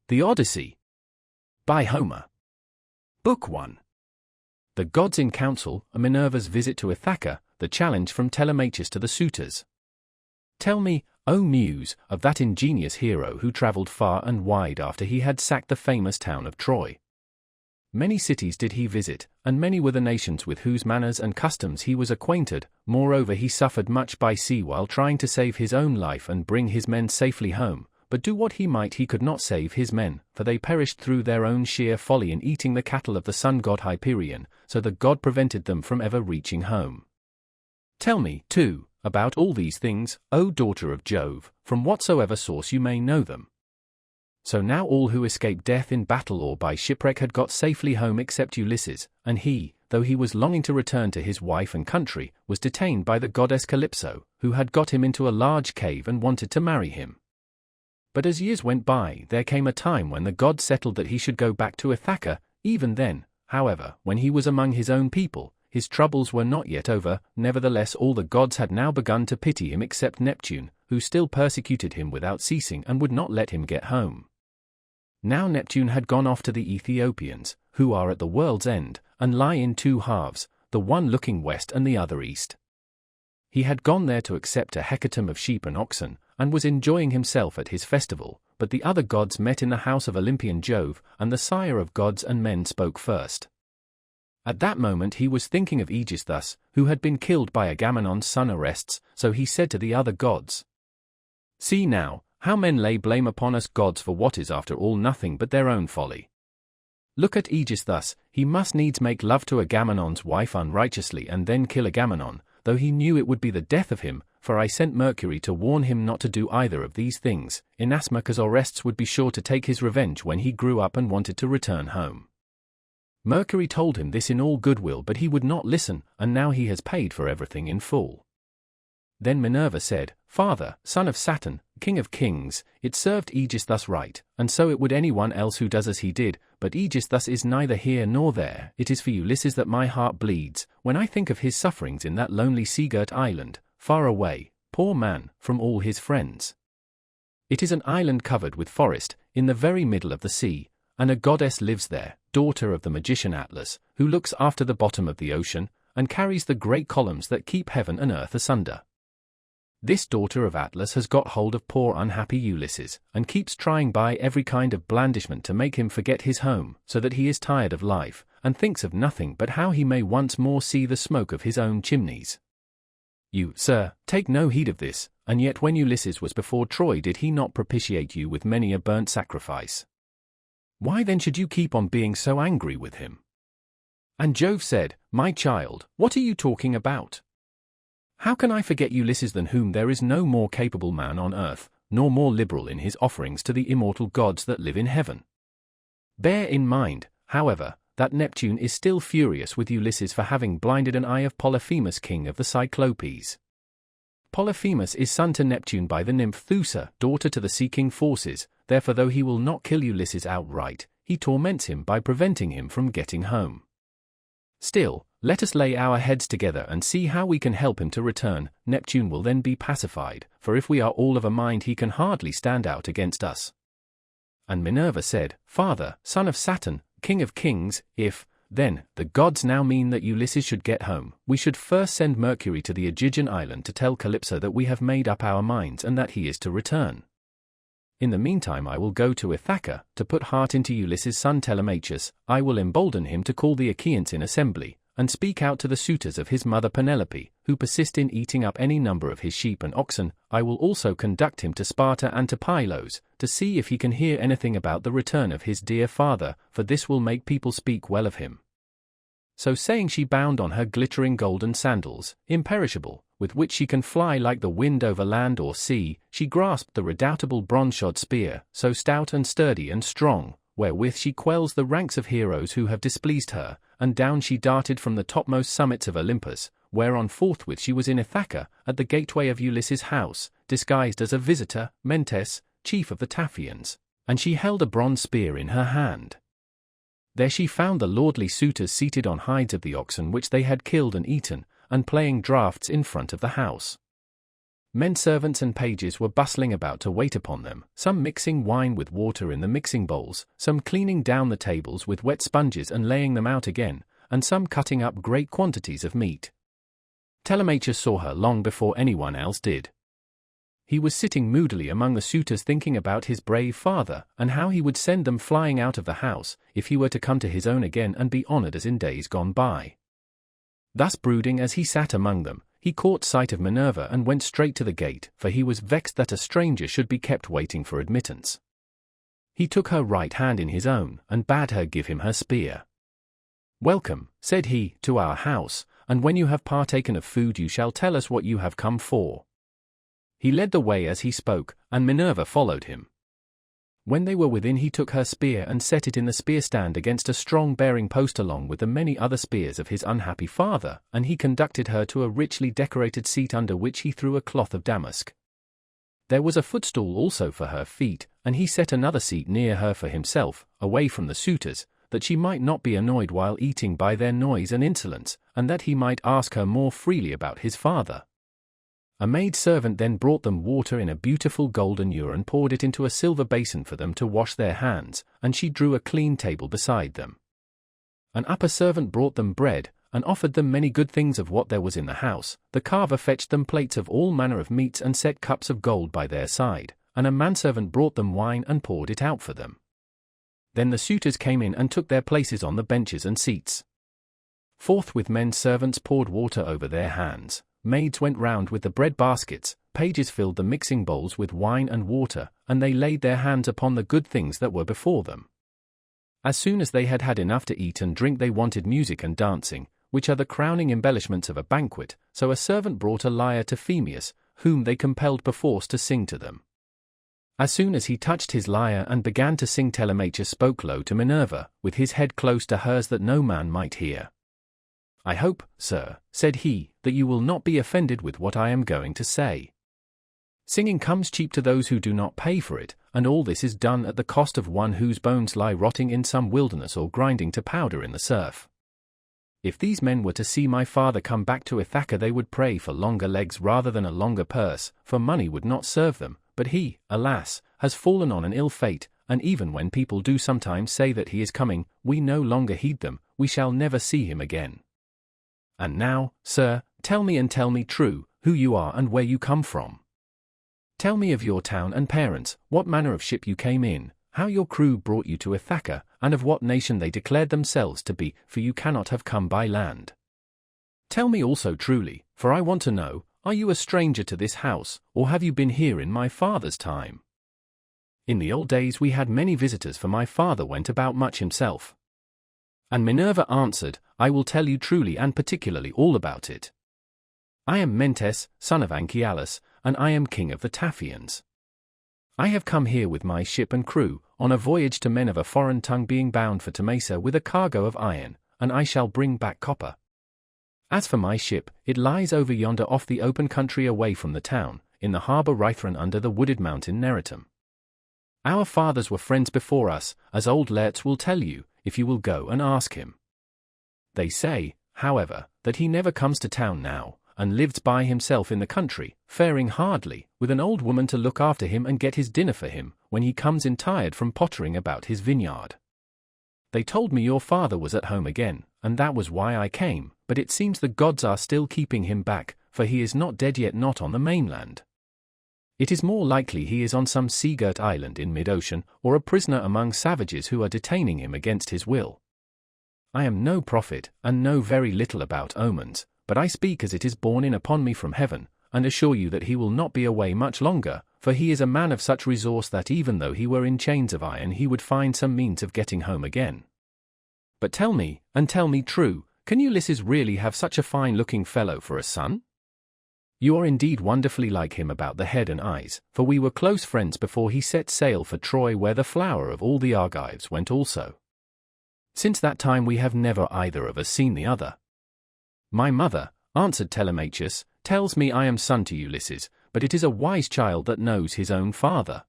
The Odyssey. By Homer. Book 1. The Gods in Council, Minerva's visit to Ithaca, the challenge from Telemachus to the suitors. Tell me, O Muse, of that ingenious hero who travelled far and wide after he had sacked the famous town of Troy. Many cities did he visit, and many were the nations with whose manners and customs he was acquainted. Moreover, he suffered much by sea while trying to save his own life and bring his men safely home. But do what he might, he could not save his men, for they perished through their own sheer folly in eating the cattle of the sun god Hyperion, so the god prevented them from ever reaching home. Tell me, too, about all these things, O daughter of Jove, from whatsoever source you may know them. So now all who escaped death in battle or by shipwreck had got safely home except Ulysses, and he, though he was longing to return to his wife and country, was detained by the goddess Calypso, who had got him into a large cave and wanted to marry him. But as years went by, there came a time when the god settled that he should go back to Ithaca. Even then, however, when he was among his own people, his troubles were not yet over. Nevertheless, all the gods had now begun to pity him except Neptune, who still persecuted him without ceasing and would not let him get home. Now Neptune had gone off to the Ethiopians, who are at the world's end, and lie in two halves, the one looking west and the other east. He had gone there to accept a hecatomb of sheep and oxen, and was enjoying himself at his festival, but the other gods met in the house of Olympian Jove, and the sire of gods and men spoke first. At that moment he was thinking of Aegisthus, who had been killed by Agamemnon's son Orestes, so he said to the other gods, "See now, how men lay blame upon us gods for what is after all nothing but their own folly. Look at Aegisthus, he must needs make love to Agamemnon's wife unrighteously and then kill Agamemnon, though he knew it would be the death of him, for I sent Mercury to warn him not to do either of these things, inasmuch as Orestes would be sure to take his revenge when he grew up and wanted to return home. Mercury told him this in all goodwill, but he would not listen, and now he has paid for everything in full." Then Minerva said, "Father, son of Saturn, king of kings, it served Aegisthus right, and so it would anyone else who does as he did, but Aegisthus is neither here nor there. It is for Ulysses that my heart bleeds, when I think of his sufferings in that lonely sea-girt island, far away, poor man, from all his friends. It is an island covered with forest, in the very middle of the sea, and a goddess lives there, daughter of the magician Atlas, who looks after the bottom of the ocean, and carries the great columns that keep heaven and earth asunder. This daughter of Atlas has got hold of poor unhappy Ulysses, and keeps trying by every kind of blandishment to make him forget his home, so that he is tired of life, and thinks of nothing but how he may once more see the smoke of his own chimneys. You, sir, take no heed of this, and yet when Ulysses was before Troy did he not propitiate you with many a burnt sacrifice? Why then should you keep on being so angry with him?" And Jove said, "My child, what are you talking about? How can I forget Ulysses, than whom there is no more capable man on earth, nor more liberal in his offerings to the immortal gods that live in heaven? Bear in mind, however, that Neptune is still furious with Ulysses for having blinded an eye of Polyphemus, king of the Cyclopes. Polyphemus is son to Neptune by the nymph Thoosa, daughter to the sea-king Forces, therefore though he will not kill Ulysses outright, he torments him by preventing him from getting home. Still, let us lay our heads together and see how we can help him to return. Neptune will then be pacified, for if we are all of a mind he can hardly stand out against us." And Minerva said, "Father, son of Saturn, king of kings, if, then, the gods now mean that Ulysses should get home, we should first send Mercury to the Aegean island to tell Calypso that we have made up our minds and that he is to return. In the meantime I will go to Ithaca, to put heart into Ulysses' son Telemachus. I will embolden him to call the Achaeans in assembly, and speak out to the suitors of his mother Penelope, who persist in eating up any number of his sheep and oxen. I will also conduct him to Sparta and to Pylos, to see if he can hear anything about the return of his dear father, for this will make people speak well of him." So saying, she bound on her glittering golden sandals, imperishable, with which she can fly like the wind over land or sea. She grasped the redoubtable bronze-shod spear, so stout and sturdy and strong, wherewith she quells the ranks of heroes who have displeased her, and down she darted from the topmost summits of Olympus, whereon forthwith she was in Ithaca, at the gateway of Ulysses' house, disguised as a visitor, Mentes, chief of the Taphians, and she held a bronze spear in her hand. There she found the lordly suitors seated on hides of the oxen which they had killed and eaten, and playing draughts in front of the house. Men servants and pages were bustling about to wait upon them, some mixing wine with water in the mixing bowls, some cleaning down the tables with wet sponges and laying them out again, and some cutting up great quantities of meat. Telemachus saw her long before anyone else did. He was sitting moodily among the suitors thinking about his brave father, and how he would send them flying out of the house, if he were to come to his own again and be honored as in days gone by. Thus brooding as he sat among them, he caught sight of Minerva and went straight to the gate, for he was vexed that a stranger should be kept waiting for admittance. He took her right hand in his own, and bade her give him her spear. "Welcome," said he, "to our house, and when you have partaken of food you shall tell us what you have come for." He led the way as he spoke, and Minerva followed him. When they were within he took her spear and set it in the spear stand against a strong bearing post along with the many other spears of his unhappy father, and he conducted her to a richly decorated seat under which he threw a cloth of damask. There was a footstool also for her feet, and he set another seat near her for himself, away from the suitors, that she might not be annoyed while eating by their noise and insolence, and that he might ask her more freely about his father. A maid-servant then brought them water in a beautiful golden ewer and poured it into a silver basin for them to wash their hands, and she drew a clean table beside them. An upper servant brought them bread, and offered them many good things of what there was in the house. The carver fetched them plates of all manner of meats and set cups of gold by their side, and a manservant brought them wine and poured it out for them. Then the suitors came in and took their places on the benches and seats. Forthwith men servants poured water over their hands. Maids went round with the bread baskets, pages filled the mixing bowls with wine and water, and they laid their hands upon the good things that were before them. As soon as they had had enough to eat and drink they wanted music and dancing, which are the crowning embellishments of a banquet, so a servant brought a lyre to Phemius, whom they compelled perforce to sing to them. As soon as he touched his lyre and began to sing, Telemachus spoke low to Minerva, with his head close to hers that no man might hear. "I hope, sir," said he, "that you will not be offended with what I am going to say. Singing comes cheap to those who do not pay for it, and all this is done at the cost of one whose bones lie rotting in some wilderness or grinding to powder in the surf. If these men were to see my father come back to Ithaca they would pray for longer legs rather than a longer purse, for money would not serve them, but he, alas, has fallen on an ill fate, and even when people do sometimes say that he is coming, we no longer heed them, we shall never see him again. And now, sir, tell me and tell me true, who you are and where you come from. Tell me of your town and parents, what manner of ship you came in, how your crew brought you to Ithaca, and of what nation they declared themselves to be, for you cannot have come by land. Tell me also truly, for I want to know, are you a stranger to this house, or have you been here in my father's time? In the old days we had many visitors, for my father went about much himself." And Minerva answered, "I will tell you truly and particularly all about it. I am Mentes, son of Anchialus, and I am king of the Taphians. I have come here with my ship and crew, on a voyage to men of a foreign tongue, being bound for Temesa with a cargo of iron, and I shall bring back copper. As for my ship, it lies over yonder off the open country away from the town, in the harbour Rhythron under the wooded mountain Neritum. Our fathers were friends before us, as old Laertes will tell you, if you will go and ask him. They say, however, that he never comes to town now, and lives by himself in the country, faring hardly, with an old woman to look after him and get his dinner for him, when he comes in tired from pottering about his vineyard. They told me your father was at home again, and that was why I came, but it seems the gods are still keeping him back, for he is not dead yet, not on the mainland. It is more likely he is on some sea-girt island in mid-ocean, or a prisoner among savages who are detaining him against his will. I am no prophet, and know very little about omens, but I speak as it is borne in upon me from heaven, and assure you that he will not be away much longer, for he is a man of such resource that even though he were in chains of iron he would find some means of getting home again. But tell me, and tell me true, can Ulysses really have such a fine-looking fellow for a son? You are indeed wonderfully like him about the head and eyes, for we were close friends before he set sail for Troy, where the flower of all the Argives went also. Since that time we have never either of us seen the other. My mother, answered Telemachus, tells me I am son to Ulysses, but it is a wise child that knows his own father.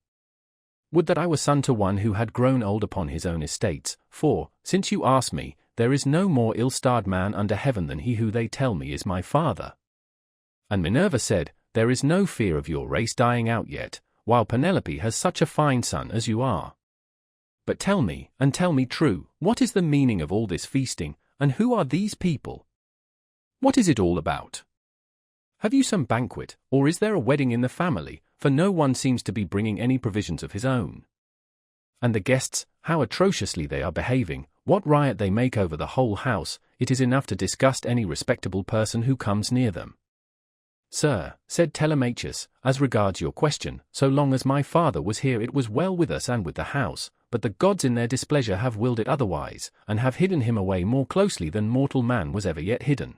Would that I were son to one who had grown old upon his own estates, for, since you ask me, there is no more ill-starred man under heaven than he who they tell me is my father. And Minerva said, there is no fear of your race dying out yet, while Penelope has such a fine son as you are. But tell me, and tell me true, what is the meaning of all this feasting, and who are these people? What is it all about? Have you some banquet, or is there a wedding in the family, for no one seems to be bringing any provisions of his own? And the guests, how atrociously they are behaving, what riot they make over the whole house, it is enough to disgust any respectable person who comes near them. Sir, said Telemachus, as regards your question, so long as my father was here it was well with us and with the house, but the gods in their displeasure have willed it otherwise, and have hidden him away more closely than mortal man was ever yet hidden.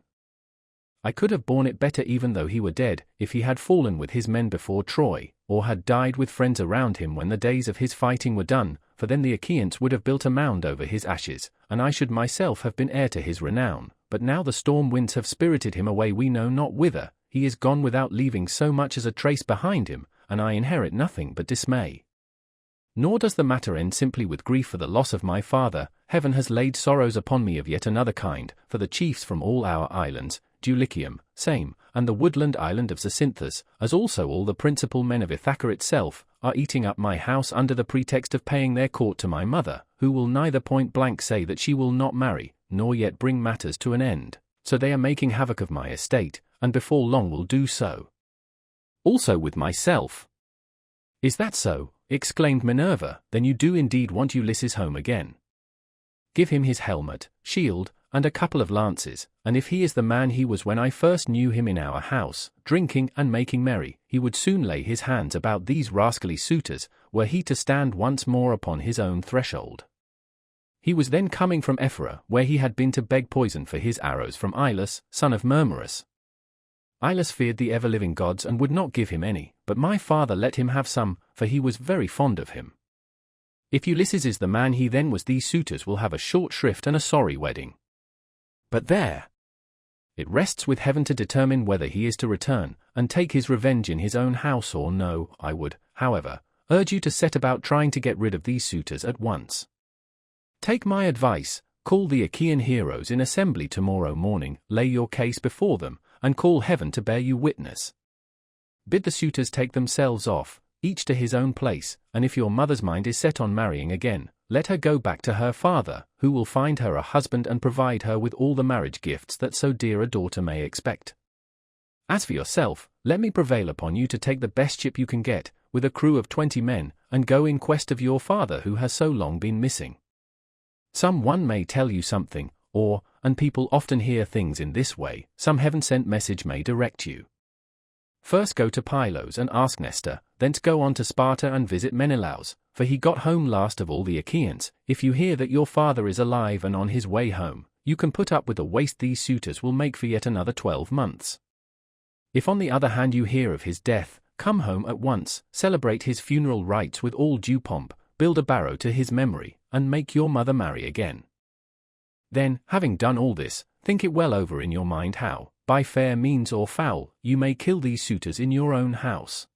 I could have borne it better even though he were dead, if he had fallen with his men before Troy, or had died with friends around him when the days of his fighting were done, for then the Achaeans would have built a mound over his ashes, and I should myself have been heir to his renown, but now the storm winds have spirited him away we know not whither, he is gone without leaving so much as a trace behind him, and I inherit nothing but dismay. Nor does the matter end simply with grief for the loss of my father, heaven has laid sorrows upon me of yet another kind, for the chiefs from all our islands, Dulichium, Same, and the woodland island of Zacynthus, as also all the principal men of Ithaca itself, are eating up my house under the pretext of paying their court to my mother, who will neither point blank say that she will not marry, nor yet bring matters to an end. So they are making havoc of my estate, and before long will do so. Also with myself. Is that so? Exclaimed Minerva, then you do indeed want Ulysses home again. Give him his helmet, shield, and a couple of lances, and if he is the man he was when I first knew him in our house, drinking and making merry, he would soon lay his hands about these rascally suitors, were he to stand once more upon his own threshold. He was then coming from Ephyra, where he had been to beg poison for his arrows from Ilus, son of Murmurus. Ilus feared the ever-living gods and would not give him any, but my father let him have some, for he was very fond of him. If Ulysses is the man he then was, these suitors will have a short shrift and a sorry wedding. But there! It rests with heaven to determine whether he is to return, and take his revenge in his own house or no. I would, however, urge you to set about trying to get rid of these suitors at once. Take my advice, call the Achaean heroes in assembly tomorrow morning, lay your case before them, and call heaven to bear you witness. Bid the suitors take themselves off, each to his own place, and if your mother's mind is set on marrying again, let her go back to her father, who will find her a husband and provide her with all the marriage gifts that so dear a daughter may expect. As for yourself, let me prevail upon you to take the best ship you can get, with a crew of 20 men, and go in quest of your father who has so long been missing. Some one may tell you something, or, and people often hear things in this way, some heaven-sent message may direct you. First go to Pylos and ask Nestor, thence go on to Sparta and visit Menelaus, for he got home last of all the Achaeans. If you hear that your father is alive and on his way home, you can put up with the waste these suitors will make for yet another 12 months. If on the other hand you hear of his death, come home at once, celebrate his funeral rites with all due pomp, build a barrow to his memory, and make your mother marry again. Then, having done all this, think it well over in your mind how, by fair means or foul, you may kill these suitors in your own house.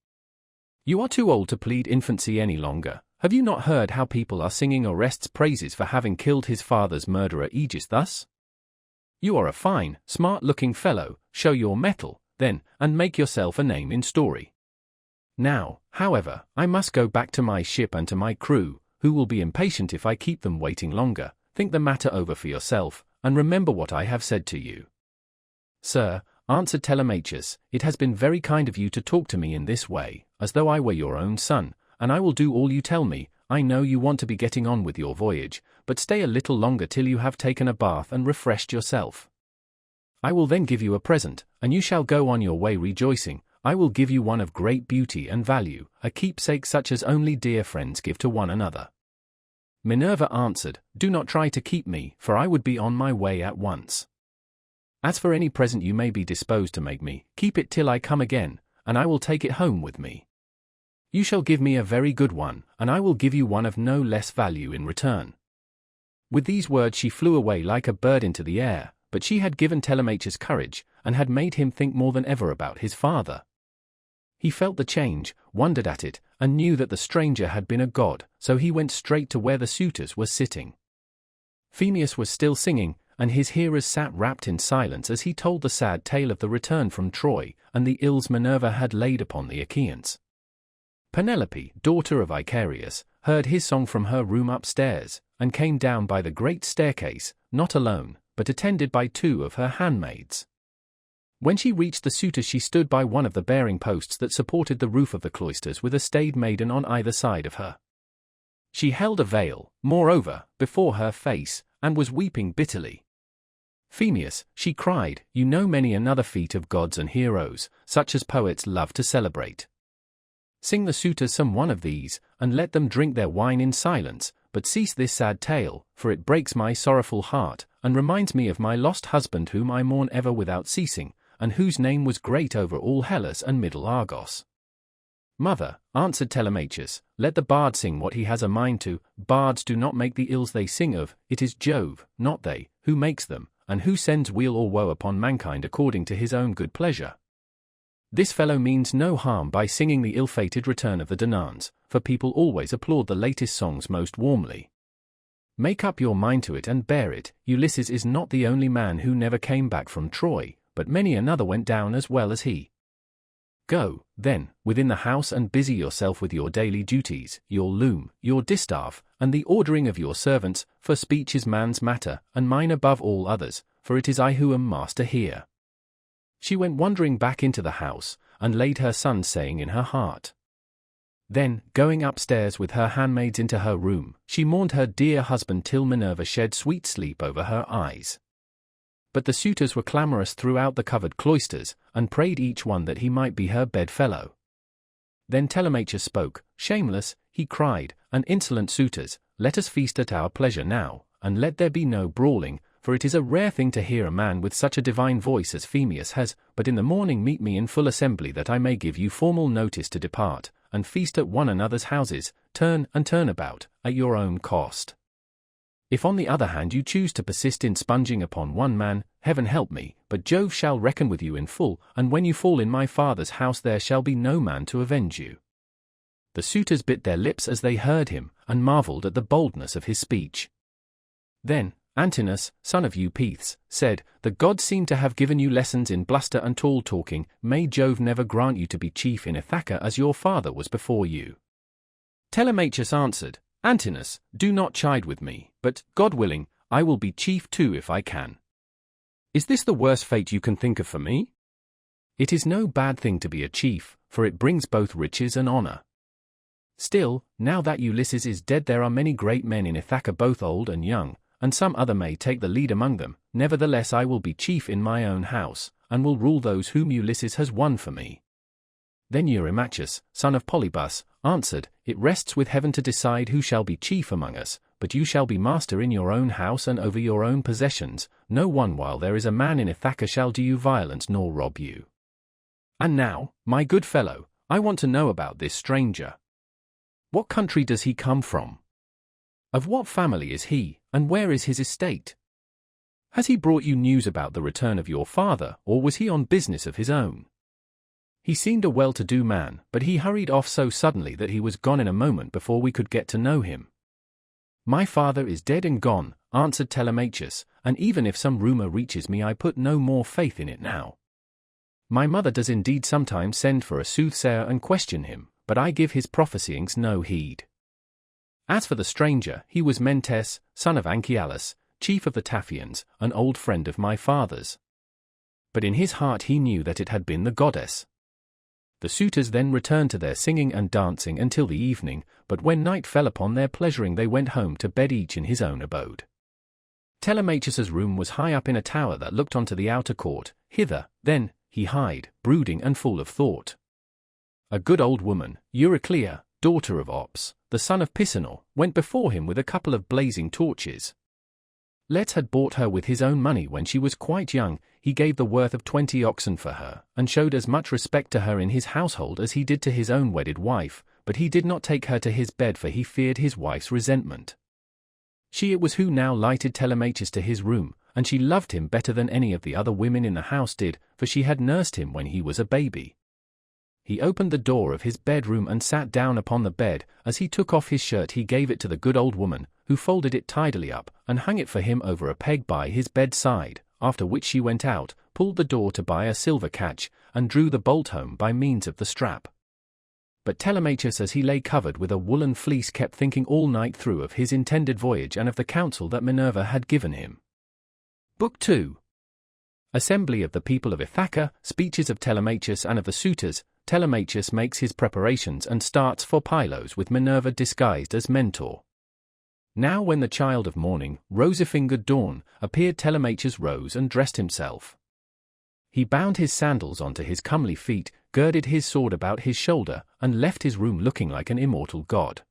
You are too old to plead infancy any longer. Have you not heard how people are singing Orest's praises for having killed his father's murderer Aegis thus? You are a fine, smart-looking fellow, show your mettle, then, and make yourself a name in story. Now, however, I must go back to my ship and to my crew, who will be impatient if I keep them waiting longer. Think the matter over for yourself, and remember what I have said to you. Sir, answered Telemachus, it has been very kind of you to talk to me in this way, as though I were your own son, and I will do all you tell me. I know you want to be getting on with your voyage, but stay a little longer till you have taken a bath and refreshed yourself. I will then give you a present, and you shall go on your way rejoicing. I will give you one of great beauty and value, a keepsake such as only dear friends give to one another. Minerva answered, do not try to keep me, for I would be on my way at once. As for any present you may be disposed to make me, keep it till I come again, and I will take it home with me. You shall give me a very good one, and I will give you one of no less value in return. With these words she flew away like a bird into the air, but she had given Telemachus courage, and had made him think more than ever about his father. He felt the change, wondered at it, and knew that the stranger had been a god, so he went straight to where the suitors were sitting. Phemius was still singing, and his hearers sat wrapped in silence as he told the sad tale of the return from Troy, and the ills Minerva had laid upon the Achaeans. Penelope, daughter of Icarius, heard his song from her room upstairs, and came down by the great staircase, not alone, but attended by 2 of her handmaids. When she reached the suitors, she stood by one of the bearing posts that supported the roof of the cloisters, with a staid maiden on either side of her. She held a veil, moreover, before her face, and was weeping bitterly. "Phemius," she cried, "you know many another feat of gods and heroes, such as poets love to celebrate. Sing the suitors some one of these, and let them drink their wine in silence, but cease this sad tale, for it breaks my sorrowful heart, and reminds me of my lost husband whom I mourn ever without ceasing, and whose name was great over all Hellas and middle Argos." "Mother," answered Telemachus, "let the bard sing what he has a mind to. Bards do not make the ills they sing of, it is Jove, not they, who makes them, and who sends weal or woe upon mankind according to his own good pleasure. This fellow means no harm by singing the ill-fated return of the Danaans, for people always applaud the latest songs most warmly. Make up your mind to it and bear it. Ulysses is not the only man who never came back from Troy, but many another went down as well as he. Go, then, within the house and busy yourself with your daily duties, your loom, your distaff, and the ordering of your servants, for speech is man's matter, and mine above all others, for it is I who am master here." She went wandering back into the house, and laid her son saying in her heart. Then, going upstairs with her handmaids into her room, she mourned her dear husband till Minerva shed sweet sleep over her eyes. But the suitors were clamorous throughout the covered cloisters, and prayed each one that he might be her bedfellow. Then Telemachus spoke. "Shameless," he cried, "and insolent suitors, let us feast at our pleasure now, and let there be no brawling, for it is a rare thing to hear a man with such a divine voice as Phemius has, but in the morning meet me in full assembly that I may give you formal notice to depart, and feast at one another's houses, turn and turn about, at your own cost. If on the other hand you choose to persist in sponging upon one man, heaven help me, but Jove shall reckon with you in full, and when you fall in my father's house there shall be no man to avenge you." The suitors bit their lips as they heard him, and marveled at the boldness of his speech. Then Antinous, son of Eupeithes, said, "The gods seem to have given you lessons in bluster and tall talking. May Jove never grant you to be chief in Ithaca as your father was before you." Telemachus answered, "Antinous, do not chide with me, but, God willing, I will be chief too if I can. Is this the worst fate you can think of for me? It is no bad thing to be a chief, for it brings both riches and honor. Still, now that Ulysses is dead there are many great men in Ithaca both old and young, and some other may take the lead among them. Nevertheless I will be chief in my own house, and will rule those whom Ulysses has won for me." Then Eurymachus, son of Polybus, answered, "It rests with heaven to decide who shall be chief among us, but you shall be master in your own house and over your own possessions. No one while there is a man in Ithaca shall do you violence nor rob you. And now, my good fellow, I want to know about this stranger. What country does he come from? Of what family is he, and where is his estate? Has he brought you news about the return of your father, or was he on business of his own? He seemed a well-to-do man, but he hurried off so suddenly that he was gone in a moment before we could get to know him." "My father is dead and gone," answered Telemachus, "and even if some rumor reaches me I put no more faith in it now. My mother does indeed sometimes send for a soothsayer and question him, but I give his prophesyings no heed. As for the stranger, he was Mentes, son of Anchialus, chief of the Taphians, an old friend of my father's. But in his heart he knew that it had been the goddess." The suitors then returned to their singing and dancing until the evening, but when night fell upon their pleasuring they went home to bed each in his own abode. Telemachus's room was high up in a tower that looked onto the outer court. Hither, then, he hied, brooding and full of thought. A good old woman, Euryclea, daughter of Ops, the son of Pisenor, went before him with a couple of blazing torches. Leto had bought her with his own money when she was quite young. He gave the worth of 20 oxen for her, and showed as much respect to her in his household as he did to his own wedded wife, but he did not take her to his bed for he feared his wife's resentment. She it was who now lighted Telemachus to his room, and she loved him better than any of the other women in the house did, for she had nursed him when he was a baby. he opened the door of his bedroom and sat down upon the bed. As he took off his shirt he gave it to the good old woman, who folded it tidily up, and hung it for him over a peg by his bedside, after which she went out, pulled the door to by a silver catch, and drew the bolt home by means of the strap. But Telemachus, as he lay covered with a woolen fleece, kept thinking all night through of his intended voyage and of the counsel that Minerva had given him. Book 2. Assembly of the people of Ithaca, speeches of Telemachus and of the suitors. Telemachus makes his preparations and starts for Pylos with Minerva disguised as Mentor. Now when the child of morning, rosy-fingered dawn, appeared, Telemachus rose and dressed himself. He bound his sandals onto his comely feet, girded his sword about his shoulder, and left his room looking like an immortal god.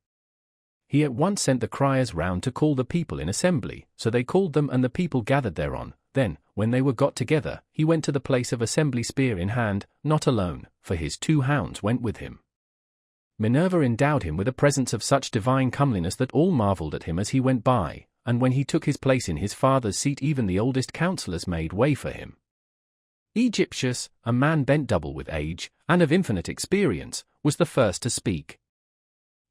He at once sent the criers round to call the people in assembly, so they called them and the people gathered thereon. Then, when they were got together, he went to the place of assembly spear in hand, not alone, for his 2 hounds went with him. Minerva endowed him with a presence of such divine comeliness that all marvelled at him as he went by, and when he took his place in his father's seat even the oldest counsellors made way for him. Aegyptius, a man bent double with age, and of infinite experience, was the first to speak.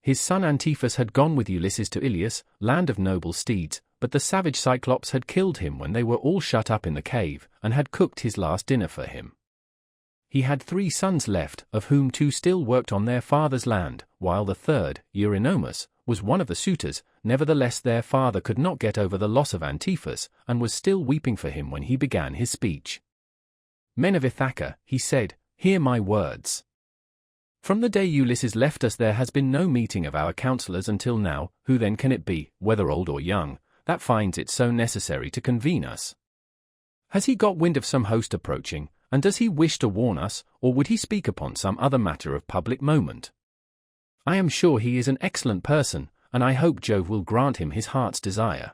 His son Antiphus had gone with Ulysses to Ilius, land of noble steeds, but the savage Cyclops had killed him when they were all shut up in the cave, and had cooked his last dinner for him. He had 3 sons left, of whom 2 still worked on their father's land, while the third, Eurynomus, was one of the suitors. Nevertheless their father could not get over the loss of Antiphus, and was still weeping for him when he began his speech. Men of Ithaca, he said, hear my words. From the day Ulysses left us there has been no meeting of our counsellors until now. Who then can it be, whether old or young, that finds it so necessary to convene us? Has he got wind of some host approaching, and does he wish to warn us, or would he speak upon some other matter of public moment? I am sure he is an excellent person, and I hope Jove will grant him his heart's desire.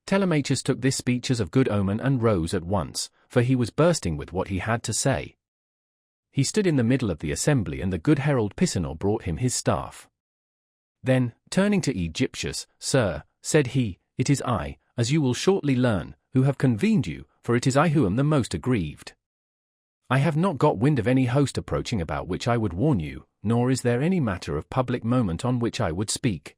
Telemachus took this speech as of good omen and rose at once, for he was bursting with what he had to say. He stood in the middle of the assembly, and the good herald Pisanor brought him his staff. Then, turning to Aegyptius, Sir, said he, it is I, as you will shortly learn, who have convened you, for it is I who am the most aggrieved. I have not got wind of any host approaching about which I would warn you, nor is there any matter of public moment on which I would speak.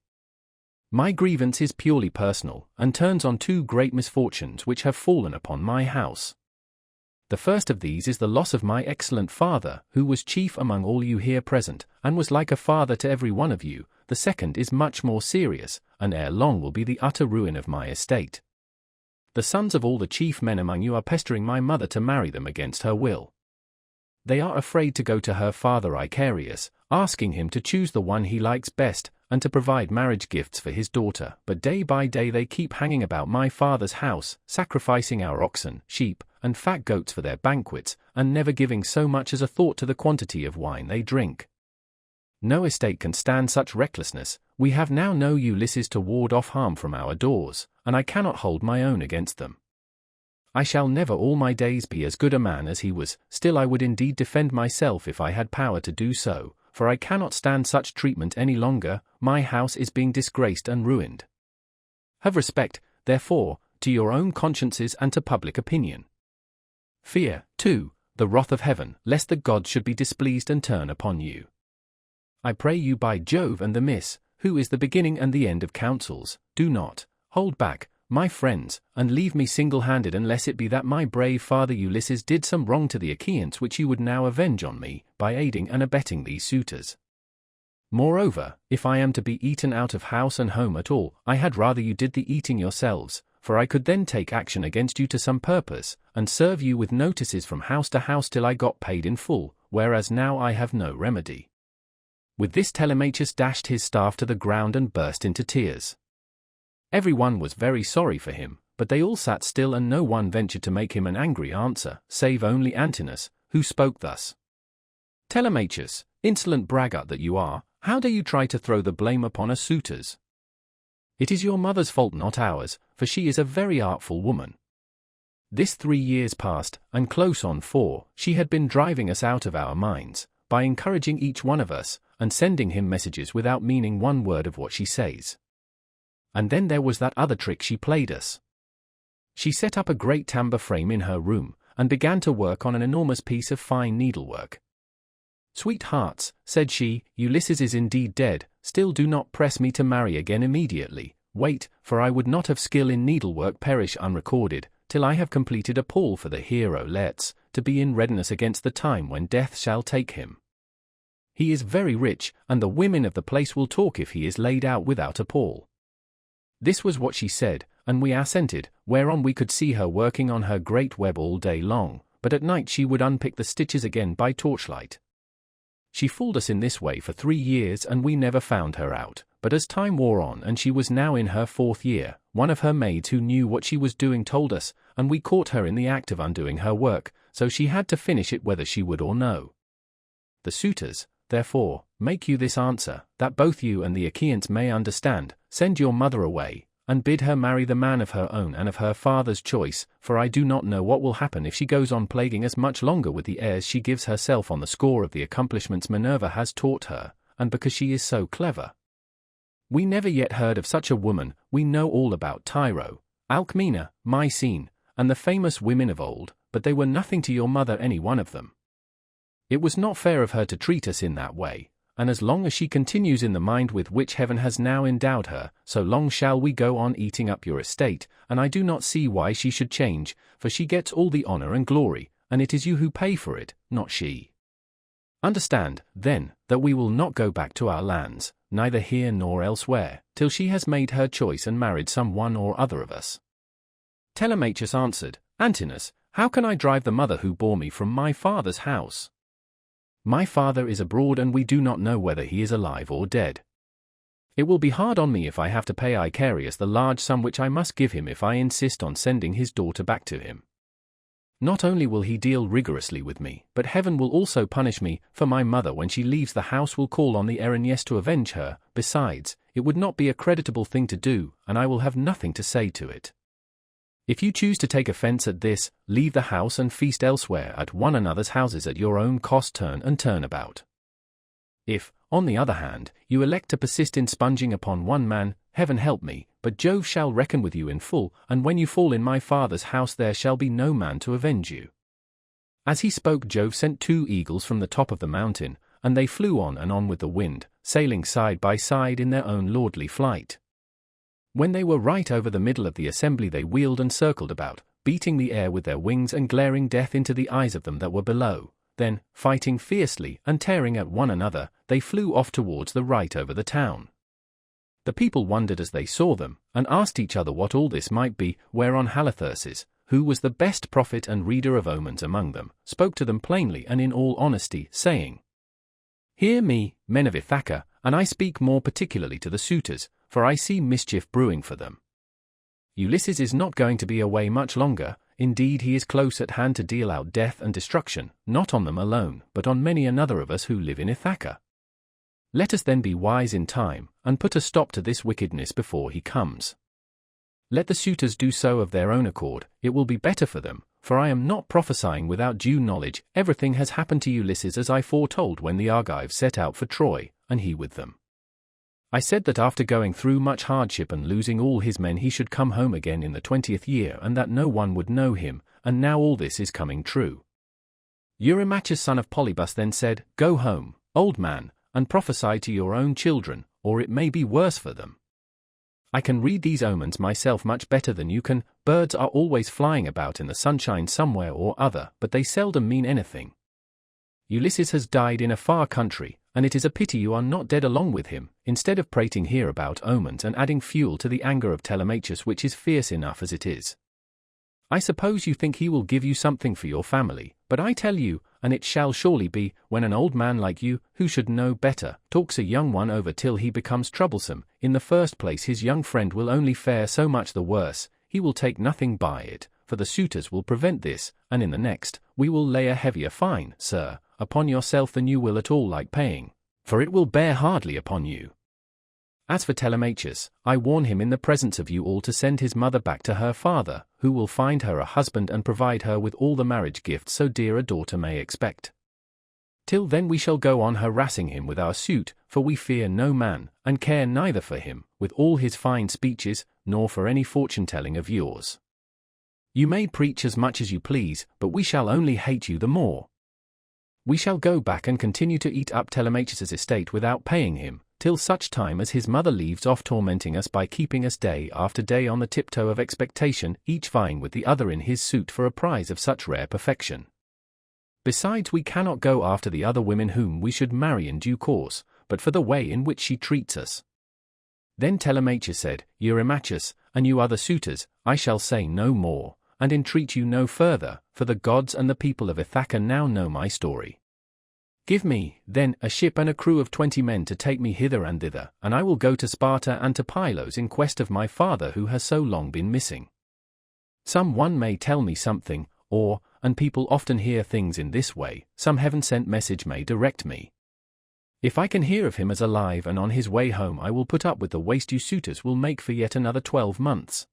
My grievance is purely personal, and turns on 2 great misfortunes which have fallen upon my house. The first of these is the loss of my excellent father, who was chief among all you here present, and was like a father to every one of you. The second is much more serious, and ere long will be the utter ruin of my estate. The sons of all the chief men among you are pestering my mother to marry them against her will. They are afraid to go to her father Icarius, asking him to choose the one he likes best, and to provide marriage gifts for his daughter. But day by day they keep hanging about my father's house, sacrificing our oxen, sheep, and fat goats for their banquets, and never giving so much as a thought to the quantity of wine they drink. No estate can stand such recklessness. We have now no Ulysses to ward off harm from our doors, and I cannot hold my own against them. I shall never all my days be as good a man as he was, still I would indeed defend myself if I had power to do so, for I cannot stand such treatment any longer. My house is being disgraced and ruined. Have respect, therefore, to your own consciences and to public opinion. Fear, too, the wrath of heaven, lest the gods should be displeased and turn upon you. I pray you by Jove and the Miss, who is the beginning and the end of counsels, do not hold back, my friends, and leave me single-handed, unless it be that my brave father Ulysses did some wrong to the Achaeans which you would now avenge on me, by aiding and abetting these suitors. Moreover, if I am to be eaten out of house and home at all, I had rather you did the eating yourselves, for I could then take action against you to some purpose, and serve you with notices from house to house till I got paid in full, whereas now I have no remedy. With this Telemachus dashed his staff to the ground and burst into tears. Everyone was very sorry for him, but they all sat still, and no one ventured to make him an angry answer, save only Antinous, who spoke thus. Telemachus, insolent braggart that you are, how dare you try to throw the blame upon us suitors? It is your mother's fault, not ours, for she is a very artful woman. This 3 years past, and close on 4, she had been driving us out of our minds, by encouraging each one of us, and sending him messages without meaning one word of what she says. And then there was that other trick she played us. She set up a great tambour frame in her room, and began to work on an enormous piece of fine needlework. Sweethearts, said she, Ulysses is indeed dead, still do not press me to marry again immediately. Wait, for I would not have skill in needlework perish unrecorded, till I have completed a pall for the hero Let's, to be in readiness against the time when death shall take him. He is very rich, and the women of the place will talk if he is laid out without a pall. This was what she said, and we assented, whereon we could see her working on her great web all day long, but at night she would unpick the stitches again by torchlight. She fooled us in this way for 3 years and we never found her out, but as time wore on and she was now in her 4th year, one of her maids who knew what she was doing told us, and we caught her in the act of undoing her work, so she had to finish it whether she would or no. The suitors, therefore, make you this answer, that both you and the Achaeans may understand, send your mother away, and bid her marry the man of her own and of her father's choice, for I do not know what will happen if she goes on plaguing us much longer with the airs she gives herself on the score of the accomplishments Minerva has taught her, and because she is so clever. We never yet heard of such a woman. We know all about Tyro, Alcmena, Mycene, and the famous women of old, but they were nothing to your mother, any one of them. It was not fair of her to treat us in that way, and as long as she continues in the mind with which heaven has now endowed her, so long shall we go on eating up your estate, and I do not see why she should change, for she gets all the honor and glory, and it is you who pay for it, not she. Understand, then, that we will not go back to our lands, neither here nor elsewhere, till she has made her choice and married some one or other of us. Telemachus answered, Antinous, how can I drive the mother who bore me from my father's house? My father is abroad and we do not know whether he is alive or dead. It will be hard on me if I have to pay Icarius the large sum which I must give him if I insist on sending his daughter back to him. Not only will he deal rigorously with me, but heaven will also punish me, for my mother when she leaves the house will call on the Erinyes to avenge her. Besides, it would not be a creditable thing to do, and I will have nothing to say to it. If you choose to take offense at this, leave the house and feast elsewhere at one another's houses at your own cost, turn and turn about. If, on the other hand, you elect to persist in sponging upon one man, heaven help me, but Jove shall reckon with you in full, and when you fall in my father's house there shall be no man to avenge you. As he spoke, Jove sent 2 eagles from the top of the mountain, and they flew on and on with the wind, sailing side by side in their own lordly flight. When they were right over the middle of the assembly they wheeled and circled about, beating the air with their wings and glaring death into the eyes of them that were below. Then, fighting fiercely and tearing at one another, they flew off towards the right over the town. The people wondered as they saw them, and asked each other what all this might be, whereon Halitherses, who was the best prophet and reader of omens among them, spoke to them plainly and in all honesty, saying, Hear me, men of Ithaca, and I speak more particularly to the suitors, for I see mischief brewing for them. Ulysses is not going to be away much longer, indeed he is close at hand to deal out death and destruction, not on them alone, but on many another of us who live in Ithaca. Let us then be wise in time, and put a stop to this wickedness before he comes. Let the suitors do so of their own accord, it will be better for them, for I am not prophesying without due knowledge. Everything has happened to Ulysses as I foretold when the Argives set out for Troy, and he with them. I said that after going through much hardship and losing all his men he should come home again in the 20th year and that no one would know him, and now all this is coming true. Eurymachus son of Polybus then said, Go home, old man, and prophesy to your own children, or it may be worse for them. I can read these omens myself much better than you can. Birds are always flying about in the sunshine somewhere or other, but they seldom mean anything. Ulysses has died in a far country, and it is a pity you are not dead along with him, instead of prating here about omens and adding fuel to the anger of Telemachus, which is fierce enough as it is. I suppose you think he will give you something for your family, but I tell you, and it shall surely be, when an old man like you, who should know better, talks a young one over till he becomes troublesome, in the first place his young friend will only fare so much the worse, he will take nothing by it, for the suitors will prevent this, and in the next, we will lay a heavier fine, sir, upon yourself than you will at all like paying, for it will bear hardly upon you. As for Telemachus, I warn him in the presence of you all to send his mother back to her father, who will find her a husband and provide her with all the marriage gifts so dear a daughter may expect. Till then we shall go on harassing him with our suit, for we fear no man, and care neither for him, with all his fine speeches, nor for any fortune-telling of yours. You may preach as much as you please, but we shall only hate you the more. We shall go back and continue to eat up Telemachus's estate without paying him, till such time as his mother leaves off tormenting us by keeping us day after day on the tiptoe of expectation, each vying with the other in his suit for a prize of such rare perfection. Besides, we cannot go after the other women whom we should marry in due course, but for the way in which she treats us." Then Telemachus said, "Eurymachus, and you other suitors, I shall say no more, and entreat you no further, for the gods and the people of Ithaca now know my story. Give me, then, a ship and a crew of 20 men to take me hither and thither, and I will go to Sparta and to Pylos in quest of my father who has so long been missing. Some one may tell me something, or, and people often hear things in this way, some heaven-sent message may direct me. If I can hear of him as alive and on his way home, I will put up with the waste you suitors will make for yet another 12 months.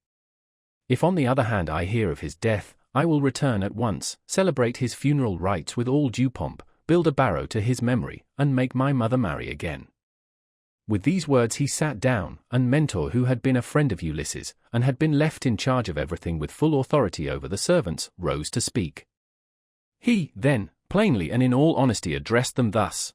If on the other hand I hear of his death, I will return at once, celebrate his funeral rites with all due pomp, build a barrow to his memory, and make my mother marry again." With these words he sat down, and Mentor, who had been a friend of Ulysses, and had been left in charge of everything with full authority over the servants, rose to speak. He, then, plainly and in all honesty addressed them thus: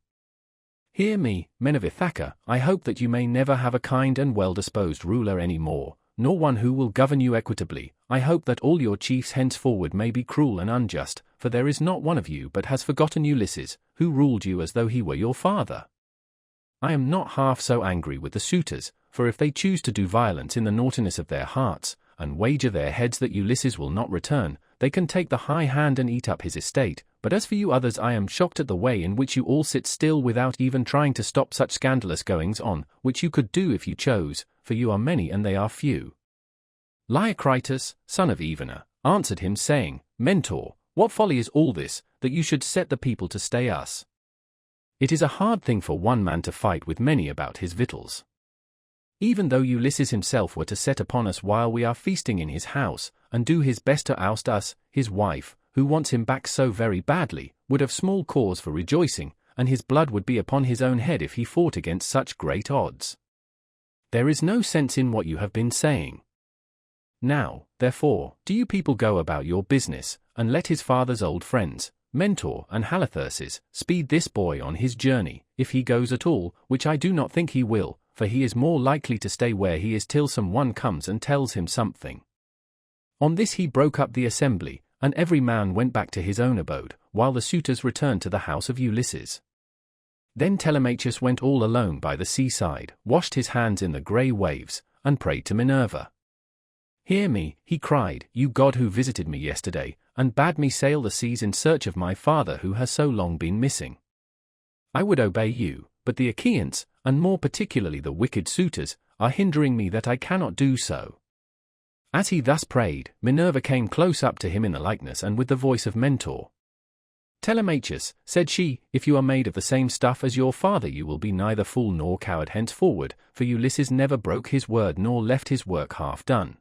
"Hear me, men of Ithaca, I hope that you may never have a kind and well-disposed ruler any more, nor one who will govern you equitably. I hope that all your chiefs henceforward may be cruel and unjust, for there is not one of you but has forgotten Ulysses, who ruled you as though he were your father. I am not half so angry with the suitors, for if they choose to do violence in the naughtiness of their hearts, and wager their heads that Ulysses will not return, they can take the high hand and eat up his estate. But as for you others, I am shocked at the way in which you all sit still without even trying to stop such scandalous goings-on, which you could do if you chose, for you are many and they are few." Leiocritus, son of Evander, answered him saying, "Mentor, what folly is all this, that you should set the people to stay us? It is a hard thing for one man to fight with many about his victuals. Even though Ulysses himself were to set upon us while we are feasting in his house, and do his best to oust us, his wife, who wants him back so very badly, would have small cause for rejoicing, and his blood would be upon his own head if he fought against such great odds. There is no sense in what you have been saying. Now, therefore, do you people go about your business, and let his father's old friends, Mentor and Halitherses, speed this boy on his journey, if he goes at all, which I do not think he will, for he is more likely to stay where he is till some one comes and tells him something." On this he broke up the assembly, and every man went back to his own abode, while the suitors returned to the house of Ulysses. Then Telemachus went all alone by the seaside, washed his hands in the grey waves, and prayed to Minerva. "Hear me," he cried, "you god who visited me yesterday, and bade me sail the seas in search of my father who has so long been missing. I would obey you, but the Achaeans, and more particularly the wicked suitors, are hindering me that I cannot do so." As he thus prayed, Minerva came close up to him in the likeness and with the voice of Mentor. "Telemachus," said she, "if you are made of the same stuff as your father, you will be neither fool nor coward henceforward, for Ulysses never broke his word nor left his work half done.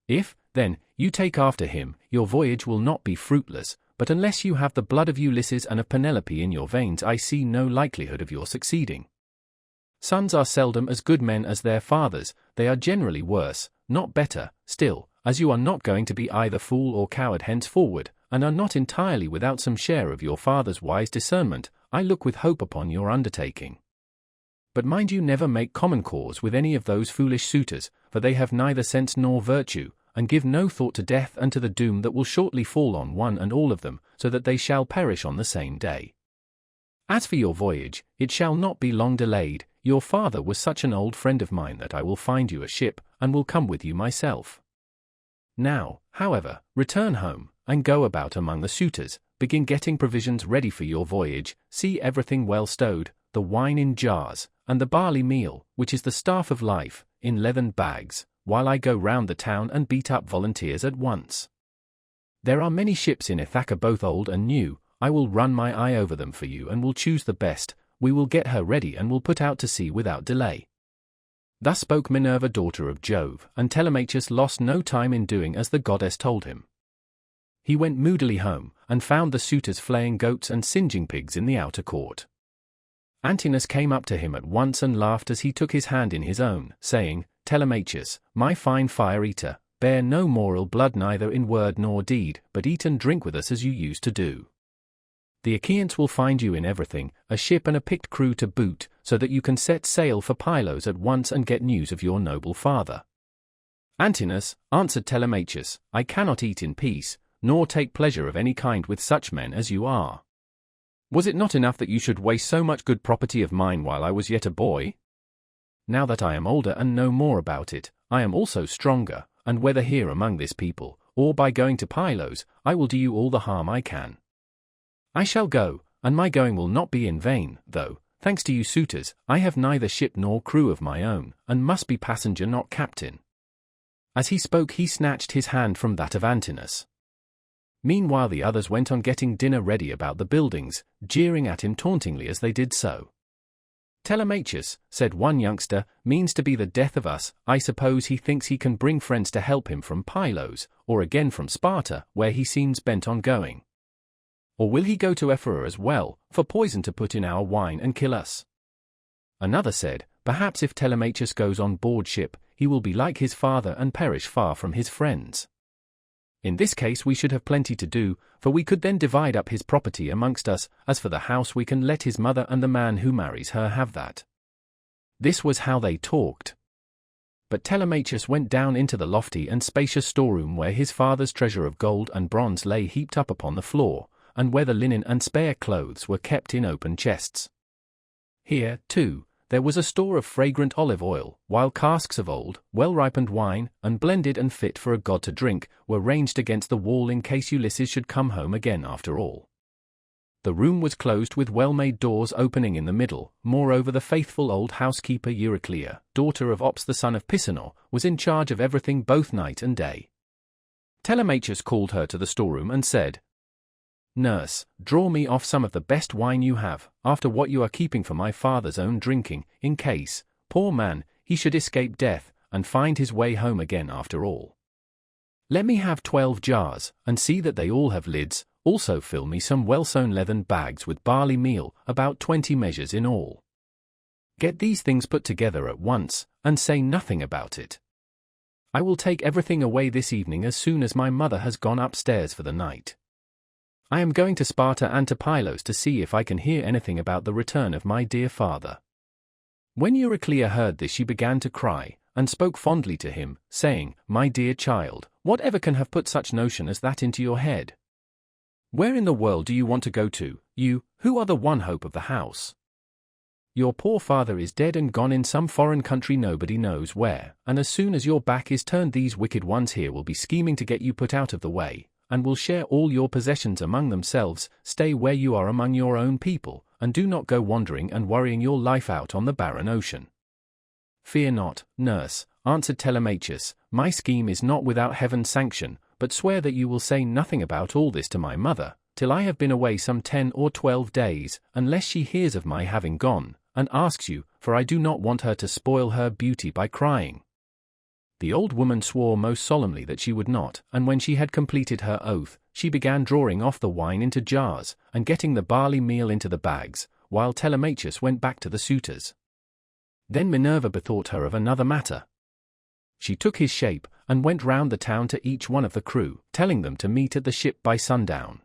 If, then, you take after him, your voyage will not be fruitless, but unless you have the blood of Ulysses and of Penelope in your veins, I see no likelihood of your succeeding. Sons are seldom as good men as their fathers, they are generally worse, not better. Still, as you are not going to be either fool or coward henceforward, and are not entirely without some share of your father's wise discernment, I look with hope upon your undertaking. But mind you never make common cause with any of those foolish suitors, for they have neither sense nor virtue, and give no thought to death and to the doom that will shortly fall on one and all of them, so that they shall perish on the same day. As for your voyage, it shall not be long delayed. Your father was such an old friend of mine that I will find you a ship, and will come with you myself. Now, however, return home, and go about among the suitors, begin getting provisions ready for your voyage, see everything well stowed, the wine in jars, and the barley meal, which is the staff of life, in leathern bags, while I go round the town and beat up volunteers at once. There are many ships in Ithaca, both old and new. I will run my eye over them for you and will choose the best. We will get her ready and will put out to sea without delay." Thus spoke Minerva, daughter of Jove, and Telemachus lost no time in doing as the goddess told him. He went moodily home, and found the suitors flaying goats and singeing pigs in the outer court. Antinous came up to him at once and laughed as he took his hand in his own, saying, "Telemachus, my fine fire-eater, bear no more ill blood neither in word nor deed, but eat and drink with us as you used to do. The Achaeans will find you in everything, a ship and a picked crew to boot, so that you can set sail for Pylos at once and get news of your noble father." "Antinous," answered Telemachus, "I cannot eat in peace, nor take pleasure of any kind with such men as you are. Was it not enough that you should waste so much good property of mine while I was yet a boy? Now that I am older and know more about it, I am also stronger, and whether here among this people, or by going to Pylos, I will do you all the harm I can. I shall go, and my going will not be in vain, though, thanks to you suitors, I have neither ship nor crew of my own, and must be passenger not captain." As he spoke he snatched his hand from that of Antinous. Meanwhile the others went on getting dinner ready about the buildings, jeering at him tauntingly as they did so. "Telemachus," said one youngster, "means to be the death of us. I suppose he thinks he can bring friends to help him from Pylos, or again from Sparta, where he seems bent on going. Or will he go to Ephyra as well, for poison to put in our wine and kill us?" Another said, "Perhaps if Telemachus goes on board ship, he will be like his father and perish far from his friends. In this case we should have plenty to do, for we could then divide up his property amongst us. As for the house, we can let his mother and the man who marries her have that." This was how they talked. But Telemachus went down into the lofty and spacious storeroom where his father's treasure of gold and bronze lay heaped up upon the floor, and where the linen and spare clothes were kept in open chests. Here, too, there was a store of fragrant olive oil, while casks of old, well-ripened wine, and blended and fit for a god to drink, were ranged against the wall in case Ulysses should come home again after all. The room was closed with well-made doors opening in the middle. Moreover, the faithful old housekeeper Euryclea, daughter of Ops the son of Pisenor, was in charge of everything both night and day. Telemachus called her to the storeroom and said, "Nurse, draw me off some of the best wine you have, after what you are keeping for my father's own drinking, in case, poor man, he should escape death, and find his way home again after all. Let me have 12 jars, and see that they all have lids. Also fill me some well-sewn leathern bags with barley meal, about 20 measures in all. Get these things put together at once, and say nothing about it. I will take everything away this evening as soon as my mother has gone upstairs for the night. I am going to Sparta and to Pylos to see if I can hear anything about the return of my dear father." When Euryclea heard this she began to cry, and spoke fondly to him, saying, "My dear child, whatever can have put such notion as that into your head? Where in the world do you want to go to, you, who are the one hope of the house? Your poor father is dead and gone in some foreign country nobody knows where, and as soon as your back is turned these wicked ones here will be scheming to get you put out of the way, and will share all your possessions among themselves. Stay where you are among your own people, and do not go wandering and worrying your life out on the barren ocean." "Fear not, nurse," answered Telemachus, "my scheme is not without heaven's sanction, but swear that you will say nothing about all this to my mother, till I have been away some 10 or 12 days, unless she hears of my having gone, and asks you, for I do not want her to spoil her beauty by crying." The old woman swore most solemnly that she would not, and when she had completed her oath, she began drawing off the wine into jars, and getting the barley meal into the bags, while Telemachus went back to the suitors. Then Minerva bethought her of another matter. She took his shape, and went round the town to each one of the crew, telling them to meet at the ship by sundown.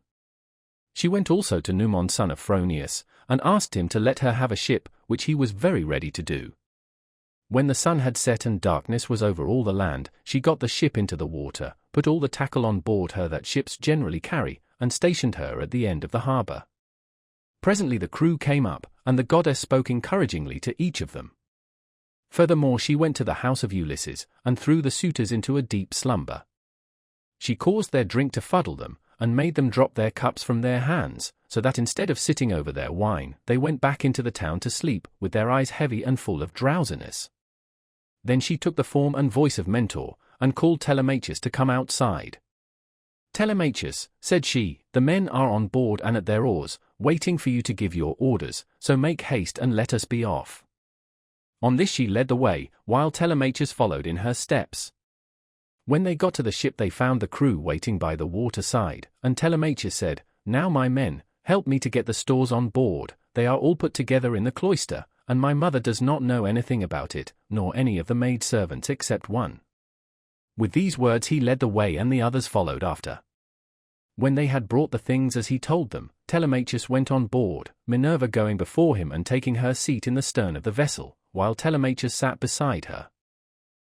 She went also to Numon son of Phronius, and asked him to let her have a ship, which he was very ready to do. When the sun had set and darkness was over all the land, she got the ship into the water, put all the tackle on board her that ships generally carry, and stationed her at the end of the harbour. Presently the crew came up, and the goddess spoke encouragingly to each of them. Furthermore she went to the house of Ulysses, and threw the suitors into a deep slumber. She caused their drink to fuddle them, and made them drop their cups from their hands, so that instead of sitting over their wine, they went back into the town to sleep, with their eyes heavy and full of drowsiness. Then she took the form and voice of Mentor, and called Telemachus to come outside. "Telemachus," said she, "the men are on board and at their oars, waiting for you to give your orders, so make haste and let us be off." On this she led the way, while Telemachus followed in her steps. When they got to the ship they found the crew waiting by the water side, and Telemachus said, "Now my men, help me to get the stores on board. They are all put together in the cloister, and my mother does not know anything about it, nor any of the maidservants except one." With these words he led the way and the others followed after. When they had brought the things as he told them, Telemachus went on board, Minerva going before him and taking her seat in the stern of the vessel, while Telemachus sat beside her.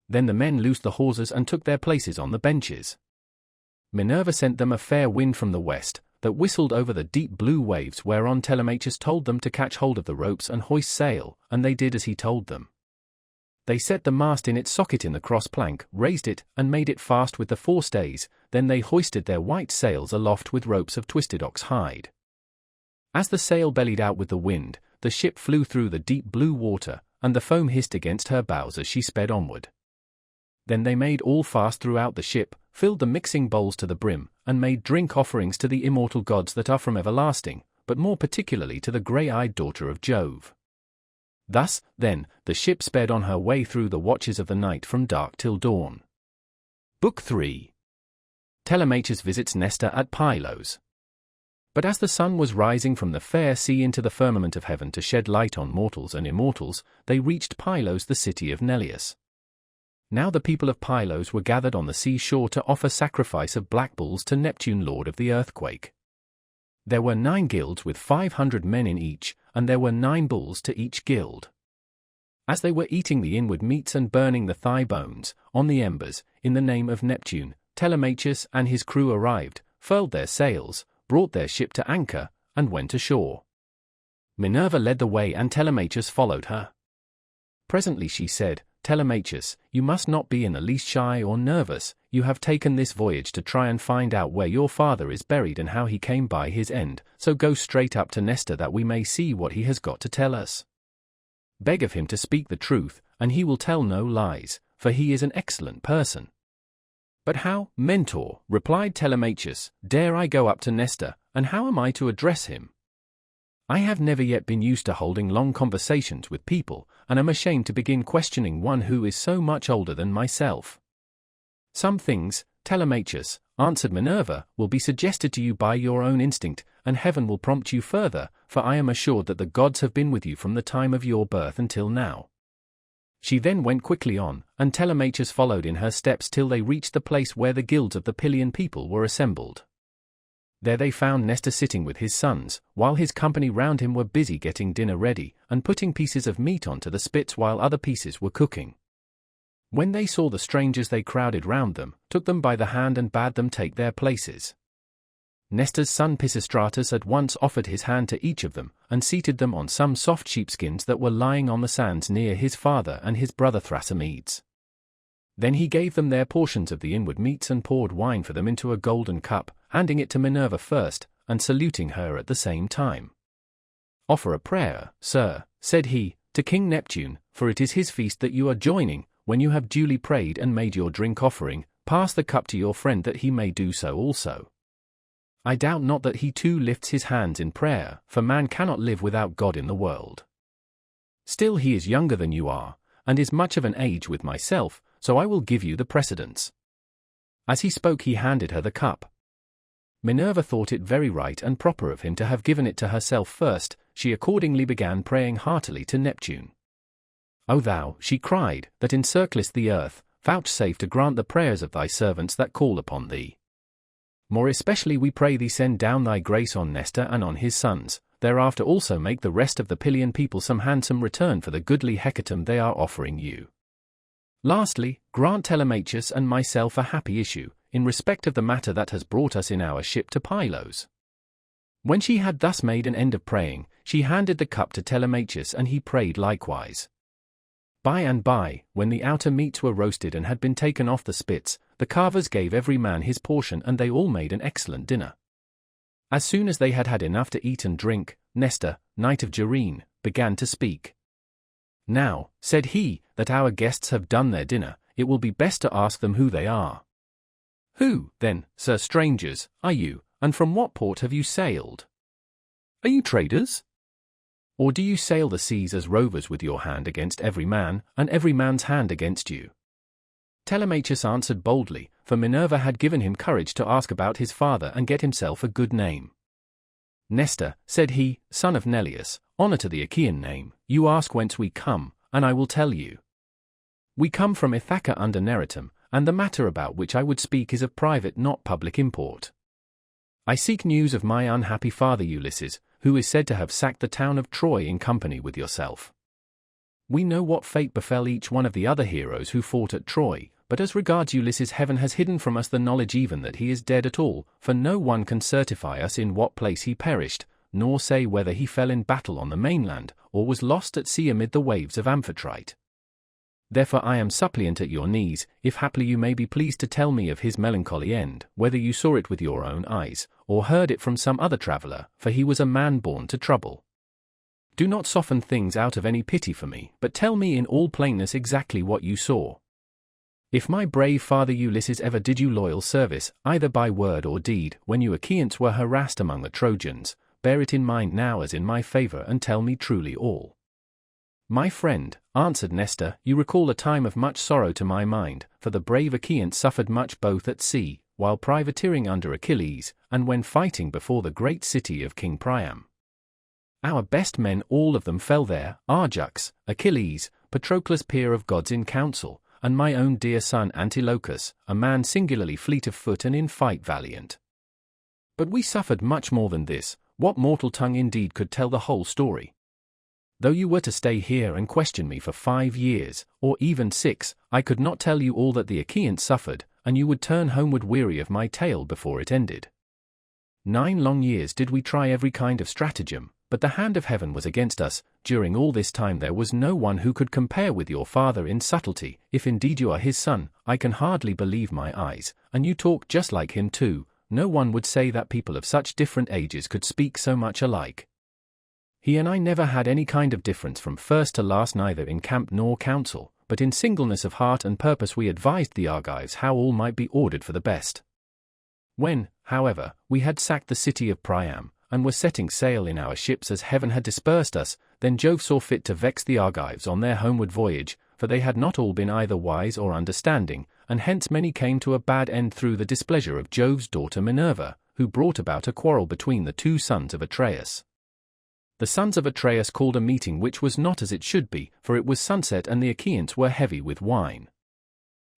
Then the men loosed the hawsers and took their places on the benches. Minerva sent them a fair wind from the west, that whistled over the deep blue waves, whereon Telemachus told them to catch hold of the ropes and hoist sail, and they did as he told them. They set the mast in its socket in the cross plank, raised it, and made it fast with the forestays. Then they hoisted their white sails aloft with ropes of twisted ox hide. As the sail bellied out with the wind, the ship flew through the deep blue water, and the foam hissed against her bows as she sped onward. Then they made all fast throughout the ship, filled the mixing bowls to the brim, and made drink offerings to the immortal gods that are from everlasting, but more particularly to the grey-eyed daughter of Jove. Thus, then, the ship sped on her way through the watches of the night from dark till dawn. Book 3. Telemachus visits Nestor at Pylos. But as the sun was rising from the fair sea into the firmament of heaven to shed light on mortals and immortals, they reached Pylos, the city of Neleus. Now the people of Pylos were gathered on the sea-shore to offer sacrifice of black bulls to Neptune, lord of the earthquake. There were 9 guilds with 500 men in each, and there were 9 bulls to each guild. As they were eating the inward meats and burning the thigh bones, on the embers, in the name of Neptune, Telemachus and his crew arrived, furled their sails, brought their ship to anchor, and went ashore. Minerva led the way and Telemachus followed her. Presently she said, Telemachus, you must not be in the least shy or nervous. You have taken this voyage to try and find out where your father is buried and how he came by his end, so go straight up to Nestor that we may see what he has got to tell us. Beg of him to speak the truth, and he will tell no lies, for he is an excellent person. But how, Mentor, replied Telemachus, dare I go up to Nestor, and how am I to address him? I have never yet been used to holding long conversations with people, and am ashamed to begin questioning one who is so much older than myself. Some things, Telemachus, answered Minerva, will be suggested to you by your own instinct, and heaven will prompt you further, for I am assured that the gods have been with you from the time of your birth until now. She then went quickly on, and Telemachus followed in her steps till they reached the place where the guilds of the Pylian people were assembled. There they found Nestor sitting with his sons, while his company round him were busy getting dinner ready, and putting pieces of meat onto the spits while other pieces were cooking. When they saw the strangers they crowded round them, took them by the hand and bade them take their places. Nestor's son Pisistratus at once offered his hand to each of them, and seated them on some soft sheepskins that were lying on the sands near his father and his brother Thrasymedes. Then he gave them their portions of the inward meats and poured wine for them into a golden cup, handing it to Minerva first, and saluting her at the same time. Offer a prayer, sir, said he, to King Neptune, for it is his feast that you are joining. When you have duly prayed and made your drink offering, pass the cup to your friend that he may do so also. I doubt not that he too lifts his hands in prayer, for man cannot live without God in the world. Still he is younger than you are, and is much of an age with myself, so I will give you the precedence. As he spoke he handed her the cup. Minerva thought it very right and proper of him to have given it to herself first. She accordingly began praying heartily to Neptune. O thou, she cried, that encirclest the earth, vouchsafe to grant the prayers of thy servants that call upon thee. More especially we pray thee send down thy grace on Nestor and on his sons, thereafter also make the rest of the Pylian people some handsome return for the goodly hecatomb they are offering you. Lastly, grant Telemachus and myself a happy issue, in respect of the matter that has brought us in our ship to Pylos. When she had thus made an end of praying, she handed the cup to Telemachus and he prayed likewise. By and by, when the outer meats were roasted and had been taken off the spits, the carvers gave every man his portion and they all made an excellent dinner. As soon as they had had enough to eat and drink, Nestor, knight of Gerene, began to speak. Now, said he, that our guests have done their dinner, it will be best to ask them who they are. Who, then, sir strangers, are you, and from what port have you sailed? Are you traders? Or do you sail the seas as rovers with your hand against every man, and every man's hand against you? Telemachus answered boldly, for Minerva had given him courage to ask about his father and get himself a good name. Nestor, said he, son of Neleus, honor to the Achaean name, you ask whence we come, and I will tell you. We come from Ithaca under Neritum, and the matter about which I would speak is of private not public import. I seek news of my unhappy father Ulysses, who is said to have sacked the town of Troy in company with yourself. We know what fate befell each one of the other heroes who fought at Troy, but as regards Ulysses, heaven has hidden from us the knowledge even that he is dead at all, for no one can certify us in what place he perished, nor say whether he fell in battle on the mainland, or was lost at sea amid the waves of Amphitrite. Therefore I am suppliant at your knees, if haply you may be pleased to tell me of his melancholy end, whether you saw it with your own eyes, or heard it from some other traveller, for he was a man born to trouble. Do not soften things out of any pity for me, but tell me in all plainness exactly what you saw. If my brave father Ulysses ever did you loyal service, either by word or deed, when you Achaeans were harassed among the Trojans, bear it in mind now as in my favour and tell me truly all. My friend, answered Nestor, you recall a time of much sorrow to my mind, for the brave Achaeans suffered much both at sea, while privateering under Achilles, and when fighting before the great city of King Priam. Our best men all of them fell there, Ajax, Achilles, Patroclus peer of gods in council, and my own dear son Antilochus, a man singularly fleet of foot and in fight valiant. But we suffered much more than this. What mortal tongue indeed could tell the whole story? Though you were to stay here and question me for 5 years, or even 6, I could not tell you all that the Achaeans suffered, and you would turn homeward weary of my tale before it ended. 9 long years did we try every kind of stratagem, but the hand of heaven was against us. During all this time there was no one who could compare with your father in subtlety. If indeed you are his son, I can hardly believe my eyes, and you talk just like him too. No one would say that people of such different ages could speak so much alike. He and I never had any kind of difference from first to last, neither in camp nor council, but in singleness of heart and purpose we advised the Argives how all might be ordered for the best. When, however, we had sacked the city of Priam, and were setting sail in our ships as heaven had dispersed us, then Jove saw fit to vex the Argives on their homeward voyage, for they had not all been either wise or understanding, and hence many came to a bad end through the displeasure of Jove's daughter Minerva, who brought about a quarrel between the 2 sons of Atreus. The sons of Atreus called a meeting which was not as it should be, for it was sunset and the Achaeans were heavy with wine.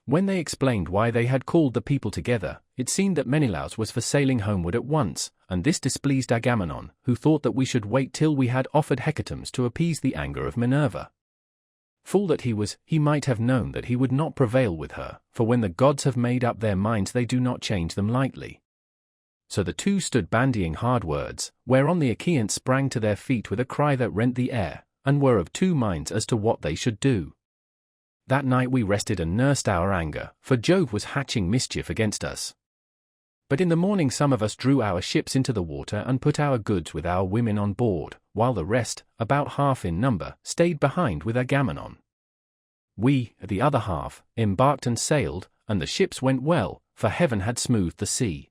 When they explained why they had called the people together, it seemed that Menelaus was for sailing homeward at once, and this displeased Agamemnon, who thought that we should wait till we had offered hecatombs to appease the anger of Minerva. Fool that he was, he might have known that he would not prevail with her, for when the gods have made up their minds they do not change them lightly. So the 2 stood bandying hard words, whereon the Achaeans sprang to their feet with a cry that rent the air, and were of 2 minds as to what they should do. That night we rested and nursed our anger, for Jove was hatching mischief against us. But in the morning some of us drew our ships into the water and put our goods with our women on board, while the rest, about half in number, stayed behind with Agamemnon. We, the other half, embarked and sailed, and the ships went well, for heaven had smoothed the sea.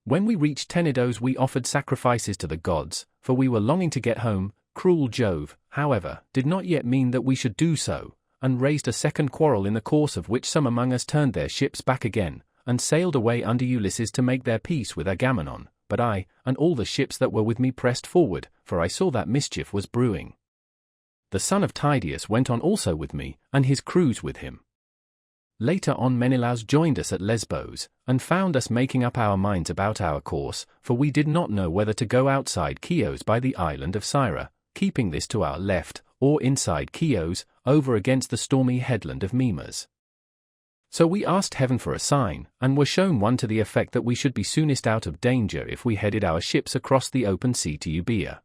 When we reached Tenedos we offered sacrifices to the gods, for we were longing to get home. Cruel Jove, however, did not yet mean that we should do so, and raised a second quarrel, in the course of which some among us turned their ships back again, and sailed away under Ulysses to make their peace with Agamemnon, but I, and all the ships that were with me pressed forward, for I saw that mischief was brewing. The son of Tydeus went on also with me, and his crews with him. Later on Menelaus joined us at Lesbos, and found us making up our minds about our course, for we did not know whether to go outside Chios by the island of Syra, keeping this to our left, or inside Chios, over against the stormy headland of Mimas. So we asked heaven for a sign, and were shown one to the effect that we should be soonest out of danger if we headed our ships across the open sea to Euboea.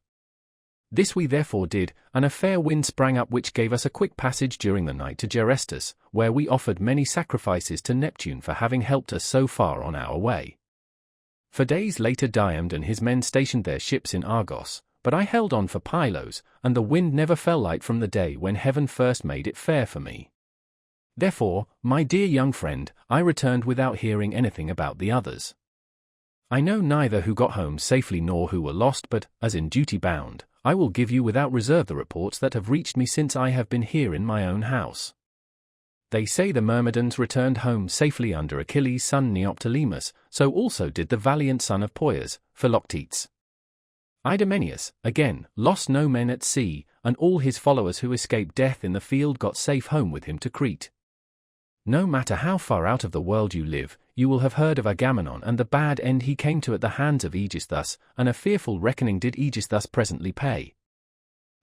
This we therefore did, and a fair wind sprang up which gave us a quick passage during the night to Gerestus, where we offered many sacrifices to Neptune for having helped us so far on our way. For days later Diomed and his men stationed their ships in Argos, but I held on for Pylos, and the wind never fell light from the day when heaven first made it fair for me. Therefore, my dear young friend, I returned without hearing anything about the others. I know neither who got home safely nor who were lost, but, as in duty bound, I will give you without reserve the reports that have reached me since I have been here in my own house. They say the Myrmidons returned home safely under Achilles' son Neoptolemus, so also did the valiant son of Poeas, Philoctetes. Idomeneus, again, lost no men at sea, and all his followers who escaped death in the field got safe home with him to Crete. No matter how far out of the world you live, you will have heard of Agamemnon and the bad end he came to at the hands of Aegisthus, and a fearful reckoning did Aegisthus presently pay.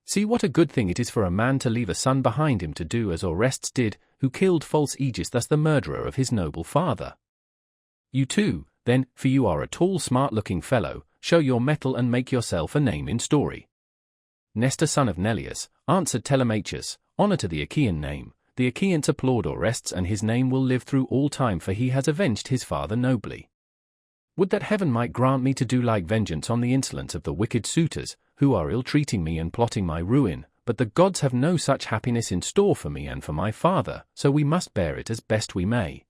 See what a good thing it is for a man to leave a son behind him to do as Orestes did, who killed false Aegisthus the murderer of his noble father. You too, then, for you are a tall smart-looking fellow, show your mettle and make yourself a name in story. Nestor son of Neleus, answered Telemachus, honor to the Achaean name. The Achaeans applaud Orestes, and his name will live through all time, for he has avenged his father nobly. Would that heaven might grant me to do like vengeance on the insolence of the wicked suitors, who are ill-treating me and plotting my ruin, but the gods have no such happiness in store for me and for my father, so we must bear it as best we may.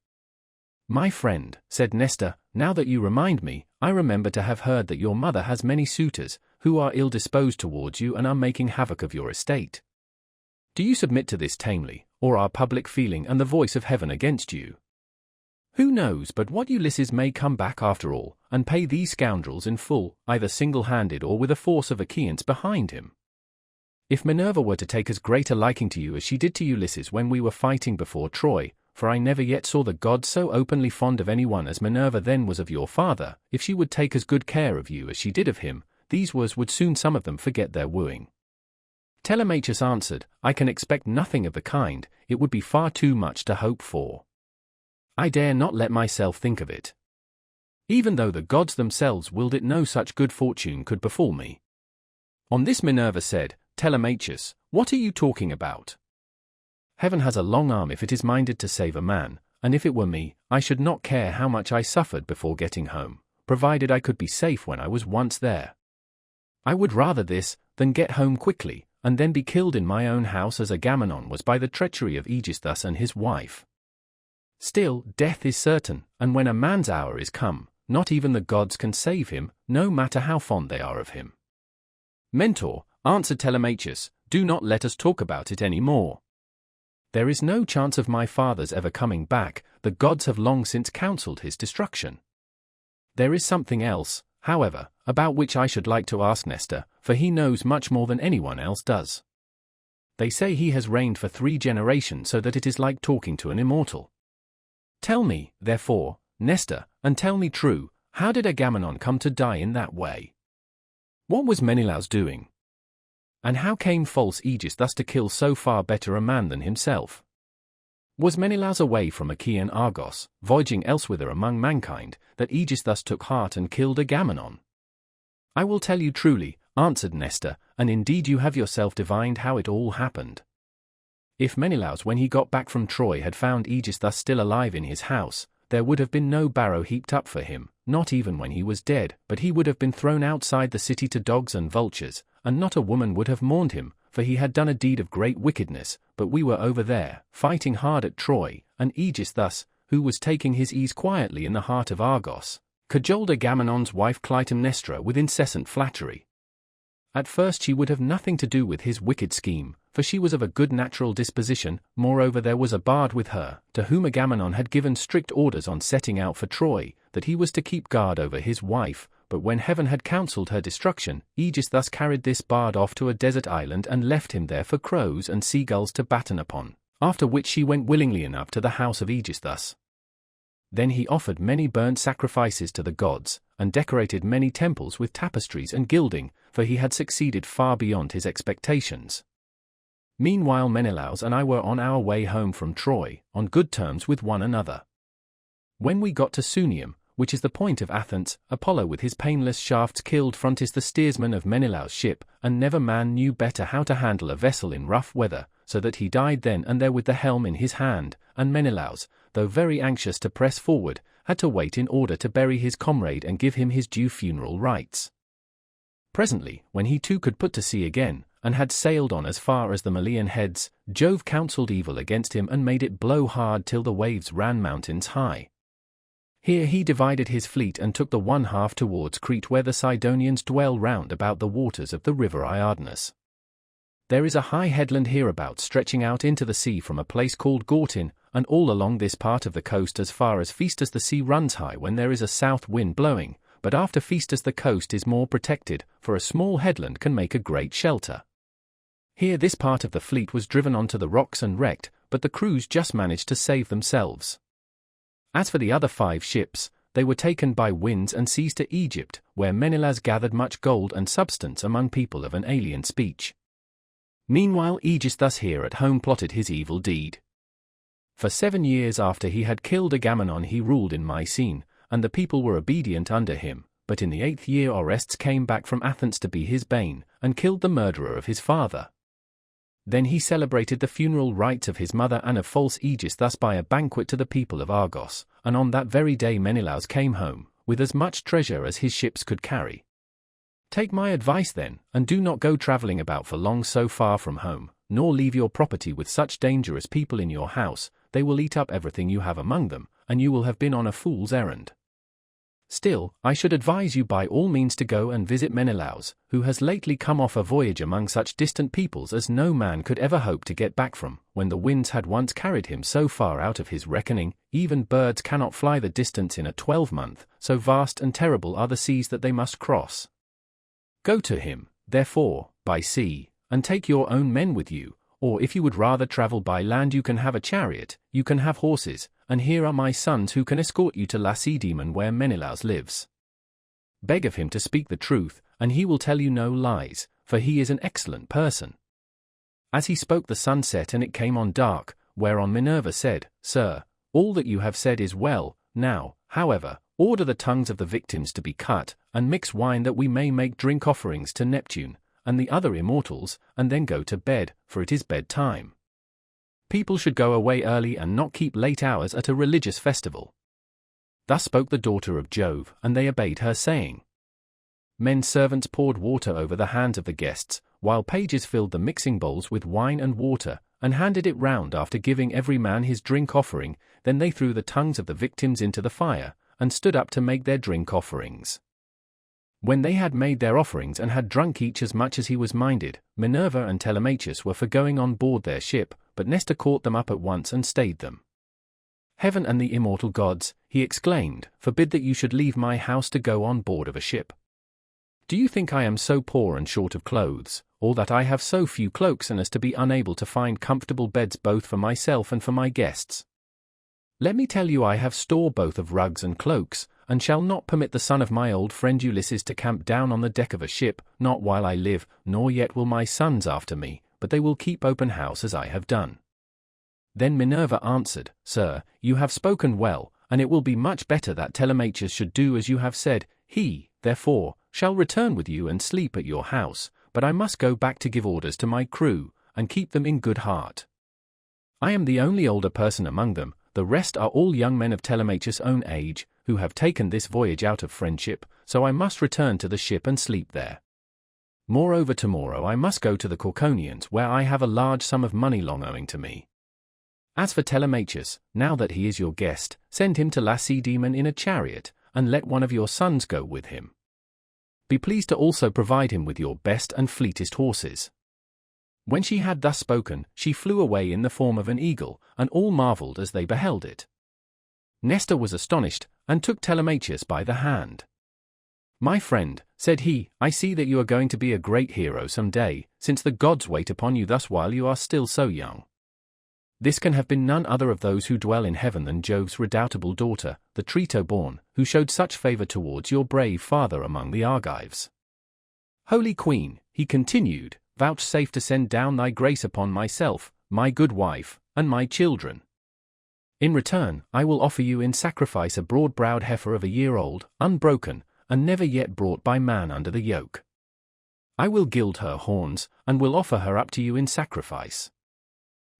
My friend, said Nestor, now that you remind me, I remember to have heard that your mother has many suitors, who are ill-disposed towards you and are making havoc of your estate. Do you submit to this tamely, or are public feeling and the voice of heaven against you? Who knows but what Ulysses may come back after all, and pay these scoundrels in full, either single-handed or with a force of Achaeans behind him? If Minerva were to take as great a liking to you as she did to Ulysses when we were fighting before Troy, for I never yet saw the gods so openly fond of anyone as Minerva then was of your father, if she would take as good care of you as she did of him, these words would soon some of them forget their wooing. Telemachus answered, I can expect nothing of the kind, it would be far too much to hope for. I dare not let myself think of it. Even though the gods themselves willed it, no such good fortune could befall me. On this Minerva said, Telemachus, what are you talking about? Heaven has a long arm if it is minded to save a man, and if it were me, I should not care how much I suffered before getting home, provided I could be safe when I was once there. I would rather this, than get home quickly, and then be killed in my own house as Agamemnon was by the treachery of Aegisthus and his wife. Still, death is certain, and when a man's hour is come, not even the gods can save him, no matter how fond they are of him. Mentor, answered Telemachus, do not let us talk about it any more. There is no chance of my father's ever coming back, the gods have long since counselled his destruction. There is something else, however, about which I should like to ask Nestor, for he knows much more than anyone else does. They say he has reigned for 3 generations, so that it is like talking to an immortal. Tell me, therefore, Nestor, and tell me true, how did Agamemnon come to die in that way? What was Menelaus doing? And how came false Aegis thus to kill so far better a man than himself? Was Menelaus away from Achaean Argos, voyaging elsewhither among mankind, that Aegis thus took heart and killed Agamemnon? I will tell you truly, answered Nestor, and indeed you have yourself divined how it all happened. If Menelaus when he got back from Troy had found Aegis thus still alive in his house, there would have been no barrow heaped up for him, not even when he was dead, but he would have been thrown outside the city to dogs and vultures, and not a woman would have mourned him, for he had done a deed of great wickedness, but we were over there, fighting hard at Troy, and Aegis thus, who was taking his ease quietly in the heart of Argos, cajoled Agamemnon's wife Clytemnestra with incessant flattery. At first she would have nothing to do with his wicked scheme, for she was of a good natural disposition, moreover there was a bard with her, to whom Agamemnon had given strict orders on setting out for Troy, that he was to keep guard over his wife, but when heaven had counselled her destruction, Aegis thus carried this bard off to a desert island and left him there for crows and seagulls to batten upon, after which she went willingly enough to the house of Aegis thus. Then he offered many burnt sacrifices to the gods, and decorated many temples with tapestries and gilding, for he had succeeded far beyond his expectations. Meanwhile Menelaus and I were on our way home from Troy, on good terms with one another. When we got to Sunium, which is the point of Athens, Apollo with his painless shafts killed Phrontis the steersman of Menelaus' ship, and never man knew better how to handle a vessel in rough weather, so that he died then and there with the helm in his hand, and Menelaus, though very anxious to press forward, had to wait in order to bury his comrade and give him his due funeral rites. Presently, when he too could put to sea again, and had sailed on as far as the Malian heads, Jove counselled evil against him and made it blow hard till the waves ran mountains high. Here he divided his fleet and took the one half towards Crete, where the Sidonians dwell round about the waters of the river Iardanus. There is a high headland hereabouts stretching out into the sea from a place called Gortin, and all along this part of the coast as far as Phaestus the sea runs high when there is a south wind blowing, but after Phaestus the coast is more protected, for a small headland can make a great shelter. Here this part of the fleet was driven onto the rocks and wrecked, but the crews just managed to save themselves. As for the other 5 ships, they were taken by winds and seas to Egypt, where Menelaus gathered much gold and substance among people of an alien speech. Meanwhile Aegis thus here at home plotted his evil deed. For 7 years after he had killed Agamemnon he ruled in Mycene, and the people were obedient under him, but in the 8th year Orestes came back from Athens to be his bane, and killed the murderer of his father. Then he celebrated the funeral rites of his mother and of false Aegis thus by a banquet to the people of Argos, and on that very day Menelaus came home, with as much treasure as his ships could carry. Take my advice then, and do not go travelling about for long so far from home, nor leave your property with such dangerous people in your house. They will eat up everything you have among them, and you will have been on a fool's errand. Still, I should advise you by all means to go and visit Menelaus, who has lately come off a voyage among such distant peoples as no man could ever hope to get back from, when the winds had once carried him so far out of his reckoning. Even birds cannot fly the distance in a 12-month, so vast and terrible are the seas that they must cross. Go to him, therefore, by sea, and take your own men with you, or if you would rather travel by land you can have a chariot, you can have horses, and here are my sons who can escort you to Lacedaemon where Menelaus lives. Beg of him to speak the truth, and he will tell you no lies, for he is an excellent person. As he spoke the sun set and it came on dark, whereon Minerva said, Sir, all that you have said is well. Now, however, order the tongues of the victims to be cut, and mix wine that we may make drink offerings to Neptune, and the other immortals, and then go to bed, for it is bedtime. People should go away early and not keep late hours at a religious festival. Thus spoke the daughter of Jove, and they obeyed her saying. Men servants poured water over the hands of the guests, while pages filled the mixing bowls with wine and water, and handed it round after giving every man his drink offering. Then they threw the tongues of the victims into the fire, and stood up to make their drink offerings. When they had made their offerings and had drunk each as much as he was minded, Minerva and Telemachus were for going on board their ship, but Nestor caught them up at once and stayed them. Heaven and the immortal gods, he exclaimed, forbid that you should leave my house to go on board of a ship. Do you think I am so poor and short of clothes, or that I have so few cloaks and as to be unable to find comfortable beds both for myself and for my guests? Let me tell you I have store both of rugs and cloaks, and shall not permit the son of my old friend Ulysses to camp down on the deck of a ship, not while I live, nor yet will my sons after me, but they will keep open house as I have done. Then Minerva answered, Sir, you have spoken well, and it will be much better that Telemachus should do as you have said. He, therefore, shall return with you and sleep at your house, but I must go back to give orders to my crew, and keep them in good heart. I am the only older person among them, the rest are all young men of Telemachus' own age, who have taken this voyage out of friendship, so I must return to the ship and sleep there. Moreover tomorrow I must go to the Corconians where I have a large sum of money long owing to me. As for Telemachus, now that he is your guest, send him to Lacedaemon in a chariot, and let one of your sons go with him. Be pleased to also provide him with your best and fleetest horses. When she had thus spoken, she flew away in the form of an eagle, and all marveled as they beheld it. Nestor was astonished, and took Telemachus by the hand. My friend, said he, I see that you are going to be a great hero some day, since the gods wait upon you thus while you are still so young. This can have been none other of those who dwell in heaven than Jove's redoubtable daughter, the Trito-born, who showed such favor towards your brave father among the Argives. Holy Queen, he continued, vouchsafe to send down thy grace upon myself, my good wife, and my children. In return, I will offer you in sacrifice a broad-browed heifer of a year old, unbroken, and never yet brought by man under the yoke. I will gild her horns, and will offer her up to you in sacrifice.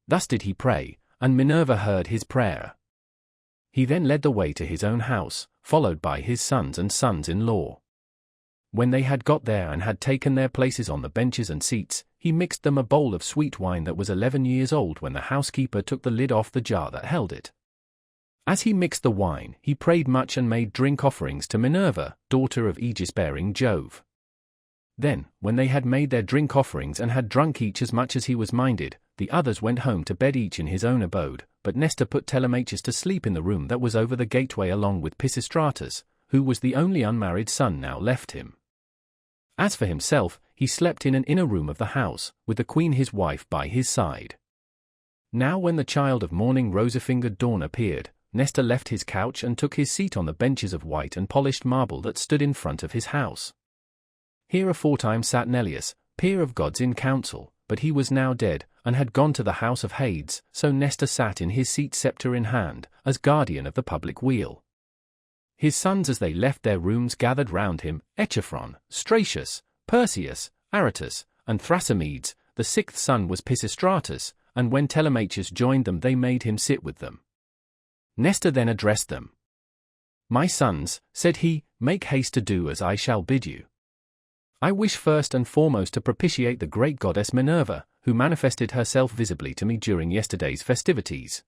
Thus did he pray, and Minerva heard his prayer. He then led the way to his own house, followed by his sons and sons-in-law. When they had got there and had taken their places on the benches and seats, he mixed them a bowl of sweet wine that was 11 years old when the housekeeper took the lid off the jar that held it. As he mixed the wine, he prayed much and made drink offerings to Minerva, daughter of Aegis-bearing Jove. Then, when they had made their drink offerings and had drunk each as much as he was minded, the others went home to bed each in his own abode, but Nestor put Telemachus to sleep in the room that was over the gateway along with Pisistratus, who was the only unmarried son now left him. As for himself, he slept in an inner room of the house, with the queen his wife by his side. Now when the child of morning rosy-fingered dawn appeared, Nestor left his couch and took his seat on the benches of white and polished marble that stood in front of his house. Here aforetime sat Neleus, peer of gods in council, but he was now dead, and had gone to the house of Hades, so Nestor sat in his seat scepter in hand, as guardian of the public weal. His sons as they left their rooms gathered round him, Echephron, Stratius, Perseus, Aretus, and Thrasymedes. The sixth son was Pisistratus, and when Telemachus joined them they made him sit with them. Nestor then addressed them. "My sons," said he, "make haste to do as I shall bid you. I wish first and foremost to propitiate the great goddess Minerva, who manifested herself visibly to me during yesterday's festivities.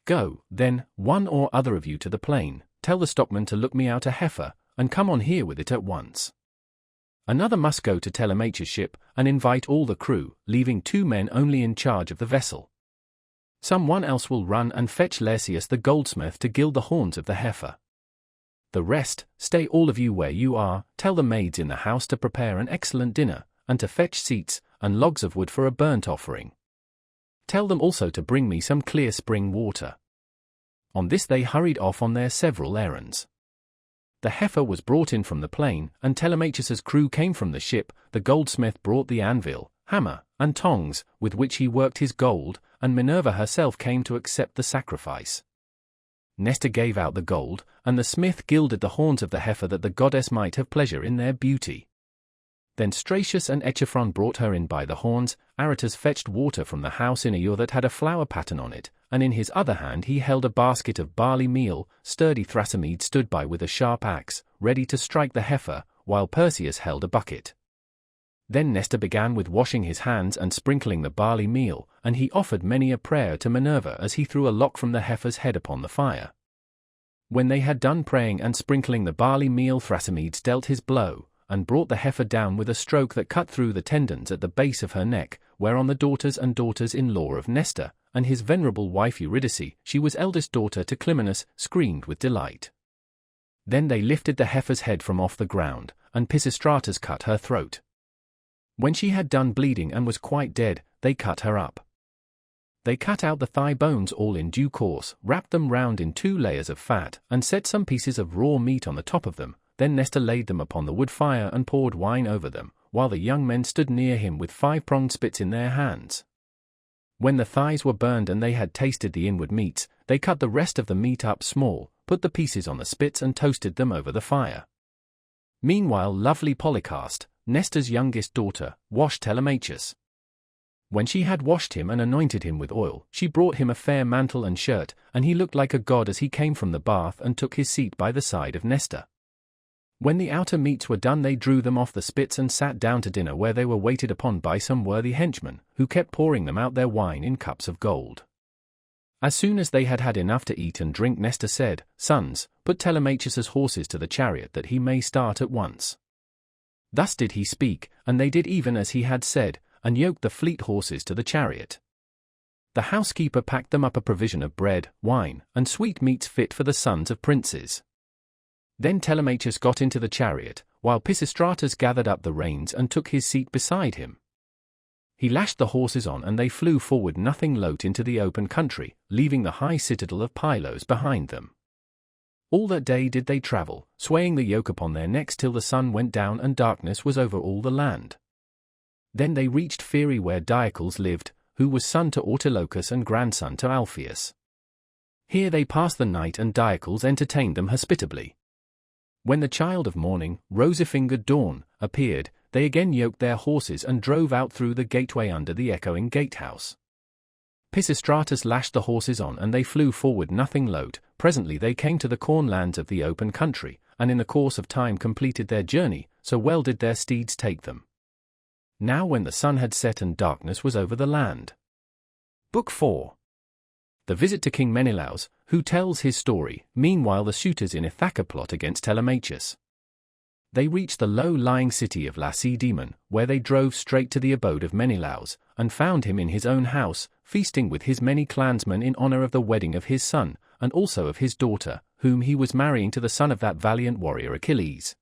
Go, then, one or other of you to the plain, tell the stockman to look me out a heifer, and come on here with it at once. Another must go to Telemachus' ship, and invite all the crew, leaving 2 men only in charge of the vessel. Someone else will run and fetch Lersias the goldsmith to gild the horns of the heifer. The rest, stay all of you where you are, tell the maids in the house to prepare an excellent dinner, and to fetch seats, and logs of wood for a burnt offering. Tell them also to bring me some clear spring water." On this they hurried off on their several errands. The heifer was brought in from the plain, and Telemachus's crew came from the ship. The goldsmith brought the anvil, hammer, and tongs, with which he worked his gold, and Minerva herself came to accept the sacrifice. Nestor gave out the gold, and the smith gilded the horns of the heifer that the goddess might have pleasure in their beauty. Then Stratius and Echephron brought her in by the horns. Aretus fetched water from the house in a ewer that had a flower pattern on it, and in his other hand he held a basket of barley meal. Sturdy Thrasymedes stood by with a sharp axe, ready to strike the heifer, while Perseus held a bucket. Then Nestor began with washing his hands and sprinkling the barley meal, and he offered many a prayer to Minerva as he threw a lock from the heifer's head upon the fire. When they had done praying and sprinkling the barley meal, Thrasymedes dealt his blow, and brought the heifer down with a stroke that cut through the tendons at the base of her neck, whereon the daughters and daughters-in-law of Nestor, and his venerable wife Eurydice, she was eldest daughter to Clymenus, screamed with delight. Then they lifted the heifer's head from off the ground, and Pisistratus cut her throat. When she had done bleeding and was quite dead, they cut her up. They cut out the thigh bones all in due course, wrapped them round in 2 layers of fat, and set some pieces of raw meat on the top of them. Then Nestor laid them upon the wood fire and poured wine over them, while the young men stood near him with 5-pronged spits in their hands. When the thighs were burned and they had tasted the inward meats, they cut the rest of the meat up small, put the pieces on the spits and toasted them over the fire. Meanwhile lovely Polycaste, Nestor's youngest daughter, washed Telemachus. When she had washed him and anointed him with oil, she brought him a fair mantle and shirt, and he looked like a god as he came from the bath and took his seat by the side of Nestor. When the outer meats were done they drew them off the spits and sat down to dinner, where they were waited upon by some worthy henchmen, who kept pouring them out their wine in cups of gold. As soon as they had had enough to eat and drink, Nestor said, "Sons, put Telemachus's horses to the chariot that he may start at once." Thus did he speak, and they did even as he had said, and yoked the fleet horses to the chariot. The housekeeper packed them up a provision of bread, wine, and sweetmeats fit for the sons of princes. Then Telemachus got into the chariot, while Pisistratus gathered up the reins and took his seat beside him. He lashed the horses on and they flew forward nothing loath into the open country, leaving the high citadel of Pylos behind them. All that day did they travel, swaying the yoke upon their necks till the sun went down and darkness was over all the land. Then they reached Pheræ, where Diocles lived, who was son to Autolycus and grandson to Alpheus. Here they passed the night and Diocles entertained them hospitably. When the child of morning, rosy-fingered dawn, appeared, they again yoked their horses and drove out through the gateway under the echoing gatehouse. Pisistratus lashed the horses on and they flew forward nothing loath. Presently they came to the cornlands of the open country, and in the course of time completed their journey, so well did their steeds take them. Now when the sun had set and darkness was over the land. Book 4. The visit to King Menelaus, who tells his story. Meanwhile the suitors in Ithaca plot against Telemachus. They reached the low-lying city of Lacedaemon, where they drove straight to the abode of Menelaus, and found him in his own house, feasting with his many clansmen in honor of the wedding of his son, and also of his daughter, whom he was marrying to the son of that valiant warrior Achilles.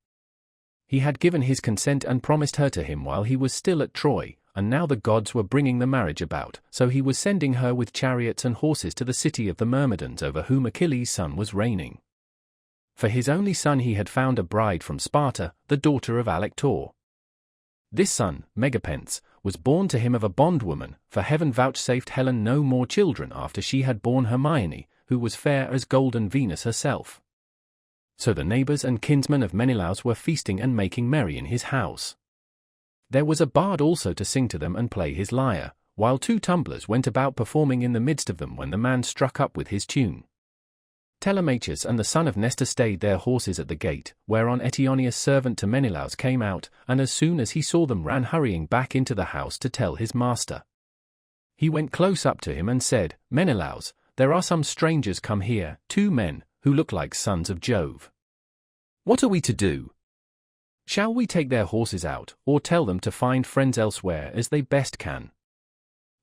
He had given his consent and promised her to him while he was still at Troy, and now the gods were bringing the marriage about, so he was sending her with chariots and horses to the city of the Myrmidons over whom Achilles' son was reigning. For his only son he had found a bride from Sparta, the daughter of Alector. This son, Megapenthes, was born to him of a bondwoman, for heaven vouchsafed Helen no more children after she had borne Hermione, who was fair as golden Venus herself. So the neighbors and kinsmen of Menelaus were feasting and making merry in his house. There was a bard also to sing to them and play his lyre, while 2 tumblers went about performing in the midst of them when the man struck up with his tune. Telemachus and the son of Nestor stayed their horses at the gate, whereon Eteoneus' servant to Menelaus came out, and as soon as he saw them ran hurrying back into the house to tell his master. He went close up to him and said, "Menelaus, there are some strangers come here, 2 men, who look like sons of Jove. What are we to do? Shall we take their horses out, or tell them to find friends elsewhere as they best can?"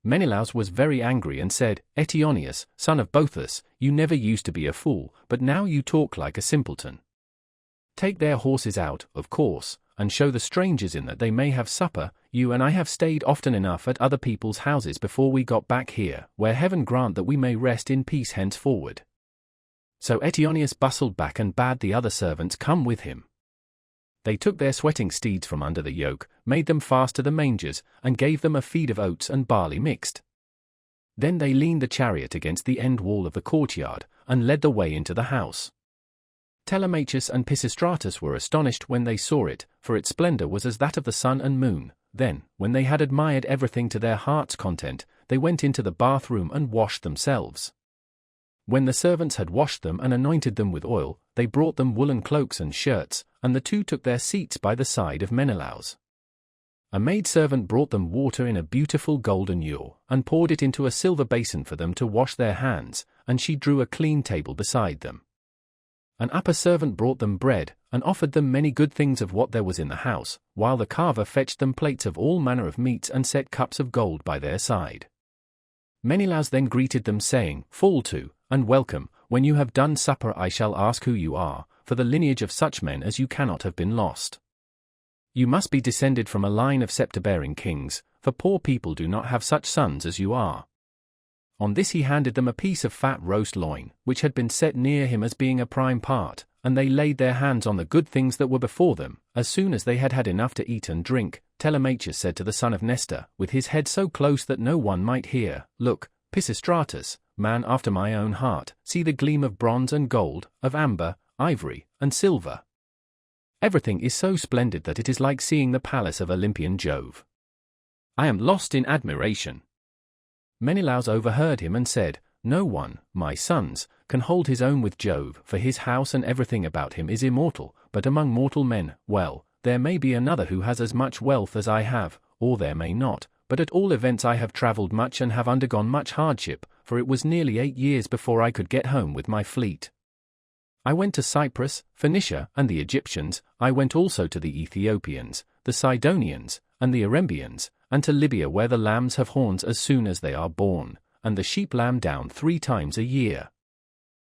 Menelaus was very angry and said, "Eteoneus, son of Boethus, you never used to be a fool, but now you talk like a simpleton. Take their horses out, of course, and show the strangers in that they may have supper. You and I have stayed often enough at other people's houses before we got back here, where heaven grant that we may rest in peace henceforward." So Eteoneus bustled back and bade the other servants come with him. They took their sweating steeds from under the yoke, made them fast to the mangers, and gave them a feed of oats and barley mixed. Then they leaned the chariot against the end wall of the courtyard, and led the way into the house. Telemachus and Pisistratus were astonished when they saw it, for its splendor was as that of the sun and moon. Then, when they had admired everything to their heart's content, they went into the bathroom and washed themselves. When the servants had washed them and anointed them with oil, they brought them woolen cloaks and shirts, and the 2 took their seats by the side of Menelaus. A maidservant brought them water in a beautiful golden ewer, and poured it into a silver basin for them to wash their hands, and she drew a clean table beside them. An upper servant brought them bread, and offered them many good things of what there was in the house, while the carver fetched them plates of all manner of meats and set cups of gold by their side. Menelaus then greeted them, saying, "Fall to, and welcome. When you have done supper I shall ask who you are, for the lineage of such men as you cannot have been lost. You must be descended from a line of scepter-bearing kings, for poor people do not have such sons as you are." On this he handed them a piece of fat roast loin, which had been set near him as being a prime part, and they laid their hands on the good things that were before them. As soon as they had had enough to eat and drink, Telemachus said to the son of Nestor, with his head so close that no one might hear, "Look, Pisistratus, man after my own heart, see the gleam of bronze and gold, of amber, ivory, and silver. Everything is so splendid that it is like seeing the palace of Olympian Jove. I am lost in admiration." Menelaus overheard him and said, "No one, my sons, can hold his own with Jove, for his house and everything about him is immortal, but among mortal men, well, there may be another who has as much wealth as I have, or there may not, but at all events I have traveled much and have undergone much hardship, for it was nearly 8 years before I could get home with my fleet. I went to Cyprus, Phoenicia, and the Egyptians. I went also to the Ethiopians, the Sidonians, and the Arembians, and to Libya, where the lambs have horns as soon as they are born, and the sheep lamb down 3 times a year.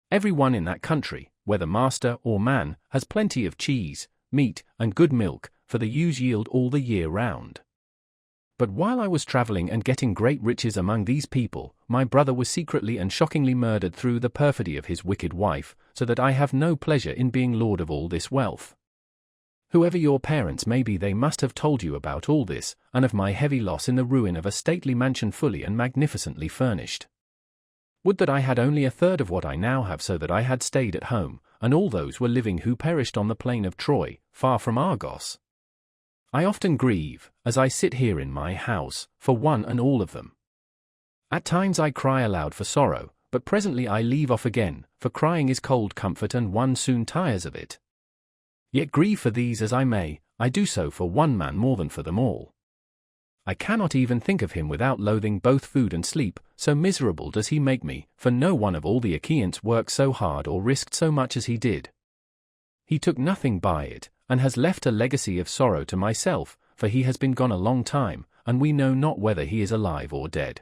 Every one in that country, whether master or man, has plenty of cheese, meat, and good milk, for the ewes yield all the year round. But while I was traveling and getting great riches among these people, my brother was secretly and shockingly murdered through the perfidy of his wicked wife, so that I have no pleasure in being lord of all this wealth. Whoever your parents may be, they must have told you about all this, and of my heavy loss in the ruin of a stately mansion fully and magnificently furnished. Would that I had only 1/3 of what I now have, so that I had stayed at home, and all those were living who perished on the plain of Troy, far from Argos. I often grieve, as I sit here in my house, for one and all of them. At times I cry aloud for sorrow, but presently I leave off again, for crying is cold comfort and one soon tires of it. Yet grieve for these as I may, I do so for one man more than for them all. I cannot even think of him without loathing both food and sleep, so miserable does he make me, for no one of all the Achaeans worked so hard or risked so much as he did. He took nothing by it, and has left a legacy of sorrow to myself, for he has been gone a long time, and we know not whether he is alive or dead.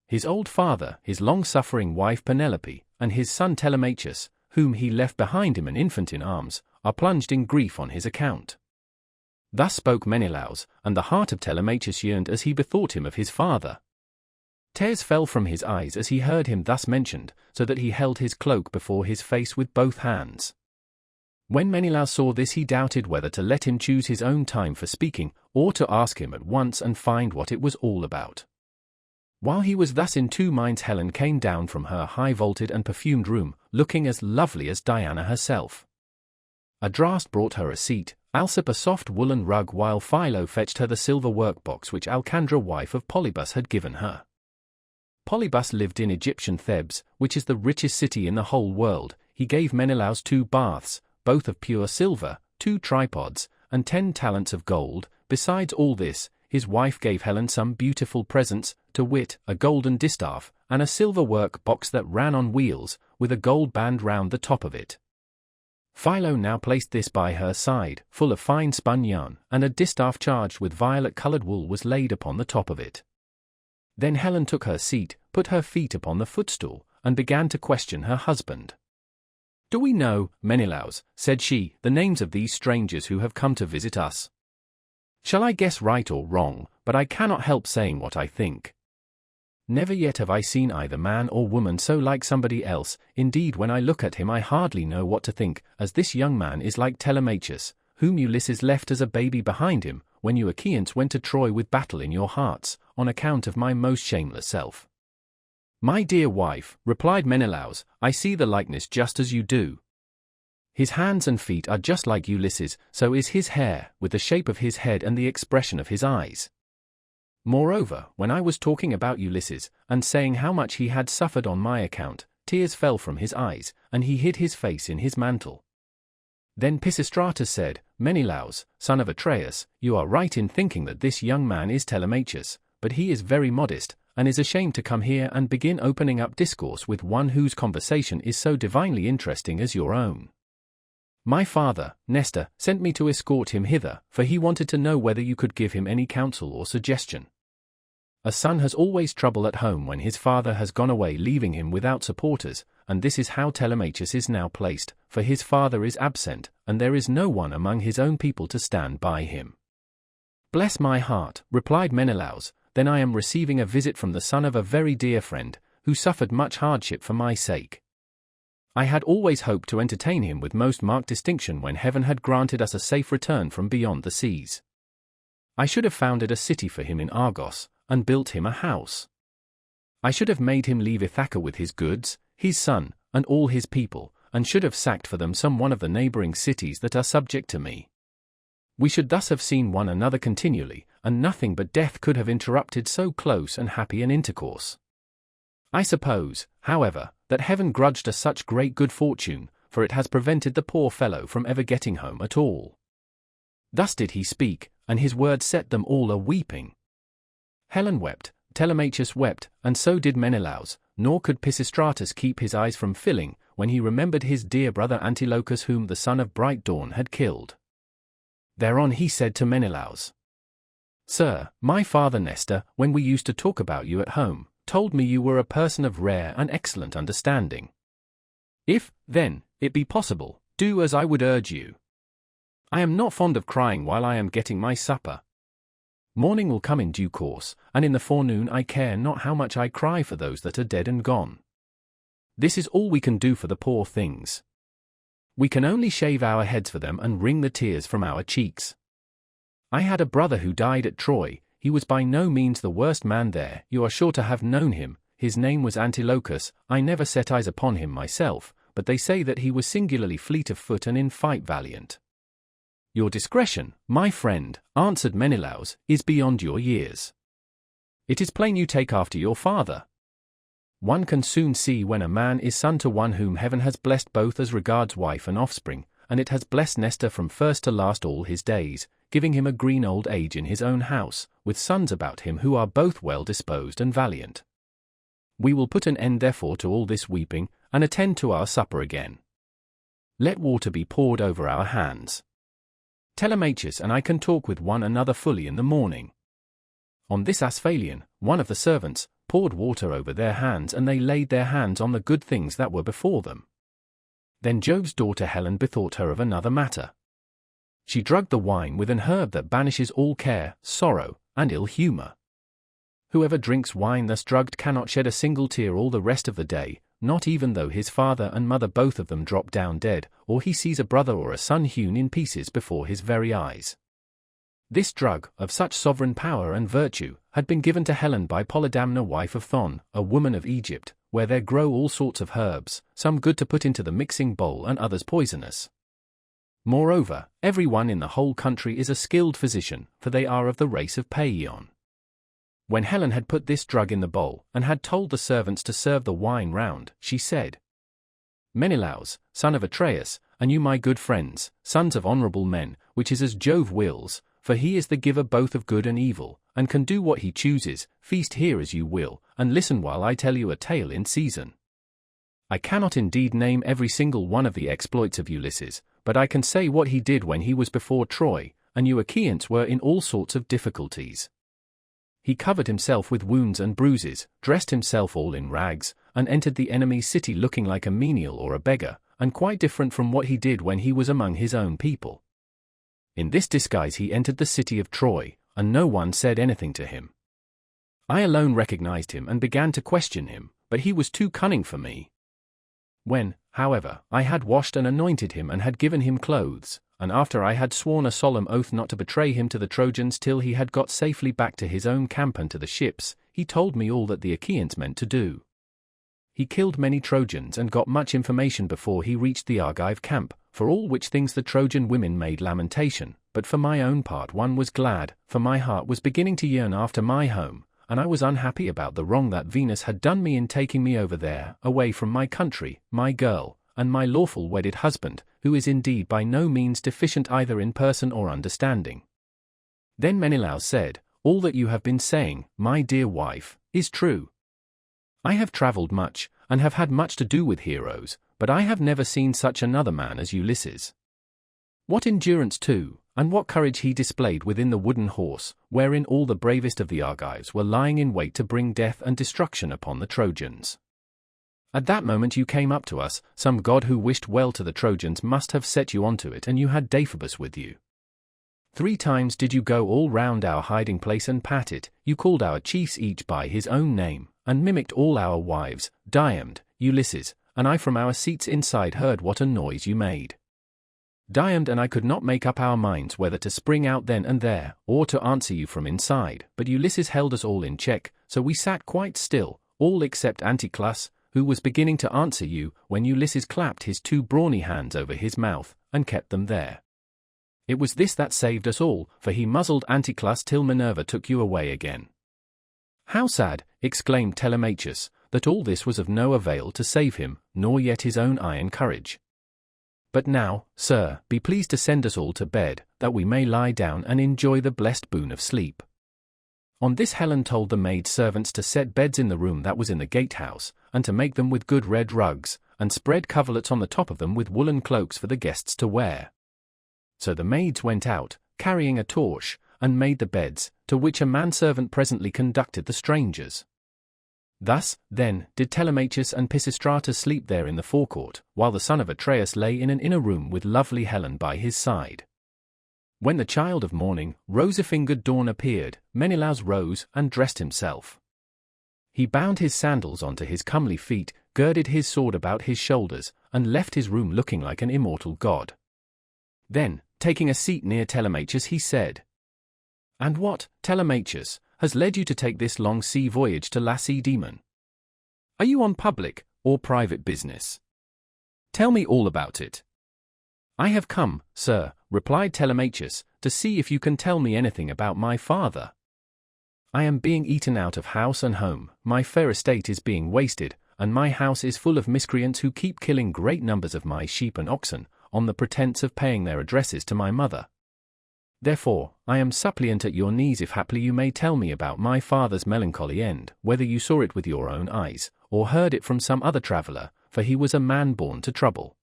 His old father, his long-suffering wife Penelope, and his son Telemachus, whom he left behind him an infant in arms, are plunged in grief on his account. Thus spoke Menelaus, and the heart of Telemachus yearned as he bethought him of his father. Tears fell from his eyes as he heard him thus mentioned, so that he held his cloak before his face with both hands. When Menelaus saw this, he doubted whether to let him choose his own time for speaking, or to ask him at once and find what it was all about. While he was thus in two minds, Helen came down from her high-vaulted and perfumed room, looking as lovely as Diana herself. A draught brought her a seat, Alsip a soft woolen rug, while Philo fetched her the silver workbox which Alcandra, wife of Polybus, had given her. Polybus lived in Egyptian Thebes, which is the richest city in the whole world. He gave Menelaus 2 baths, both of pure silver, 2 tripods, and 10 talents of gold. Besides all this, his wife gave Helen some beautiful presents, to wit, a golden distaff, and a silver work box that ran on wheels, with a gold band round the top of it. Philo now placed this by her side, full of fine spun yarn, and a distaff charged with violet-coloured wool was laid upon the top of it. Then Helen took her seat, put her feet upon the footstool, and began to question her husband. "Do we know, Menelaus," said she, "the names of these strangers who have come to visit us? Shall I guess right or wrong, but I cannot help saying what I think. Never yet have I seen either man or woman so like somebody else. Indeed, when I look at him I hardly know what to think, as this young man is like Telemachus, whom Ulysses left as a baby behind him, when you Achaeans went to Troy with battle in your hearts, on account of my most shameless self." "My dear wife," replied Menelaus, "I see the likeness just as you do. His hands and feet are just like Ulysses, so is his hair, with the shape of his head and the expression of his eyes. Moreover, when I was talking about Ulysses, and saying how much he had suffered on my account, tears fell from his eyes, and he hid his face in his mantle." Then Pisistratus said, "Menelaus, son of Atreus, you are right in thinking that this young man is Telemachus, but he is very modest, and is ashamed to come here and begin opening up discourse with one whose conversation is so divinely interesting as your own. My father, Nestor, sent me to escort him hither, for he wanted to know whether you could give him any counsel or suggestion. A son has always trouble at home when his father has gone away, leaving him without supporters, and this is how Telemachus is now placed, for his father is absent, and there is no one among his own people to stand by him." "Bless my heart," replied Menelaus, "then I am receiving a visit from the son of a very dear friend, who suffered much hardship for my sake. I had always hoped to entertain him with most marked distinction when heaven had granted us a safe return from beyond the seas. I should have founded a city for him in Argos, and built him a house. I should have made him leave Ithaca with his goods, his son, and all his people, and should have sacked for them some one of the neighboring cities that are subject to me. We should thus have seen one another continually, and nothing but death could have interrupted so close and happy an intercourse. I suppose, however, that heaven grudged us such great good fortune, for it has prevented the poor fellow from ever getting home at all." Thus did he speak, and his words set them all a-weeping. Helen wept, Telemachus wept, and so did Menelaus, nor could Pisistratus keep his eyes from filling, when he remembered his dear brother Antilochus, whom the son of bright dawn had killed. Thereon he said to Menelaus, "Sir, my father Nestor, when we used to talk about you at home, told me you were a person of rare and excellent understanding. If, then, it be possible, do as I would urge you. I am not fond of crying while I am getting my supper. Morning will come in due course, and in the forenoon I care not how much I cry for those that are dead and gone. This is all we can do for the poor things. We can only shave our heads for them and wring the tears from our cheeks. I had a brother who died at Troy. He was by no means the worst man there. You are sure to have known him. His name was Antilochus. I never set eyes upon him myself, but they say that he was singularly fleet of foot and in fight valiant." "Your discretion, my friend," answered Menelaus, "is beyond your years. It is plain you take after your father. One can soon see when a man is son to one whom heaven has blessed both as regards wife and offspring, and it has blessed Nestor from first to last all his days, giving him a green old age in his own house, with sons about him who are both well disposed and valiant. We will put an end therefore to all this weeping, and attend to our supper again. Let water be poured over our hands. Telemachus and I can talk with one another fully in the morning." On this Asphalion, one of the servants, poured water over their hands, and they laid their hands on the good things that were before them. Then Jove's daughter Helen bethought her of another matter. She drugged the wine with an herb that banishes all care, sorrow, and ill humor. Whoever drinks wine thus drugged cannot shed a single tear all the rest of the day, not even though his father and mother both of them drop down dead, or he sees a brother or a son hewn in pieces before his very eyes. This drug, of such sovereign power and virtue, had been given to Helen by Polydamna, wife of Thon, a woman of Egypt, where there grow all sorts of herbs, some good to put into the mixing bowl and others poisonous. Moreover, every one in the whole country is a skilled physician, for they are of the race of Paeon. When Helen had put this drug in the bowl, and had told the servants to serve the wine round, she said, Menelaus, son of Atreus, and you my good friends, sons of honorable men, which is as Jove wills, for he is the giver both of good and evil, and can do what he chooses, feast here as you will, and listen while I tell you a tale in season. I cannot indeed name every single one of the exploits of Ulysses, but I can say what he did when he was before Troy, and you Achaeans were in all sorts of difficulties. He covered himself with wounds and bruises, dressed himself all in rags, and entered the enemy's city looking like a menial or a beggar, and quite different from what he did when he was among his own people. In this disguise he entered the city of Troy, and no one said anything to him. I alone recognized him and began to question him, but he was too cunning for me. When, however, I had washed and anointed him and had given him clothes, and after I had sworn a solemn oath not to betray him to the Trojans till he had got safely back to his own camp and to the ships, he told me all that the Achaeans meant to do. He killed many Trojans and got much information before he reached the Argive camp, for all which things the Trojan women made lamentation, but for my own part one was glad, for my heart was beginning to yearn after my home, and I was unhappy about the wrong that Venus had done me in taking me over there, away from my country, my girl, and my lawful wedded husband, who is indeed by no means deficient either in person or understanding. Then Menelaus said, All that you have been saying, my dear wife, is true. I have traveled much, and have had much to do with heroes, but I have never seen such another man as Ulysses. What endurance too, and what courage he displayed within the wooden horse, wherein all the bravest of the Argives were lying in wait to bring death and destruction upon the Trojans. At that moment you came up to us, some god who wished well to the Trojans must have set you onto it, and you had Deiphobus with you. 3 times did you go all round our hiding place and pat it, you called our chiefs each by his own name, and mimicked all our wives, Diomed, Ulysses, and I from our seats inside heard what a noise you made. Diomed and I could not make up our minds whether to spring out then and there, or to answer you from inside, but Ulysses held us all in check, so we sat quite still, all except Anticlus, who was beginning to answer you, when Ulysses clapped his 2 brawny hands over his mouth, and kept them there. It was this that saved us all, for he muzzled Anticlus till Minerva took you away again. How sad, exclaimed Telemachus, that all this was of no avail to save him, nor yet his own iron courage. But now, sir, be pleased to send us all to bed, that we may lie down and enjoy the blessed boon of sleep. On this Helen told the maid servants to set beds in the room that was in the gatehouse, and to make them with good red rugs, and spread coverlets on the top of them with woolen cloaks for the guests to wear. So the maids went out, carrying a torch, and made the beds, to which a manservant presently conducted the strangers. Thus, then, did Telemachus and Pisistratus sleep there in the forecourt, while the son of Atreus lay in an inner room with lovely Helen by his side. When the child of morning, rosy-fingered dawn appeared, Menelaus rose and dressed himself. He bound his sandals onto his comely feet, girded his sword about his shoulders, and left his room looking like an immortal god. Then, taking a seat near Telemachus, he said, And what, Telemachus, has led you to take this long sea voyage to Lacedaemon? Are you on public or private business? Tell me all about it. I have come, sir, replied Telemachus, to see if you can tell me anything about my father. I am being eaten out of house and home, my fair estate is being wasted, and my house is full of miscreants who keep killing great numbers of my sheep and oxen, on the pretence of paying their addresses to my mother. Therefore, I am suppliant at your knees if haply you may tell me about my father's melancholy end, whether you saw it with your own eyes, or heard it from some other traveller, for he was a man born to trouble.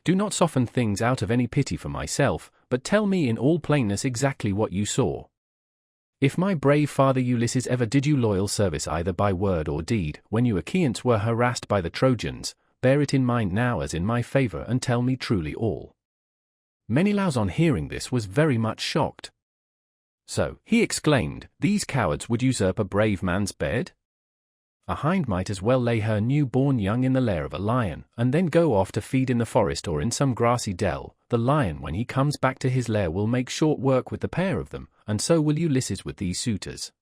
Do not soften things out of any pity for myself, but tell me in all plainness exactly what you saw. If my brave father Ulysses ever did you loyal service either by word or deed, when you Achaeans were harassed by the Trojans, bear it in mind now as in my favour and tell me truly all. Menelaus on hearing this was very much shocked. So, he exclaimed, these cowards would usurp a brave man's bed? A hind might as well lay her new-born young in the lair of a lion, and then go off to feed in the forest or in some grassy dell. The lion when he comes back to his lair will make short work with the pair of them, and so will Ulysses with these suitors.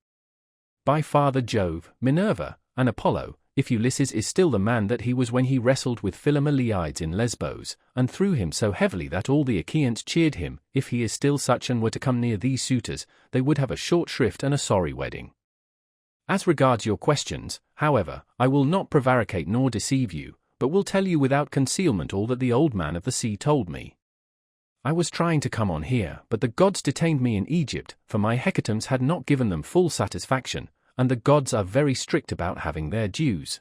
By Father Jove, Minerva, and Apollo, if Ulysses is still the man that he was when he wrestled with Philomeleides in Lesbos, and threw him so heavily that all the Achaeans cheered him, if he is still such and were to come near these suitors, they would have a short shrift and a sorry wedding. As regards your questions, however, I will not prevaricate nor deceive you, but will tell you without concealment all that the old man of the sea told me. I was trying to come on here, but the gods detained me in Egypt, for my hecatombs had not given them full satisfaction, and the gods are very strict about having their dues.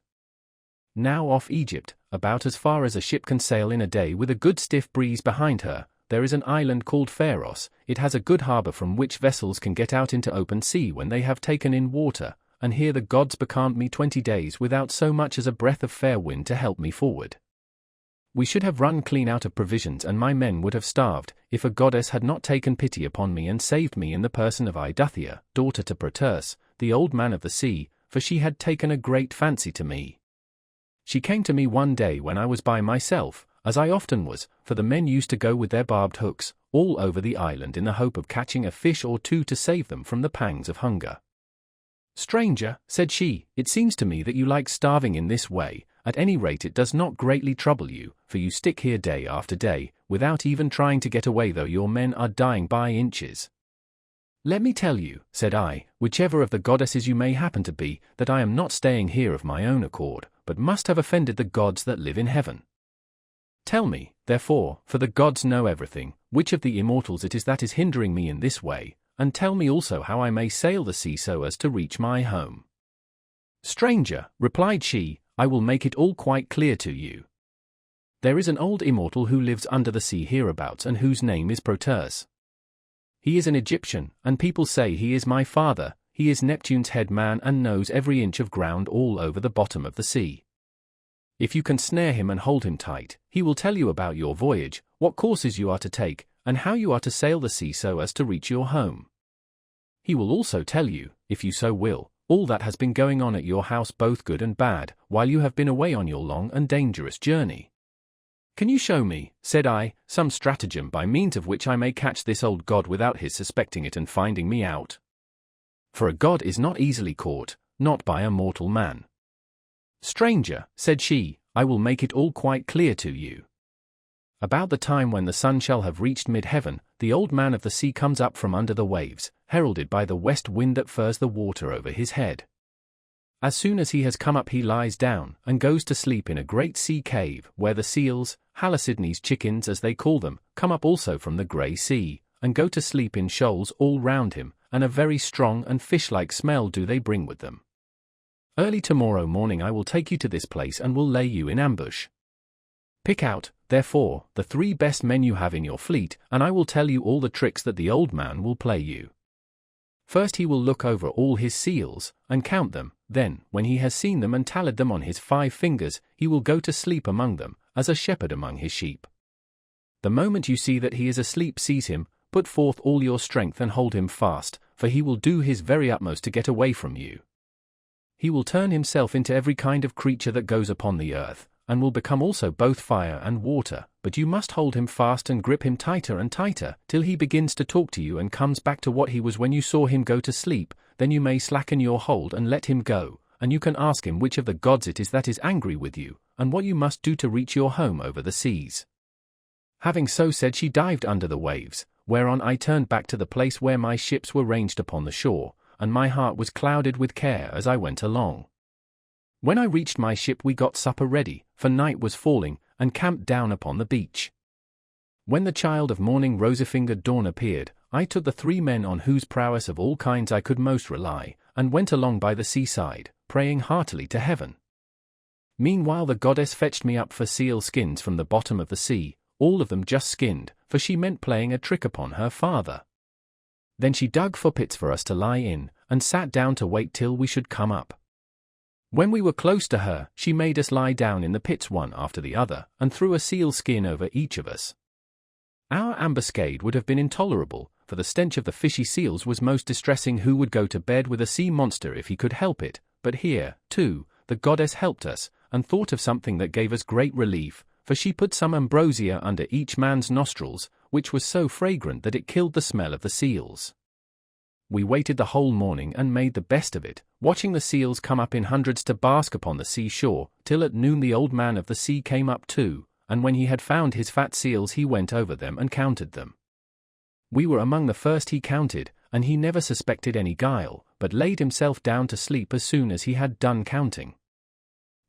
Now off Egypt, about as far as a ship can sail in a day with a good stiff breeze behind her, there is an island called Pharos. It has a good harbour from which vessels can get out into open sea when they have taken in water, and here the gods becalmed me 20 days without so much as a breath of fair wind to help me forward. We should have run clean out of provisions and my men would have starved, if a goddess had not taken pity upon me and saved me in the person of Idothea, daughter to Proteus, the old man of the sea, for she had taken a great fancy to me. She came to me one day when I was by myself, as I often was, for the men used to go with their barbed hooks, all over the island in the hope of catching a fish or two to save them from the pangs of hunger. Stranger, said she, it seems to me that you like starving in this way. At any rate it does not greatly trouble you, for you stick here day after day, without even trying to get away though your men are dying by inches. Let me tell you, said I, whichever of the goddesses you may happen to be, that I am not staying here of my own accord, but must have offended the gods that live in heaven. Tell me, therefore, for the gods know everything, which of the immortals it is that is hindering me in this way, and tell me also how I may sail the sea so as to reach my home. Stranger, replied she, I will make it all quite clear to you. There is an old immortal who lives under the sea hereabouts and whose name is Proteus. He is an Egyptian, and people say he is my father. He is Neptune's head man and knows every inch of ground all over the bottom of the sea. If you can snare him and hold him tight, he will tell you about your voyage, what courses you are to take, and how you are to sail the sea so as to reach your home. He will also tell you, if you so will, all that has been going on at your house both good and bad, while you have been away on your long and dangerous journey. Can you show me, said I, some stratagem by means of which I may catch this old god without his suspecting it and finding me out? For a god is not easily caught, not by a mortal man. Stranger, said she, I will make it all quite clear to you. About the time when the sun shall have reached mid-heaven, the old man of the sea comes up from under the waves, heralded by the west wind that furs the water over his head. As soon as he has come up he lies down, and goes to sleep in a great sea cave, where the seals, Halcydones chickens as they call them, come up also from the grey sea, and go to sleep in shoals all round him, and a very strong and fish-like smell do they bring with them. Early tomorrow morning I will take you to this place and will lay you in ambush. Pick out, therefore, the 3 best men you have in your fleet, and I will tell you all the tricks that the old man will play you. First he will look over all his seals, and count them, then, when he has seen them and tallied them on his 5 fingers, he will go to sleep among them, as a shepherd among his sheep. The moment you see that he is asleep seize him, put forth all your strength and hold him fast, for he will do his very utmost to get away from you. He will turn himself into every kind of creature that goes upon the earth, and will become also both fire and water, but you must hold him fast and grip him tighter and tighter, till he begins to talk to you and comes back to what he was when you saw him go to sleep. Then you may slacken your hold and let him go, and you can ask him which of the gods it is that is angry with you, and what you must do to reach your home over the seas. Having so said she dived under the waves, whereon I turned back to the place where my ships were ranged upon the shore, and my heart was clouded with care as I went along. When I reached my ship we got supper ready, for night was falling, and camped down upon the beach. When the child of morning rosy-fingered dawn appeared, I took the 3 men on whose prowess of all kinds I could most rely, and went along by the seaside, praying heartily to heaven. Meanwhile the goddess fetched me up for seal skins from the bottom of the sea, all of them just skinned, for she meant playing a trick upon her father. Then she dug for pits for us to lie in, and sat down to wait till we should come up. When we were close to her, she made us lie down in the pits one after the other, and threw a seal skin over each of us. Our ambuscade would have been intolerable, for the stench of the fishy seals was most distressing. Who would go to bed with a sea monster if he could help it? But here, too, the goddess helped us, and thought of something that gave us great relief, for she put some ambrosia under each man's nostrils, which was so fragrant that it killed the smell of the seals. We waited the whole morning and made the best of it, watching the seals come up in hundreds to bask upon the seashore, till at noon the old man of the sea came up too, and when he had found his fat seals he went over them and counted them. We were among the first he counted, and he never suspected any guile, but laid himself down to sleep as soon as he had done counting.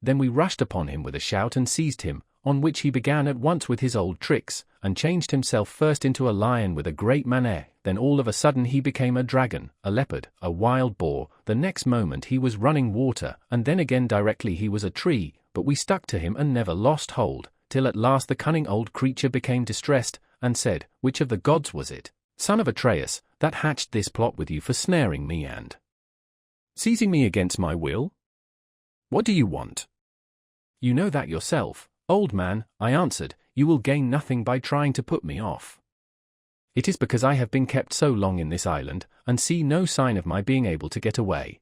Then we rushed upon him with a shout and seized him, on which he began at once with his old tricks, and changed himself first into a lion with a great manner, then all of a sudden he became a dragon, a leopard, a wild boar, the next moment he was running water, and then again directly he was a tree, but we stuck to him and never lost hold, till at last the cunning old creature became distressed, and said, "Which of the gods was it, son of Atreus, that hatched this plot with you for snaring me and seizing me against my will? What do you want? You know that yourself, old man," I answered. "You will gain nothing by trying to put me off. It is because I have been kept so long in this island, and see no sign of my being able to get away.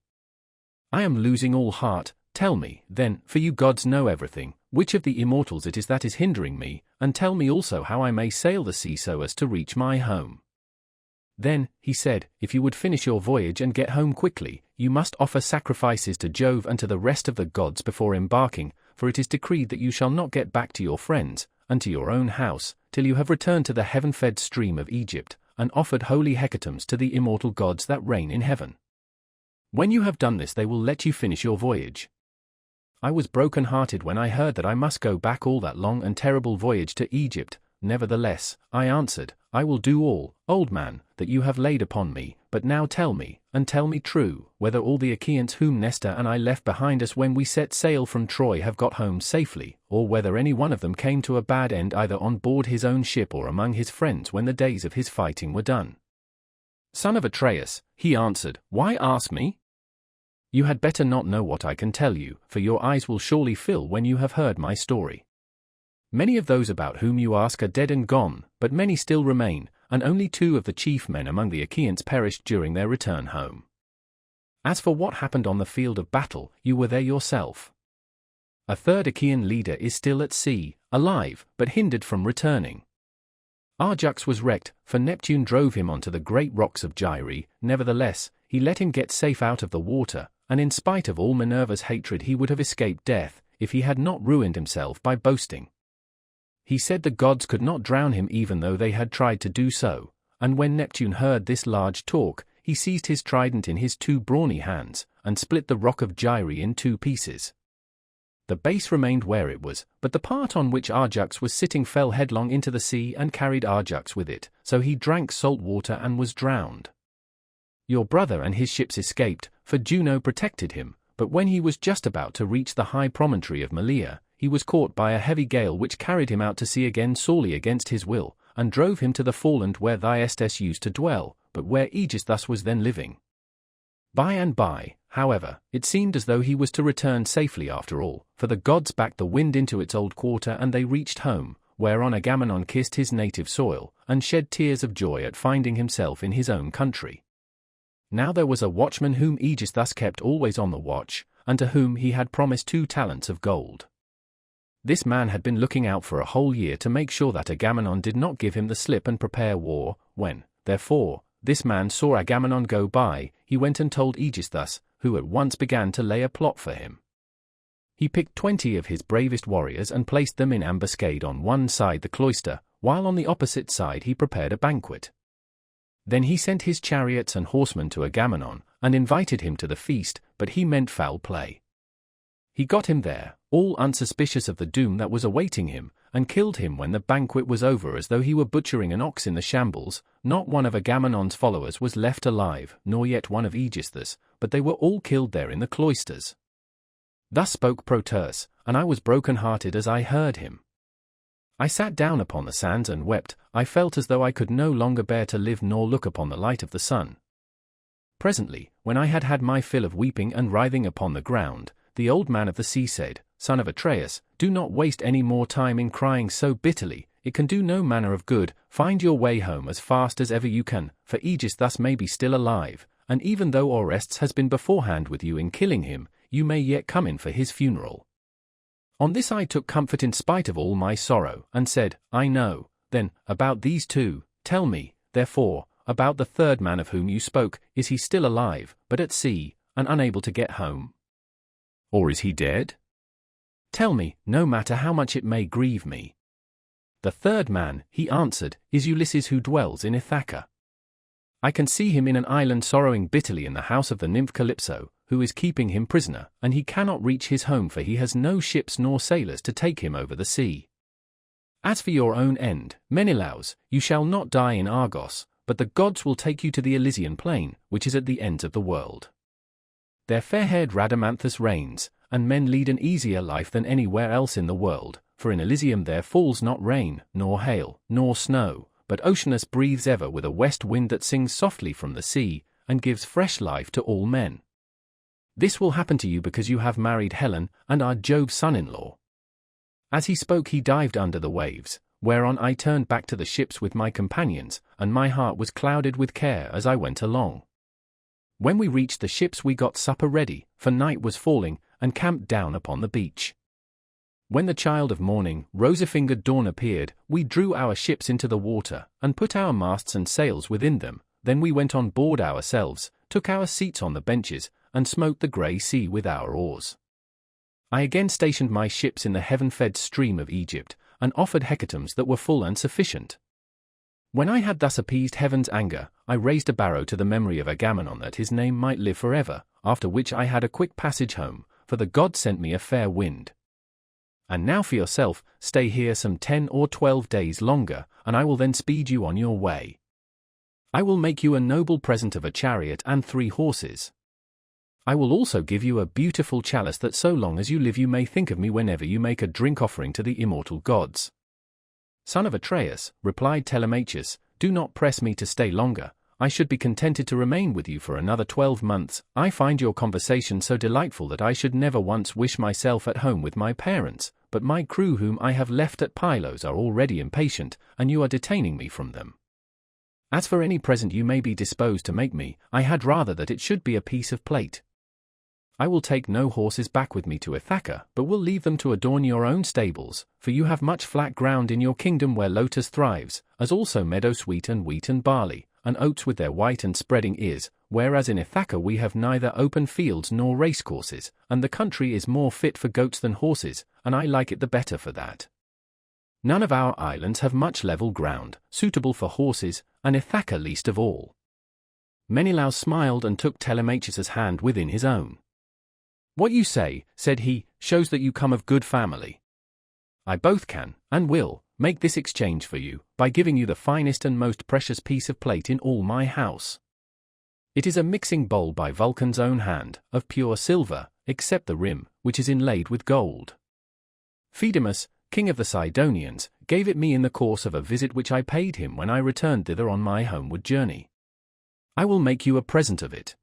I am losing all heart. Tell me, then, for you gods know everything, which of the immortals it is that is hindering me, and tell me also how I may sail the sea so as to reach my home." Then, he said, "If you would finish your voyage and get home quickly, you must offer sacrifices to Jove and to the rest of the gods before embarking, for it is decreed that you shall not get back to your friends, and to your own house, till you have returned to the heaven-fed stream of Egypt, and offered holy hecatombs to the immortal gods that reign in heaven. When you have done this they will let you finish your voyage." I was broken-hearted when I heard that I must go back all that long and terrible voyage to Egypt. "Nevertheless," I answered, "I will do all, old man, that you have laid upon me, but now tell me, and tell me true, whether all the Achaeans whom Nestor and I left behind us when we set sail from Troy have got home safely, or whether any one of them came to a bad end either on board his own ship or among his friends when the days of his fighting were done." "Son of Atreus," he answered, "why ask me? You had better not know what I can tell you, for your eyes will surely fill when you have heard my story. Many of those about whom you ask are dead and gone, but many still remain, and only 2 of the chief men among the Achaeans perished during their return home. As for what happened on the field of battle, you were there yourself. A 3rd Achaean leader is still at sea, alive, but hindered from returning. Ajax was wrecked, for Neptune drove him onto the great rocks of Gyre. Nevertheless, he let him get safe out of the water, and in spite of all Minerva's hatred he would have escaped death, if he had not ruined himself by boasting. He said the gods could not drown him even though they had tried to do so, and when Neptune heard this large talk, he seized his trident in his 2 brawny hands, and split the rock of Gyre in 2 pieces. The base remained where it was, but the part on which Ajax was sitting fell headlong into the sea and carried Ajax with it, so he drank salt water and was drowned. Your brother and his ships escaped, for Juno protected him, but when he was just about to reach the high promontory of Malea, he was caught by a heavy gale which carried him out to sea again sorely against his will, and drove him to the foreland where Thyestes used to dwell, but where Aegisthus was then living. By and by, however, it seemed as though he was to return safely after all, for the gods backed the wind into its old quarter and they reached home, whereon Agamemnon kissed his native soil, and shed tears of joy at finding himself in his own country. Now there was a watchman whom Aegisthus kept always on the watch, and to whom he had promised 2 talents of gold. This man had been looking out for a whole year to make sure that Agamemnon did not give him the slip and prepare war. When, therefore, this man saw Agamemnon go by, he went and told Aegisthus, who at once began to lay a plot for him. He picked 20 of his bravest warriors and placed them in ambuscade on one side the cloister, while on the opposite side he prepared a banquet. Then he sent his chariots and horsemen to Agamemnon, and invited him to the feast, but he meant foul play. He got him there, all unsuspicious of the doom that was awaiting him, and killed him when the banquet was over as though he were butchering an ox in the shambles. Not one of Agamemnon's followers was left alive, nor yet one of Aegisthus, but they were all killed there in the cloisters. Thus spoke Proteus, and I was broken-hearted as I heard him. I sat down upon the sands and wept. I felt as though I could no longer bear to live nor look upon the light of the sun. Presently, when I had had my fill of weeping and writhing upon the ground, the old man of the sea said, "Son of Atreus, do not waste any more time in crying so bitterly. it can do no manner of good. Find your way home as fast as ever you can, for Aegis thus may be still alive, and even though Orestes has been beforehand with you in killing him, you may yet come in for his funeral." On this I took comfort in spite of all my sorrow, and said, "I know, then, about these two. Tell me, therefore, about the third man of whom you spoke. Is he still alive, but at sea, and unable to get home? Or is he dead? Tell me, no matter how much it may grieve me." "The third man," he answered, "is Ulysses, who dwells in Ithaca. I can see him in an island sorrowing bitterly in the house of the nymph Calypso, who is keeping him prisoner, and he cannot reach his home, for he has no ships nor sailors to take him over the sea. As for your own end, Menelaus, you shall not die in Argos, but the gods will take you to the Elysian plain, which is at the ends of the world. There fair-haired Rhadamanthus reigns, and men lead an easier life than anywhere else in the world, for in Elysium there falls not rain, nor hail, nor snow, but Oceanus breathes ever with a west wind that sings softly from the sea, and gives fresh life to all men. This will happen to you because you have married Helen, and are Jove's son-in-law." As he spoke he dived under the waves, whereon I turned back to the ships with my companions, and my heart was clouded with care as I went along. When we reached the ships we got supper ready, for night was falling, and camped down upon the beach. When the child of morning, rosy-fingered dawn appeared, we drew our ships into the water, and put our masts and sails within them. Then we went on board ourselves, took our seats on the benches, and smote the grey sea with our oars. I again stationed my ships in the heaven-fed stream of Egypt, and offered hecatombs that were full and sufficient. When I had thus appeased heaven's anger, I raised a barrow to the memory of Agamemnon that his name might live forever, after which I had a quick passage home, for the god sent me a fair wind. And now for yourself, stay here some 10 or 12 days longer, and I will then speed you on your way. I will make you a noble present of a chariot and 3 horses. I will also give you a beautiful chalice that so long as you live you may think of me whenever you make a drink offering to the immortal gods." "Son of Atreus," replied Telemachus, "do not press me to stay longer. I should be contented to remain with you for another 12 months. I find your conversation so delightful that I should never once wish myself at home with my parents, but my crew whom I have left at Pylos are already impatient, and you are detaining me from them. As for any present you may be disposed to make me, I had rather that it should be a piece of plate. I will take no horses back with me to Ithaca, but will leave them to adorn your own stables, for you have much flat ground in your kingdom where lotus thrives, as also meadow-sweet and wheat and barley, and oats with their white and spreading ears, whereas in Ithaca we have neither open fields nor racecourses, and the country is more fit for goats than horses, and I like it the better for that. None of our islands have much level ground, suitable for horses, and Ithaca least of all." Menelaus smiled and took Telemachus's hand within his own. "What you say," said he, "shows that you come of good family. I both can, and will, make this exchange for you, by giving you the finest and most precious piece of plate in all my house. It is a mixing bowl by Vulcan's own hand, of pure silver, except the rim, which is inlaid with gold. Phaedimus, king of the Sidonians, gave it me in the course of a visit which I paid him when I returned thither on my homeward journey. I will make you a present of it."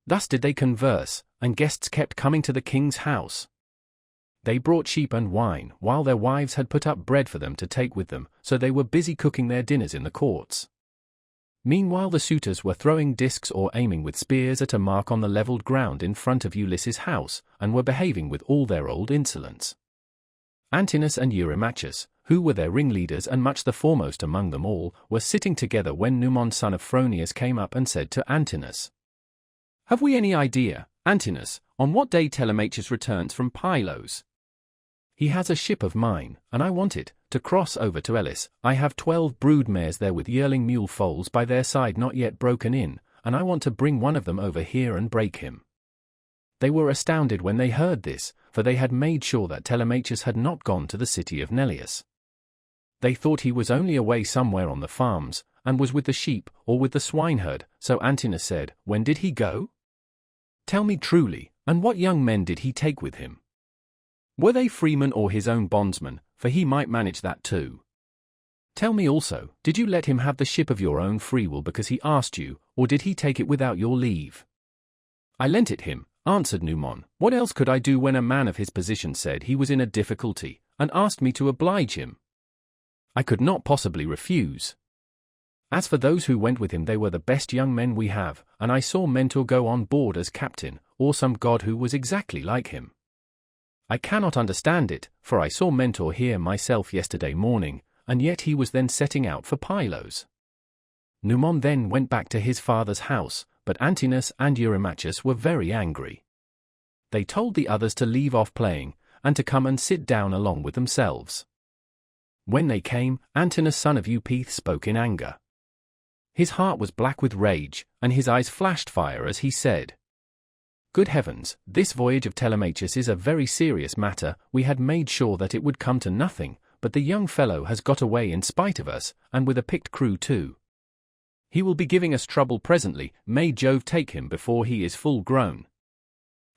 Thus did they converse, and guests kept coming to the king's house. They brought sheep and wine, while their wives had put up bread for them to take with them, so they were busy cooking their dinners in the courts. Meanwhile the suitors were throwing discs or aiming with spears at a mark on the levelled ground in front of Ulysses' house, and were behaving with all their old insolence. Antinous and Eurymachus, who were their ringleaders and much the foremost among them all, were sitting together when Numon son of Phronius came up and said to Antinous, "Have we any idea, Antinous, on what day Telemachus returns from Pylos? He has a ship of mine, and I want it, to cross over to Elis. I have 12 brood mares there with yearling mule foals by their side not yet broken in, and I want to bring one of them over here and break him." They were astounded when they heard this, for they had made sure that Telemachus had not gone to the city of Neleus. They thought he was only away somewhere on the farms, and was with the sheep, or with the swineherd, so Antinous said, "When did he go? Tell me truly, and what young men did he take with him? Were they freemen or his own bondsmen, for he might manage that too? Tell me also, did you let him have the ship of your own free will because he asked you, or did he take it without your leave?" "I lent it him," answered Numon. "What else could I do when a man of his position said he was in a difficulty, and asked me to oblige him? I could not possibly refuse. As for those who went with him, they were the best young men we have, and I saw Mentor go on board as captain, or some god who was exactly like him. I cannot understand it, for I saw Mentor here myself yesterday morning, and yet he was then setting out for Pylos. Numon then went back to his father's house, but Antinous and Eurymachus were very angry. They told the others to leave off playing, and to come and sit down along with themselves. When they came, Antinous son of Eupeithe spoke in anger. His heart was black with rage, and his eyes flashed fire as he said, "Good heavens, this voyage of Telemachus is a very serious matter. We had made sure that it would come to nothing, but the young fellow has got away in spite of us, and with a picked crew too. He will be giving us trouble presently. May Jove take him before he is full grown.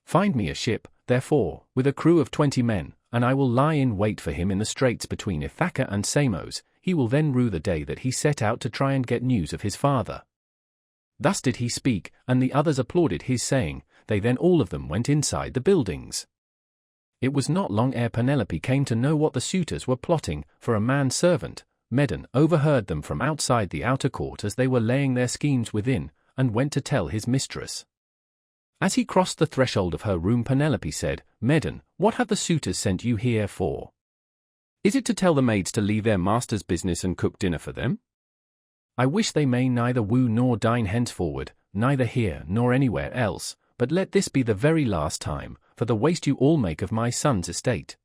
Find me a ship, therefore, with a crew of 20 men, and I will lie in wait for him in the straits between Ithaca and Samos. He will then rue the day that he set out to try and get news of his father." Thus did he speak, and the others applauded his saying. They then all of them went inside the buildings. It was not long ere Penelope came to know what the suitors were plotting, for a man-servant, Medon, overheard them from outside the outer court as they were laying their schemes within, and went to tell his mistress. As he crossed the threshold of her room, Penelope said, "Medon, what have the suitors sent you here for? Is it to tell the maids to leave their master's business and cook dinner for them? I wish they may neither woo nor dine henceforward, neither here nor anywhere else, but let this be the very last time, for the waste you all make of my son's estate.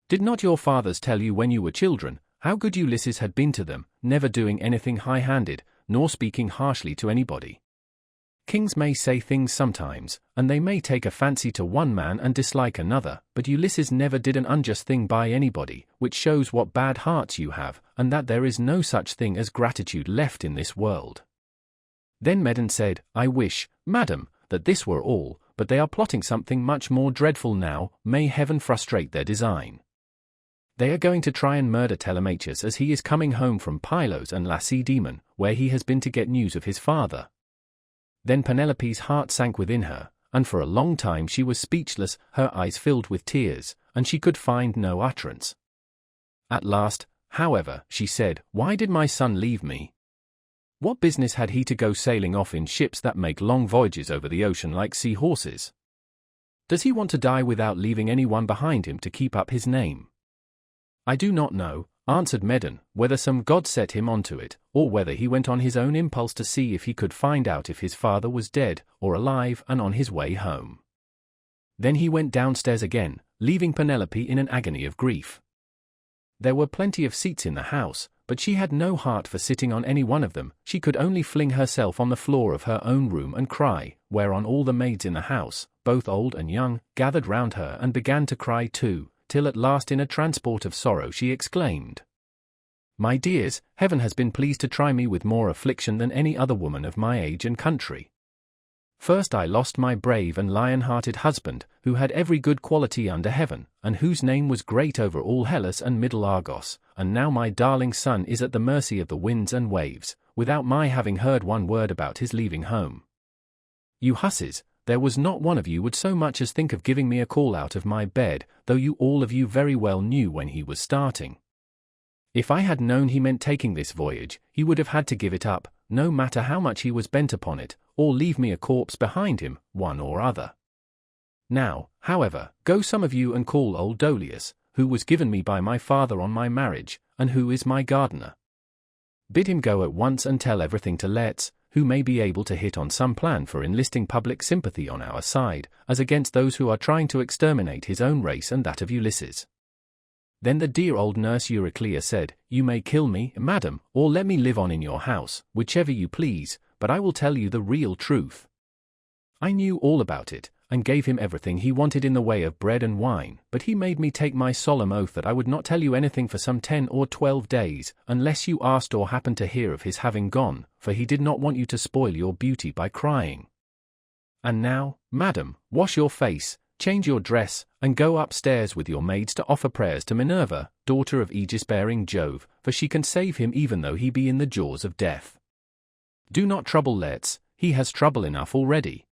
Did not your fathers tell you when you were children, how good Ulysses had been to them, never doing anything high-handed, nor speaking harshly to anybody? Kings may say things sometimes, and they may take a fancy to one man and dislike another, but Ulysses never did an unjust thing by anybody, which shows what bad hearts you have, and that there is no such thing as gratitude left in this world." Then Medon said, "I wish, madam, that this were all, but they are plotting something much more dreadful now. May heaven frustrate their design. They are going to try and murder Telemachus as he is coming home from Pylos and Lacedaemon, where he has been to get news of his father." Then Penelope's heart sank within her, and for a long time she was speechless, her eyes filled with tears, and she could find no utterance. At last, however, she said, "Why did my son leave me? What business had he to go sailing off in ships that make long voyages over the ocean like sea horses? Does he want to die without leaving anyone behind him to keep up his name?" "I do not know," answered Medon, "whether some god set him onto it, or whether he went on his own impulse to see if he could find out if his father was dead or alive and on his way home." Then he went downstairs again, leaving Penelope in an agony of grief. There were plenty of seats in the house, but she had no heart for sitting on any one of them. She could only fling herself on the floor of her own room and cry, whereon all the maids in the house, both old and young, gathered round her and began to cry too, till at last in a transport of sorrow she exclaimed, "My dears, heaven has been pleased to try me with more affliction than any other woman of my age and country. First I lost my brave and lion-hearted husband, who had every good quality under heaven, and whose name was great over all Hellas and middle Argos, and now my darling son is at the mercy of the winds and waves, without my having heard one word about his leaving home. You hussies, there was not one of you would so much as think of giving me a call out of my bed, though you all of you very well knew when he was starting. If I had known he meant taking this voyage, he would have had to give it up, no matter how much he was bent upon it, or leave me a corpse behind him, one or other. Now, however, go some of you and call old Dolius, who was given me by my father on my marriage, and who is my gardener. Bid him go at once and tell everything to Let's, who may be able to hit on some plan for enlisting public sympathy on our side, as against those who are trying to exterminate his own race and that of Ulysses." Then the dear old nurse Euryclea said, "You may kill me, madam, or let me live on in your house, whichever you please, but I will tell you the real truth. I knew all about it, and gave him everything he wanted in the way of bread and wine, but he made me take my solemn oath that I would not tell you anything for some 10 or 12 days, unless you asked or happened to hear of his having gone, for he did not want you to spoil your beauty by crying. And now, madam, wash your face, change your dress, and go upstairs with your maids to offer prayers to Minerva, daughter of aegis-bearing Jove, for she can save him even though he be in the jaws of death. Do not trouble Let's, he has trouble enough already.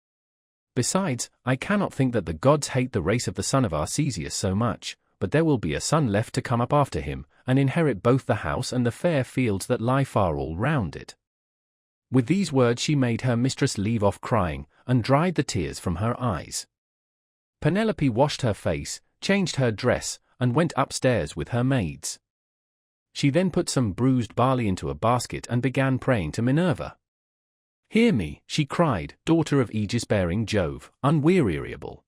Besides, I cannot think that the gods hate the race of the son of Arcesius so much, but there will be a son left to come up after him, and inherit both the house and the fair fields that lie far all round it. With these words she made her mistress leave off crying, and dried the tears from her eyes. Penelope washed her face, changed her dress, and went upstairs with her maids. She then put some bruised barley into a basket and began praying to Minerva. "Hear me," she cried, "daughter of aegis-bearing Jove, unweariable.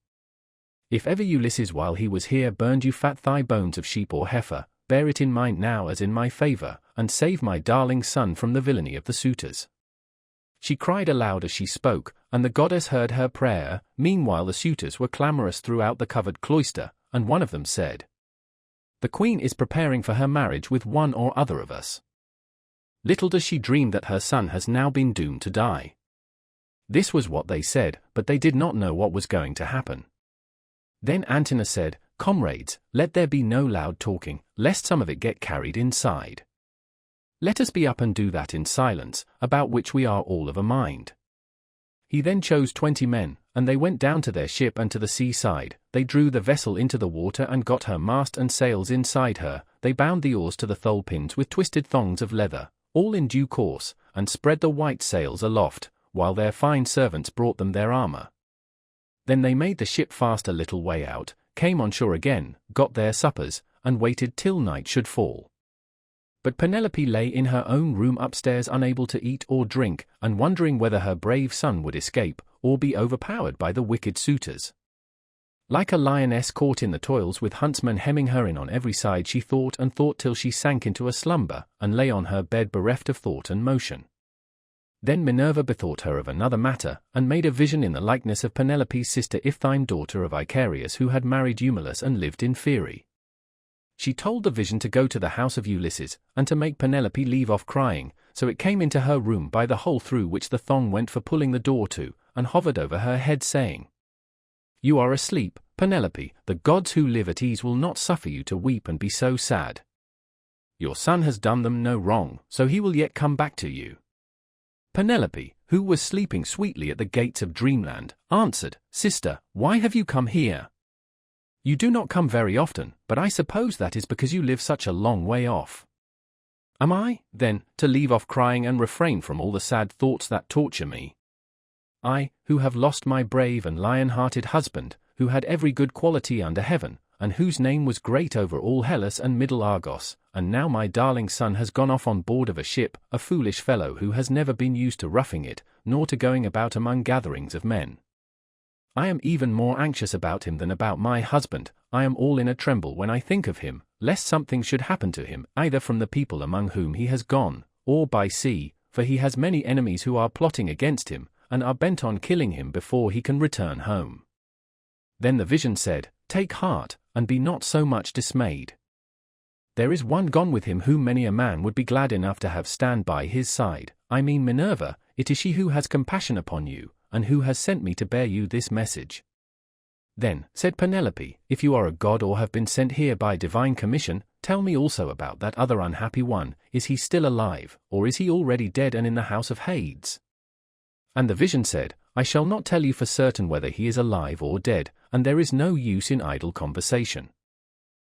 If ever Ulysses while he was here burned you fat thigh bones of sheep or heifer, bear it in mind now as in my favor, and save my darling son from the villainy of the suitors." She cried aloud as she spoke, and the goddess heard her prayer. Meanwhile the suitors were clamorous throughout the covered cloister, and one of them said, "The queen is preparing for her marriage with one or other of us. Little does she dream that her son has now been doomed to die." This was what they said, but they did not know what was going to happen. Then Antinous said, "Comrades, let there be no loud talking, lest some of it get carried inside. Let us be up and do that in silence, about which we are all of a mind." He then chose 20 men, and they went down to their ship and to the seaside. They drew the vessel into the water and got her mast and sails inside her. They bound the oars to the thole pins with twisted thongs of leather, all in due course, and spread the white sails aloft, while their fine servants brought them their armor. Then they made the ship fast a little way out, came on shore again, got their suppers, and waited till night should fall. But Penelope lay in her own room upstairs unable to eat or drink, and wondering whether her brave son would escape, or be overpowered by the wicked suitors. Like a lioness caught in the toils with huntsmen hemming her in on every side, she thought and thought till she sank into a slumber, and lay on her bed bereft of thought and motion. Then Minerva bethought her of another matter, and made a vision in the likeness of Penelope's sister Iphthime, daughter of Icarius, who had married Eumelus and lived in Pheræ. She told the vision to go to the house of Ulysses, and to make Penelope leave off crying, so it came into her room by the hole through which the thong went for pulling the door to, and hovered over her head, saying, "You are asleep, Penelope, the gods who live at ease will not suffer you to weep and be so sad. Your son has done them no wrong, so he will yet come back to you." Penelope, who was sleeping sweetly at the gates of dreamland, answered, "Sister, why have you come here? You do not come very often, but I suppose that is because you live such a long way off. Am I, then, to leave off crying and refrain from all the sad thoughts that torture me? I, who have lost my brave and lion-hearted husband, who had every good quality under heaven, and whose name was great over all Hellas and middle Argos, and now my darling son has gone off on board of a ship, a foolish fellow who has never been used to roughing it, nor to going about among gatherings of men. I am even more anxious about him than about my husband. I am all in a tremble when I think of him, lest something should happen to him, either from the people among whom he has gone, or by sea, for he has many enemies who are plotting against him, and are bent on killing him before he can return home." Then the vision said, "Take heart, and be not so much dismayed. There is one gone with him whom many a man would be glad enough to have stand by his side. I mean Minerva. It is she who has compassion upon you, and who has sent me to bear you this message." Then, said Penelope, "If you are a god or have been sent here by divine commission, tell me also about that other unhappy one. Is he still alive, or is he already dead and in the house of Hades?" And the vision said, "I shall not tell you for certain whether he is alive or dead, and there is no use in idle conversation."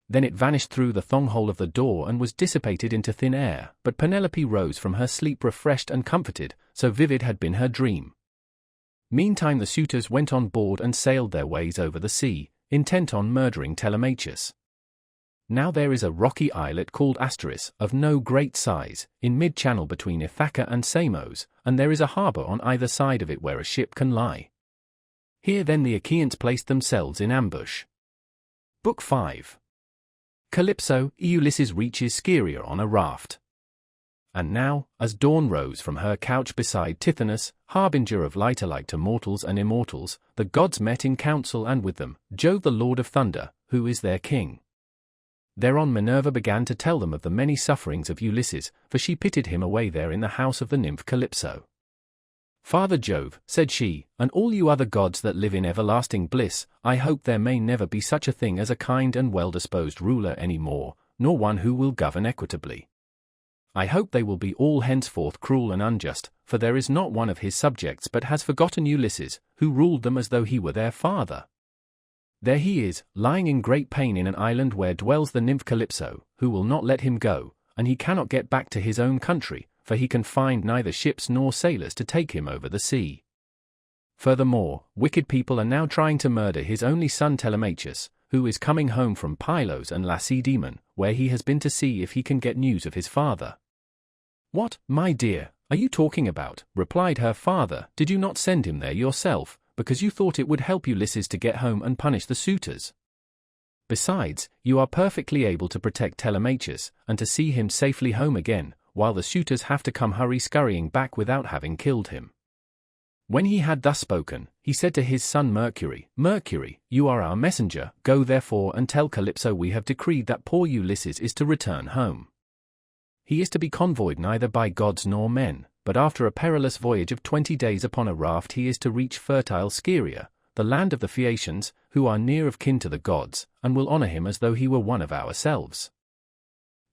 Then it vanished through the thong-hole of the door and was dissipated into thin air, but Penelope rose from her sleep refreshed and comforted, so vivid had been her dream. Meantime the suitors went on board and sailed their ways over the sea, intent on murdering Telemachus. Now there is a rocky islet called Asteris, of no great size, in mid-channel between Ithaca and Samos, and there is a harbour on either side of it where a ship can lie. Here then the Achaeans placed themselves in ambush. Book 5. Calypso, Ulysses reaches Scheria on a raft. And now, as dawn rose from her couch beside Tithonus, harbinger of light alike to mortals and immortals, the gods met in council, and with them, Jove the Lord of Thunder, who is their king. Thereon Minerva began to tell them of the many sufferings of Ulysses, for she pitied him away there in the house of the nymph Calypso. "Father Jove," said she, "and all you other gods that live in everlasting bliss, I hope there may never be such a thing as a kind and well-disposed ruler any more, nor one who will govern equitably. I hope they will be all henceforth cruel and unjust, for there is not one of his subjects but has forgotten Ulysses, who ruled them as though he were their father. There he is, lying in great pain in an island where dwells the nymph Calypso, who will not let him go, and he cannot get back to his own country, for he can find neither ships nor sailors to take him over the sea. Furthermore, wicked people are now trying to murder his only son Telemachus, who is coming home from Pylos and Lacedaemon, where he has been to see if he can get news of his father. "What, my dear, are you talking about?" replied her father. "Did you not send him there yourself, because you thought it would help Ulysses to get home and punish the suitors? Besides, you are perfectly able to protect Telemachus, and to see him safely home again, while the suitors have to come scurrying back without having killed him." When he had thus spoken, he said to his son Mercury, "Mercury, you are our messenger, go therefore and tell Calypso we have decreed that poor Ulysses is to return home. He is to be convoyed neither by gods nor men, but after a perilous voyage of 20 days upon a raft he is to reach fertile Scheria, the land of the Phaeacians, who are near of kin to the gods, and will honor him as though he were one of ourselves.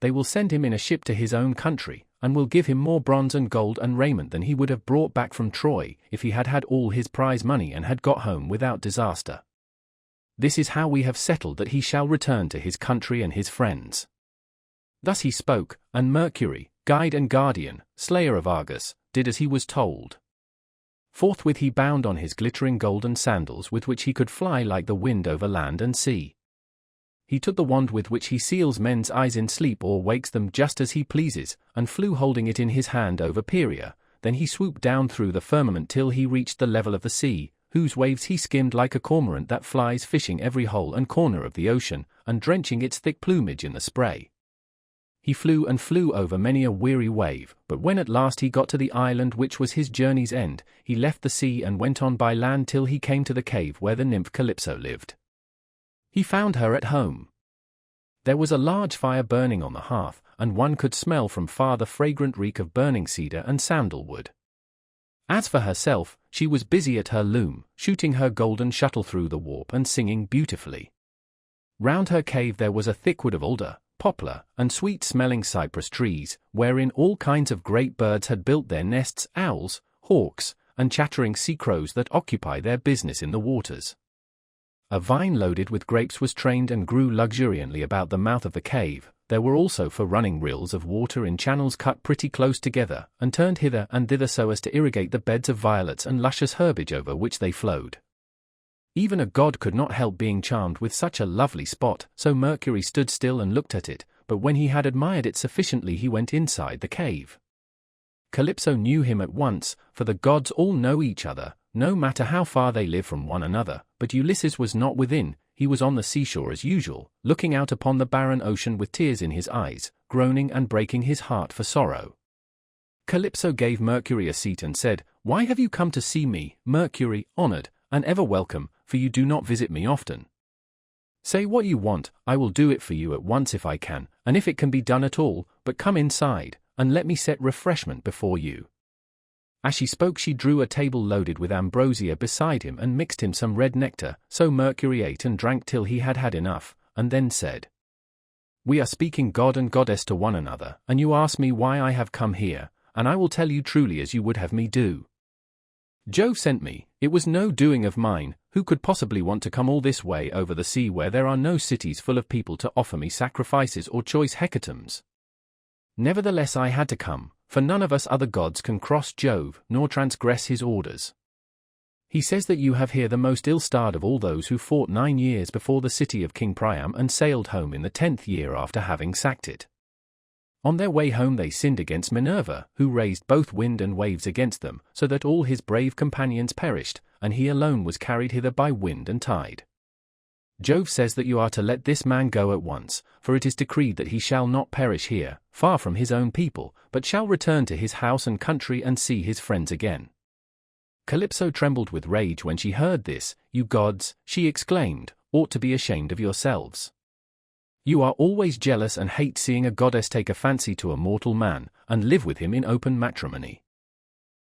They will send him in a ship to his own country, and will give him more bronze and gold and raiment than he would have brought back from Troy if he had had all his prize money and had got home without disaster. This is how we have settled that he shall return to his country and his friends." Thus he spoke, and Mercury, guide and guardian, slayer of Argus, did as he was told. Forthwith he bound on his glittering golden sandals with which he could fly like the wind over land and sea. He took the wand with which he seals men's eyes in sleep or wakes them just as he pleases, and flew holding it in his hand over Pieria. Then he swooped down through the firmament till he reached the level of the sea, whose waves he skimmed like a cormorant that flies fishing every hole and corner of the ocean, and drenching its thick plumage in the spray. He flew and flew over many a weary wave, but when at last he got to the island which was his journey's end, he left the sea and went on by land till he came to the cave where the nymph Calypso lived. He found her at home. There was a large fire burning on the hearth, and one could smell from far the fragrant reek of burning cedar and sandalwood. As for herself, she was busy at her loom, shooting her golden shuttle through the warp and singing beautifully. Round her cave there was a thick wood of alder, poplar, and sweet-smelling cypress trees, wherein all kinds of great birds had built their nests, owls, hawks, and chattering sea-crows that occupy their business in the waters. A vine loaded with grapes was trained and grew luxuriantly about the mouth of the cave. There were also for running rills of water in channels cut pretty close together, and turned hither and thither so as to irrigate the beds of violets and luscious herbage over which they flowed. Even a god could not help being charmed with such a lovely spot, so Mercury stood still and looked at it, but when he had admired it sufficiently he went inside the cave. Calypso knew him at once, for the gods all know each other, no matter how far they live from one another, but Ulysses was not within. He was on the seashore as usual, looking out upon the barren ocean with tears in his eyes, groaning and breaking his heart for sorrow. Calypso gave Mercury a seat and said, "Why have you come to see me, Mercury, honored, and ever welcome, for you do not visit me often? Say what you want, I will do it for you at once if I can, and if it can be done at all, but come inside, and let me set refreshment before you." As she spoke she drew a table loaded with ambrosia beside him and mixed him some red nectar, so Mercury ate and drank till he had had enough, and then said, "We are speaking god and goddess to one another, and you ask me why I have come here, and I will tell you truly as you would have me do. Jove sent me, it was no doing of mine. Who could possibly want to come all this way over the sea where there are no cities full of people to offer me sacrifices or choice hecatombs? Nevertheless I had to come, for none of us other gods can cross Jove, nor transgress his orders. He says that you have here the most ill-starred of all those who fought 9 years before the city of King Priam and sailed home in the 10th year after having sacked it. On their way home they sinned against Minerva, who raised both wind and waves against them, so that all his brave companions perished, and he alone was carried hither by wind and tide. Jove says that you are to let this man go at once, for it is decreed that he shall not perish here, far from his own people, but shall return to his house and country and see his friends again." Calypso trembled with rage when she heard this. "You gods," she exclaimed, "ought to be ashamed of yourselves. You are always jealous and hate seeing a goddess take a fancy to a mortal man, and live with him in open matrimony.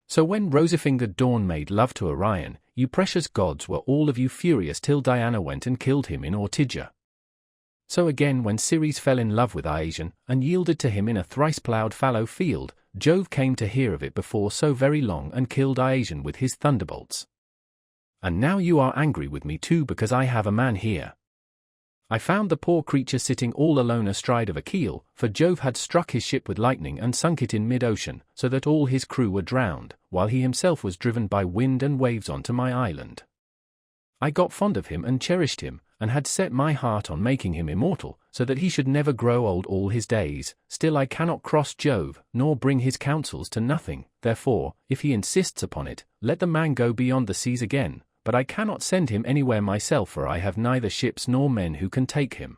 So when rosy-fingered Dawn made love to Orion, you precious gods were all of you furious till Diana went and killed him in Ortygia. So again when Ceres fell in love with Iasion, and yielded to him in a thrice-ploughed fallow field, Jove came to hear of it before so very long and killed Iasion with his thunderbolts. And now you are angry with me too because I have a man here. I found the poor creature sitting all alone astride of a keel, for Jove had struck his ship with lightning and sunk it in mid-ocean, so that all his crew were drowned, while he himself was driven by wind and waves onto my island. I got fond of him and cherished him, and had set my heart on making him immortal, so that he should never grow old all his days. Still I cannot cross Jove, nor bring his counsels to nothing. Therefore, if he insists upon it, let the man go beyond the seas again, but I cannot send him anywhere myself, for I have neither ships nor men who can take him.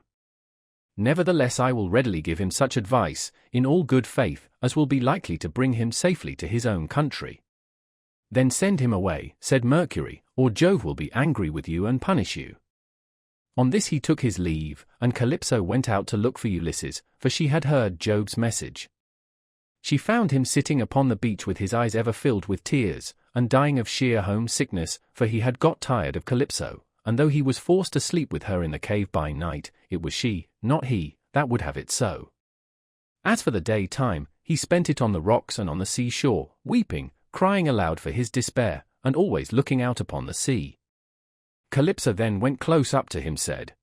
Nevertheless I will readily give him such advice, in all good faith, as will be likely to bring him safely to his own country. Then send him away, said Mercury, or Jove will be angry with you and punish you. On this he took his leave, and Calypso went out to look for Ulysses, for she had heard Jove's message. She found him sitting upon the beach with his eyes ever filled with tears, and dying of sheer homesickness, for he had got tired of Calypso, and though he was forced to sleep with her in the cave by night, it was she, not he, that would have it so. As for the day-time, he spent it on the rocks and on the sea-shore, weeping, crying aloud for his despair, and always looking out upon the sea. Calypso then went close up to him, said,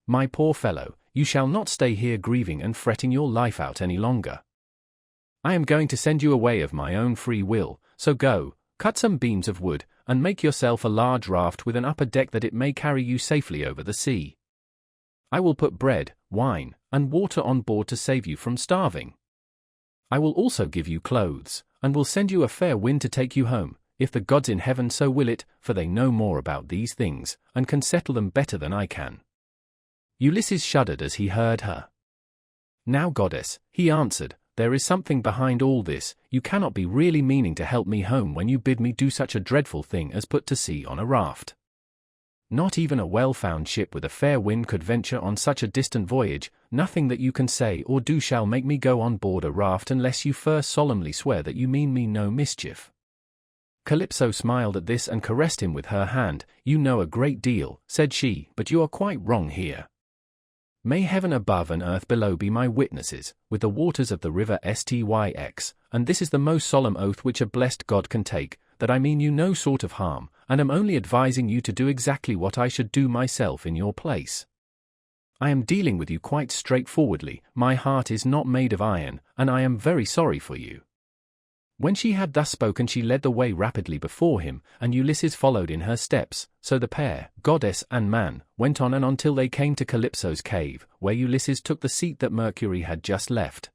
"My poor fellow, you shall not stay here grieving and fretting your life out any longer. I am going to send you away of my own free will, so go, cut some beams of wood, and make yourself a large raft with an upper deck that it may carry you safely over the sea. I will put bread, wine, and water on board to save you from starving. I will also give you clothes, and will send you a fair wind to take you home, if the gods in heaven so will it, for they know more about these things, and can settle them better than I can." Ulysses shuddered as he heard her. "Now, goddess," he answered, "there is something behind all this. You cannot be really meaning to help me home when you bid me do such a dreadful thing as put to sea on a raft. Not even a well-found ship with a fair wind could venture on such a distant voyage. Nothing that you can say or do shall make me go on board a raft unless you first solemnly swear that you mean me no mischief." Calypso smiled at this and caressed him with her hand. "You know a great deal," said she, "but you are quite wrong here. May heaven above and earth below be my witnesses, with the waters of the river Styx, and this is the most solemn oath which a blessed god can take, that I mean you no sort of harm, and am only advising you to do exactly what I should do myself in your place. I am dealing with you quite straightforwardly. My heart is not made of iron, and I am very sorry for you." When she had thus spoken she led the way rapidly before him, and Ulysses followed in her steps, so the pair, goddess and man, went on and on till they came to Calypso's cave, where Ulysses took the seat that Mercury had just left.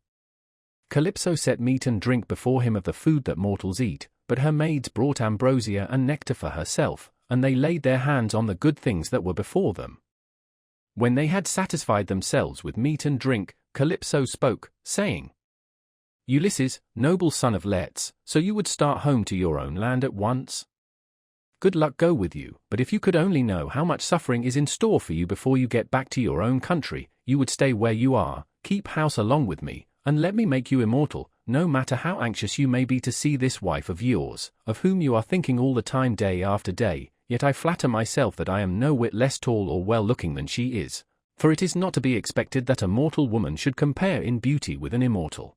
Calypso set meat and drink before him of the food that mortals eat, but her maids brought ambrosia and nectar for herself, and they laid their hands on the good things that were before them. When they had satisfied themselves with meat and drink, Calypso spoke, saying, "Ulysses, noble son of Let's, so you would start home to your own land at once? Good luck go with you, but if you could only know how much suffering is in store for you before you get back to your own country, you would stay where you are, keep house along with me, and let me make you immortal, no matter how anxious you may be to see this wife of yours, of whom you are thinking all the time day after day. Yet I flatter myself that I am no whit less tall or well-looking than she is, for it is not to be expected that a mortal woman should compare in beauty with an immortal."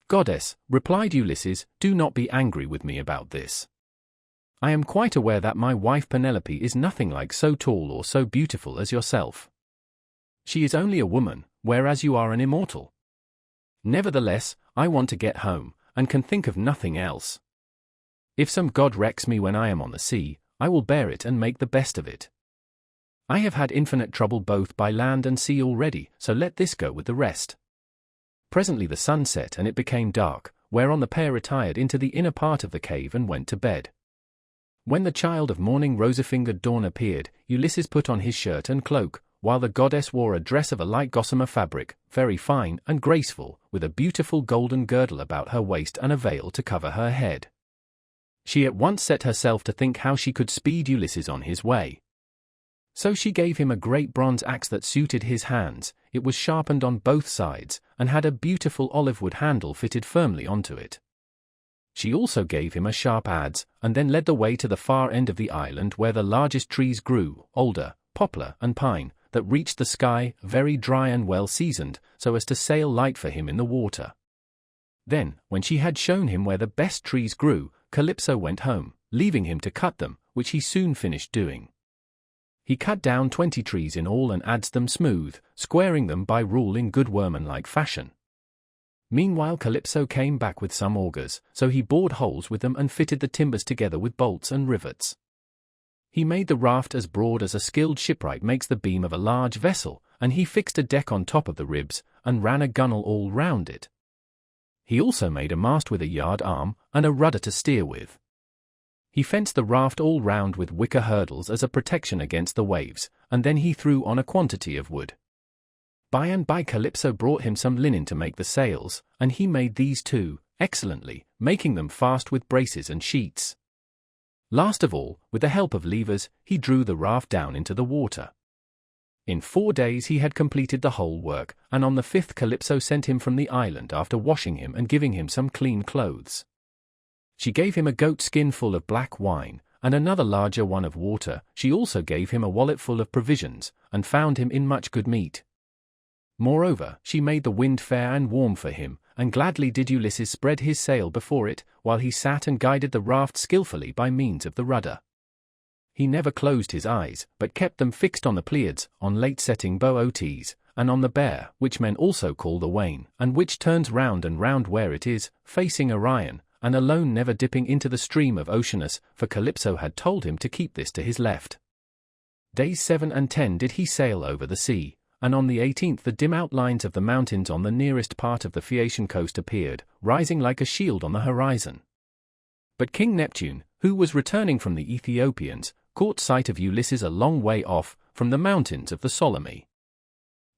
"Goddess," replied Ulysses, "do not be angry with me about this. I am quite aware that my wife Penelope is nothing like so tall or so beautiful as yourself. She is only a woman, whereas you are an immortal. Nevertheless, I want to get home, and can think of nothing else. If some god wrecks me when I am on the sea, I will bear it and make the best of it. I have had infinite trouble both by land and sea already, so let this go with the rest." Presently the sun set and it became dark, whereon the pair retired into the inner part of the cave and went to bed. When the child of morning rosy-fingered dawn appeared, Ulysses put on his shirt and cloak, while the goddess wore a dress of a light gossamer fabric, very fine and graceful, with a beautiful golden girdle about her waist and a veil to cover her head. She at once set herself to think how she could speed Ulysses on his way. So she gave him a great bronze axe that suited his hands. It was sharpened on both sides, and had a beautiful olive-wood handle fitted firmly onto it. She also gave him a sharp adze, and then led the way to the far end of the island where the largest trees grew, alder, poplar, and pine, that reached the sky, very dry and well seasoned, so as to sail light for him in the water. Then, when she had shown him where the best trees grew, Calypso went home, leaving him to cut them, which he soon finished doing. He cut down 20 trees in all and adds them smooth, squaring them by rule in good workman-like fashion. Meanwhile Calypso came back with some augers, so he bored holes with them and fitted the timbers together with bolts and rivets. He made the raft as broad as a skilled shipwright makes the beam of a large vessel, and he fixed a deck on top of the ribs, and ran a gunwale all round it. He also made a mast with a yard arm, and a rudder to steer with. He fenced the raft all round with wicker hurdles as a protection against the waves, and then he threw on a quantity of wood. By and by Calypso brought him some linen to make the sails, and he made these too, excellently, making them fast with braces and sheets. Last of all, with the help of levers, he drew the raft down into the water. In 4 days he had completed the whole work, and on the 5th Calypso sent him from the island after washing him and giving him some clean clothes. She gave him a goat skin full of black wine, and another larger one of water. She also gave him a wallet full of provisions, and found him in much good meat. Moreover, she made the wind fair and warm for him, and gladly did Ulysses spread his sail before it, while he sat and guided the raft skillfully by means of the rudder. He never closed his eyes, but kept them fixed on the Pleiades, on late-setting Bootes, and on the Bear, which men also call the Wain, and which turns round and round where it is, facing Orion, and alone never dipping into the stream of Oceanus, for Calypso had told him to keep this to his left. Days 7 and 10 did he sail over the sea, and on the 18th the dim outlines of the mountains on the nearest part of the Phaeacian coast appeared, rising like a shield on the horizon. But King Neptune, who was returning from the Ethiopians, caught sight of Ulysses a long way off, from the mountains of the Solymi.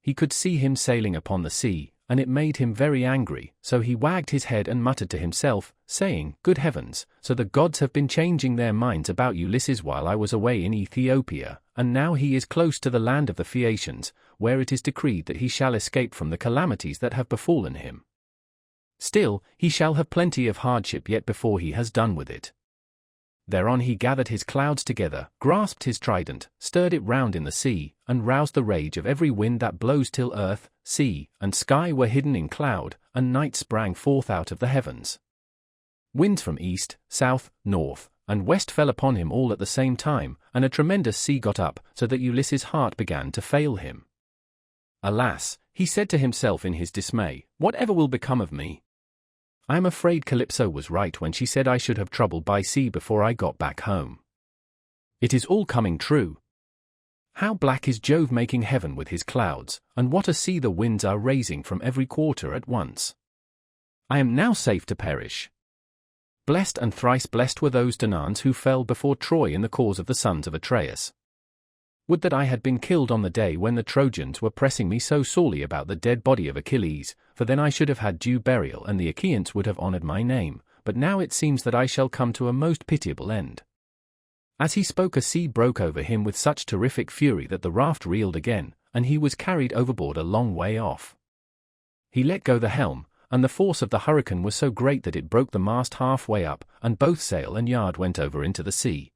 He could see him sailing upon the sea, and it made him very angry, so he wagged his head and muttered to himself, saying, "Good heavens, so the gods have been changing their minds about Ulysses while I was away in Ethiopia, and now he is close to the land of the Phaeacians, where it is decreed that he shall escape from the calamities that have befallen him. Still, he shall have plenty of hardship yet before he has done with it." Thereon he gathered his clouds together, grasped his trident, stirred it round in the sea, and roused the rage of every wind that blows till earth, sea, and sky were hidden in cloud, and night sprang forth out of the heavens. Winds from east, south, north, and west fell upon him all at the same time, and a tremendous sea got up, so that Ulysses' heart began to fail him. "Alas," he said to himself in his dismay, "whatever will become of me? I am afraid Calypso was right when she said I should have trouble by sea before I got back home. It is all coming true. How black is Jove making heaven with his clouds, and what a sea the winds are raising from every quarter at once. I am now safe to perish. Blessed and thrice blessed were those Danaans who fell before Troy in the cause of the sons of Atreus. Would that I had been killed on the day when the Trojans were pressing me so sorely about the dead body of Achilles, for then I should have had due burial and the Achaeans would have honored my name, but now it seems that I shall come to a most pitiable end." As he spoke a sea broke over him with such terrific fury that the raft reeled again, and he was carried overboard a long way off. He let go the helm, and the force of the hurricane was so great that it broke the mast halfway up, and both sail and yard went over into the sea.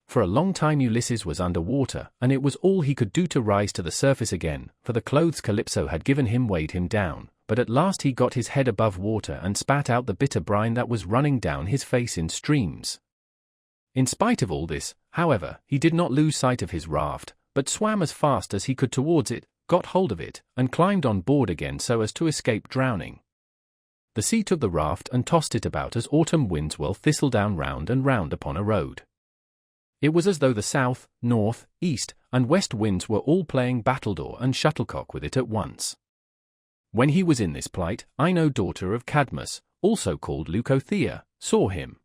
For a long time Ulysses was under water, and it was all he could do to rise to the surface again, for the clothes Calypso had given him weighed him down, but at last he got his head above water and spat out the bitter brine that was running down his face in streams. In spite of all this, however, he did not lose sight of his raft, but swam as fast as he could towards it, got hold of it, and climbed on board again so as to escape drowning. The sea took the raft and tossed it about as autumn winds whirl thistledown round and round upon a road. It was as though the south, north, east, and west winds were all playing battledore and shuttlecock with it at once. When he was in this plight, Ino, daughter of Cadmus, also called Leucothea, saw him.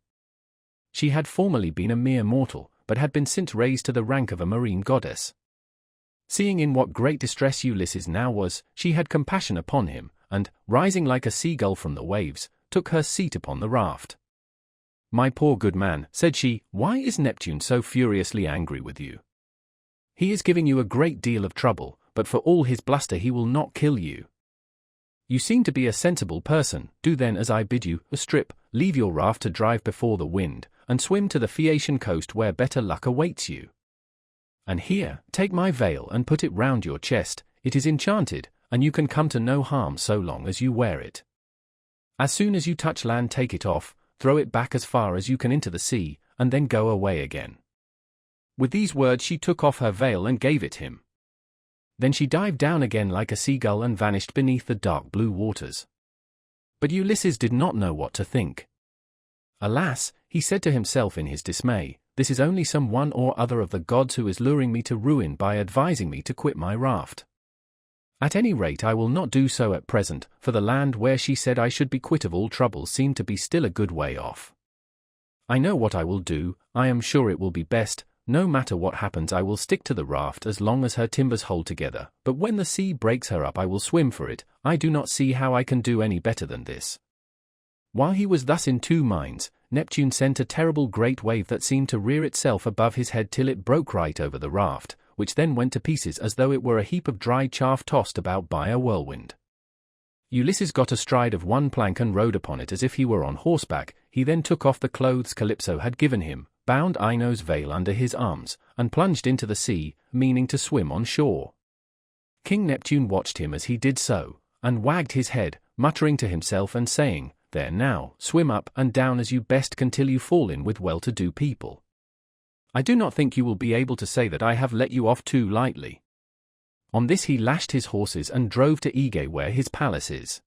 She had formerly been a mere mortal, but had been since raised to the rank of a marine goddess. Seeing in what great distress Ulysses now was, she had compassion upon him, and, rising like a seagull from the waves, took her seat upon the raft. "My poor good man," said she, "why is Neptune so furiously angry with you? He is giving you a great deal of trouble, but for all his bluster he will not kill you. You seem to be a sensible person. Do then as I bid you, strip, leave your raft to drive before the wind, and swim to the Phaeacian coast where better luck awaits you. And here, take my veil and put it round your chest. It is enchanted, and you can come to no harm so long as you wear it. As soon as you touch land take it off, throw it back as far as you can into the sea, and then go away again." With these words she took off her veil and gave it him. Then she dived down again like a seagull and vanished beneath the dark blue waters. But Ulysses did not know what to think. "Alas," he said to himself in his dismay, "this is only some one or other of the gods who is luring me to ruin by advising me to quit my raft. At any rate I will not do so at present, for the land where she said I should be quit of all troubles seemed to be still a good way off. I know what I will do, I am sure it will be best. No matter what happens I will stick to the raft as long as her timbers hold together, but when the sea breaks her up I will swim for it. I do not see how I can do any better than this." While he was thus in two minds, Neptune sent a terrible great wave that seemed to rear itself above his head till it broke right over the raft, which then went to pieces as though it were a heap of dry chaff tossed about by a whirlwind. Ulysses got astride of one plank and rode upon it as if he were on horseback. He then took off the clothes Calypso had given him, bound Ino's veil under his arms, and plunged into the sea, meaning to swim on shore. King Neptune watched him as he did so, and wagged his head, muttering to himself and saying, "There now, swim up and down as you best can till you fall in with well-to-do people. I do not think you will be able to say that I have let you off too lightly." On this he lashed his horses and drove to Aegae where his palace is.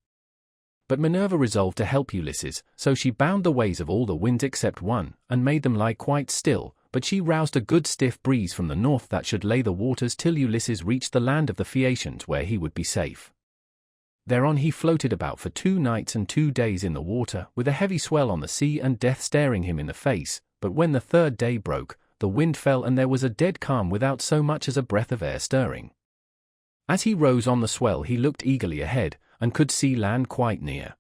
But Minerva resolved to help Ulysses, so she bound the ways of all the winds except one, and made them lie quite still, but she roused a good stiff breeze from the north that should lay the waters till Ulysses reached the land of the Phaeacians where he would be safe. Thereon he floated about for 2 nights and 2 days in the water, with a heavy swell on the sea and death staring him in the face, but when the 3rd day broke, the wind fell and there was a dead calm without so much as a breath of air stirring. As he rose on the swell he looked eagerly ahead, and could see land quite near.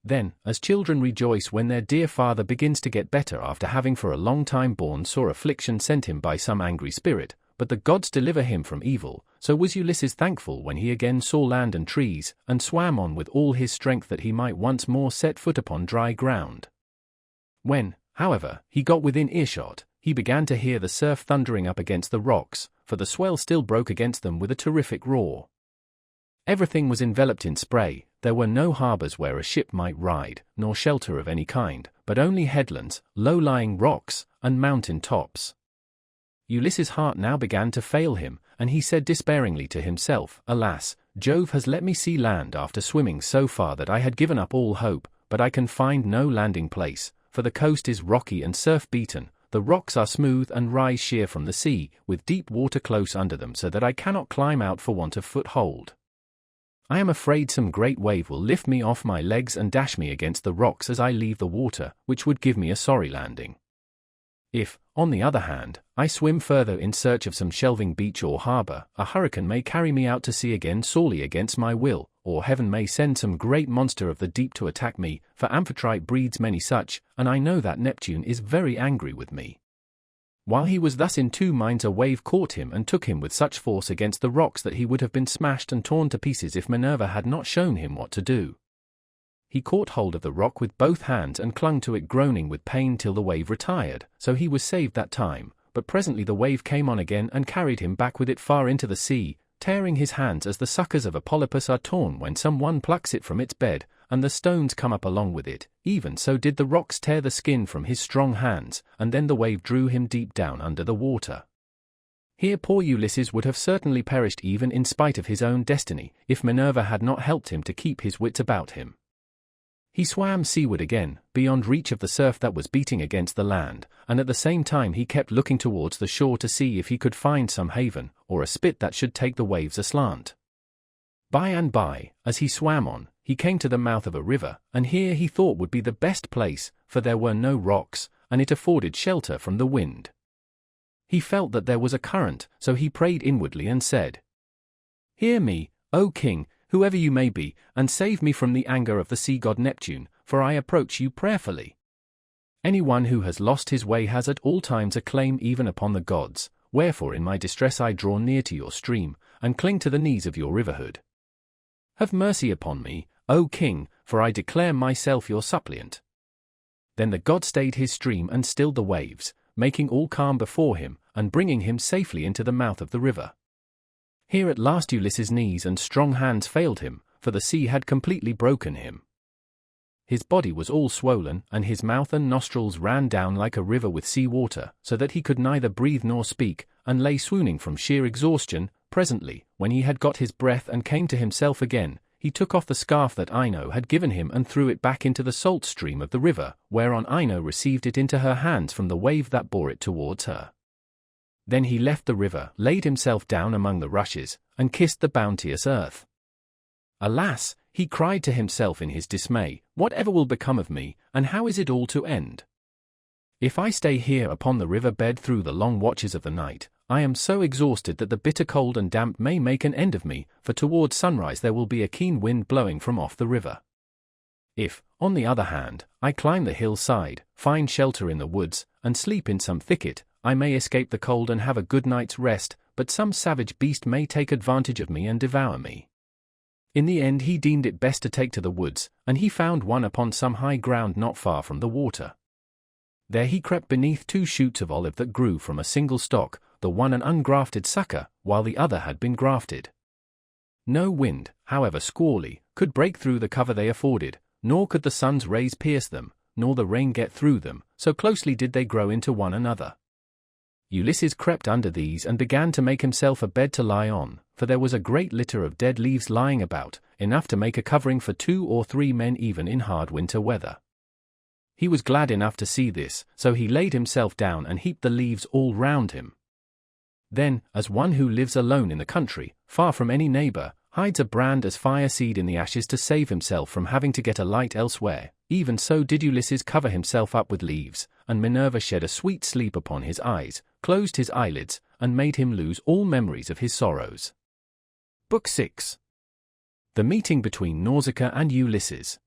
Then, as children rejoice when their dear father begins to get better after having for a long time borne sore affliction sent him by some angry spirit, but the gods deliver him from evil, so was Ulysses thankful when he again saw land and trees, and swam on with all his strength that he might once more set foot upon dry ground. When, however, he got within earshot, he began to hear the surf thundering up against the rocks, for the swell still broke against them with a terrific roar. Everything was enveloped in spray. There were no harbors where a ship might ride, nor shelter of any kind, but only headlands, low-lying rocks, and mountain tops. Ulysses' heart now began to fail him, and he said despairingly to himself, "Alas, Jove has let me see land after swimming so far that I had given up all hope, but I can find no landing place, for the coast is rocky and surf-beaten, the rocks are smooth and rise sheer from the sea, with deep water close under them so that I cannot climb out for want of foothold. I am afraid some great wave will lift me off my legs and dash me against the rocks as I leave the water, which would give me a sorry landing. If, on the other hand, I swim further in search of some shelving beach or harbor, a hurricane may carry me out to sea again sorely against my will, or heaven may send some great monster of the deep to attack me, for Amphitrite breeds many such, and I know that Neptune is very angry with me." While he was thus in two minds a wave caught him and took him with such force against the rocks that he would have been smashed and torn to pieces if Minerva had not shown him what to do. He caught hold of the rock with both hands and clung to it groaning with pain till the wave retired, so he was saved that time, but presently the wave came on again and carried him back with it far into the sea, tearing his hands as the suckers of a polypus are torn when some one plucks it from its bed, and the stones come up along with it. Even so did the rocks tear the skin from his strong hands, and then the wave drew him deep down under the water. Here poor Ulysses would have certainly perished even in spite of his own destiny, if Minerva had not helped him to keep his wits about him. He swam seaward again, beyond reach of the surf that was beating against the land, and at the same time he kept looking towards the shore to see if he could find some haven, or a spit that should take the waves aslant. By and by, as he swam on, he came to the mouth of a river, and here he thought would be the best place, for there were no rocks, and it afforded shelter from the wind. He felt that there was a current, so he prayed inwardly and said, "Hear me, O king, whoever you may be, and save me from the anger of the sea god Neptune, for I approach you prayerfully. Anyone who has lost his way has at all times a claim even upon the gods, wherefore in my distress I draw near to your stream, and cling to the knees of your riverhood. Have mercy upon me, O king, for I declare myself your suppliant." Then the god stayed his stream and stilled the waves, making all calm before him, and bringing him safely into the mouth of the river. Here at last Ulysses' knees and strong hands failed him, for the sea had completely broken him. His body was all swollen, and his mouth and nostrils ran down like a river with sea water, so that he could neither breathe nor speak, and lay swooning from sheer exhaustion. Presently, when he had got his breath and came to himself again, he took off the scarf that Ino had given him and threw it back into the salt stream of the river, whereon Ino received it into her hands from the wave that bore it towards her. Then he left the river, laid himself down among the rushes, and kissed the bounteous earth. Alas, he cried to himself in his dismay, whatever will become of me, and how is it all to end? If I stay here upon the river bed through the long watches of the night, I am so exhausted that the bitter cold and damp may make an end of me, for towards sunrise there will be a keen wind blowing from off the river. If, on the other hand, I climb the hillside, find shelter in the woods, and sleep in some thicket, I may escape the cold and have a good night's rest, but some savage beast may take advantage of me and devour me. In the end he deemed it best to take to the woods, and he found one upon some high ground not far from the water. There he crept beneath 2 shoots of olive that grew from a single stock, the one an ungrafted sucker, while the other had been grafted. No wind, however squally, could break through the cover they afforded, nor could the sun's rays pierce them, nor the rain get through them, so closely did they grow into one another. Ulysses crept under these and began to make himself a bed to lie on, for there was a great litter of dead leaves lying about, enough to make a covering for 2 or 3 men even in hard winter weather. He was glad enough to see this, so he laid himself down and heaped the leaves all round him. Then, as one who lives alone in the country, far from any neighbor, hides a brand as fire seed in the ashes to save himself from having to get a light elsewhere, even so did Ulysses cover himself up with leaves, and Minerva shed a sweet sleep upon his eyes, closed his eyelids, and made him lose all memories of his sorrows. Book 6. The meeting between Nausicaa and Ulysses.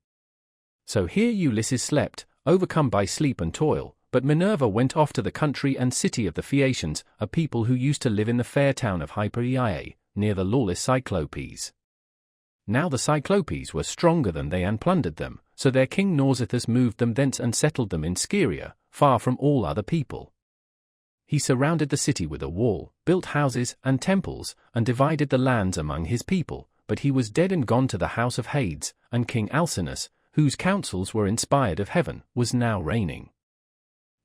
So here Ulysses slept, overcome by sleep and toil, but Minerva went off to the country and city of the Phaeacians, a people who used to live in the fair town of Hypereiae, near the lawless Cyclopes. Now the Cyclopes were stronger than they and plundered them, so their king Nausithous moved them thence and settled them in Scheria, far from all other people. He surrounded the city with a wall, built houses and temples, and divided the lands among his people, but he was dead and gone to the house of Hades, and King Alcinous, whose counsels were inspired of heaven, was now reigning.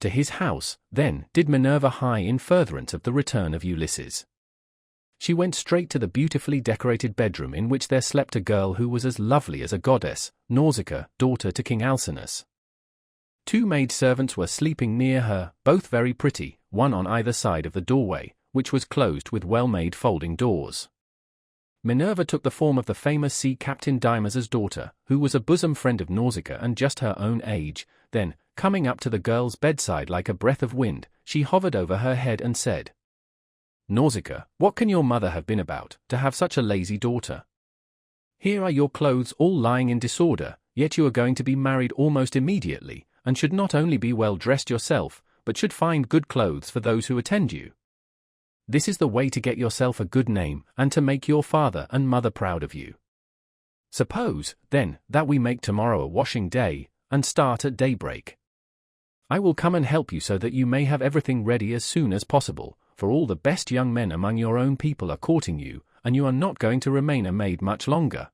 To his house, then, did Minerva hie in furtherance of the return of Ulysses. She went straight to the beautifully decorated bedroom in which there slept a girl who was as lovely as a goddess, Nausicaa, daughter to King Alcinous. 2 maidservants were sleeping near her, both very pretty, one on either side of the doorway, which was closed with well-made folding doors. Minerva took the form of the famous sea captain Dymas' daughter, who was a bosom friend of Nausicaa and just her own age. Then, coming up to the girl's bedside like a breath of wind, she hovered over her head and said, "Nausicaa, what can your mother have been about, to have such a lazy daughter? Here are your clothes all lying in disorder, yet you are going to be married almost immediately, and should not only be well dressed yourself, but should find good clothes for those who attend you. This is the way to get yourself a good name, and to make your father and mother proud of you. Suppose, then, that we make tomorrow a washing day, and start at daybreak. I will come and help you so that you may have everything ready as soon as possible, for all the best young men among your own people are courting you, and you are not going to remain a maid much longer.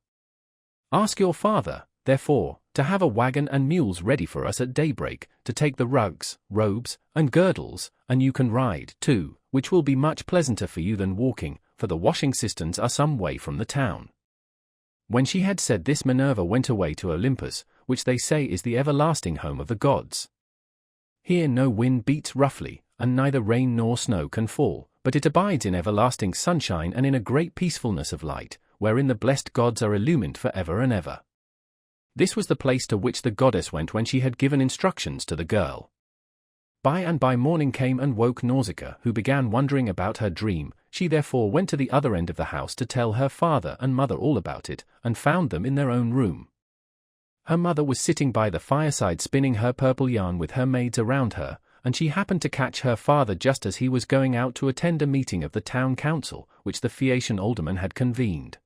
Ask your father, therefore, to have a wagon and mules ready for us at daybreak, to take the rugs, robes, and girdles, and you can ride, too, which will be much pleasanter for you than walking, for the washing cisterns are some way from the town." When she had said this, Minerva went away to Olympus, which they say is the everlasting home of the gods. Here no wind beats roughly, and neither rain nor snow can fall, but it abides in everlasting sunshine and in a great peacefulness of light, wherein the blessed gods are illumined for ever and ever. This was the place to which the goddess went when she had given instructions to the girl. By and by morning came and woke Nausicaa, who began wondering about her dream. She therefore went to the other end of the house to tell her father and mother all about it, and found them in their own room. Her mother was sitting by the fireside spinning her purple yarn with her maids around her, and she happened to catch her father just as he was going out to attend a meeting of the town council, which the Phaeacian alderman had convened.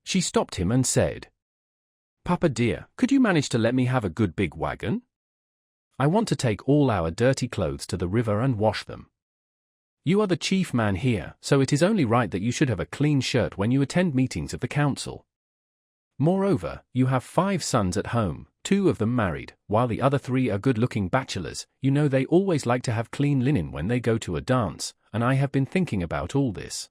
She stopped him and said, "Papa dear, could you manage to let me have a good big wagon? I want to take all our dirty clothes to the river and wash them. You are the chief man here, so it is only right that you should have a clean shirt when you attend meetings of the council. Moreover, you have 5 sons at home, 2 of them married, while the other 3 are good-looking bachelors. You know they always like to have clean linen when they go to a dance, and I have been thinking about all this."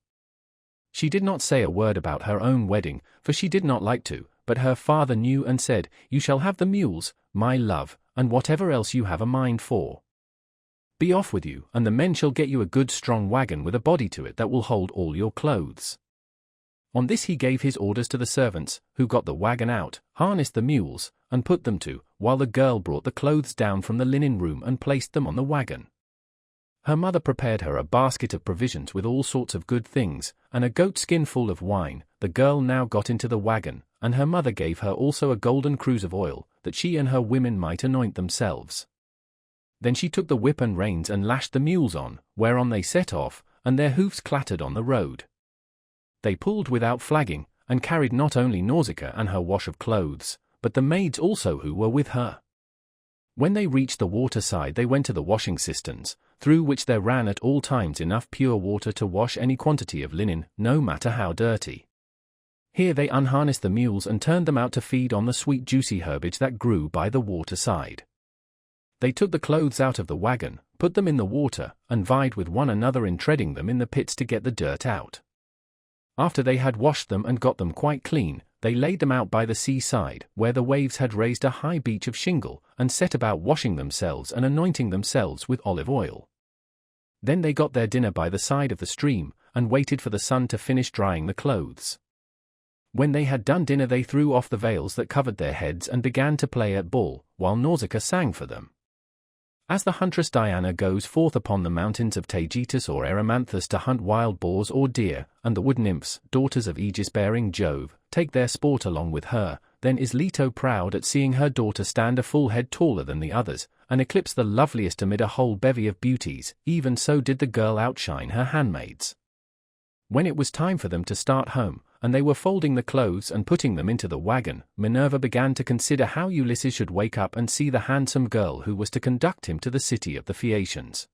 She did not say a word about her own wedding, for she did not like to, but her father knew and said, "You shall have the mules, my love, and whatever else you have a mind for. Be off with you, and the men shall get you a good strong wagon with a body to it that will hold all your clothes." On this he gave his orders to the servants, who got the wagon out, harnessed the mules, and put them to, while the girl brought the clothes down from the linen room and placed them on the wagon. Her mother prepared her a basket of provisions with all sorts of good things, and a goat skin full of wine. The girl now got into the wagon, and her mother gave her also a golden cruse of oil, that she and her women might anoint themselves. Then she took the whip and reins and lashed the mules on, whereon they set off, and their hoofs clattered on the road. They pulled without flagging, and carried not only Nausicaa and her wash of clothes, but the maids also who were with her. When they reached the waterside they went to the washing cisterns, through which there ran at all times enough pure water to wash any quantity of linen, no matter how dirty. Here they unharnessed the mules and turned them out to feed on the sweet juicy herbage that grew by the waterside. They took the clothes out of the wagon, put them in the water, and vied with one another in treading them in the pits to get the dirt out. After they had washed them and got them quite clean, they laid them out by the seaside, where the waves had raised a high beach of shingle, and set about washing themselves and anointing themselves with olive oil. Then they got their dinner by the side of the stream, and waited for the sun to finish drying the clothes. When they had done dinner they threw off the veils that covered their heads and began to play at ball, while Nausicaa sang for them. As the huntress Diana goes forth upon the mountains of Taygetus or Erymanthus to hunt wild boars or deer, and the wood nymphs, daughters of Aegis-bearing Jove, take their sport along with her, then is Leto proud at seeing her daughter stand a full head taller than the others, and eclipse the loveliest amid a whole bevy of beauties. Even so did the girl outshine her handmaids. When it was time for them to start home, and they were folding the clothes and putting them into the wagon, Minerva began to consider how Ulysses should wake up and see the handsome girl who was to conduct him to the city of the Phaeacians.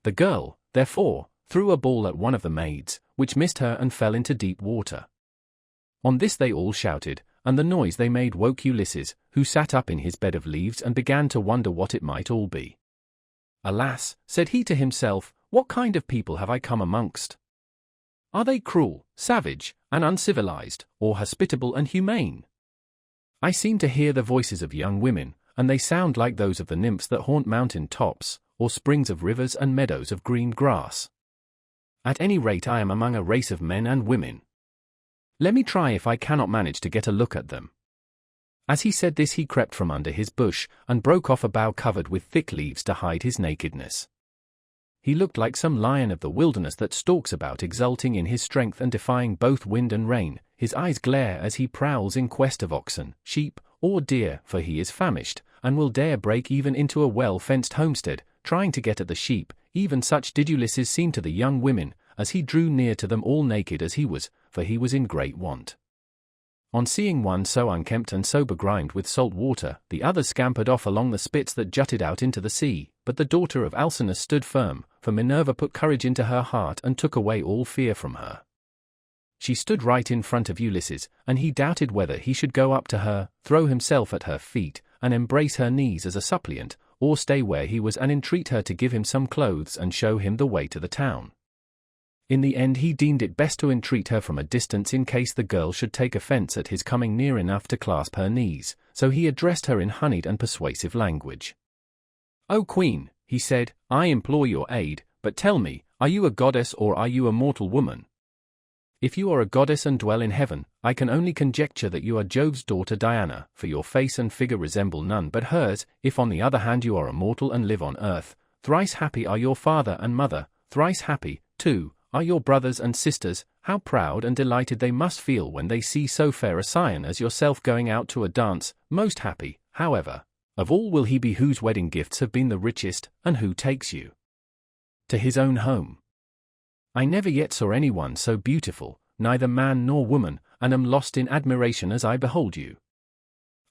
The girl, therefore, threw a ball at one of the maids, which missed her and fell into deep water. On this they all shouted, and the noise they made woke Ulysses, who sat up in his bed of leaves and began to wonder what it might all be. "Alas," said he to himself, "what kind of people have I come amongst? Are they cruel, savage, and uncivilized, or hospitable and humane? I seem to hear the voices of young women, and they sound like those of the nymphs that haunt mountain tops, or springs of rivers and meadows of green grass. At any rate I am among a race of men and women. Let me try if I cannot manage to get a look at them." As he said this he crept from under his bush, and broke off a bough covered with thick leaves to hide his nakedness. He looked like some lion of the wilderness that stalks about exulting in his strength and defying both wind and rain. His eyes glare as he prowls in quest of oxen, sheep, or deer, for he is famished, and will dare break even into a well-fenced homestead, trying to get at the sheep. Even such did Ulysses seem to the young women, as he drew near to them all naked as he was, for he was in great want. On seeing one so unkempt and so begrimed with salt water, the others scampered off along the spits that jutted out into the sea, but the daughter of Alcinous stood firm, for Minerva put courage into her heart and took away all fear from her. She stood right in front of Ulysses, and he doubted whether he should go up to her, throw himself at her feet, and embrace her knees as a suppliant, or stay where he was and entreat her to give him some clothes and show him the way to the town. In the end he deemed it best to entreat her from a distance in case the girl should take offense at his coming near enough to clasp her knees, so he addressed her in honeyed and persuasive language. "O Queen," he said, "I implore your aid, but tell me, are you a goddess or are you a mortal woman? If you are a goddess and dwell in heaven, I can only conjecture that you are Jove's daughter Diana, for your face and figure resemble none but hers. If on the other hand you are a mortal and live on earth, thrice happy are your father and mother, thrice happy, too, are your brothers and sisters. How proud and delighted they must feel when they see so fair a scion as yourself going out to a dance. Most happy, however, of all will he be whose wedding gifts have been the richest, and who takes you to his own home. I never yet saw anyone so beautiful, neither man nor woman, and am lost in admiration as I behold you.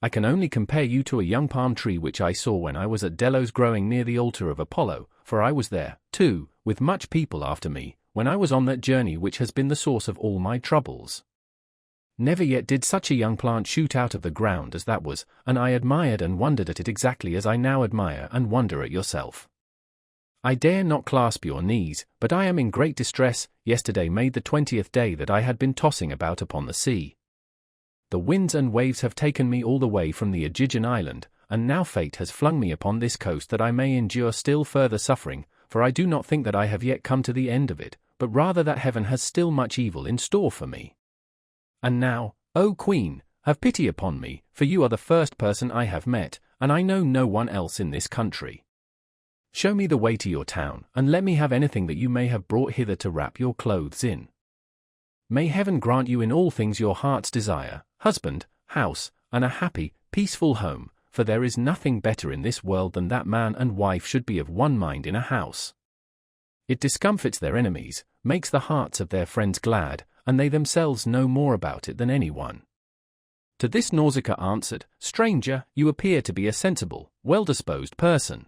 I can only compare you to a young palm tree which I saw when I was at Delos growing near the altar of Apollo, for I was there, too, with much people after me, when I was on that journey which has been the source of all my troubles. Never yet did such a young plant shoot out of the ground as that was, and I admired and wondered at it exactly as I now admire and wonder at yourself. I dare not clasp your knees, but I am in great distress. Yesterday made the 20th day that I had been tossing about upon the sea. The winds and waves have taken me all the way from the Aegean island, and now fate has flung me upon this coast that I may endure still further suffering, for I do not think that I have yet come to the end of it, but rather that heaven has still much evil in store for me. And now, O Queen, have pity upon me, for you are the first person I have met, and I know no one else in this country. Show me the way to your town, and let me have anything that you may have brought hither to wrap your clothes in. May heaven grant you in all things your heart's desire, husband, house, and a happy, peaceful home, for there is nothing better in this world than that man and wife should be of one mind in a house. It discomfits their enemies, makes the hearts of their friends glad, and they themselves know more about it than anyone. To this Nausicaa answered, Stranger, you appear to be a sensible, well-disposed person.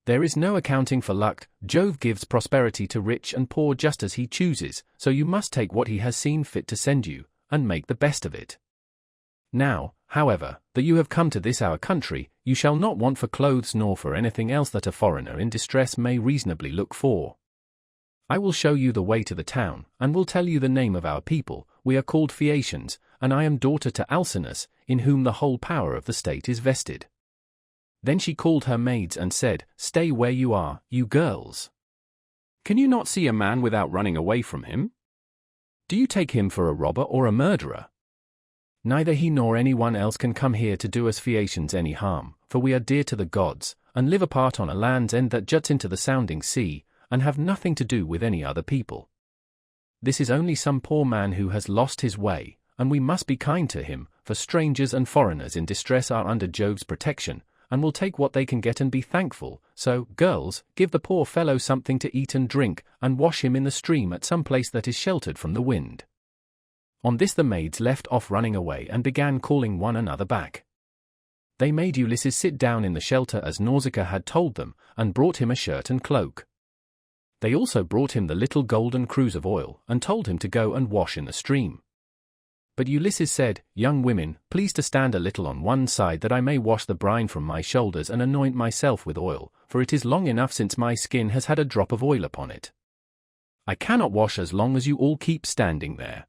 There is no accounting for luck. Jove gives prosperity to rich and poor just as he chooses, so you must take what he has seen fit to send you, and make the best of it. Now, however, that you have come to this our country, you shall not want for clothes nor for anything else that a foreigner in distress may reasonably look for. I will show you the way to the town, and will tell you the name of our people. We are called Phaeacians, and I am daughter to Alcinous, in whom the whole power of the state is vested. Then she called her maids and said, Stay where you are, you girls. Can you not see a man without running away from him? Do you take him for a robber or a murderer? Neither he nor anyone else can come here to do us Phaeacians any harm, for we are dear to the gods, and live apart on a land's end that juts into the sounding sea, and have nothing to do with any other people. This is only some poor man who has lost his way, and we must be kind to him, for strangers and foreigners in distress are under Jove's protection, and will take what they can get and be thankful. So, girls, give the poor fellow something to eat and drink, and wash him in the stream at some place that is sheltered from the wind. On this the maids left off running away and began calling one another back. They made Ulysses sit down in the shelter as Nausicaa had told them, and brought him a shirt and cloak. They also brought him the little golden cruse of oil, and told him to go and wash in the stream. But Ulysses said, Young women, please to stand a little on one side that I may wash the brine from my shoulders and anoint myself with oil, for it is long enough since my skin has had a drop of oil upon it. I cannot wash as long as you all keep standing there.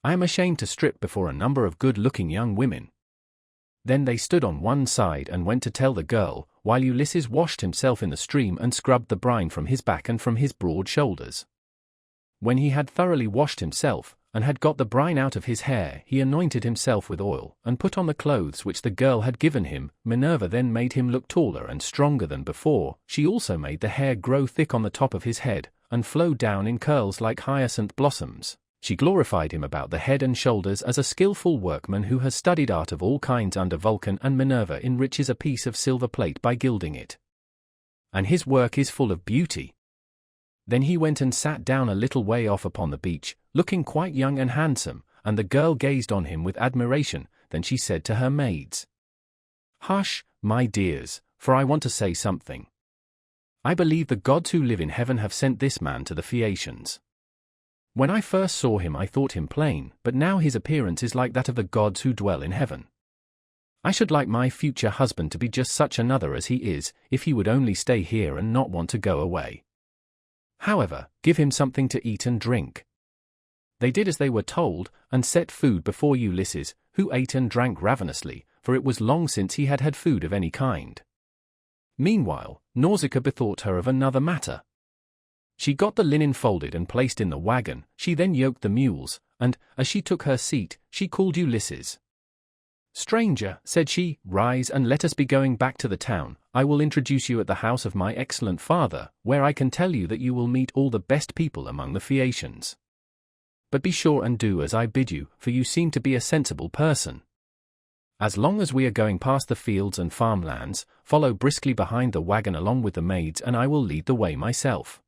I am ashamed to strip before a number of good-looking young women. Then they stood on one side and went to tell the girl, while Ulysses washed himself in the stream and scrubbed the brine from his back and from his broad shoulders. When he had thoroughly washed himself, and had got the brine out of his hair, he anointed himself with oil, and put on the clothes which the girl had given him. Minerva then made him look taller and stronger than before. She also made the hair grow thick on the top of his head, and flow down in curls like hyacinth blossoms. She glorified him about the head and shoulders as a skillful workman who has studied art of all kinds under Vulcan, and Minerva enriches a piece of silver plate by gilding it. And his work is full of beauty. Then he went and sat down a little way off upon the beach, looking quite young and handsome, and the girl gazed on him with admiration. Then she said to her maids, Hush, my dears, for I want to say something. I believe the gods who live in heaven have sent this man to the Phaeacians. When I first saw him I thought him plain, but now his appearance is like that of the gods who dwell in heaven. I should like my future husband to be just such another as he is, if he would only stay here and not want to go away. However, give him something to eat and drink. They did as they were told, and set food before Ulysses, who ate and drank ravenously, for it was long since he had had food of any kind. Meanwhile, Nausicaa bethought her of another matter. She got the linen folded and placed in the wagon. She then yoked the mules, and, as she took her seat, she called Ulysses. Stranger, said she, rise and let us be going back to the town. I will introduce you at the house of my excellent father, where I can tell you that you will meet all the best people among the Phaeacians. But be sure and do as I bid you, for you seem to be a sensible person. As long as we are going past the fields and farmlands, follow briskly behind the wagon along with the maids, and I will lead the way myself.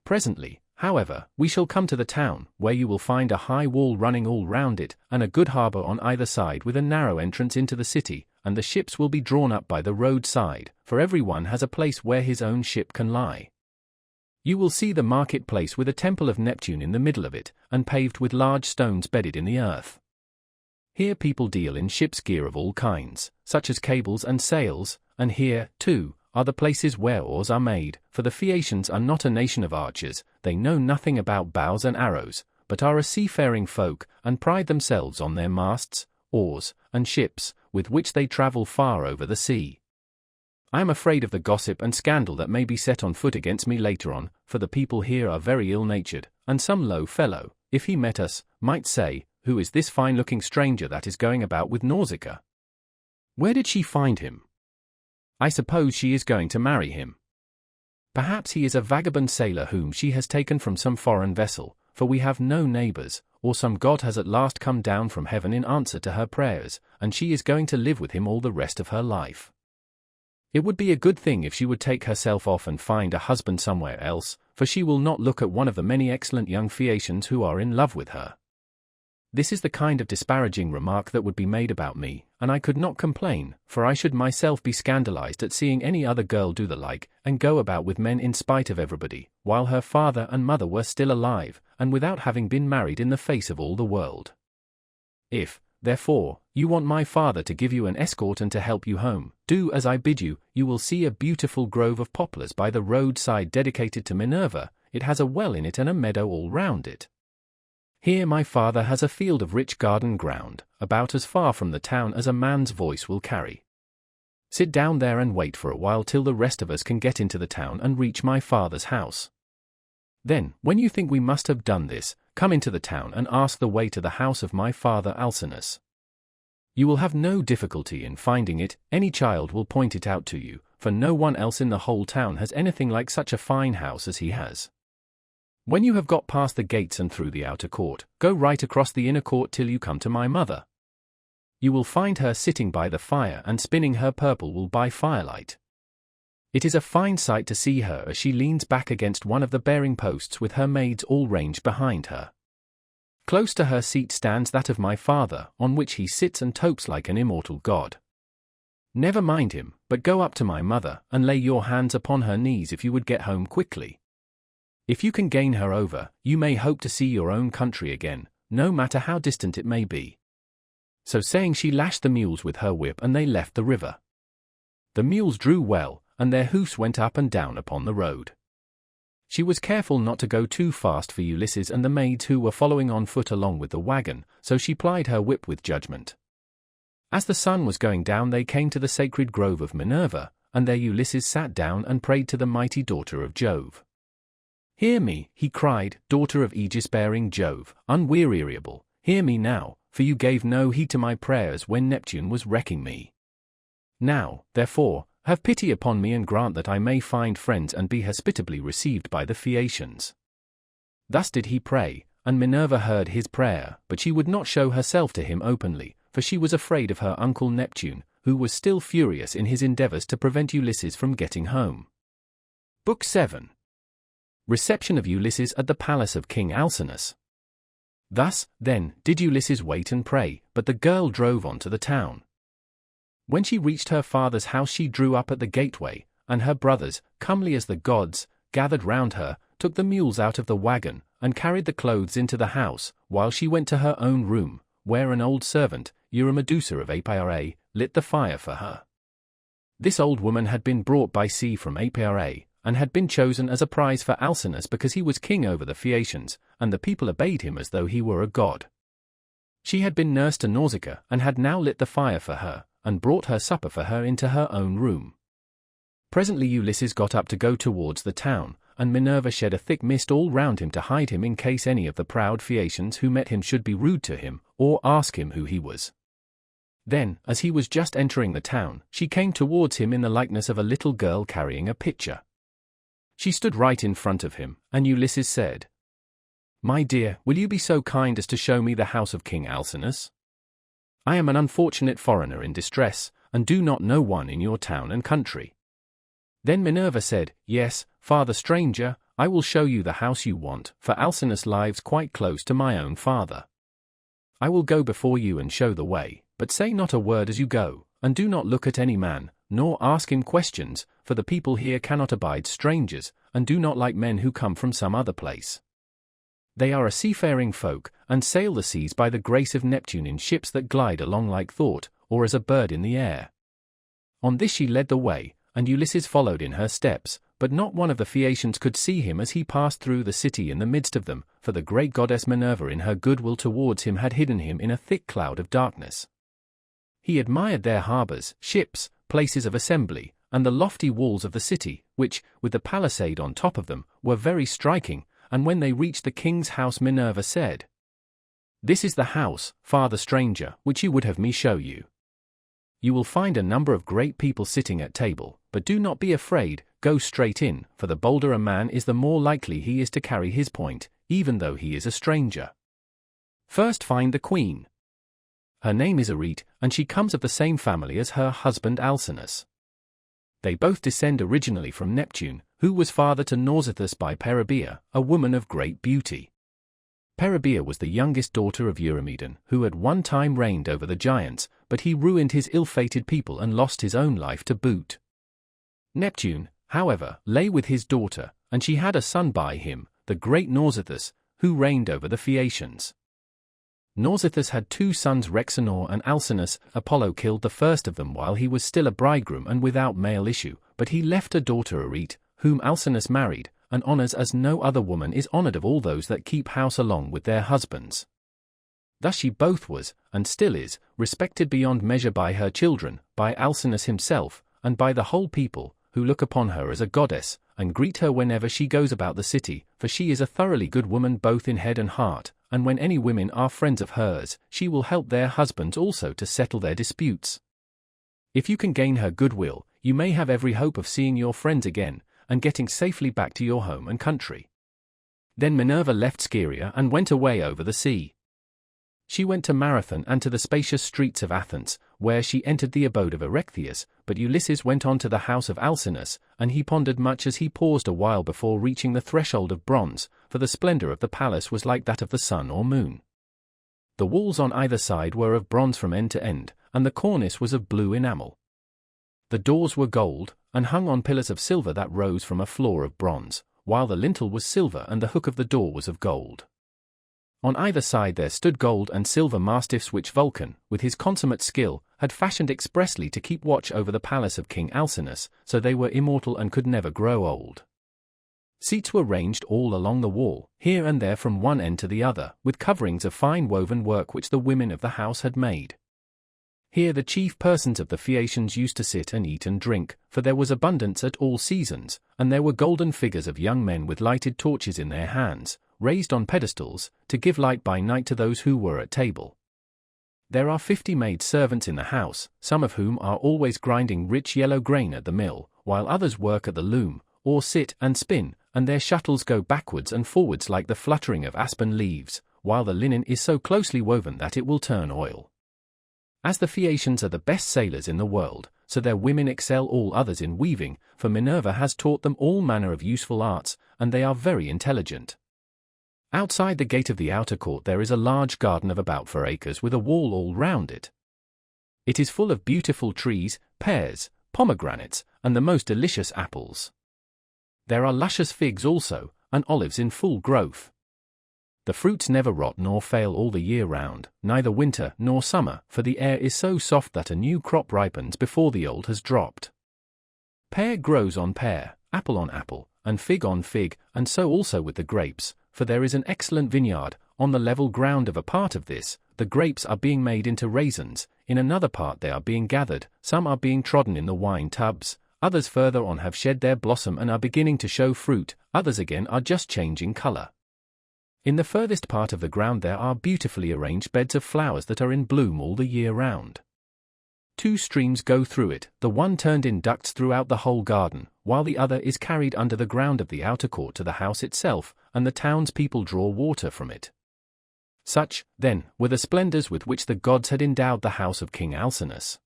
Presently, however, we shall come to the town, where you will find a high wall running all round it, and a good harbour on either side with a narrow entrance into the city, and the ships will be drawn up by the road side, for every one has a place where his own ship can lie. You will see the marketplace with a temple of Neptune in the middle of it, and paved with large stones bedded in the earth. Here people deal in ship's gear of all kinds, such as cables and sails, and here, too, are the places where oars are made, for the Phaeacians are not a nation of archers, they know nothing about bows and arrows, but are a seafaring folk, and pride themselves on their masts, oars, and ships, with which they travel far over the sea. I am afraid of the gossip and scandal that may be set on foot against me later on, for the people here are very ill-natured, and some low fellow, if he met us, might say, "Who is this fine-looking stranger that is going about with Nausicaa? Where did she find him? I suppose she is going to marry him. Perhaps he is a vagabond sailor whom she has taken from some foreign vessel, for we have no neighbors, or some god has at last come down from heaven in answer to her prayers, and she is going to live with him all the rest of her life. It would be a good thing if she would take herself off and find a husband somewhere else, for she will not look at one of the many excellent young Phaeacians who are in love with her." This is the kind of disparaging remark that would be made about me, and I could not complain, for I should myself be scandalized at seeing any other girl do the like, and go about with men in spite of everybody, while her father and mother were still alive, and without having been married in the face of all the world. If, therefore, you want my father to give you an escort and to help you home, do as I bid you. You will see a beautiful grove of poplars by the roadside dedicated to Minerva. It has a well in it and a meadow all round it. Here my father has a field of rich garden ground, about as far from the town as a man's voice will carry. Sit down there and wait for a while till the rest of us can get into the town and reach my father's house. Then, when you think we must have done this, come into the town and ask the way to the house of my father Alcinous. You will have no difficulty in finding it, any child will point it out to you, for no one else in the whole town has anything like such a fine house as he has. When you have got past the gates and through the outer court, go right across the inner court till you come to my mother. You will find her sitting by the fire and spinning her purple wool by firelight. It is a fine sight to see her as she leans back against one of the bearing posts with her maids all ranged behind her. Close to her seat stands that of my father, on which he sits and topes like an immortal god. Never mind him, but go up to my mother, and lay your hands upon her knees if you would get home quickly. If you can gain her over, you may hope to see your own country again, no matter how distant it may be." So saying, she lashed the mules with her whip and they left the river. The mules drew well, and their hoofs went up and down upon the road. She was careful not to go too fast for Ulysses and the maids who were following on foot along with the wagon, so she plied her whip with judgment. As the sun was going down they came to the sacred grove of Minerva, and there Ulysses sat down and prayed to the mighty daughter of Jove. "Hear me," he cried, "daughter of aegis-bearing Jove, unweariable, hear me now, for you gave no heed to my prayers when Neptune was wrecking me. Now, therefore, have pity upon me and grant that I may find friends and be hospitably received by the Phaeacians." Thus did he pray, and Minerva heard his prayer, but she would not show herself to him openly, for she was afraid of her uncle Neptune, who was still furious in his endeavors to prevent Ulysses from getting home. Book 7. Reception of Ulysses at the palace of King Alcinous. Thus, then, did Ulysses wait and pray, but the girl drove on to the town. When she reached her father's house she drew up at the gateway, and her brothers, comely as the gods, gathered round her, took the mules out of the wagon, and carried the clothes into the house, while she went to her own room, where an old servant, Eurymedusa of Apia, lit the fire for her. This old woman had been brought by sea from Apia, and had been chosen as a prize for Alcinous because he was king over the Phaeacians, and the people obeyed him as though he were a god. She had been nurse to Nausicaa, and had now lit the fire for her, and brought her supper for her into her own room. Presently Ulysses got up to go towards the town, and Minerva shed a thick mist all round him to hide him in case any of the proud Phaeacians who met him should be rude to him, or ask him who he was. Then, as he was just entering the town, she came towards him in the likeness of a little girl carrying a pitcher. She stood right in front of him, and Ulysses said, "My dear, will you be so kind as to show me the house of King Alcinous? I am an unfortunate foreigner in distress, and do not know one in your town and country." Then Minerva said, "Yes, father stranger, I will show you the house you want, for Alcinous lives quite close to my own father. I will go before you and show the way, but say not a word as you go, and do not look at any man, nor ask him questions, for the people here cannot abide strangers, and do not like men who come from some other place. They are a seafaring folk, and sail the seas by the grace of Neptune in ships that glide along like thought, or as a bird in the air. On this she led the way, and Ulysses followed in her steps, but not one of the Phaeacians could see him as he passed through the city in the midst of them, for the great goddess Minerva in her goodwill towards him had hidden him in a thick cloud of darkness. He admired their harbours, ships, places of assembly, and the lofty walls of the city, which, with the palisade on top of them, were very striking, and when they reached the king's house Minerva said, "This is the house, father stranger, which you would have me show you. You will find a number of great people sitting at table, but do not be afraid, go straight in, for the bolder a man is the more likely he is to carry his point, even though he is a stranger. First find the queen. Her name is Arete, and she comes of the same family as her husband Alcinous. They both descend originally from Neptune, who was father to Nausithous by Peribea, a woman of great beauty. Peribea was the youngest daughter of Eurymedon, who at one time reigned over the giants, but he ruined his ill-fated people and lost his own life to boot. Neptune, however, lay with his daughter, and she had a son by him, the great Nausithous, who reigned over the Phaeacians. Nausithous had two sons, Rhexenor and Alcinous. Apollo killed the first of them while he was still a bridegroom and without male issue, but he left a daughter Arete, whom Alcinous married, and honors as no other woman is honored of all those that keep house along with their husbands. Thus she both was, and still is, respected beyond measure by her children, by Alcinous himself, and by the whole people, who look upon her as a goddess, and greet her whenever she goes about the city, for she is a thoroughly good woman both in head and heart, and when any women are friends of hers, she will help their husbands also to settle their disputes. If you can gain her goodwill, you may have every hope of seeing your friends again, and getting safely back to your home and country." Then Minerva left Scheria and went away over the sea. She went to Marathon and to the spacious streets of Athens, where she entered the abode of Erechtheus, but Ulysses went on to the house of Alcinous, and he pondered much as he paused a while before reaching the threshold of bronze, for the splendor of the palace was like that of the sun or moon. The walls on either side were of bronze from end to end, and the cornice was of blue enamel. The doors were gold, and hung on pillars of silver that rose from a floor of bronze, while the lintel was silver and the hook of the door was of gold. On either side there stood gold and silver mastiffs which Vulcan, with his consummate skill, had fashioned expressly to keep watch over the palace of King Alcinous, so they were immortal and could never grow old. Seats were ranged all along the wall, here and there from one end to the other, with coverings of fine woven work which the women of the house had made. Here the chief persons of the Phaeacians used to sit and eat and drink, for there was abundance at all seasons, and there were golden figures of young men with lighted torches in their hands, raised on pedestals, to give light by night to those who were at table. There are 50 maid servants in the house, some of whom are always grinding rich yellow grain at the mill, while others work at the loom, or sit and spin, and their shuttles go backwards and forwards like the fluttering of aspen leaves, while the linen is so closely woven that it will turn oil. As the Phaeacians are the best sailors in the world, so their women excel all others in weaving, for Minerva has taught them all manner of useful arts, and they are very intelligent. Outside the gate of the outer court there is a large garden of about 4 acres with a wall all round it. It is full of beautiful trees, pears, pomegranates, and the most delicious apples. There are luscious figs also, and olives in full growth. The fruits never rot nor fail all the year round, neither winter nor summer, for the air is so soft that a new crop ripens before the old has dropped. Pear grows on pear, apple on apple, and fig on fig, and so also with the grapes, for there is an excellent vineyard. On the level ground of a part of this, the grapes are being made into raisins, in another part they are being gathered, some are being trodden in the wine tubs, others further on have shed their blossom and are beginning to show fruit, others again are just changing color. In the furthest part of the ground there are beautifully arranged beds of flowers that are in bloom all the year round. 2 streams go through it, the one turned in ducts throughout the whole garden, while the other is carried under the ground of the outer court to the house itself, and the townspeople draw water from it. Such, then, were the splendors with which the gods had endowed the house of King Alcinous.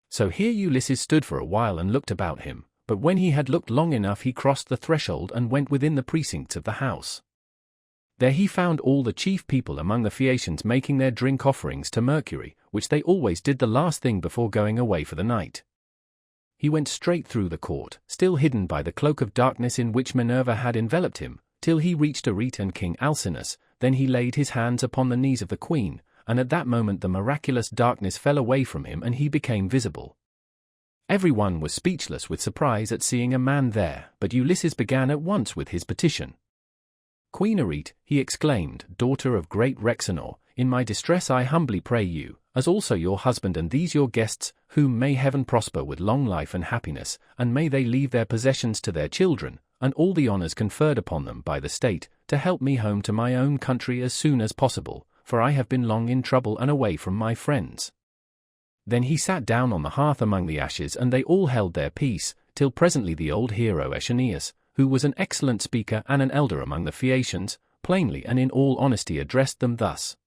So here Ulysses stood for a while and looked about him, but when he had looked long enough he crossed the threshold and went within the precincts of the house. There he found all the chief people among the Phaeacians making their drink offerings to Mercury, which they always did the last thing before going away for the night. he went straight through the court, still hidden by the cloak of darkness in which Minerva had enveloped him, till he reached Arete and King Alcinous. Then he laid his hands upon the knees of the queen, and at that moment the miraculous darkness fell away from him and he became visible. Everyone was speechless with surprise at seeing a man there, but Ulysses began at once with his petition. "Queen Arete," he exclaimed, "daughter of great Rhexenor, in my distress I humbly pray you, as also your husband and these your guests, whom may heaven prosper with long life and happiness, and may they leave their possessions to their children, and all the honors conferred upon them by the state, to help me home to my own country as soon as possible, for I have been long in trouble and away from my friends." Then he sat down on the hearth among the ashes and they all held their peace, till presently the old hero Aeneas, who was an excellent speaker and an elder among the Phaeacians, plainly and in all honesty addressed them thus.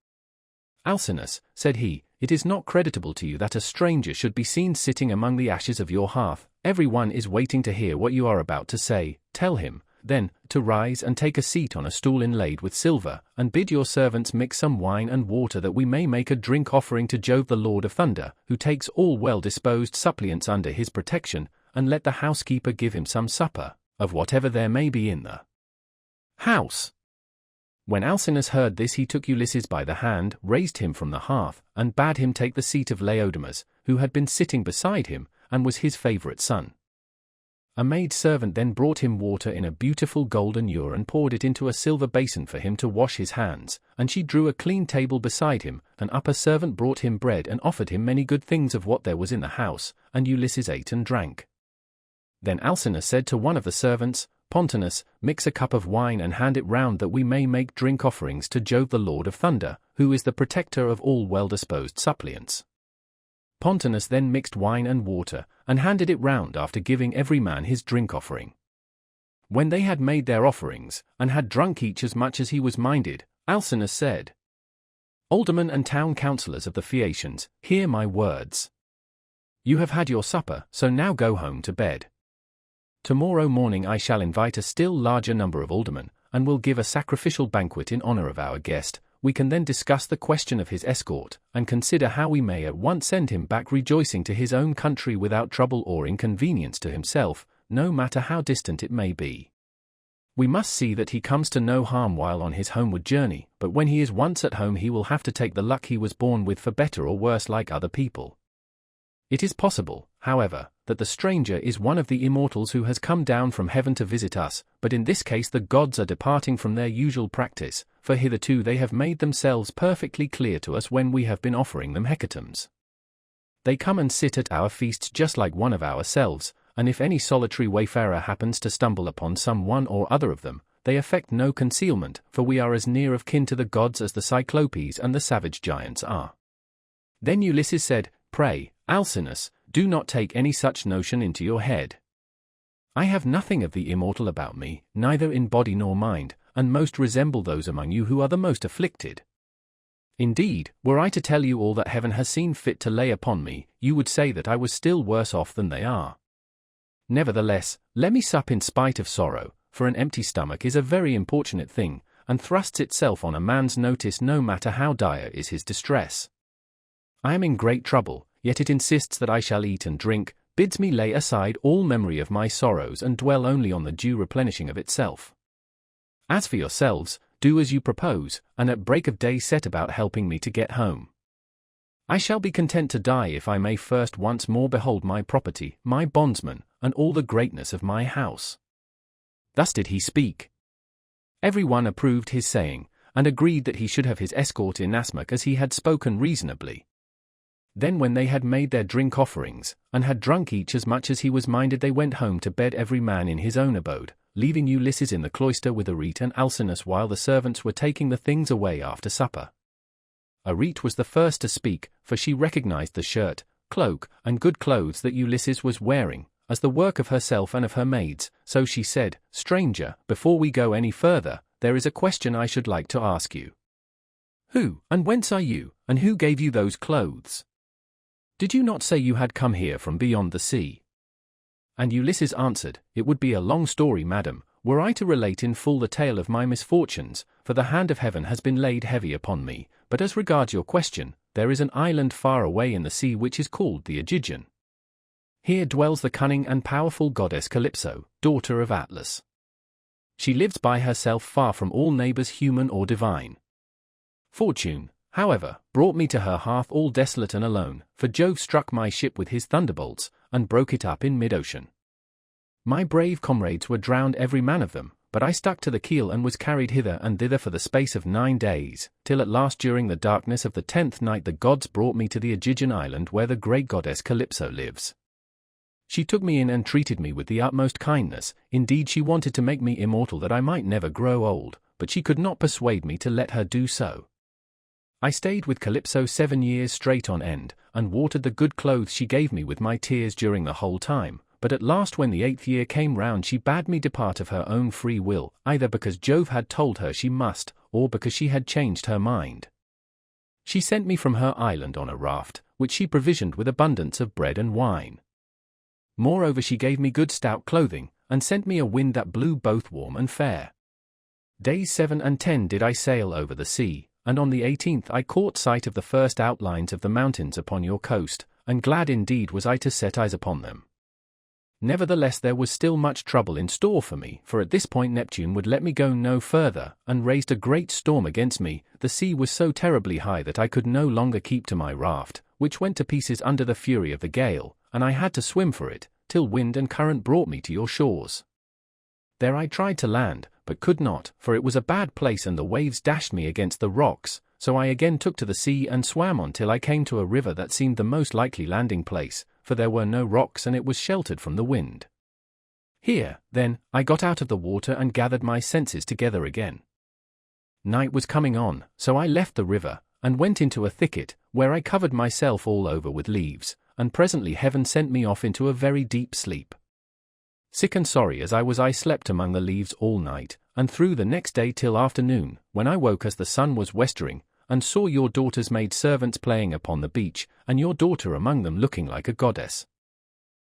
"Alcinous," said he, "it is not creditable to you that a stranger should be seen sitting among the ashes of your hearth. Every one is waiting to hear what you are about to say. Tell him, then, to rise and take a seat on a stool inlaid with silver, and bid your servants mix some wine and water that we may make a drink offering to Jove the Lord of Thunder, who takes all well-disposed suppliants under his protection, and let the housekeeper give him some supper, of whatever there may be in the house." When Alcinous heard this he took Ulysses by the hand, raised him from the hearth, and bade him take the seat of Laodamas, who had been sitting beside him, and was his favorite son. A maid-servant then brought him water in a beautiful golden ewer and poured it into a silver basin for him to wash his hands, and she drew a clean table beside him. An upper servant brought him bread and offered him many good things of what there was in the house, and Ulysses ate and drank. Then Alcinous said to one of the servants, "Pontonous, mix a cup of wine and hand it round that we may make drink offerings to Jove the Lord of Thunder, who is the protector of all well-disposed suppliants." Pontonous then mixed wine and water, and handed it round after giving every man his drink offering. When they had made their offerings, and had drunk each as much as he was minded, Alcinous said, "Aldermen and town councillors of the Phaeacians, hear my words. You have had your supper, so now go home to bed. Tomorrow morning I shall invite a still larger number of aldermen, and will give a sacrificial banquet in honor of our guest. We can then discuss the question of his escort, and consider how we may at once send him back rejoicing to his own country without trouble or inconvenience to himself, no matter how distant it may be. We must see that he comes to no harm while on his homeward journey, but when he is once at home he will have to take the luck he was born with for better or worse like other people. It is possible, however, that the stranger is one of the immortals who has come down from heaven to visit us, but in this case the gods are departing from their usual practice, for hitherto they have made themselves perfectly clear to us when we have been offering them hecatombs. They come and sit at our feasts just like one of ourselves, and if any solitary wayfarer happens to stumble upon some one or other of them, they affect no concealment, for we are as near of kin to the gods as the Cyclopes and the savage giants are." Then Ulysses said, "Pray, Alcinous, do not take any such notion into your head. I have nothing of the immortal about me, neither in body nor mind, and most resemble those among you who are the most afflicted. Indeed, were I to tell you all that heaven has seen fit to lay upon me, you would say that I was still worse off than they are. Nevertheless, let me sup in spite of sorrow, for an empty stomach is a very importunate thing, and thrusts itself on a man's notice no matter how dire is his distress. I am in great trouble, yet it insists that I shall eat and drink, bids me lay aside all memory of my sorrows and dwell only on the due replenishing of itself. As for yourselves, do as you propose, and at break of day set about helping me to get home. I shall be content to die if I may first once more behold my property, my bondsmen, and all the greatness of my house." Thus did he speak. Every one approved his saying, and agreed that he should have his escort inasmuch as he had spoken reasonably. Then when they had made their drink offerings, and had drunk each as much as he was minded, they went home to bed every man in his own abode, leaving Ulysses in the cloister with Arete and Alcinous while the servants were taking the things away after supper. Arete was the first to speak, for she recognized the shirt, cloak, and good clothes that Ulysses was wearing, as the work of herself and of her maids, so she said, "Stranger, before we go any further, there is a question I should like to ask you. Who, and whence are you, and who gave you those clothes? Did you not say you had come here from beyond the sea?" And Ulysses answered, "It would be a long story, madam, were I to relate in full the tale of my misfortunes, for the hand of heaven has been laid heavy upon me, but as regards your question, there is an island far away in the sea which is called the Aegean. Here dwells the cunning and powerful goddess Calypso, daughter of Atlas. She lives by herself far from all neighbors human or divine. Fortune, however, brought me to her hearth all desolate and alone, for Jove struck my ship with his thunderbolts, and broke it up in mid-ocean. My brave comrades were drowned every man of them, but I stuck to the keel and was carried hither and thither for the space of 9 days, till at last during the darkness of the 10th night the gods brought me to the Aegean island where the great goddess Calypso lives. She took me in and treated me with the utmost kindness. Indeed, she wanted to make me immortal that I might never grow old, but she could not persuade me to let her do so. I stayed with Calypso 7 years straight on end, and watered the good clothes she gave me with my tears during the whole time, but at last when the 8th year came round she bade me depart of her own free will, either because Jove had told her she must, or because she had changed her mind. She sent me from her island on a raft, which she provisioned with abundance of bread and wine. Moreover she gave me good stout clothing, and sent me a wind that blew both warm and fair. Days 7 and 10 did I sail over the sea, and on the 18th I caught sight of the first outlines of the mountains upon your coast, and glad indeed was I to set eyes upon them. Nevertheless there was still much trouble in store for me, for at this point Neptune would let me go no further, and raised a great storm against me. The sea was so terribly high that I could no longer keep to my raft, which went to pieces under the fury of the gale, and I had to swim for it, till wind and current brought me to your shores. There I tried to land, but could not, for it was a bad place and the waves dashed me against the rocks, so I again took to the sea and swam on till I came to a river that seemed the most likely landing place, for there were no rocks and it was sheltered from the wind. Here, then, I got out of the water and gathered my senses together again. Night was coming on, so I left the river, and went into a thicket, where I covered myself all over with leaves, and presently heaven sent me off into a very deep sleep. Sick and sorry as I was, I slept among the leaves all night, and through the next day till afternoon, when I woke as the sun was westering, and saw your daughter's maid servants playing upon the beach, and your daughter among them looking like a goddess.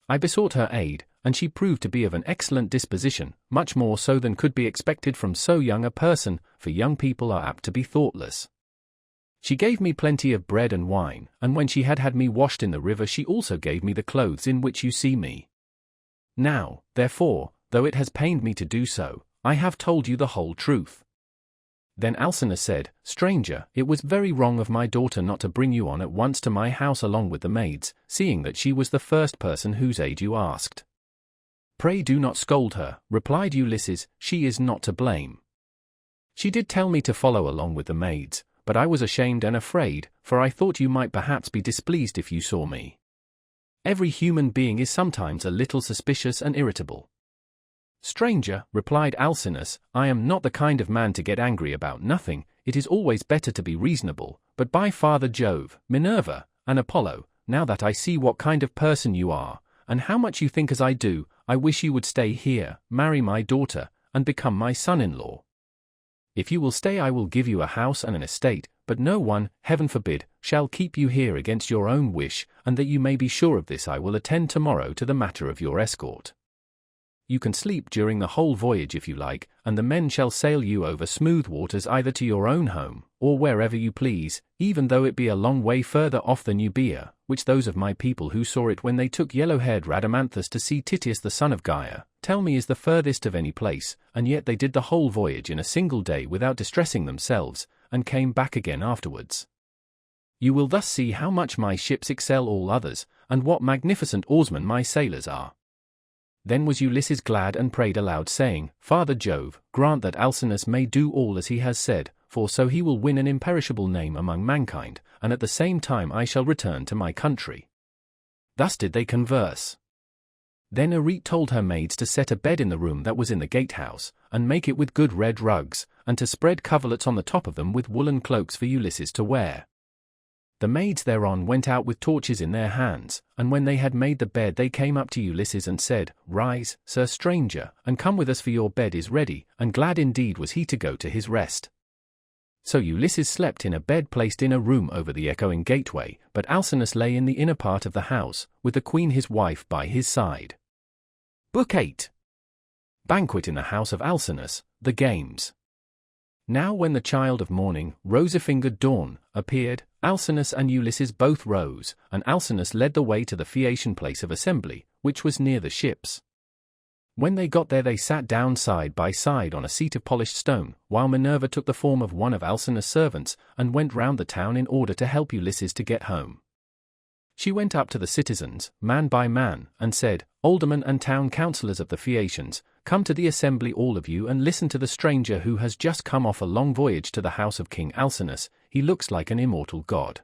I besought her aid, and she proved to be of an excellent disposition, much more so than could be expected from so young a person, for young people are apt to be thoughtless. She gave me plenty of bread and wine, and when she had had me washed in the river she also gave me the clothes in which you see me. Now, therefore, though it has pained me to do so, I have told you the whole truth. Then Alcinous said, Stranger, it was very wrong of my daughter not to bring you on at once to my house along with the maids, seeing that she was the first person whose aid you asked. Pray do not scold her, replied Ulysses, she is not to blame. She did tell me to follow along with the maids, but I was ashamed and afraid, for I thought you might perhaps be displeased if you saw me. Every human being is sometimes a little suspicious and irritable. Stranger, replied Alcinous, I am not the kind of man to get angry about nothing, it is always better to be reasonable, but by Father Jove, Minerva, and Apollo, now that I see what kind of person you are, and how much you think as I do, I wish you would stay here, marry my daughter, and become my son-in-law. If you will stay I will give you a house and an estate, but no one, heaven forbid, shall keep you here against your own wish, and that you may be sure of this I will attend tomorrow to the matter of your escort. You can sleep during the whole voyage if you like, and the men shall sail you over smooth waters either to your own home, or wherever you please, even though it be a long way further off than Euboea, which those of my people who saw it when they took yellow-haired Rhadamanthus to see Tityus the son of Gaia, tell me is the furthest of any place, and yet they did the whole voyage in a single day without distressing themselves, and came back again afterwards. You will thus see how much my ships excel all others, and what magnificent oarsmen my sailors are. Then was Ulysses glad and prayed aloud, saying, Father Jove, grant that Alcinous may do all as he has said, for so he will win an imperishable name among mankind, and at the same time I shall return to my country. Thus did they converse. Then Arete told her maids to set a bed in the room that was in the gatehouse, and make it with good red rugs, and to spread coverlets on the top of them with woolen cloaks for Ulysses to wear. The maids thereon went out with torches in their hands, and when they had made the bed they came up to Ulysses and said, Rise, Sir Stranger, and come with us for your bed is ready, and glad indeed was he to go to his rest. So Ulysses slept in a bed placed in a room over the echoing gateway, but Alcinous lay in the inner part of the house, with the queen his wife by his side. Book 8. Banquet in the house of Alcinous, the games. Now when the child of morning, rosy-fingered Dawn, appeared, Alcinous and Ulysses both rose, and Alcinous led the way to the Phaeacian place of assembly, which was near the ships. When they got there they sat down side by side on a seat of polished stone, while Minerva took the form of one of Alcinous' servants, and went round the town in order to help Ulysses to get home. She went up to the citizens, man by man, and said, "Aldermen and town councillors of the Phaeacians, come to the assembly all of you and listen to the stranger who has just come off a long voyage to the house of King Alcinous. He looks like an immortal god."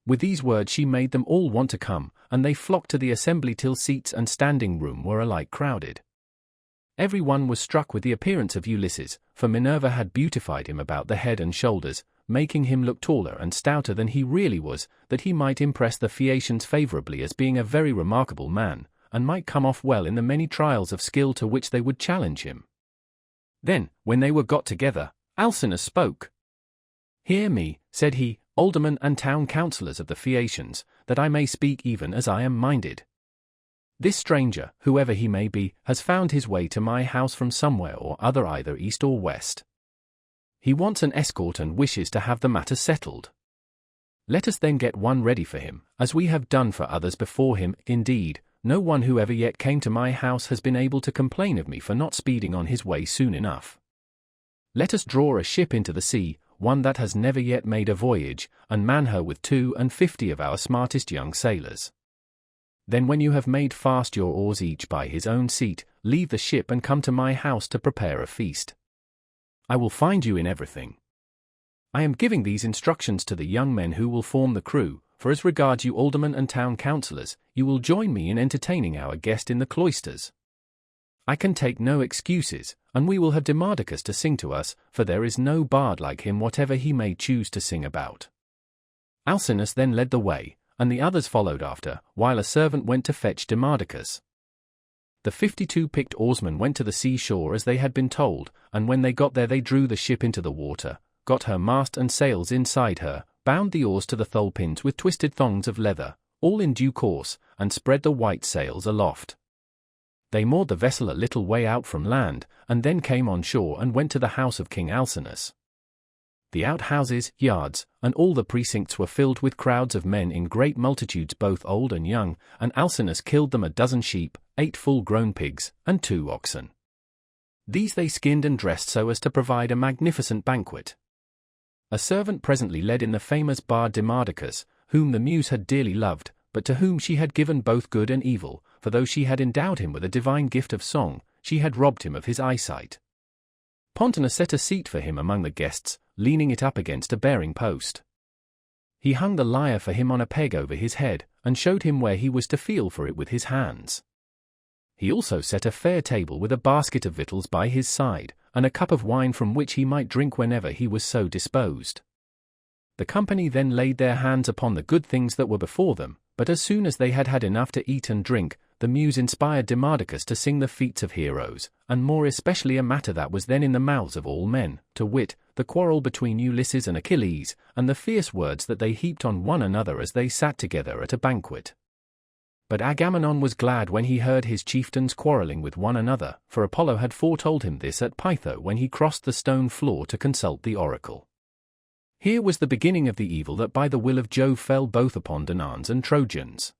With these words she made them all want to come, and they flocked to the assembly till seats and standing room were alike crowded. Every one was struck with the appearance of Ulysses, for Minerva had beautified him about the head and shoulders, making him look taller and stouter than he really was, that he might impress the Phaeacians favorably as being a very remarkable man, and might come off well in the many trials of skill to which they would challenge him. Then, when they were got together, Alcinous spoke. "Hear me," said he, "aldermen and town councillors of the Phaeacians, that I may speak even as I am minded. This stranger, whoever he may be, has found his way to my house from somewhere or other, either east or west. He wants an escort and wishes to have the matter settled. Let us then get one ready for him, as we have done for others before him. Indeed, no one who ever yet came to my house has been able to complain of me for not speeding on his way soon enough. Let us draw a ship into the sea, one that has never yet made a voyage, and man her with 52 of our smartest young sailors. Then when you have made fast your oars each by his own seat, leave the ship and come to my house to prepare a feast. I will find you in everything. I am giving these instructions to the young men who will form the crew, for as regards you aldermen and town councillors, you will join me in entertaining our guest in the cloisters. I can take no excuses, and we will have Demodocus to sing to us, for there is no bard like him whatever he may choose to sing about." Alcinous then led the way, and the others followed after, while a servant went to fetch Demodocus. The 52 picked oarsmen went to the seashore as they had been told, and when they got there they drew the ship into the water, got her mast and sails inside her, bound the oars to the thole pins with twisted thongs of leather, all in due course, and spread the white sails aloft. They moored the vessel a little way out from land, and then came on shore and went to the house of King Alcinous. The outhouses, yards, and all the precincts were filled with crowds of men in great multitudes both old and young, and Alcinous killed them 12 sheep, 8 full-grown pigs, and 2 oxen. These they skinned and dressed so as to provide a magnificent banquet. A servant presently led in the famous bard Demodocus, whom the muse had dearly loved, but to whom she had given both good and evil, for though she had endowed him with a divine gift of song, she had robbed him of his eyesight. Pontonous set a seat for him among the guests, leaning it up against a bearing post. He hung the lyre for him on a peg over his head, and showed him where he was to feel for it with his hands. He also set a fair table with a basket of victuals by his side, and a cup of wine from which he might drink whenever he was so disposed. The company then laid their hands upon the good things that were before them, but as soon as they had had enough to eat and drink, the muse inspired Demodocus to sing the feats of heroes, and more especially a matter that was then in the mouths of all men, to wit, the quarrel between Ulysses and Achilles, and the fierce words that they heaped on one another as they sat together at a banquet. But Agamemnon was glad when he heard his chieftains quarreling with one another, for Apollo had foretold him this at Pytho when he crossed the stone floor to consult the oracle. Here was the beginning of the evil that by the will of Jove fell both upon Danaans and Trojans.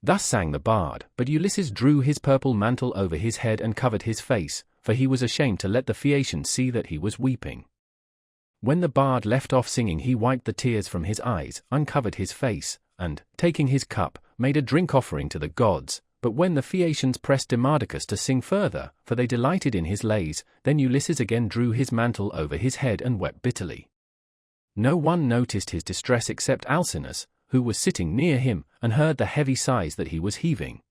Thus sang the bard, but Ulysses drew his purple mantle over his head and covered his face, for he was ashamed to let the Phaeacians see that he was weeping. When the bard left off singing he wiped the tears from his eyes, uncovered his face, and, taking his cup, made a drink offering to the gods. But when the Phaeacians pressed Demodocus to sing further, for they delighted in his lays, then Ulysses again drew his mantle over his head and wept bitterly. No one noticed his distress except Alcinous, who was sitting near him, and heard the heavy sighs that he was heaving.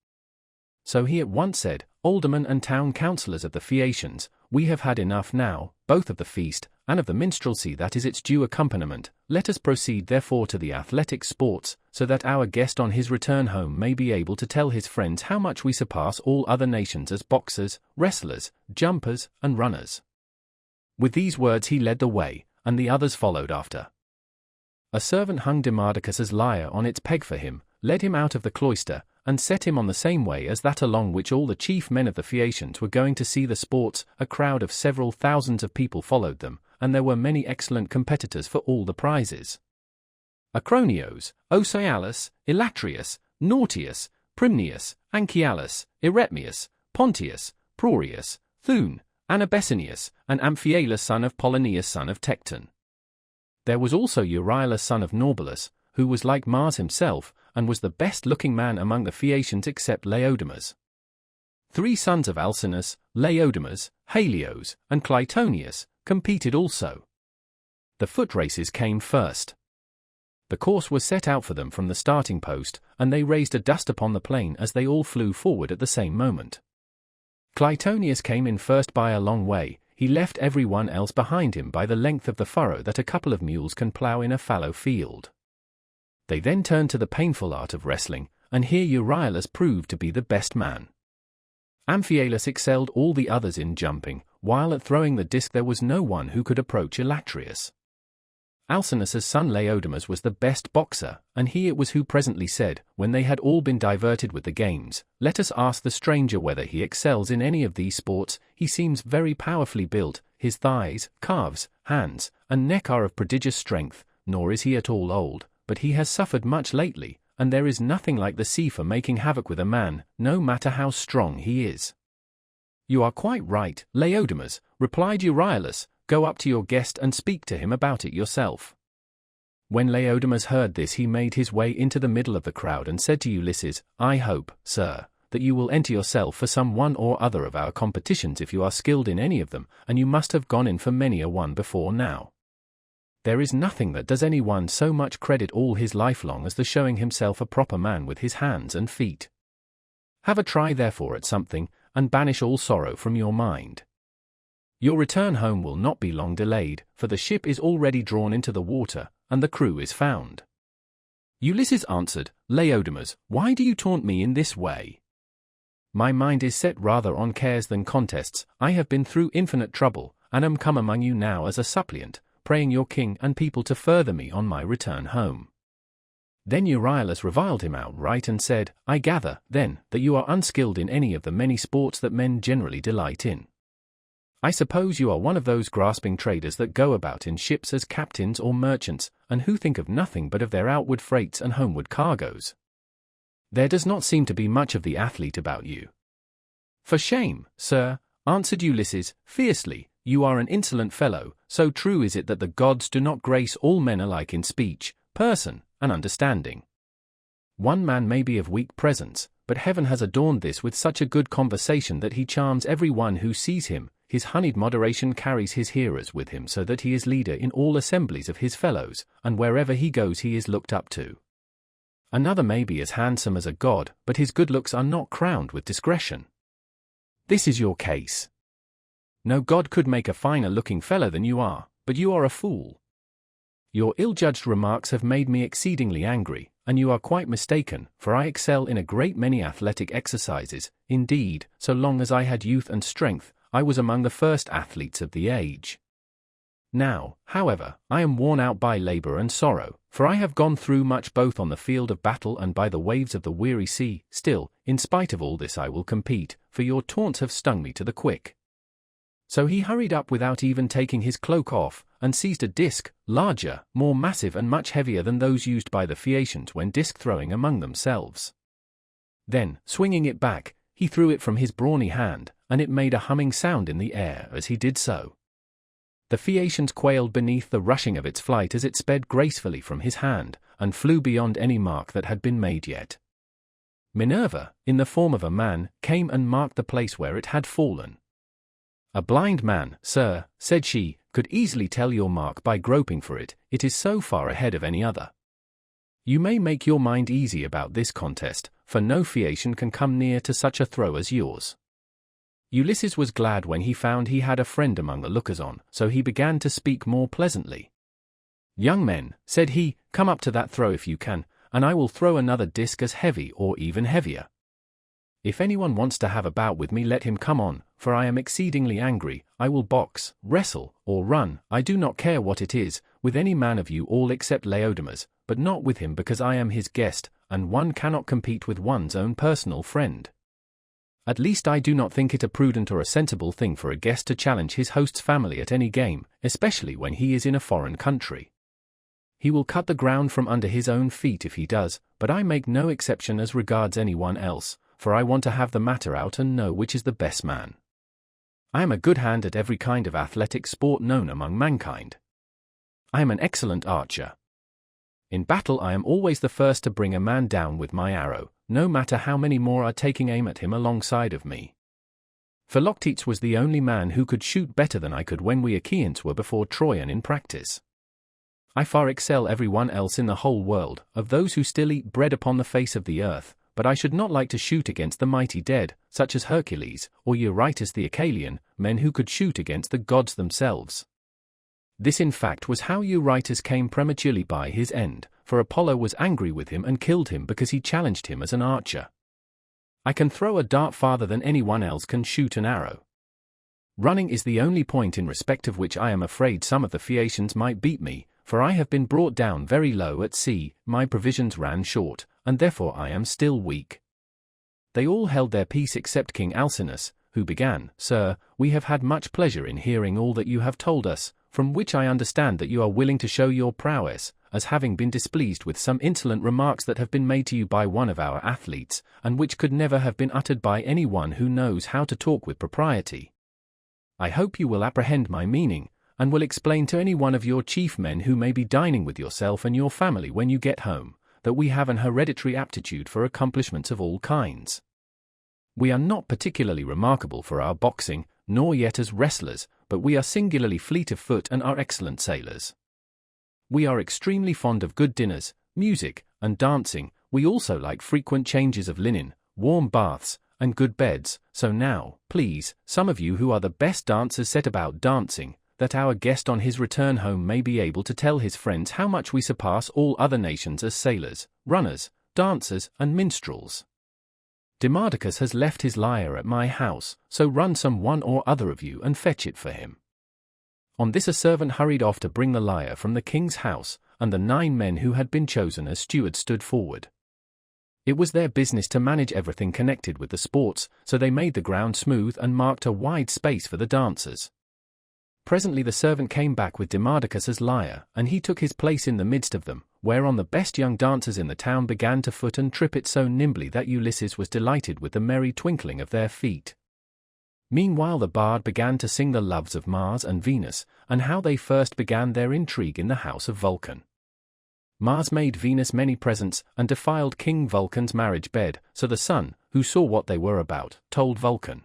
So he at once said, "Aldermen and town councillors of the Phaeacians, we have had enough now, both of the feast, and of the minstrelsy that is its due accompaniment. Let us proceed therefore to the athletic sports, so that our guest on his return home may be able to tell his friends how much we surpass all other nations as boxers, wrestlers, jumpers, and runners." With these words he led the way, and the others followed after. A servant hung Demodocus's lyre on its peg for him, led him out of the cloister, and set him on the same way as that along which all the chief men of the Phaeacians were going to see the sports. A crowd of several thousands of people followed them, and there were many excellent competitors for all the prizes. Acronios, Ocealus, Elatrius, Nautius, Primnius, Anchialus, Eretmius, Pontius, Prorius, Thune, Anabessinius, and Amphialus son of Polonius son of Tecton. There was also Euryalus son of Norbalus, who was like Mars himself, and was the best-looking man among the Phaeacians except Laodamas. 3 sons of Alcinous, Laodamas, Helios, and Clytonius, competed also. The foot races came first. The course was set out for them from the starting post, and they raised a dust upon the plain as they all flew forward at the same moment. Clytonius came in first by a long way. He left every one else behind him by the length of the furrow that a couple of mules can plough in a fallow field. They then turned to the painful art of wrestling, and here Euryalus proved to be the best man. Amphialus excelled all the others in jumping, while at throwing the disc there was no one who could approach Elatrius. Alcinous's son Laodamas was the best boxer, and he it was who presently said, when they had all been diverted with the games, "Let us ask the stranger whether he excels in any of these sports. He seems very powerfully built, his thighs, calves, hands, and neck are of prodigious strength, nor is he at all old, but he has suffered much lately, and there is nothing like the sea for making havoc with a man, no matter how strong he is." "You are quite right, Laodamas," replied Euryalus. "Go up to your guest and speak to him about it yourself." When Laodamas heard this, he made his way into the middle of the crowd and said to Ulysses, "I hope, sir, that you will enter yourself for some one or other of our competitions if you are skilled in any of them, and you must have gone in for many a one before now. There is nothing that does any one so much credit all his life long as the showing himself a proper man with his hands and feet. Have a try therefore at something, and banish all sorrow from your mind. Your return home will not be long delayed, for the ship is already drawn into the water, and the crew is found." Ulysses answered, "Laodamas, why do you taunt me in this way? My mind is set rather on cares than contests. I have been through infinite trouble, and am come among you now as a suppliant, praying your king and people to further me on my return home." Then Euryalus reviled him outright and said, "I gather, then, that you are unskilled in any of the many sports that men generally delight in. I suppose you are one of those grasping traders that go about in ships as captains or merchants, and who think of nothing but of their outward freights and homeward cargoes. There does not seem to be much of the athlete about you." "For shame, sir," answered Ulysses, fiercely, "you are an insolent fellow, so true is it that the gods do not grace all men alike in speech, person, and understanding. One man may be of weak presence, but heaven has adorned this with such a good conversation that he charms every one who sees him. His honeyed moderation carries his hearers with him so that he is leader in all assemblies of his fellows, and wherever he goes he is looked up to. Another may be as handsome as a god, but his good looks are not crowned with discretion. This is your case. No god could make a finer looking fellow than you are, but you are a fool. Your ill-judged remarks have made me exceedingly angry, and you are quite mistaken, for I excel in a great many athletic exercises. Indeed, so long as I had youth and strength, I was among the first athletes of the age. Now, however, I am worn out by labor and sorrow, for I have gone through much both on the field of battle and by the waves of the weary sea. Still, in spite of all this I will compete, for your taunts have stung me to the quick." So he hurried up without even taking his cloak off, and seized a disc, larger, more massive and much heavier than those used by the Phaeacians when disc-throwing among themselves. Then, swinging it back, he threw it from his brawny hand, and it made a humming sound in the air as he did so. The Phaeacians quailed beneath the rushing of its flight as it sped gracefully from his hand, and flew beyond any mark that had been made yet. Minerva, in the form of a man, came and marked the place where it had fallen. "A blind man, sir," said she, "could easily tell your mark by groping for it, it is so far ahead of any other. You may make your mind easy about this contest, for no Phaeacian can come near to such a throw as yours." Ulysses was glad when he found he had a friend among the lookers-on, so he began to speak more pleasantly. "Young men," said he, "come up to that throw if you can, and I will throw another disc as heavy or even heavier. If anyone wants to have a bout with me, let him come on, for I am exceedingly angry. I will box, wrestle, or run, I do not care what it is, with any man of you all except Laodamas, but not with him because I am his guest, and one cannot compete with one's own personal friend. At least I do not think it a prudent or a sensible thing for a guest to challenge his host's family at any game, especially when he is in a foreign country. He will cut the ground from under his own feet if he does, but I make no exception as regards anyone else, for I want to have the matter out and know which is the best man. I am a good hand at every kind of athletic sport known among mankind. I am an excellent archer. In battle I am always the first to bring a man down with my arrow, no matter how many more are taking aim at him alongside of me. Philoctetes was the only man who could shoot better than I could when we Achaeans were before Trojan in practice. I far excel everyone else in the whole world, of those who still eat bread upon the face of the earth, but I should not like to shoot against the mighty dead, such as Hercules, or Eurytus the Achaian, men who could shoot against the gods themselves. This in fact was how Eurytus came prematurely by his end, for Apollo was angry with him and killed him because he challenged him as an archer. I can throw a dart farther than anyone else can shoot an arrow. Running is the only point in respect of which I am afraid some of the Phaeacians might beat me, for I have been brought down very low at sea, my provisions ran short, and therefore I am still weak. They all held their peace except King Alcinous, who began, Sir, we have had much pleasure in hearing all that you have told us, from which I understand that you are willing to show your prowess, as having been displeased with some insolent remarks that have been made to you by one of our athletes, and which could never have been uttered by any one who knows how to talk with propriety. I hope you will apprehend my meaning, and will explain to any one of your chief men who may be dining with yourself and your family when you get home, that we have an hereditary aptitude for accomplishments of all kinds. We are not particularly remarkable for our boxing, nor yet as wrestlers, but we are singularly fleet of foot and are excellent sailors. We are extremely fond of good dinners, music, and dancing. We also like frequent changes of linen, warm baths, and good beds. So now, please, some of you who are the best dancers set about dancing, that our guest on his return home may be able to tell his friends how much we surpass all other nations as sailors, runners, dancers, and minstrels. Demodocus has left his lyre at my house, so run some one or other of you and fetch it for him. On this a servant hurried off to bring the lyre from the king's house, and the 9 men who had been chosen as stewards stood forward. It was their business to manage everything connected with the sports, so they made the ground smooth and marked a wide space for the dancers. Presently the servant came back with Demodocus's lyre, and he took his place in the midst of them, whereon the best young dancers in the town began to foot and trip it so nimbly that Ulysses was delighted with the merry twinkling of their feet. Meanwhile the bard began to sing the loves of Mars and Venus, and how they first began their intrigue in the house of Vulcan. Mars made Venus many presents, and defiled King Vulcan's marriage bed, so the sun, who saw what they were about, told Vulcan.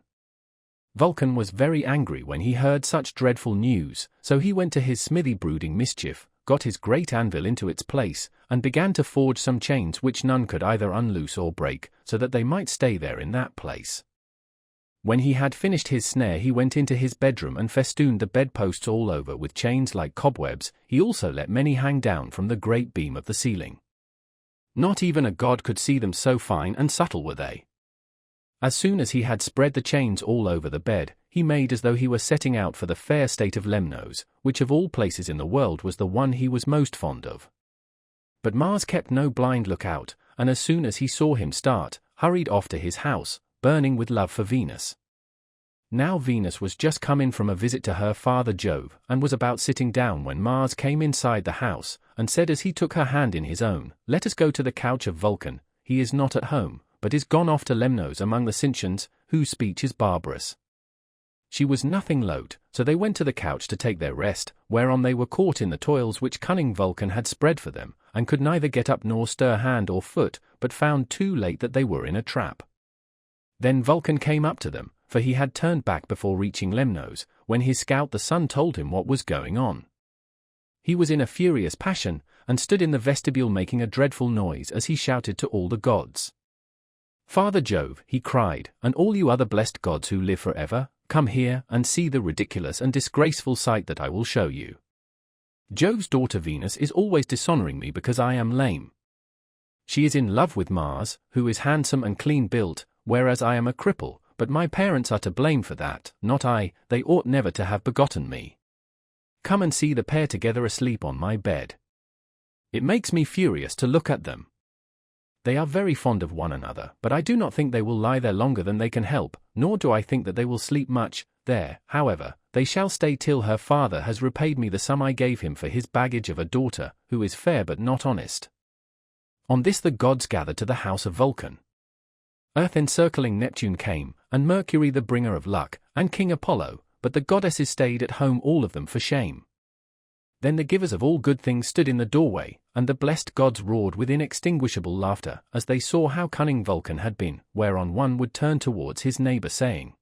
Vulcan was very angry when he heard such dreadful news, so he went to his smithy brooding mischief, got his great anvil into its place, and began to forge some chains which none could either unloose or break, so that they might stay there in that place. When he had finished his snare he went into his bedroom and festooned the bedposts all over with chains like cobwebs. He also let many hang down from the great beam of the ceiling. Not even a god could see them, so fine and subtle were they. As soon as he had spread the chains all over the bed, he made as though he were setting out for the fair state of Lemnos, which of all places in the world was the one he was most fond of. But Mars kept no blind lookout, and as soon as he saw him start, hurried off to his house, burning with love for Venus. Now Venus was just come in from a visit to her father Jove, and was about sitting down when Mars came inside the house, and said as he took her hand in his own, "Let us go to the couch of Vulcan. He is not at home, but is gone off to Lemnos among the Sintians, whose speech is barbarous." She was nothing loath, so they went to the couch to take their rest, whereon they were caught in the toils which cunning Vulcan had spread for them, and could neither get up nor stir hand or foot, but found too late that they were in a trap. Then Vulcan came up to them, for he had turned back before reaching Lemnos, when his scout the sun told him what was going on. He was in a furious passion, and stood in the vestibule making a dreadful noise as he shouted to all the gods. "Father Jove," he cried, "and all you other blessed gods who live forever, come here and see the ridiculous and disgraceful sight that I will show you. Jove's daughter Venus is always dishonoring me because I am lame. She is in love with Mars, who is handsome and clean built, whereas I am a cripple, but my parents are to blame for that, not I. They ought never to have begotten me. Come and see the pair together asleep on my bed. It makes me furious to look at them. They are very fond of one another, but I do not think they will lie there longer than they can help, nor do I think that they will sleep much. There, however, they shall stay till her father has repaid me the sum I gave him for his baggage of a daughter, who is fair but not honest." On this the gods gathered to the house of Vulcan. Earth-encircling Neptune came, and Mercury the bringer of luck, and King Apollo, but the goddesses stayed at home, all of them for shame. Then the givers of all good things stood in the doorway, and the blessed gods roared with inextinguishable laughter as they saw how cunning Vulcan had been, whereon one would turn towards his neighbor saying,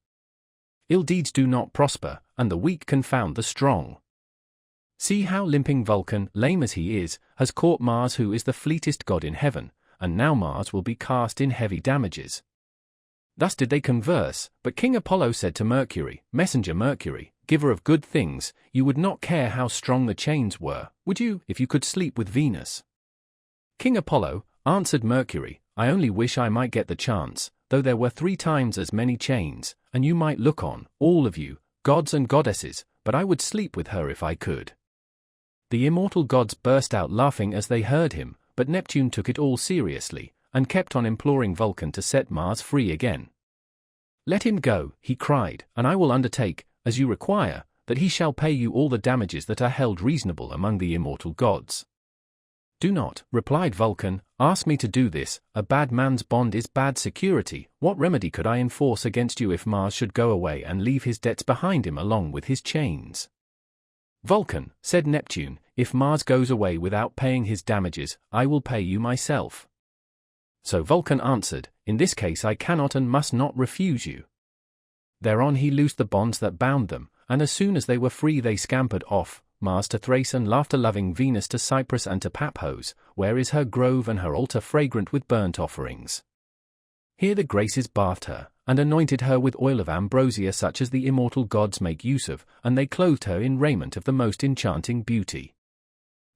"Ill deeds do not prosper, and the weak confound the strong. See how limping Vulcan, lame as he is, has caught Mars, who is the fleetest god in heaven, and now Mars will be cast in heavy damages." Thus did they converse, but King Apollo said to Mercury, "Messenger Mercury, giver of good things, you would not care how strong the chains were, would you, if you could sleep with Venus?" "King Apollo," answered Mercury, "I only wish I might get the chance, though there were 3 times as many chains, and you might look on, all of you, gods and goddesses, but I would sleep with her if I could." The immortal gods burst out laughing as they heard him, but Neptune took it all seriously, and kept on imploring Vulcan to set Mars free again. "Let him go," he cried, "and I will undertake, as you require, that he shall pay you all the damages that are held reasonable among the immortal gods." "Do not," replied Vulcan, "ask me to do this. A bad man's bond is bad security. What remedy could I enforce against you if Mars should go away and leave his debts behind him along with his chains?" "Vulcan," said Neptune, "if Mars goes away without paying his damages, I will pay you myself." So Vulcan answered, "In this case I cannot and must not refuse you." Thereon he loosed the bonds that bound them, and as soon as they were free they scampered off, Mars to Thrace and laughter-loving Venus to Cyprus and to Paphos, where is her grove and her altar fragrant with burnt offerings. Here the Graces bathed her, and anointed her with oil of ambrosia such as the immortal gods make use of, and they clothed her in raiment of the most enchanting beauty.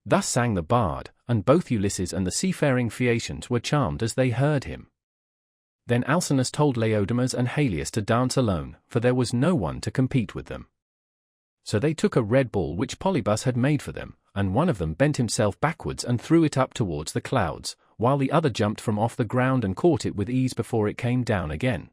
Thus sang the bard, and both Ulysses and the seafaring Phaeacians were charmed as they heard him. Then Alcinous told Laodamas and Halius to dance alone, for there was no one to compete with them. So they took a red ball which Polybus had made for them, and one of them bent himself backwards and threw it up towards the clouds, while the other jumped from off the ground and caught it with ease before it came down again.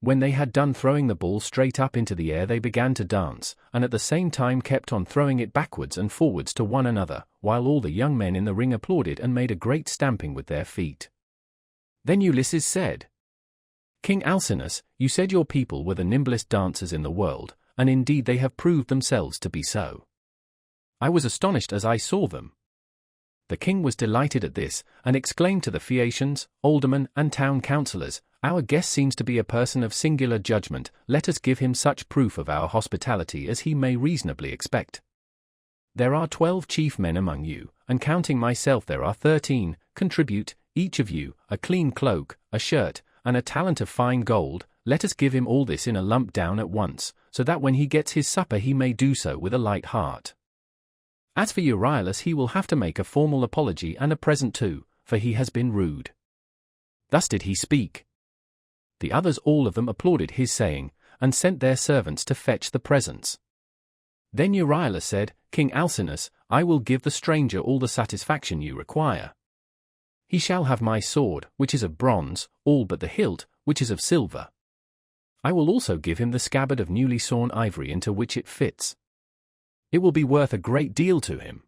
When they had done throwing the ball straight up into the air they began to dance, and at the same time kept on throwing it backwards and forwards to one another, while all the young men in the ring applauded and made a great stamping with their feet. Then Ulysses said, "King Alcinous, you said your people were the nimblest dancers in the world, and indeed they have proved themselves to be so. I was astonished as I saw them." The king was delighted at this, and exclaimed to the Phaeacians, aldermen, and town councillors, "Our guest seems to be a person of singular judgment, let us give him such proof of our hospitality as he may reasonably expect. There are 12 chief men among you, and counting myself there are 13, contribute, each of you, a clean cloak, a shirt, and a talent of fine gold. Let us give him all this in a lump down at once, so that when he gets his supper he may do so with a light heart. As for Euryalus, he will have to make a formal apology and a present too, for he has been rude." Thus did he speak. The others all of them applauded his saying, and sent their servants to fetch the presents. Then Euryalus said, "King Alcinous, I will give the stranger all the satisfaction you require. He shall have my sword, which is of bronze, all but the hilt, which is of silver. I will also give him the scabbard of newly sawn ivory into which it fits. It will be worth a great deal to him."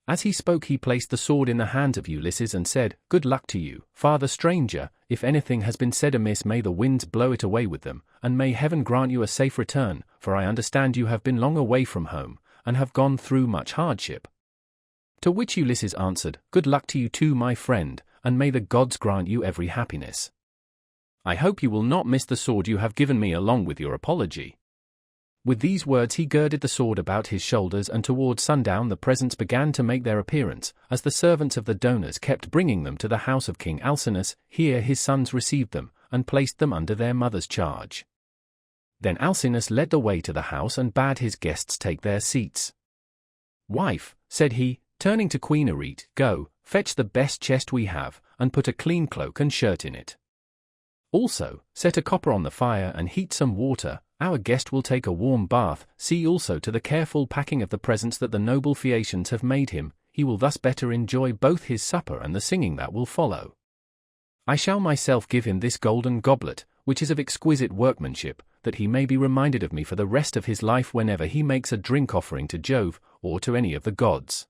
As he spoke he placed the sword in the hands of Ulysses and said, "Good luck to you, father stranger. If anything has been said amiss may the winds blow it away with them, and may heaven grant you a safe return, for I understand you have been long away from home, and have gone through much hardship." To which Ulysses answered, "Good luck to you too, my friend, and may the gods grant you every happiness. I hope you will not miss the sword you have given me along with your apology." With these words he girded the sword about his shoulders, and toward sundown the presents began to make their appearance, as the servants of the donors kept bringing them to the house of King Alcinous. Here his sons received them, and placed them under their mother's charge. Then Alcinous led the way to the house and bade his guests take their seats. "Wife," said he, turning to Queen Arete, "go, fetch the best chest we have, and put a clean cloak and shirt in it. Also, set a copper on the fire and heat some water. Our guest will take a warm bath. See also to the careful packing of the presents that the noble Phaeacians have made him. He will thus better enjoy both his supper and the singing that will follow. I shall myself give him this golden goblet, which is of exquisite workmanship, that he may be reminded of me for the rest of his life whenever he makes a drink offering to Jove, or to any of the gods."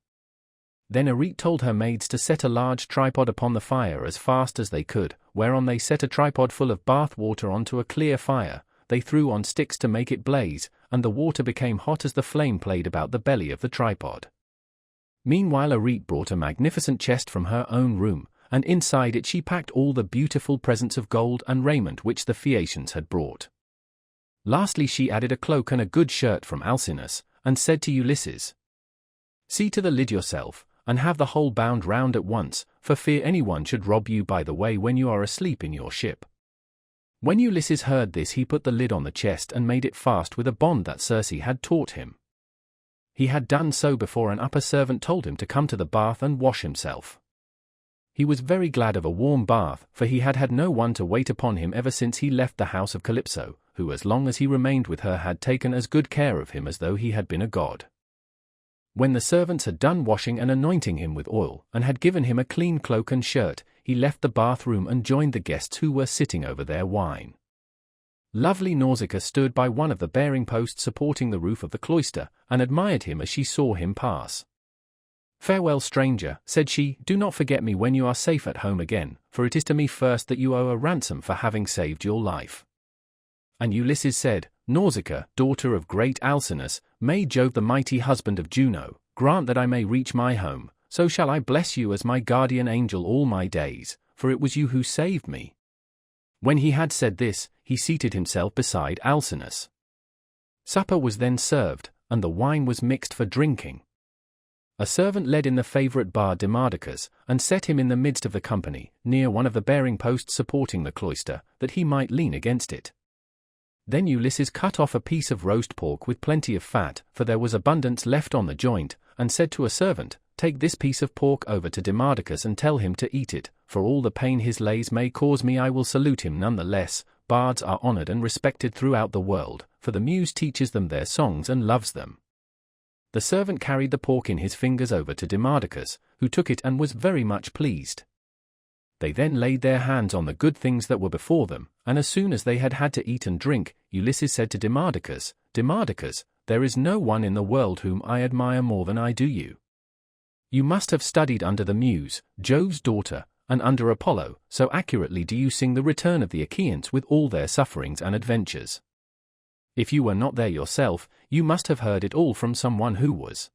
Then Arete told her maids to set a large tripod upon the fire as fast as they could, whereon they set a tripod full of bath water onto a clear fire. They threw on sticks to make it blaze, and the water became hot as the flame played about the belly of the tripod. Meanwhile Arete brought a magnificent chest from her own room, and inside it she packed all the beautiful presents of gold and raiment which the Phaeacians had brought. Lastly she added a cloak and a good shirt from Alcinous, and said to Ulysses, "See to the lid yourself, and have the whole bound round at once, for fear anyone should rob you by the way when you are asleep in your ship." When Ulysses heard this he put the lid on the chest and made it fast with a bond that Circe had taught him. He had done so before an upper servant told him to come to the bath and wash himself. He was very glad of a warm bath, for he had had no one to wait upon him ever since he left the house of Calypso, who as long as he remained with her had taken as good care of him as though he had been a god. When the servants had done washing and anointing him with oil, and had given him a clean cloak and shirt, he left the bathroom and joined the guests who were sitting over their wine. Lovely Nausicaa stood by one of the bearing posts supporting the roof of the cloister, and admired him as she saw him pass. "Farewell, stranger," said she, "do not forget me when you are safe at home again, for it is to me first that you owe a ransom for having saved your life." And Ulysses said, "Nausicaa, daughter of great Alcinous, may Jove the mighty husband of Juno, grant that I may reach my home, so shall I bless you as my guardian angel all my days, for it was you who saved me." When he had said this, he seated himself beside Alcinous. Supper was then served, and the wine was mixed for drinking. A servant led in the favorite bard Demodocus, and set him in the midst of the company, near one of the bearing posts supporting the cloister, that he might lean against it. Then Ulysses cut off a piece of roast pork with plenty of fat, for there was abundance left on the joint, and said to a servant, "Take this piece of pork over to Demodocus and tell him to eat it, for all the pain his lays may cause me I will salute him none the less." Bards are honored and respected throughout the world, for the muse teaches them their songs and loves them. The servant carried the pork in his fingers over to Demodocus, who took it and was very much pleased. They then laid their hands on the good things that were before them, and as soon as they had had to eat and drink, Ulysses said to Demodocus, "Demodocus, there is no one in the world whom I admire more than I do you. You must have studied under the Muse, Jove's daughter, and under Apollo, so accurately do you sing the return of the Achaeans with all their sufferings and adventures. If you were not there yourself, you must have heard it all from someone who was.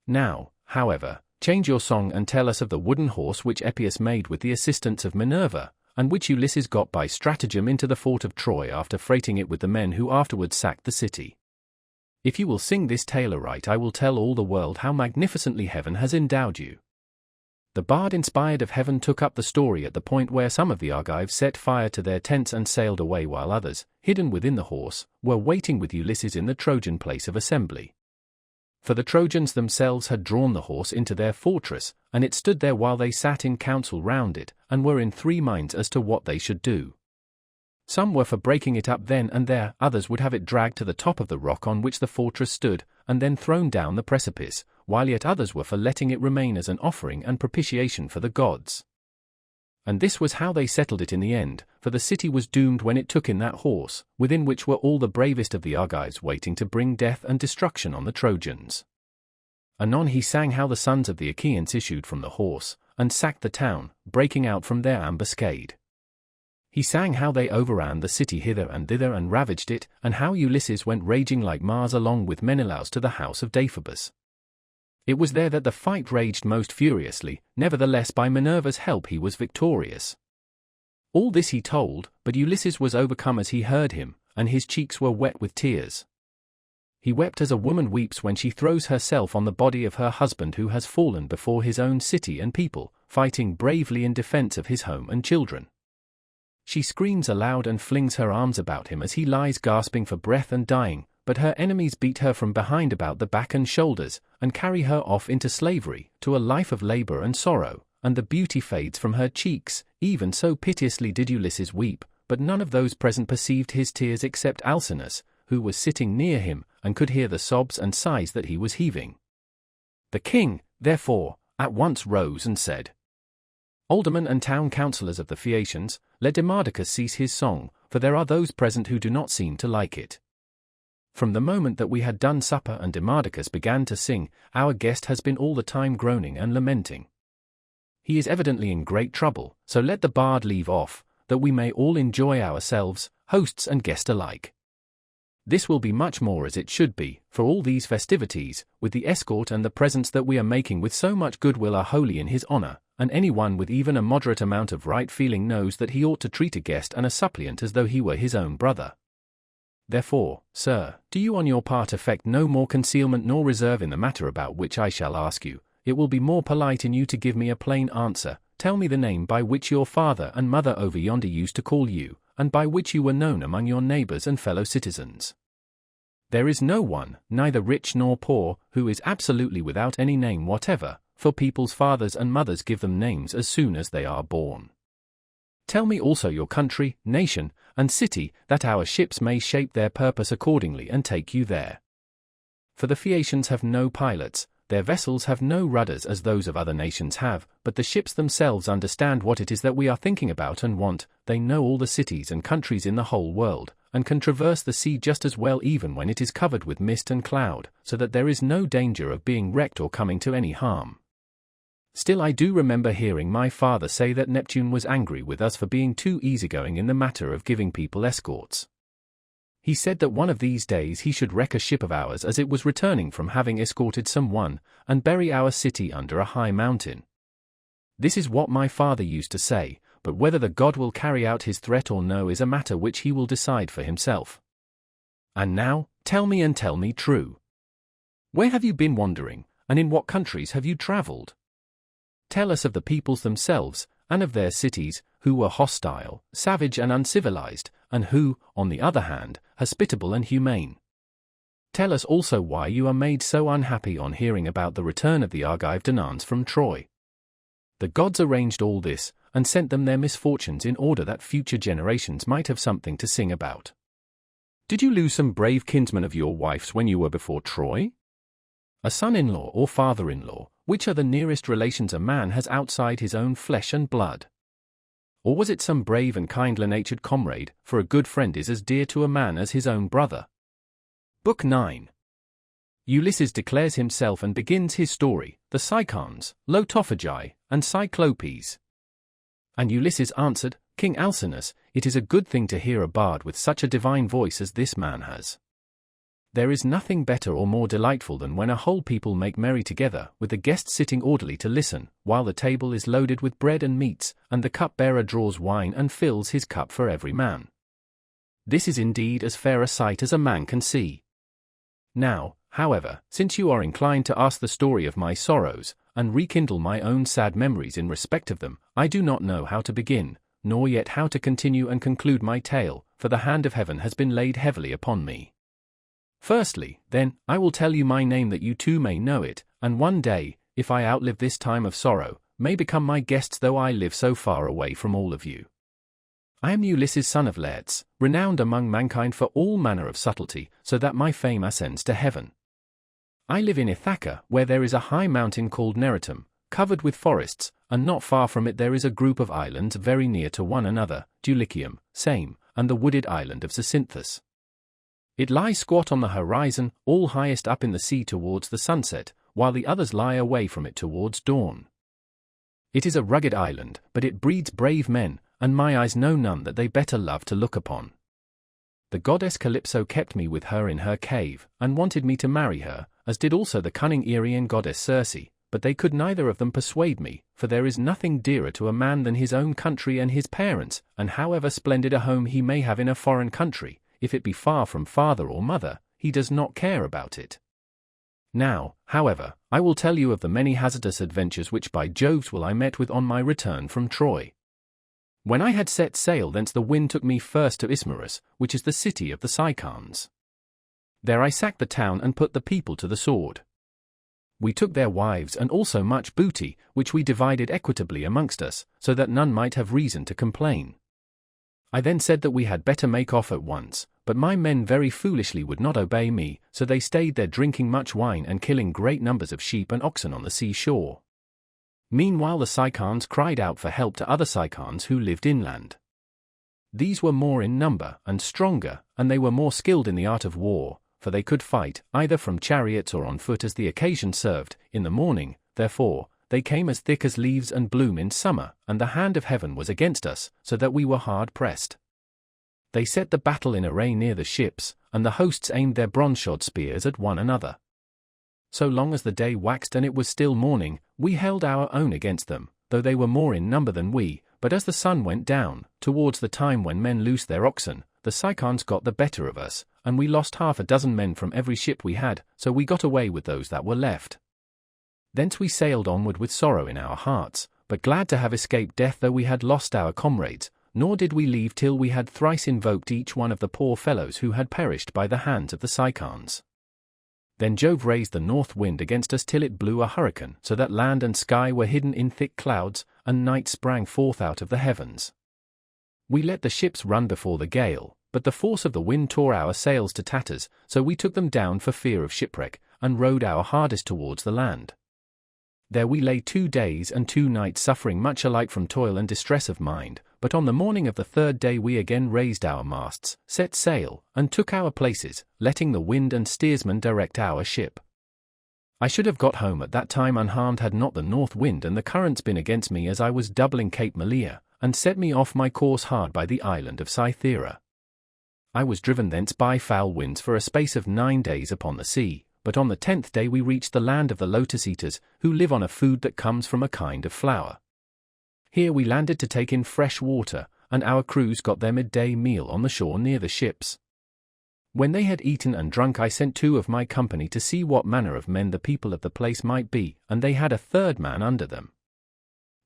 Now, however, change your song and tell us of the wooden horse which Epeus made with the assistance of Minerva, and which Ulysses got by stratagem into the fort of Troy after freighting it with the men who afterwards sacked the city. If you will sing this tale aright, I will tell all the world how magnificently heaven has endowed you." The bard inspired of heaven took up the story at the point where some of the Argives set fire to their tents and sailed away while others, hidden within the horse, were waiting with Ulysses in the Trojan place of assembly. For the Trojans themselves had drawn the horse into their fortress, and it stood there while they sat in council round it, and were in 3 minds as to what they should do. Some were for breaking it up then and there, others would have it dragged to the top of the rock on which the fortress stood, and then thrown down the precipice, while yet others were for letting it remain as an offering and propitiation for the gods. And this was how they settled it in the end, for the city was doomed when it took in that horse, within which were all the bravest of the Argives waiting to bring death and destruction on the Trojans. Anon he sang how the sons of the Achaeans issued from the horse, and sacked the town, breaking out from their ambuscade. He sang how they overran the city hither and thither and ravaged it, and how Ulysses went raging like Mars along with Menelaus to the house of Deiphobus. It was there that the fight raged most furiously, nevertheless by Minerva's help he was victorious. All this he told, but Ulysses was overcome as he heard him, and his cheeks were wet with tears. He wept as a woman weeps when she throws herself on the body of her husband who has fallen before his own city and people, fighting bravely in defense of his home and children. She screams aloud and flings her arms about him as he lies gasping for breath and dying, but her enemies beat her from behind about the back and shoulders, and carry her off into slavery, to a life of labor and sorrow, and the beauty fades from her cheeks. Even so piteously did Ulysses weep, but none of those present perceived his tears except Alcinous, who was sitting near him, and could hear the sobs and sighs that he was heaving. The king, therefore, at once rose and said, "Aldermen and town councillors of the Phaeacians, let Demodocus cease his song, for there are those present who do not seem to like it. From the moment that we had done supper and Demodocus began to sing, our guest has been all the time groaning and lamenting. He is evidently in great trouble, so let the bard leave off, that we may all enjoy ourselves, hosts and guest alike. This will be much more as it should be, for all these festivities, with the escort and the presents that we are making with so much goodwill are wholly in his honor, and anyone with even a moderate amount of right feeling knows that he ought to treat a guest and a suppliant as though he were his own brother. Therefore, sir, do you on your part affect no more concealment nor reserve in the matter about which I shall ask you. It will be more polite in you to give me a plain answer. Tell me the name by which your father and mother over yonder used to call you, and by which you were known among your neighbors and fellow citizens. There is no one, neither rich nor poor, who is absolutely without any name whatever, for people's fathers and mothers give them names as soon as they are born. Tell me also your country, nation, and city, that our ships may shape their purpose accordingly and take you there. For the Phaeacians have no pilots, their vessels have no rudders as those of other nations have, but the ships themselves understand what it is that we are thinking about and want. They know all the cities and countries in the whole world, and can traverse the sea just as well even when it is covered with mist and cloud, so that there is no danger of being wrecked or coming to any harm. Still I do remember hearing my father say that Neptune was angry with us for being too easygoing in the matter of giving people escorts. He said that one of these days he should wreck a ship of ours as it was returning from having escorted someone, and bury our city under a high mountain. This is what my father used to say, but whether the god will carry out his threat or no is a matter which he will decide for himself. And now, tell me and tell me true. Where have you been wandering, and in what countries have you traveled? Tell us of the peoples themselves, and of their cities, who were hostile, savage and uncivilized, and who, on the other hand, hospitable and humane. Tell us also why you are made so unhappy on hearing about the return of the Argive Danans from Troy. The gods arranged all this, and sent them their misfortunes in order that future generations might have something to sing about. Did you lose some brave kinsmen of your wife's when you were before Troy? A son-in-law or father-in-law, which are the nearest relations a man has outside his own flesh and blood? Or was it some brave and kindly-natured comrade, for a good friend is as dear to a man as his own brother? Book 9. Ulysses declares himself and begins his story, the Cicons, Lotophagi, and Cyclopes. And Ulysses answered, King Alcinous, it is a good thing to hear a bard with such a divine voice as this man has. There is nothing better or more delightful than when a whole people make merry together, with the guests sitting orderly to listen, while the table is loaded with bread and meats, and the cupbearer draws wine and fills his cup for every man. This is indeed as fair a sight as a man can see. Now, however, since you are inclined to ask the story of my sorrows, and rekindle my own sad memories in respect of them, I do not know how to begin, nor yet how to continue and conclude my tale, for the hand of heaven has been laid heavily upon me. Firstly, then, I will tell you my name that you too may know it, and one day, if I outlive this time of sorrow, may become my guests though I live so far away from all of you. I am Ulysses son of Laertes, renowned among mankind for all manner of subtlety, so that my fame ascends to heaven. I live in Ithaca, where there is a high mountain called Neritum, covered with forests, and not far from it there is a group of islands very near to one another, Dulichium, Same, and the wooded island of Zacynthus. It lies squat on the horizon, all highest up in the sea towards the sunset, while the others lie away from it towards dawn. It is a rugged island, but it breeds brave men, and my eyes know none that they better love to look upon. The goddess Calypso kept me with her in her cave, and wanted me to marry her, as did also the cunning Irian goddess Circe, but they could neither of them persuade me, for there is nothing dearer to a man than his own country and his parents, and however splendid a home he may have in a foreign country, if it be far from father or mother, he does not care about it. Now, however, I will tell you of the many hazardous adventures which by Jove's will I met with on my return from Troy. When I had set sail thence the wind took me first to Ismarus, which is the city of the Cicons. There I sacked the town and put the people to the sword. We took their wives and also much booty, which we divided equitably amongst us, so that none might have reason to complain. I then said that we had better make off at once, but my men very foolishly would not obey me, so they stayed there drinking much wine and killing great numbers of sheep and oxen on the sea-shore. Meanwhile the Cicons cried out for help to other Cicons who lived inland. These were more in number and stronger, and they were more skilled in the art of war, for they could fight, either from chariots or on foot as the occasion served. In the morning, therefore, they came as thick as leaves and bloom in summer, and the hand of heaven was against us, so that we were hard pressed. They set the battle in array near the ships, and the hosts aimed their bronze-shod spears at one another. So long as the day waxed and it was still morning, we held our own against them, though they were more in number than we. But as the sun went down, towards the time when men loose their oxen, the Cicons got the better of us, and we lost 6 men from every ship we had, so we got away with those that were left. Thence we sailed onward with sorrow in our hearts, but glad to have escaped death though we had lost our comrades, nor did we leave till we had thrice invoked each one of the poor fellows who had perished by the hands of the Cicons. Then Jove raised the north wind against us till it blew a hurricane, so that land and sky were hidden in thick clouds, and night sprang forth out of the heavens. We let the ships run before the gale, but the force of the wind tore our sails to tatters, so we took them down for fear of shipwreck, and rowed our hardest towards the land. There we lay 2 days and 2 nights, suffering much alike from toil and distress of mind, but on the morning of the 3rd day we again raised our masts, set sail, and took our places, letting the wind and steersman direct our ship. I should have got home at that time unharmed had not the north wind and the currents been against me as I was doubling Cape Malea, and set me off my course hard by the island of Cythera. I was driven thence by foul winds for a space of 9 days upon the sea, but on the 10th day we reached the land of the lotus-eaters, who live on a food that comes from a kind of flower. Here we landed to take in fresh water, and our crews got their midday meal on the shore near the ships. When they had eaten and drunk, I sent 2 of my company to see what manner of men the people of the place might be, and they had a 3rd man under them.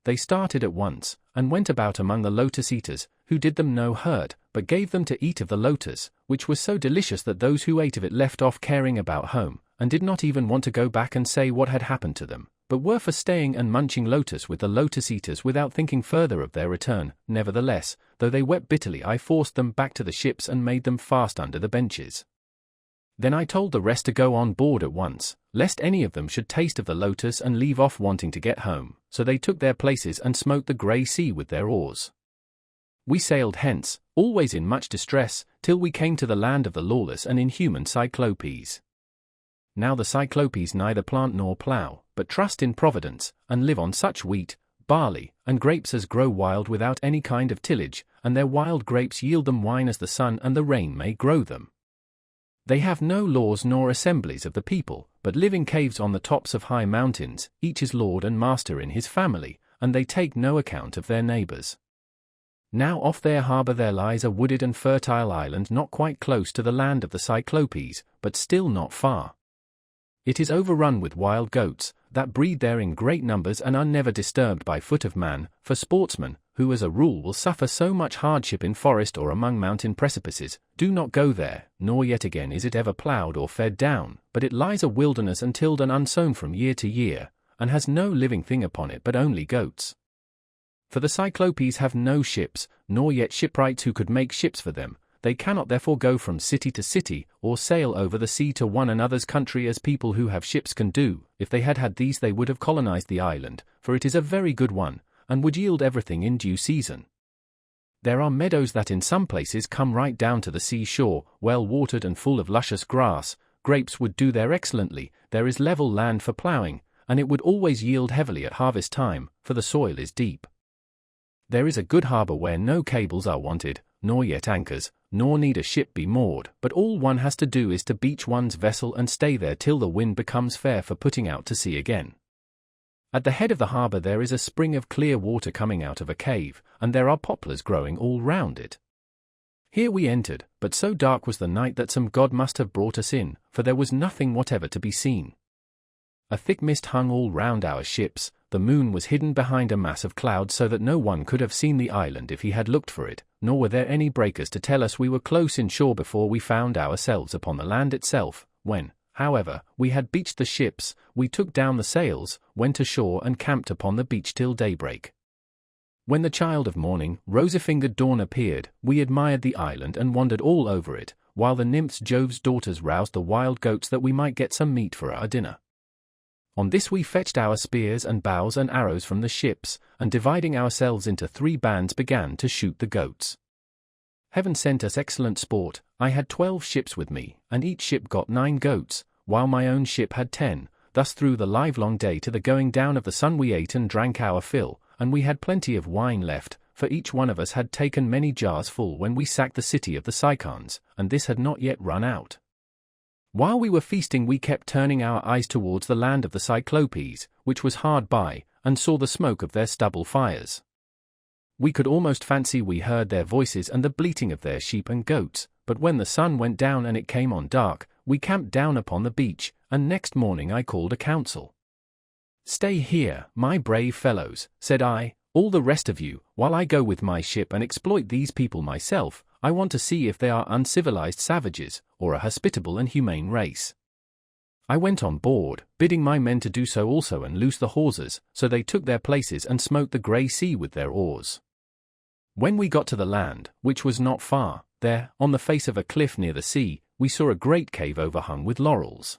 They started at once, and went about among the lotus-eaters, who did them no hurt, but gave them to eat of the lotus, which was so delicious that those who ate of it left off caring about home, and did not even want to go back and say what had happened to them, but were for staying and munching lotus with the lotus-eaters without thinking further of their return. Nevertheless, though they wept bitterly, I forced them back to the ships and made them fast under the benches. Then I told the rest to go on board at once, lest any of them should taste of the lotus and leave off wanting to get home, so they took their places and smote the grey sea with their oars. We sailed hence, always in much distress, till we came to the land of the lawless and inhuman Cyclopes. Now the Cyclopes neither plant nor plough, but trust in Providence, and live on such wheat, barley, and grapes as grow wild without any kind of tillage, and their wild grapes yield them wine as the sun and the rain may grow them. They have no laws nor assemblies of the people, but live in caves on the tops of high mountains, each is lord and master in his family, and they take no account of their neighbours. Now off their harbour there lies a wooded and fertile island not quite close to the land of the Cyclopes, but still not far. It is overrun with wild goats, that breed there in great numbers and are never disturbed by foot of man, for sportsmen, who as a rule will suffer so much hardship in forest or among mountain precipices, do not go there, nor yet again is it ever ploughed or fed down, but it lies a wilderness untilled and unsown from year to year, and has no living thing upon it but only goats. For the Cyclopes have no ships, nor yet shipwrights who could make ships for them. They cannot therefore go from city to city, or sail over the sea to one another's country as people who have ships can do. If they had had these they would have colonized the island, for it is a very good one, and would yield everything in due season. There are meadows that in some places come right down to the sea shore, well watered and full of luscious grass. Grapes would do there excellently. There is level land for ploughing, and it would always yield heavily at harvest time, for the soil is deep. There is a good harbour where no cables are wanted, nor yet anchors, nor need a ship be moored, but all one has to do is to beach one's vessel and stay there till the wind becomes fair for putting out to sea again. At the head of the harbour there is a spring of clear water coming out of a cave, and there are poplars growing all round it. Here we entered, but so dark was the night that some god must have brought us in, for there was nothing whatever to be seen. A thick mist hung all round our ships, the moon was hidden behind a mass of clouds so that no one could have seen the island if he had looked for it, nor were there any breakers to tell us we were close in shore before we found ourselves upon the land itself. When, however, we had beached the ships, we took down the sails, went ashore and camped upon the beach till daybreak. When the child of morning, rosy-fingered dawn appeared, we admired the island and wandered all over it, while the nymphs Jove's daughters roused the wild goats that we might get some meat for our dinner. On this we fetched our spears and bows and arrows from the ships, and dividing ourselves into 3 bands began to shoot the goats. Heaven sent us excellent sport. I had 12 ships with me, and each ship got 9 goats, while my own ship had 10. Thus through the livelong day to the going down of the sun we ate and drank our fill, and we had plenty of wine left, for each one of us had taken many jars full when we sacked the city of the Cicons, and this had not yet run out. While we were feasting we kept turning our eyes towards the land of the Cyclopes, which was hard by, and saw the smoke of their stubble fires. We could almost fancy we heard their voices and the bleating of their sheep and goats, but when the sun went down and it came on dark, we camped down upon the beach, and next morning I called a council. "Stay here, my brave fellows," said I, "all the rest of you, while I go with my ship and exploit these people myself. I want to see if they are uncivilized savages, or a hospitable and humane race." I went on board, bidding my men to do so also and loose the hawsers, so they took their places and smote the grey sea with their oars. When we got to the land, which was not far, there, on the face of a cliff near the sea, we saw a great cave overhung with laurels.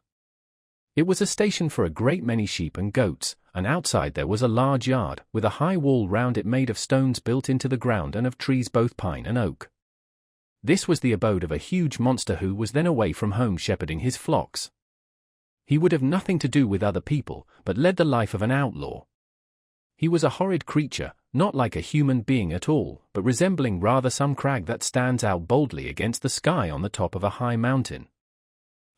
It was a station for a great many sheep and goats, and outside there was a large yard, with a high wall round it made of stones built into the ground and of trees both pine and oak. This was the abode of a huge monster who was then away from home shepherding his flocks. He would have nothing to do with other people, but led the life of an outlaw. He was a horrid creature, not like a human being at all, but resembling rather some crag that stands out boldly against the sky on the top of a high mountain.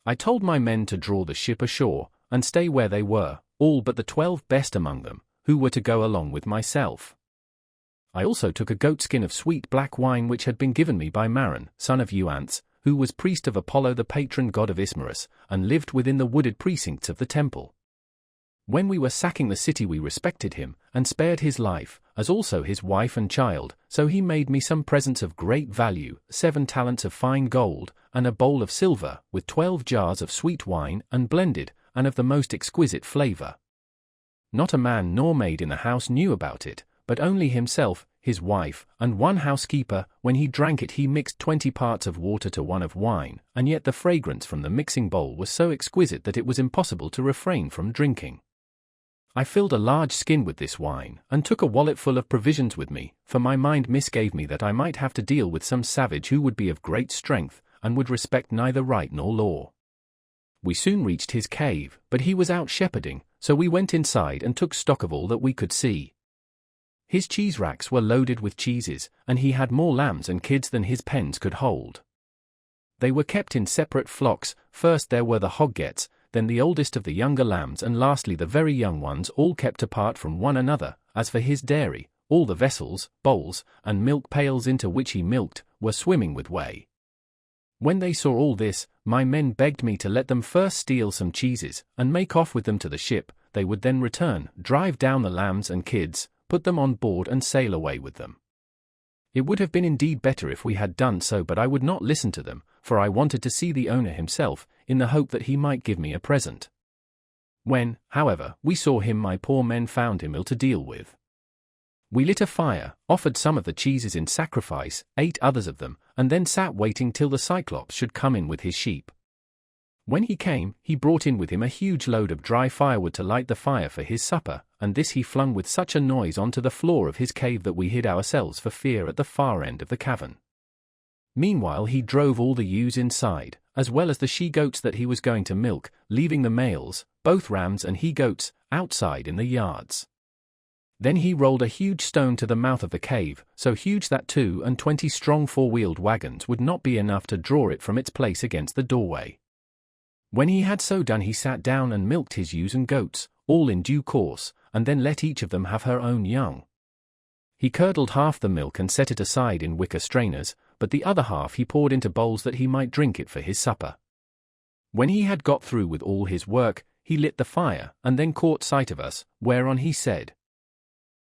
I told my men to draw the ship ashore, and stay where they were, all but the 12 best among them, who were to go along with myself. I also took a goatskin of sweet black wine which had been given me by Maron, son of Euanthes, who was priest of Apollo the patron god of Ismarus, and lived within the wooded precincts of the temple. When we were sacking the city we respected him, and spared his life, as also his wife and child, so he made me some presents of great value, 7 talents of fine gold, and a bowl of silver, with 12 jars of sweet wine, unblended, and of the most exquisite flavour. Not a man nor maid in the house knew about it, but only himself, his wife, and one housekeeper. When he drank it he mixed 20 parts of water to 1 of wine, and yet the fragrance from the mixing bowl was so exquisite that it was impossible to refrain from drinking. I filled a large skin with this wine, and took a wallet full of provisions with me, for my mind misgave me that I might have to deal with some savage who would be of great strength, and would respect neither right nor law. We soon reached his cave, but he was out shepherding, so we went inside and took stock of all that we could see. His cheese racks were loaded with cheeses, and he had more lambs and kids than his pens could hold. They were kept in separate flocks. First there were the hoggets, then the oldest of the younger lambs, and lastly the very young ones, all kept apart from one another. As for his dairy, all the vessels, bowls, and milk pails into which he milked, were swimming with whey. When they saw all this, my men begged me to let them first steal some cheeses, and make off with them to the ship. They would then return, drive down the lambs and kids, put them on board and sail away with them. It would have been indeed better if we had done so, but I would not listen to them, for I wanted to see the owner himself, in the hope that he might give me a present. When, however, we saw him, my poor men found him ill to deal with. We lit a fire, offered some of the cheeses in sacrifice, ate others of them, and then sat waiting till the Cyclops should come in with his sheep. When he came, he brought in with him a huge load of dry firewood to light the fire for his supper, and this he flung with such a noise onto the floor of his cave that we hid ourselves for fear at the far end of the cavern. Meanwhile he drove all the ewes inside, as well as the she-goats that he was going to milk, leaving the males, both rams and he-goats, outside in the yards. Then he rolled a huge stone to the mouth of the cave, so huge that 22 strong 4-wheeled wagons would not be enough to draw it from its place against the doorway. When he had so done he sat down and milked his ewes and goats, all in due course, and then let each of them have her own young. He curdled half the milk and set it aside in wicker strainers, but the other half he poured into bowls that he might drink it for his supper. When he had got through with all his work, he lit the fire, and then caught sight of us, whereon he said,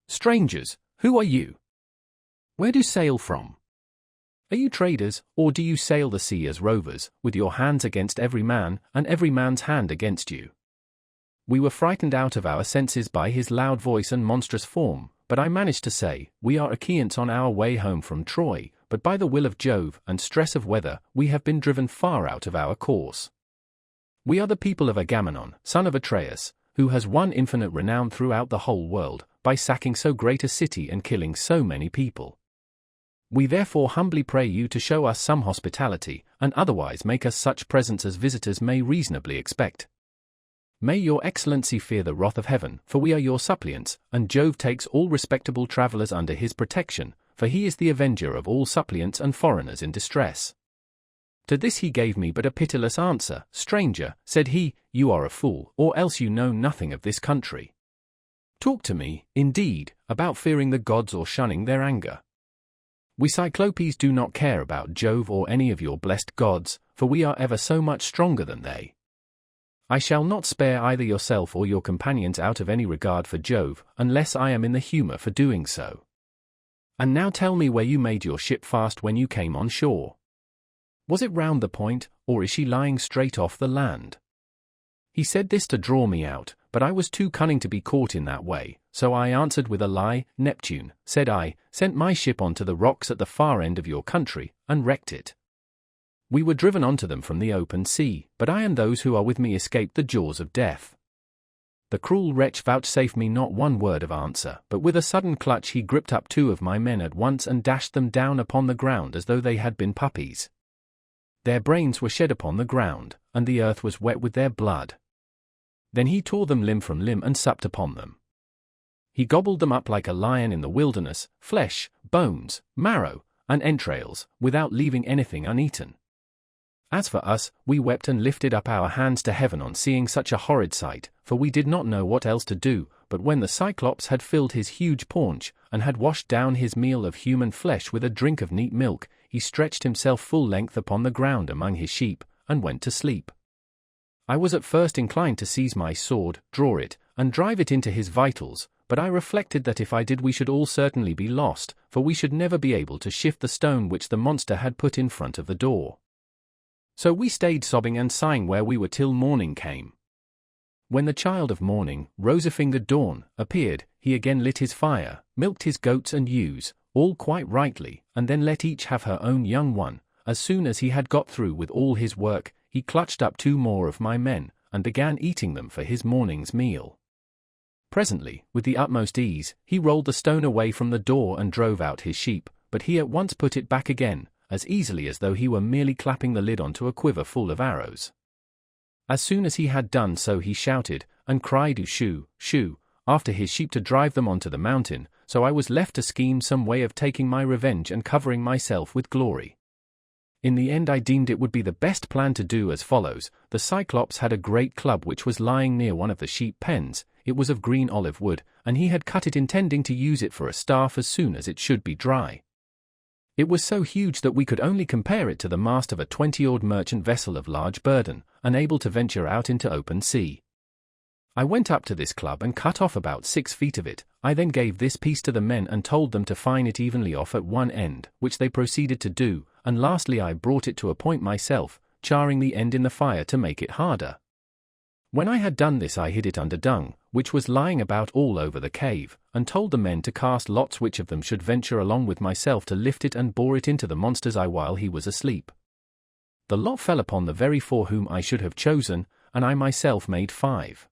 "Strangers, who are you? Where do you sail from? Are you traders, or do you sail the sea as rovers, with your hands against every man, and every man's hand against you?" We were frightened out of our senses by his loud voice and monstrous form, but I managed to say, "We are Achaeans on our way home from Troy, but by the will of Jove and stress of weather, we have been driven far out of our course. We are the people of Agamemnon, son of Atreus, who has won infinite renown throughout the whole world, by sacking so great a city and killing so many people. We therefore humbly pray you to show us some hospitality, and otherwise make us such presents as visitors may reasonably expect. May your excellency fear the wrath of heaven, for we are your suppliants, and Jove takes all respectable travelers under his protection, for he is the avenger of all suppliants and foreigners in distress. To this he gave me but a pitiless answer. Stranger, said he, you are a fool, or else you know nothing of this country. Talk to me, indeed, about fearing the gods or shunning their anger. We Cyclopes do not care about Jove or any of your blessed gods, for we are ever so much stronger than they. I shall not spare either yourself or your companions out of any regard for Jove, unless I am in the humor for doing so. And now tell me where you made your ship fast when you came on shore. Was it round the point, or is she lying straight off the land? He said this to draw me out, but I was too cunning to be caught in that way, so I answered with a lie. Neptune, said I, sent my ship onto the rocks at the far end of your country, and wrecked it. We were driven onto them from the open sea, but I and those who are with me escaped the jaws of death. The cruel wretch vouchsafed me not one word of answer, but with a sudden clutch he gripped up 2 of my men at once and dashed them down upon the ground as though they had been puppies. Their brains were shed upon the ground, and the earth was wet with their blood. Then he tore them limb from limb and supped upon them. He gobbled them up like a lion in the wilderness, flesh, bones, marrow, and entrails, without leaving anything uneaten. As for us, we wept and lifted up our hands to heaven on seeing such a horrid sight, for we did not know what else to do. But when the Cyclops had filled his huge paunch, and had washed down his meal of human flesh with a drink of neat milk, he stretched himself full length upon the ground among his sheep, and went to sleep. I was at first inclined to seize my sword, draw it, and drive it into his vitals, but I reflected that if I did we should all certainly be lost, for we should never be able to shift the stone which the monster had put in front of the door. So we stayed sobbing and sighing where we were till morning came. When the child of morning, rosy-fingered dawn, appeared, he again lit his fire, milked his goats and ewes, all quite rightly, and then let each have her own young one. As soon as he had got through with all his work, he clutched up 2 more of my men, and began eating them for his morning's meal. Presently, with the utmost ease, he rolled the stone away from the door and drove out his sheep, but he at once put it back again, as easily as though he were merely clapping the lid onto a quiver full of arrows. As soon as he had done so he shouted, and cried shoo, shoo, after his sheep to drive them onto the mountain, so I was left to scheme some way of taking my revenge and covering myself with glory. In the end I deemed it would be the best plan to do as follows. The Cyclops had a great club which was lying near one of the sheep pens. It was of green olive wood, and he had cut it intending to use it for a staff as soon as it should be dry. It was so huge that we could only compare it to the mast of a 20-oared merchant vessel of large burden, unable to venture out into open sea. I went up to this club and cut off about 6 feet of it. I then gave this piece to the men and told them to fine it evenly off at one end, which they proceeded to do, and lastly I brought it to a point myself, charring the end in the fire to make it harder. When I had done this I hid it under dung, which was lying about all over the cave, and told the men to cast lots which of them should venture along with myself to lift it and bore it into the monster's eye while he was asleep. The lot fell upon the very 4 whom I should have chosen, and I myself made 5.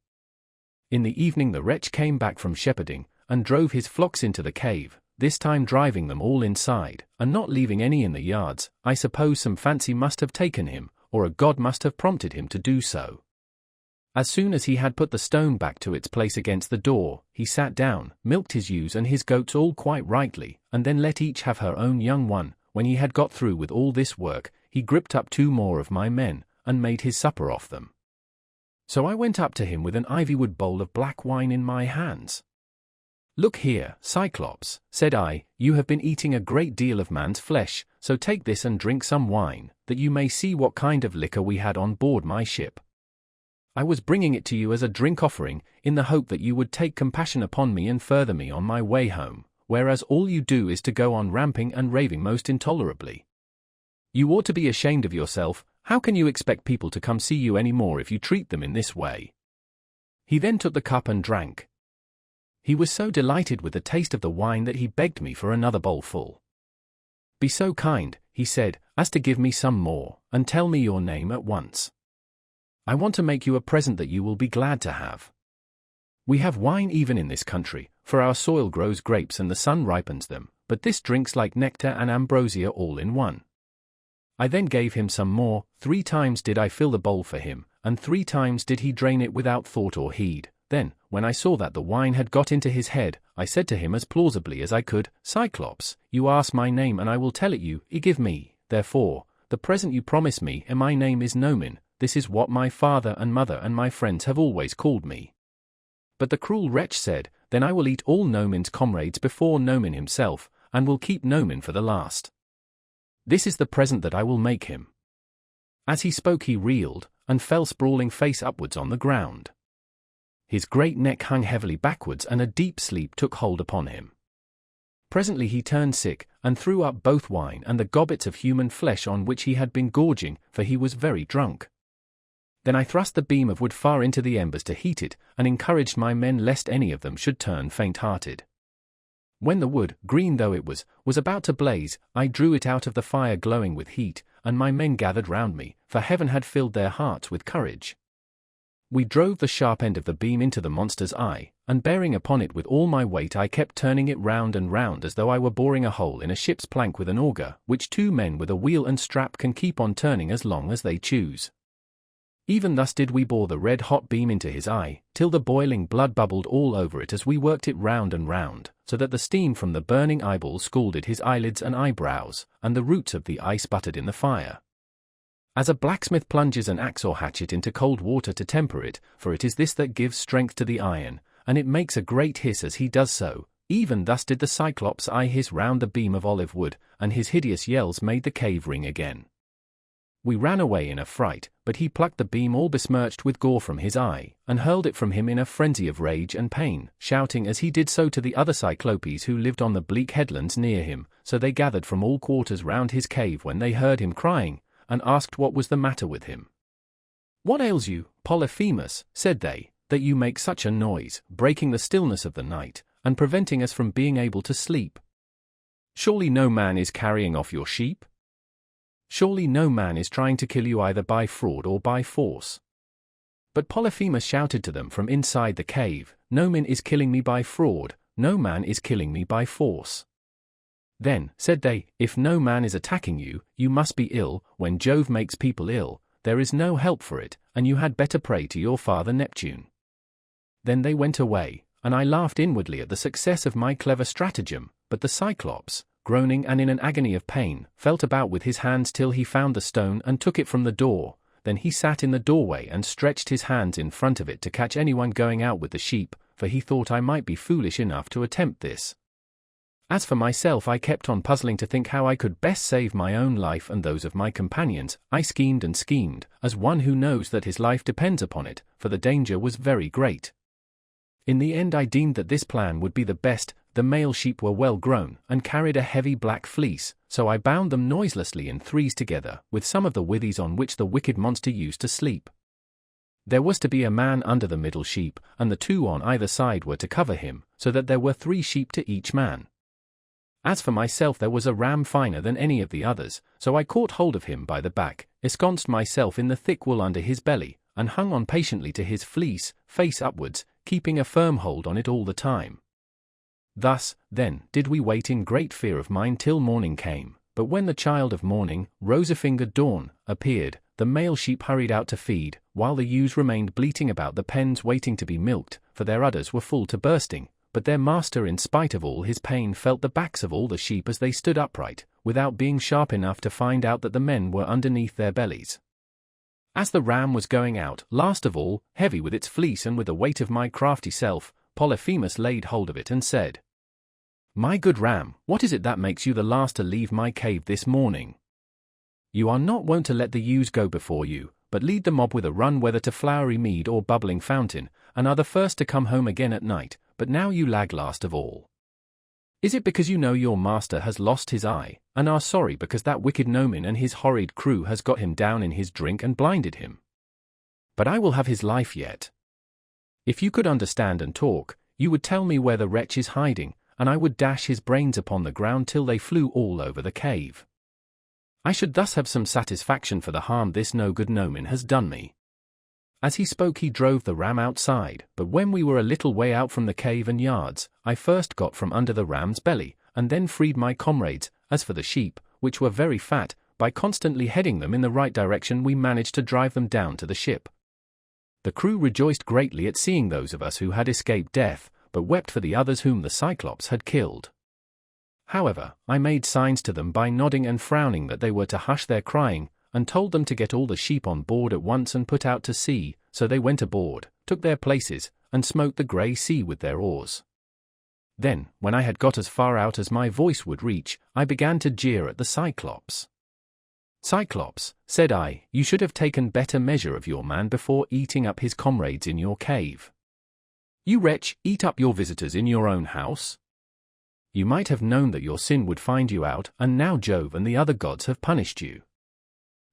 In the evening the wretch came back from shepherding, and drove his flocks into the cave, this time driving them all inside, and not leaving any in the yards. I suppose some fancy must have taken him, or a god must have prompted him to do so. As soon as he had put the stone back to its place against the door, he sat down, milked his ewes and his goats all quite rightly, and then let each have her own young one. When he had got through with all this work, he gripped up 2 more of my men, and made his supper off them. So I went up to him with an ivywood bowl of black wine in my hands. "Look here, Cyclops," said I, "you have been eating a great deal of man's flesh, so take this and drink some wine, that you may see what kind of liquor we had on board my ship. I was bringing it to you as a drink offering, in the hope that you would take compassion upon me and further me on my way home, whereas all you do is to go on ramping and raving most intolerably. You ought to be ashamed of yourself. How can you expect people to come see you any more if you treat them in this way?" He then took the cup and drank. He was so delighted with the taste of the wine that he begged me for another bowlful. "Be so kind," he said, "as to give me some more, and tell me your name at once. I want to make you a present that you will be glad to have. We have wine even in this country, for our soil grows grapes and the sun ripens them, but this drinks like nectar and ambrosia all in one. I then gave him some more, 3 times did I fill the bowl for him, and 3 times did he drain it without thought or heed. Then, when I saw that the wine had got into his head, I said to him as plausibly as I could, Cyclops, you ask my name and I will tell it you, give me, therefore, the present you promise me, and my name is Nomen, this is what my father and mother and my friends have always called me. But the cruel wretch said, then I will eat all Nomen's comrades before Nomen himself, and will keep Nomen for the last. This is the present that I will make him. As he spoke he reeled, and fell sprawling face upwards on the ground. His great neck hung heavily backwards and a deep sleep took hold upon him. Presently he turned sick, and threw up both wine and the gobbets of human flesh on which he had been gorging, for he was very drunk. Then I thrust the beam of wood far into the embers to heat it, and encouraged my men lest any of them should turn faint-hearted. When the wood, green though it was about to blaze, I drew it out of the fire glowing with heat, and my men gathered round me, for heaven had filled their hearts with courage. We drove the sharp end of the beam into the monster's eye, and bearing upon it with all my weight I kept turning it round and round as though I were boring a hole in a ship's plank with an auger, which 2 men with a wheel and strap can keep on turning as long as they choose. Even thus did we bore the red-hot beam into his eye, till the boiling blood bubbled all over it as we worked it round and round, so that the steam from the burning eyeball scalded his eyelids and eyebrows, and the roots of the eye sputtered in the fire. As a blacksmith plunges an axe or hatchet into cold water to temper it, for it is this that gives strength to the iron, and it makes a great hiss as he does so, even thus did the Cyclops' eye hiss round the beam of olive wood, and his hideous yells made the cave ring again. We ran away in a fright, but he plucked the beam all besmirched with gore from his eye, and hurled it from him in a frenzy of rage and pain, shouting as he did so to the other Cyclopes who lived on the bleak headlands near him, so they gathered from all quarters round his cave when they heard him crying, and asked what was the matter with him. What ails you, Polyphemus, said they, that you make such a noise, breaking the stillness of the night, and preventing us from being able to sleep? Surely no man is carrying off your sheep? Surely no man is trying to kill you either by fraud or by force? But Polyphemus shouted to them from inside the cave, no man is killing me by fraud, no man is killing me by force. Then, said they, if no man is attacking you, you must be ill. When Jove makes people ill, there is no help for it, and you had better pray to your father Neptune. Then they went away, and I laughed inwardly at the success of my clever stratagem, but the Cyclops, groaning and in an agony of pain, felt about with his hands till he found the stone and took it from the door. Then he sat in the doorway and stretched his hands in front of it to catch anyone going out with the sheep, for he thought I might be foolish enough to attempt this. As for myself, I kept on puzzling to think how I could best save my own life and those of my companions. I schemed and schemed, as one who knows that his life depends upon it, for the danger was very great. In the end I deemed that this plan would be the best. The male sheep were well grown, and carried a heavy black fleece, so I bound them noiselessly in 3s together, with some of the withies on which the wicked monster used to sleep. There was to be a man under the middle sheep, and the 2 on either side were to cover him, so that there were 3 sheep to each man. As for myself, there was a ram finer than any of the others, so I caught hold of him by the back, ensconced myself in the thick wool under his belly, and hung on patiently to his fleece, face upwards, keeping a firm hold on it all the time. Thus, then, did we wait in great fear of mine till morning came, but when the child of morning, rosy-fingered dawn, appeared, the male sheep hurried out to feed, while the ewes remained bleating about the pens waiting to be milked, for their udders were full to bursting. But their master, in spite of all his pain, felt the backs of all the sheep as they stood upright, without being sharp enough to find out that the men were underneath their bellies. As the ram was going out, last of all, heavy with its fleece and with the weight of my crafty self, Polyphemus laid hold of it and said, My good ram, what is it that makes you the last to leave my cave this morning? You are not wont to let the ewes go before you, but lead the mob with a run whether to flowery mead or bubbling fountain, and are the first to come home again at night, but now you lag last of all. Is it because you know your master has lost his eye, and are sorry because that wicked Nomen and his horrid crew has got him down in his drink and blinded him? But I will have his life yet. If you could understand and talk, you would tell me where the wretch is hiding, and I would dash his brains upon the ground till they flew all over the cave. I should thus have some satisfaction for the harm this no-good Nomen has done me. As he spoke he drove the ram outside, but when we were a little way out from the cave and yards, I first got from under the ram's belly, and then freed my comrades. As for the sheep, which were very fat, by constantly heading them in the right direction we managed to drive them down to the ship. The crew rejoiced greatly at seeing those of us who had escaped death, but wept for the others whom the Cyclops had killed. However, I made signs to them by nodding and frowning that they were to hush their crying, and told them to get all the sheep on board at once and put out to sea. So they went aboard, took their places, and smote the grey sea with their oars. Then, when I had got as far out as my voice would reach, I began to jeer at the Cyclops. "Cyclops," said I, "you should have taken better measure of your man before eating up his comrades in your cave. You wretch, eat up your visitors in your own house? You might have known that your sin would find you out, and now Jove and the other gods have punished you."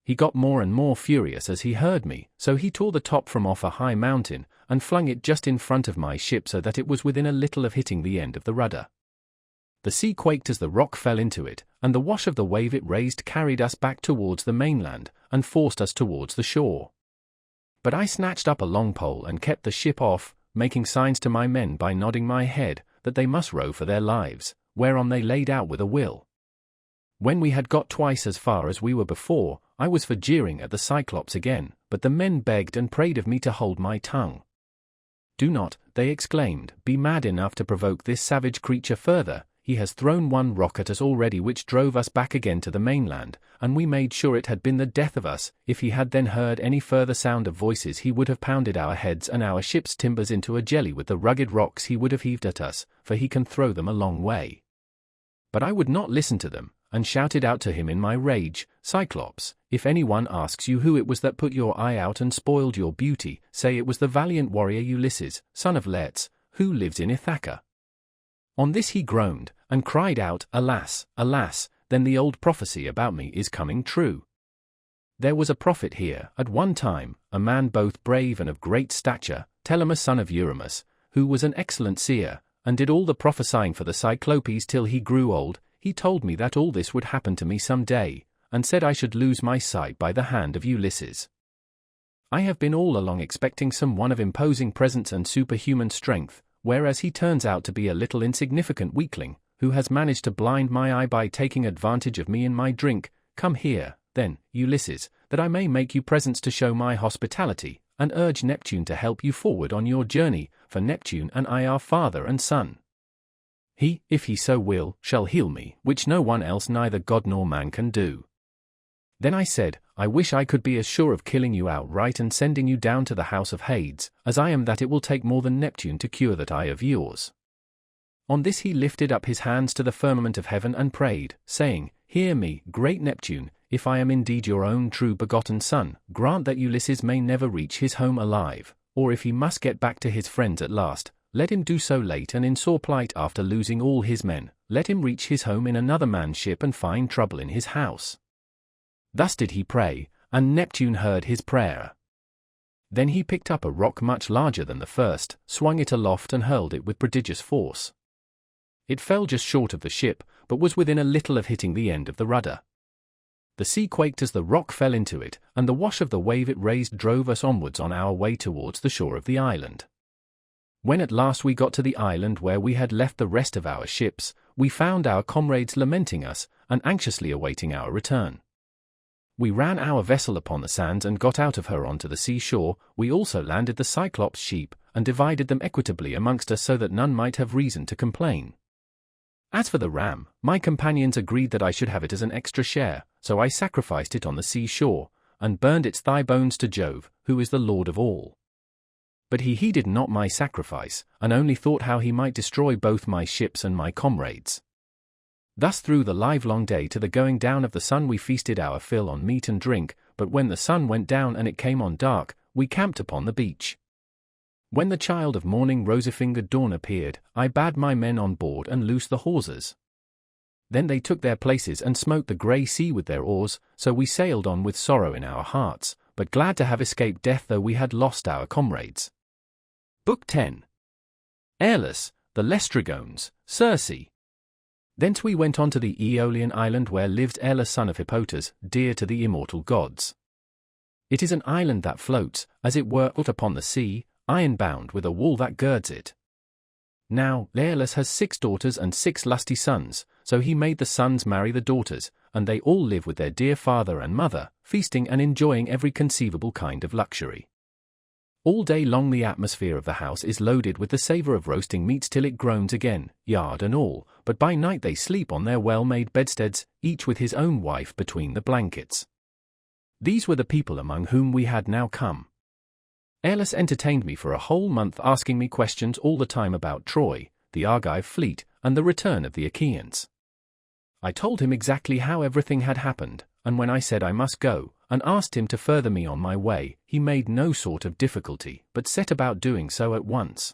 He got more and more furious as he heard me, so he tore the top from off a high mountain, and flung it just in front of my ship so that it was within a little of hitting the end of the rudder. The sea quaked as the rock fell into it, and the wash of the wave it raised carried us back towards the mainland, and forced us towards the shore. But I snatched up a long pole and kept the ship off, making signs to my men by nodding my head, that they must row for their lives, whereon they laid out with a will. When we had got twice as far as we were before, I was for jeering at the Cyclops again, but the men begged and prayed of me to hold my tongue. "Do not," they exclaimed, "be mad enough to provoke this savage creature further. He has thrown one rock at us already which drove us back again to the mainland, and we made sure it had been the death of us. If he had then heard any further sound of voices he would have pounded our heads and our ship's timbers into a jelly with the rugged rocks he would have heaved at us, for he can throw them a long way." But I would not listen to them, and shouted out to him in my rage, "Cyclops, if anyone asks you who it was that put your eye out and spoiled your beauty, say it was the valiant warrior Ulysses, son of Laertes, who lives in Ithaca." On this he groaned, and cried out, "Alas, alas, then the old prophecy about me is coming true. There was a prophet here, at one time, a man both brave and of great stature, Telemus son of Eurymus, who was an excellent seer, and did all the prophesying for the Cyclopes till he grew old. He told me that all this would happen to me some day, and said I should lose my sight by the hand of Ulysses. I have been all along expecting some one of imposing presence and superhuman strength, whereas he turns out to be a little insignificant weakling, who has managed to blind my eye by taking advantage of me in my drink. Come here, then, Ulysses, that I may make you presents to show my hospitality, and urge Neptune to help you forward on your journey, for Neptune and I are father and son. He, if he so will, shall heal me, which no one else neither god nor man can do." Then I said, "I wish I could be as sure of killing you outright and sending you down to the house of Hades, as I am that it will take more than Neptune to cure that eye of yours." On this he lifted up his hands to the firmament of heaven and prayed, saying, "Hear me, great Neptune, if I am indeed your own true begotten son, grant that Ulysses may never reach his home alive, or if he must get back to his friends at last, let him do so late and in sore plight after losing all his men. Let him reach his home in another man's ship and find trouble in his house." Thus did he pray, and Neptune heard his prayer. Then he picked up a rock much larger than the first, swung it aloft and hurled it with prodigious force. It fell just short of the ship, but was within a little of hitting the end of the rudder. The sea quaked as the rock fell into it, and the wash of the wave it raised drove us onwards on our way towards the shore of the island. When at last we got to the island where we had left the rest of our ships, we found our comrades lamenting us, and anxiously awaiting our return. We ran our vessel upon the sands and got out of her onto the seashore. We also landed the Cyclops sheep, and divided them equitably amongst us so that none might have reason to complain. As for the ram, my companions agreed that I should have it as an extra share, so I sacrificed it on the seashore, and burned its thigh bones to Jove, who is the Lord of all. But he heeded not my sacrifice, and only thought how he might destroy both my ships and my comrades. Thus through the livelong day to the going down of the sun we feasted our fill on meat and drink, but when the sun went down and it came on dark, we camped upon the beach. When the child of morning rosy-fingered dawn appeared, I bade my men on board and loose the hawsers. Then they took their places and smote the grey sea with their oars, so we sailed on with sorrow in our hearts, but glad to have escaped death though we had lost our comrades. Book 10. Aeolus, the Laestrygones, Circe. Thence we went on to the Aeolian island where lived Aeolus son of Hippotas, dear to the immortal gods. It is an island that floats, as it were, out upon the sea, iron-bound with a wall that girds it. Now, Aeolus has 6 daughters and 6 lusty sons, so he made the sons marry the daughters, and they all live with their dear father and mother, feasting and enjoying every conceivable kind of luxury. All day long the atmosphere of the house is loaded with the savor of roasting meats till it groans again, yard and all, but by night they sleep on their well-made bedsteads, each with his own wife between the blankets. These were the people among whom we had now come. Aeolus entertained me for a whole month, asking me questions all the time about Troy, the Argive fleet, and the return of the Achaeans. I told him exactly how everything had happened, and when I said I must go, and asked him to further me on my way, he made no sort of difficulty, but set about doing so at once.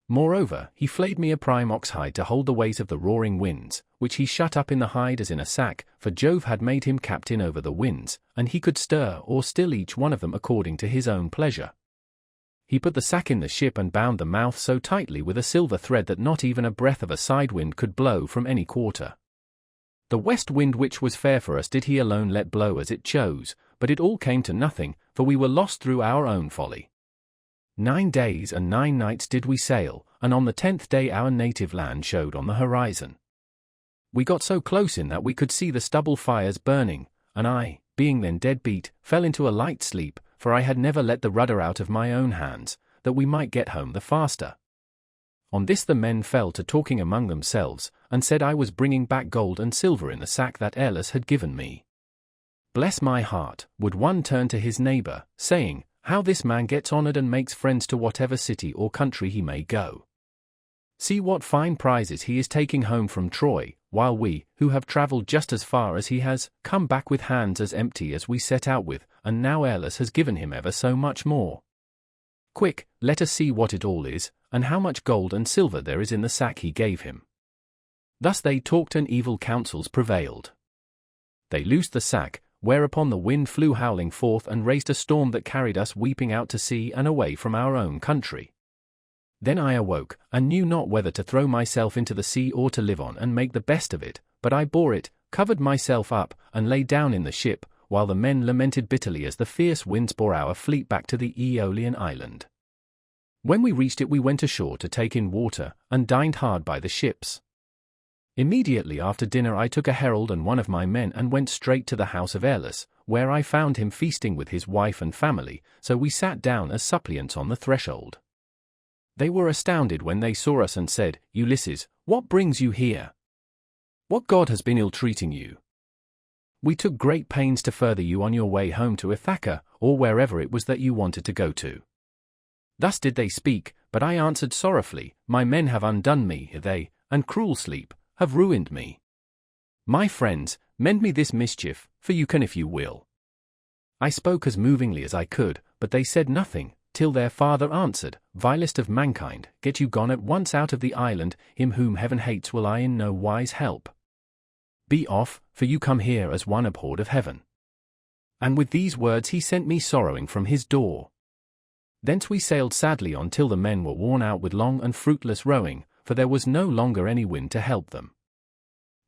Moreover, he flayed me a prime ox hide to hold the weight of the roaring winds, which he shut up in the hide as in a sack, for Jove had made him captain over the winds, and he could stir or still each one of them according to his own pleasure. He put the sack in the ship and bound the mouth so tightly with a silver thread that not even a breath of a side wind could blow from any quarter. The west wind which was fair for us did he alone let blow as it chose, but it all came to nothing, for we were lost through our own folly. 9 days and 9 nights did we sail, and on the 10th day our native land showed on the horizon. We got so close in that we could see the stubble fires burning, and I, being then dead beat, fell into a light sleep, for I had never let the rudder out of my own hands, that we might get home the faster. On this the men fell to talking among themselves, and said I was bringing back gold and silver in the sack that Aeolus had given me. Bless my heart, would one turn to his neighbor, saying, how this man gets honored and makes friends to whatever city or country he may go. See what fine prizes he is taking home from Troy, while we, who have traveled just as far as he has, come back with hands as empty as we set out with, and now Aeolus has given him ever so much more. Quick, let us see what it all is, and how much gold and silver there is in the sack he gave him. Thus they talked and evil counsels prevailed. They loosed the sack, whereupon the wind flew howling forth and raised a storm that carried us weeping out to sea and away from our own country. Then I awoke, and knew not whether to throw myself into the sea or to live on and make the best of it, but I bore it, covered myself up, and lay down in the ship, while the men lamented bitterly as the fierce winds bore our fleet back to the Aeolian island. When we reached it we went ashore to take in water, and dined hard by the ships. Immediately after dinner I took a herald and one of my men and went straight to the house of Aeolus, where I found him feasting with his wife and family, so we sat down as suppliants on the threshold. They were astounded when they saw us and said, Ulysses, what brings you here? What god has been ill-treating you? We took great pains to further you on your way home to Ithaca, or wherever it was that you wanted to go to. Thus did they speak, but I answered sorrowfully, my men have undone me, they, and cruel sleep, have ruined me. My friends, mend me this mischief, for you can if you will. I spoke as movingly as I could, but they said nothing, till their father answered, vilest of mankind, get you gone at once out of the island, him whom heaven hates will I in no wise help. Be off, for you come here as one abhorred of heaven. And with these words he sent me sorrowing from his door. Thence we sailed sadly on till the men were worn out with long and fruitless rowing, for there was no longer any wind to help them.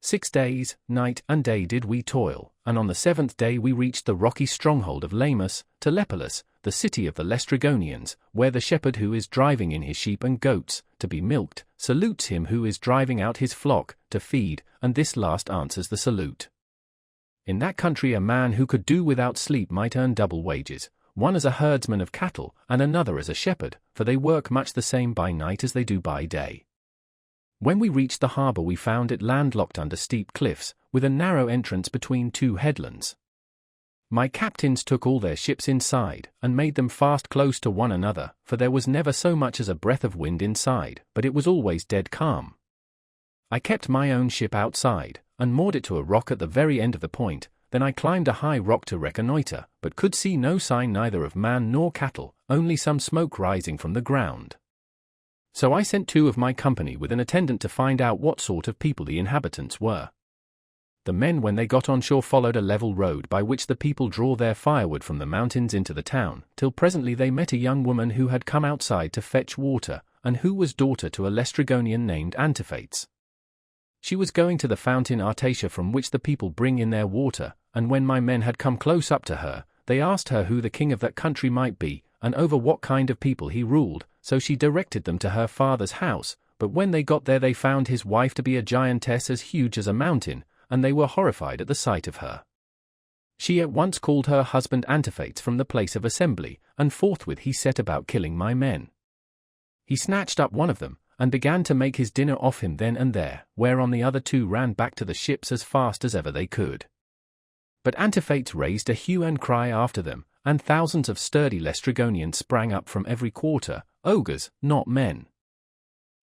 6 days, night and day did we toil, and on the 7th day we reached the rocky stronghold of Lamus, Telepolis, the city of the Laestrygonians, where the shepherd who is driving in his sheep and goats, to be milked, salutes him who is driving out his flock, to feed, and this last answers the salute. In that country a man who could do without sleep might earn double wages, one as a herdsman of cattle, and another as a shepherd, for they work much the same by night as they do by day. When we reached the harbour we found it landlocked under steep cliffs, with a narrow entrance between 2 headlands. My captains took all their ships inside, and made them fast close to one another, for there was never so much as a breath of wind inside, but it was always dead calm. I kept my own ship outside, and moored it to a rock at the very end of the point. Then I climbed a high rock to reconnoitre, but could see no sign neither of man nor cattle, only some smoke rising from the ground. So I sent 2 of my company with an attendant to find out what sort of people the inhabitants were. The men when they got on shore followed a level road by which the people draw their firewood from the mountains into the town, till presently they met a young woman who had come outside to fetch water, and who was daughter to a Laestrygonian named Antiphates. She was going to the fountain Artacia from which the people bring in their water, and when my men had come close up to her, they asked her who the king of that country might be, and over what kind of people he ruled, so she directed them to her father's house, but when they got there they found his wife to be a giantess as huge as a mountain, and they were horrified at the sight of her. She at once called her husband Antiphates from the place of assembly, and forthwith he set about killing my men. He snatched up one of them, and began to make his dinner off him then and there, whereon the other two ran back to the ships as fast as ever they could. But Antiphates raised a hue and cry after them, and thousands of sturdy Laestrygonians sprang up from every quarter, ogres, not men.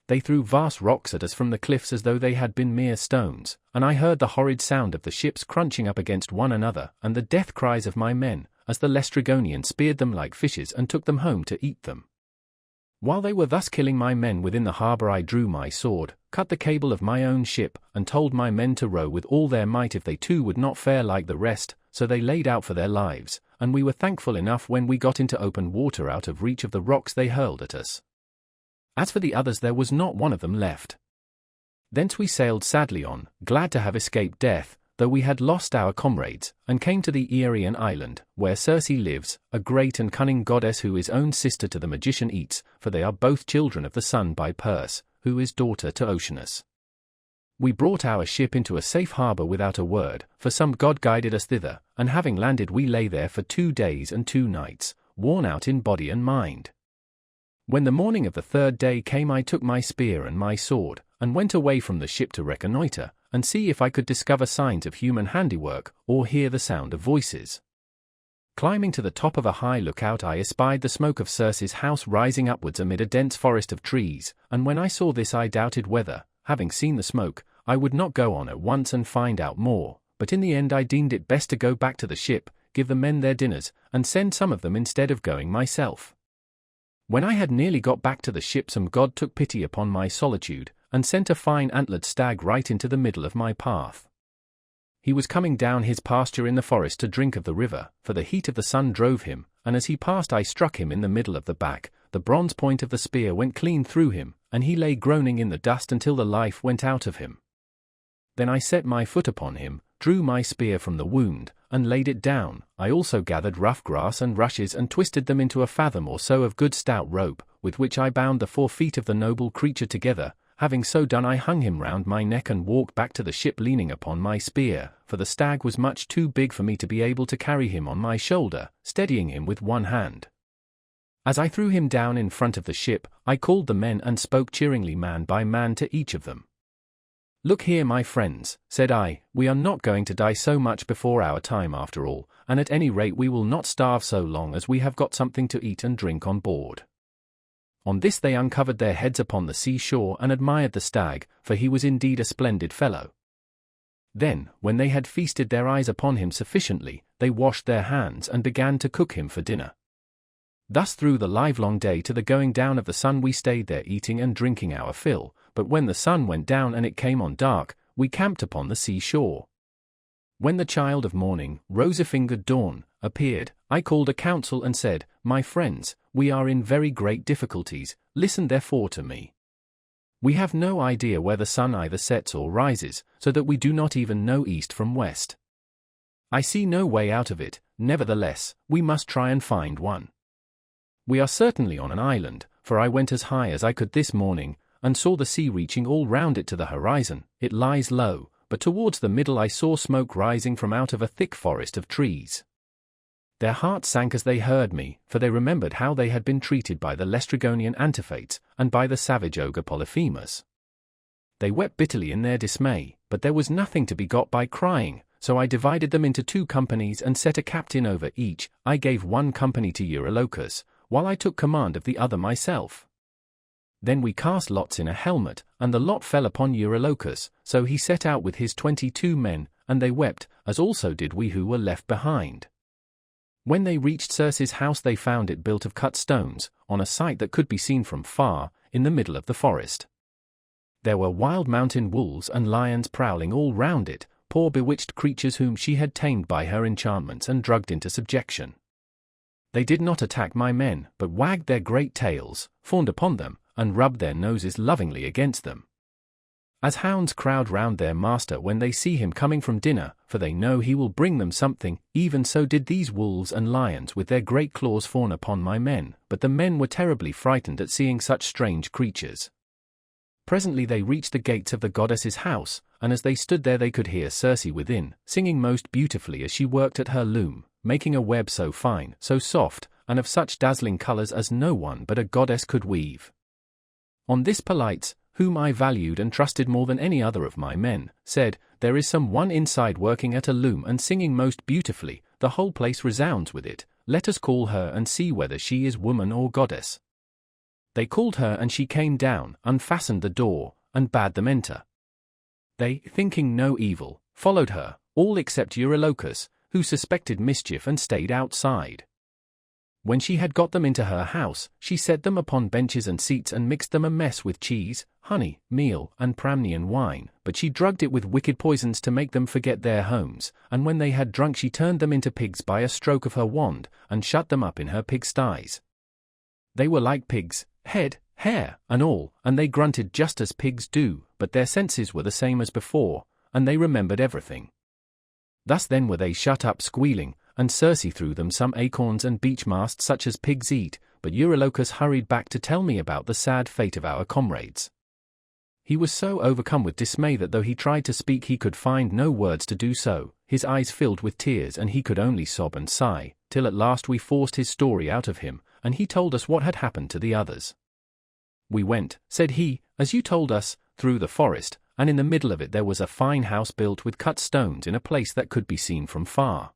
They threw vast rocks at us from the cliffs as though they had been mere stones, and I heard the horrid sound of the ships crunching up against one another, and the death cries of my men, as the Laestrygonians speared them like fishes and took them home to eat them. While they were thus killing my men within the harbour, I drew my sword, cut the cable of my own ship, and told my men to row with all their might if they too would not fare like the rest, so they laid out for their lives, and we were thankful enough when we got into open water out of reach of the rocks they hurled at us. As for the others, there was not one of them left. Thence we sailed sadly on, glad to have escaped death, though we had lost our comrades, and came to the Aeaean island, where Circe lives, a great and cunning goddess who is own sister to the magician Eats, for they are both children of the sun by Perse, who is daughter to Oceanus. We brought our ship into a safe harbour without a word, for some god guided us thither, and having landed we lay there for 2 days and 2 nights, worn out in body and mind. When the morning of the 3rd day came, I took my spear and my sword, and went away from the ship to reconnoitre, and see if I could discover signs of human handiwork, or hear the sound of voices. Climbing to the top of a high lookout, I espied the smoke of Circe's house rising upwards amid a dense forest of trees, and when I saw this I doubted whether, having seen the smoke, I would not go on at once and find out more, but in the end I deemed it best to go back to the ship, give the men their dinners, and send some of them instead of going myself. When I had nearly got back to the ship, some god took pity upon my solitude, and sent a fine antlered stag right into the middle of my path. He was coming down his pasture in the forest to drink of the river, for the heat of the sun drove him, and as he passed I struck him in the middle of the back. The bronze point of the spear went clean through him, and he lay groaning in the dust until the life went out of him. Then I set my foot upon him, drew my spear from the wound, and laid it down. I also gathered rough grass and rushes and twisted them into a fathom or so of good stout rope, with which I bound the 4 feet of the noble creature together. Having so done, I hung him round my neck and walked back to the ship leaning upon my spear, for the stag was much too big for me to be able to carry him on my shoulder, steadying him with one hand. As I threw him down in front of the ship, I called the men and spoke cheeringly man by man to each of them. "Look here, my friends," said I, "we are not going to die so much before our time after all, and at any rate we will not starve so long as we have got something to eat and drink on board." On this they uncovered their heads upon the sea-shore and admired the stag, for he was indeed a splendid fellow. Then, when they had feasted their eyes upon him sufficiently, they washed their hands and began to cook him for dinner. Thus through the livelong day to the going down of the sun we stayed there eating and drinking our fill, but when the sun went down and it came on dark, we camped upon the sea-shore. When the child of morning, rosy-fingered dawn, appeared, I called a council and said, "My friends, we are in very great difficulties, listen therefore to me. We have no idea where the sun either sets or rises, so that we do not even know east from west. I see no way out of it, nevertheless, we must try and find one. We are certainly on an island, for I went as high as I could this morning, and saw the sea reaching all round it to the horizon. It lies low, but towards the middle I saw smoke rising from out of a thick forest of trees." Their hearts sank as they heard me, for they remembered how they had been treated by the Laestrygonian Antiphates, and by the savage ogre Polyphemus. They wept bitterly in their dismay, but there was nothing to be got by crying, so I divided them into 2 companies and set a captain over each. I gave one company to Eurylochus, while I took command of the other myself. Then we cast lots in a helmet, and the lot fell upon Eurylochus, so he set out with his 22 men, and they wept, as also did we who were left behind. When they reached Circe's house they found it built of cut stones, on a site that could be seen from far, in the middle of the forest. There were wild mountain wolves and lions prowling all round it, poor bewitched creatures whom she had tamed by her enchantments and drugged into subjection. They did not attack my men, but wagged their great tails, fawned upon them, and rubbed their noses lovingly against them. As hounds crowd round their master when they see him coming from dinner, for they know he will bring them something, even so did these wolves and lions with their great claws fawn upon my men, but the men were terribly frightened at seeing such strange creatures. Presently they reached the gates of the goddess's house, and as they stood there they could hear Circe within, singing most beautifully as she worked at her loom, making a web so fine, so soft, and of such dazzling colors as no one but a goddess could weave. On this Polites, whom I valued and trusted more than any other of my men, said, "There is some one inside working at a loom and singing most beautifully, the whole place resounds with it, let us call her and see whether she is woman or goddess." They called her and she came down, unfastened the door, and bade them enter. They, thinking no evil, followed her, all except Eurylochus, who suspected mischief and stayed outside. When she had got them into her house, she set them upon benches and seats and mixed them a mess with cheese, honey, meal, and Pramnian wine, but she drugged it with wicked poisons to make them forget their homes, and when they had drunk she turned them into pigs by a stroke of her wand, and shut them up in her pigsties. They were like pigs, head, hair, and all, and they grunted just as pigs do, but their senses were the same as before, and they remembered everything. Thus then were they shut up squealing, and Circe threw them some acorns and beech mast such as pigs eat, but Eurylochus hurried back to tell me about the sad fate of our comrades. He was so overcome with dismay that though he tried to speak he could find no words to do so, his eyes filled with tears and he could only sob and sigh, till at last we forced his story out of him, and he told us what had happened to the others. "We went," said he, "as you told us, through the forest, and in the middle of it there was a fine house built with cut stones in a place that could be seen from far.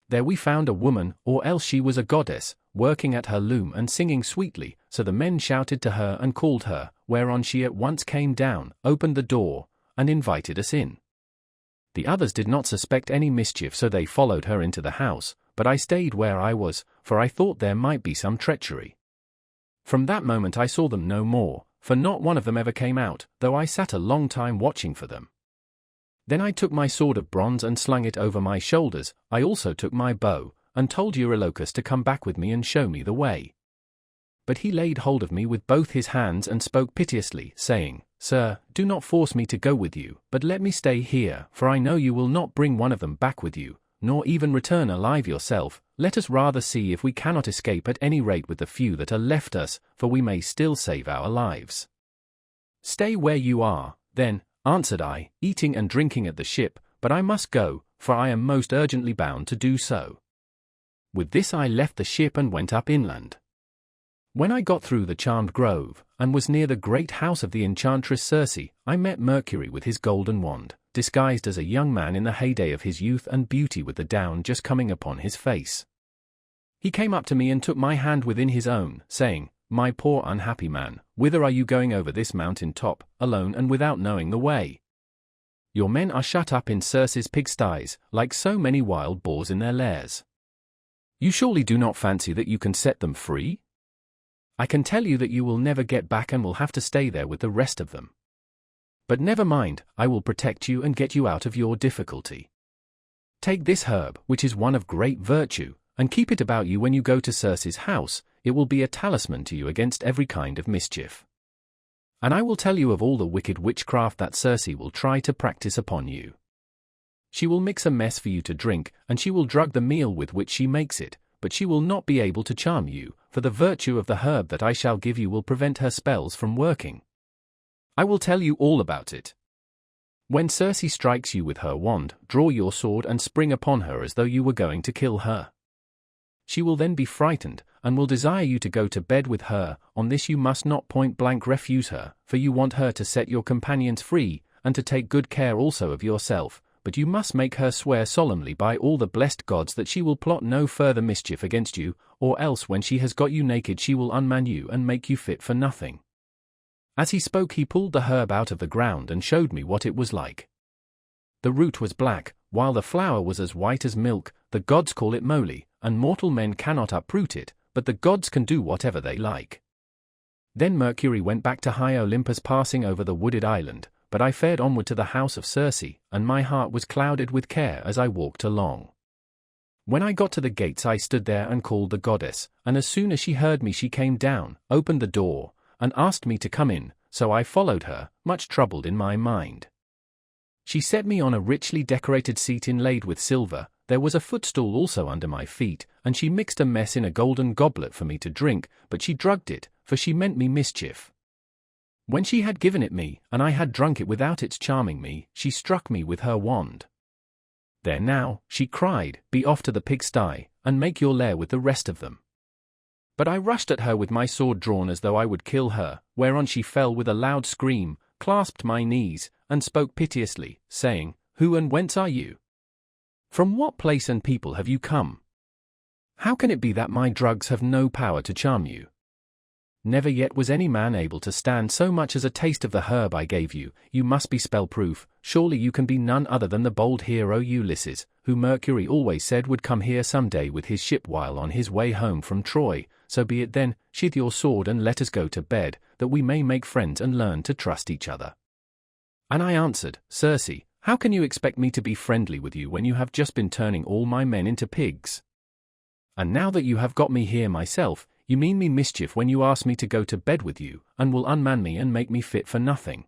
There we found a woman, or else she was a goddess, working at her loom and singing sweetly, so the men shouted to her and called her, whereon she at once came down, opened the door, and invited us in. The others did not suspect any mischief, so they followed her into the house, but I stayed where I was, for I thought there might be some treachery. From that moment I saw them no more, for not one of them ever came out, though I sat a long time watching for them. Then I took my sword of bronze and slung it over my shoulders. I also took my bow, and told Eurylochus to come back with me and show me the way. But he laid hold of me with both his hands and spoke piteously, saying, "Sir, do not force me to go with you, but let me stay here, for I know you will not bring one of them back with you, nor even return alive yourself. Let us rather see if we cannot escape at any rate with the few that are left us, for we may still save our lives." "Stay where you are, then," answered I, "eating and drinking at the ship, but I must go, for I am most urgently bound to do so." With this I left the ship and went up inland. When I got through the charmed grove, and was near the great house of the enchantress Circe, I met Mercury with his golden wand, disguised as a young man in the heyday of his youth and beauty with the down just coming upon his face. He came up to me and took my hand within his own, saying, "My poor unhappy man, whither are you going over this mountain top, alone and without knowing the way? Your men are shut up in Circe's pigsties, like so many wild boars in their lairs. You surely do not fancy that you can set them free? I can tell you that you will never get back and will have to stay there with the rest of them. But never mind, I will protect you and get you out of your difficulty. Take this herb, which is one of great virtue, and keep it about you when you go to Circe's house. It will be a talisman to you against every kind of mischief. And I will tell you of all the wicked witchcraft that Circe will try to practice upon you. She will mix a mess for you to drink, and she will drug the meal with which she makes it, but she will not be able to charm you, for the virtue of the herb that I shall give you will prevent her spells from working. I will tell you all about it. When Circe strikes you with her wand, draw your sword and spring upon her as though you were going to kill her. She will then be frightened, and will desire you to go to bed with her. On this you must not point-blank refuse her, for you want her to set your companions free, and to take good care also of yourself, but you must make her swear solemnly by all the blessed gods that she will plot no further mischief against you, or else when she has got you naked she will unman you and make you fit for nothing." As he spoke he pulled the herb out of the ground and showed me what it was like. The root was black, while the flower was as white as milk. The gods call it moly, and mortal men cannot uproot it, but the gods can do whatever they like. Then Mercury went back to high Olympus, passing over the wooded island, but I fared onward to the house of Circe, and my heart was clouded with care as I walked along. When I got to the gates I stood there and called the goddess, and as soon as she heard me she came down, opened the door, and asked me to come in, so I followed her, much troubled in my mind. She set me on a richly decorated seat inlaid with silver. There was a footstool also under my feet, and she mixed a mess in a golden goblet for me to drink, but she drugged it, for she meant me mischief. When she had given it me, and I had drunk it without its charming me, she struck me with her wand. There now, she cried, be off to the pigsty, and make your lair with the rest of them. But I rushed at her with my sword drawn as though I would kill her, whereon she fell with a loud scream, clasped my knees, and spoke piteously, saying, Who and whence are you? From what place and people have you come? How can it be that my drugs have no power to charm you? Never yet was any man able to stand so much as a taste of the herb I gave you. You must be spell-proof. Surely you can be none other than the bold hero Ulysses, who Mercury always said would come here some day with his ship while on his way home from Troy. So be it then, sheath your sword and let us go to bed, that we may make friends and learn to trust each other. And I answered, Circe, how can you expect me to be friendly with you when you have just been turning all my men into pigs? And now that you have got me here myself, you mean me mischief when you ask me to go to bed with you, and will unman me and make me fit for nothing.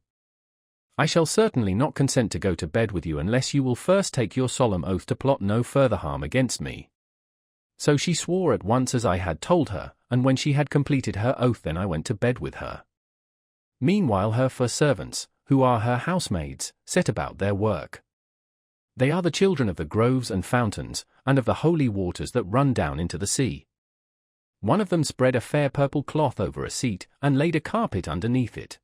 I shall certainly not consent to go to bed with you unless you will first take your solemn oath to plot no further harm against me. So she swore at once as I had told her, and when she had completed her oath then I went to bed with her. Meanwhile her 4 servants, who are her housemaids, set about their work. They are the children of the groves and fountains, and of the holy waters that run down into the sea. One of them spread a fair purple cloth over a seat, and laid a carpet underneath it.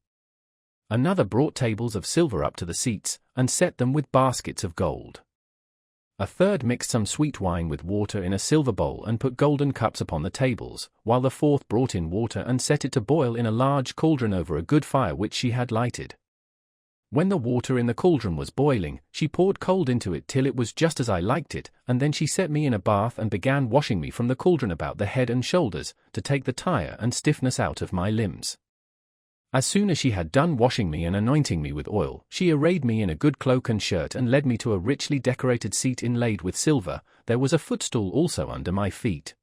Another brought tables of silver up to the seats, and set them with baskets of gold. A third mixed some sweet wine with water in a silver bowl and put golden cups upon the tables, while the fourth brought in water and set it to boil in a large cauldron over a good fire which she had lighted. When the water in the cauldron was boiling, she poured cold into it till it was just as I liked it, and then she set me in a bath and began washing me from the cauldron about the head and shoulders, to take the tire and stiffness out of my limbs. As soon as she had done washing me and anointing me with oil, she arrayed me in a good cloak and shirt and led me to a richly decorated seat inlaid with silver. There was a footstool also under my feet.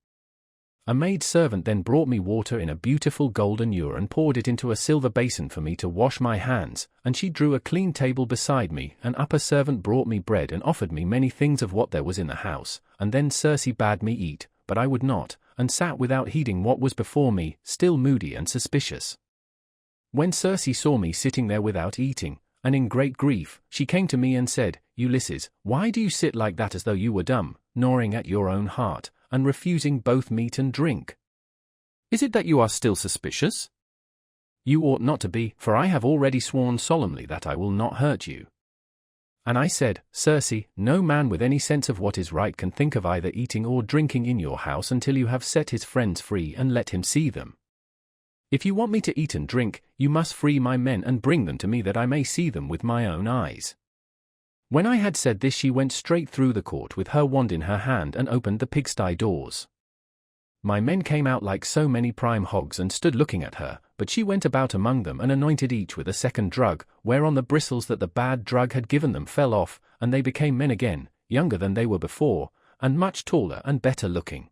A maid-servant then brought me water in a beautiful golden ewer and poured it into a silver basin for me to wash my hands, and she drew a clean table beside me. An upper servant brought me bread and offered me many things of what there was in the house, and then Circe bade me eat, but I would not, and sat without heeding what was before me, still moody and suspicious. When Circe saw me sitting there without eating, and in great grief, she came to me and said, Ulysses, why do you sit like that as though you were dumb, gnawing at your own heart, and refusing both meat and drink? Is it that you are still suspicious? You ought not to be, for I have already sworn solemnly that I will not hurt you. And I said, Circe, no man with any sense of what is right can think of either eating or drinking in your house until you have set his friends free and let him see them. If you want me to eat and drink, you must free my men and bring them to me that I may see them with my own eyes. When I had said this she went straight through the court with her wand in her hand and opened the pigsty doors. My men came out like so many prime hogs and stood looking at her, but she went about among them and anointed each with a second drug, whereon the bristles that the bad drug had given them fell off, and they became men again, younger than they were before, and much taller and better looking.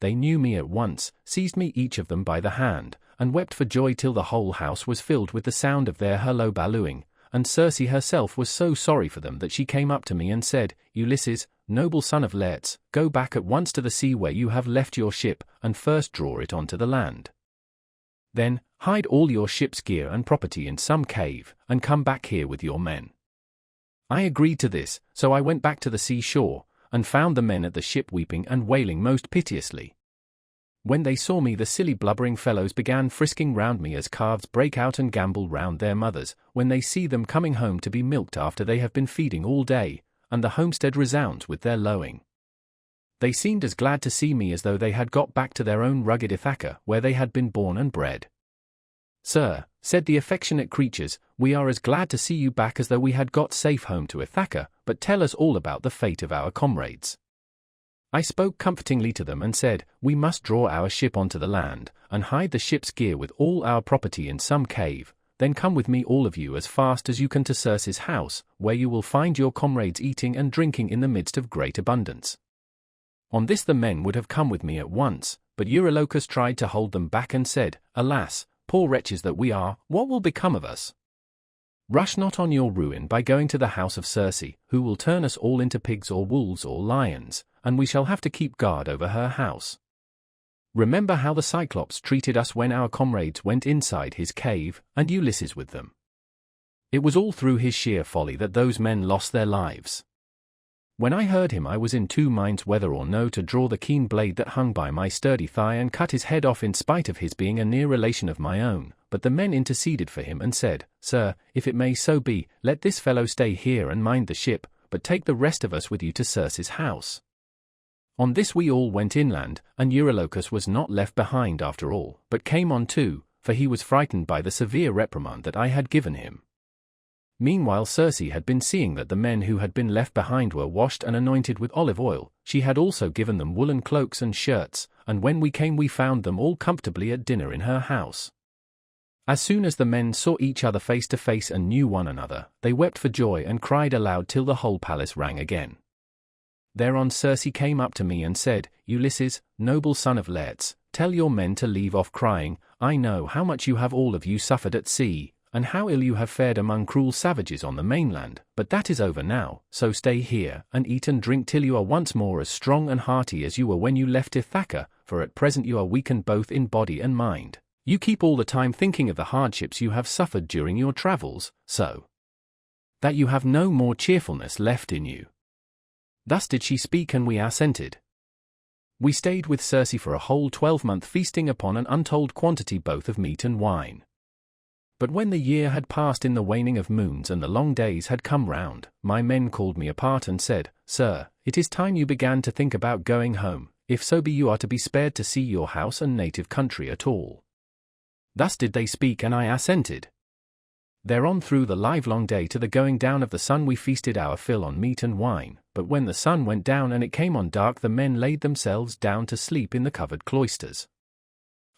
They knew me at once, seized me each of them by the hand, and wept for joy till the whole house was filled with the sound of their hullaballooing. And Circe herself was so sorry for them that she came up to me and said, Ulysses, noble son of Laertes, go back at once to the sea where you have left your ship, and first draw it onto the land. Then, hide all your ship's gear and property in some cave, and come back here with your men. I agreed to this, so I went back to the sea-shore, and found the men at the ship weeping and wailing most piteously. When they saw me the silly blubbering fellows began frisking round me as calves break out and gambol round their mothers, when they see them coming home to be milked after they have been feeding all day, and the homestead resounds with their lowing. They seemed as glad to see me as though they had got back to their own rugged Ithaca, where they had been born and bred. Sir, said the affectionate creatures, we are as glad to see you back as though we had got safe home to Ithaca, but tell us all about the fate of our comrades. I spoke comfortingly to them and said, we must draw our ship onto the land, and hide the ship's gear with all our property in some cave, then come with me all of you as fast as you can to Circe's house, where you will find your comrades eating and drinking in the midst of great abundance. On this the men would have come with me at once, but Eurylochus tried to hold them back and said, alas, poor wretches that we are, what will become of us? Rush not on your ruin by going to the house of Circe, who will turn us all into pigs or wolves or lions, and we shall have to keep guard over her house. Remember how the Cyclops treated us when our comrades went inside his cave, and Ulysses with them. It was all through his sheer folly that those men lost their lives. When I heard him I was in two minds whether or no to draw the keen blade that hung by my sturdy thigh and cut his head off in spite of his being a near relation of my own, but the men interceded for him and said, "Sir, if it may so be, let this fellow stay here and mind the ship, but take the rest of us with you to Circe's house." On this we all went inland, and Eurylochus was not left behind after all, but came on too, for he was frightened by the severe reprimand that I had given him. Meanwhile Circe had been seeing that the men who had been left behind were washed and anointed with olive oil. She had also given them woolen cloaks and shirts, and when we came we found them all comfortably at dinner in her house. As soon as the men saw each other face to face and knew one another, they wept for joy and cried aloud till the whole palace rang again. Thereon Circe came up to me and said, "Ulysses, noble son of Laertes, tell your men to leave off crying. I know how much you have all of you suffered at sea, and how ill you have fared among cruel savages on the mainland, but that is over now, so stay here, and eat and drink till you are once more as strong and hearty as you were when you left Ithaca, for at present you are weakened both in body and mind. You keep all the time thinking of the hardships you have suffered during your travels, so that you have no more cheerfulness left in you." Thus did she speak and we assented. We stayed with Circe for a whole 12-month, feasting upon an untold quantity both of meat and wine. But when the year had passed in the waning of moons and the long days had come round, my men called me apart and said, "Sir, it is time you began to think about going home, if so be you are to be spared to see your house and native country at all." Thus did they speak and I assented. Thereon through the livelong day to the going down of the sun we feasted our fill on meat and wine, but when the sun went down and it came on dark the men laid themselves down to sleep in the covered cloisters.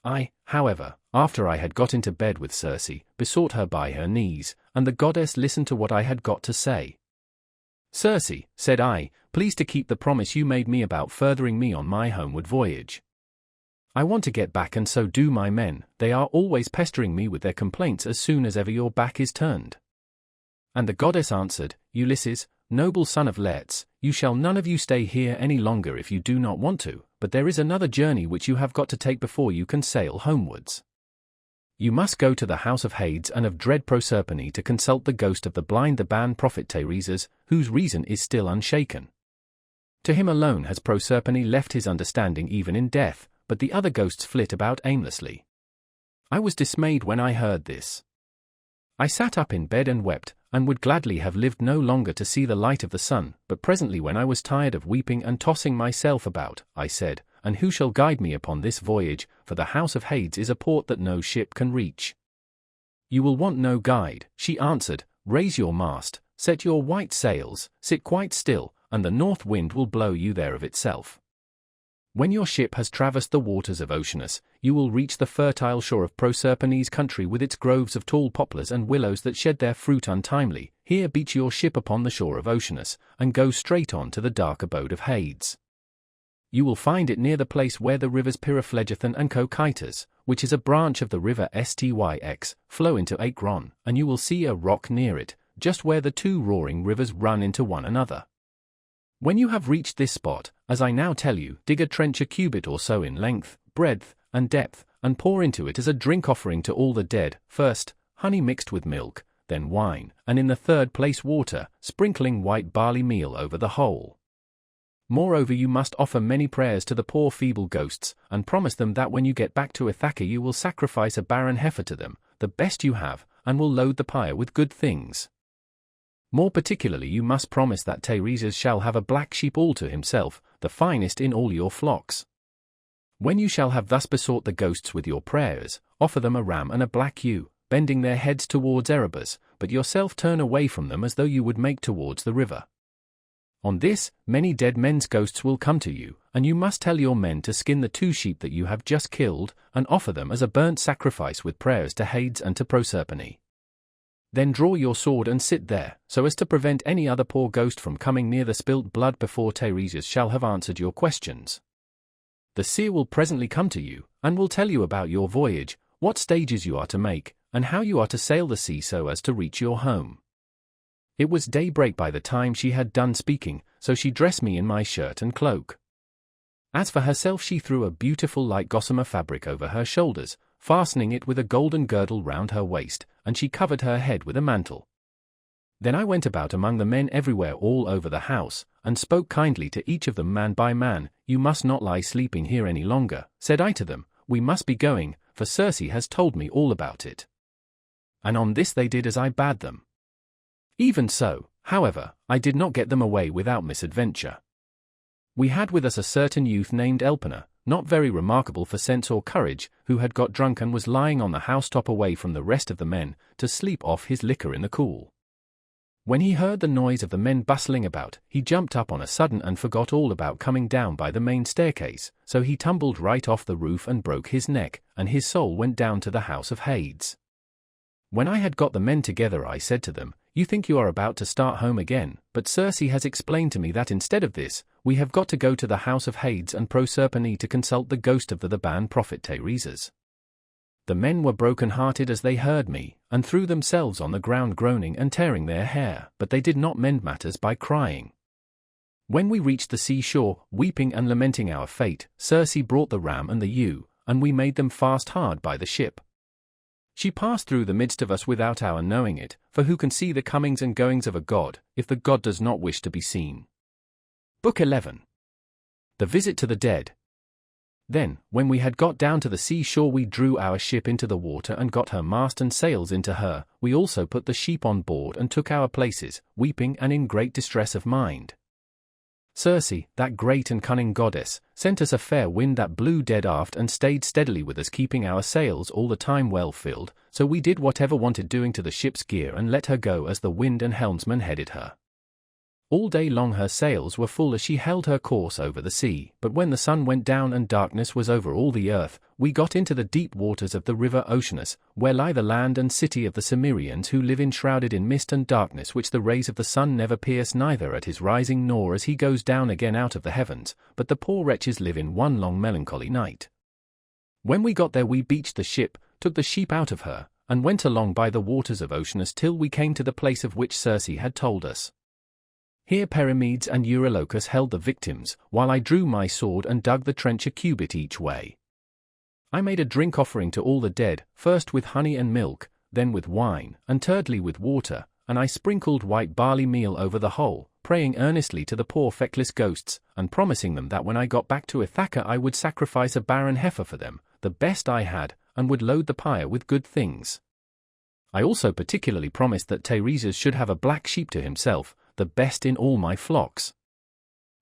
I, however, after I had got into bed with Circe, besought her by her knees, and the goddess listened to what I had got to say. "Circe," said I, "please to keep the promise you made me about furthering me on my homeward voyage. I want to get back and so do my men, they are always pestering me with their complaints as soon as ever your back is turned." And the goddess answered, "Ulysses, noble son of Laertes, you shall none of you stay here any longer if you do not want to, but there is another journey which you have got to take before you can sail homewards. You must go to the house of Hades and of dread Proserpine to consult the ghost of the blind Theban prophet Teiresias, whose reason is still unshaken. To him alone has Proserpine left his understanding even in death, but the other ghosts flit about aimlessly." I was dismayed when I heard this. I sat up in bed and wept, and would gladly have lived no longer to see the light of the sun, but presently when I was tired of weeping and tossing myself about, I said, "And who shall guide me upon this voyage, for the house of Hades is a port that no ship can reach." "You will want no guide," she answered, "raise your mast, set your white sails, sit quite still, and the north wind will blow you there of itself. When your ship has traversed the waters of Oceanus, you will reach the fertile shore of Proserpine's country with its groves of tall poplars and willows that shed their fruit untimely. Here beach your ship upon the shore of Oceanus, and go straight on to the dark abode of Hades. You will find it near the place where the rivers Pyriphlegethon and Cocytus, which is a branch of the river Styx, flow into Acron, and you will see a rock near it, just where the two roaring rivers run into one another. When you have reached this spot, as I now tell you, dig a trench a cubit or so in length, breadth, and depth, and pour into it as a drink offering to all the dead, first, honey mixed with milk, then wine, and in the third place water, sprinkling white barley meal over the whole. Moreover you must offer many prayers to the poor feeble ghosts, and promise them that when you get back to Ithaca you will sacrifice a barren heifer to them, the best you have, and will load the pyre with good things. More particularly you must promise that Teiresias shall have a black sheep all to himself, the finest in all your flocks. When you shall have thus besought the ghosts with your prayers, offer them a ram and a black ewe, bending their heads towards Erebus, but yourself turn away from them as though you would make towards the river. On this, many dead men's ghosts will come to you, and you must tell your men to skin the 2 sheep that you have just killed, and offer them as a burnt sacrifice with prayers to Hades and to Proserpine. Then draw your sword and sit there, so as to prevent any other poor ghost from coming near the spilt blood before Teiresias shall have answered your questions. The seer will presently come to you, and will tell you about your voyage, what stages you are to make, and how you are to sail the sea so as to reach your home." It was daybreak by the time she had done speaking, so she dressed me in my shirt and cloak. As for herself, she threw a beautiful light gossamer fabric over her shoulders, fastening it with a golden girdle round her waist, and she covered her head with a mantle. Then I went about among the men everywhere all over the house, and spoke kindly to each of them man by man. You must not lie sleeping here any longer, said I to them, we must be going, for Circe has told me all about it. And on this they did as I bade them. Even so, however, I did not get them away without misadventure. We had with us a certain youth named Elpenor, not very remarkable for sense or courage, who had got drunk and was lying on the housetop away from the rest of the men, to sleep off his liquor in the cool. When he heard the noise of the men bustling about, he jumped up on a sudden and forgot all about coming down by the main staircase, so he tumbled right off the roof and broke his neck, and his soul went down to the house of Hades. When I had got the men together, I said to them, you think you are about to start home again, but Circe has explained to me that instead of this, we have got to go to the house of Hades and Proserpine to consult the ghost of the Theban prophet Teresus. The men were broken-hearted as they heard me, and threw themselves on the ground groaning and tearing their hair, but they did not mend matters by crying. When we reached the seashore, weeping and lamenting our fate, Circe brought the ram and the ewe, and we made them fast hard by the ship. She passed through the midst of us without our knowing it, for who can see the comings and goings of a god, if the god does not wish to be seen? Book 11. The Visit to the Dead. Then, when we had got down to the seashore, we drew our ship into the water and got her mast and sails into her. We also put the sheep on board and took our places, weeping and in great distress of mind. Circe, that great and cunning goddess, sent us a fair wind that blew dead aft and stayed steadily with us, keeping our sails all the time well filled, so we did whatever wanted doing to the ship's gear and let her go as the wind and helmsman headed her. All day long her sails were full as she held her course over the sea, but when the sun went down and darkness was over all the earth, we got into the deep waters of the river Oceanus, where lie the land and city of the Cimmerians, who live enshrouded in mist and darkness, which the rays of the sun never pierce, neither at his rising nor as he goes down again out of the heavens, but the poor wretches live in one long melancholy night. When we got there, we beached the ship, took the sheep out of her, and went along by the waters of Oceanus till we came to the place of which Circe had told us. Here Perimedes and Eurylochus held the victims, while I drew my sword and dug the trench a cubit each way. I made a drink offering to all the dead, first with honey and milk, then with wine, and thirdly with water, and I sprinkled white barley meal over the whole, praying earnestly to the poor feckless ghosts, and promising them that when I got back to Ithaca I would sacrifice a barren heifer for them, the best I had, and would load the pyre with good things. I also particularly promised that Teresus should have a black sheep to himself, the best in all my flocks.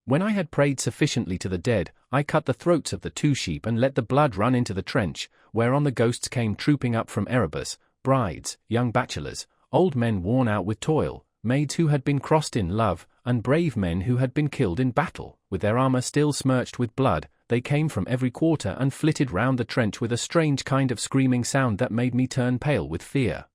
When I had prayed sufficiently to the dead, I cut the throats of the 2 sheep and let the blood run into the trench, whereon the ghosts came trooping up from Erebus, brides, young bachelors, old men worn out with toil, maids who had been crossed in love, and brave men who had been killed in battle, with their armor still smirched with blood. They came from every quarter and flitted round the trench with a strange kind of screaming sound that made me turn pale with fear.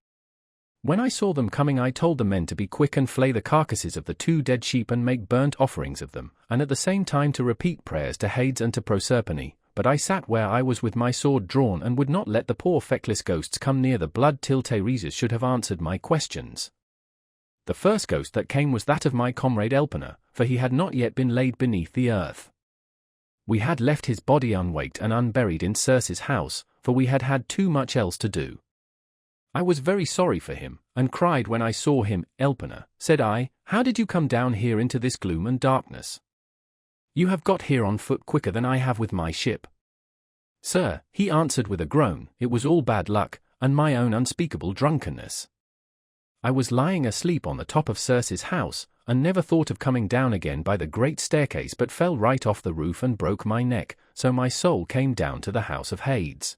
When I saw them coming, I told the men to be quick and flay the carcasses of the 2 dead sheep and make burnt offerings of them, and at the same time to repeat prayers to Hades and to Proserpine, but I sat where I was with my sword drawn and would not let the poor feckless ghosts come near the blood till Teresus should have answered my questions. The first ghost that came was that of my comrade Elpenor, for he had not yet been laid beneath the earth. We had left his body unwaked and unburied in Circe's house, for we had had too much else to do. I was very sorry for him, and cried when I saw him. Elpenor, said I, how did you come down here into this gloom and darkness? You have got here on foot quicker than I have with my ship. Sir, he answered with a groan, it was all bad luck, and my own unspeakable drunkenness. I was lying asleep on the top of Circe's house, and never thought of coming down again by the great staircase, but fell right off the roof and broke my neck, so my soul came down to the house of Hades.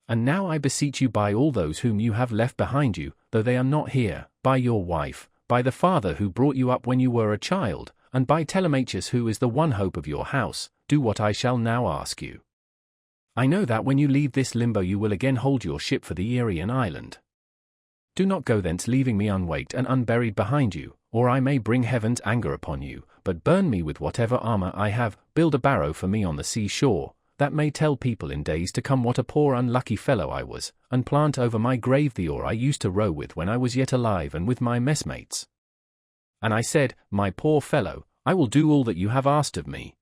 And now I beseech you by all those whom you have left behind you, though they are not here, by your wife, by the father who brought you up when you were a child, and by Telemachus who is the one hope of your house, do what I shall now ask you. I know that when you leave this limbo you will again hold your ship for the Irian island. Do not go thence leaving me unwaked and unburied behind you, or I may bring heaven's anger upon you, but burn me with whatever armor I have, build a barrow for me on the seashore, that may tell people in days to come what a poor unlucky fellow I was, and plant over my grave the oar I used to row with when I was yet alive and with my messmates. And I said, my poor fellow, I will do all that you have asked of me.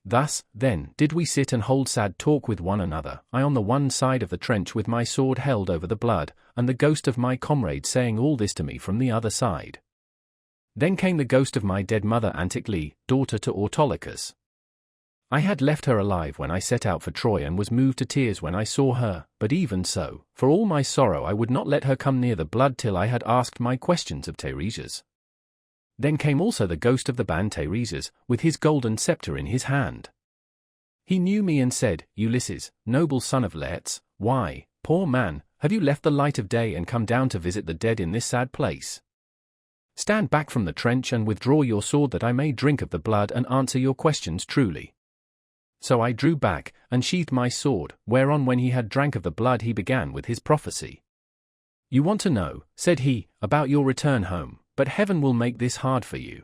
Thus, then, did we sit and hold sad talk with one another, I on the one side of the trench with my sword held over the blood, and the ghost of my comrade saying all this to me from the other side. Then came the ghost of my dead mother Anticle, daughter to Autolycus. I had left her alive when I set out for Troy and was moved to tears when I saw her, but even so, for all my sorrow I would not let her come near the blood till I had asked my questions of Teiresias. Then came also the ghost of the band Teiresias, with his golden scepter in his hand. He knew me and said, Ulysses, noble son of Laertes, why, poor man, have you left the light of day and come down to visit the dead in this sad place? Stand back from the trench and withdraw your sword that I may drink of the blood and answer your questions truly. So I drew back, and sheathed my sword, whereon when he had drank of the blood he began with his prophecy. You want to know, said he, about your return home, but heaven will make this hard for you.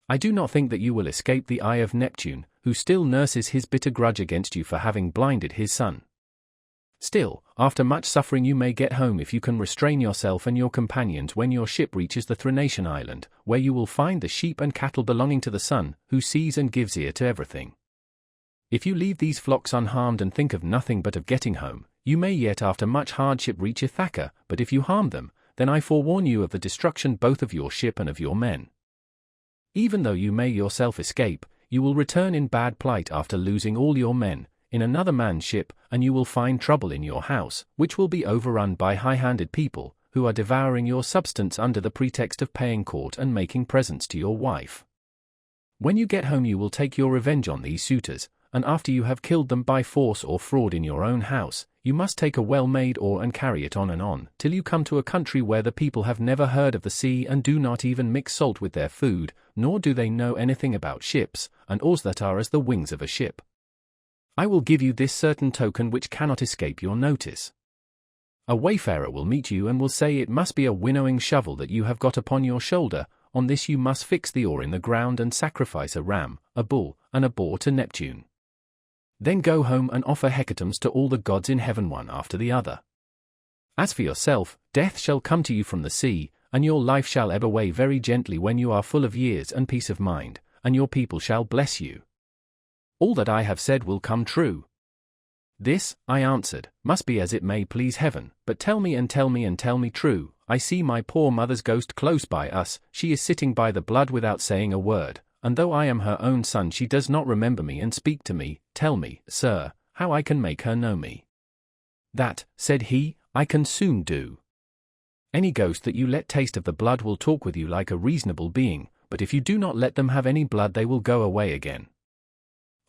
I do not think that you will escape the eye of Neptune, who still nurses his bitter grudge against you for having blinded his son. Still, after much suffering you may get home if you can restrain yourself and your companions when your ship reaches the Thrinacian island, where you will find the sheep and cattle belonging to the sun, who sees and gives ear to everything. If you leave these flocks unharmed and think of nothing but of getting home, you may yet after much hardship reach Ithaca, but if you harm them, then I forewarn you of the destruction both of your ship and of your men. Even though you may yourself escape, you will return in bad plight after losing all your men, in another man's ship, and you will find trouble in your house, which will be overrun by high-handed people, who are devouring your substance under the pretext of paying court and making presents to your wife. When you get home you will take your revenge on these suitors, and after you have killed them by force or fraud in your own house, you must take a well-made oar and carry it on and on, till you come to a country where the people have never heard of the sea and do not even mix salt with their food, nor do they know anything about ships, and oars that are as the wings of a ship. I will give you this certain token which cannot escape your notice. A wayfarer will meet you and will say it must be a winnowing shovel that you have got upon your shoulder. On this you must fix the oar in the ground and sacrifice a ram, a bull, and a boar to Neptune. Then go home and offer hecatombs to all the gods in heaven one after the other. As for yourself, death shall come to you from the sea, and your life shall ebb away very gently when you are full of years and peace of mind, and your people shall bless you. All that I have said will come true. This, I answered, must be as it may please heaven, but tell me and tell me and tell me true. I see my poor mother's ghost close by us, she is sitting by the blood without saying a word, and though I am her own son she does not remember me and speak to me. Tell me, sir, how I can make her know me. That, said he, I can soon do. Any ghost that you let taste of the blood will talk with you like a reasonable being, but if you do not let them have any blood they will go away again.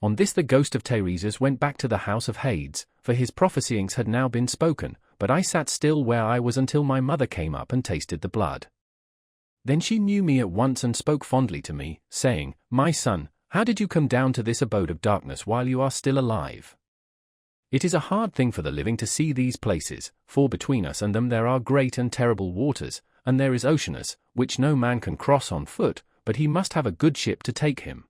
On this the ghost of Teiresias went back to the house of Hades, for his prophesyings had now been spoken, but I sat still where I was until my mother came up and tasted the blood. Then she knew me at once and spoke fondly to me, saying, My son, how did you come down to this abode of darkness while you are still alive? It is a hard thing for the living to see these places, for between us and them there are great and terrible waters, and there is Oceanus, which no man can cross on foot, but he must have a good ship to take him.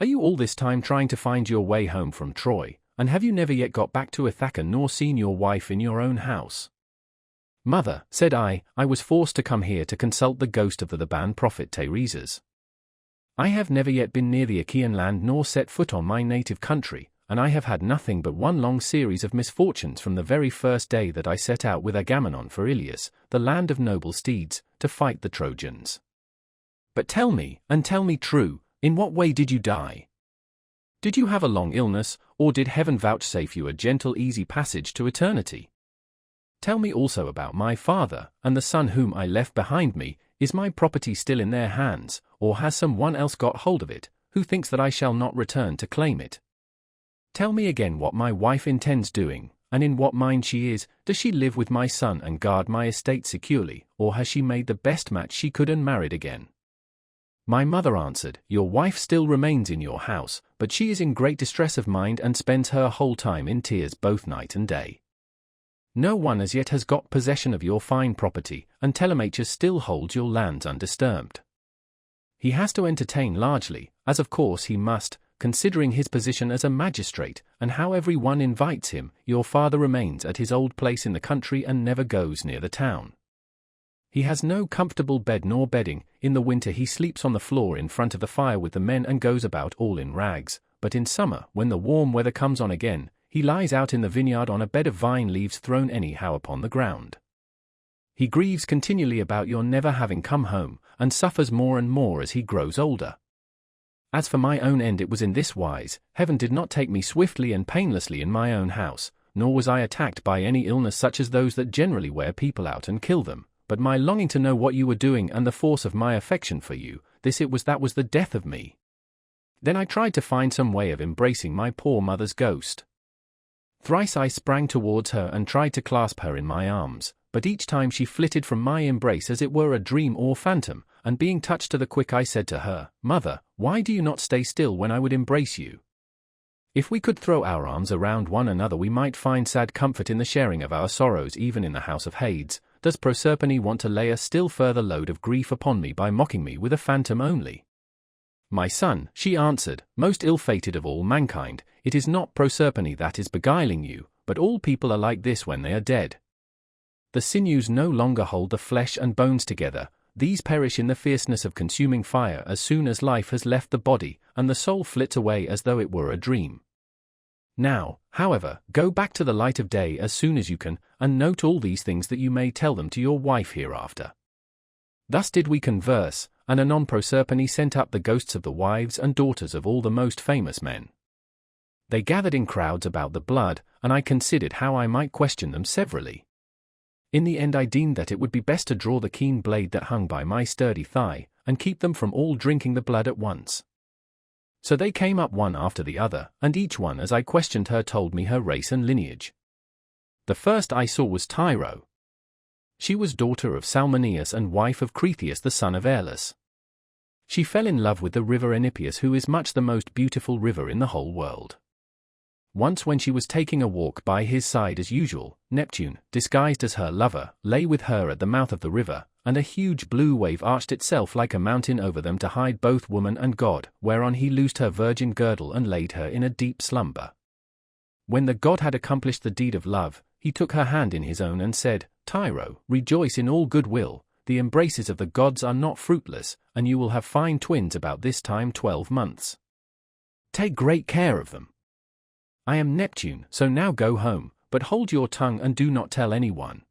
Are you all this time trying to find your way home from Troy, and have you never yet got back to Ithaca nor seen your wife in your own house? Mother, said I was forced to come here to consult the ghost of the Theban prophet Teiresias. I have never yet been near the Achaean land nor set foot on my native country, and I have had nothing but one long series of misfortunes from the very first day that I set out with Agamemnon for Ilius, the land of noble steeds, to fight the Trojans. But tell me, and tell me true, in what way did you die? Did you have a long illness, or did heaven vouchsafe you a gentle easy passage to eternity? Tell me also about my father, and the son whom I left behind me. Is my property still in their hands, or has some one else got hold of it, who thinks that I shall not return to claim it? Tell me again what my wife intends doing, and in what mind she is. Does she live with my son and guard my estate securely, or has she made the best match she could and married again? My mother answered, Your wife still remains in your house, but she is in great distress of mind and spends her whole time in tears both night and day. No one as yet has got possession of your fine property, and Telemachus still holds your lands undisturbed. He has to entertain largely, as of course he must, considering his position as a magistrate, and how every one invites him. Your father remains at his old place in the country and never goes near the town. He has no comfortable bed nor bedding. In the winter he sleeps on the floor in front of the fire with the men and goes about all in rags, but in summer, when the warm weather comes on again, he lies out in the vineyard on a bed of vine leaves thrown anyhow upon the ground. He grieves continually about your never having come home, and suffers more and more as he grows older. As for my own end, it was in this wise: heaven did not take me swiftly and painlessly in my own house, nor was I attacked by any illness such as those that generally wear people out and kill them, but my longing to know what you were doing and the force of my affection for you, this it was that was the death of me. Then I tried to find some way of embracing my poor mother's ghost. Thrice I sprang towards her and tried to clasp her in my arms, but each time she flitted from my embrace as it were a dream or phantom, and being touched to the quick I said to her, "Mother, why do you not stay still when I would embrace you? If we could throw our arms around one another we might find sad comfort in the sharing of our sorrows even in the house of Hades. Does Proserpine want to lay a still further load of grief upon me by mocking me with a phantom only?" "My son," she answered, "most ill-fated of all mankind, it is not Proserpine that is beguiling you, but all people are like this when they are dead. The sinews no longer hold the flesh and bones together, these perish in the fierceness of consuming fire as soon as life has left the body, and the soul flits away as though it were a dream. Now, however, go back to the light of day as soon as you can, and note all these things that you may tell them to your wife hereafter." Thus did we converse, and anon Proserpine sent up the ghosts of the wives and daughters of all the most famous men. They gathered in crowds about the blood, and I considered how I might question them severally. In the end I deemed that it would be best to draw the keen blade that hung by my sturdy thigh, and keep them from all drinking the blood at once. So they came up one after the other, and each one as I questioned her told me her race and lineage. The first I saw was Tyro. She was daughter of Salmoneus and wife of Cretheus the son of Aeolus. She fell in love with the river Enipeus, who is much the most beautiful river in the whole world. Once when she was taking a walk by his side as usual, Neptune, disguised as her lover, lay with her at the mouth of the river, and a huge blue wave arched itself like a mountain over them to hide both woman and god, whereon he loosed her virgin girdle and laid her in a deep slumber. When the god had accomplished the deed of love, he took her hand in his own and said, "Tyro, rejoice in all good will, the embraces of the gods are not fruitless, and you will have fine twins about this time 12 months. Take great care of them. I am Neptune, so now go home, but hold your tongue and do not tell anyone."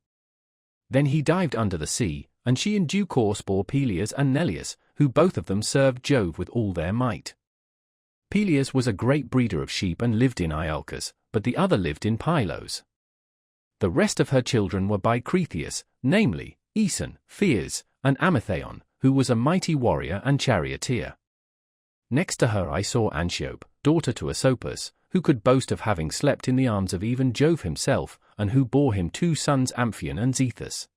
Then he dived under the sea, and she in due course bore Peleus and Neleus, who both of them served Jove with all their might. Peleus was a great breeder of sheep and lived in Iolcus, but the other lived in Pylos. The rest of her children were by Cretheus, namely, Aeson, Pheres, and Amithaon, who was a mighty warrior and charioteer. Next to her I saw Antiope, daughter to Asopus, who could boast of having slept in the arms of even Jove himself, and who bore him 2 sons Amphion and Zethus.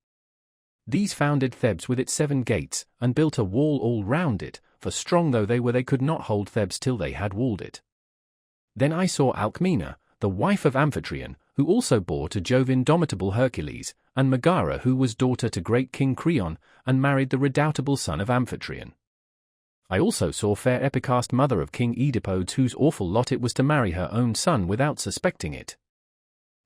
These founded Thebes with its 7 gates, and built a wall all round it, for strong though they were they could not hold Thebes till they had walled it. Then I saw Alcmena, the wife of Amphitryon, who also bore to Jove indomitable Hercules, and Megara, who was daughter to great King Creon, and married the redoubtable son of Amphitryon. I also saw fair Epicaste, mother of King Oedipodes, whose awful lot it was to marry her own son without suspecting it.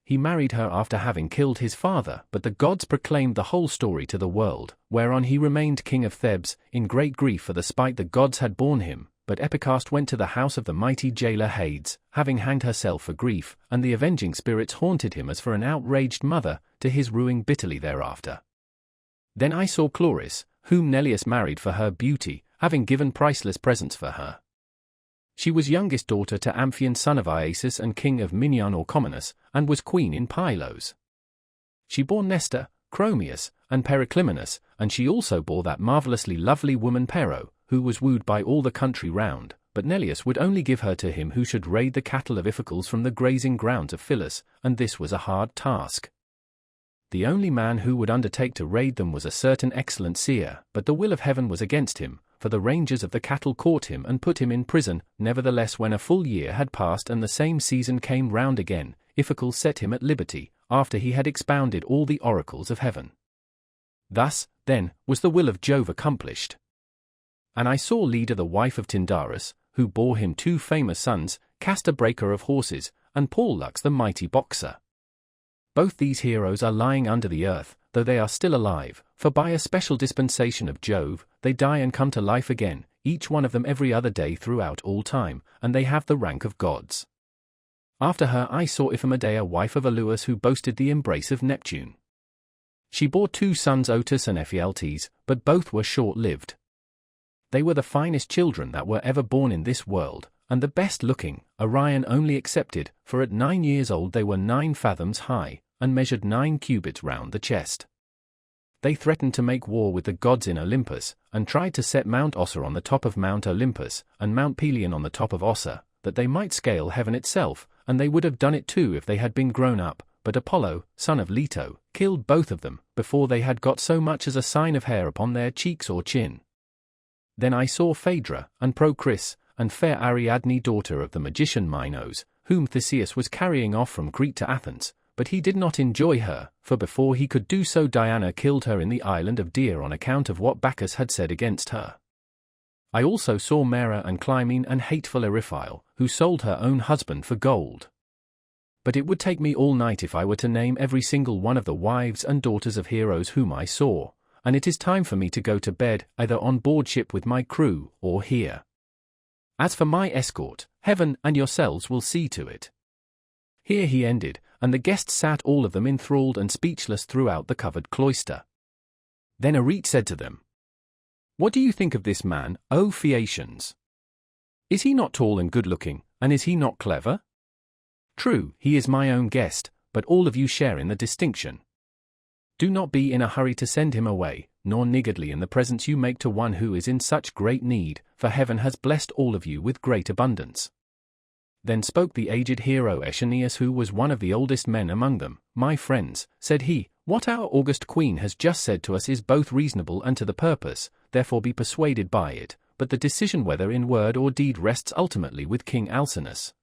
He married her after having killed his father, but the gods proclaimed the whole story to the world, whereon he remained king of Thebes, in great grief for the spite the gods had borne him. But Epicaste went to the house of the mighty jailer Hades, having hanged herself for grief, and the avenging spirits haunted him as for an outraged mother, to his ruing bitterly thereafter. Then I saw Chloris, whom Neleus married for her beauty, having given priceless presents for her. She was youngest daughter to Amphion son of Iasus and king of Minion or Commonus, and was queen in Pylos. She bore Nestor, Chromius, and Periclymenus, and she also bore that marvellously lovely woman Pero, who was wooed by all the country round, but Neleus would only give her to him who should raid the cattle of Iphicles from the grazing grounds of Phyllis, and this was a hard task. The only man who would undertake to raid them was a certain excellent seer, but the will of heaven was against him, for the rangers of the cattle caught him and put him in prison. Nevertheless, when a full year had passed and the same season came round again, Iphicles set him at liberty, after he had expounded all the oracles of heaven. Thus, then, was the will of Jove accomplished. And I saw Leda the wife of Tyndarus, who bore him 2 famous sons, Castor breaker of horses, and Pollux the mighty boxer. Both these heroes are lying under the earth, though they are still alive, for by a special dispensation of Jove, they die and come to life again, each one of them every other day throughout all time, and they have the rank of gods. After her I saw Iphimedeia, wife of Aluus, who boasted the embrace of Neptune. She bore 2 sons, Otus and Ephialtes, but both were short-lived. They were the finest children that were ever born in this world, and the best-looking, Orion only excepted, for at 9 years old they were 9 fathoms high, and measured 9 cubits round the chest. They threatened to make war with the gods in Olympus, and tried to set Mount Ossa on the top of Mount Olympus, and Mount Pelion on the top of Ossa, that they might scale heaven itself, and they would have done it too if they had been grown up, but Apollo, son of Leto, killed both of them, before they had got so much as a sign of hair upon their cheeks or chin. Then I saw Phaedra, and Procris, and fair Ariadne, daughter of the magician Minos, whom Theseus was carrying off from Crete to Athens, but he did not enjoy her, for before he could do so Diana killed her in the island of Deir on account of what Bacchus had said against her. I also saw Mera and Clymene and hateful Eriphyle, who sold her own husband for gold. But it would take me all night if I were to name every single one of the wives and daughters of heroes whom I saw, and it is time for me to go to bed, either on board ship with my crew, or here. As for my escort, heaven and yourselves will see to it. Here he ended, and the guests sat all of them enthralled and speechless throughout the covered cloister. Then Arete said to them, "What do you think of this man, O Phaeacians? Is he not tall and good-looking, and is he not clever? True, he is my own guest, but all of you share in the distinction. Do not be in a hurry to send him away, nor niggardly in the presents you make to one who is in such great need, for heaven has blessed all of you with great abundance." Then spoke the aged hero Aeschines, who was one of the oldest men among them. "My friends," said he, "what our august queen has just said to us is both reasonable and to the purpose, therefore be persuaded by it, but the decision whether in word or deed rests ultimately with King Alcinous."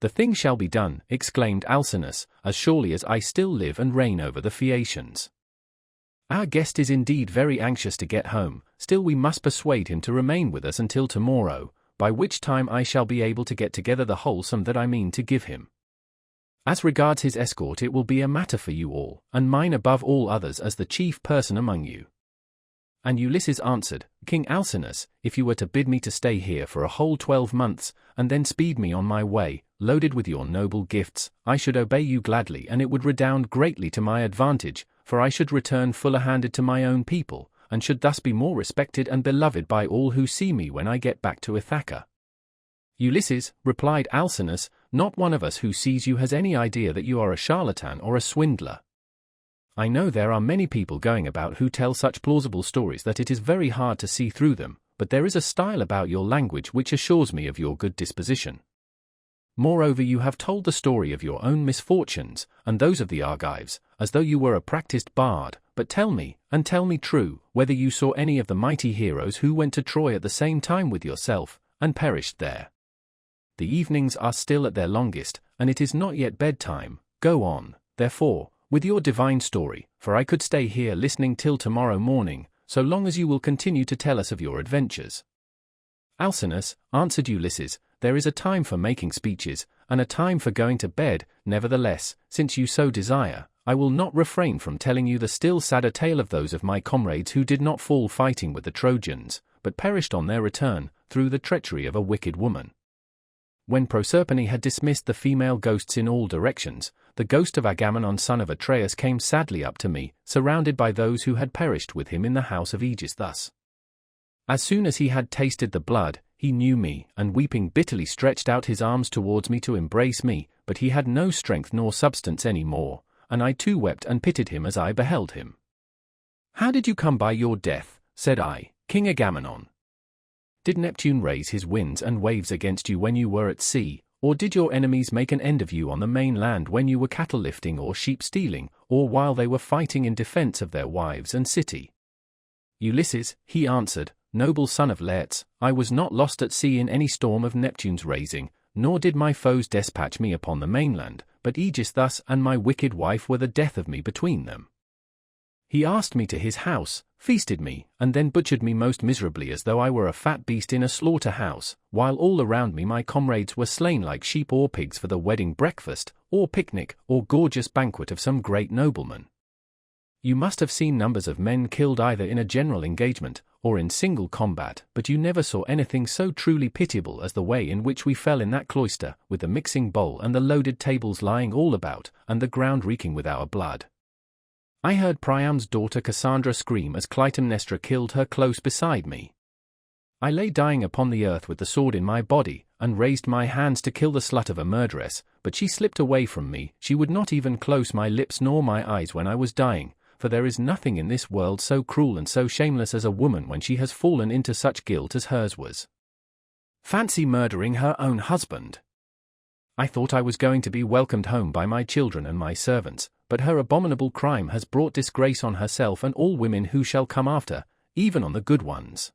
"The thing shall be done," exclaimed Alcinous, "as surely as I still live and reign over the Phaeacians. Our guest is indeed very anxious to get home, still we must persuade him to remain with us until tomorrow, by which time I shall be able to get together the whole sum that I mean to give him. As regards his escort, it will be a matter for you all, and mine above all others as the chief person among you." And Ulysses answered, "King Alcinous, if you were to bid me to stay here for a whole 12 months, and then speed me on my way, loaded with your noble gifts, I should obey you gladly, and it would redound greatly to my advantage, for I should return fuller-handed to my own people, and should thus be more respected and beloved by all who see me when I get back to Ithaca." "Ulysses," replied Alcinous, "not one of us who sees you has any idea that you are a charlatan or a swindler. I know there are many people going about who tell such plausible stories that it is very hard to see through them, but there is a style about your language which assures me of your good disposition. Moreover, you have told the story of your own misfortunes, and those of the Argives, as though you were a practiced bard, but tell me, and tell me true, whether you saw any of the mighty heroes who went to Troy at the same time with yourself, and perished there. The evenings are still at their longest, and it is not yet bedtime. Go on, therefore, with your divine story, for I could stay here listening till tomorrow morning, so long as you will continue to tell us of your adventures." "Alcinous," answered Ulysses, "there is a time for making speeches, and a time for going to bed. Nevertheless, since you so desire, I will not refrain from telling you the still sadder tale of those of my comrades who did not fall fighting with the Trojans, but perished on their return, through the treachery of a wicked woman. When Proserpine had dismissed the female ghosts in all directions, the ghost of Agamemnon son of Atreus came sadly up to me, surrounded by those who had perished with him in the house of Aegis thus. As soon as he had tasted the blood, he knew me, and weeping bitterly stretched out his arms towards me to embrace me, but he had no strength nor substance any more, and I too wept and pitied him as I beheld him. 'How did you come by your death?' said I, 'King Agamemnon? Did Neptune raise his winds and waves against you when you were at sea, or did your enemies make an end of you on the mainland when you were cattle lifting or sheep stealing, or while they were fighting in defense of their wives and city?' Ulysses, he answered, 'Noble son of Laertes, I was not lost at sea in any storm of Neptune's raising, nor did my foes despatch me upon the mainland, but Aegis thus and my wicked wife were the death of me between them. He asked me to his house, feasted me, and then butchered me most miserably as though I were a fat beast in a slaughter-house, while all around me my comrades were slain like sheep or pigs for the wedding breakfast, or picnic, or gorgeous banquet of some great nobleman. You must have seen numbers of men killed either in a general engagement, or in single combat, but you never saw anything so truly pitiable as the way in which we fell in that cloister, with the mixing bowl and the loaded tables lying all about, and the ground reeking with our blood. I heard Priam's daughter Cassandra scream as Clytemnestra killed her close beside me. I lay dying upon the earth with the sword in my body, and raised my hands to kill the slut of a murderess, but she slipped away from me. She would not even close my lips nor my eyes when I was dying, for there is nothing in this world so cruel and so shameless as a woman when she has fallen into such guilt as hers was. Fancy murdering her own husband! I thought I was going to be welcomed home by my children and my servants, but her abominable crime has brought disgrace on herself and all women who shall come after, even on the good ones.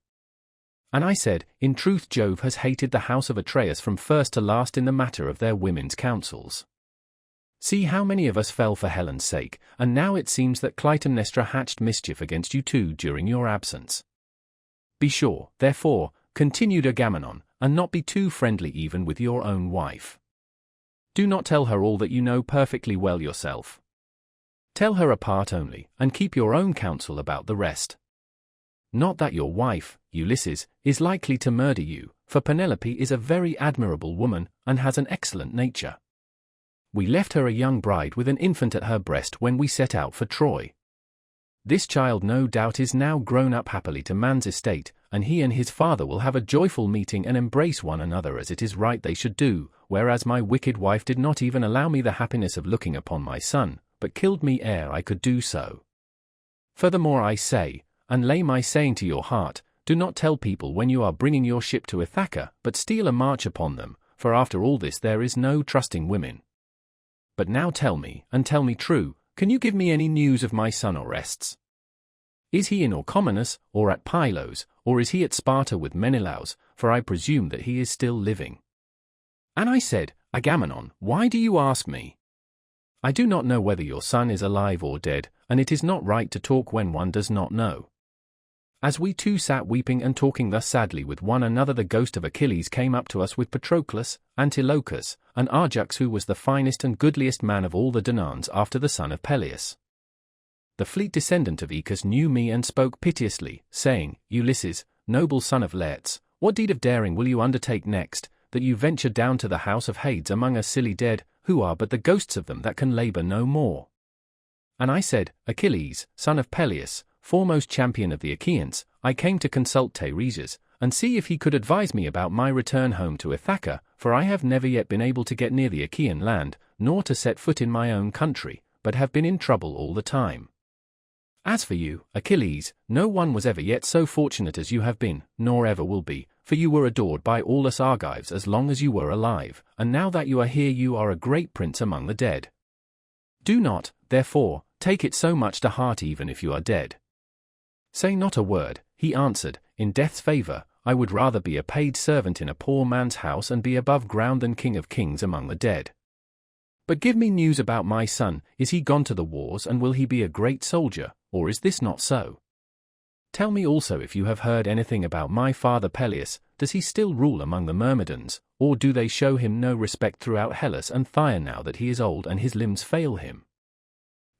And I said, in truth Jove has hated the house of Atreus from first to last in the matter of their women's counsels. See how many of us fell for Helen's sake, and now it seems that Clytemnestra hatched mischief against you too during your absence. Be sure, therefore, continued Agamemnon, and not be too friendly even with your own wife. Do not tell her all that you know perfectly well yourself. Tell her a part only, and keep your own counsel about the rest. Not that your wife, Ulysses, is likely to murder you, for Penelope is a very admirable woman, and has an excellent nature. We left her a young bride with an infant at her breast when we set out for Troy. This child no doubt is now grown up happily to man's estate, and he and his father will have a joyful meeting and embrace one another as it is right they should do, whereas my wicked wife did not even allow me the happiness of looking upon my son, but killed me ere I could do so. Furthermore I say, and lay my saying to your heart, do not tell people when you are bringing your ship to Ithaca, but steal a march upon them, for after all this there is no trusting women. But now tell me, and tell me true, can you give me any news of my son Orestes? Is he in Orchomenus, or at Pylos, or is he at Sparta with Menelaus, for I presume that he is still living? And I said, Agamemnon, why do you ask me? I do not know whether your son is alive or dead, and it is not right to talk when one does not know. As we two sat weeping and talking thus sadly with one another, the ghost of Achilles came up to us with Patroclus, Antilochus, and Ajax, who was the finest and goodliest man of all the Danaans after the son of Peleus. The fleet descendant of Aeacus knew me and spoke piteously, saying, Ulysses, noble son of Laertes, what deed of daring will you undertake next, that you venture down to the house of Hades among us silly dead, who are but the ghosts of them that can labour no more? And I said, Achilles, son of Peleus, foremost champion of the Achaeans, I came to consult Teiresias, and see if he could advise me about my return home to Ithaca, for I have never yet been able to get near the Achaean land, nor to set foot in my own country, but have been in trouble all the time. As for you, Achilles, no one was ever yet so fortunate as you have been, nor ever will be, for you were adored by all us Argives as long as you were alive, and now that you are here you are a great prince among the dead. Do not, therefore, take it so much to heart even if you are dead. Say not a word, he answered, in death's favour, I would rather be a paid servant in a poor man's house and be above ground than king of kings among the dead. But give me news about my son, is he gone to the wars and will he be a great soldier, or is this not so? Tell me also if you have heard anything about my father Peleus, does he still rule among the Myrmidons, or do they show him no respect throughout Hellas and Phthia now that he is old and his limbs fail him?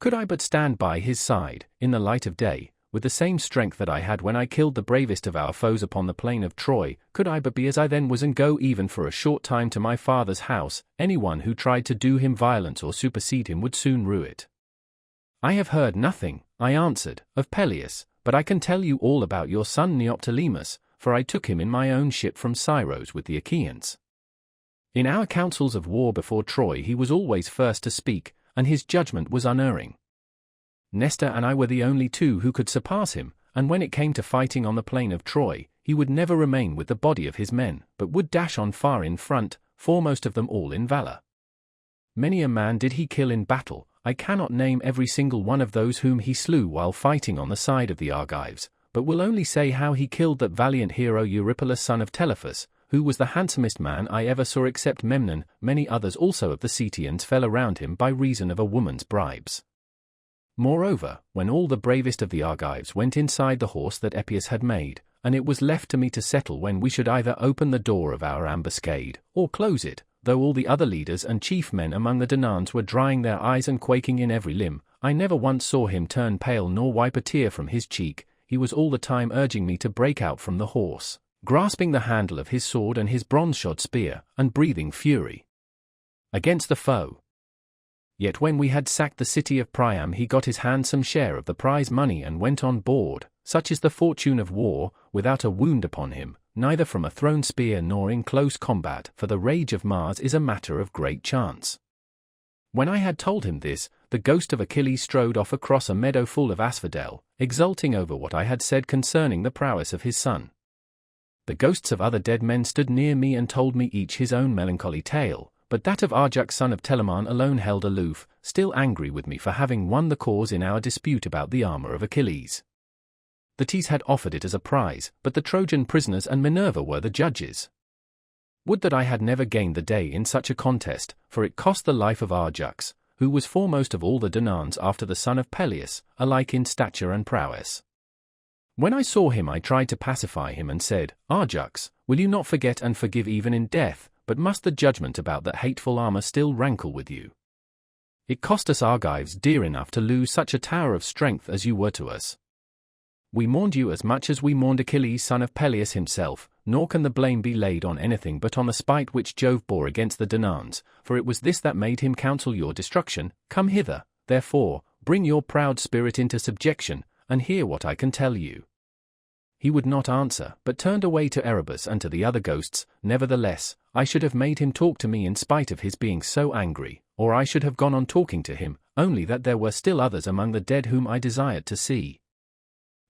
Could I but stand by his side, in the light of day, with the same strength that I had when I killed the bravest of our foes upon the plain of Troy, could I but be as I then was and go even for a short time to my father's house, anyone who tried to do him violence or supersede him would soon rue it. I have heard nothing, I answered, of Peleus, but I can tell you all about your son Neoptolemus, for I took him in my own ship from Scyros with the Achaeans. In our councils of war before Troy he was always first to speak, and his judgment was unerring. Nestor and I were the only two who could surpass him, and when it came to fighting on the plain of Troy, he would never remain with the body of his men, but would dash on far in front, foremost of them all in valour. Many a man did he kill in battle, I cannot name every single one of those whom he slew while fighting on the side of the Argives, but will only say how he killed that valiant hero Eurypylus son of Telephus, who was the handsomest man I ever saw except Memnon. Many others also of the Cetians fell around him by reason of a woman's bribes. Moreover, when all the bravest of the Argives went inside the horse that Epeius had made, and it was left to me to settle when we should either open the door of our ambuscade, or close it, though all the other leaders and chief men among the Danaans were drying their eyes and quaking in every limb, I never once saw him turn pale nor wipe a tear from his cheek, he was all the time urging me to break out from the horse, grasping the handle of his sword and his bronze-shod spear, and breathing fury against the foe. Yet when we had sacked the city of Priam, he got his handsome share of the prize money and went on board. Such is the fortune of war, without a wound upon him, neither from a thrown spear nor in close combat, for the rage of Mars is a matter of great chance. When I had told him this, the ghost of Achilles strode off across a meadow full of asphodel, exulting over what I had said concerning the prowess of his son. The ghosts of other dead men stood near me and told me each his own melancholy tale, but that of Ajax son of Telamon alone held aloof, still angry with me for having won the cause in our dispute about the armor of Achilles. The Ts had offered it as a prize, but the Trojan prisoners and Minerva were the judges. Would that I had never gained the day in such a contest, for it cost the life of Ajax, who was foremost of all the Danaans after the son of Peleus, alike in stature and prowess. When I saw him I tried to pacify him and said, Ajax, will you not forget and forgive even in death, but must the judgment about that hateful armor still rankle with you? It cost us Argives dear enough to lose such a tower of strength as you were to us. We mourned you as much as we mourned Achilles son of Peleus himself, nor can the blame be laid on anything but on the spite which Jove bore against the Danaans, for it was this that made him counsel your destruction. Come hither, therefore, bring your proud spirit into subjection, and hear what I can tell you. He would not answer, but turned away to Erebus and to the other ghosts. Nevertheless, I should have made him talk to me in spite of his being so angry, or I should have gone on talking to him, only that there were still others among the dead whom I desired to see.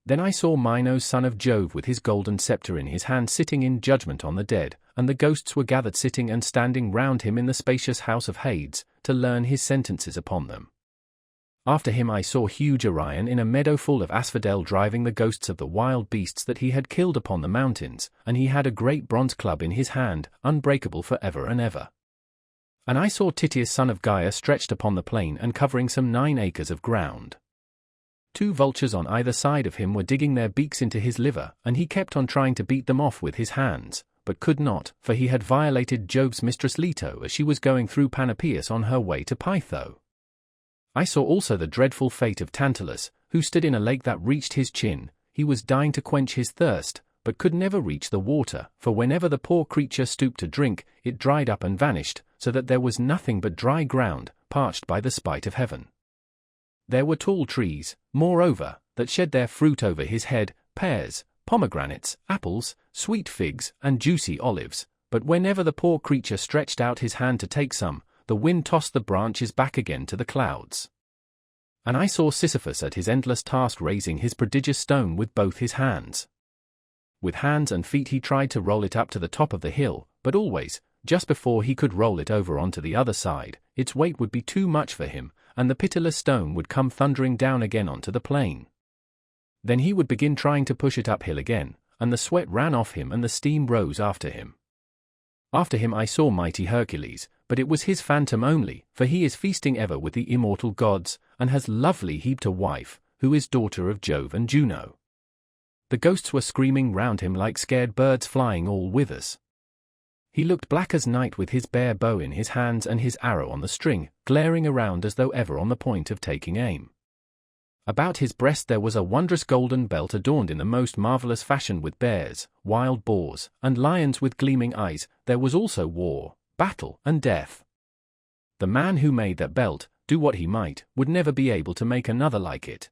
Then I saw Minos son of Jove with his golden scepter in his hand sitting in judgment on the dead, and the ghosts were gathered sitting and standing round him in the spacious house of Hades, to learn his sentences upon them. After him I saw huge Orion in a meadow full of asphodel driving the ghosts of the wild beasts that he had killed upon the mountains, and he had a great bronze club in his hand, unbreakable for ever and ever. And I saw Tityus son of Gaia stretched upon the plain and covering some 9 acres of ground. 2 vultures on either side of him were digging their beaks into his liver, and he kept on trying to beat them off with his hands, but could not, for he had violated Jove's mistress Leto as she was going through Panopeus on her way to Pytho. I saw also the dreadful fate of Tantalus, who stood in a lake that reached his chin. He was dying to quench his thirst, but could never reach the water, for whenever the poor creature stooped to drink, it dried up and vanished, so that there was nothing but dry ground, parched by the spite of heaven. There were tall trees, moreover, that shed their fruit over his head, pears, pomegranates, apples, sweet figs, and juicy olives, but whenever the poor creature stretched out his hand to take some, the wind tossed the branches back again to the clouds. And I saw Sisyphus at his endless task raising his prodigious stone with both his hands. With hands and feet he tried to roll it up to the top of the hill, but always, just before he could roll it over onto the other side, its weight would be too much for him, and the pitiless stone would come thundering down again onto the plain. Then he would begin trying to push it uphill again, and the sweat ran off him and the steam rose after him. After him I saw mighty Hercules, but it was his phantom only, for he is feasting ever with the immortal gods, and has lovely Hebe to wife, who is daughter of Jove and Juno. The ghosts were screaming round him like scared birds flying all with us. He looked black as night with his bare bow in his hands and his arrow on the string, glaring around as though ever on the point of taking aim. About his breast there was a wondrous golden belt adorned in the most marvelous fashion with bears, wild boars, and lions with gleaming eyes. There was also war, battle, and death. The man who made that belt, do what he might, would never be able to make another like it.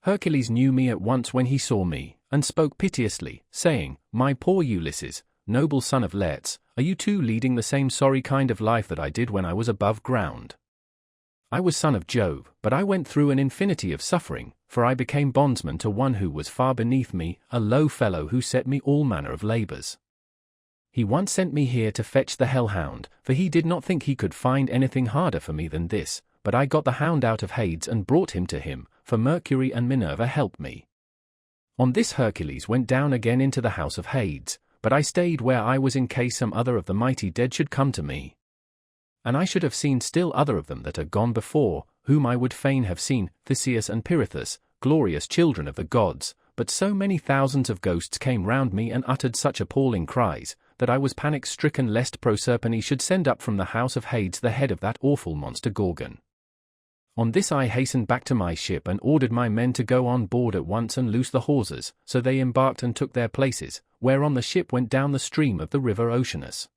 Hercules knew me at once when he saw me, and spoke piteously, saying, "My poor Ulysses, noble son of Laertes, are you too leading the same sorry kind of life that I did when I was above ground? I was son of Jove, but I went through an infinity of suffering, for I became bondsman to one who was far beneath me, a low fellow who set me all manner of labors. He once sent me here to fetch the hellhound, for he did not think he could find anything harder for me than this, but I got the hound out of Hades and brought him to him, for Mercury and Minerva helped me. On this Hercules went down again into the house of Hades, but I stayed where I was in case some other of the mighty dead should come to me. And I should have seen still other of them that are gone before, whom I would fain have seen, Theseus and Pirithous, glorious children of the gods, but so many thousands of ghosts came round me and uttered such appalling cries, that I was panic-stricken lest Proserpine should send up from the house of Hades the head of that awful monster Gorgon. On this I hastened back to my ship and ordered my men to go on board at once and loose the hawsers, so they embarked and took their places, whereon the ship went down the stream of the river Oceanus.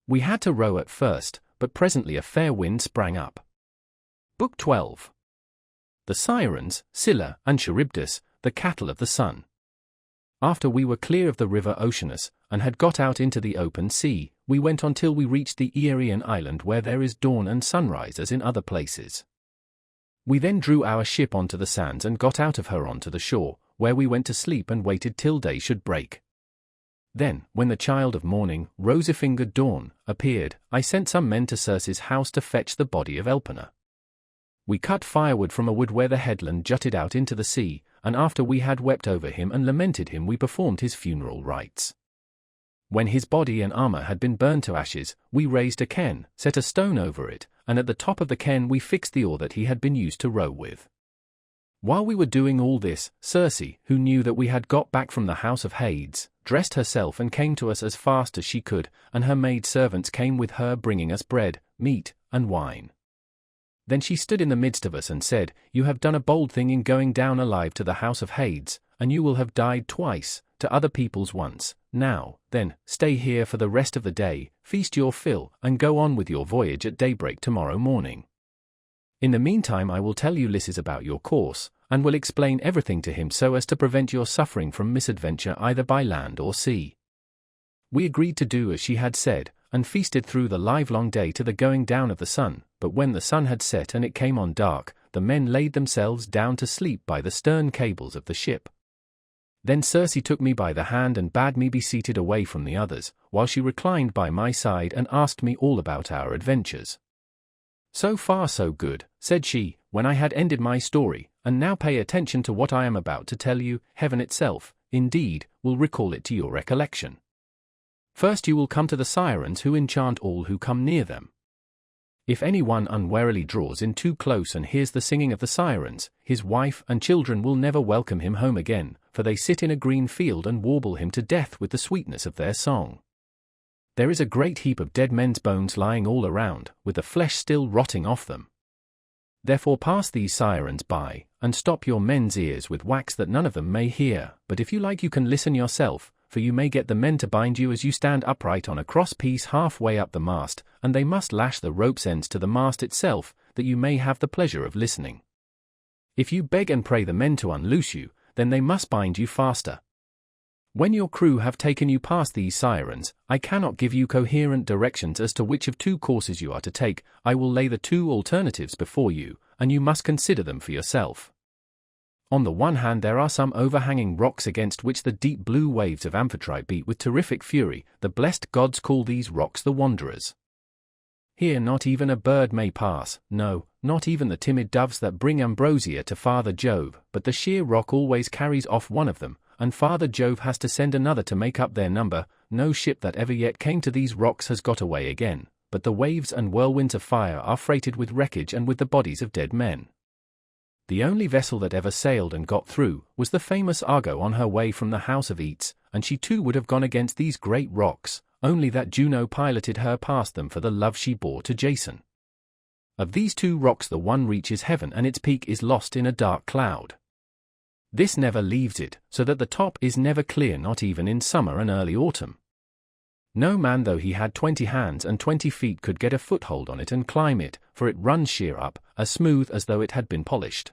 We had to row at first, but presently a fair wind sprang up. Book 12. The Sirens, Scylla, and Charybdis, the cattle of the sun. After we were clear of the river Oceanus, and had got out into the open sea, we went on till we reached the Aeaean island where there is dawn and sunrise as in other places. We then drew our ship onto the sands and got out of her onto the shore, where we went to sleep and waited till day should break. Then, when the child of morning, rosy-fingered dawn, appeared, I sent some men to Circe's house to fetch the body of Elpenor. We cut firewood from a wood where the headland jutted out into the sea, and after we had wept over him and lamented him we performed his funeral rites. When his body and armor had been burned to ashes, we raised a cairn, set a stone over it, and at the top of the cairn we fixed the oar that he had been used to row with. While we were doing all this, Circe, who knew that we had got back from the house of Hades, dressed herself and came to us as fast as she could, and her maid servants came with her bringing us bread, meat, and wine. Then she stood in the midst of us and said, "You have done a bold thing in going down alive to the house of Hades, and you will have died twice, to other peoples once. Now, then, stay here for the rest of the day, feast your fill, and go on with your voyage at daybreak tomorrow morning. In the meantime I will tell Ulysses about your course, and will explain everything to him so as to prevent your suffering from misadventure either by land or sea." We agreed to do as she had said, and feasted through the livelong day to the going down of the sun, but when the sun had set and it came on dark, the men laid themselves down to sleep by the stern cables of the ship. Then Circe took me by the hand and bade me be seated away from the others, while she reclined by my side and asked me all about our adventures. "So far so good," said she, when I had ended my story, "and now pay attention to what I am about to tell you. Heaven itself, indeed, will recall it to your recollection. First you will come to the Sirens who enchant all who come near them. If anyone unwarily draws in too close and hears the singing of the Sirens, his wife and children will never welcome him home again, for they sit in a green field and warble him to death with the sweetness of their song. There is a great heap of dead men's bones lying all around, with the flesh still rotting off them. Therefore pass these Sirens by, and stop your men's ears with wax that none of them may hear, but if you like you can listen yourself, for you may get the men to bind you as you stand upright on a cross-piece halfway up the mast, and they must lash the rope's ends to the mast itself, that you may have the pleasure of listening. If you beg and pray the men to unloose you, then they must bind you faster. When your crew have taken you past these Sirens, I cannot give you coherent directions as to which of two courses you are to take. I will lay the two alternatives before you, and you must consider them for yourself. On the one hand there are some overhanging rocks against which the deep blue waves of Amphitrite beat with terrific fury. The blessed gods call these rocks the Wanderers. Here not even a bird may pass, no, not even the timid doves that bring ambrosia to Father Jove, but the sheer rock always carries off one of them, and Father Jove has to send another to make up their number. No ship that ever yet came to these rocks has got away again, but the waves and whirlwinds of fire are freighted with wreckage and with the bodies of dead men. The only vessel that ever sailed and got through was the famous Argo on her way from the house of Eats, and she too would have gone against these great rocks, only that Juno piloted her past them for the love she bore to Jason. Of these two rocks the one reaches heaven and its peak is lost in a dark cloud. This never leaves it, so that the top is never clear, not even in summer and early autumn. No man though he had 20 hands and 20 feet could get a foothold on it and climb it, for it runs sheer up, as smooth as though it had been polished.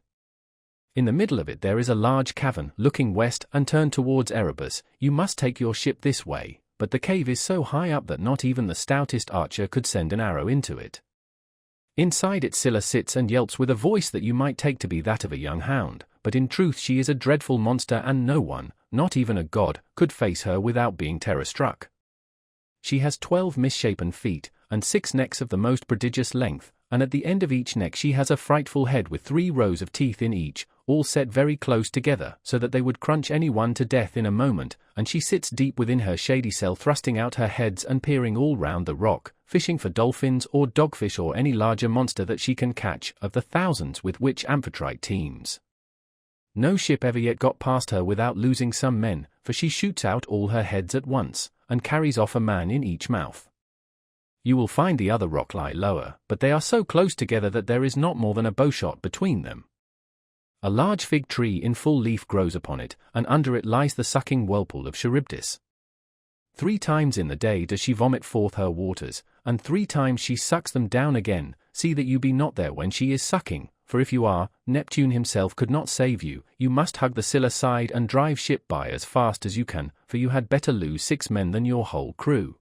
In the middle of it there is a large cavern, looking west and turned towards Erebus. You must take your ship this way, but the cave is so high up that not even the stoutest archer could send an arrow into it. Inside it Scylla sits and yelps with a voice that you might take to be that of a young hound, but in truth she is a dreadful monster and no one, not even a god, could face her without being terror-struck. She has 12 misshapen feet, and 6 necks of the most prodigious length, and at the end of each neck she has a frightful head with 3 rows of teeth in each, all set very close together, so that they would crunch any one to death in a moment, and she sits deep within her shady cell thrusting out her heads and peering all round the rock, fishing for dolphins or dogfish or any larger monster that she can catch, of the thousands with which Amphitrite teems. No ship ever yet got past her without losing some men, for she shoots out all her heads at once, and carries off a man in each mouth. You will find the other rock lie lower, but they are so close together that there is not more than a bowshot between them. A large fig tree in full leaf grows upon it, and under it lies the sucking whirlpool of Charybdis. 3 times in the day does she vomit forth her waters, and 3 times she sucks them down again. See that you be not there when she is sucking, for if you are, Neptune himself could not save you. You must hug the Scylla side and drive ship by as fast as you can, for you had better lose 6 men than your whole crew.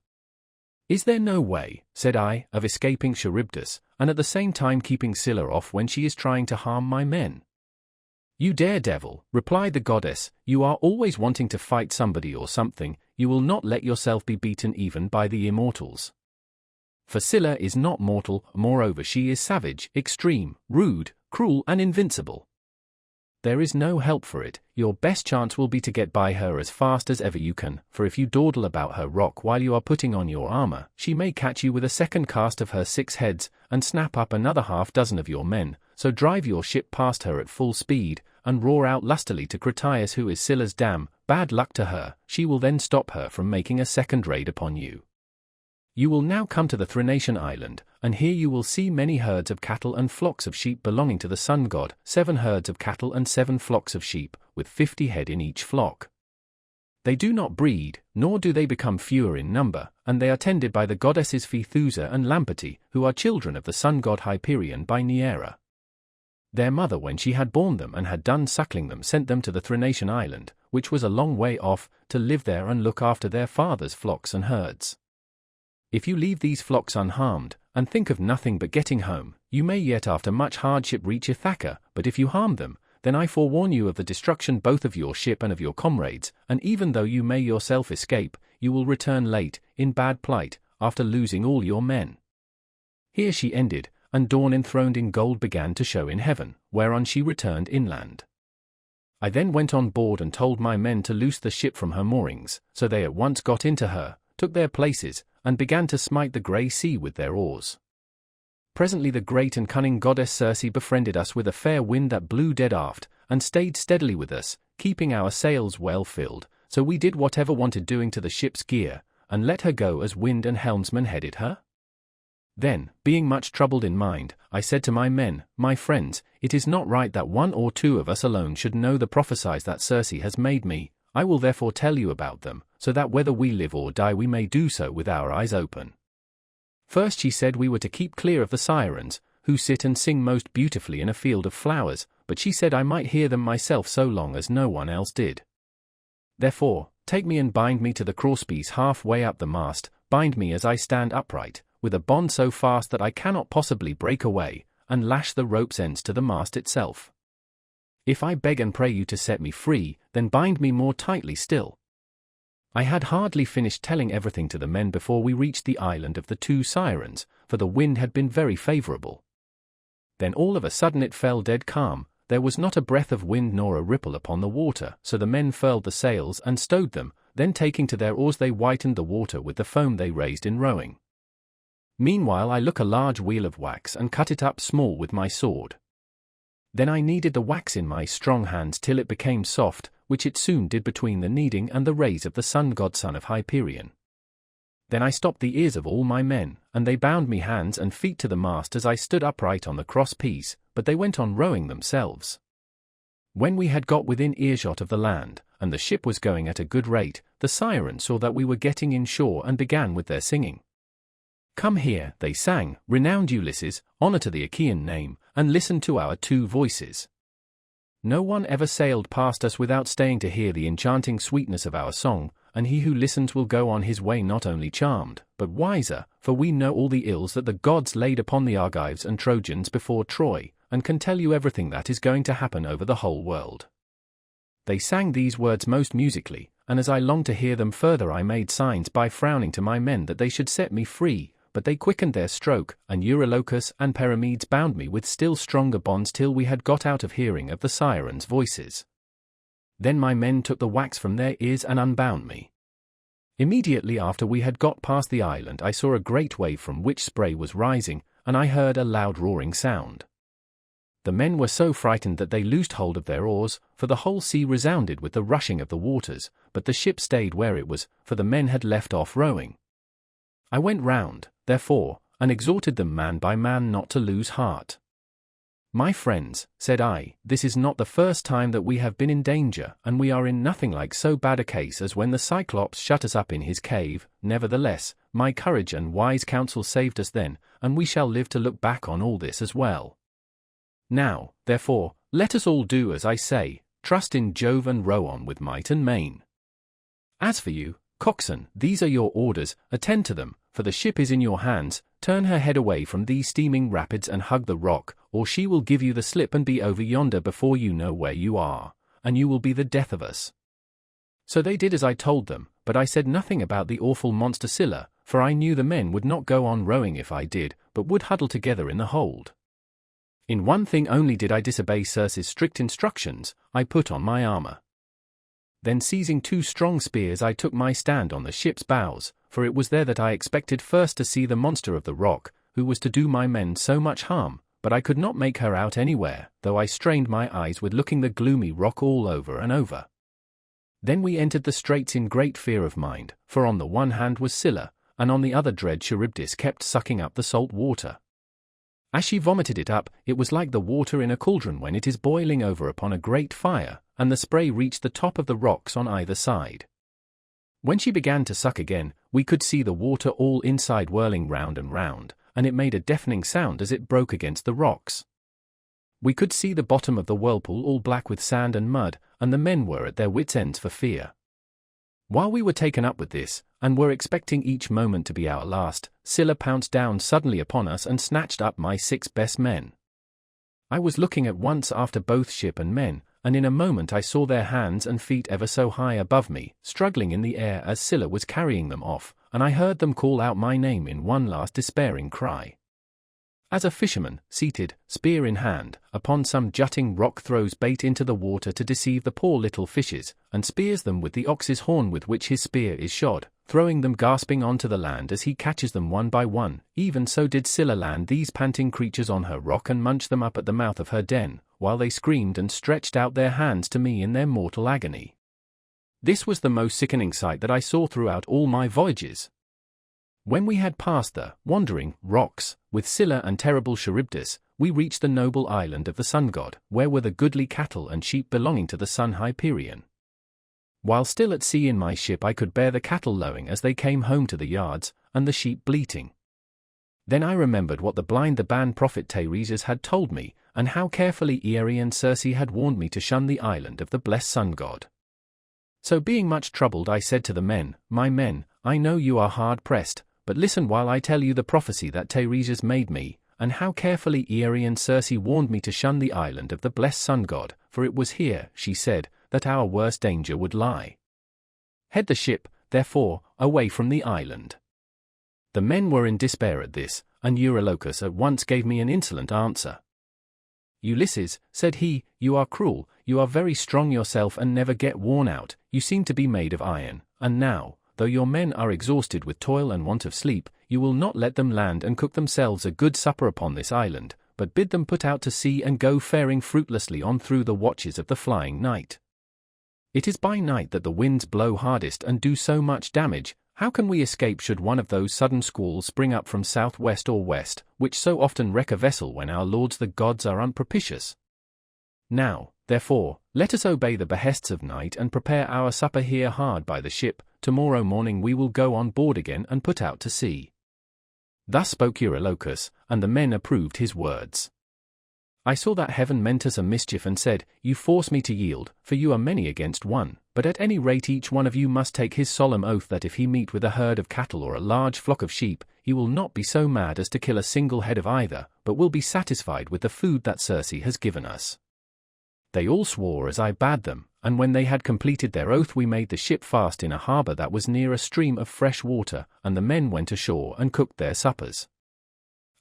Is there no way, said I, of escaping Charybdis, and at the same time keeping Scylla off when she is trying to harm my men? You daredevil, replied the goddess, you are always wanting to fight somebody or something. You will not let yourself be beaten even by the immortals. For Scylla is not mortal, moreover she is savage, extreme, rude, cruel and invincible. There is no help for it. Your best chance will be to get by her as fast as ever you can, for if you dawdle about her rock while you are putting on your armor, she may catch you with a second cast of her 6 heads, and snap up another half-dozen of your men. So drive your ship past her at full speed, and roar out lustily to Critias, who is Scylla's dam. Bad luck to her. She will then stop her from making a second raid upon you. You will now come to the Thrinacian island, and here you will see many herds of cattle and flocks of sheep belonging to the sun god, 7 herds of cattle and 7 flocks of sheep, with 50 head in each flock. They do not breed, nor do they become fewer in number, and they are tended by the goddesses Phaethusa and Lampete, who are children of the sun god Hyperion by Neaera. Their mother, when she had borne them and had done suckling them, sent them to the Thrinacian island, which was a long way off, to live there and look after their father's flocks and herds. If you leave these flocks unharmed, and think of nothing but getting home, you may yet after much hardship reach Ithaca, but if you harm them, then I forewarn you of the destruction both of your ship and of your comrades, and even though you may yourself escape, you will return late, in bad plight, after losing all your men. Here she ended, and dawn enthroned in gold began to show in heaven, whereon she returned inland. I then went on board and told my men to loose the ship from her moorings, so they at once got into her, took their places, and began to smite the grey sea with their oars. Presently the great and cunning goddess Circe befriended us with a fair wind that blew dead aft, and stayed steadily with us, keeping our sails well filled, so we did whatever wanted doing to the ship's gear, and let her go as wind and helmsman headed her. Then, being much troubled in mind, I said to my men, my friends, it is not right that 1 or 2 of us alone should know the prophecies that Circe has made me. I will therefore tell you about them, so that whether we live or die we may do so with our eyes open. First she said we were to keep clear of the sirens, who sit and sing most beautifully in a field of flowers, but she said I might hear them myself so long as no one else did. Therefore, take me and bind me to the crosspiece half-way up the mast, bind me as I stand upright, with a bond so fast that I cannot possibly break away, and lash the rope's ends to the mast itself. If I beg and pray you to set me free, then bind me more tightly still. I had hardly finished telling everything to the men before we reached the island of the 2 sirens, for the wind had been very favorable. Then all of a sudden it fell dead calm, there was not a breath of wind nor a ripple upon the water, so the men furled the sails and stowed them, then taking to their oars they whitened the water with the foam they raised in rowing. Meanwhile I took a large wheel of wax and cut it up small with my sword. Then I kneaded the wax in my strong hands till it became soft, which it soon did between the kneading and the rays of the sun god son of Hyperion. Then I stopped the ears of all my men, and they bound me hands and feet to the mast as I stood upright on the cross-piece, but they went on rowing themselves. When we had got within earshot of the land, and the ship was going at a good rate, the sirens saw that we were getting in shore and began with their singing. Come here, they sang, renowned Ulysses, honor to the Achaean name, and listen to our 2 voices. No one ever sailed past us without staying to hear the enchanting sweetness of our song, and he who listens will go on his way not only charmed, but wiser, for we know all the ills that the gods laid upon the Argives and Trojans before Troy, and can tell you everything that is going to happen over the whole world. They sang these words most musically, and as I longed to hear them further I made signs by frowning to my men that they should set me free, but they quickened their stroke, and Eurylochus and Perimedes bound me with still stronger bonds till we had got out of hearing of the sirens' voices. Then my men took the wax from their ears and unbound me. Immediately after we had got past the island I saw a great wave from which spray was rising, and I heard a loud roaring sound. The men were so frightened that they loosed hold of their oars, for the whole sea resounded with the rushing of the waters, but the ship stayed where it was, for the men had left off rowing. I went round, therefore, and exhorted them man by man not to lose heart. My friends, said I, this is not the first time that we have been in danger, and we are in nothing like so bad a case as when the Cyclops shut us up in his cave. Nevertheless, my courage and wise counsel saved us then, and we shall live to look back on all this as well. Now, therefore, let us all do as I say, trust in Jove and row on with might and main. As for you, coxswain, these are your orders, attend to them, for the ship is in your hands. Turn her head away from these steaming rapids and hug the rock, or she will give you the slip and be over yonder before you know where you are, and you will be the death of us. So they did as I told them, but I said nothing about the awful monster Scylla, for I knew the men would not go on rowing if I did, but would huddle together in the hold. In one thing only did I disobey Circe's strict instructions, I put on my armor. Then seizing 2 strong spears I took my stand on the ship's bows, for it was there that I expected first to see the monster of the rock, who was to do my men so much harm, but I could not make her out anywhere, though I strained my eyes with looking the gloomy rock all over and over. Then we entered the straits in great fear of mind, for on the one hand was Scylla, and on the other dread Charybdis kept sucking up the salt water. As she vomited it up, it was like the water in a cauldron when it is boiling over upon a great fire, and the spray reached the top of the rocks on either side. When she began to suck again, we could see the water all inside whirling round and round, and it made a deafening sound as it broke against the rocks. We could see the bottom of the whirlpool all black with sand and mud, and the men were at their wits' ends for fear. While we were taken up with this, and were expecting each moment to be our last, Scylla pounced down suddenly upon us and snatched up my 6 best men. I was looking at once after both ship and men, and in a moment I saw their hands and feet ever so high above me, struggling in the air as Scylla was carrying them off, and I heard them call out my name in one last despairing cry. As a fisherman, seated, spear in hand, upon some jutting rock throws bait into the water to deceive the poor little fishes, and spears them with the ox's horn with which his spear is shod, throwing them gasping onto the land as he catches them one by one, even so did Scylla land these panting creatures on her rock and munch them up at the mouth of her den, while they screamed and stretched out their hands to me in their mortal agony. This was the most sickening sight that I saw throughout all my voyages. When we had passed the wandering rocks, with Scylla and terrible Charybdis, we reached the noble island of the sun god, where were the goodly cattle and sheep belonging to the sun Hyperion. While still at sea in my ship I could bear the cattle lowing as they came home to the yards, and the sheep bleating. Then I remembered what the band prophet Teiresias had told me, and how carefully Eri and Circe had warned me to shun the island of the blessed sun god. So being much troubled I said to the men, my men, I know you are hard pressed, but listen while I tell you the prophecy that Teiresias made me, and how carefully Eri and Circe warned me to shun the island of the blessed sun god, for it was here, she said, that our worst danger would lie. Head the ship, therefore, away from the island. The men were in despair at this, and Eurylochus at once gave me an insolent answer. Ulysses, said he, you are cruel, you are very strong yourself and never get worn out, you seem to be made of iron, and now, though your men are exhausted with toil and want of sleep, you will not let them land and cook themselves a good supper upon this island, but bid them put out to sea and go faring fruitlessly on through the watches of the flying night. It is by night that the winds blow hardest and do so much damage. How can we escape should one of those sudden squalls spring up from southwest or west, which so often wreck a vessel when our lords the gods are unpropitious? Now, therefore, let us obey the behests of night and prepare our supper here hard by the ship. Tomorrow morning we will go on board again and put out to sea. Thus spoke Eurylochus, and the men approved his words. I saw that heaven meant us a mischief and said, you force me to yield, for you are many against one, but at any rate each one of you must take his solemn oath that if he meet with a herd of cattle or a large flock of sheep, he will not be so mad as to kill a single head of either, but will be satisfied with the food that Circe has given us. They all swore as I bade them, and when they had completed their oath we made the ship fast in a harbour that was near a stream of fresh water, and the men went ashore and cooked their suppers.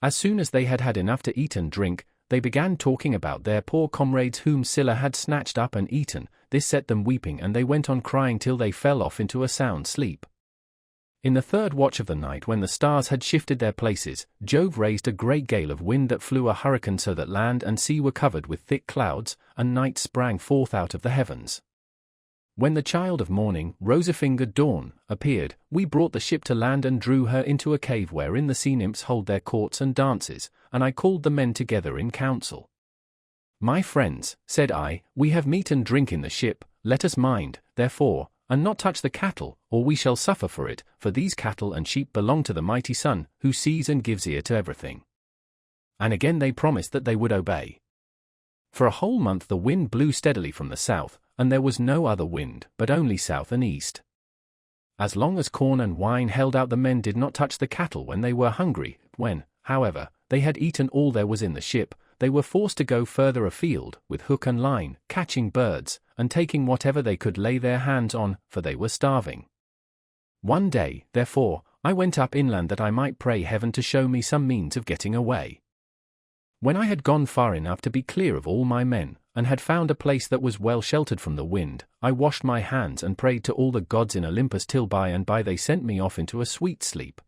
As soon as they had had enough to eat and drink, they began talking about their poor comrades whom Scylla had snatched up and eaten. This set them weeping and they went on crying till they fell off into a sound sleep. In the third watch of the night, when the stars had shifted their places, Jove raised a great gale of wind that flew a hurricane so that land and sea were covered with thick clouds, and night sprang forth out of the heavens. When the child of morning, rosy-fingered dawn, appeared, we brought the ship to land and drew her into a cave wherein the sea nymphs hold their courts and dances, and I called the men together in council. My friends, said I, we have meat and drink in the ship, let us mind, therefore, and not touch the cattle, or we shall suffer for it, for these cattle and sheep belong to the mighty Sun, who sees and gives ear to everything. And again they promised that they would obey. For a whole month the wind blew steadily from the south, and there was no other wind, but only south and east. As long as corn and wine held out, the men did not touch the cattle when they were hungry. When, however, they had eaten all there was in the ship, they were forced to go further afield, with hook and line, catching birds, and taking whatever they could lay their hands on, for they were starving. One day, therefore, I went up inland that I might pray heaven to show me some means of getting away. When I had gone far enough to be clear of all my men, and had found a place that was well sheltered from the wind, I washed my hands and prayed to all the gods in Olympus till by and by they sent me off into a sweet sleep.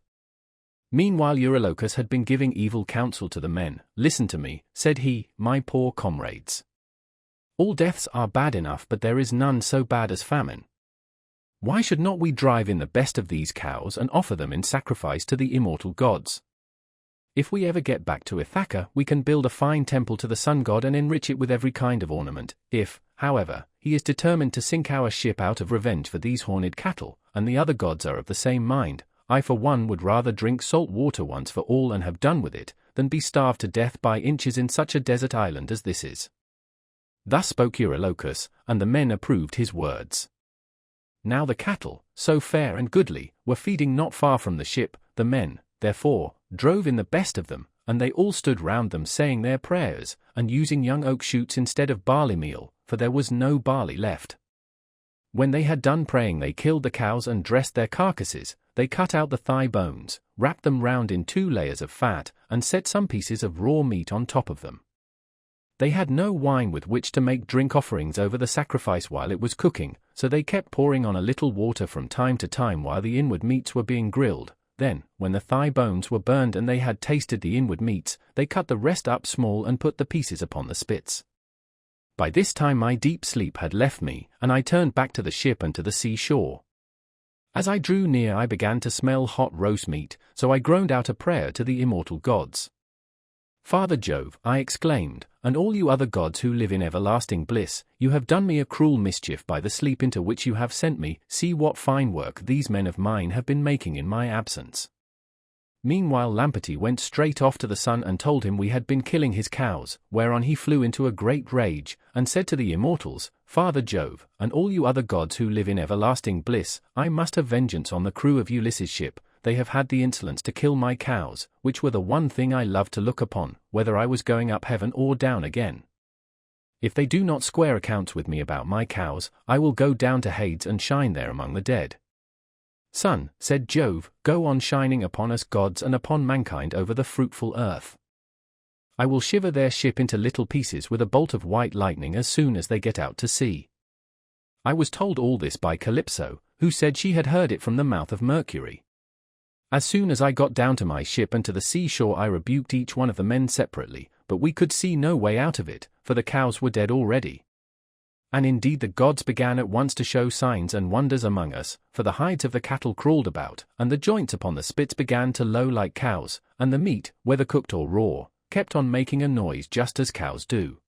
Meanwhile Eurylochus had been giving evil counsel to the men. Listen to me, said he, my poor comrades. All deaths are bad enough, but there is none so bad as famine. Why should not we drive in the best of these cows and offer them in sacrifice to the immortal gods? If we ever get back to Ithaca, we can build a fine temple to the sun god and enrich it with every kind of ornament. If, however, he is determined to sink our ship out of revenge for these horned cattle, and the other gods are of the same mind, I for one would rather drink salt water once for all and have done with it, than be starved to death by inches in such a desert island as this is. Thus spoke Eurylochus, and the men approved his words. Now the cattle, so fair and goodly, were feeding not far from the ship. The men, therefore, drove in the best of them, and they all stood round them saying their prayers, and using young oak shoots instead of barley meal, for there was no barley left. When they had done praying they killed the cows and dressed their carcasses. They cut out the thigh bones, wrapped them round in 2 layers of fat, and set some pieces of raw meat on top of them. They had no wine with which to make drink offerings over the sacrifice while it was cooking, so they kept pouring on a little water from time to time while the inward meats were being grilled. Then, when the thigh bones were burned and they had tasted the inward meats, they cut the rest up small and put the pieces upon the spits. By this time my deep sleep had left me, and I turned back to the ship and to the sea-shore. As I drew near I began to smell hot roast meat, so I groaned out a prayer to the immortal gods. Father Jove, I exclaimed, and all you other gods who live in everlasting bliss, you have done me a cruel mischief by the sleep into which you have sent me. See what fine work these men of mine have been making in my absence. Meanwhile Lampeter went straight off to the sun and told him we had been killing his cows, whereon he flew into a great rage, and said to the immortals, Father Jove, and all you other gods who live in everlasting bliss, I must have vengeance on the crew of Ulysses' ship. They have had the insolence to kill my cows, which were the one thing I loved to look upon, whether I was going up heaven or down again. If they do not square accounts with me about my cows, I will go down to Hades and shine there among the dead. Sun, said Jove, go on shining upon us gods and upon mankind over the fruitful earth. I will shiver their ship into little pieces with a bolt of white lightning as soon as they get out to sea. I was told all this by Calypso, who said she had heard it from the mouth of Mercury. As soon as I got down to my ship and to the seashore I rebuked each one of the men separately, but we could see no way out of it, for the cows were dead already. And indeed the gods began at once to show signs and wonders among us, for the hides of the cattle crawled about, and the joints upon the spits began to low like cows, and the meat, whether cooked or raw, kept on making a noise just as cows do.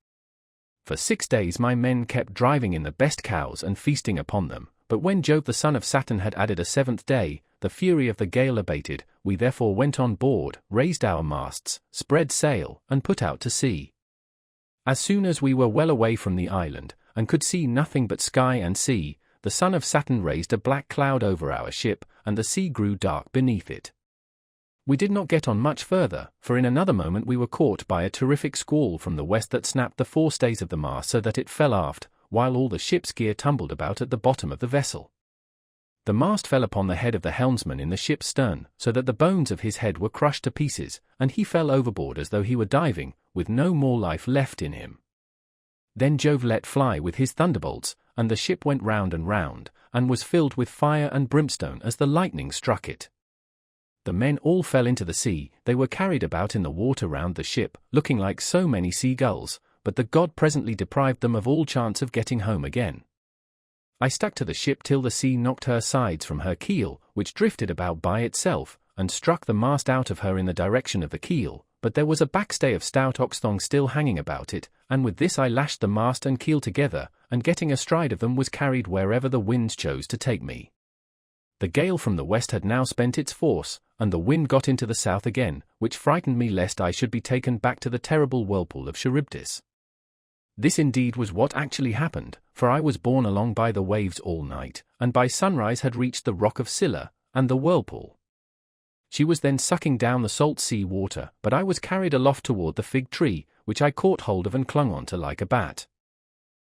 For 6 days my men kept driving in the best cows and feasting upon them, but when Jove the son of Saturn had added a 7th day, the fury of the gale abated. We therefore went on board, raised our masts, spread sail, and put out to sea. As soon as we were well away from the island, and could see nothing but sky and sea, the son of Saturn raised a black cloud over our ship, and the sea grew dark beneath it. We did not get on much further, for in another moment we were caught by a terrific squall from the west that snapped the forestays of the mast so that it fell aft, while all the ship's gear tumbled about at the bottom of the vessel. The mast fell upon the head of the helmsman in the ship's stern, so that the bones of his head were crushed to pieces, and he fell overboard as though he were diving, with no more life left in him. Then Jove let fly with his thunderbolts, and the ship went round and round, and was filled with fire and brimstone as the lightning struck it. The men all fell into the sea. They were carried about in the water round the ship, looking like so many seagulls, but the god presently deprived them of all chance of getting home again. I stuck to the ship till the sea knocked her sides from her keel, which drifted about by itself, and struck the mast out of her in the direction of the keel, but there was a backstay of stout oxthong still hanging about it, and with this I lashed the mast and keel together, and getting astride of them was carried wherever the winds chose to take me. The gale from the west had now spent its force, and the wind got into the south again, which frightened me lest I should be taken back to the terrible whirlpool of Charybdis. This indeed was what actually happened, for I was borne along by the waves all night, and by sunrise had reached the rock of Scylla, and the whirlpool. She was then sucking down the salt sea water, but I was carried aloft toward the fig tree, which I caught hold of and clung on to like a bat.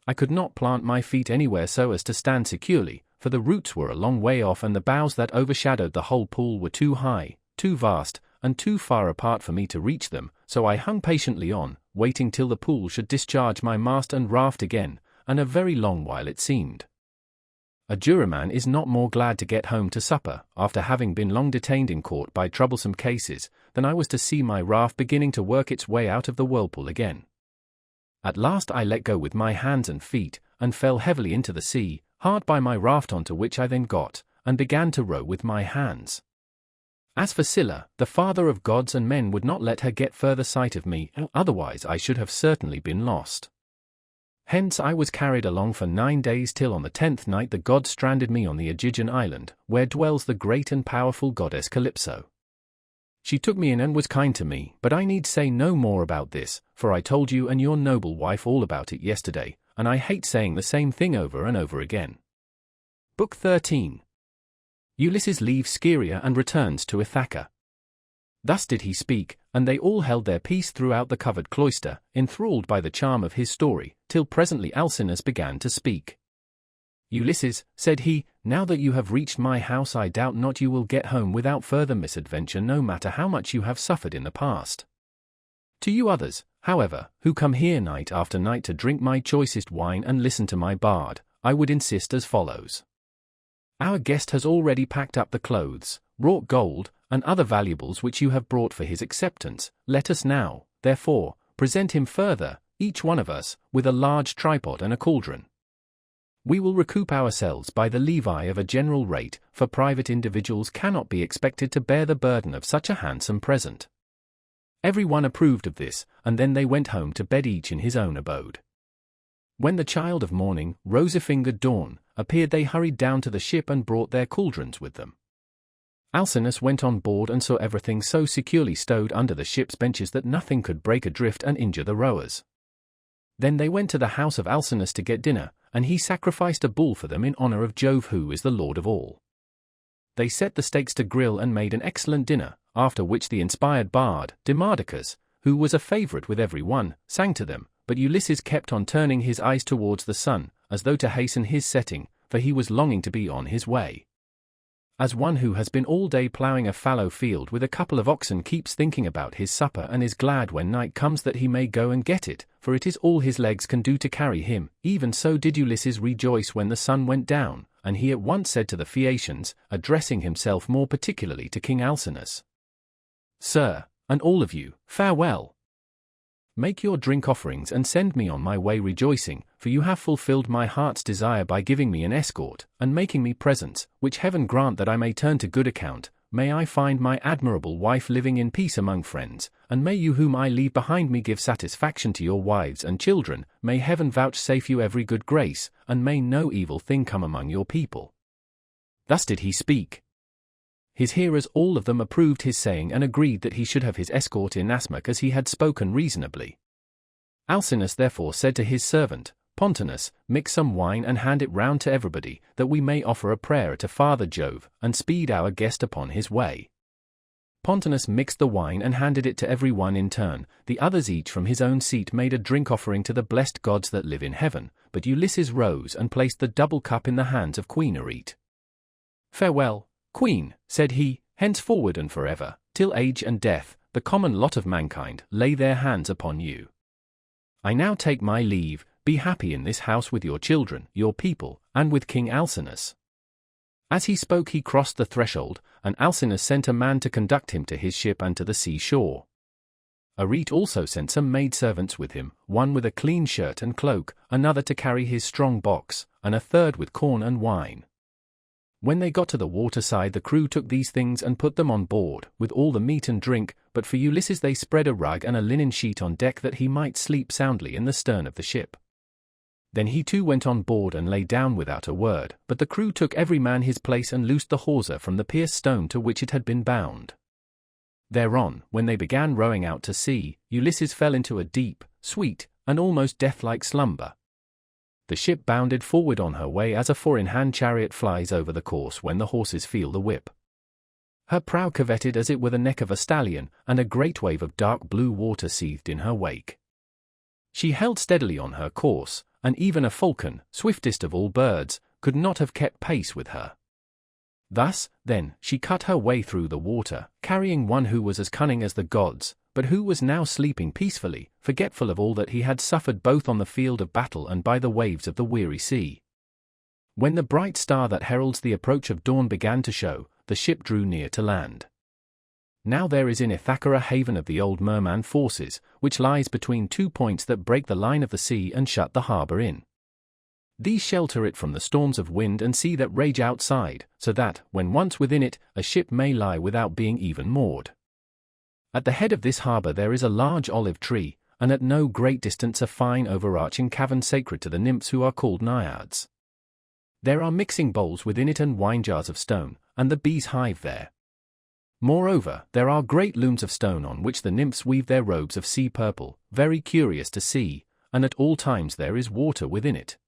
I could not plant my feet anywhere so as to stand securely, for the roots were a long way off and the boughs that overshadowed the whole pool were too high, too vast, and too far apart for me to reach them, so I hung patiently on, waiting till the pool should discharge my mast and raft again, and a very long while it seemed. A juryman is not more glad to get home to supper, after having been long detained in court by troublesome cases, than I was to see my raft beginning to work its way out of the whirlpool again. At last I let go with my hands and feet, and fell heavily into the sea, hard by my raft onto which I then got, and began to row with my hands. As for Scylla, the father of gods and men would not let her get further sight of me, otherwise I should have certainly been lost. Hence I was carried along for 9 days till on the 10th night the gods stranded me on the Aegean island, where dwells the great and powerful goddess Calypso. She took me in and was kind to me, but I need say no more about this, for I told you and your noble wife all about it yesterday, and I hate saying the same thing over and over again. Book 13. Ulysses leaves Scheria and returns to Ithaca. Thus did he speak, and they all held their peace throughout the covered cloister, enthralled by the charm of his story, till presently Alcinous began to speak. Ulysses, said he, now that you have reached my house I doubt not you will get home without further misadventure no matter how much you have suffered in the past. To you others, however, who come here night after night to drink my choicest wine and listen to my bard, I would insist as follows. Our guest has already packed up the clothes, wrought gold, and other valuables which you have brought for his acceptance. Let us now, therefore, present him further, each one of us, with a large tripod and a cauldron. We will recoup ourselves by the levy of a general rate, for private individuals cannot be expected to bear the burden of such a handsome present. Every one approved of this, and then they went home to bed each in his own abode. When the child of morning, rosy-fingered dawn, appeared they hurried down to the ship and brought their cauldrons with them. Alcinous went on board and saw everything so securely stowed under the ship's benches that nothing could break adrift and injure the rowers. Then they went to the house of Alcinous to get dinner, and he sacrificed a bull for them in honor of Jove who is the Lord of all. They set the steaks to grill and made an excellent dinner, after which the inspired bard, Demodocus, who was a favorite with every one, sang to them, but Ulysses kept on turning his eyes towards the sun, as though to hasten his setting, for he was longing to be on his way. As one who has been all day ploughing a fallow field with a couple of oxen keeps thinking about his supper and is glad when night comes that he may go and get it, for it is all his legs can do to carry him, even so did Ulysses rejoice when the sun went down, and he at once said to the Phaeacians, addressing himself more particularly to King Alcinous, Sir, and all of you, farewell. Make your drink offerings and send me on my way rejoicing, for you have fulfilled my heart's desire by giving me an escort, and making me presents, which heaven grant that I may turn to good account. May I find my admirable wife living in peace among friends, and may you whom I leave behind me give satisfaction to your wives and children, may heaven vouchsafe you every good grace, and may no evil thing come among your people. Thus did he speak. His hearers all of them approved his saying and agreed that he should have his escort inasmuch as he had spoken reasonably. Alcinous therefore said to his servant, Pontonous, mix some wine and hand it round to everybody, that we may offer a prayer to Father Jove, and speed our guest upon his way. Pontonous mixed the wine and handed it to every one in turn, the others each from his own seat made a drink offering to the blessed gods that live in heaven, but Ulysses rose and placed the double cup in the hands of Queen Arete. Farewell, Queen, said he, henceforward and forever, till age and death, the common lot of mankind, lay their hands upon you. I now take my leave, be happy in this house with your children, your people, and with King Alcinous. As he spoke he crossed the threshold, and Alcinous sent a man to conduct him to his ship and to the sea shore. Arete also sent some maidservants with him, one with a clean shirt and cloak, another to carry his strong box, and a third with corn and wine. When they got to the waterside, the crew took these things and put them on board, with all the meat and drink, but for Ulysses they spread a rug and a linen sheet on deck that he might sleep soundly in the stern of the ship. Then he too went on board and lay down without a word, but the crew took every man his place and loosed the hawser from the pierced stone to which it had been bound. Thereon, when they began rowing out to sea, Ulysses fell into a deep, sweet, and almost death-like slumber. The ship bounded forward on her way as a four-in-hand chariot flies over the course when the horses feel the whip. Her prow curvetted as it were the neck of a stallion, and a great wave of dark blue water seethed in her wake. She held steadily on her course, and even a falcon, swiftest of all birds, could not have kept pace with her. Thus, then, she cut her way through the water, carrying one who was as cunning as the gods, but who was now sleeping peacefully, forgetful of all that he had suffered both on the field of battle and by the waves of the weary sea. When the bright star that heralds the approach of dawn began to show, the ship drew near to land. Now there is in Ithaca a haven of the old merman forces, which lies between 2 points that break the line of the sea and shut the harbour in. These shelter it from the storms of wind and sea that rage outside, so that, when once within it, a ship may lie without being even moored. At the head of this harbour there is a large olive tree, and at no great distance a fine overarching cavern sacred to the nymphs who are called naiads. There are mixing bowls within it and wine jars of stone, and the bees hive there. Moreover, there are great looms of stone on which the nymphs weave their robes of sea purple, very curious to see, and at all times there is water within it.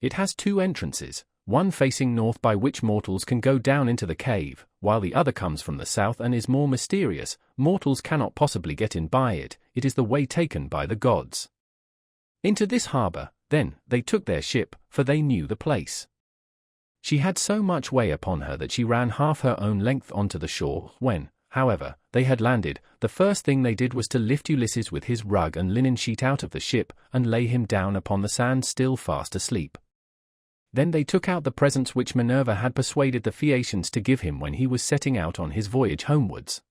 It has 2 entrances, one facing north by which mortals can go down into the cave, while the other comes from the south and is more mysterious. Mortals cannot possibly get in by it, it is the way taken by the gods. Into this harbour, then, they took their ship, for they knew the place. She had so much way upon her that she ran half her own length onto the shore. When, however, they had landed, the first thing they did was to lift Ulysses with his rug and linen sheet out of the ship, and lay him down upon the sand still fast asleep. Then they took out the presents which Minerva had persuaded the Phaeacians to give him when he was setting out on his voyage homewards.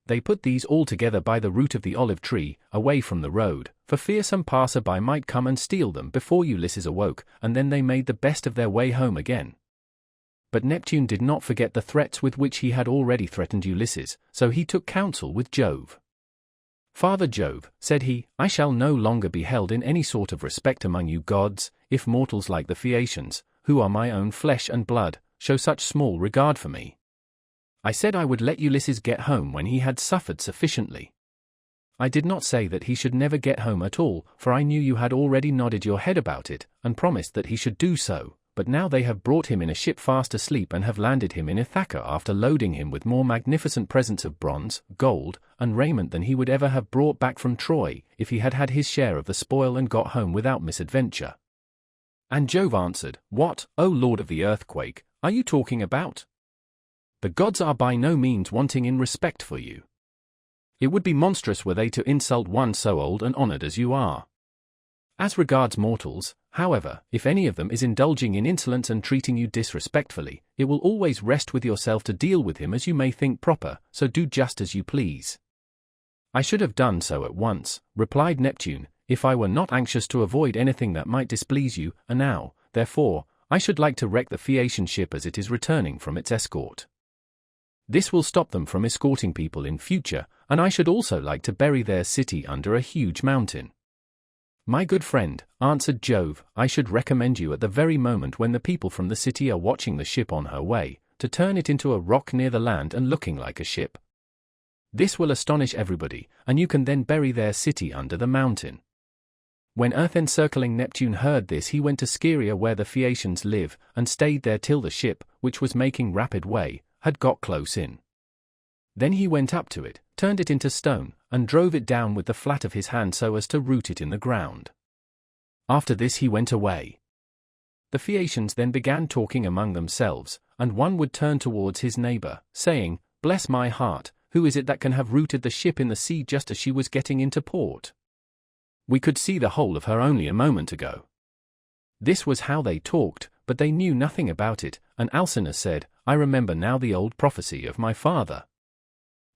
They put these all together by the root of the olive tree, away from the road, for fear some passer-by might come and steal them before Ulysses awoke, and then they made the best of their way home again. But Neptune did not forget the threats with which he had already threatened Ulysses, so he took counsel with Jove. "Father Jove," said he, "I shall no longer be held in any sort of respect among you gods, if mortals like the Phaeacians, who are my own flesh and blood, show such small regard for me. I said I would let Ulysses get home when he had suffered sufficiently. I did not say that he should never get home at all, for I knew you had already nodded your head about it, and promised that he should do so. But now they have brought him in a ship fast asleep and have landed him in Ithaca after loading him with more magnificent presents of bronze, gold, and raiment than he would ever have brought back from Troy, if he had had his share of the spoil and got home without misadventure." And Jove answered, "What, O Lord of the earthquake, are you talking about? The gods are by no means wanting in respect for you. It would be monstrous were they to insult one so old and honored as you are. As regards mortals, however, if any of them is indulging in insolence and treating you disrespectfully, it will always rest with yourself to deal with him as you may think proper, so do just as you please." "I should have done so at once," replied Neptune, "if I were not anxious to avoid anything that might displease you, and now, therefore, I should like to wreck the Phaeacian ship as it is returning from its escort. This will stop them from escorting people in future, and I should also like to bury their city under a huge mountain." "My good friend," answered Jove, "I should recommend you at the very moment when the people from the city are watching the ship on her way, to turn it into a rock near the land and looking like a ship. This will astonish everybody, and you can then bury their city under the mountain." When earth-encircling Neptune heard this, he went to Scheria where the Phaeacians live, and stayed there till the ship, which was making rapid way, had got close in. Then he went up to it, turned it into stone, and drove it down with the flat of his hand so as to root it in the ground. After this he went away. The Phaeacians then began talking among themselves, and one would turn towards his neighbor, saying, "Bless my heart, who is it that can have rooted the ship in the sea just as she was getting into port? We could see the whole of her only a moment ago." This was how they talked, but they knew nothing about it, and Alcinous said, "I remember now the old prophecy of my father.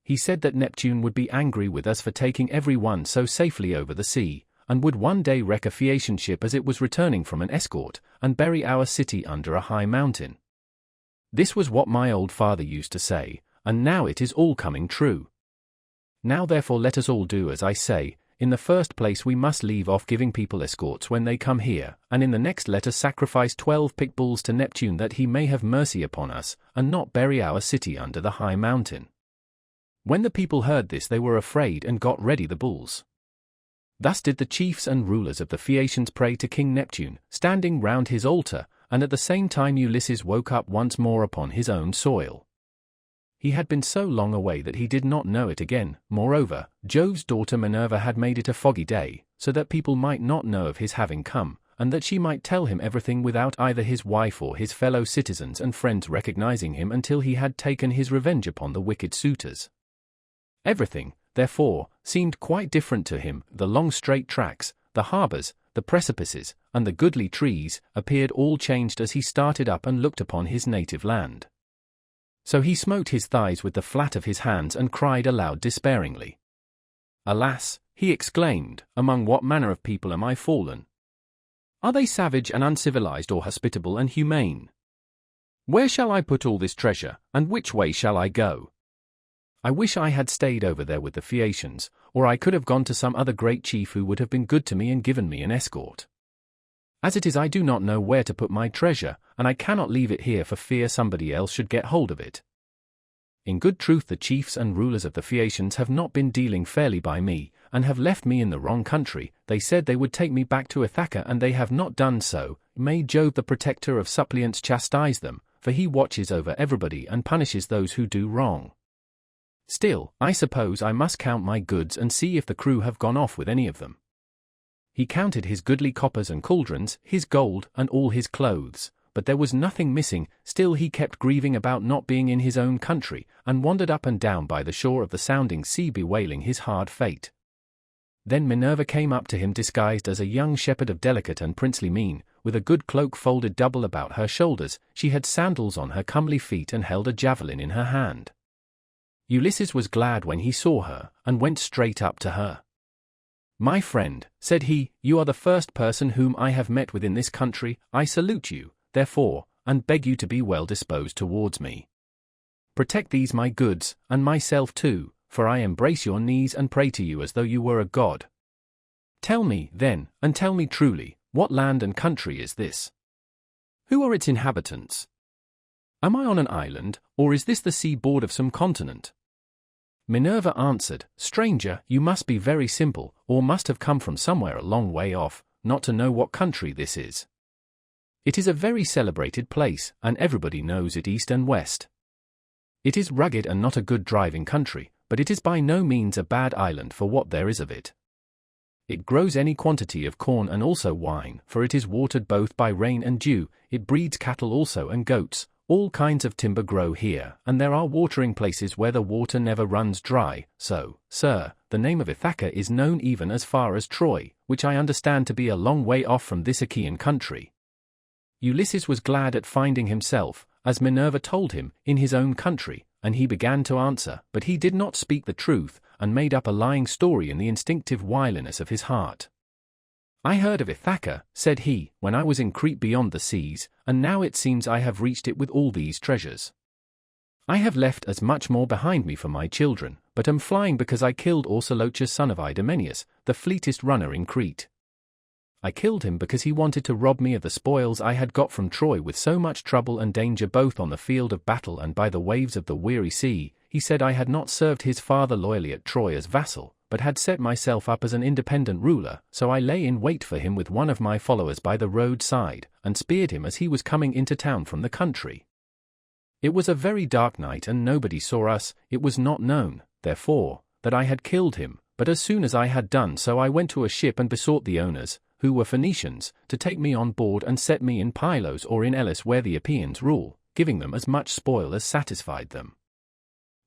he said that Neptune would be angry with us for taking every one so safely over the sea, and would one day wreck a Phaeacian ship as it was returning from an escort, and bury our city under a high mountain. This was what my old father used to say, and now it is all coming true. Now therefore let us all do as I say. In the first place we must leave off giving people escorts when they come here, and in the next let us sacrifice 12 pick bulls to Neptune that he may have mercy upon us, and not bury our city under the high mountain." When the people heard this they were afraid and got ready the bulls. Thus did the chiefs and rulers of the Phaeacians pray to King Neptune, standing round his altar, and at the same time Ulysses woke up once more upon his own soil. He had been so long away that he did not know it again. Moreover, Jove's daughter Minerva had made it a foggy day, so that people might not know of his having come, and that she might tell him everything without either his wife or his fellow citizens and friends recognizing him until he had taken his revenge upon the wicked suitors. Everything, therefore, seemed quite different to him. The long straight tracks, the harbors, the precipices, and the goodly trees appeared all changed as he started up and looked upon his native land. So he smote his thighs with the flat of his hands and cried aloud despairingly. "Alas," he exclaimed, "among what manner of people am I fallen? Are they savage and uncivilized or hospitable and humane? Where shall I put all this treasure, and which way shall I go? I wish I had stayed over there with the Phaeacians, or I could have gone to some other great chief who would have been good to me and given me an escort. As it is, I do not know where to put my treasure, and I cannot leave it here for fear somebody else should get hold of it. In good truth the chiefs and rulers of the Phaeacians have not been dealing fairly by me, and have left me in the wrong country. They said they would take me back to Ithaca, and they have not done so. May Jove the protector of suppliants chastise them, for he watches over everybody and punishes those who do wrong. Still, I suppose I must count my goods and see if the crew have gone off with any of them." He counted his goodly coppers and cauldrons, his gold, and all his clothes, but there was nothing missing. Still he kept grieving about not being in his own country, and wandered up and down by the shore of the sounding sea bewailing his hard fate. Then Minerva came up to him disguised as a young shepherd of delicate and princely mien, with a good cloak folded double about her shoulders. She had sandals on her comely feet and held a javelin in her hand. Ulysses was glad when he saw her, and went straight up to her. "My friend," said he, "you are the first person whom I have met with in this country. I salute you, therefore, and beg you to be well disposed towards me. Protect these my goods, and myself too, for I embrace your knees and pray to you as though you were a god. Tell me, then, and tell me truly, what land and country is this? Who are its inhabitants? Am I on an island, or is this the seaboard of some continent?" Minerva answered, "Stranger, you must be very simple, or must have come from somewhere a long way off, not to know what country this is. It is a very celebrated place, and everybody knows it east and west. It is rugged and not a good driving country, but it is by no means a bad island for what there is of it. It grows any quantity of corn and also wine, for it is watered both by rain and dew. It breeds cattle also and goats. All kinds of timber grow here, and there are watering places where the water never runs dry. So, sir, the name of Ithaca is known even as far as Troy, which I understand to be a long way off from this Achaean country." Ulysses was glad at finding himself, as Minerva told him, in his own country, and he began to answer, but he did not speak the truth, and made up a lying story in the instinctive wiliness of his heart. "I heard of Ithaca," said he, "when I was in Crete beyond the seas, and now it seems I have reached it with all these treasures. I have left as much more behind me for my children, but am flying because I killed Orsilochus son of Idomeneus, the fleetest runner in Crete. I killed him because he wanted to rob me of the spoils I had got from Troy with so much trouble and danger both on the field of battle and by the waves of the weary sea. He said I had not served his father loyally at Troy as vassal, but had set myself up as an independent ruler, so I lay in wait for him with one of my followers by the road side, and speared him as he was coming into town from the country. It was a very dark night and nobody saw us. It was not known, therefore, that I had killed him, but as soon as I had done so I went to a ship and besought the owners, who were Phoenicians, to take me on board and set me in Pylos or in Elis where the Epeans rule, giving them as much spoil as satisfied them.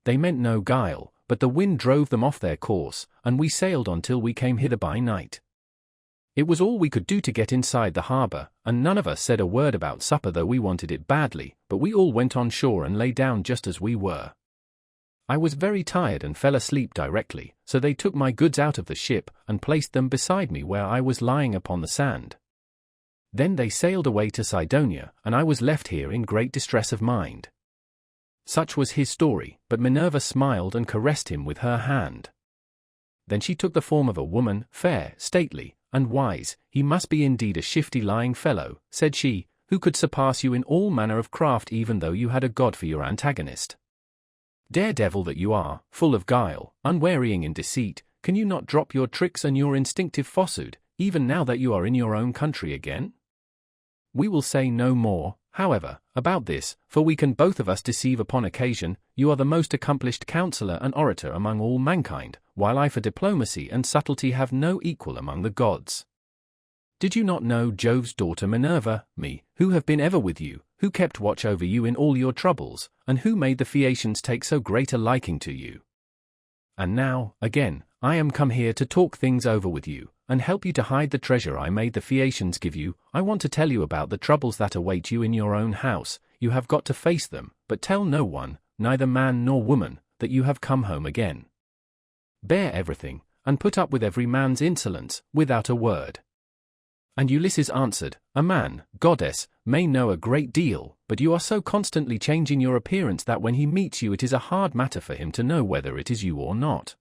They meant no guile, but the wind drove them off their course, and we sailed on till we came hither by night. It was all we could do to get inside the harbour, and none of us said a word about supper though we wanted it badly, but we all went on shore and lay down just as we were. I was very tired and fell asleep directly, so they took my goods out of the ship and placed them beside me where I was lying upon the sand. Then they sailed away to Cydonia, and I was left here in great distress of mind." Such was his story, but Minerva smiled and caressed him with her hand. Then she took the form of a woman, fair, stately, and wise. "He must be indeed a shifty lying fellow," said she, "who could surpass you in all manner of craft even though you had a god for your antagonist. Daredevil that you are, full of guile, unwearying in deceit, can you not drop your tricks and your instinctive falsehood, even now that you are in your own country again? We will say no more, however, about this, for we can both of us deceive upon occasion. You are the most accomplished counselor and orator among all mankind, while I for diplomacy and subtlety have no equal among the gods. Did you not know Jove's daughter Minerva, me, who have been ever with you, who kept watch over you in all your troubles, and who made the Phaeacians take so great a liking to you? And now, again, I am come here to talk things over with you, and help you to hide the treasure I made the Phaeacians give you. I want to tell you about the troubles that await you in your own house. You have got to face them, but tell no one, neither man nor woman, that you have come home again. Bear everything, and put up with every man's insolence, without a word." And Ulysses answered, "A man, goddess, may know a great deal, but you are so constantly changing your appearance that when he meets you it is a hard matter for him to know whether it is you or not.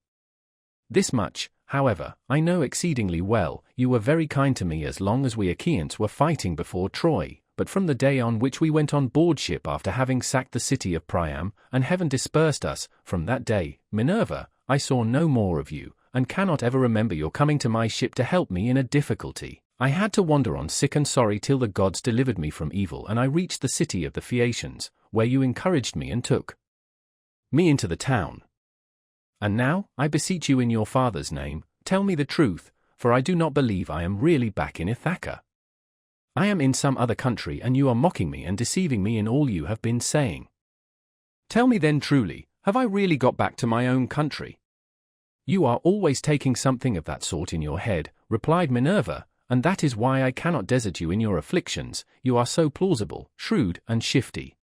This much, however, I know exceedingly well: you were very kind to me as long as we Achaeans were fighting before Troy, but from the day on which we went on board ship after having sacked the city of Priam, and heaven dispersed us, from that day, Minerva, I saw no more of you, and cannot ever remember your coming to my ship to help me in a difficulty. I had to wander on sick and sorry till the gods delivered me from evil, and I reached the city of the Phaeacians, where you encouraged me and took me into the town. And now, I beseech you in your father's name, tell me the truth, for I do not believe I am really back in Ithaca. I am in some other country, and you are mocking me and deceiving me in all you have been saying. Tell me then truly, have I really got back to my own country?" "You are always taking something of that sort in your head," replied Minerva, "and that is why I cannot desert you in your afflictions. You are so plausible, shrewd, and shifty.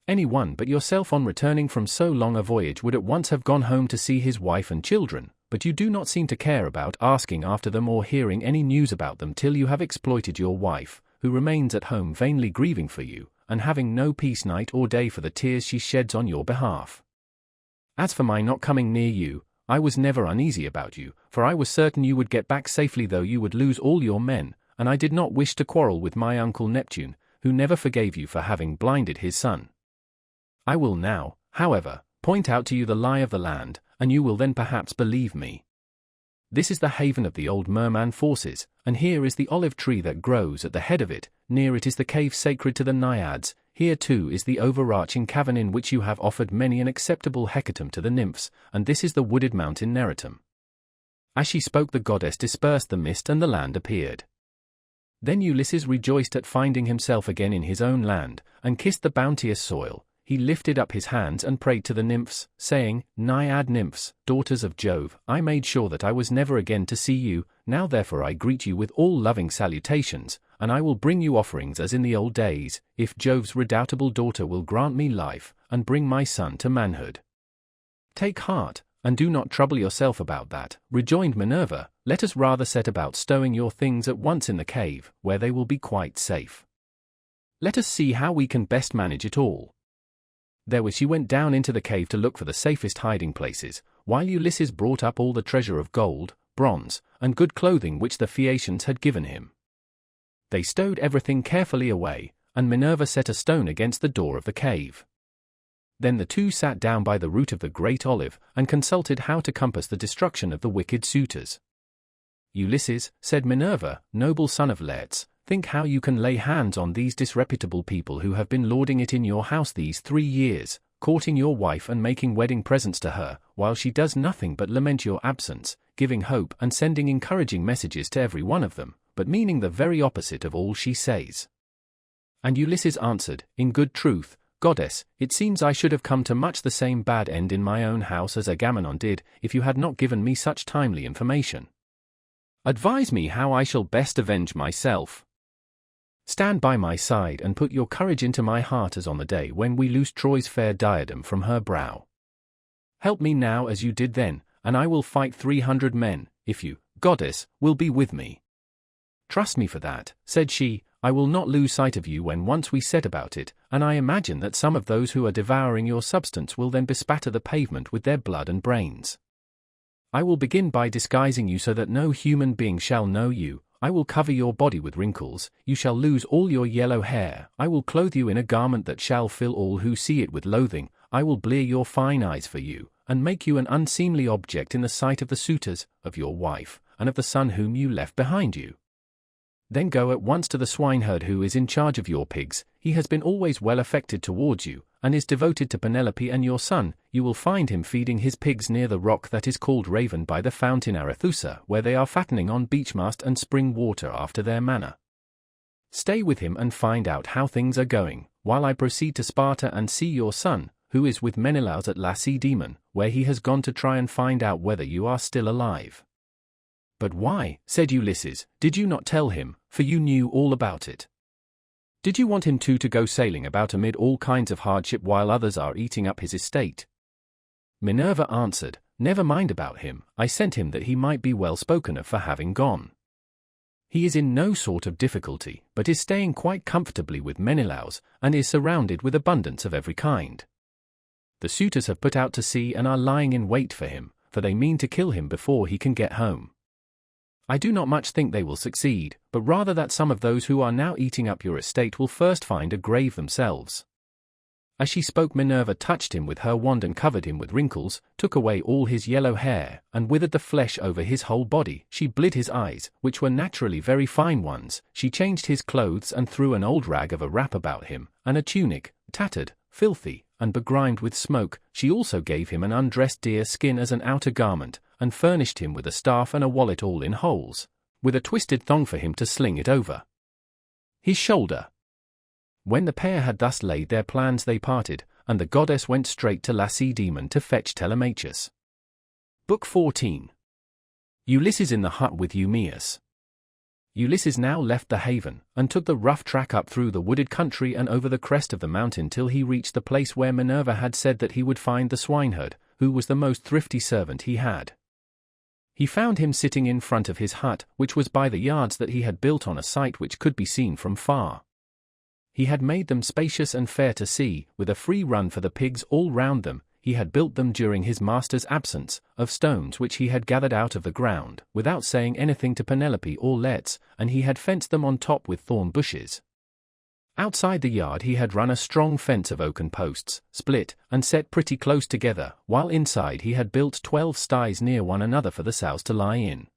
Any one but yourself on returning from so long a voyage would at once have gone home to see his wife and children, but you do not seem to care about asking after them or hearing any news about them till you have exploited your wife, who remains at home vainly grieving for you, and having no peace night or day for the tears she sheds on your behalf. As for my not coming near you, I was never uneasy about you, for I was certain you would get back safely though you would lose all your men, and I did not wish to quarrel with my uncle Neptune, who never forgave you for having blinded his son. I will now, however, point out to you the lie of the land, and you will then perhaps believe me. This is the haven of the old merman forces, and here is the olive tree that grows at the head of it. Near it is the cave sacred to the Naiads. Here too is the overarching cavern in which you have offered many an acceptable hecatomb to the nymphs, and this is the wooded mountain Neritum." As she spoke, the goddess dispersed the mist and the land appeared. Then Ulysses rejoiced at finding himself again in his own land, and kissed the bounteous soil. He lifted up his hands and prayed to the nymphs, saying, "Naiad nymphs, daughters of Jove, I made sure that I was never again to see you. Now therefore I greet you with all loving salutations, and I will bring you offerings as in the old days, if Jove's redoubtable daughter will grant me life, and bring my son to manhood." "Take heart, and do not trouble yourself about that," rejoined Minerva. "Let us rather set about stowing your things at once in the cave, where they will be quite safe. Let us see how we can best manage it all." Therewith she went down into the cave to look for the safest hiding places, while Ulysses brought up all the treasure of gold, bronze, and good clothing which the Phaeacians had given him. They stowed everything carefully away, and Minerva set a stone against the door of the cave. Then the two sat down by the root of the great olive, and consulted how to compass the destruction of the wicked suitors. "Ulysses," said Minerva, "noble son of Laertes, think how you can lay hands on these disreputable people who have been lording it in your house these 3 years, courting your wife and making wedding presents to her, while she does nothing but lament your absence, giving hope and sending encouraging messages to every one of them, but meaning the very opposite of all she says." And Ulysses answered, "In good truth, goddess, it seems I should have come to much the same bad end in my own house as Agamemnon did, if you had not given me such timely information. Advise me how I shall best avenge myself. Stand by my side and put your courage into my heart as on the day when we loosed Troy's fair diadem from her brow." Help me now as you did then, and I will fight 300 men, if you, goddess, will be with me. Trust me for that, said she, I will not lose sight of you when once we set about it, and I imagine that some of those who are devouring your substance will then bespatter the pavement with their blood and brains. I will begin by disguising you so that no human being shall know you. I will cover your body with wrinkles, you shall lose all your yellow hair, I will clothe you in a garment that shall fill all who see it with loathing, I will blear your fine eyes for you, and make you an unseemly object in the sight of the suitors, of your wife, and of the son whom you left behind you. Then go at once to the swineherd who is in charge of your pigs, he has been always well affected towards you, and is devoted to Penelope and your son, you will find him feeding his pigs near the rock that is called Raven by the fountain Arethusa, where they are fattening on beechmast and spring water after their manner. Stay with him and find out how things are going, while I proceed to Sparta and see your son, who is with Menelaus at Lacedaemon, where he has gone to try and find out whether you are still alive. But why, said Ulysses, did you not tell him, for you knew all about it? Did you want him too to go sailing about amid all kinds of hardship while others are eating up his estate? Minerva answered, never mind about him, I sent him that he might be well spoken of for having gone. He is in no sort of difficulty, but is staying quite comfortably with Menelaus, and is surrounded with abundance of every kind. The suitors have put out to sea and are lying in wait for him, for they mean to kill him before he can get home. I do not much think they will succeed, but rather that some of those who are now eating up your estate will first find a grave themselves. As she spoke, Minerva touched him with her wand and covered him with wrinkles, took away all his yellow hair, and withered the flesh over his whole body. She bled his eyes, which were naturally very fine ones, she changed his clothes and threw an old rag of a wrap about him, and a tunic, tattered, filthy, and begrimed with smoke. She also gave him an undressed deer skin as an outer garment, and furnished him with a staff and a wallet all in holes, with a twisted thong for him to sling it over his shoulder. When the pair had thus laid their plans, they parted, and the goddess went straight to Lacedaemon to fetch Telemachus. Book 14. Ulysses in the hut with Eumaeus. Ulysses now left the haven, and took the rough track up through the wooded country and over the crest of the mountain till he reached the place where Minerva had said that he would find the swineherd, who was the most thrifty servant he had. He found him sitting in front of his hut, which was by the yards that he had built on a site which could be seen from far. He had made them spacious and fair to see, with a free run for the pigs all round them. He had built them during his master's absence, of stones which he had gathered out of the ground, without saying anything to Penelope or Let's, and he had fenced them on top with thorn bushes. Outside the yard he had run a strong fence of oaken posts, split, and set pretty close together, while inside he had built 12 sties near one another for the sows to lie in.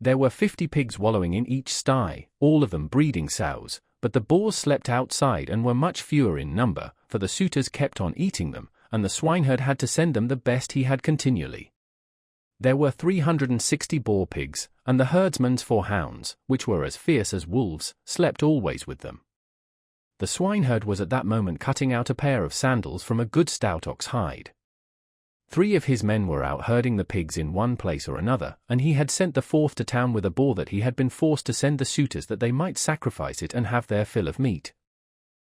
There were 50 pigs wallowing in each sty, all of them breeding sows, but the boars slept outside and were much fewer in number, for the suitors kept on eating them, and the swineherd had to send them the best he had continually. There were 360 boar pigs, and the herdsman's 4 hounds, which were as fierce as wolves, slept always with them. The swineherd was at that moment cutting out a pair of sandals from a good stout ox hide. 3 of his men were out herding the pigs in one place or another, and he had sent the 4th to town with a boar that he had been forced to send the suitors that they might sacrifice it and have their fill of meat.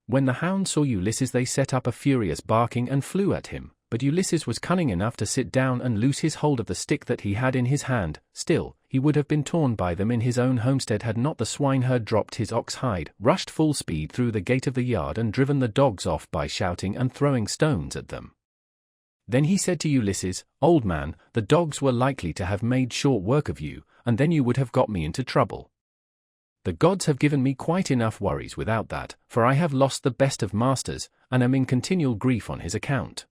When the hounds saw Ulysses they set up a furious barking and flew at him, but Ulysses was cunning enough to sit down and loose his hold of the stick that he had in his hand. Still, he would have been torn by them in his own homestead had not the swineherd dropped his ox hide, rushed full speed through the gate of the yard and driven the dogs off by shouting and throwing stones at them. Then he said to Ulysses, "Old man, the dogs were likely to have made short work of you, and then you would have got me into trouble. The gods have given me quite enough worries without that, for I have lost the best of masters, and am in continual grief on his account.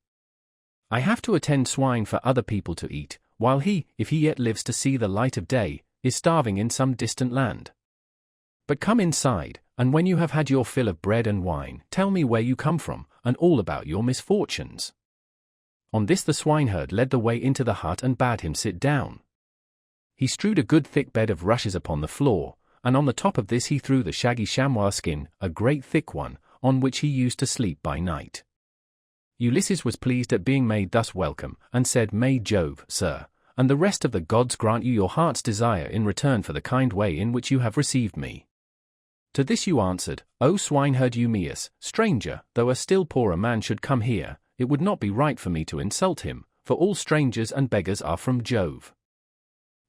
I have to attend swine for other people to eat, while he, if he yet lives to see the light of day, is starving in some distant land. But come inside, and when you have had your fill of bread and wine, tell me where you come from, and all about your misfortunes." On this the swineherd led the way into the hut and bade him sit down. He strewed a good thick bed of rushes upon the floor, and on the top of this he threw the shaggy chamois skin, a great thick one, on which he used to sleep by night. Ulysses was pleased at being made thus welcome, and said, "May Jove, sir, and the rest of the gods grant you your heart's desire in return for the kind way in which you have received me." To this you answered, "O swineherd Eumaeus, stranger, though a still poorer man should come here, it would not be right for me to insult him, for all strangers and beggars are from Jove.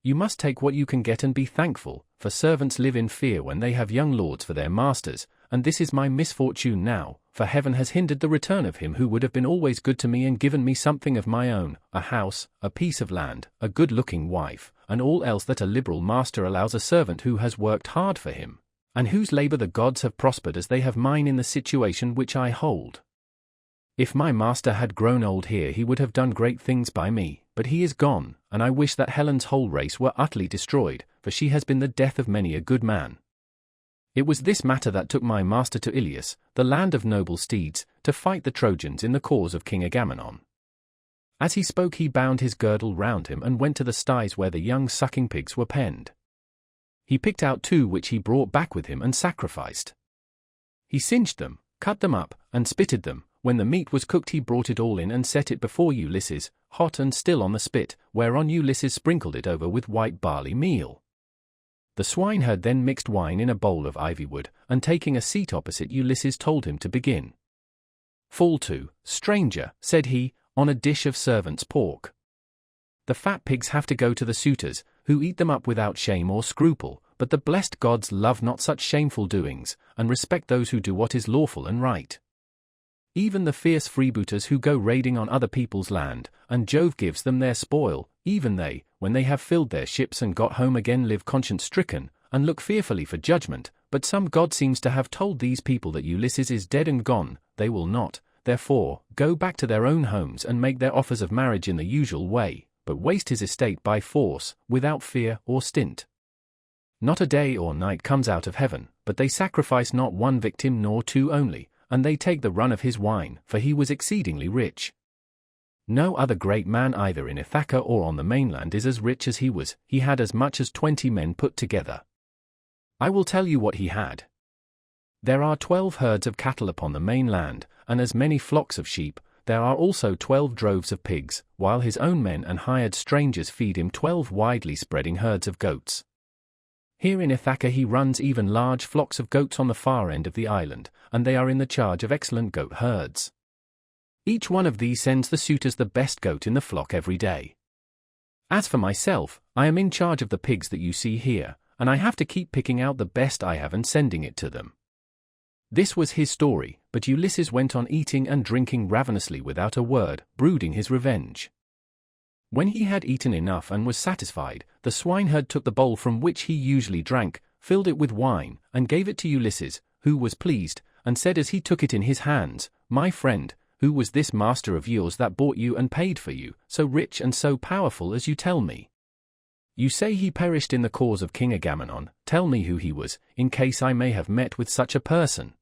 You must take what you can get and be thankful, for servants live in fear when they have young lords for their masters, and this is my misfortune now, for heaven has hindered the return of him who would have been always good to me and given me something of my own, a house, a piece of land, a good-looking wife, and all else that a liberal master allows a servant who has worked hard for him, and whose labor the gods have prospered as they have mine in the situation which I hold. If my master had grown old here he would have done great things by me, but he is gone, and I wish that Helen's whole race were utterly destroyed, for she has been the death of many a good man. It was this matter that took my master to Ilius, the land of noble steeds, to fight the Trojans in the cause of King Agamemnon. As he spoke he bound his girdle round him and went to the sties where the young sucking pigs were penned. He picked out 2 which he brought back with him and sacrificed. He singed them, cut them up, and spitted them. When the meat was cooked he brought it all in and set it before Ulysses, hot and still on the spit, whereon Ulysses sprinkled it over with white barley meal. The swineherd then mixed wine in a bowl of ivywood, and taking a seat opposite Ulysses told him to begin. "Fall to, stranger," said he, "on a dish of servants' pork. The fat pigs have to go to the suitors, who eat them up without shame or scruple, but the blessed gods love not such shameful doings, and respect those who do what is lawful and right. Even the fierce freebooters who go raiding on other people's land, and Jove gives them their spoil, even they, when they have filled their ships and got home again, live conscience-stricken, and look fearfully for judgment, but some god seems to have told these people that Ulysses is dead and gone. They will not, therefore, go back to their own homes and make their offers of marriage in the usual way, but waste his estate by force, without fear or stint. Not a day or night comes out of heaven, but they sacrifice not 1 victim nor 2 only, and they take the run of his wine, for he was exceedingly rich. No other great man either in Ithaca or on the mainland is as rich as he was. He had as much as 20 men put together. I will tell you what he had. There are 12 herds of cattle upon the mainland, and as many flocks of sheep. There are also 12 droves of pigs, while his own men and hired strangers feed him 12 widely spreading herds of goats. Here in Ithaca he runs even large flocks of goats on the far end of the island, and they are in the charge of excellent goat herds. Each one of these sends the suitors the best goat in the flock every day. As for myself, I am in charge of the pigs that you see here, and I have to keep picking out the best I have and sending it to them." This was his story, but Ulysses went on eating and drinking ravenously without a word, brooding his revenge. When he had eaten enough and was satisfied, the swineherd took the bowl from which he usually drank, filled it with wine, and gave it to Ulysses, who was pleased, and said as he took it in his hands, "My friend, who was this master of yours that bought you and paid for you, so rich and so powerful as you tell me? You say he perished in the cause of King Agamemnon. Tell me who he was, in case I may have met with such a person.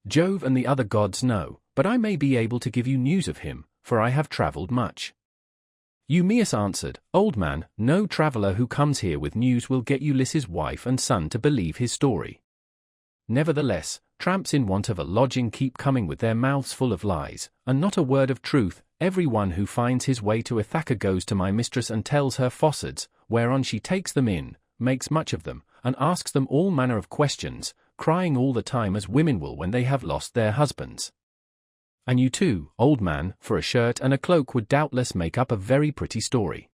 Jove and the other gods know, but I may be able to give you news of him, for I have traveled much." Eumaeus answered, "Old man, no traveler who comes here with news will get Ulysses' wife and son to believe his story. Nevertheless, tramps in want of a lodging keep coming with their mouths full of lies, and not a word of truth. Every one who finds his way to Ithaca goes to my mistress and tells her falsehoods, whereon she takes them in, makes much of them, and asks them all manner of questions, crying all the time as women will when they have lost their husbands. And you too, old man, for a shirt and a cloak would doubtless make up a very pretty story.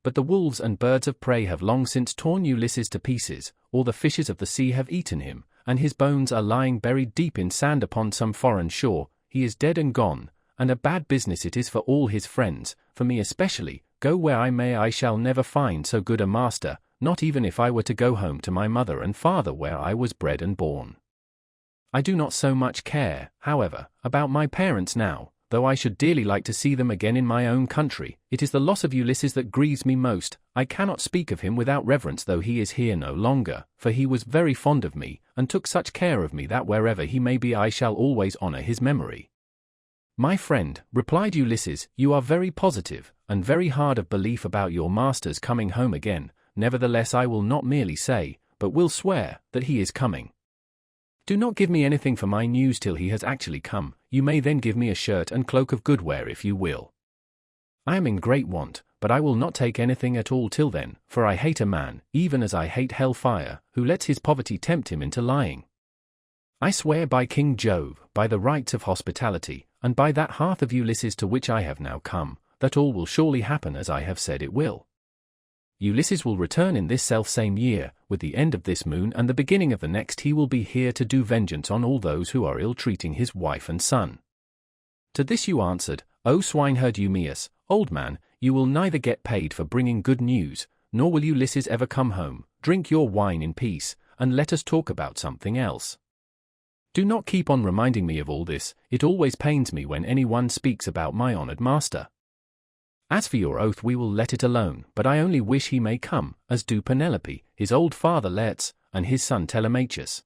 But the wolves and birds of prey have long since torn Ulysses to pieces, all the fishes of the sea have eaten him, and his bones are lying buried deep in sand upon some foreign shore. He is dead and gone, and a bad business it is for all his friends, for me especially. Go where I may, I shall never find so good a master, not even if I were to go home to my mother and father where I was bred and born. I do not so much care, however, about my parents now, though I should dearly like to see them again in my own country. It is the loss of Ulysses that grieves me most. I cannot speak of him without reverence though he is here no longer, for he was very fond of me, and took such care of me that wherever he may be I shall always honor his memory." "My friend," replied Ulysses, "you are very positive, and very hard of belief about your master's coming home again. Nevertheless I will not merely say, but will swear, that he is coming. Do not give me anything for my news till he has actually come. You may then give me a shirt and cloak of good wear if you will. I am in great want, but I will not take anything at all till then, for I hate a man, even as I hate hell-fire, who lets his poverty tempt him into lying. I swear by King Jove, by the rights of hospitality, and by that hearth of Ulysses to which I have now come, that all will surely happen as I have said it will. Ulysses will return in this self-same year, with the end of this moon and the beginning of the next. He will be here to do vengeance on all those who are ill-treating his wife and son." To this you answered, "O swineherd Eumaeus, old man, you will neither get paid for bringing good news, nor will Ulysses ever come home. Drink your wine in peace, and let us talk about something else. Do not keep on reminding me of all this. It always pains me when anyone speaks about my honored master. As for your oath, we will let it alone, but I only wish he may come, as do Penelope, his old father Laertes, and his son Telemachus.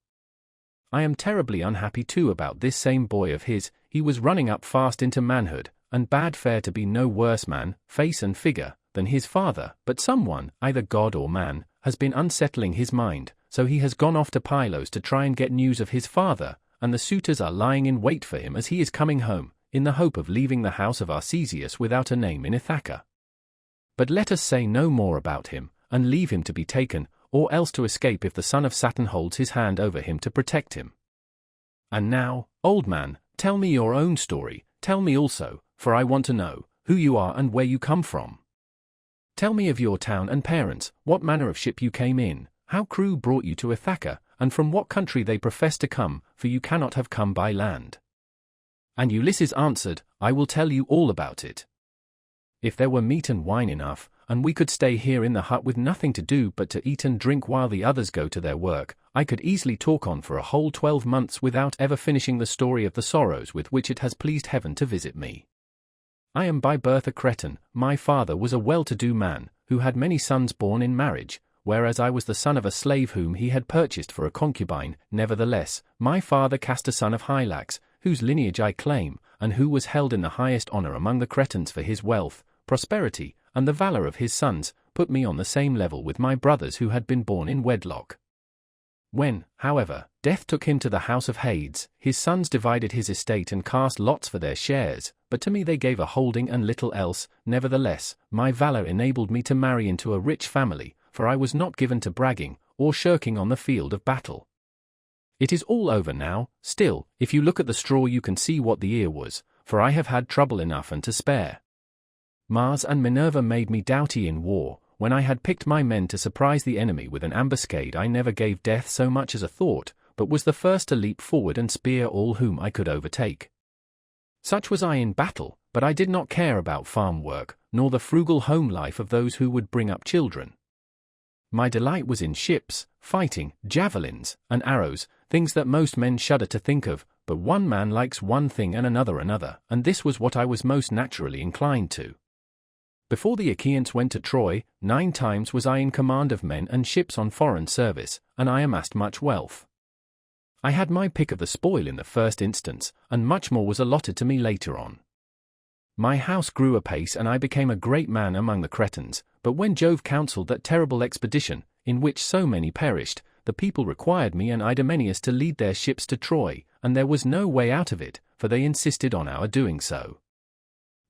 I am terribly unhappy too about this same boy of his. He was running up fast into manhood, and bade fair to be no worse man, face and figure, than his father, but someone, either God or man, has been unsettling his mind, so he has gone off to Pylos to try and get news of his father, and the suitors are lying in wait for him as he is coming home, in the hope of leaving the house of Arcesius without a name in Ithaca. But let us say no more about him, and leave him to be taken, or else to escape if the son of Saturn holds his hand over him to protect him. And now, old man, tell me your own story. Tell me also, for I want to know, who you are and where you come from. Tell me of your town and parents, what manner of ship you came in, how crew brought you to Ithaca, and from what country they profess to come, for you cannot have come by land." And Ulysses answered, "I will tell you all about it. If there were meat and wine enough, and we could stay here in the hut with nothing to do but to eat and drink while the others go to their work, I could easily talk on for a whole 12 months without ever finishing the story of the sorrows with which it has pleased heaven to visit me. I am by birth a Cretan. My father was a well-to-do man, who had many sons born in marriage, whereas I was the son of a slave whom he had purchased for a concubine. Nevertheless, my father cast a son of Hylax, whose lineage I claim, and who was held in the highest honor among the Cretans for his wealth, prosperity, and the valor of his sons, put me on the same level with my brothers who had been born in wedlock. When, however, death took him to the house of Hades, his sons divided his estate and cast lots for their shares, but to me they gave a holding and little else. Nevertheless, my valor enabled me to marry into a rich family, for I was not given to bragging, or shirking on the field of battle. It is all over now. Still, if you look at the straw you can see what the ear was, for I have had trouble enough and to spare. Mars and Minerva made me doughty in war. When I had picked my men to surprise the enemy with an ambuscade, I never gave death so much as a thought, but was the first to leap forward and spear all whom I could overtake. Such was I in battle, but I did not care about farm work, nor the frugal home life of those who would bring up children. My delight was in ships, fighting, javelins, and arrows, things that most men shudder to think of, but one man likes one thing and another, and this was what I was most naturally inclined to. Before the Achaeans went to Troy, 9 times was I in command of men and ships on foreign service, and I amassed much wealth. I had my pick of the spoil in the first instance, and much more was allotted to me later on. My house grew apace and I became a great man among the Cretans, but when Jove counselled that terrible expedition, in which so many perished, the people required me and Idomeneus to lead their ships to Troy, and there was no way out of it, for they insisted on our doing so.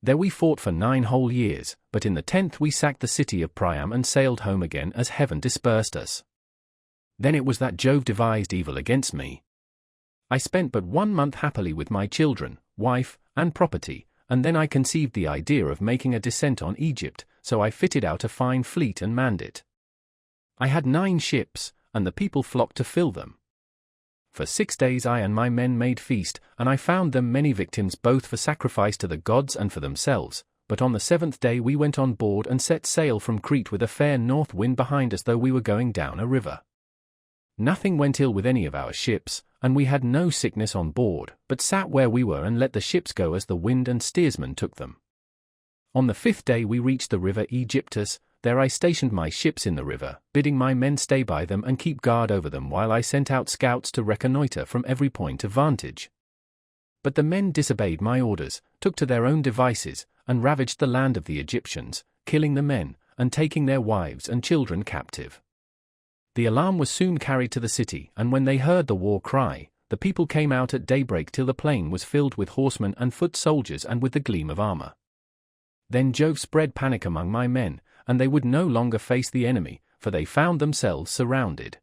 There we fought for 9 whole years, but in the 10th we sacked the city of Priam and sailed home again as heaven dispersed us. Then it was that Jove devised evil against me. I spent but 1 month happily with my children, wife, and property, and then I conceived the idea of making a descent on Egypt, so I fitted out a fine fleet and manned it. I had 9 ships, and the people flocked to fill them. For 6 days I and my men made feast, and I found them many victims both for sacrifice to the gods and for themselves, but on the 7th day we went on board and set sail from Crete with a fair north wind behind us, though we were going down a river. Nothing went ill with any of our ships, and we had no sickness on board, but sat where we were and let the ships go as the wind and steersman took them. On the 5th day we reached the river Aegyptus. There I stationed my ships in the river, bidding my men stay by them and keep guard over them while I sent out scouts to reconnoiter from every point of vantage. But the men disobeyed my orders, took to their own devices, and ravaged the land of the Egyptians, killing the men, and taking their wives and children captive. The alarm was soon carried to the city, and when they heard the war cry, the people came out at daybreak till the plain was filled with horsemen and foot soldiers and with the gleam of armor. Then Jove spread panic among my men, and they would no longer face the enemy, for they found themselves surrounded.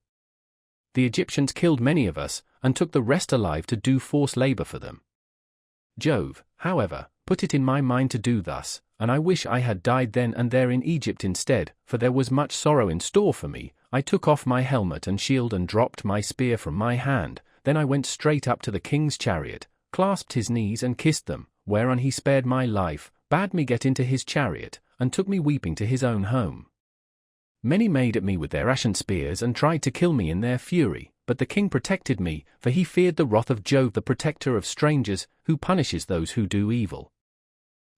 The Egyptians killed many of us, and took the rest alive to do forced labor for them. Jove, however, put it in my mind to do thus, and I wish I had died then and there in Egypt instead, for there was much sorrow in store for me. I took off my helmet and shield and dropped my spear from my hand. Then I went straight up to the king's chariot, clasped his knees and kissed them, whereon he spared my life, bade me get into his chariot, and took me weeping to his own home. Many made at me with their ashen spears and tried to kill me in their fury, but the king protected me, for he feared the wrath of Jove, the protector of strangers, who punishes those who do evil.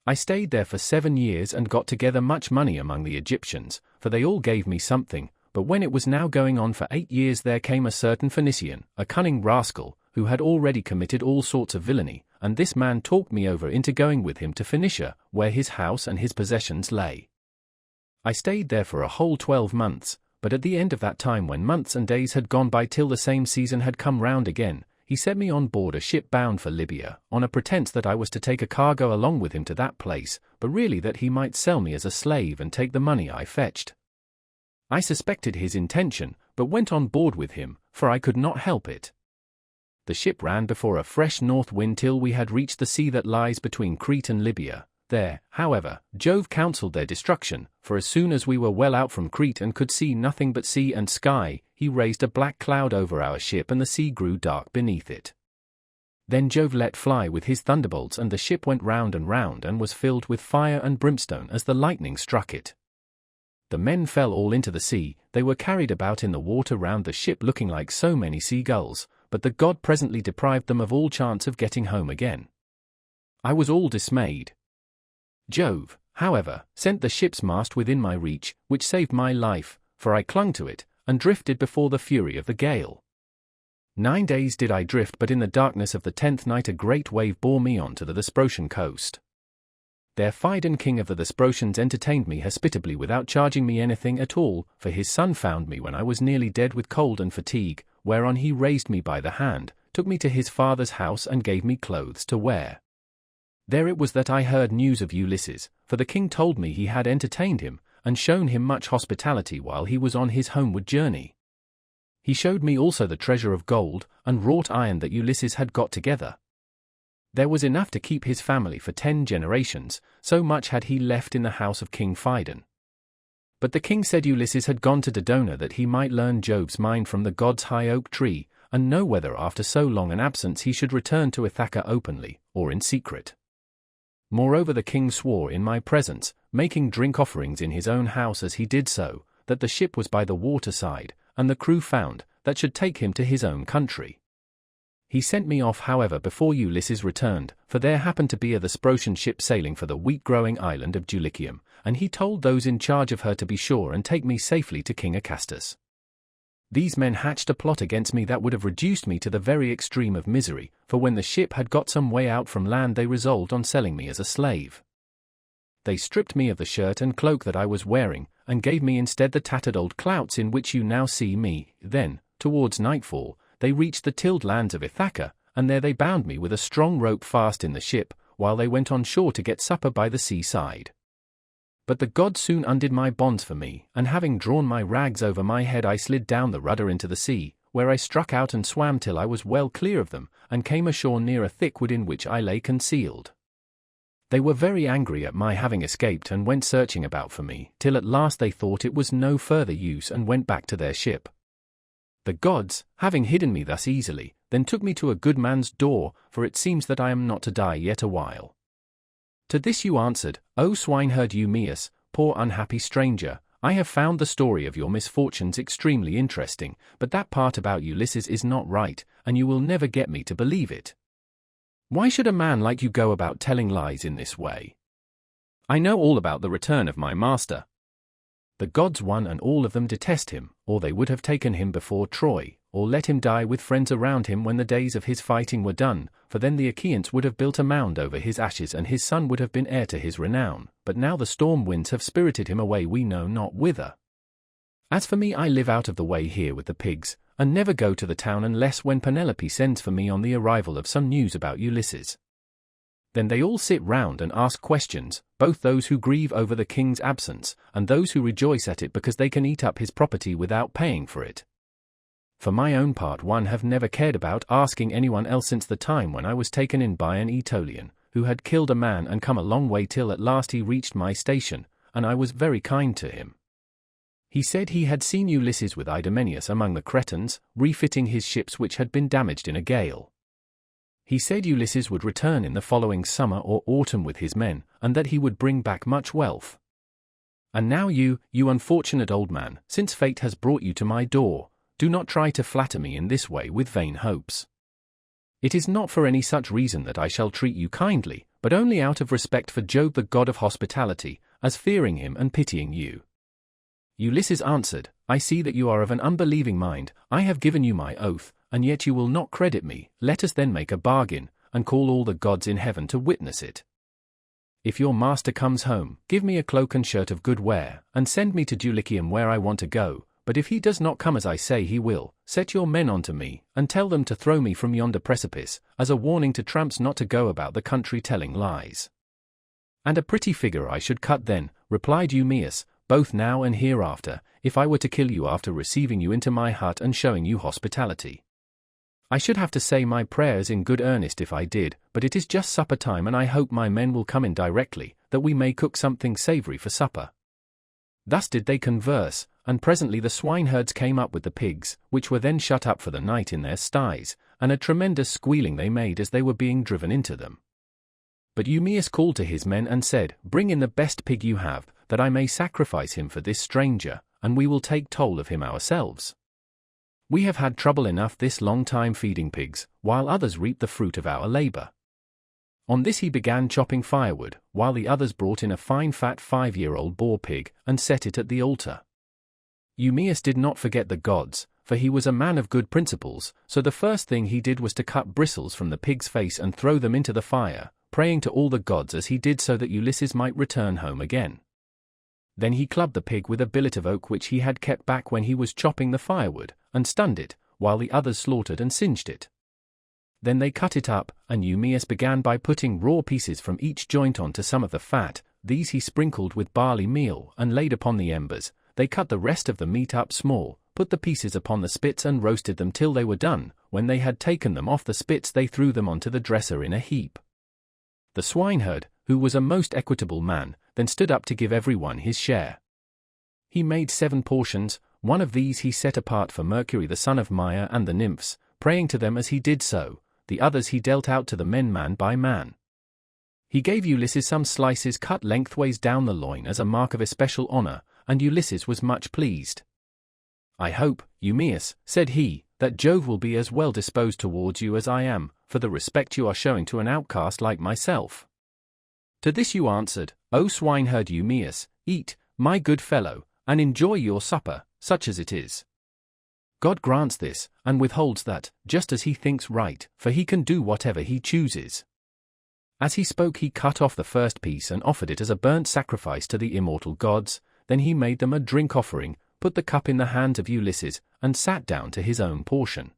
I stayed there for 7 years and got together much money among the Egyptians, for they all gave me something. But when it was now going on for 8 years, there came a certain Phoenician, a cunning rascal, who had already committed all sorts of villainy, and this man talked me over into going with him to Phoenicia, where his house and his possessions lay. I stayed there for a whole 12 months, but at the end of that time, when months and days had gone by till the same season had come round again, he set me on board a ship bound for Libya, on a pretence that I was to take a cargo along with him to that place, but really that he might sell me as a slave and take the money I fetched. I suspected his intention, but went on board with him, for I could not help it. The ship ran before a fresh north wind till we had reached the sea that lies between Crete and Libya. There, however, Jove counselled their destruction, for as soon as we were well out from Crete and could see nothing but sea and sky, he raised a black cloud over our ship and the sea grew dark beneath it. Then Jove let fly with his thunderbolts, and the ship went round and was filled with fire and brimstone as the lightning struck it. The men fell all into the sea. They were carried about in the water round the ship looking like so many seagulls, but the god presently deprived them of all chance of getting home again. I was all dismayed. Jove, however, sent the ship's mast within my reach, which saved my life, for I clung to it, and drifted before the fury of the gale. 9 days did I drift, but in the darkness of the 10th night a great wave bore me on to the Thesprotian coast. There Phidon, king of the Thesprotians, entertained me hospitably without charging me anything at all, for his son found me when I was nearly dead with cold and fatigue, whereon he raised me by the hand, took me to his father's house and gave me clothes to wear. There it was that I heard news of Ulysses, for the king told me he had entertained him, and shown him much hospitality while he was on his homeward journey. He showed me also the treasure of gold and wrought iron that Ulysses had got together. There was enough to keep his family for 10 generations, so much had he left in the house of King Phidon. But the king said Ulysses had gone to Dodona that he might learn Jove's mind from the god's high oak tree, and know whether after so long an absence he should return to Ithaca openly, or in secret. Moreover, the king swore in my presence, making drink offerings in his own house as he did so, that the ship was by the waterside, and the crew found, that should take him to his own country. He sent me off, however, before Ulysses returned, for there happened to be a Thesprotian ship sailing for the wheat-growing island of Dulichium, and he told those in charge of her to be sure and take me safely to King Acastus. These men hatched a plot against me that would have reduced me to the very extreme of misery, for when the ship had got some way out from land they resolved on selling me as a slave. They stripped me of the shirt and cloak that I was wearing, and gave me instead the tattered old clouts in which you now see me. Then, towards nightfall, they reached the tilled lands of Ithaca, and there they bound me with a strong rope fast in the ship, while they went on shore to get supper by the seaside. But the gods soon undid my bonds for me, and having drawn my rags over my head I slid down the rudder into the sea, where I struck out and swam till I was well clear of them, and came ashore near a thick wood in which I lay concealed. They were very angry at my having escaped and went searching about for me, till at last they thought it was no further use and went back to their ship. The gods, having hidden me thus easily, then took me to a good man's door, for it seems that I am not to die yet a while. To this you answered, O swineherd Eumaeus, poor unhappy stranger, I have found the story of your misfortunes extremely interesting, but that part about Ulysses is not right, and you will never get me to believe it. Why should a man like you go about telling lies in this way? I know all about the return of my master. The gods one and all of them detest him, or they would have taken him before Troy, or let him die with friends around him when the days of his fighting were done, for then the Achaeans would have built a mound over his ashes and his son would have been heir to his renown, but now the storm winds have spirited him away we know not whither. As for me, I live out of the way here with the pigs, and never go to the town unless when Penelope sends for me on the arrival of some news about Ulysses. Then they all sit round and ask questions, both those who grieve over the king's absence, and those who rejoice at it because they can eat up his property without paying for it. For my own part, one have never cared about asking anyone else since the time when I was taken in by an Aetolian, who had killed a man and come a long way till at last he reached my station, and I was very kind to him. He said he had seen Ulysses with Idomeneus among the Cretans, refitting his ships which had been damaged in a gale. He said Ulysses would return in the following summer or autumn with his men, and that he would bring back much wealth. And now you unfortunate old man, since fate has brought you to my door, do not try to flatter me in this way with vain hopes. It is not for any such reason that I shall treat you kindly, but only out of respect for Jove the god of hospitality, as fearing him and pitying you. Ulysses answered, I see that you are of an unbelieving mind. I have given you my oath, and yet you will not credit me. Let us then make a bargain, and call all the gods in heaven to witness it. If your master comes home, give me a cloak and shirt of good wear, and send me to Dulichium where I want to go. But if he does not come as I say he will, set your men on to me, and tell them to throw me from yonder precipice, as a warning to tramps not to go about the country telling lies. And a pretty figure I should cut then, replied Eumaeus, both now and hereafter, if I were to kill you after receiving you into my hut and showing you hospitality. I should have to say my prayers in good earnest if I did, but it is just supper time and I hope my men will come in directly, that we may cook something savory for supper. Thus did they converse, and presently the swineherds came up with the pigs, which were then shut up for the night in their sties, and a tremendous squealing they made as they were being driven into them. But Eumaeus called to his men and said, Bring in the best pig you have, that I may sacrifice him for this stranger, and we will take toll of him ourselves. We have had trouble enough this long time feeding pigs, while others reap the fruit of our labor. On this he began chopping firewood, while the others brought in a fine fat 5-year-old boar pig, and set it at the altar. Eumaeus did not forget the gods, for he was a man of good principles, so the first thing he did was to cut bristles from the pig's face and throw them into the fire, praying to all the gods as he did so that Ulysses might return home again. Then he clubbed the pig with a billet of oak which he had kept back when he was chopping the firewood, and stunned it, while the others slaughtered and singed it. Then they cut it up, and Eumaeus began by putting raw pieces from each joint onto some of the fat. These he sprinkled with barley meal and laid upon the embers. They cut the rest of the meat up small, put the pieces upon the spits and roasted them till they were done. When they had taken them off the spits they threw them onto the dresser in a heap. The swineherd, who was a most equitable man, then stood up to give every one his share. He made 7 portions, one of these he set apart for Mercury the son of Maia and the nymphs, praying to them as he did so. The others he dealt out to the men man by man. He gave Ulysses some slices cut lengthways down the loin as a mark of especial honor, and Ulysses was much pleased. I hope, Eumaeus, said he, that Jove will be as well disposed towards you as I am, for the respect you are showing to an outcast like myself. To this you answered, O swineherd Eumaeus, eat, my good fellow, and enjoy your supper, such as it is. God grants this, and withholds that, just as he thinks right, for he can do whatever he chooses. As he spoke he cut off the first piece and offered it as a burnt sacrifice to the immortal gods. Then he made them a drink offering, put the cup in the hands of Ulysses, and sat down to his own portion.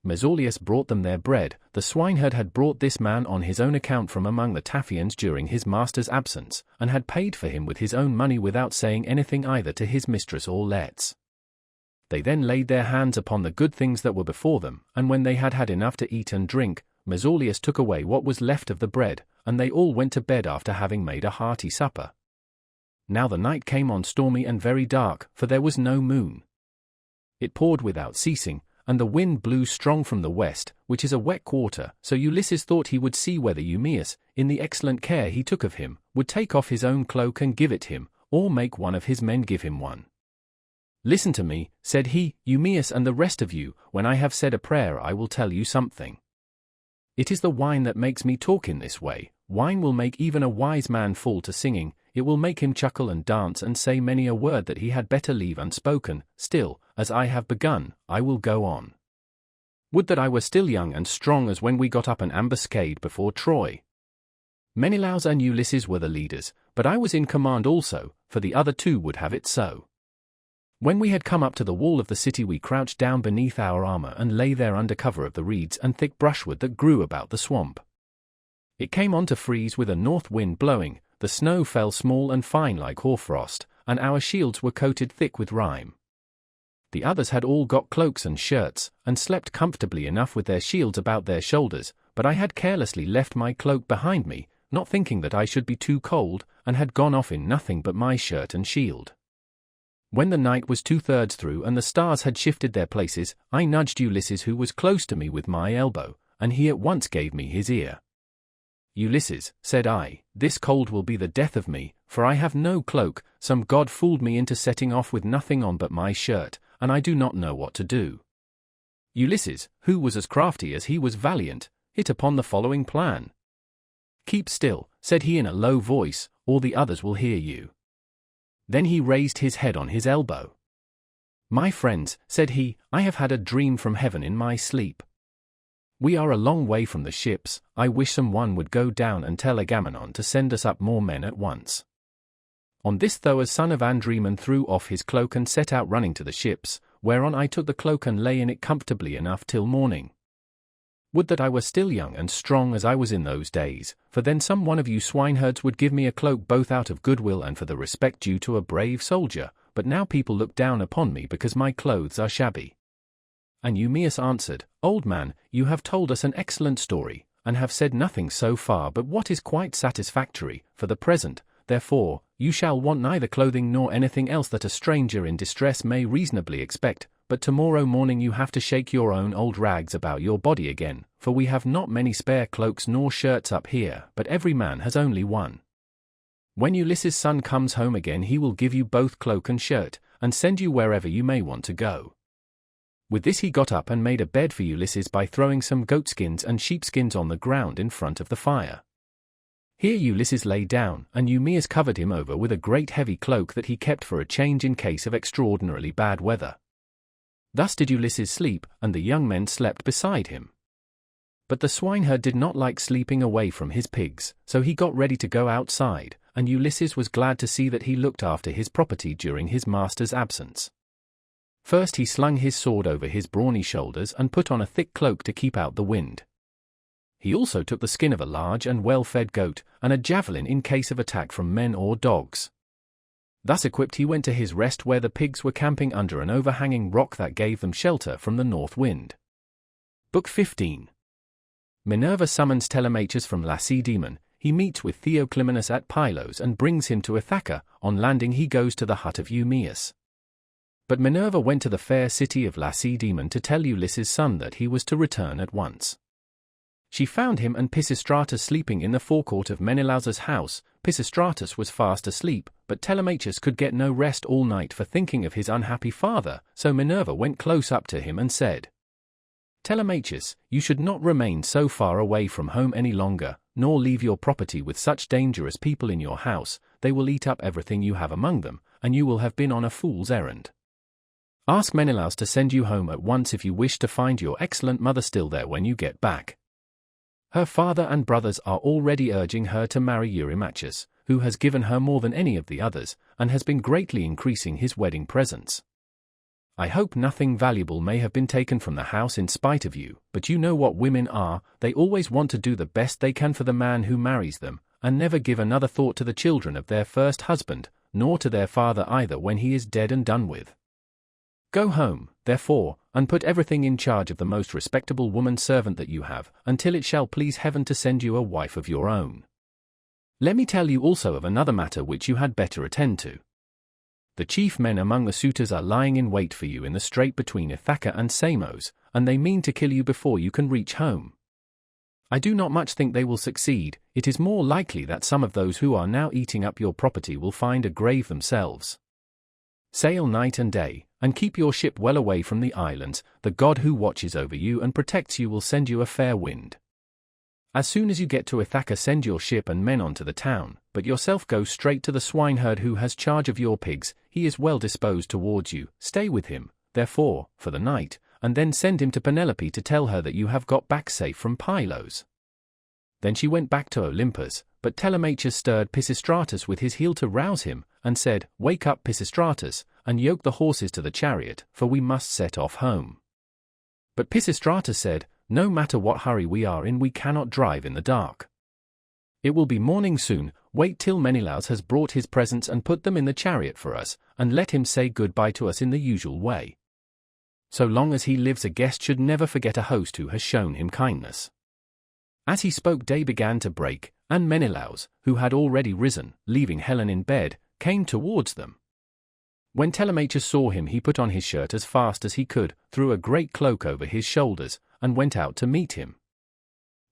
Mesaulius brought them their bread. The swineherd had brought this man on his own account from among the Taphians during his master's absence, and had paid for him with his own money without saying anything either to his mistress or lets. They then laid their hands upon the good things that were before them, and when they had had enough to eat and drink, Mesaulius took away what was left of the bread, and they all went to bed after having made a hearty supper. Now the night came on stormy and very dark, for there was no moon. It poured without ceasing, and the wind blew strong from the west, which is a wet quarter, so Ulysses thought he would see whether Eumaeus, in the excellent care he took of him, would take off his own cloak and give it him, or make one of his men give him one. Listen to me, said he, Eumaeus and the rest of you, when I have said a prayer I will tell you something. It is the wine that makes me talk in this way. Wine will make even a wise man fall to singing, it will make him chuckle and dance and say many a word that he had better leave unspoken. Still, as I have begun, I will go on. Would that I were still young and strong as when we got up an ambuscade before Troy. Menelaus and Ulysses were the leaders, but I was in command also, for the other 2 would have it so. When we had come up to the wall of the city we crouched down beneath our armor and lay there under cover of the reeds and thick brushwood that grew about the swamp. It came on to freeze with a north wind blowing, the snow fell small and fine like hoarfrost, and our shields were coated thick with rime. The others had all got cloaks and shirts, and slept comfortably enough with their shields about their shoulders, but I had carelessly left my cloak behind me, not thinking that I should be too cold, and had gone off in nothing but my shirt and shield. When the night was 2/3 through and the stars had shifted their places, I nudged Ulysses, who was close to me, with my elbow, and he at once gave me his ear. "Ulysses," said I, "this cold will be the death of me, for I have no cloak. Some god fooled me into setting off with nothing on but my shirt, and I do not know what to do." Ulysses, who was as crafty as he was valiant, hit upon the following plan. "Keep still," said he in a low voice, "or the others will hear you." Then he raised his head on his elbow. "My friends," said he, "I have had a dream from heaven in my sleep. We are a long way from the ships. I wish someone would go down and tell Agamemnon to send us up more men at once." On this Thoas son of Andremon threw off his cloak and set out running to the ships, whereon I took the cloak and lay in it comfortably enough till morning. Would that I were still young and strong as I was in those days, for then some one of you swineherds would give me a cloak both out of goodwill and for the respect due to a brave soldier, but now people look down upon me because my clothes are shabby. And Eumaeus answered, "Old man, you have told us an excellent story, and have said nothing so far but what is quite satisfactory, for the present. Therefore, you shall want neither clothing nor anything else that a stranger in distress may reasonably expect, but tomorrow morning you have to shake your own old rags about your body again, for we have not many spare cloaks nor shirts up here, but every man has only one. When Ulysses' son comes home again he will give you both cloak and shirt, and send you wherever you may want to go." With this he got up and made a bed for Ulysses by throwing some goatskins and sheepskins on the ground in front of the fire. Here Ulysses lay down, and Eumaeus covered him over with a great heavy cloak that he kept for a change in case of extraordinarily bad weather. Thus did Ulysses sleep, and the young men slept beside him. But the swineherd did not like sleeping away from his pigs, so he got ready to go outside, and Ulysses was glad to see that he looked after his property during his master's absence. First he slung his sword over his brawny shoulders and put on a thick cloak to keep out the wind. He also took the skin of a large and well-fed goat, and a javelin in case of attack from men or dogs. Thus equipped he went to his rest where the pigs were camping under an overhanging rock that gave them shelter from the north wind. Book 15. Minerva summons Telemachus from Lacedaemon. He meets with Theoclymenus at Pylos and brings him to Ithaca. On landing he goes to the hut of Eumaeus. But Minerva went to the fair city of Lacedaemon to tell Ulysses' son that he was to return at once. She found him and Pisistratus sleeping in the forecourt of Menelaus's house. Pisistratus was fast asleep, but Telemachus could get no rest all night for thinking of his unhappy father, so Minerva went close up to him and said, "Telemachus, you should not remain so far away from home any longer, nor leave your property with such dangerous people in your house. They will eat up everything you have among them, and you will have been on a fool's errand. Ask Menelaus to send you home at once if you wish to find your excellent mother still there when you get back. Her father and brothers are already urging her to marry Eurymachus, who has given her more than any of the others, and has been greatly increasing his wedding presents. I hope nothing valuable may have been taken from the house in spite of you, but you know what women are. They always want to do the best they can for the man who marries them, and never give another thought to the children of their first husband, nor to their father either when he is dead and done with. Go home, therefore, and put everything in charge of the most respectable woman servant that you have, until it shall please heaven to send you a wife of your own. Let me tell you also of another matter which you had better attend to. The chief men among the suitors are lying in wait for you in the strait between Ithaca and Samos, and they mean to kill you before you can reach home. I do not much think they will succeed. It is more likely that some of those who are now eating up your property will find a grave themselves. Sail night and day, and keep your ship well away from the islands. The god who watches over you and protects you will send you a fair wind. As soon as you get to Ithaca, send your ship and men on to the town, but yourself go straight to the swineherd who has charge of your pigs. He is well disposed towards you. Stay with him, therefore, for the night, and then send him to Penelope to tell her that you have got back safe from Pylos." Then she went back to Olympus, but Telemachus stirred Pisistratus with his heel to rouse him, and said, "Wake up, Pisistratus, and yoke the horses to the chariot, for we must set off home." But Pisistratus said, "No matter what hurry we are in, we cannot drive in the dark. It will be morning soon. Wait till Menelaus has brought his presents and put them in the chariot for us, and let him say goodbye to us in the usual way. So long as he lives, a guest should never forget a host who has shown him kindness." As he spoke, day began to break, and Menelaus, who had already risen, leaving Helen in bed, came towards them. When Telemachus saw him, he put on his shirt as fast as he could, threw a great cloak over his shoulders, and went out to meet him.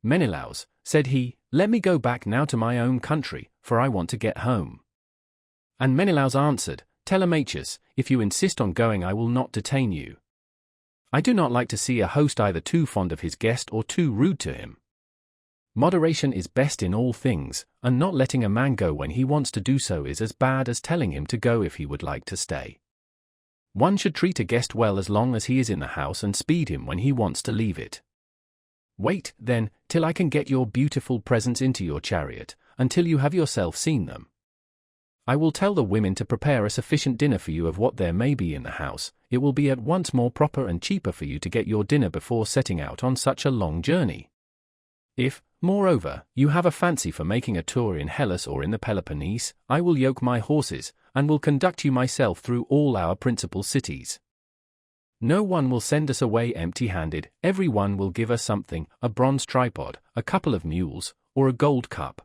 "Menelaus," said he, "let me go back now to my own country, for I want to get home." And Menelaus answered, "Telemachus, if you insist on going, I will not detain you. I do not like to see a host either too fond of his guest or too rude to him. Moderation is best in all things, and not letting a man go when he wants to do so is as bad as telling him to go if he would like to stay. One should treat a guest well as long as he is in the house and speed him when he wants to leave it. Wait, then, till I can get your beautiful presents into your chariot, until you have yourself seen them. I will tell the women to prepare a sufficient dinner for you of what there may be in the house. It will be at once more proper and cheaper for you to get your dinner before setting out on such a long journey. If, moreover, you have a fancy for making a tour in Hellas or in the Peloponnese, I will yoke my horses, and will conduct you myself through all our principal cities. No one will send us away empty-handed, every one will give us something, a bronze tripod, a couple of mules, or a gold cup."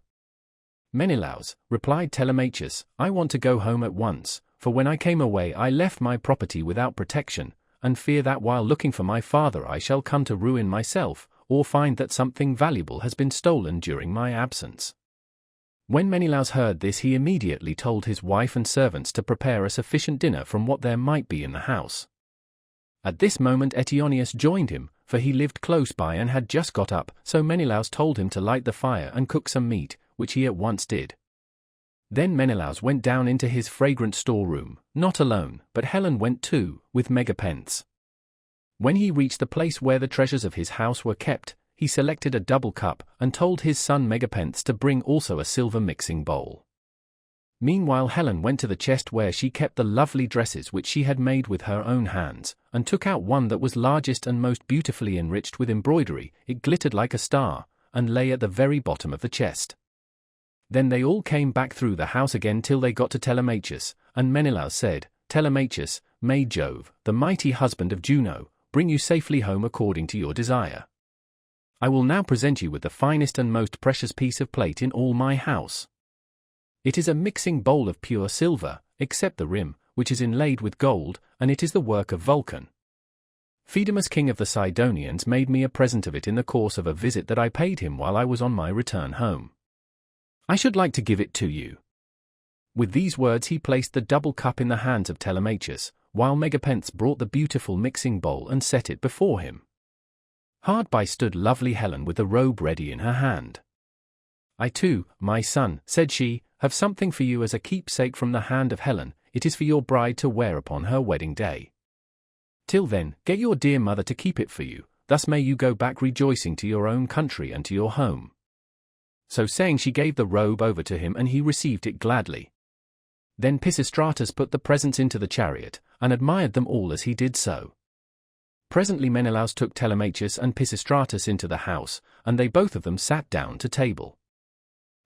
"Menelaus," replied Telemachus, "I want to go home at once, for when I came away I left my property without protection, and fear that while looking for my father I shall come to ruin myself, or find that something valuable has been stolen during my absence." When Menelaus heard this, he immediately told his wife and servants to prepare a sufficient dinner from what there might be in the house. At this moment Eteoneus joined him, for he lived close by and had just got up, so Menelaus told him to light the fire and cook some meat, which he at once did. Then Menelaus went down into his fragrant storeroom, not alone, but Helen went too, with Megapenthes. When he reached the place where the treasures of his house were kept, he selected a double cup, and told his son Megapenthes to bring also a silver mixing bowl. Meanwhile Helen went to the chest where she kept the lovely dresses which she had made with her own hands, and took out one that was largest and most beautifully enriched with embroidery. It glittered like a star, and lay at the very bottom of the chest. Then they all came back through the house again till they got to Telemachus, and Menelaus said, "Telemachus, may Jove, the mighty husband of Juno, bring you safely home according to your desire. I will now present you with the finest and most precious piece of plate in all my house. It is a mixing bowl of pure silver, except the rim, which is inlaid with gold, and it is the work of Vulcan. Phaedimus, king of the Sidonians, made me a present of it in the course of a visit that I paid him while I was on my return home. I should like to give it to you." With these words he placed the double cup in the hands of Telemachus, while Megapenthes brought the beautiful mixing bowl and set it before him. Hard by stood lovely Helen with the robe ready in her hand. "I too, my son," said she, "have something for you as a keepsake from the hand of Helen. It is for your bride to wear upon her wedding day. Till then, get your dear mother to keep it for you, thus may you go back rejoicing to your own country and to your home." So saying, she gave the robe over to him, and he received it gladly. Then Pisistratus put the presents into the chariot, and admired them all as he did so. Presently Menelaus took Telemachus and Pisistratus into the house, and they both of them sat down to table.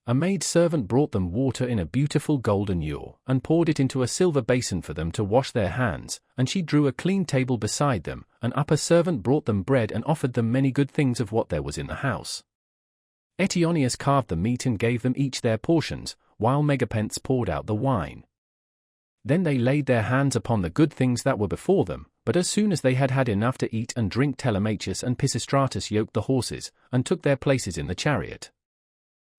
A maid-servant brought them water in a beautiful golden ewer, and poured it into a silver basin for them to wash their hands, and she drew a clean table beside them. An upper servant brought them bread and offered them many good things of what there was in the house. Eteoneus carved the meat and gave them each their portions, while Megapenthes poured out the wine. Then they laid their hands upon the good things that were before them, but as soon as they had had enough to eat and drink, Telemachus and Pisistratus yoked the horses, and took their places in the chariot.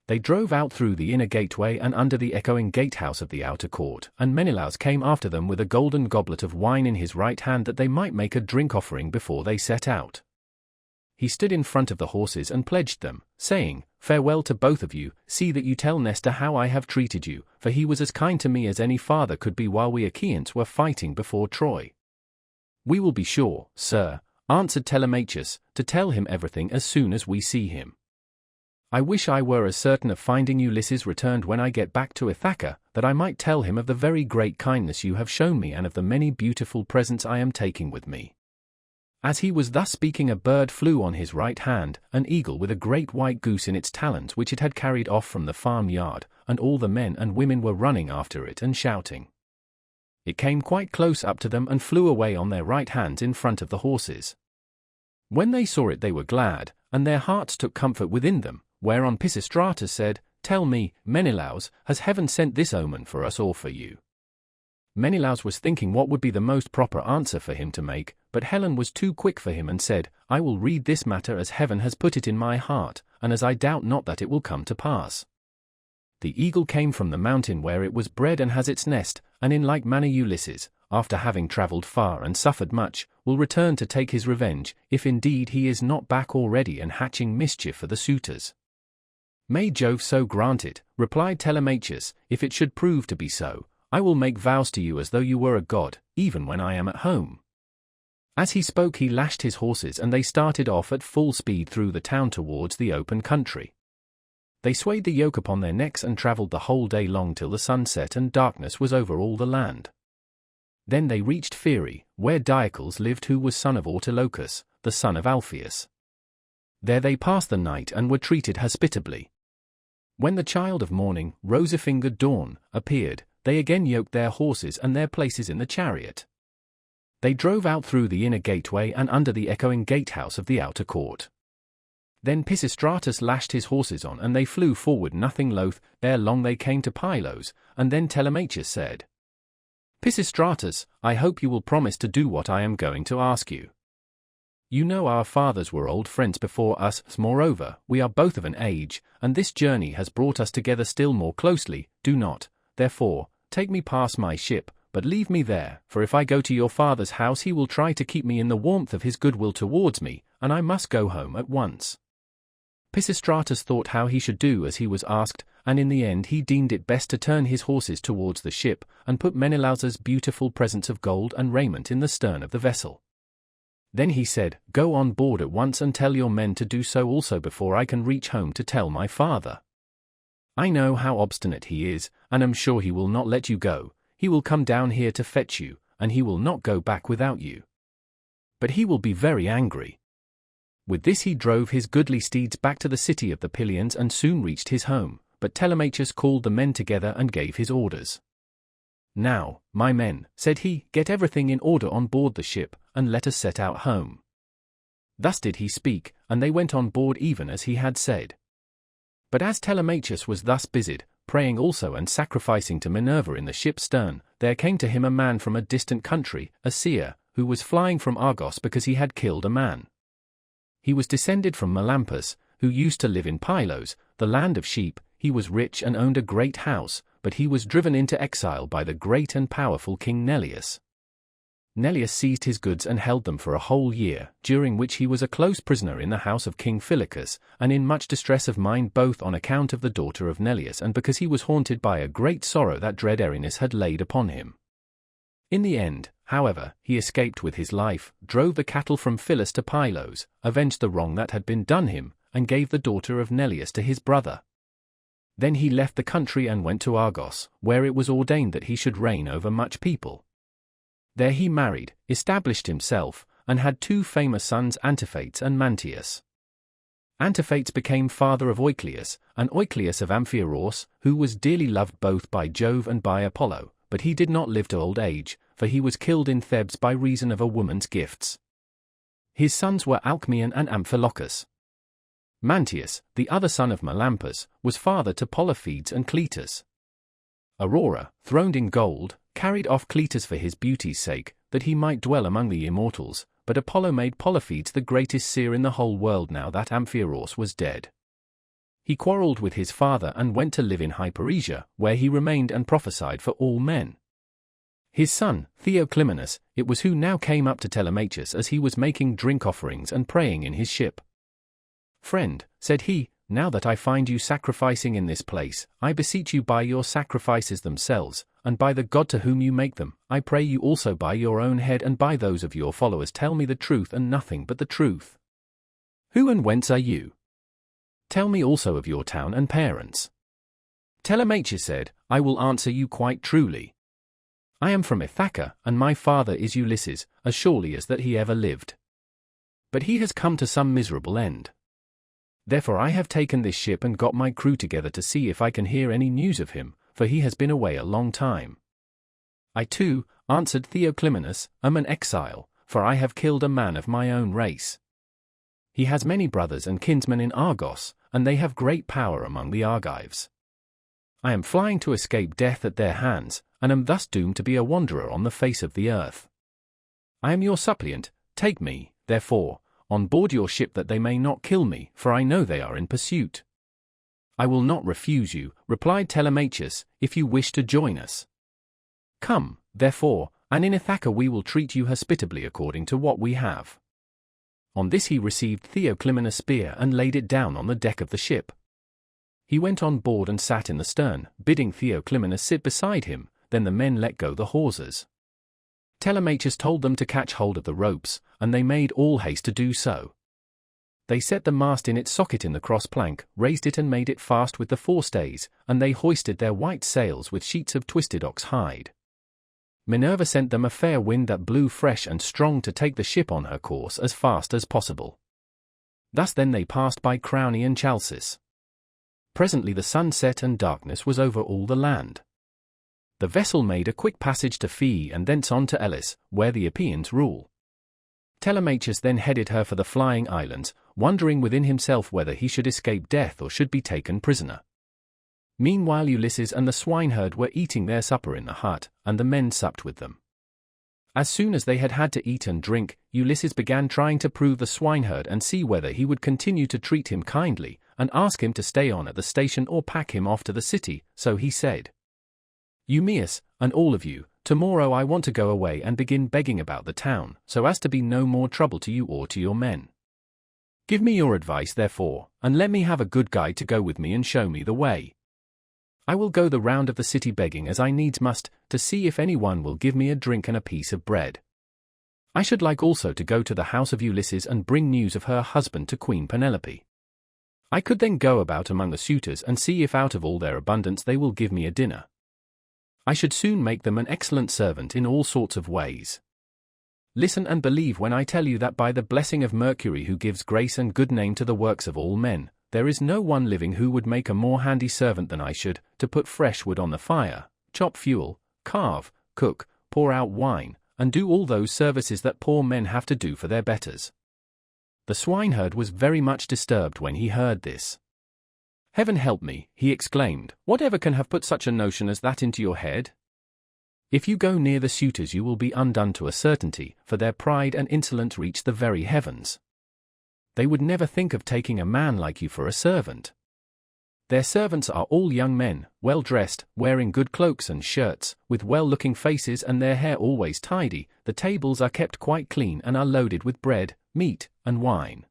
They drove out through the inner gateway and under the echoing gatehouse of the outer court, and Menelaus came after them with a golden goblet of wine in his right hand that they might make a drink offering before they set out. He stood in front of the horses and pledged them, saying, "Farewell to both of you, see that you tell Nestor how I have treated you, for he was as kind to me as any father could be while we Achaeans were fighting before Troy." "We will be sure, sir," answered Telemachus, "to tell him everything as soon as we see him. I wish I were as certain of finding Ulysses returned when I get back to Ithaca, that I might tell him of the very great kindness you have shown me and of the many beautiful presents I am taking with me." As he was thus speaking, a bird flew on his right hand, an eagle with a great white goose in its talons which it had carried off from the farmyard, and all the men and women were running after it and shouting. It came quite close up to them and flew away on their right hands in front of the horses. When they saw it they were glad, and their hearts took comfort within them, whereon Pisistratus said, "Tell me, Menelaus, has heaven sent this omen for us or for you?" Menelaus was thinking what would be the most proper answer for him to make, but Helen was too quick for him and said, "I will read this matter as heaven has put it in my heart, and as I doubt not that it will come to pass. The eagle came from the mountain where it was bred and has its nest, and in like manner Ulysses, after having travelled far and suffered much, will return to take his revenge, if indeed he is not back already and hatching mischief for the suitors." "May Jove so grant it," replied Telemachus. "If it should prove to be so, I will make vows to you as though you were a god, even when I am at home." As he spoke he lashed his horses and they started off at full speed through the town towards the open country. They swayed the yoke upon their necks and travelled the whole day long till the sun set and darkness was over all the land. Then they reached Pheræ, where Diocles lived, who was son of Autolycus, the son of Alpheus. There they passed the night and were treated hospitably. When the child of morning, rosy-fingered Dawn, appeared, they again yoked their horses and their places in the chariot. They drove out through the inner gateway and under the echoing gatehouse of the outer court. Then Pisistratus lashed his horses on and they flew forward nothing loath. Ere long they came to Pylos, and then Telemachus said, "Pisistratus, I hope you will promise to do what I am going to ask you. You know our fathers were old friends before us, moreover, we are both of an age, and this journey has brought us together still more closely. Do not, therefore, take me past my ship, but leave me there, for if I go to your father's house he will try to keep me in the warmth of his goodwill towards me, and I must go home at once." Pisistratus thought how he should do as he was asked, and in the end he deemed it best to turn his horses towards the ship, and put Menelaus's beautiful presents of gold and raiment in the stern of the vessel. Then he said, "Go on board at once and tell your men to do so also before I can reach home to tell my father. I know how obstinate he is, and am sure he will not let you go. He will come down here to fetch you, and he will not go back without you. But he will be very angry." With this he drove his goodly steeds back to the city of the Pylians and soon reached his home, but Telemachus called the men together and gave his orders. "Now, my men," said he, "get everything in order on board the ship, and let us set out home." Thus did he speak, and they went on board even as he had said. But as Telemachus was thus busied, praying also and sacrificing to Minerva in the ship's stern, there came to him a man from a distant country, a seer, who was flying from Argos because he had killed a man. He was descended from Melampus, who used to live in Pylos, the land of sheep. He was rich and owned a great house, but he was driven into exile by the great and powerful King Neleus. Neleus seized his goods and held them for a whole year, during which he was a close prisoner in the house of King Phylacus, and in much distress of mind both on account of the daughter of Neleus and because he was haunted by a great sorrow that dread Erinus had laid upon him. In the end, however, he escaped with his life, drove the cattle from Phyllis to Pylos, avenged the wrong that had been done him, and gave the daughter of Neleus to his brother. Then he left the country and went to Argos, where it was ordained that he should reign over much people. There he married, established himself, and had two famous sons, Antiphates and Mantius. Antiphates became father of Oicleus, and Oicleus of Amphiaraus, who was dearly loved both by Jove and by Apollo, but he did not live to old age, for he was killed in Thebes by reason of a woman's gifts. His sons were Alcmaeon and Amphilochus. Mantius, the other son of Melampus, was father to Polyphetes and Cletus. Aurora, throned in gold, carried off Cletus for his beauty's sake, that he might dwell among the immortals, but Apollo made Polyphetes the greatest seer in the whole world now that Amphiaraus was dead. He quarrelled with his father and went to live in Hyperesia, where he remained and prophesied for all men. His son, Theoclymenus, it was who now came up to Telemachus as he was making drink offerings and praying in his ship. "Friend," said he, "now that I find you sacrificing in this place, I beseech you by your sacrifices themselves, and by the God to whom you make them, I pray you also by your own head and by those of your followers, tell me the truth and nothing but the truth. Who and whence are you? Tell me also of your town and parents." Telemachus said, "I will answer you quite truly. I am from Ithaca, and my father is Ulysses, as surely as that he ever lived. But he has come to some miserable end. Therefore I have taken this ship and got my crew together to see if I can hear any news of him, for he has been away a long time. I too," answered Theoclymenus, "am an exile, for I have killed a man of my own race." He has many brothers and kinsmen in Argos, and they have great power among the Argives. I am flying to escape death at their hands, and am thus doomed to be a wanderer on the face of the earth. I am your suppliant, take me, therefore, on board your ship that they may not kill me, for I know they are in pursuit. I will not refuse you, replied Telemachus, if you wish to join us. Come, therefore, and in Ithaca we will treat you hospitably according to what we have. On this he received Theoclymenus' spear and laid it down on the deck of the ship. He went on board and sat in the stern, bidding Theoclymenus sit beside him. Then the men let go the hawsers. Telemachus told them to catch hold of the ropes, and they made all haste to do so. They set the mast in its socket in the cross plank, raised it and made it fast with the forestays, and they hoisted their white sails with sheets of twisted ox hide. Minerva sent them a fair wind that blew fresh and strong to take the ship on her course as fast as possible. Thus then they passed by Crowne and Chalcis. Presently the sun set and darkness was over all the land. The vessel made a quick passage to Pheae and thence on to Elis, where the Epeans rule. Telemachus then headed her for the flying islands, wondering within himself whether he should escape death or should be taken prisoner. Meanwhile Ulysses and the swineherd were eating their supper in the hut, and the men supped with them. As soon as they had had to eat and drink, Ulysses began trying to prove the swineherd and see whether he would continue to treat him kindly, and ask him to stay on at the station or pack him off to the city. So he said, Eumaeus, and all of you, tomorrow I want to go away and begin begging about the town, so as to be no more trouble to you or to your men. Give me your advice therefore, and let me have a good guide to go with me and show me the way. I will go the round of the city begging as I needs must, to see if any one will give me a drink and a piece of bread. I should like also to go to the house of Ulysses and bring news of her husband to Queen Penelope. I could then go about among the suitors and see if out of all their abundance they will give me a dinner. I should soon make them an excellent servant in all sorts of ways. Listen and believe when I tell you that by the blessing of Mercury who gives grace and good name to the works of all men, there is no one living who would make a more handy servant than I should, to put fresh wood on the fire, chop fuel, carve, cook, pour out wine, and do all those services that poor men have to do for their betters. The swineherd was very much disturbed when he heard this. Heaven help me, he exclaimed, whatever can have put such a notion as that into your head? If you go near the suitors you will be undone to a certainty, for their pride and insolence reach the very heavens. They would never think of taking a man like you for a servant. Their servants are all young men, well dressed, wearing good cloaks and shirts, with well-looking faces and their hair always tidy. The tables are kept quite clean and are loaded with bread, meat, and wine.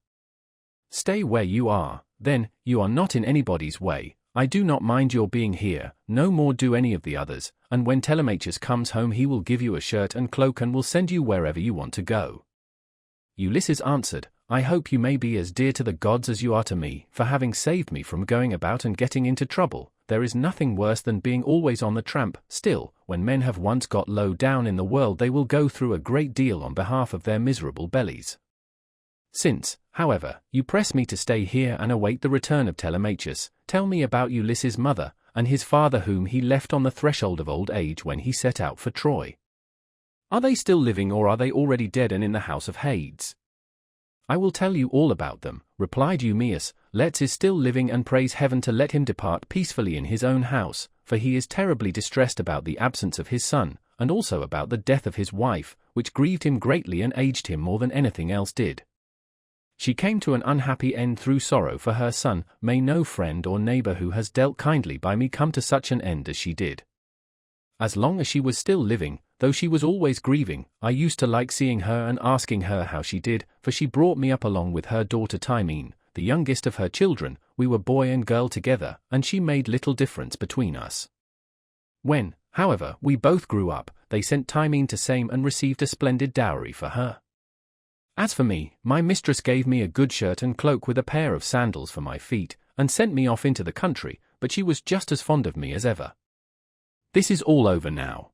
Stay where you are, then, you are not in anybody's way. I do not mind your being here, no more do any of the others, and when Telemachus comes home he will give you a shirt and cloak and will send you wherever you want to go. Ulysses answered, I hope you may be as dear to the gods as you are to me, for having saved me from going about and getting into trouble. There is nothing worse than being always on the tramp. Still, when men have once got low down in the world they will go through a great deal on behalf of their miserable bellies. Since, however, you press me to stay here and await the return of Telemachus, tell me about Ulysses' mother, and his father whom he left on the threshold of old age when he set out for Troy. Are they still living or are they already dead and in the house of Hades? I will tell you all about them, replied Eumaeus. Let's is still living and praise heaven to let him depart peacefully in his own house, for he is terribly distressed about the absence of his son, and also about the death of his wife, which grieved him greatly and aged him more than anything else did. She came to an unhappy end through sorrow for her son. May no friend or neighbor who has dealt kindly by me come to such an end as she did. As long as she was still living, though she was always grieving, I used to like seeing her and asking her how she did, for she brought me up along with her daughter Timene, the youngest of her children. We were boy and girl together, and she made little difference between us. When, however, we both grew up, they sent Timene to Same and received a splendid dowry for her. As for me, my mistress gave me a good shirt and cloak with a pair of sandals for my feet, and sent me off into the country, but she was just as fond of me as ever. This is all over now.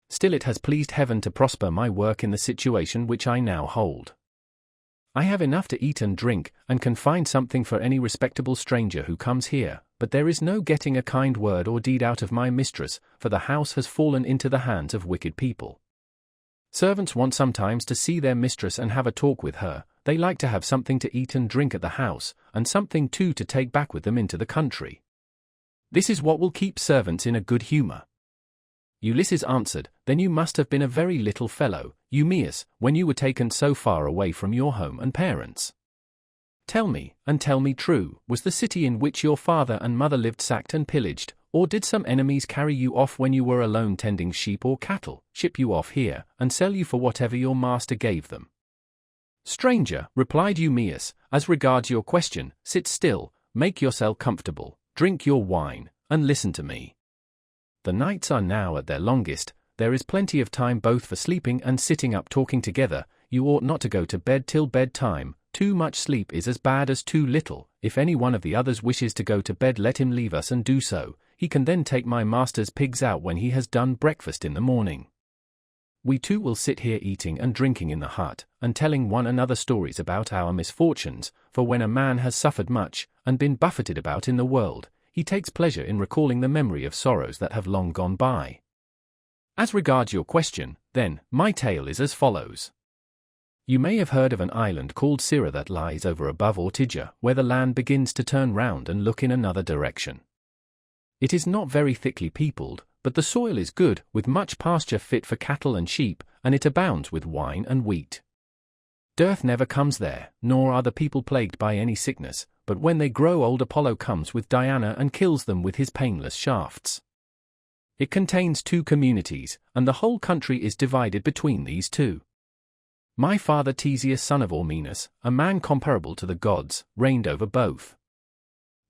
Still it has pleased heaven to prosper my work in the situation which I now hold. I have enough to eat and drink, and can find something for any respectable stranger who comes here, but there is no getting a kind word or deed out of my mistress, for the house has fallen into the hands of wicked people. Servants want sometimes to see their mistress and have a talk with her, they like to have something to eat and drink at the house, and something too to take back with them into the country. This is what will keep servants in a good humor." Ulysses answered, "Then you must have been a very little fellow, Eumaeus, when you were taken so far away from your home and parents. Tell me, and tell me true, was the city in which your father and mother lived sacked and pillaged, or did some enemies carry you off when you were alone tending sheep or cattle, ship you off here, and sell you for whatever your master gave them?" "Stranger," replied Eumaeus, "as regards your question, sit still, make yourself comfortable, drink your wine, and listen to me. The nights are now at their longest, there is plenty of time both for sleeping and sitting up talking together. You ought not to go to bed till bedtime. Too much sleep is as bad as too little. If any one of the others wishes to go to bed, let him leave us and do so. He can then take my master's pigs out when he has done breakfast in the morning. We two will sit here eating and drinking in the hut, and telling one another stories about our misfortunes, for when a man has suffered much, and been buffeted about in the world, he takes pleasure in recalling the memory of sorrows that have long gone by. As regards your question, then, my tale is as follows. You may have heard of an island called Cirrha that lies over above Ortygia, where the land begins to turn round and look in another direction. It is not very thickly peopled, but the soil is good, with much pasture fit for cattle and sheep, and it abounds with wine and wheat. Dearth never comes there, nor are the people plagued by any sickness, but when they grow old Apollo comes with Diana and kills them with his painless shafts. It contains 2 communities, and the whole country is divided between these 2. My father Theseus, son of Ormenus, a man comparable to the gods, reigned over both.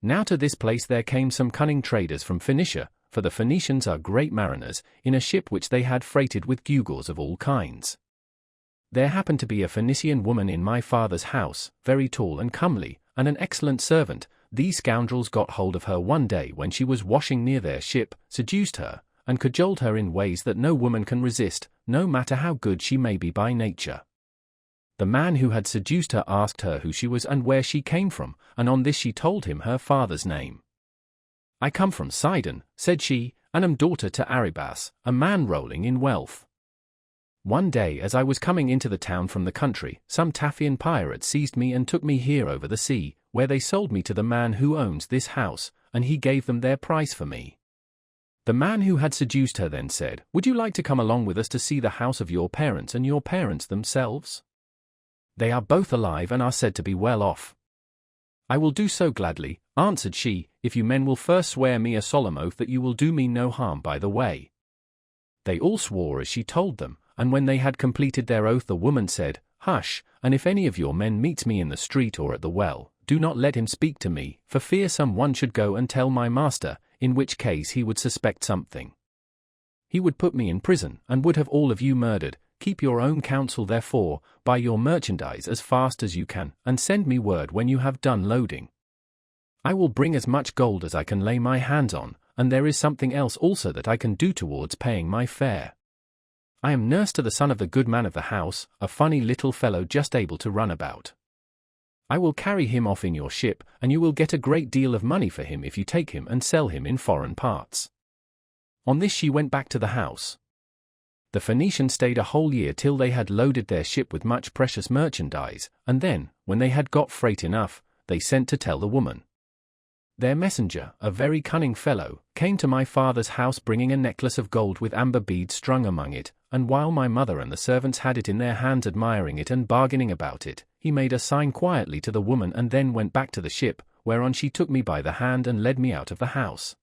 Now to this place there came some cunning traders from Phoenicia, for the Phoenicians are great mariners, in a ship which they had freighted with gewgaws of all kinds. There happened to be a Phoenician woman in my father's house, very tall and comely, and an excellent servant. These scoundrels got hold of her one day when she was washing near their ship, seduced her, and cajoled her in ways that no woman can resist, no matter how good she may be by nature. The man who had seduced her asked her who she was and where she came from, and on this she told him her father's name. "I come from Sidon," said she, "and am daughter to Arybas, a man rolling in wealth. One day as I was coming into the town from the country, some Taphian pirates seized me and took me here over the sea, where they sold me to the man who owns this house, and he gave them their price for me." The man who had seduced her then said, "Would you like to come along with us to see the house of your parents and your parents themselves? They are both alive and are said to be well off." "I will do so gladly," answered she, "if you men will first swear me a solemn oath that you will do me no harm by the way." They all swore as she told them, and when they had completed their oath the woman said, "Hush, and if any of your men meets me in the street or at the well, do not let him speak to me, for fear some one should go and tell my master, in which case he would suspect something. He would put me in prison, and would have all of you murdered. Keep your own counsel therefore, buy your merchandise as fast as you can, and send me word when you have done loading. I will bring as much gold as I can lay my hands on, and there is something else also that I can do towards paying my fare. I am nurse to the son of the good man of the house, a funny little fellow just able to run about. I will carry him off in your ship, and you will get a great deal of money for him if you take him and sell him in foreign parts." On this she went back to the house. The Phoenicians stayed a whole year till they had loaded their ship with much precious merchandise, and then, when they had got freight enough, they sent to tell the woman. Their messenger, a very cunning fellow, came to my father's house bringing a necklace of gold with amber beads strung among it, and while my mother and the servants had it in their hands admiring it and bargaining about it, he made a sign quietly to the woman and then went back to the ship, whereon she took me by the hand and led me out of the house.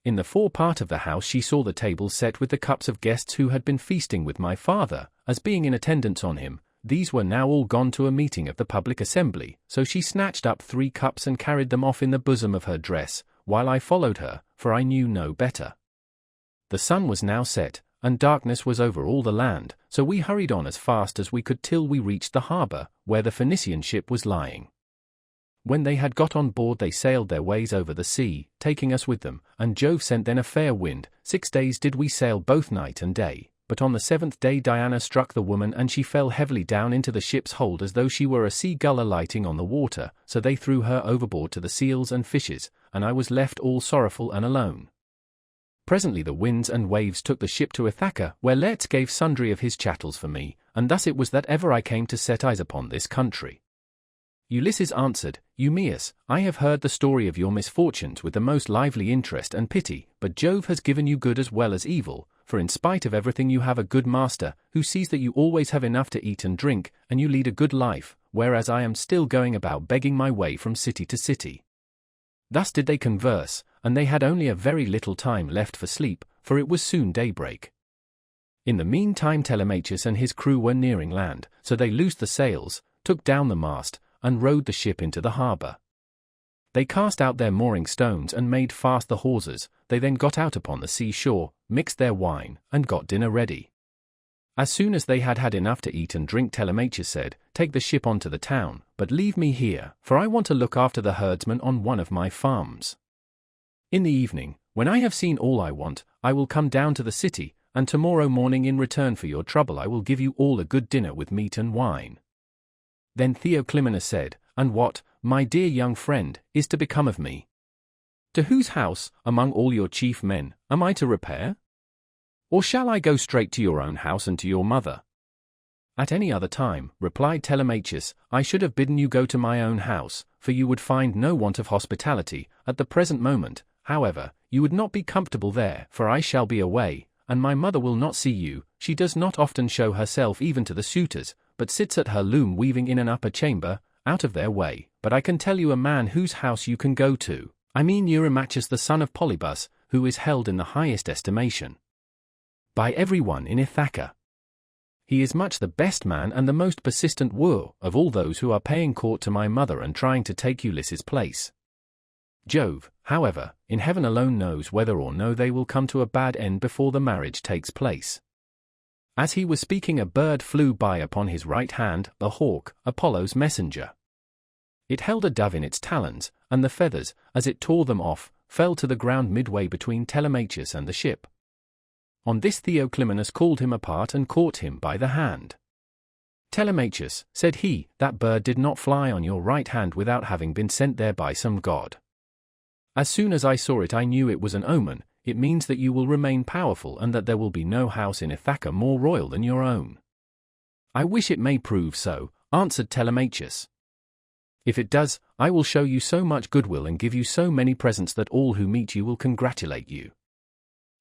In the fore part of the house she saw the tables set with the cups of guests who had been feasting with my father, as being in attendance on him. These were now all gone to a meeting of the public assembly, so she snatched up 3 cups and carried them off in the bosom of her dress, while I followed her, for I knew no better. The sun was now set, and darkness was over all the land, so we hurried on as fast as we could till we reached the harbour, where the Phoenician ship was lying. When they had got on board they sailed their ways over the sea, taking us with them, and Jove sent then a fair wind. 6 days did we sail both night and day, but on the 7th day Diana struck the woman and she fell heavily down into the ship's hold as though she were a sea-gull alighting on the water, so they threw her overboard to the seals and fishes, and I was left all sorrowful and alone. Presently the winds and waves took the ship to Ithaca, where Laertes gave sundry of his chattels for me, and thus it was that ever I came to set eyes upon this country. Ulysses answered, Eumaeus, I have heard the story of your misfortunes with the most lively interest and pity, but Jove has given you good as well as evil, for in spite of everything you have a good master, who sees that you always have enough to eat and drink, and you lead a good life, whereas I am still going about begging my way from city to city. Thus did they converse, and they had only a very little time left for sleep, for it was soon daybreak. In the meantime Telemachus and his crew were nearing land, so they loosed the sails, took down the mast, and rowed the ship into the harbour. They cast out their mooring stones and made fast the hawsers. They then got out upon the sea-shore, mixed their wine, and got dinner ready. As soon as they had had enough to eat and drink, Telemachus said, Take the ship on to the town, but leave me here, for I want to look after the herdsmen on one of my farms. In the evening, when I have seen all I want, I will come down to the city, and tomorrow morning in return for your trouble I will give you all a good dinner with meat and wine. Then Theoclymenus said, And what, my dear young friend, is to become of me? To whose house, among all your chief men, am I to repair? Or shall I go straight to your own house and to your mother? At any other time, replied Telemachus, I should have bidden you go to my own house, for you would find no want of hospitality. At the present moment, however, you would not be comfortable there, for I shall be away, and my mother will not see you. She does not often show herself even to the suitors, but sits at her loom weaving in an upper chamber, out of their way. But I can tell you a man whose house you can go to, I mean Eurymachus the son of Polybus, who is held in the highest estimation by everyone in Ithaca. He is much the best man and the most persistent wooer of all those who are paying court to my mother and trying to take Ulysses' place. Jove, however, in heaven alone knows whether or no they will come to a bad end before the marriage takes place. As he was speaking, a bird flew by upon his right hand, a hawk, Apollo's messenger. It held a dove in its talons, and the feathers, as it tore them off, fell to the ground midway between Telemachus and the ship. On this Theoclymenus called him apart and caught him by the hand. Telemachus, said he, that bird did not fly on your right hand without having been sent there by some god. As soon as I saw it I knew it was an omen. It means that you will remain powerful and that there will be no house in Ithaca more royal than your own. I wish it may prove so, answered Telemachus. If it does, I will show you so much goodwill and give you so many presents that all who meet you will congratulate you.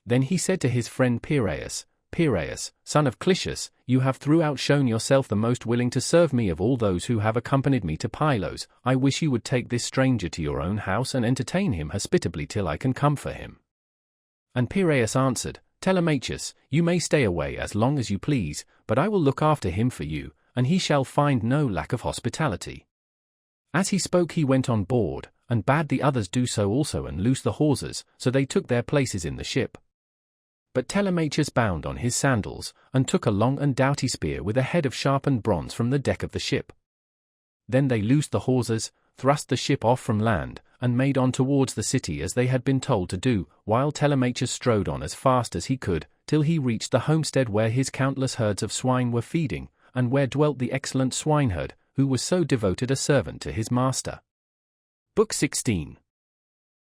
Then he said to his friend Piraeus, Piraeus, son of Clitius, you have throughout shown yourself the most willing to serve me of all those who have accompanied me to Pylos. I wish you would take this stranger to your own house and entertain him hospitably till I can come for him. And Piraeus answered, Telemachus, you may stay away as long as you please, but I will look after him for you, and he shall find no lack of hospitality. As he spoke he went on board, and bade the others do so also and loose the hawsers, so they took their places in the ship. But Telemachus bound on his sandals, and took a long and doughty spear with a head of sharpened bronze from the deck of the ship. Then they loosed the hawsers, thrust the ship off from land, and made on towards the city as they had been told to do, while Telemachus strode on as fast as he could, till he reached the homestead where his countless herds of swine were feeding, and where dwelt the excellent swineherd, who was so devoted a servant to his master. Book 16.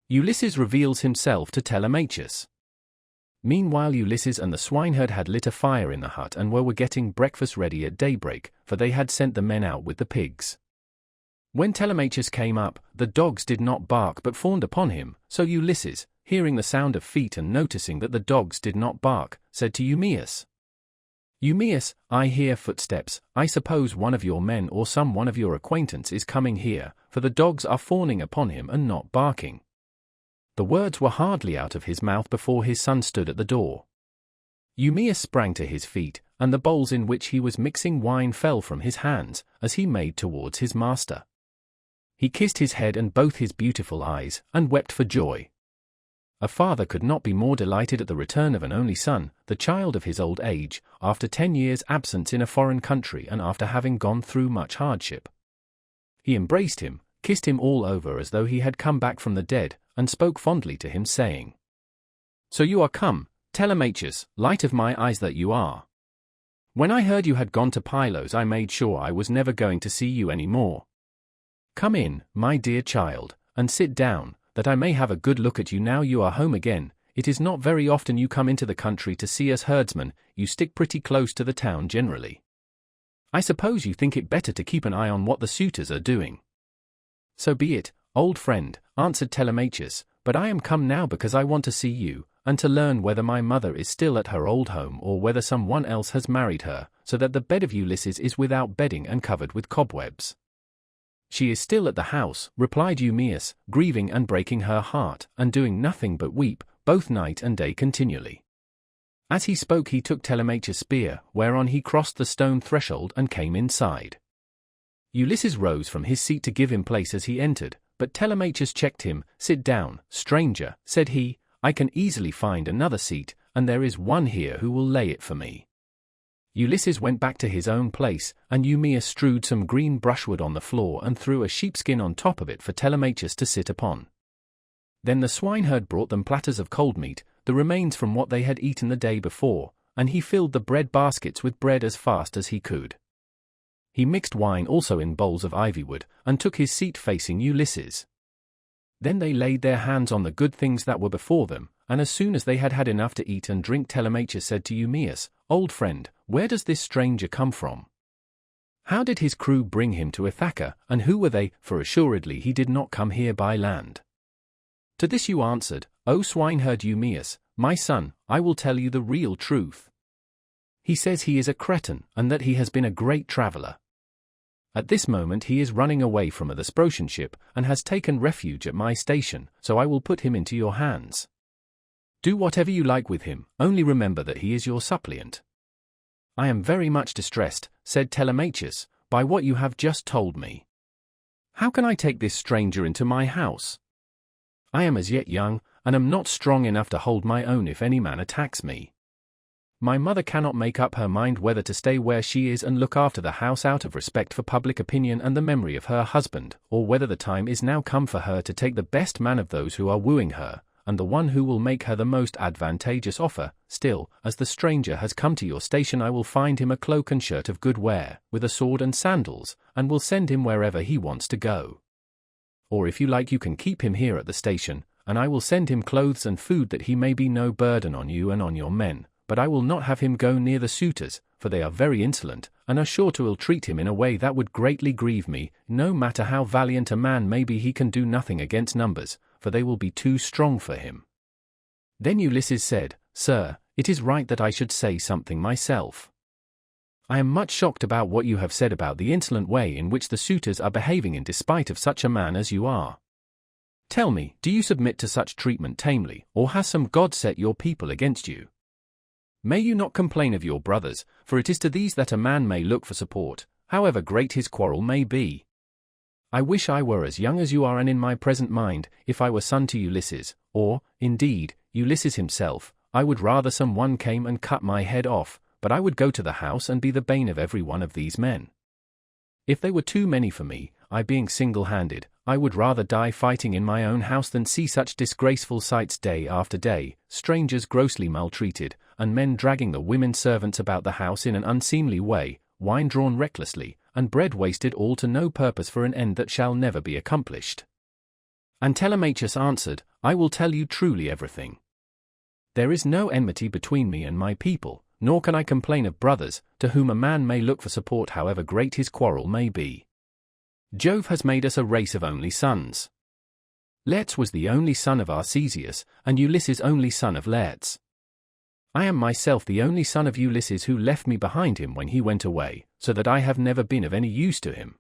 Ulysses reveals himself to Telemachus. Meanwhile Ulysses and the swineherd had lit a fire in the hut and were getting breakfast ready at daybreak, for they had sent the men out with the pigs. When Telemachus came up, the dogs did not bark but fawned upon him, so Ulysses, hearing the sound of feet and noticing that the dogs did not bark, said to Eumaeus, Eumaeus, I hear footsteps. I suppose one of your men or some one of your acquaintance is coming here, for the dogs are fawning upon him and not barking. The words were hardly out of his mouth before his son stood at the door. Eumaeus sprang to his feet, and the bowls in which he was mixing wine fell from his hands, as he made towards his master. He kissed his head and both his beautiful eyes, and wept for joy. A father could not be more delighted at the return of an only son, the child of his old age, after 10 years' absence in a foreign country and after having gone through much hardship. He embraced him, kissed him all over as though he had come back from the dead, and spoke fondly to him, saying, So you are come, Telemachus, light of my eyes that you are. When I heard you had gone to Pylos I made sure I was never going to see you any more. Come in, my dear child, and sit down, that I may have a good look at you now you are home again. It is not very often you come into the country to see us herdsmen, you stick pretty close to the town generally. I suppose you think it better to keep an eye on what the suitors are doing. So be it, old friend, answered Telemachus, but I am come now because I want to see you, and to learn whether my mother is still at her old home or whether some one else has married her, so that the bed of Ulysses is without bedding and covered with cobwebs. She is still at the house, replied Eumaeus, grieving and breaking her heart, and doing nothing but weep, both night and day continually. As he spoke he took Telemachus' spear, whereon he crossed the stone threshold and came inside. Ulysses rose from his seat to give him place as he entered, but Telemachus checked him. Sit down, stranger, said he, I can easily find another seat, and there is one here who will lay it for me. Ulysses went back to his own place, and Eumaeus strewed some green brushwood on the floor and threw a sheepskin on top of it for Telemachus to sit upon. Then the swineherd brought them platters of cold meat, the remains from what they had eaten the day before, and he filled the bread baskets with bread as fast as he could. He mixed wine also in bowls of ivywood, and took his seat facing Ulysses. Then they laid their hands on the good things that were before them, and as soon as they had had enough to eat and drink, Telemachus said to Eumaeus, Old friend, where does this stranger come from? How did his crew bring him to Ithaca, and who were they, for assuredly he did not come here by land? To this you answered, O swineherd Eumaeus, my son, I will tell you the real truth. He says he is a Cretan, and that he has been a great traveller. At this moment he is running away from a Thesprotian ship, and has taken refuge at my station, so I will put him into your hands. Do whatever you like with him, only remember that he is your suppliant. I am very much distressed, said Telemachus, by what you have just told me. How can I take this stranger into my house? I am as yet young, and am not strong enough to hold my own if any man attacks me. My mother cannot make up her mind whether to stay where she is and look after the house out of respect for public opinion and the memory of her husband, or whether the time is now come for her to take the best man of those who are wooing her, and the one who will make her the most advantageous offer. Still, as the stranger has come to your station, I will find him a cloak and shirt of good wear, with a sword and sandals, and will send him wherever he wants to go. Or if you like, you can keep him here at the station, and I will send him clothes and food that he may be no burden on you and on your men. But I will not have him go near the suitors, for they are very insolent, and are sure to ill-treat him in a way that would greatly grieve me. No matter how valiant a man may be, he can do nothing against numbers, for they will be too strong for him. Then Ulysses said, Sir, it is right that I should say something myself. I am much shocked about what you have said about the insolent way in which the suitors are behaving in despite of such a man as you are. Tell me, do you submit to such treatment tamely, or has some god set your people against you? May you not complain of your brothers, for it is to these that a man may look for support, however great his quarrel may be. I wish I were as young as you are and in my present mind, if I were son to Ulysses, or, indeed, Ulysses himself, I would rather some one came and cut my head off, but I would go to the house and be the bane of every one of these men. If they were too many for me, I being single-handed, I would rather die fighting in my own house than see such disgraceful sights day after day, strangers grossly maltreated, and men dragging the women servants about the house in an unseemly way, wine drawn recklessly, and bread wasted all to no purpose for an end that shall never be accomplished. And Telemachus answered, I will tell you truly everything. There is no enmity between me and my people, nor can I complain of brothers, to whom a man may look for support however great his quarrel may be. Jove has made us a race of only sons. Laertes was the only son of Arcesius, and Ulysses only son of Laertes. I am myself the only son of Ulysses who left me behind him when he went away, so that I have never been of any use to him.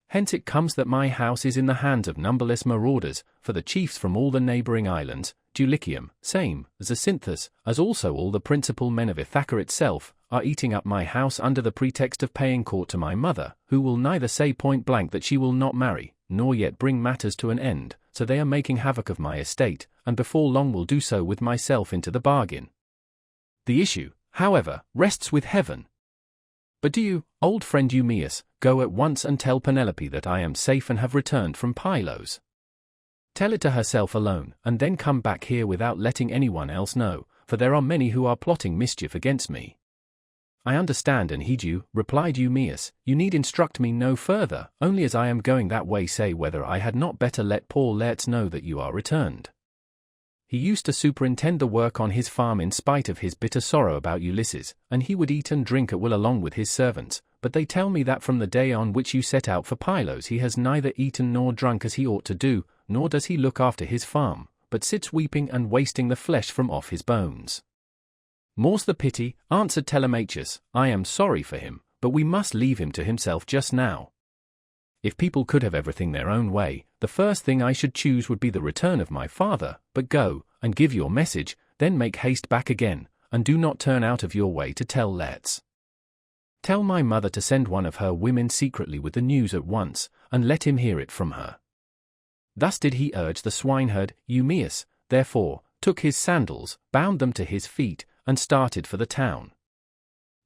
Hence it comes that my house is in the hands of numberless marauders, for the chiefs from all the neighbouring islands, Dulichium, same, Zacynthus, as also all the principal men of Ithaca itself, are eating up my house under the pretext of paying court to my mother, who will neither say point blank that she will not marry, nor yet bring matters to an end, so they are making havoc of my estate, and before long will do so with myself into the bargain. The issue, however, rests with heaven. But do you, old friend Eumaeus, go at once and tell Penelope that I am safe and have returned from Pylos. Tell it to herself alone, and then come back here without letting anyone else know, for there are many who are plotting mischief against me. I understand and heed you, replied Eumaeus, you need instruct me no further, only as I am going that way say whether I had not better let poor Laertes know that you are returned. He used to superintend the work on his farm in spite of his bitter sorrow about Ulysses, and he would eat and drink at will along with his servants, but they tell me that from the day on which you set out for Pylos he has neither eaten nor drunk as he ought to do, nor does he look after his farm, but sits weeping and wasting the flesh from off his bones. More's the pity, answered Telemachus, I am sorry for him, but we must leave him to himself just now. If people could have everything their own way, the first thing I should choose would be the return of my father, but go, and give your message, then make haste back again, and do not turn out of your way to tell Let's. Tell my mother to send one of her women secretly with the news at once, and let him hear it from her. Thus did he urge the swineherd. Eumaeus, therefore, took his sandals, bound them to his feet, and started for the town.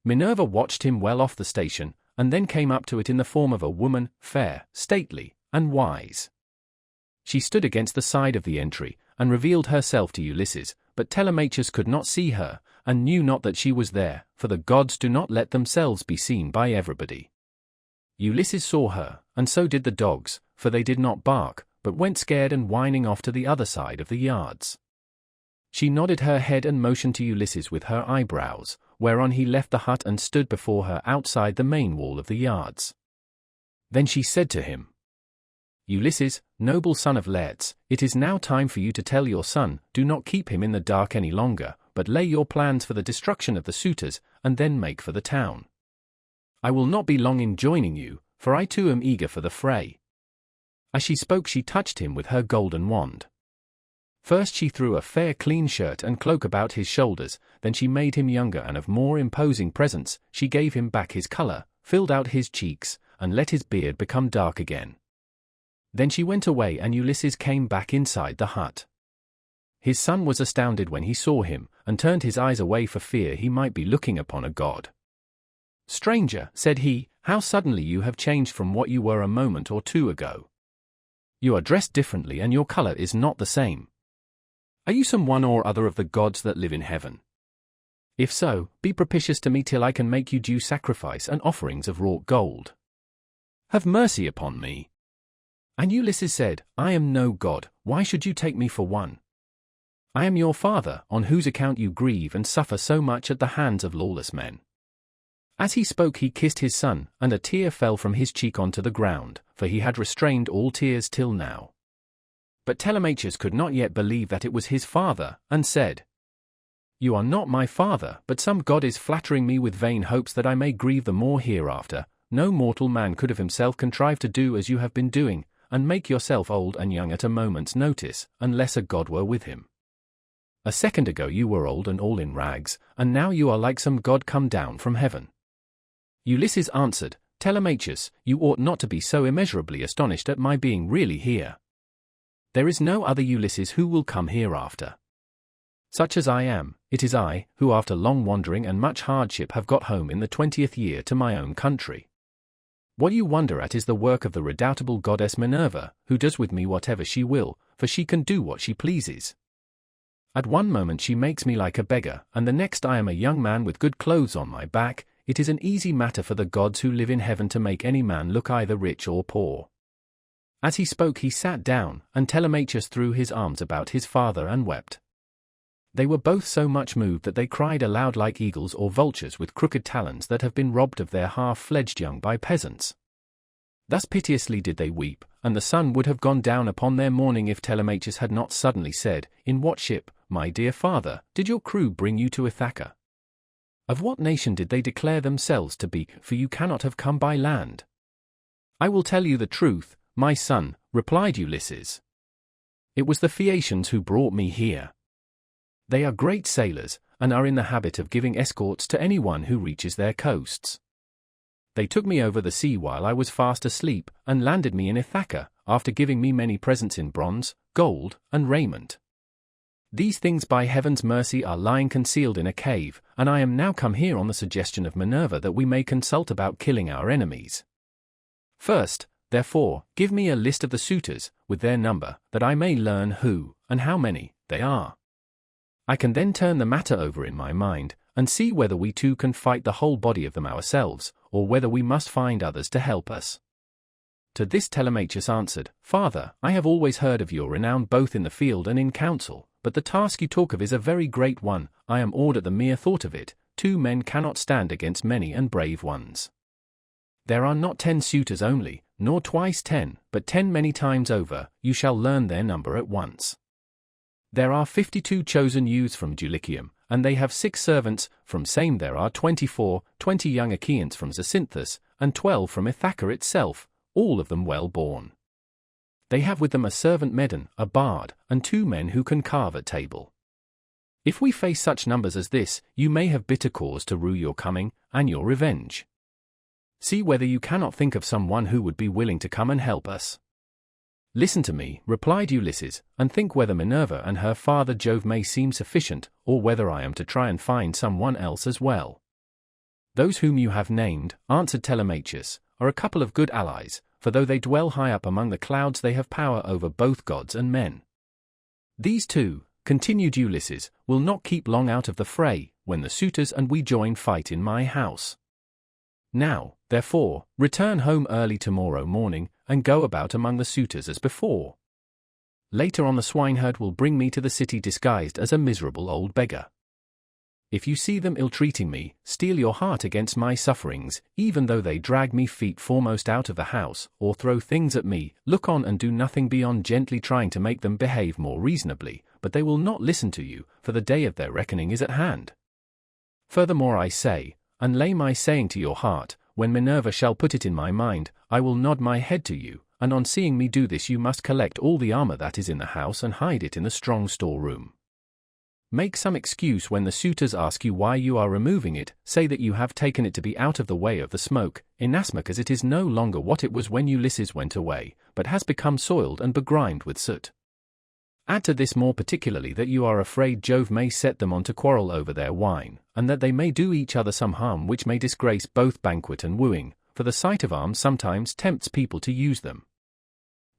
Minerva watched him well off the station, and then came up to it in the form of a woman, fair, stately, and wise. She stood against the side of the entry, and revealed herself to Ulysses, but Telemachus could not see her, and knew not that she was there, for the gods do not let themselves be seen by everybody. Ulysses saw her, and so did the dogs, for they did not bark, but went scared and whining off to the other side of the yards. She nodded her head and motioned to Ulysses with her eyebrows, whereon he left the hut and stood before her outside the main wall of the yards. Then she said to him, Ulysses, noble son of Laertes, it is now time for you to tell your son, do not keep him in the dark any longer, but lay your plans for the destruction of the suitors, and then make for the town. I will not be long in joining you, for I too am eager for the fray. As she spoke she touched him with her golden wand. First she threw a fair clean shirt and cloak about his shoulders, then she made him younger and of more imposing presence, she gave him back his color, filled out his cheeks, and let his beard become dark again. Then she went away and Ulysses came back inside the hut. His son was astounded when he saw him, and turned his eyes away for fear he might be looking upon a god. Stranger, said he, how suddenly you have changed from what you were a moment or two ago. You are dressed differently and your color is not the same. Are you some one or other of the gods that live in heaven? If so, be propitious to me till I can make you due sacrifice and offerings of wrought gold. Have mercy upon me. And Ulysses said, I am no god, why should you take me for one? I am your father, on whose account you grieve and suffer so much at the hands of lawless men. As he spoke he kissed his son, and a tear fell from his cheek onto the ground, for he had restrained all tears till now. But Telemachus could not yet believe that it was his father, and said, You are not my father, but some god is flattering me with vain hopes that I may grieve the more hereafter. No mortal man could of himself contrive to do as you have been doing, and make yourself old and young at a moment's notice, unless a god were with him. A second ago you were old and all in rags, and now you are like some god come down from heaven. Ulysses answered, Telemachus, you ought not to be so immeasurably astonished at my being really here. There is no other Ulysses who will come hereafter. Such as I am, it is I, who after long wandering and much hardship have got home in the 20th year to my own country. What you wonder at is the work of the redoubtable goddess Minerva, who does with me whatever she will, for she can do what she pleases. At one moment she makes me like a beggar, and the next I am a young man with good clothes on my back. It is an easy matter for the gods who live in heaven to make any man look either rich or poor. As he spoke he sat down, and Telemachus threw his arms about his father and wept. They were both so much moved that they cried aloud like eagles or vultures with crooked talons that have been robbed of their half-fledged young by peasants. Thus piteously did they weep, and the sun would have gone down upon their mourning if Telemachus had not suddenly said, In what ship, my dear father, did your crew bring you to Ithaca? Of what nation did they declare themselves to be, for you cannot have come by land? I will tell you the truth, my son, replied Ulysses. It was the Phaeacians who brought me here. They are great sailors, and are in the habit of giving escorts to anyone who reaches their coasts. They took me over the sea while I was fast asleep, and landed me in Ithaca, after giving me many presents in bronze, gold, and raiment. These things by heaven's mercy are lying concealed in a cave, and I am now come here on the suggestion of Minerva that we may consult about killing our enemies. First, therefore, give me a list of the suitors, with their number, that I may learn who, and how many, they are. I can then turn the matter over in my mind, and see whether we too can fight the whole body of them ourselves, or whether we must find others to help us. To this Telemachus answered, Father, I have always heard of your renown both in the field and in council, but the task you talk of is a very great one. I am awed at the mere thought of it. 2 men cannot stand against many and brave ones. There are not 10 suitors only, nor twice 10, but 10 many times over. You shall learn their number at once. There are 52 chosen youths from Dulichium, and they have 6 servants. From Same there are 24, 20 young Achaeans from Zacynthus, and 12 from Ithaca itself, all of them well born. They have with them a servant Medon, a bard, and 2 men who can carve at table. If we face such numbers as this, you may have bitter cause to rue your coming, and your revenge. See whether you cannot think of someone who would be willing to come and help us. Listen to me, replied Ulysses, and think whether Minerva and her father Jove may seem sufficient, or whether I am to try and find someone else as well. Those whom you have named, answered Telemachus, are a couple of good allies, for though they dwell high up among the clouds they have power over both gods and men. These two, continued Ulysses, will not keep long out of the fray, when the suitors and we join fight in my house. Now, therefore, return home early tomorrow morning, and go about among the suitors as before. Later on the swineherd will bring me to the city disguised as a miserable old beggar. If you see them ill-treating me, steel your heart against my sufferings, even though they drag me feet foremost out of the house, or throw things at me, look on and do nothing beyond gently trying to make them behave more reasonably, but they will not listen to you, for the day of their reckoning is at hand. Furthermore I say, and lay my saying to your heart, when Minerva shall put it in my mind, I will nod my head to you, and on seeing me do this you must collect all the armor that is in the house and hide it in the strong storeroom. Make some excuse when the suitors ask you why you are removing it, say that you have taken it to be out of the way of the smoke, inasmuch as it is no longer what it was when Ulysses went away, but has become soiled and begrimed with soot. Add to this more particularly that you are afraid Jove may set them on to quarrel over their wine, and that they may do each other some harm which may disgrace both banquet and wooing, for the sight of arms sometimes tempts people to use them.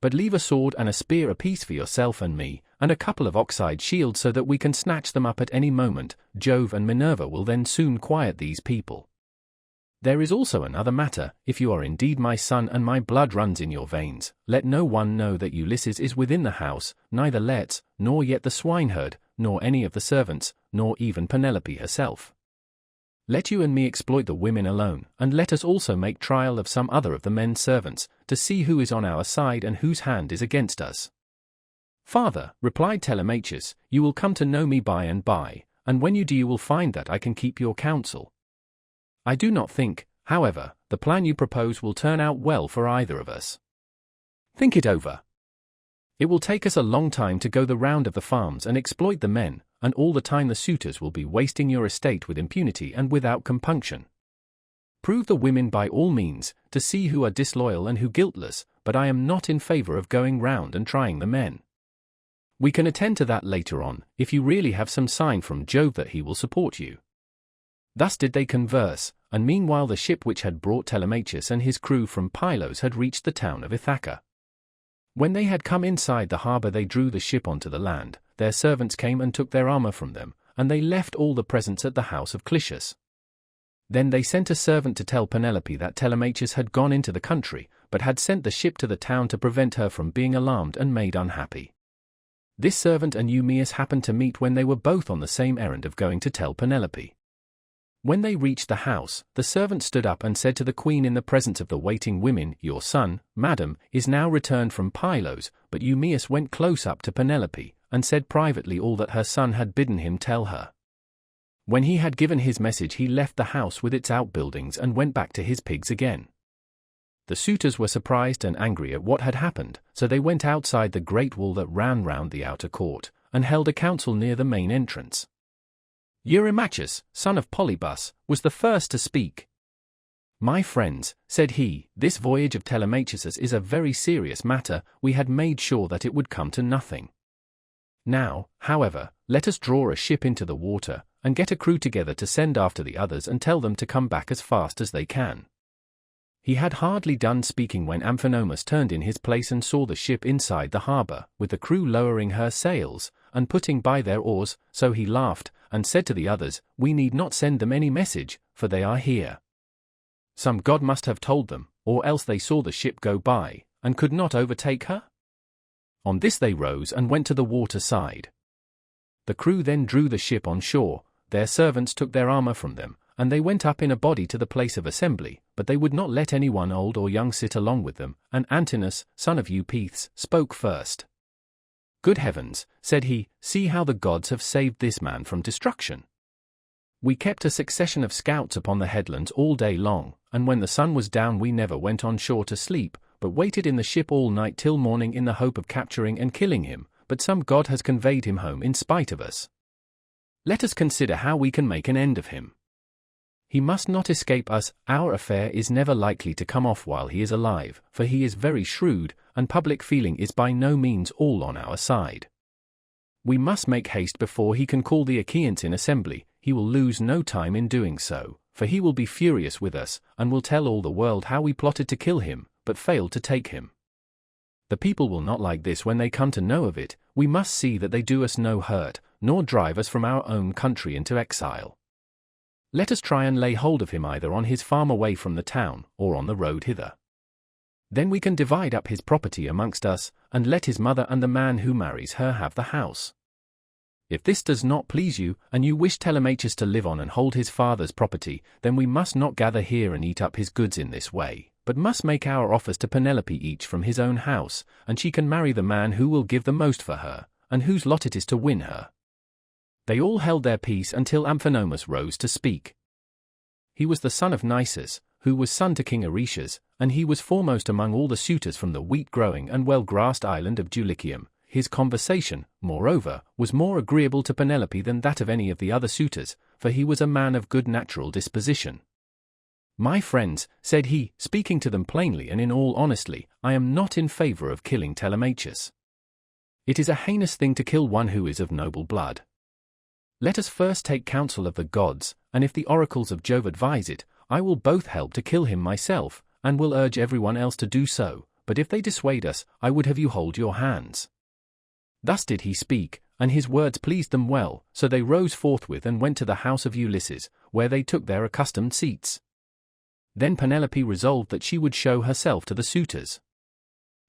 But leave a sword and a spear apiece for yourself and me, and a couple of ox-hide shields so that we can snatch them up at any moment. Jove and Minerva will then soon quiet these people. There is also another matter, if you are indeed my son and my blood runs in your veins, let no one know that Ulysses is within the house, neither Let's, nor yet the swineherd, nor any of the servants, nor even Penelope herself. Let you and me exploit the women alone, and let us also make trial of some other of the men's servants, to see who is on our side and whose hand is against us. Father, replied Telemachus, you will come to know me by and by, and when you do you will find that I can keep your counsel. I do not think, however, the plan you propose will turn out well for either of us. Think it over. It will take us a long time to go the round of the farms and exploit the men, and all the time the suitors will be wasting your estate with impunity and without compunction. Prove the women by all means, to see who are disloyal and who guiltless, but I am not in favor of going round and trying the men. We can attend to that later on, if you really have some sign from Jove that he will support you. Thus did they converse, and meanwhile the ship which had brought Telemachus and his crew from Pylos had reached the town of Ithaca. When they had come inside the harbour they drew the ship onto the land, their servants came and took their armour from them, and they left all the presents at the house of Clitius. Then they sent a servant to tell Penelope that Telemachus had gone into the country, but had sent the ship to the town to prevent her from being alarmed and made unhappy. This servant and Eumaeus happened to meet when they were both on the same errand of going to tell Penelope. When they reached the house, the servant stood up and said to the queen in the presence of the waiting women, your son, madam, is now returned from Pylos. But Eumaeus went close up to Penelope, and said privately all that her son had bidden him tell her. When he had given his message he left the house with its outbuildings and went back to his pigs again. The suitors were surprised and angry at what had happened, so they went outside the great wall that ran round the outer court, and held a council near the main entrance. Eurymachus, son of Polybus, was the first to speak. My friends, said he, this voyage of Telemachus's is a very serious matter. We had made sure that it would come to nothing. Now, however, let us draw a ship into the water, and get a crew together to send after the others and tell them to come back as fast as they can. He had hardly done speaking when Amphinomus turned in his place and saw the ship inside the harbour, with the crew lowering her sails, and putting by their oars, so he laughed, and said to the others, we need not send them any message, for they are here. Some god must have told them, or else they saw the ship go by, and could not overtake her? On this they rose and went to the water side. The crew then drew the ship on shore, their servants took their armour from them, and they went up in a body to the place of assembly, but they would not let anyone old or young sit along with them, and Antinous, son of Eupeithes, spoke first. "Good heavens," said he, "see how the gods have saved this man from destruction. We kept a succession of scouts upon the headlands all day long, and when the sun was down we never went on shore to sleep, but waited in the ship all night till morning in the hope of capturing and killing him, but some god has conveyed him home in spite of us. Let us consider how we can make an end of him. He must not escape us, our affair is never likely to come off while he is alive, for he is very shrewd, and public feeling is by no means all on our side. We must make haste before he can call the Achaeans in assembly. He will lose no time in doing so, for he will be furious with us, and will tell all the world how we plotted to kill him, but failed to take him. The people will not like this when they come to know of it. We must see that they do us no hurt, nor drive us from our own country into exile. Let us try and lay hold of him either on his farm away from the town, or on the road hither. Then we can divide up his property amongst us, and let his mother and the man who marries her have the house. If this does not please you, and you wish Telemachus to live on and hold his father's property, then we must not gather here and eat up his goods in this way, but must make our offers to Penelope each from his own house, and she can marry the man who will give the most for her, and whose lot it is to win her." They all held their peace until Amphinomus rose to speak. He was the son of Nisus, who was son to King Aretias, and he was foremost among all the suitors from the wheat-growing and well-grassed island of Dulichium. His conversation, moreover, was more agreeable to Penelope than that of any of the other suitors, for he was a man of good natural disposition. "My friends," said he, speaking to them plainly and in all honesty, "I am not in favor of killing Telemachus. It is a heinous thing to kill one who is of noble blood. Let us first take counsel of the gods, and if the oracles of Jove advise it, I will both help to kill him myself, and will urge everyone else to do so, but if they dissuade us, I would have you hold your hands." Thus did he speak, and his words pleased them well, so they rose forthwith and went to the house of Ulysses, where they took their accustomed seats. Then Penelope resolved that she would show herself to the suitors.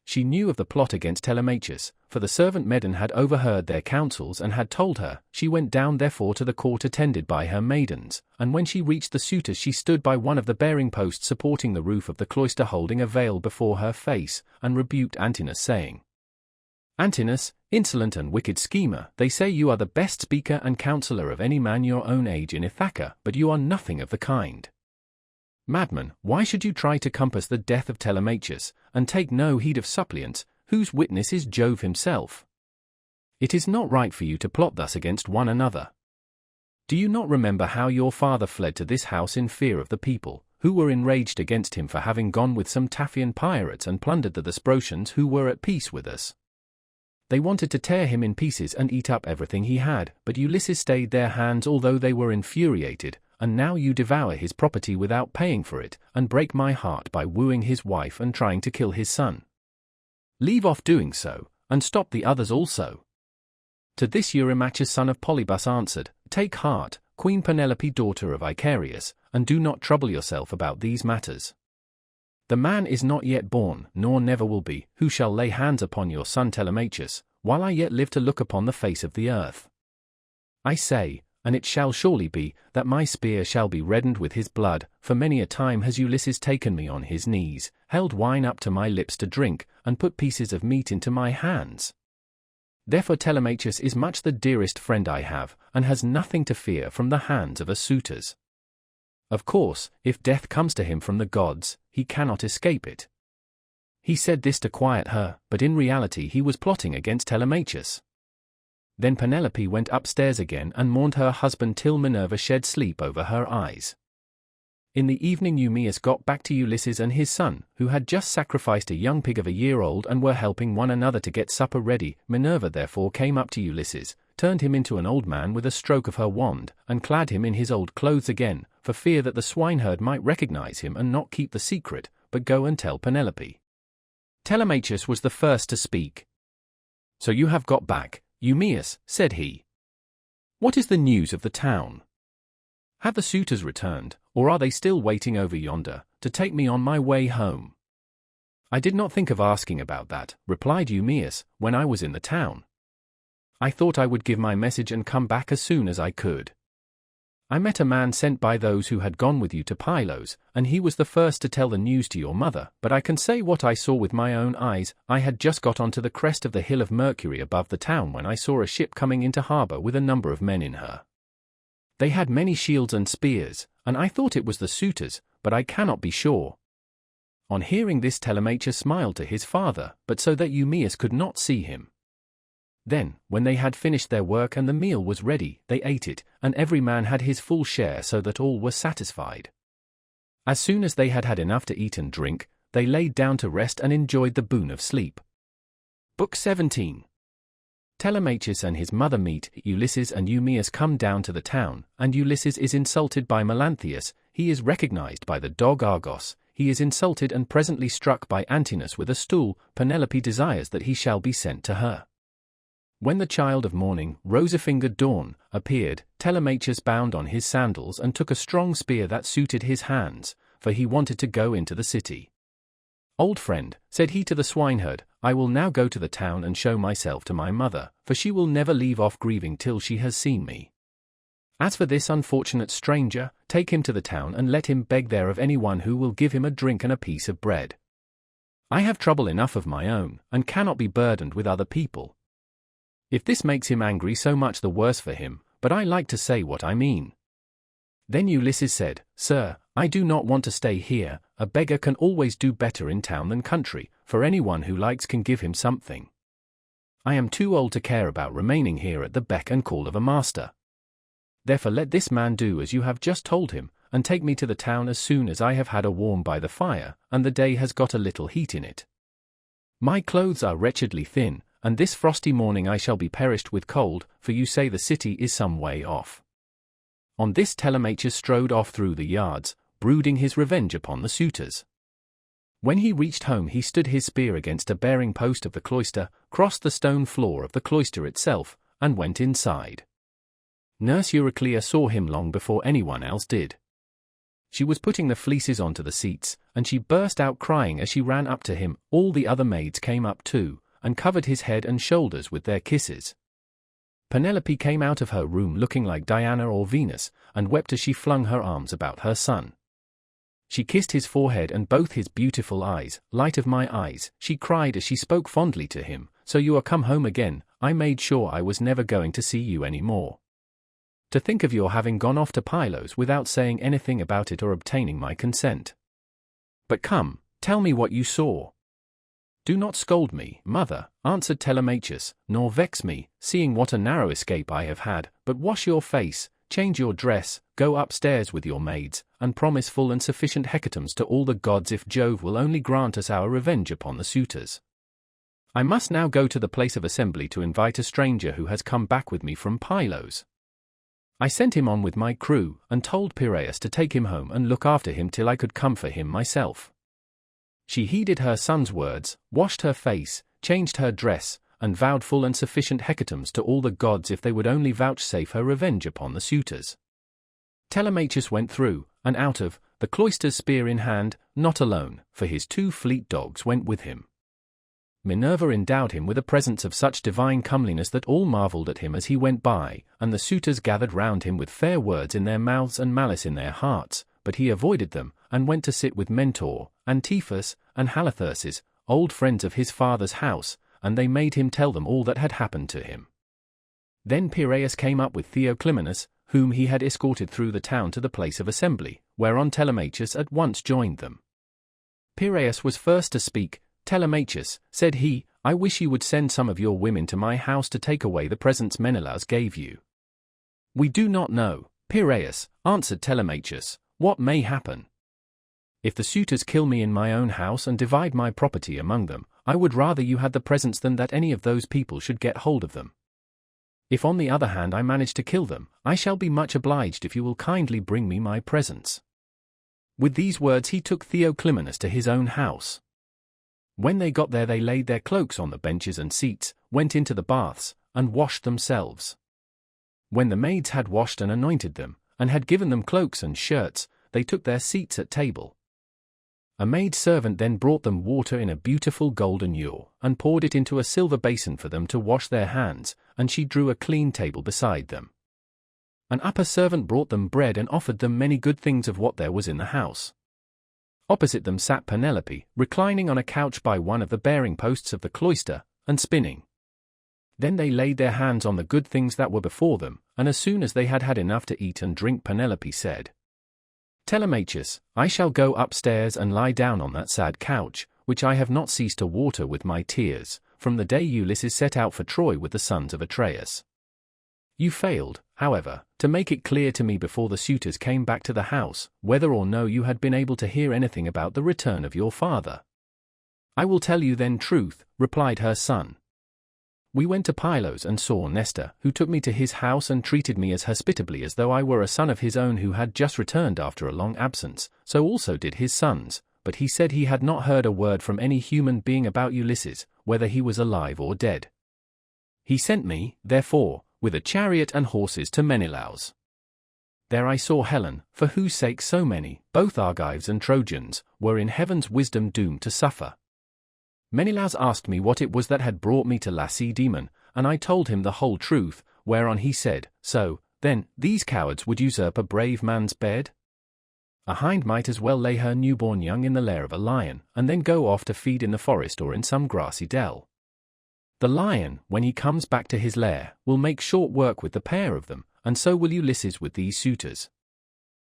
She knew of the plot against Telemachus, for the servant Medon had overheard their counsels and had told her. She went down therefore to the court attended by her maidens, and when she reached the suitors she stood by one of the bearing posts supporting the roof of the cloister holding a veil before her face, and rebuked Antinous, saying, "Antinous, insolent and wicked schemer, they say you are the best speaker and counselor of any man your own age in Ithaca, but you are nothing of the kind. Madman, why should you try to compass the death of Telemachus, and take no heed of suppliants, whose witness is Jove himself? It is not right for you to plot thus against one another. Do you not remember how your father fled to this house in fear of the people, who were enraged against him for having gone with some Taphian pirates and plundered the Thesprotians who were at peace with us? They wanted to tear him in pieces and eat up everything he had, but Ulysses stayed their hands although they were infuriated, and now you devour his property without paying for it, and break my heart by wooing his wife and trying to kill his son. Leave off doing so, and stop the others also." To this Eurymachus son of Polybus answered, "Take heart, Queen Penelope daughter of Icarius, and do not trouble yourself about these matters. The man is not yet born, nor never will be, who shall lay hands upon your son Telemachus, while I yet live to look upon the face of the earth. I say, and it shall surely be, that my spear shall be reddened with his blood, for many a time has Ulysses taken me on his knees, held wine up to my lips to drink, and put pieces of meat into my hands. Therefore Telemachus is much the dearest friend I have, and has nothing to fear from the hands of us suitors. Of course, if death comes to him from the gods, he cannot escape it." He said this to quiet her, but in reality he was plotting against Telemachus. Then Penelope went upstairs again and mourned her husband till Minerva shed sleep over her eyes. In the evening Eumaeus got back to Ulysses and his son, who had just sacrificed a young pig of a year old and were helping one another to get supper ready. Minerva therefore came up to Ulysses, turned him into an old man with a stroke of her wand, and clad him in his old clothes again, for fear that the swineherd might recognize him and not keep the secret, but go and tell Penelope. Telemachus was the first to speak. "So you have got back, Eumaeus," said he. "What is the news of the town? Have the suitors returned, or are they still waiting over yonder, to take me on my way home?" "I did not think of asking about that," replied Eumaeus, "when I was in the town. I thought I would give my message and come back as soon as I could." I met a man sent by those who had gone with you to Pylos, and he was the first to tell the news to your mother, but I can say what I saw with my own eyes. I had just got onto the crest of the hill of Mercury above the town when I saw a ship coming into harbor with a number of men in her. They had many shields and spears, and I thought it was the suitors, but I cannot be sure. On hearing this, Telemachus smiled to his father, but so that Eumaeus could not see him. Then, when they had finished their work and the meal was ready, they ate it, and every man had his full share so that all were satisfied. As soon as they had had enough to eat and drink, they laid down to rest and enjoyed the boon of sleep. Book 17. Telemachus and his mother meet. Ulysses and Eumaeus come down to the town, and Ulysses is insulted by Melanthius. He is recognized by the dog Argos. He is insulted and presently struck by Antinous with a stool. Penelope desires that he shall be sent to her. When the child of morning, rosy-fingered Dawn, appeared, Telemachus bound on his sandals and took a strong spear that suited his hands, for he wanted to go into the city. "Old friend," said he to the swineherd, "I will now go to the town and show myself to my mother, for she will never leave off grieving till she has seen me. As for this unfortunate stranger, take him to the town and let him beg there of anyone who will give him a drink and a piece of bread. I have trouble enough of my own, and cannot be burdened with other people. If this makes him angry, so much the worse for him, but I like to say what I mean." Then Ulysses said, "Sir, I do not want to stay here. A beggar can always do better in town than country, for anyone who likes can give him something. I am too old to care about remaining here at the beck and call of a master. Therefore let this man do as you have just told him, and take me to the town as soon as I have had a warm by the fire, and the day has got a little heat in it. My clothes are wretchedly thin, and this frosty morning I shall be perished with cold, for you say the city is some way off." On this Telemachus strode off through the yards, brooding his revenge upon the suitors. When he reached home he stood his spear against a bearing post of the cloister, crossed the stone floor of the cloister itself, and went inside. Nurse Euryclea saw him long before anyone else did. She was putting the fleeces onto the seats, and she burst out crying as she ran up to him. All the other maids came up too, and covered his head and shoulders with their kisses. Penelope came out of her room looking like Diana or Venus, and wept as she flung her arms about her son. She kissed his forehead and both his beautiful eyes. "Light of my eyes," she cried as she spoke fondly to him, "so you are come home again. I made sure I was never going to see you any more. To think of your having gone off to Pylos without saying anything about it or obtaining my consent. But come, tell me what you saw." "Do not scold me, mother," answered Telemachus, "nor vex me, seeing what a narrow escape I have had, but wash your face, change your dress, go upstairs with your maids, and promise full and sufficient hecatombs to all the gods if Jove will only grant us our revenge upon the suitors. I must now go to the place of assembly to invite a stranger who has come back with me from Pylos. I sent him on with my crew, and told Piraeus to take him home and look after him till I could come for him myself." She heeded her son's words, washed her face, changed her dress, and vowed full and sufficient hecatombs to all the gods if they would only vouchsafe her revenge upon the suitors. Telemachus went through, and out of, the cloisters spear in hand, not alone, for his 2 fleet dogs went with him. Minerva endowed him with a presence of such divine comeliness that all marveled at him as he went by, and the suitors gathered round him with fair words in their mouths and malice in their hearts, but he avoided them, and went to sit with Mentor, Antiphus, and Halitherses, old friends of his father's house, and they made him tell them all that had happened to him. Then Piraeus came up with Theoclymenus, whom he had escorted through the town to the place of assembly, whereon Telemachus at once joined them. Piraeus was first to speak. "Telemachus," said he, "I wish you would send some of your women to my house to take away the presents Menelaus gave you." "We do not know, Piraeus," answered Telemachus, "what may happen. If the suitors kill me in my own house and divide my property among them, I would rather you had the presents than that any of those people should get hold of them. If on the other hand I manage to kill them, I shall be much obliged if you will kindly bring me my presents." With these words he took Theoclymenus to his own house. When they got there they laid their cloaks on the benches and seats, went into the baths, and washed themselves. When the maids had washed and anointed them, and had given them cloaks and shirts, they took their seats at table. A maid-servant then brought them water in a beautiful golden ewer, and poured it into a silver basin for them to wash their hands, and she drew a clean table beside them. An upper servant brought them bread and offered them many good things of what there was in the house. Opposite them sat Penelope, reclining on a couch by one of the bearing posts of the cloister, and spinning. Then they laid their hands on the good things that were before them, and as soon as they had had enough to eat and drink, Penelope said, "Telemachus, I shall go upstairs and lie down on that sad couch, which I have not ceased to water with my tears, from the day Ulysses set out for Troy with the sons of Atreus. You failed, however, to make it clear to me before the suitors came back to the house, whether or no you had been able to hear anything about the return of your father." "I will tell you then truth," replied her son. "We went to Pylos and saw Nestor, who took me to his house and treated me as hospitably as though I were a son of his own who had just returned after a long absence, so also did his sons, but he said he had not heard a word from any human being about Ulysses, whether he was alive or dead. He sent me, therefore, with a chariot and horses to Menelaus. There I saw Helen, for whose sake so many, both Argives and Trojans, were in heaven's wisdom doomed to suffer. Menelaus asked me what it was that had brought me to Lacedaemon, and I told him the whole truth, whereon he said, 'So, then, these cowards would usurp a brave man's bed? A hind might as well lay her newborn young in the lair of a lion, and then go off to feed in the forest or in some grassy dell. The lion, when he comes back to his lair, will make short work with the pair of them, and so will Ulysses with these suitors.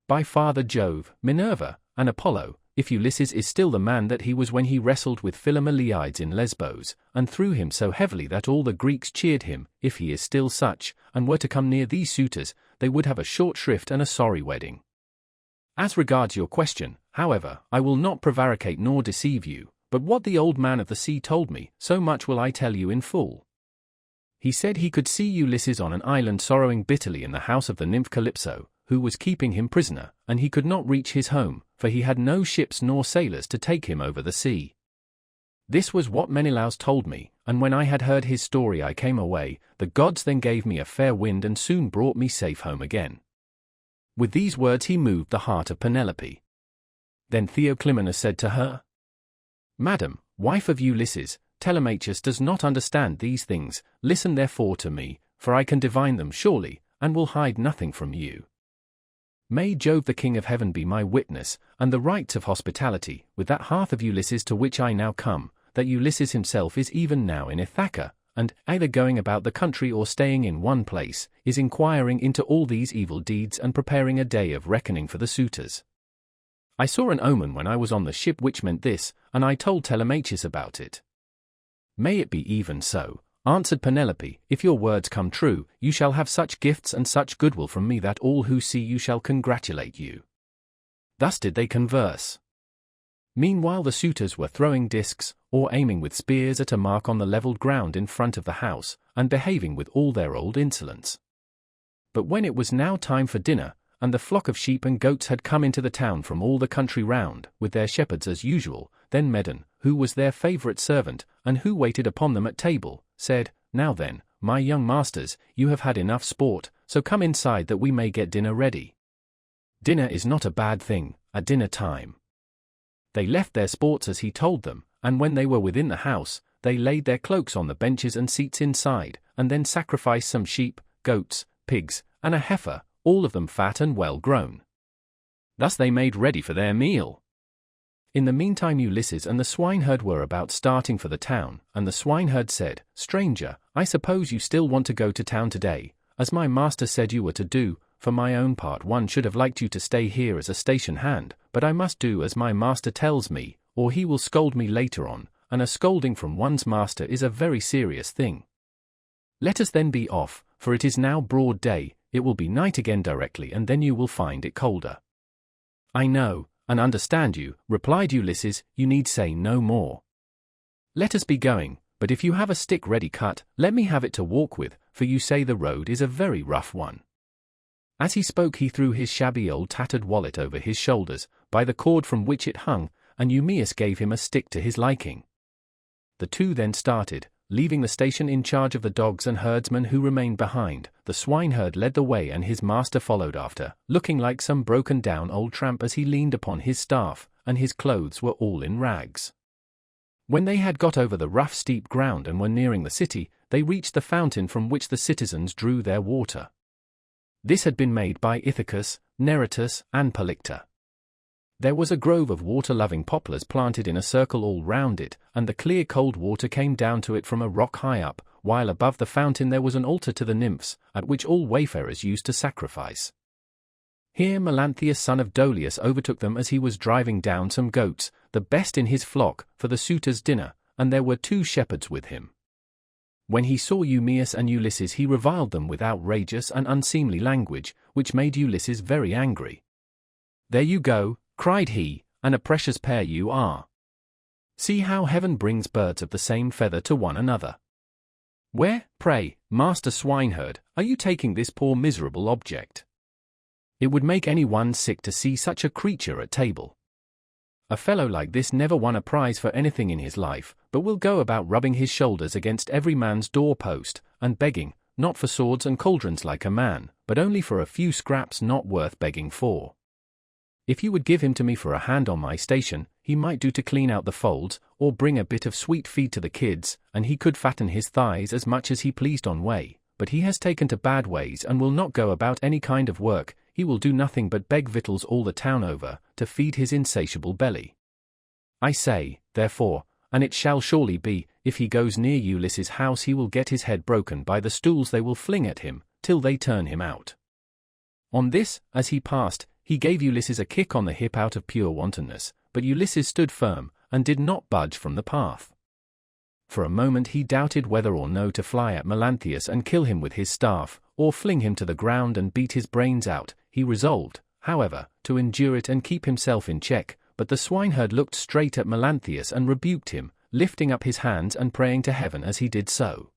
By Father Jove, Minerva, and Apollo, if Ulysses is still the man that he was when he wrestled with Philomeleides in Lesbos, and threw him so heavily that all the Greeks cheered him, if he is still such, and were to come near these suitors, they would have a short shrift and a sorry wedding. As regards your question, however, I will not prevaricate nor deceive you, but what the old man of the sea told me, so much will I tell you in full. He said he could see Ulysses on an island sorrowing bitterly in the house of the nymph Calypso, who was keeping him prisoner, and he could not reach his home, for he had no ships nor sailors to take him over the sea. This was what Menelaus told me, and when I had heard his story I came away. The gods then gave me a fair wind and soon brought me safe home again." With these words he moved the heart of Penelope. Then Theoclymenus said to her, "Madam, wife of Ulysses, Telemachus does not understand these things. Listen therefore to me, for I can divine them surely, and will hide nothing from you. May Jove the King of Heaven be my witness, and the rites of hospitality, with that hearth of Ulysses to which I now come, that Ulysses himself is even now in Ithaca, and, either going about the country or staying in one place, is inquiring into all these evil deeds and preparing a day of reckoning for the suitors. I saw an omen when I was on the ship which meant this, and I told Telemachus about it." "May it be even so," answered Penelope. "If your words come true, you shall have such gifts and such goodwill from me that all who see you shall congratulate you." Thus did they converse. Meanwhile the suitors were throwing discs, or aiming with spears at a mark on the levelled ground in front of the house, and behaving with all their old insolence. But when it was now time for dinner, and the flock of sheep and goats had come into the town from all the country round, with their shepherds as usual, then Medon, who was their favourite servant, and who waited upon them at table, said, "Now then, my young masters, you have had enough sport, so come inside that we may get dinner ready. Dinner is not a bad thing, at dinner time." They left their sports as he told them, and when they were within the house, they laid their cloaks on the benches and seats inside, and then sacrificed some sheep, goats, pigs, and a heifer, all of them fat and well grown. Thus they made ready for their meal. In the meantime Ulysses and the swineherd were about starting for the town, and the swineherd said, "Stranger, I suppose you still want to go to town today, as my master said you were to do. For my own part one should have liked you to stay here as a station hand, but I must do as my master tells me, or he will scold me later on, and a scolding from one's master is a very serious thing. Let us then be off, for it is now broad day, it will be night again directly and then you will find it colder." "I know, and understand you," replied Ulysses, "you need say no more. Let us be going, but if you have a stick ready cut, let me have it to walk with, for you say the road is a very rough one." As he spoke he threw his shabby old tattered wallet over his shoulders, by the cord from which it hung, and Eumaeus gave him a stick to his liking. The two then started, leaving the station in charge of the dogs and herdsmen who remained behind. The swineherd led the way and his master followed after, looking like some broken-down old tramp as he leaned upon his staff, and his clothes were all in rags. When they had got over the rough steep ground and were nearing the city, they reached the fountain from which the citizens drew their water. This had been made by Ithacus, Neritus, and Polycta. There was a grove of water-loving poplars planted in a circle all round it, and the clear cold water came down to it from a rock high up, while above the fountain there was an altar to the nymphs, at which all wayfarers used to sacrifice. Here Melanthius son of Dolius overtook them as he was driving down some goats, the best in his flock, for the suitors' dinner, and there were 2 shepherds with him. When he saw Eumaeus and Ulysses he reviled them with outrageous and unseemly language, which made Ulysses very angry. "There you go," cried he, "and a precious pair you are. See how heaven brings birds of the same feather to one another. Where, pray, master swineherd, are you taking this poor miserable object? It would make any one sick to see such a creature at table. A fellow like this never won a prize for anything in his life, but will go about rubbing his shoulders against every man's door-post, and begging, not for swords and cauldrons like a man, but only for a few scraps not worth begging for. If you would give him to me for a hand on my station, he might do to clean out the folds, or bring a bit of sweet feed to the kids, and he could fatten his thighs as much as he pleased on way, but he has taken to bad ways and will not go about any kind of work. He will do nothing but beg victuals all the town over, to feed his insatiable belly. I say, therefore, and it shall surely be, if he goes near Ulysses' house he will get his head broken by the stools they will fling at him, till they turn him out." On this, as he passed, he gave Ulysses a kick on the hip out of pure wantonness, but Ulysses stood firm, and did not budge from the path. For a moment he doubted whether or no to fly at Melanthius and kill him with his staff, or fling him to the ground and beat his brains out. He resolved, however, to endure it and keep himself in check, but the swineherd looked straight at Melanthius and rebuked him, lifting up his hands and praying to heaven as he did so.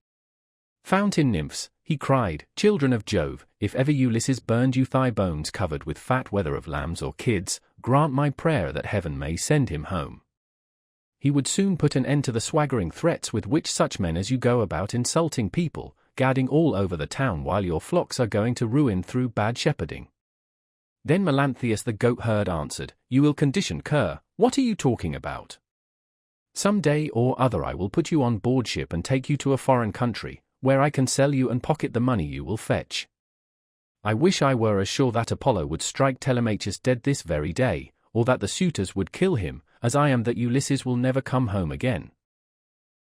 "Fountain nymphs," he cried, "children of Jove, if ever Ulysses burned you thigh bones covered with fat whether of lambs or kids, grant my prayer that heaven may send him home. He would soon put an end to the swaggering threats with which such men as you go about insulting people, gadding all over the town while your flocks are going to ruin through bad shepherding." Then Melanthius the goatherd answered, "You ill conditioned cur, what are you talking about? Some day or other I will put you on board ship and take you to a foreign country, where I can sell you and pocket the money you will fetch. I wish I were as sure that Apollo would strike Telemachus dead this very day, or that the suitors would kill him, as I am that Ulysses will never come home again."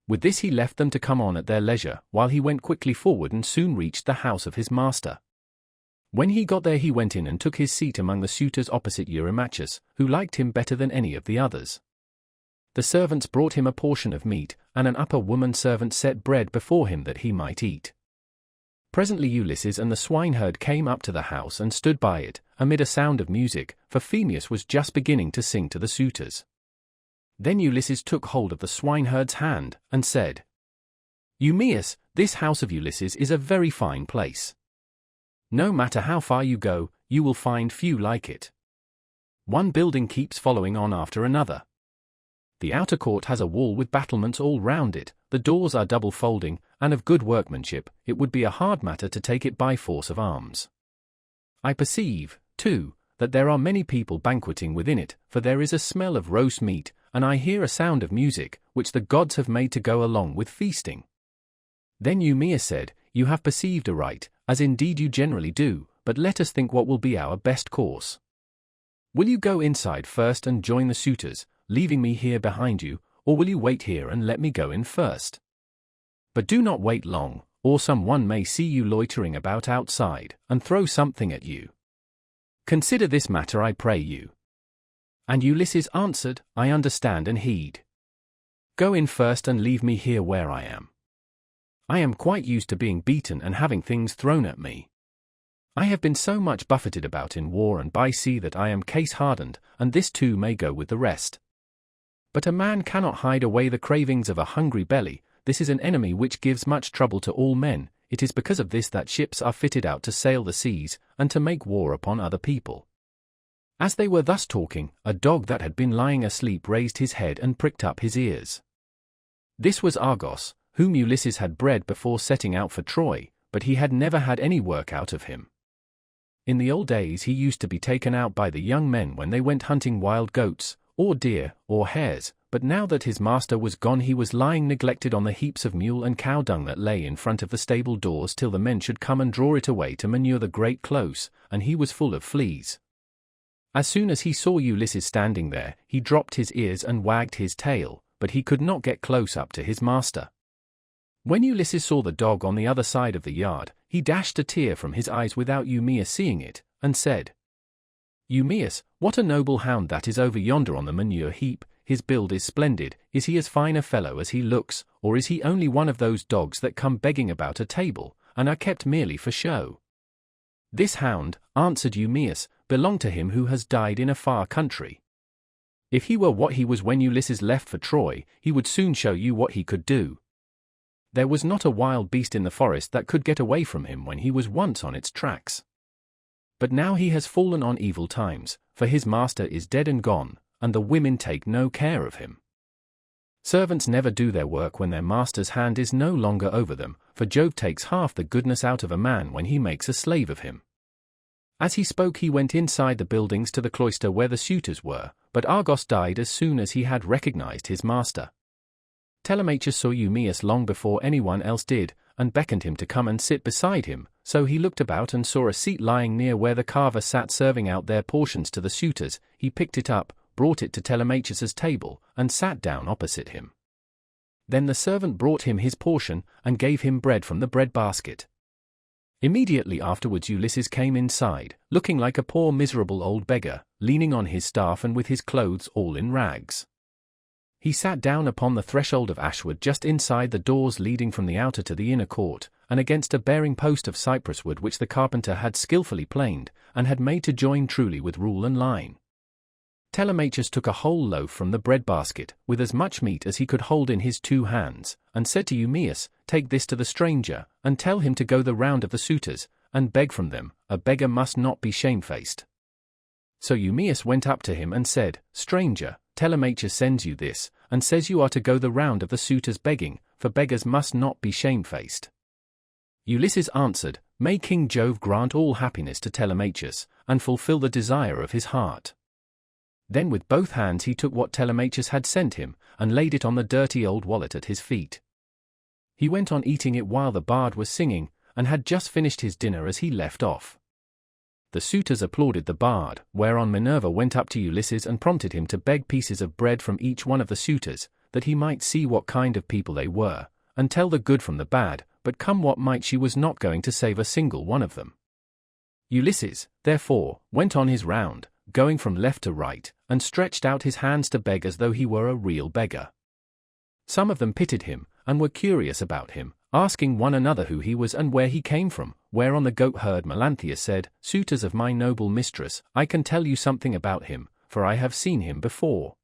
With this he left them to come on at their leisure, while he went quickly forward and soon reached the house of his master. When he got there he went in and took his seat among the suitors opposite Eurymachus, who liked him better than any of the others. The servants brought him a portion of meat, and an upper woman servant set bread before him that he might eat. Presently Ulysses and the swineherd came up to the house and stood by it, amid a sound of music, for Phemius was just beginning to sing to the suitors. Then Ulysses took hold of the swineherd's hand, and said, "Eumaeus, this house of Ulysses is a very fine place. No matter how far you go, you will find few like it. One building keeps following on after another. The outer court has a wall with battlements all round it, the doors are double folding, and of good workmanship. It would be a hard matter to take it by force of arms. I perceive, too, that there are many people banqueting within it, for there is a smell of roast meat, and I hear a sound of music, which the gods have made to go along with feasting." Then Eumaeus said, "You have perceived aright, as indeed you generally do, but let us think what will be our best course. Will you go inside first and join the suitors, leaving me here behind you, or will you wait here and let me go in first? But do not wait long, or some one may see you loitering about outside, and throw something at you. Consider this matter, I pray you." And Ulysses answered, "I understand and heed. Go in first and leave me here where I am. I am quite used to being beaten and having things thrown at me. I have been so much buffeted about in war and by sea that I am case-hardened, and this too may go with the rest. But a man cannot hide away the cravings of a hungry belly. This is an enemy which gives much trouble to all men. It is because of this that ships are fitted out to sail the seas, and to make war upon other people." As they were thus talking, a dog that had been lying asleep raised his head and pricked up his ears. This was Argos, whom Ulysses had bred before setting out for Troy, but he had never had any work out of him. In the old days he used to be taken out by the young men when they went hunting wild goats, or deer, or hares, but now that his master was gone he was lying neglected on the heaps of mule and cow dung that lay in front of the stable doors till the men should come and draw it away to manure the great close, and he was full of fleas. As soon as he saw Ulysses standing there, he dropped his ears and wagged his tail, but he could not get close up to his master. When Ulysses saw the dog on the other side of the yard, he dashed a tear from his eyes without Eumaeus seeing it, and said, "Eumaeus, what a noble hound that is over yonder on the manure heap. His build is splendid. Is he as fine a fellow as he looks, or is he only one of those dogs that come begging about a table, and are kept merely for show?" "This hound," answered Eumaeus, "belonged to him who has died in a far country. If he were what he was when Ulysses left for Troy, he would soon show you what he could do. There was not a wild beast in the forest that could get away from him when he was once on its tracks. But now he has fallen on evil times, for his master is dead and gone, and the women take no care of him. Servants never do their work when their master's hand is no longer over them, for Jove takes half the goodness out of a man when he makes a slave of him." As he spoke he went inside the buildings to the cloister where the suitors were, but Argos died as soon as he had recognized his master. Telemachus saw Eumaeus long before anyone else did, and beckoned him to come and sit beside him, so he looked about and saw a seat lying near where the carver sat serving out their portions to the suitors. He picked it up, brought it to Telemachus's table, and sat down opposite him. Then the servant brought him his portion, and gave him bread from the bread basket. Immediately afterwards Ulysses came inside, looking like a poor miserable old beggar, leaning on his staff and with his clothes all in rags. He sat down upon the threshold of ashwood just inside the doors leading from the outer to the inner court, and against a bearing post of cypress wood which the carpenter had skillfully planed, and had made to join truly with rule and line. Telemachus took a whole loaf from the bread basket, with as much meat as he could hold in his 2 hands, and said to Eumaeus, "Take this to the stranger, and tell him to go the round of the suitors, and beg from them. A beggar must not be shamefaced." So Eumaeus went up to him and said, "Stranger, Telemachus sends you this, and says you are to go the round of the suitors begging, for beggars must not be shamefaced." Ulysses answered, "May King Jove grant all happiness to Telemachus, and fulfill the desire of his heart." Then with both hands he took what Telemachus had sent him, and laid it on the dirty old wallet at his feet. He went on eating it while the bard was singing, and had just finished his dinner as he left off. The suitors applauded the bard, whereon Minerva went up to Ulysses and prompted him to beg pieces of bread from each one of the suitors, that he might see what kind of people they were, and tell the good from the bad, but come what might she was not going to save a single one of them. Ulysses, therefore, went on his round, going from left to right, and stretched out his hands to beg as though he were a real beggar. Some of them pitied him, and were curious about him, asking one another who he was and where he came from, whereon the goat-herd Melanthius said, "Suitors of my noble mistress, I can tell you something about him, for I have seen him before.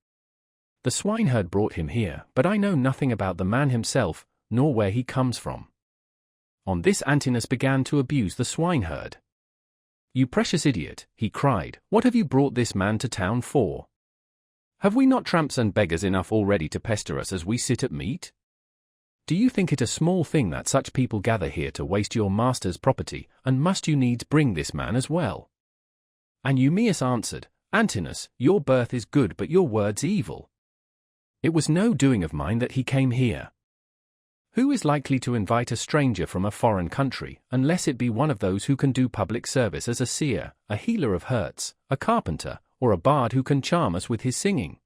The swineherd brought him here, but I know nothing about the man himself, nor where he comes from." On this Antinous began to abuse the swineherd. "You precious idiot," he cried, "what have you brought this man to town for? Have we not tramps and beggars enough already to pester us as we sit at meat? Do you think it a small thing that such people gather here to waste your master's property, and must you needs bring this man as well?" And Eumaeus answered, "Antinous, your birth is good but your words evil. It was no doing of mine that he came here. Who is likely to invite a stranger from a foreign country, unless it be one of those who can do public service as a seer, a healer of hurts, a carpenter, or a bard who can charm us with his singing?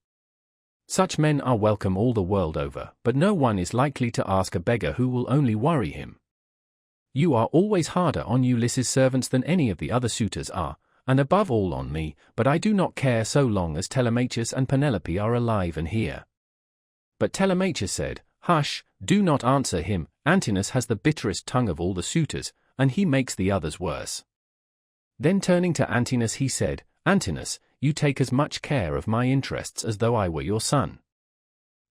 Such men are welcome all the world over, but no one is likely to ask a beggar who will only worry him. You are always harder on Ulysses' servants than any of the other suitors are, and above all on me, but I do not care so long as Telemachus and Penelope are alive and here." But Telemachus said, "Hush, do not answer him. Antinous has the bitterest tongue of all the suitors, and he makes the others worse." Then turning to Antinous he said, "Antinous, you take as much care of my interests as though I were your son.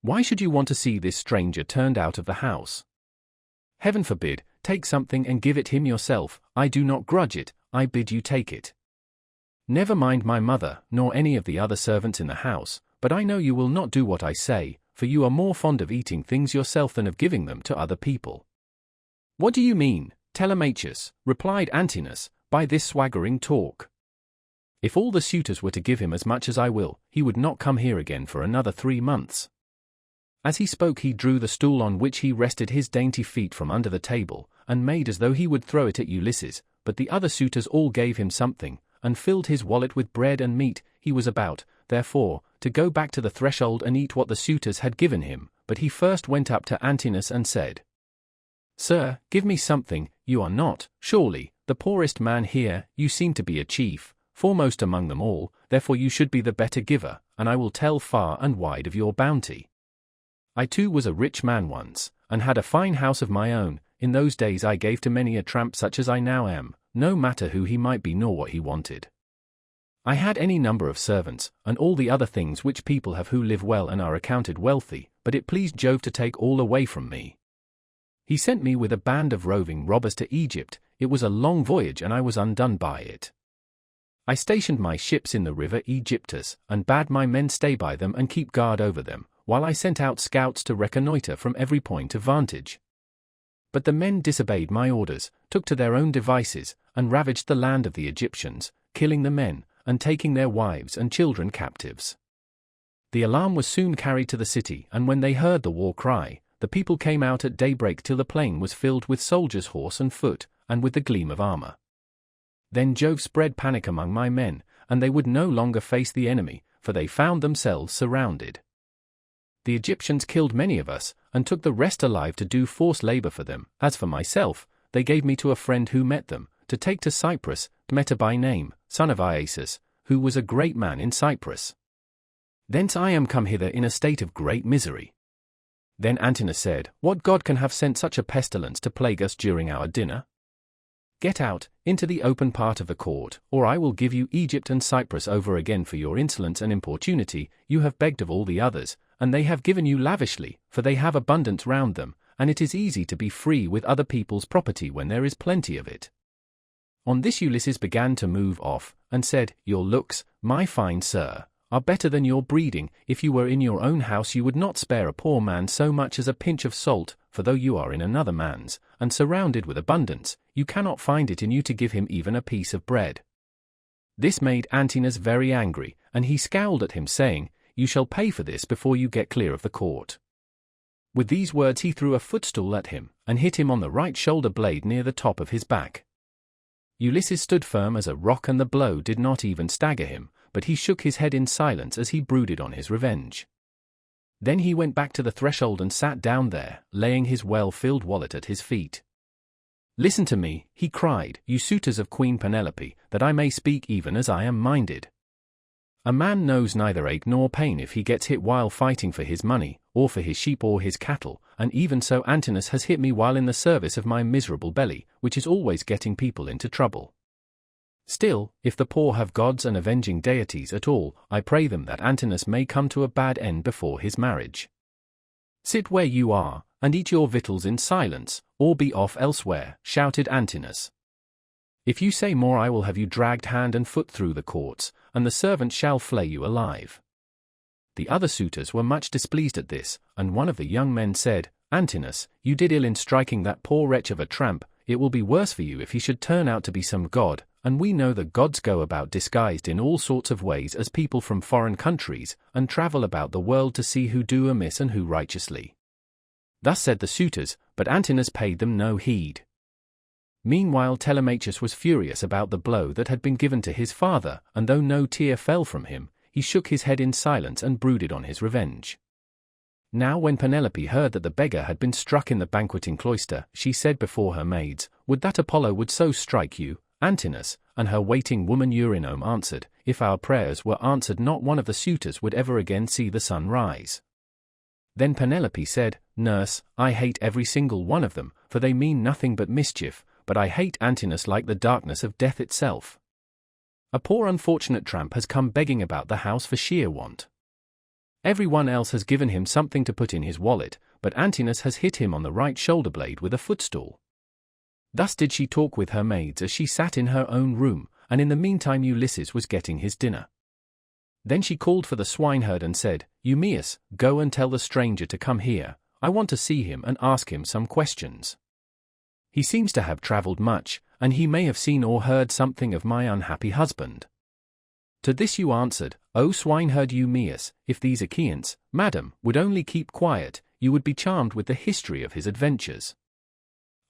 Why should you want to see this stranger turned out of the house? Heaven forbid, take something and give it him yourself. I do not grudge it, I bid you take it. Never mind my mother, nor any of the other servants in the house, but I know you will not do what I say, for you are more fond of eating things yourself than of giving them to other people." "What do you mean, Telemachus," replied Antinous, "by this swaggering talk? If all the suitors were to give him as much as I will, he would not come here again for another 3 months. As he spoke he drew the stool on which he rested his dainty feet from under the table, and made as though he would throw it at Ulysses, but the other suitors all gave him something, and filled his wallet with bread and meat. He was about, therefore, to go back to the threshold and eat what the suitors had given him, but he first went up to Antinous and said, "Sir, give me something. You are not, surely, the poorest man here. You seem to be a chief, foremost among them all, therefore you should be the better giver, and I will tell far and wide of your bounty. I too was a rich man once, and had a fine house of my own. In those days I gave to many a tramp such as I now am, no matter who he might be nor what he wanted. I had any number of servants, and all the other things which people have who live well and are accounted wealthy, but it pleased Jove to take all away from me. He sent me with a band of roving robbers to Egypt. It was a long voyage and I was undone by it. I stationed my ships in the river Aegyptus, and bade my men stay by them and keep guard over them, while I sent out scouts to reconnoiter from every point of vantage. But the men disobeyed my orders, took to their own devices, and ravaged the land of the Egyptians, killing the men, and taking their wives and children captives. The alarm was soon carried to the city, and when they heard the war cry, the people came out at daybreak till the plain was filled with soldiers horse and foot, and with the gleam of armor. Then Jove spread panic among my men, and they would no longer face the enemy, for they found themselves surrounded. The Egyptians killed many of us, and took the rest alive to do forced labor for them. As for myself, they gave me to a friend who met them, to take to Cyprus, Dmeter by name, son of Iasus, who was a great man in Cyprus. Thence I am come hither in a state of great misery." Then Antinous said, "What god can have sent such a pestilence to plague us during our dinner? Get out, into the open part of the court, or I will give you Egypt and Cyprus over again for your insolence and importunity. You have begged of all the others, and they have given you lavishly, for they have abundance round them, and it is easy to be free with other people's property when there is plenty of it." On this Ulysses began to move off, and said, "Your looks, my fine sir, are better than your breeding. If you were in your own house you would not spare a poor man so much as a pinch of salt, for though you are in another man's, and surrounded with abundance, you cannot find it in you to give him even a piece of bread." This made Antinous very angry, and he scowled at him, saying, "You shall pay for this before you get clear of the court." With these words he threw a footstool at him, and hit him on the right shoulder blade near the top of his back. Ulysses stood firm as a rock, and the blow did not even stagger him, but he shook his head in silence as he brooded on his revenge. Then he went back to the threshold and sat down there, laying his well-filled wallet at his feet. "Listen to me," he cried, "you suitors of Queen Penelope, that I may speak even as I am minded. A man knows neither ache nor pain if he gets hit while fighting for his money, or for his sheep or his cattle, and even so Antinous has hit me while in the service of my miserable belly, which is always getting people into trouble. Still, if the poor have gods and avenging deities at all, I pray them that Antinous may come to a bad end before his marriage. Sit where you are, and eat your victuals in silence, or be off elsewhere," shouted Antinous. "If you say more I will have you dragged hand and foot through the courts, and the servants shall flay you alive." The other suitors were much displeased at this, and one of the young men said, "Antinous, you did ill in striking that poor wretch of a tramp. It will be worse for you if he should turn out to be some god, and we know that gods go about disguised in all sorts of ways as people from foreign countries, and travel about the world to see who do amiss and who righteously." Thus said the suitors, but Antinous paid them no heed. Meanwhile Telemachus was furious about the blow that had been given to his father, and though no tear fell from him, he shook his head in silence and brooded on his revenge. Now when Penelope heard that the beggar had been struck in the banqueting cloister, she said before her maids, "Would that Apollo would so strike you, Antinous," and her waiting woman Eurynome answered, "If our prayers were answered not one of the suitors would ever again see the sun rise." Then Penelope said, "Nurse, I hate every single one of them, for they mean nothing but mischief, but I hate Antinous like the darkness of death itself. A poor unfortunate tramp has come begging about the house for sheer want. Everyone else has given him something to put in his wallet, but Antinous has hit him on the right shoulder blade with a footstool." Thus did she talk with her maids as she sat in her own room, and in the meantime Ulysses was getting his dinner. Then she called for the swineherd and said, "Eumaeus, go and tell the stranger to come here. I want to see him and ask him some questions. He seems to have traveled much, and he may have seen or heard something of my unhappy husband." To this you answered, O swineherd Eumaeus, if these Achaeans, madam, would only keep quiet, you would be charmed with the history of his adventures.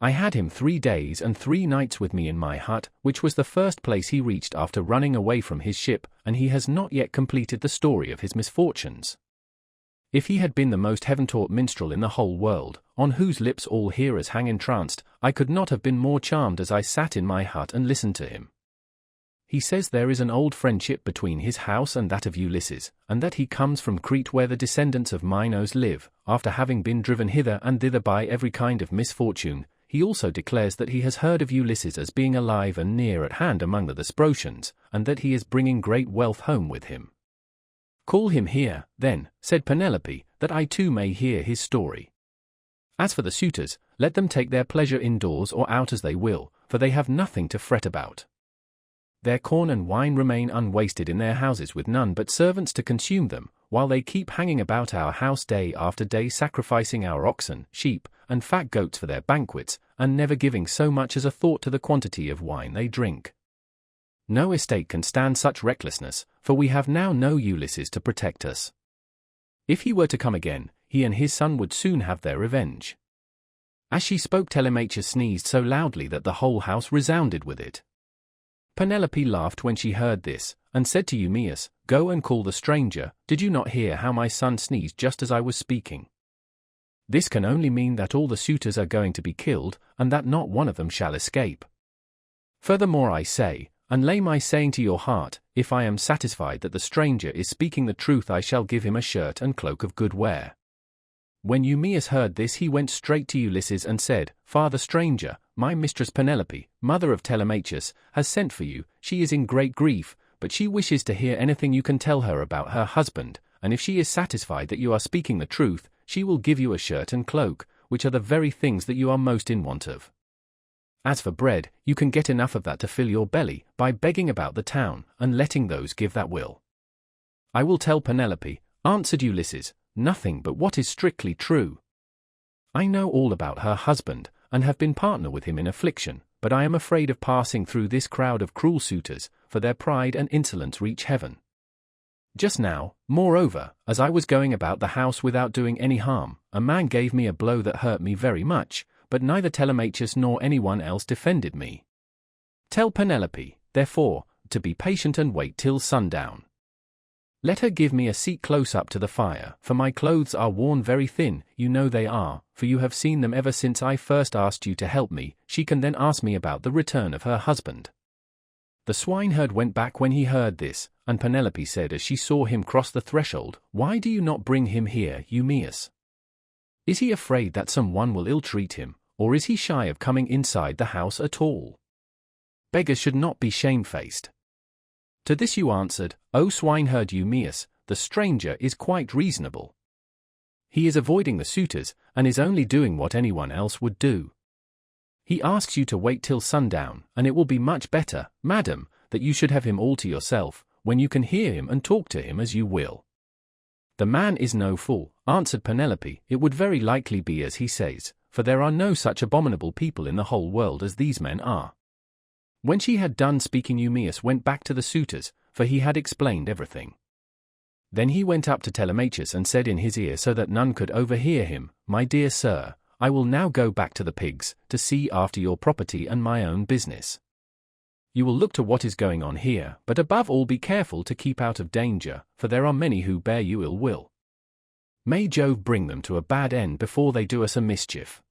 I had him 3 days and 3 nights with me in my hut, which was the first place he reached after running away from his ship, and he has not yet completed the story of his misfortunes. If he had been the most heaven-taught minstrel in the whole world, on whose lips all hearers hang entranced, I could not have been more charmed as I sat in my hut and listened to him. He says there is an old friendship between his house and that of Ulysses, and that he comes from Crete where the descendants of Minos live, after having been driven hither and thither by every kind of misfortune. He also declares that he has heard of Ulysses as being alive and near at hand among the Thesprotians, and that he is bringing great wealth home with him. Call him here, then, said Penelope, that I too may hear his story. As for the suitors, let them take their pleasure indoors or out as they will, for they have nothing to fret about. Their corn and wine remain unwasted in their houses with none but servants to consume them, while they keep hanging about our house day after day sacrificing our oxen, sheep, and fat goats for their banquets, and never giving so much as a thought to the quantity of wine they drink. No estate can stand such recklessness, for we have now no Ulysses to protect us. If he were to come again, he and his son would soon have their revenge. As she spoke, Telemachus sneezed so loudly that the whole house resounded with it. Penelope laughed when she heard this, and said to Eumaeus, Go and call the stranger. Did you not hear how my son sneezed just as I was speaking? This can only mean that all the suitors are going to be killed, and that not one of them shall escape. Furthermore I say, and lay my saying to your heart, if I am satisfied that the stranger is speaking the truth, I shall give him a shirt and cloak of good wear. When Eumaeus heard this, he went straight to Ulysses and said, Father stranger, my mistress Penelope, mother of Telemachus, has sent for you. She is in great grief, but she wishes to hear anything you can tell her about her husband, and if she is satisfied that you are speaking the truth, she will give you a shirt and cloak, which are the very things that you are most in want of. As for bread, you can get enough of that to fill your belly, by begging about the town, and letting those give that will. I will tell Penelope, answered Ulysses, nothing but what is strictly true. I know all about her husband, and have been partner with him in affliction, but I am afraid of passing through this crowd of cruel suitors, for their pride and insolence reach heaven. Just now, moreover, as I was going about the house without doing any harm, a man gave me a blow that hurt me very much, but neither Telemachus nor anyone else defended me. Tell Penelope, therefore, to be patient and wait till sundown. Let her give me a seat close up to the fire, for my clothes are worn very thin, you know they are, for you have seen them ever since I first asked you to help me. She can then ask me about the return of her husband. The swineherd went back when he heard this, and Penelope said as she saw him cross the threshold, Why do you not bring him here, Eumaeus? Is he afraid that someone will ill-treat him, or is he shy of coming inside the house at all? Beggars should not be shamefaced. To this you answered, O swineherd Eumaeus, the stranger is quite reasonable. He is avoiding the suitors, and is only doing what anyone else would do. He asks you to wait till sundown, and it will be much better, madam, that you should have him all to yourself, when you can hear him and talk to him as you will. The man is no fool, answered Penelope, it would very likely be as he says, for there are no such abominable people in the whole world as these men are. When she had done speaking, Eumaeus went back to the suitors, for he had explained everything. Then he went up to Telemachus and said in his ear so that none could overhear him, My dear sir, I will now go back to the pigs, to see after your property and my own business. You will look to what is going on here, but above all be careful to keep out of danger, for there are many who bear you ill will. May Jove bring them to a bad end before they do us a mischief.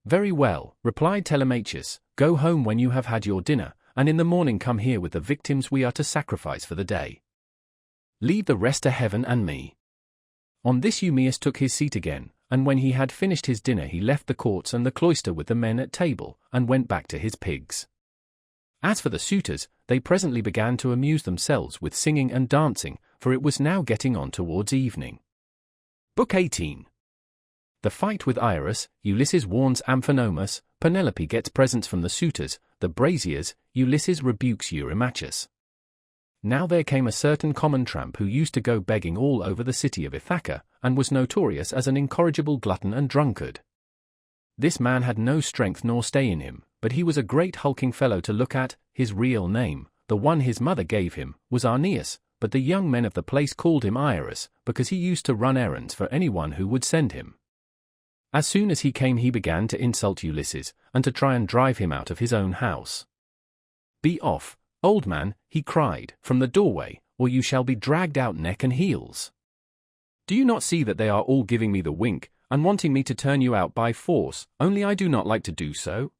Very well, replied Telemachus, go home when you have had your dinner, and in the morning come here with the victims we are to sacrifice for the day. Leave the rest to heaven and me. On this Eumaeus took his seat again, and when he had finished his dinner he left the courts and the cloister with the men at table, and went back to his pigs. As for the suitors, they presently began to amuse themselves with singing and dancing, for it was now getting on towards evening. Book 18. The fight with Iris, Ulysses warns Amphinomus, Penelope gets presents from the suitors, the braziers, Ulysses rebukes Eurymachus. Now there came a certain common tramp who used to go begging all over the city of Ithaca, and was notorious as an incorrigible glutton and drunkard. This man had no strength nor stay in him, but he was a great hulking fellow to look at, his real name, the one his mother gave him, was Aeneas, but the young men of the place called him Iris, because he used to run errands for anyone who would send him. As soon as he came he began to insult Ulysses, and to try and drive him out of his own house. "Be off, old man," he cried, "from the doorway, or you shall be dragged out neck and heels. Do you not see that they are all giving me the wink, and wanting me to turn you out by force, only I do not like to do so?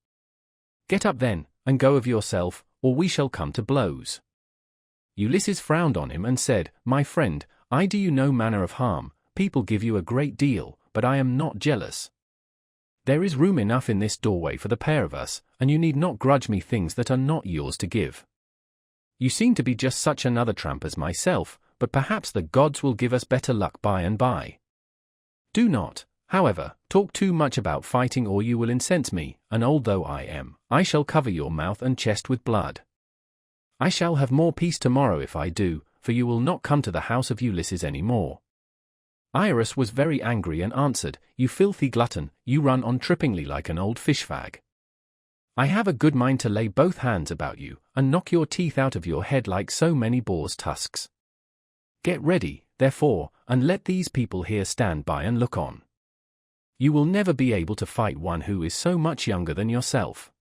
Get up then, and go of yourself, or we shall come to blows." Ulysses frowned on him and said, "My friend, I do you no manner of harm, people give you a great deal, but I am not jealous. There is room enough in this doorway for the pair of us, and you need not grudge me things that are not yours to give. You seem to be just such another tramp as myself, but perhaps the gods will give us better luck by and by. Do not, however, talk too much about fighting or you will incense me, and old though I am, I shall cover your mouth and chest with blood. I shall have more peace tomorrow if I do, for you will not come to the house of Ulysses any more." Iris was very angry and answered, "You filthy glutton, you run on trippingly like an old fish-fag. I have a good mind to lay both hands about you, and knock your teeth out of your head like so many boar's tusks. Get ready, therefore, and let these people here stand by and look on. You will never be able to fight one who is so much younger than yourself."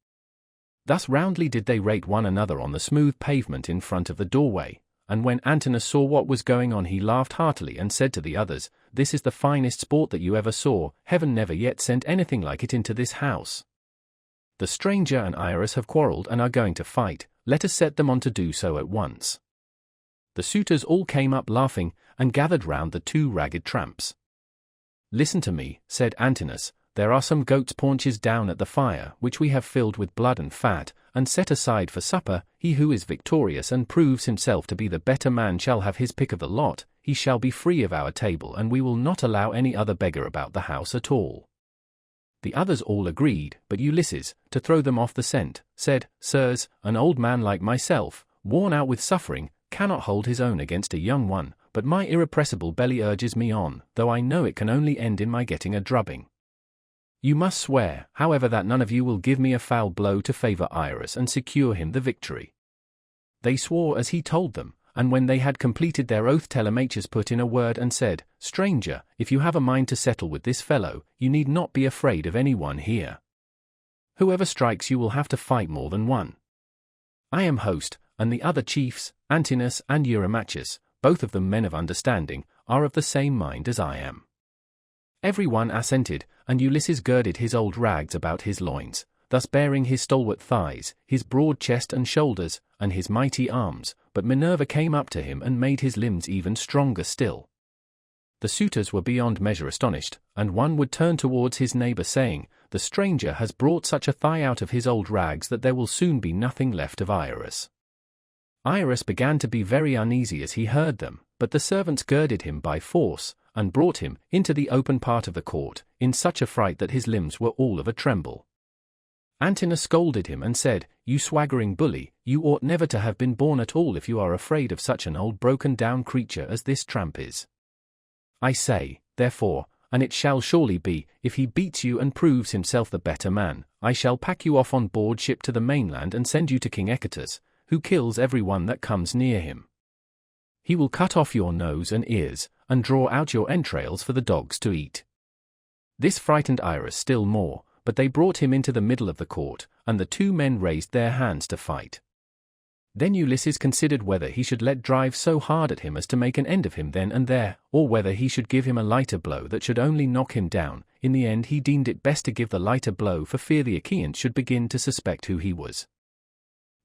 Thus roundly did they rate one another on the smooth pavement in front of the doorway, and when Antinous saw what was going on he laughed heartily and said to the others, "This is the finest sport that you ever saw, heaven never yet sent anything like it into this house. The stranger and Iris have quarreled and are going to fight, let us set them on to do so at once." The suitors all came up laughing, and gathered round the two ragged tramps. "Listen to me," said Antinous, "there are some goat's paunches down at the fire, which we have filled with blood and fat, and set aside for supper. He who is victorious and proves himself to be the better man shall have his pick of the lot, he shall be free of our table and we will not allow any other beggar about the house at all." The others all agreed, but Ulysses, to throw them off the scent, said, "Sirs, an old man like myself, worn out with suffering, cannot hold his own against a young one, but my irrepressible belly urges me on, though I know it can only end in my getting a drubbing. You must swear, however, that none of you will give me a foul blow to favor Iris and secure him the victory." They swore as he told them, and when they had completed their oath Telemachus put in a word and said, "Stranger, if you have a mind to settle with this fellow, you need not be afraid of any one here. Whoever strikes you will have to fight more than one. I am host, and the other chiefs, Antinous and Eurymachus, both of them men of understanding, are of the same mind as I am." Every one assented, and Ulysses girded his old rags about his loins, thus baring his stalwart thighs, his broad chest and shoulders, and his mighty arms, but Minerva came up to him and made his limbs even stronger still. The suitors were beyond measure astonished, and one would turn towards his neighbor saying, "The stranger has brought such a thigh out of his old rags that there will soon be nothing left of Iris." Iris began to be very uneasy as he heard them, but the servants girded him by force, and brought him into the open part of the court, in such a fright that his limbs were all of a tremble. Antinous scolded him and said, "You swaggering bully, you ought never to have been born at all if you are afraid of such an old broken-down creature as this tramp is. I say, therefore, and it shall surely be, if he beats you and proves himself the better man, I shall pack you off on board ship to the mainland and send you to King Echetus, who kills every one that comes near him. He will cut off your nose and ears, and draw out your entrails for the dogs to eat." This frightened Iris still more, but they brought him into the middle of the court, and the two men raised their hands to fight. Then Ulysses considered whether he should let drive so hard at him as to make an end of him then and there, or whether he should give him a lighter blow that should only knock him down. In the end he deemed it best to give the lighter blow for fear the Achaeans should begin to suspect who he was.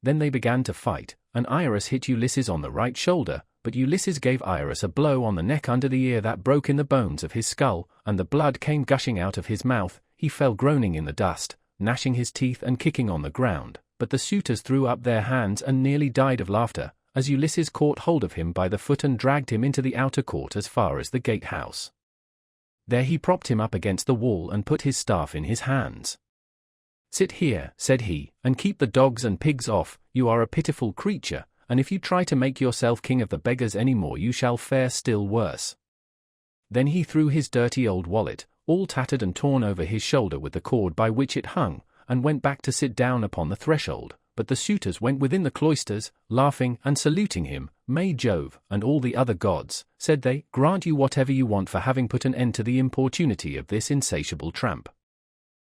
Then they began to fight, and Iris hit Ulysses on the right shoulder, but Ulysses gave Iris a blow on the neck under the ear that broke in the bones of his skull, and the blood came gushing out of his mouth. He fell groaning in the dust, gnashing his teeth and kicking on the ground, but the suitors threw up their hands and nearly died of laughter, as Ulysses caught hold of him by the foot and dragged him into the outer court as far as the gatehouse. There he propped him up against the wall and put his staff in his hands. "Sit here," said he, "and keep the dogs and pigs off. You are a pitiful creature, and if you try to make yourself king of the beggars any more you shall fare still worse." Then he threw his dirty old wallet, all tattered and torn over his shoulder with the cord by which it hung, and went back to sit down upon the threshold, but the suitors went within the cloisters, laughing and saluting him. May Jove, and all the other gods, said they, grant you whatever you want for having put an end to the importunity of this insatiable tramp.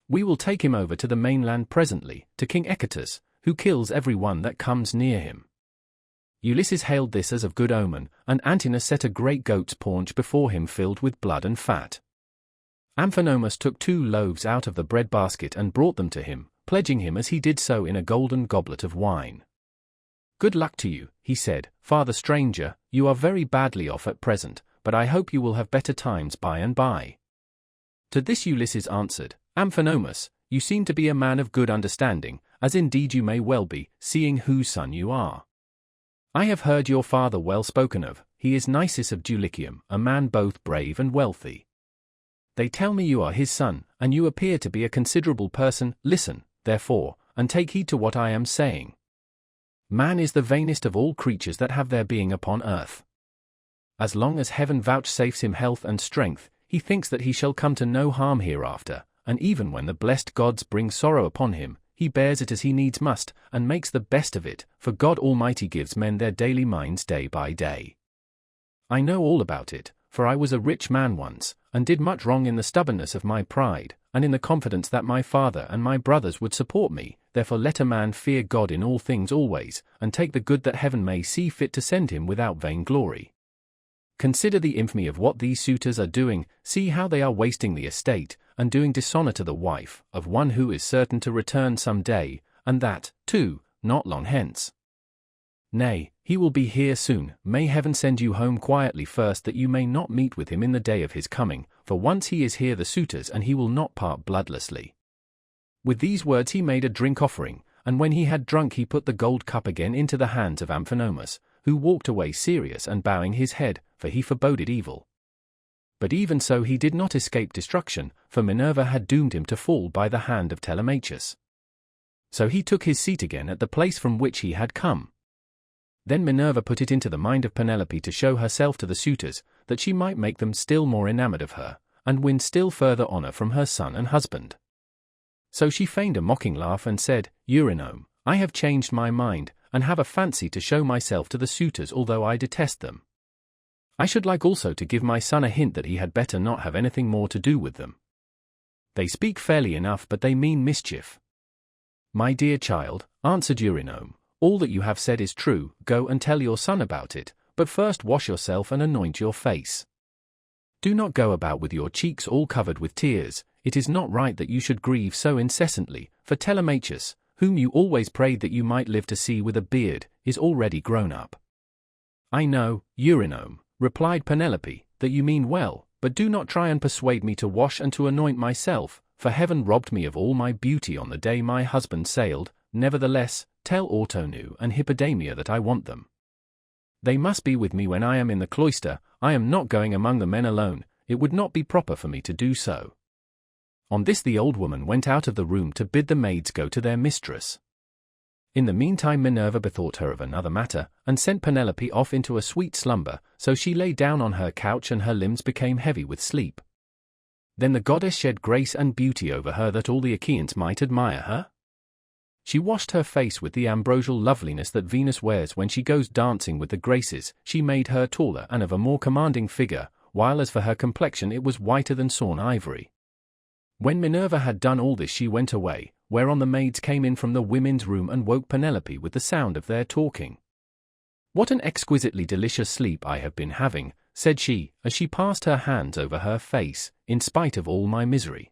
We will take him over to the mainland presently, to King Echetus, who kills every one that comes near him. Ulysses hailed this as of good omen, and Antinous set a great goat's paunch before him filled with blood and fat. Amphinomus took 2 loaves out of the bread basket and brought them to him, pledging him as he did so in a golden goblet of wine. Good luck to you, he said, father stranger, you are very badly off at present, but I hope you will have better times by and by. To this Ulysses answered, Amphinomus, you seem to be a man of good understanding, as indeed you may well be, seeing whose son you are. I have heard your father well spoken of, he is Nisus of Dulichium, a man both brave and wealthy. They tell me you are his son, and you appear to be a considerable person. Listen, therefore, and take heed to what I am saying. Man is the vainest of all creatures that have their being upon earth. As long as heaven vouchsafes him health and strength, he thinks that he shall come to no harm hereafter, and even when the blessed gods bring sorrow upon him, he bears it as he needs must, and makes the best of it, for God Almighty gives men their daily minds day by day. I know all about it, for I was a rich man once, and did much wrong in the stubbornness of my pride, and in the confidence that my father and my brothers would support me. Therefore let a man fear God in all things always, and take the good that heaven may see fit to send him without vainglory. Consider the infamy of what these suitors are doing, see how they are wasting the estate, and doing dishonor to the wife of one who is certain to return some day, and that, too, not long hence. Nay, he will be here soon. May heaven send you home quietly first, that you may not meet with him in the day of his coming, for once he is here the suitors and he will not part bloodlessly. With these words he made a drink offering, and when he had drunk he put the gold cup again into the hands of Amphinomus, who walked away serious and bowing his head, for he foreboded evil. But even so he did not escape destruction, for Minerva had doomed him to fall by the hand of Telemachus. So he took his seat again at the place from which he had come. Then Minerva put it into the mind of Penelope to show herself to the suitors, that she might make them still more enamored of her, and win still further honor from her son and husband. So she feigned a mocking laugh and said, Eurynome, I have changed my mind, and have a fancy to show myself to the suitors although I detest them. I should like also to give my son a hint that he had better not have anything more to do with them. They speak fairly enough, but they mean mischief. My dear child, answered Eurynome, all that you have said is true. Go and tell your son about it, but first wash yourself and anoint your face. Do not go about with your cheeks all covered with tears. It is not right that you should grieve so incessantly, for Telemachus, whom you always prayed that you might live to see with a beard, is already grown up. I know, Eurynome, replied Penelope, that you mean well, but do not try and persuade me to wash and to anoint myself, for heaven robbed me of all my beauty on the day my husband sailed. Nevertheless, tell Autonou and Hippodamia that I want them. They must be with me when I am in the cloister. I am not going among the men alone, it would not be proper for me to do so. On this the old woman went out of the room to bid the maids go to their mistress. In the meantime Minerva bethought her of another matter, and sent Penelope off into a sweet slumber, so she lay down on her couch and her limbs became heavy with sleep. Then the goddess shed grace and beauty over her that all the Achaeans might admire her. She washed her face with the ambrosial loveliness that Venus wears when she goes dancing with the Graces. She made her taller and of a more commanding figure, while as for her complexion it was whiter than sawn ivory. When Minerva had done all this she went away, whereon the maids came in from the women's room and woke Penelope with the sound of their talking. What an exquisitely delicious sleep I have been having, said she, as she passed her hands over her face, in spite of all my misery.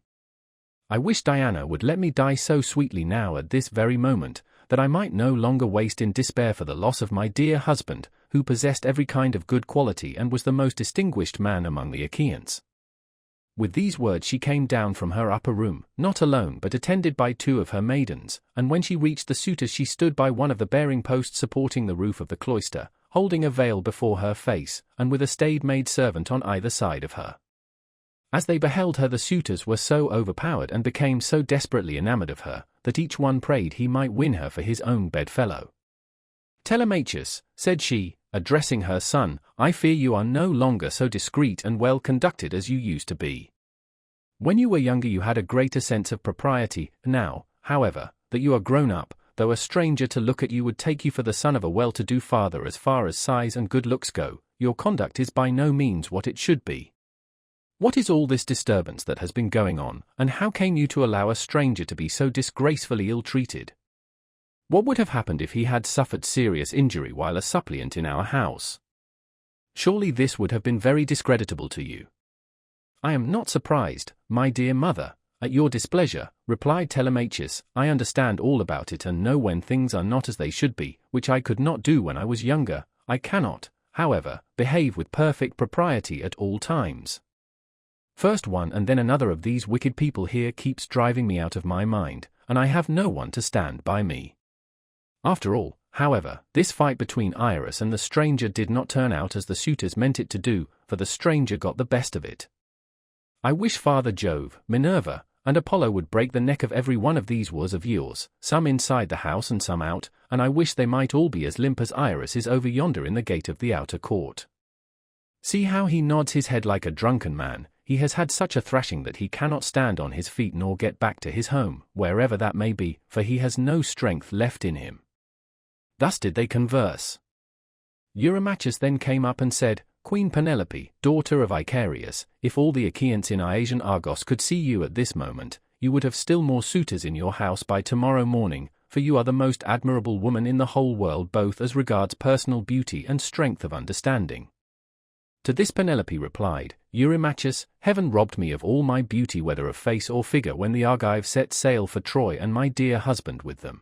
I wish Diana would let me die so sweetly now at this very moment, that I might no longer waste in despair for the loss of my dear husband, who possessed every kind of good quality and was the most distinguished man among the Achaeans. With these words she came down from her upper room, not alone but attended by 2 of her maidens, and when she reached the suitors she stood by one of the bearing posts supporting the roof of the cloister, holding a veil before her face, and with a staid maid servant on either side of her. As they beheld her the suitors were so overpowered and became so desperately enamored of her, that each one prayed he might win her for his own bedfellow. Telemachus, said she, addressing her son, I fear you are no longer so discreet and well conducted as you used to be. When you were younger you had a greater sense of propriety. Now, however, that you are grown up, though a stranger to look at you would take you for the son of a well-to-do father. As far as size and good looks go, your conduct is by no means what it should be. What is all this disturbance that has been going on, and how came you to allow a stranger to be so disgracefully ill-treated? What would have happened if he had suffered serious injury while a suppliant in our house? Surely this would have been very discreditable to you. I am not surprised, my dear mother, at your displeasure, replied Telemachus. I understand all about it and know when things are not as they should be, which I could not do when I was younger. I cannot, however, behave with perfect propriety at all times. First one and then another of these wicked people here keeps driving me out of my mind, and I have no one to stand by me. After all, however, this fight between Iris and the stranger did not turn out as the suitors meant it to do, for the stranger got the best of it. I wish Father Jove, Minerva, and Apollo would break the neck of every one of these wars of yours, some inside the house and some out, and I wish they might all be as limp as Iris is over yonder in the gate of the outer court. See how he nods his head like a drunken man. He has had such a thrashing that he cannot stand on his feet nor get back to his home, wherever that may be, for he has no strength left in him. Thus did they converse. Eurymachus then came up and said, Queen Penelope, daughter of Icarius, if all the Achaeans in Iasian Argos could see you at this moment, you would have still more suitors in your house by tomorrow morning, for you are the most admirable woman in the whole world, both as regards personal beauty and strength of understanding. To this Penelope replied, Eurymachus, heaven robbed me of all my beauty whether of face or figure when the Argives set sail for Troy and my dear husband with them.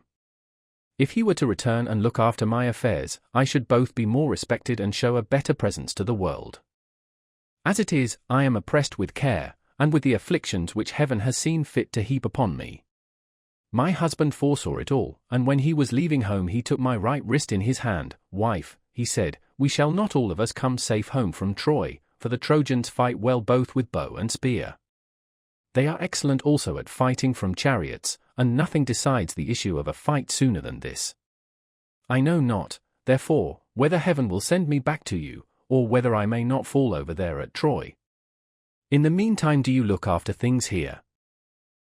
If he were to return and look after my affairs, I should both be more respected and show a better presence to the world. As it is, I am oppressed with care, and with the afflictions which heaven has seen fit to heap upon me. My husband foresaw it all, and when he was leaving home he took my right wrist in his hand. Wife, he said, we shall not all of us come safe home from Troy, for the Trojans fight well both with bow and spear. They are excellent also at fighting from chariots, and nothing decides the issue of a fight sooner than this. I know not, therefore, whether heaven will send me back to you, or whether I may not fall over there at Troy. In the meantime do you look after things here.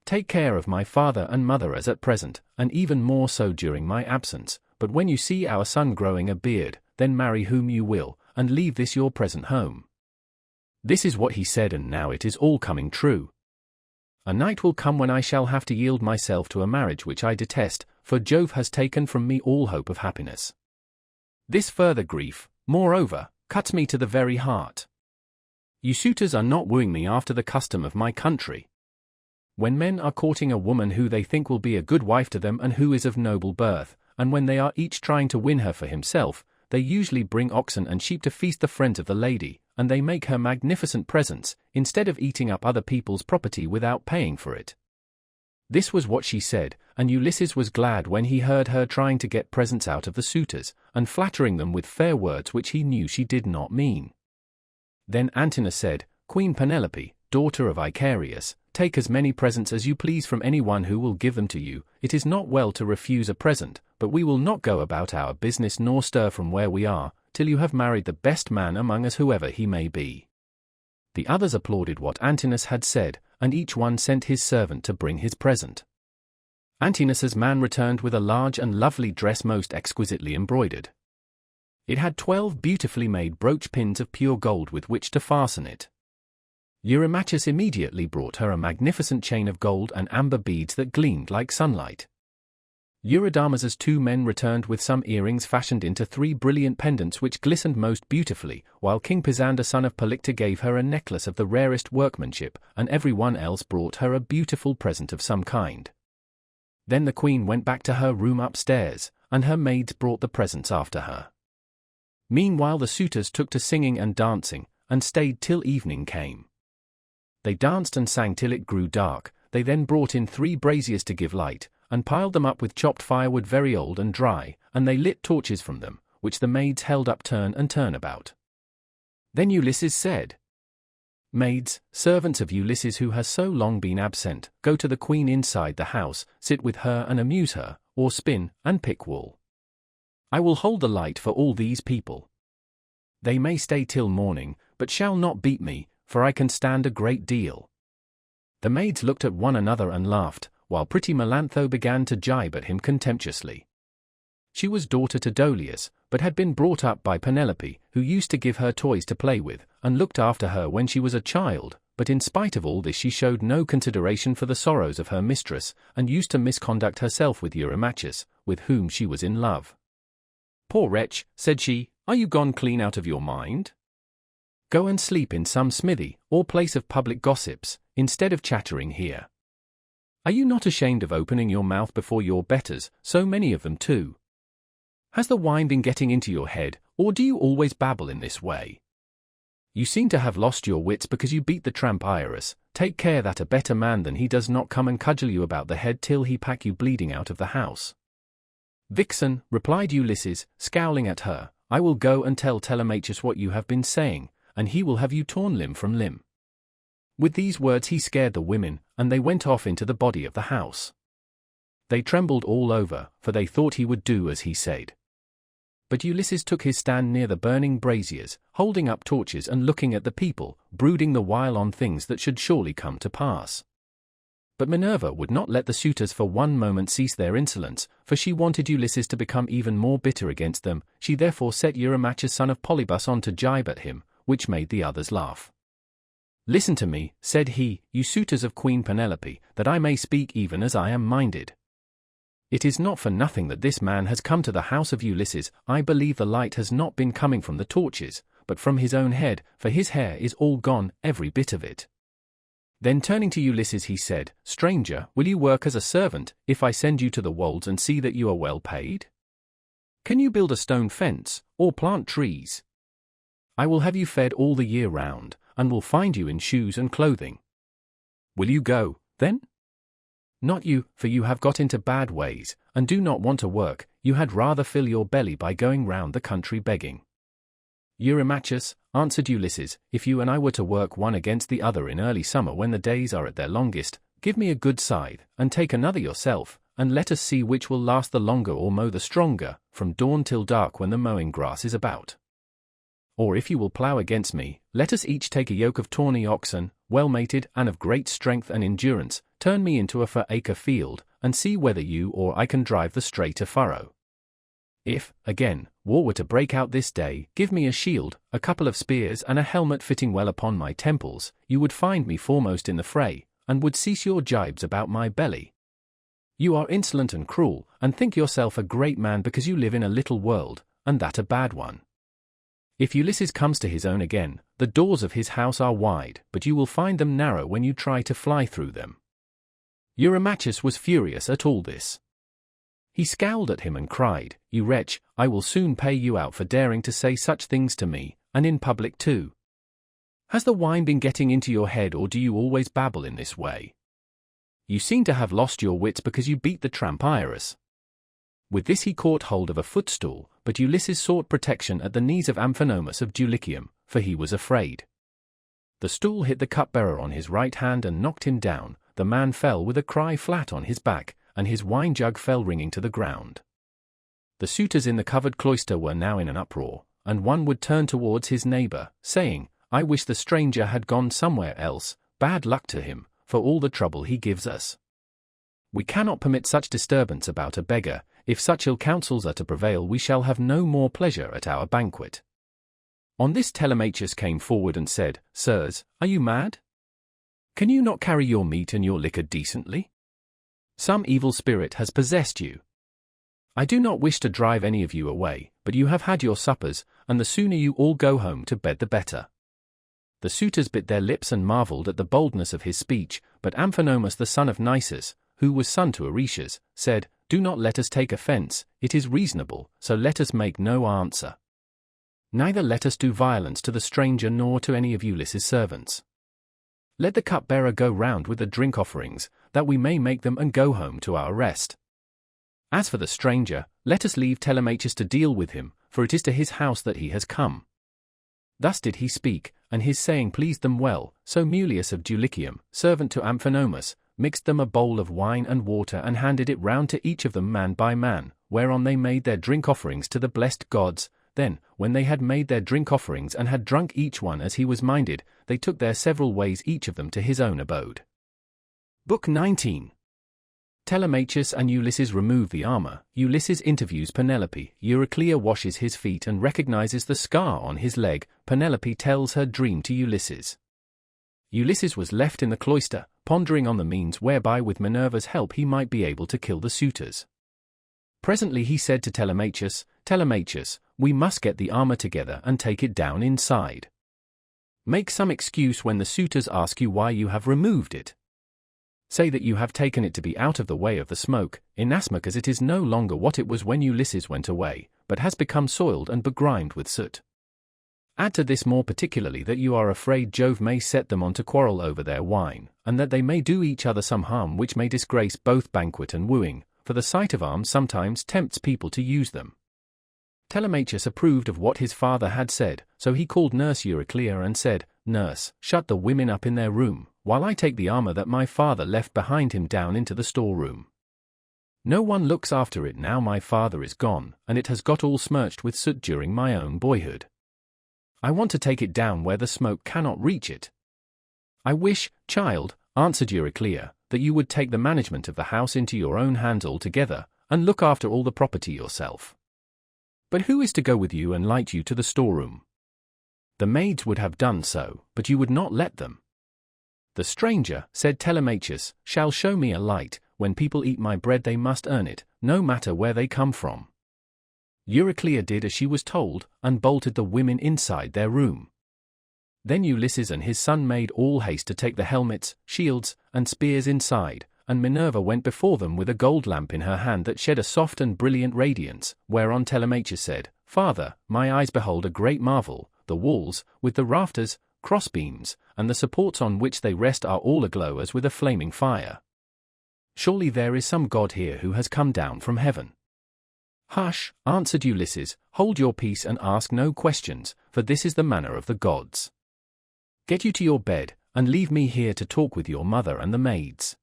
Take care of my father and mother as at present, and even more so during my absence, but when you see our son growing a beard, then marry whom you will, and leave this your present home. This is what he said, and now it is all coming true. A night will come when I shall have to yield myself to a marriage which I detest, for Jove has taken from me all hope of happiness. This further grief, moreover, cuts me to the very heart. You suitors are not wooing me after the custom of my country. When men are courting a woman who they think will be a good wife to them and who is of noble birth, and when they are each trying to win her for himself, they usually bring oxen and sheep to feast the friends of the lady, and they make her magnificent presents, instead of eating up other people's property without paying for it. This was what she said, and Ulysses was glad when he heard her trying to get presents out of the suitors, and flattering them with fair words which he knew she did not mean. Then Antinous said, Queen Penelope, daughter of Icarius, take as many presents as you please from any one who will give them to you. It is not well to refuse a present, but we will not go about our business nor stir from where we are, till you have married the best man among us, whoever he may be. The others applauded what Antinous had said, and each one sent his servant to bring his present. Antinous' man returned with a large and lovely dress most exquisitely embroidered. It had 12 beautifully made brooch pins of pure gold with which to fasten it. Eurymachus immediately brought her a magnificent chain of gold and amber beads that gleamed like sunlight. Eurydamas's 2 men returned with some earrings fashioned into 3 brilliant pendants which glistened most beautifully, while King Pisander son of Polyctor gave her a necklace of the rarest workmanship, and every one else brought her a beautiful present of some kind. Then the queen went back to her room upstairs, and her maids brought the presents after her. Meanwhile the suitors took to singing and dancing, and stayed till evening came. They danced and sang till it grew dark. They then brought in 3 braziers to give light, and piled them up with chopped firewood very old and dry, and they lit torches from them, which the maids held up turn and turn about. Then Ulysses said, Maids, servants of Ulysses who has so long been absent, go to the queen inside the house, sit with her and amuse her, or spin and pick wool. I will hold the light for all these people. They may stay till morning, but shall not beat me, for I can stand a great deal. The maids looked at one another and laughed, while pretty Melantho began to jibe at him contemptuously. She was daughter to Dolius, but had been brought up by Penelope, who used to give her toys to play with, and looked after her when she was a child, but in spite of all this she showed no consideration for the sorrows of her mistress, and used to misconduct herself with Eurymachus, with whom she was in love. "Poor wretch," said she, "are you gone clean out of your mind? Go and sleep in some smithy, or place of public gossips, instead of chattering here. Are you not ashamed of opening your mouth before your betters, so many of them too? Has the wine been getting into your head, or do you always babble in this way? You seem to have lost your wits because you beat the tramp Iris. Take care that a better man than he does not come and cudgel you about the head till he pack you bleeding out of the house." "Vixen," replied Ulysses, scowling at her, "I will go and tell Telemachus what you have been saying, and he will have you torn limb from limb." With these words he scared the women, and they went off into the body of the house. They trembled all over, for they thought he would do as he said. But Ulysses took his stand near the burning braziers, holding up torches and looking at the people, brooding the while on things that should surely come to pass. But Minerva would not let the suitors for one moment cease their insolence, for she wanted Ulysses to become even more bitter against them. She therefore set Eurymachus son of Polybus on to jibe at him, which made the others laugh. "Listen to me," said he, "you suitors of Queen Penelope, that I may speak even as I am minded. It is not for nothing that this man has come to the house of Ulysses. I believe the light has not been coming from the torches, but from his own head, for his hair is all gone, every bit of it." Then turning to Ulysses he said, "Stranger, will you work as a servant, if I send you to the wolds and see that you are well paid? Can you build a stone fence, or plant trees? I will have you fed all the year round, and will find you in shoes and clothing. Will you go, then? Not you, for you have got into bad ways, and do not want to work. You had rather fill your belly by going round the country begging." "Eurymachus," answered Ulysses, "if you and I were to work one against the other in early summer when the days are at their longest, give me a good scythe, and take another yourself, and let us see which will last the longer or mow the stronger, from dawn till dark when the mowing grass is about. Or if you will plough against me, let us each take a yoke of tawny oxen, well mated and of great strength and endurance, turn me into a 4-acre field, and see whether you or I can drive the straight a furrow. If, again, war were to break out this day, give me a shield, a couple of spears and a helmet fitting well upon my temples, you would find me foremost in the fray, and would cease your jibes about my belly. You are insolent and cruel, and think yourself a great man because you live in a little world, and that a bad one. If Ulysses comes to his own again, the doors of his house are wide, but you will find them narrow when you try to fly through them." Eurymachus was furious at all this. He scowled at him and cried, "You wretch, I will soon pay you out for daring to say such things to me, and in public too. Has the wine been getting into your head, or do you always babble in this way? You seem to have lost your wits because you beat the tramp Iris." With this he caught hold of a footstool, but Ulysses sought protection at the knees of Amphinomus of Dulichium, for he was afraid. The stool hit the cupbearer on his right hand and knocked him down. The man fell with a cry flat on his back, and his wine jug fell ringing to the ground. The suitors in the covered cloister were now in an uproar, and one would turn towards his neighbor, saying, "I wish the stranger had gone somewhere else, bad luck to him, for all the trouble he gives us. We cannot permit such disturbance about a beggar. If such ill counsels are to prevail, we shall have no more pleasure at our banquet." On this Telemachus came forward and said, "Sirs, are you mad? Can you not carry your meat and your liquor decently? Some evil spirit has possessed you. I do not wish to drive any of you away, but you have had your suppers, and the sooner you all go home to bed the better." The suitors bit their lips and marveled at the boldness of his speech, but Amphinomus the son of Nisus, who was son to Oretius, said, "Do not let us take offense, it is reasonable, so let us make no answer. Neither let us do violence to the stranger nor to any of Ulysses' servants. Let the cupbearer go round with the drink offerings, that we may make them and go home to our rest. As for the stranger, let us leave Telemachus to deal with him, for it is to his house that he has come." Thus did he speak, and his saying pleased them well, so Mulius of Dulichium, servant to Amphinomus, mixed them a bowl of wine and water and handed it round to each of them man by man, whereon they made their drink offerings to the blessed gods. Then, when they had made their drink offerings and had drunk each one as he was minded, they took their several ways each of them to his own abode. Book 19. Telemachus and Ulysses remove the armor. Ulysses interviews Penelope. Euryclea washes his feet and recognizes the scar on his leg. Penelope tells her dream to Ulysses. Ulysses was left in the cloister, pondering on the means whereby with Minerva's help he might be able to kill the suitors. Presently he said to Telemachus, "Telemachus, we must get the armor together and take it down inside. Make some excuse when the suitors ask you why you have removed it. Say that you have taken it to be out of the way of the smoke, inasmuch as it is no longer what it was when Ulysses went away, but has become soiled and begrimed with soot. Add to this more particularly that you are afraid Jove may set them on to quarrel over their wine, and that they may do each other some harm which may disgrace both banquet and wooing, for the sight of arms sometimes tempts people to use them." Telemachus approved of what his father had said, so he called nurse Euryclea and said, "Nurse, shut the women up in their room, while I take the armor that my father left behind him down into the storeroom. No one looks after it now my father is gone, and it has got all smirched with soot during my own boyhood. I want to take it down where the smoke cannot reach it." "I wish, child," answered Euryclea, "that you would take the management of the house into your own hands altogether, and look after all the property yourself. But who is to go with you and light you to the storeroom?" "The maids would have done so, but you would not let them." "The stranger," said Telemachus, "shall show me a light. When people eat my bread they must earn it, no matter where they come from." Euryclea did as she was told, and bolted the women inside their room. Then Ulysses and his son made all haste to take the helmets, shields, and spears inside, and Minerva went before them with a gold lamp in her hand that shed a soft and brilliant radiance, whereon Telemachus said, "Father, my eyes behold a great marvel. The walls, with the rafters, crossbeams, and the supports on which they rest are all aglow as with a flaming fire. Surely there is some god here who has come down from heaven." "Hush," answered Ulysses, "hold your peace and ask no questions, for this is the manner of the gods. Get you to your bed, and leave me here to talk with your mother and the maids.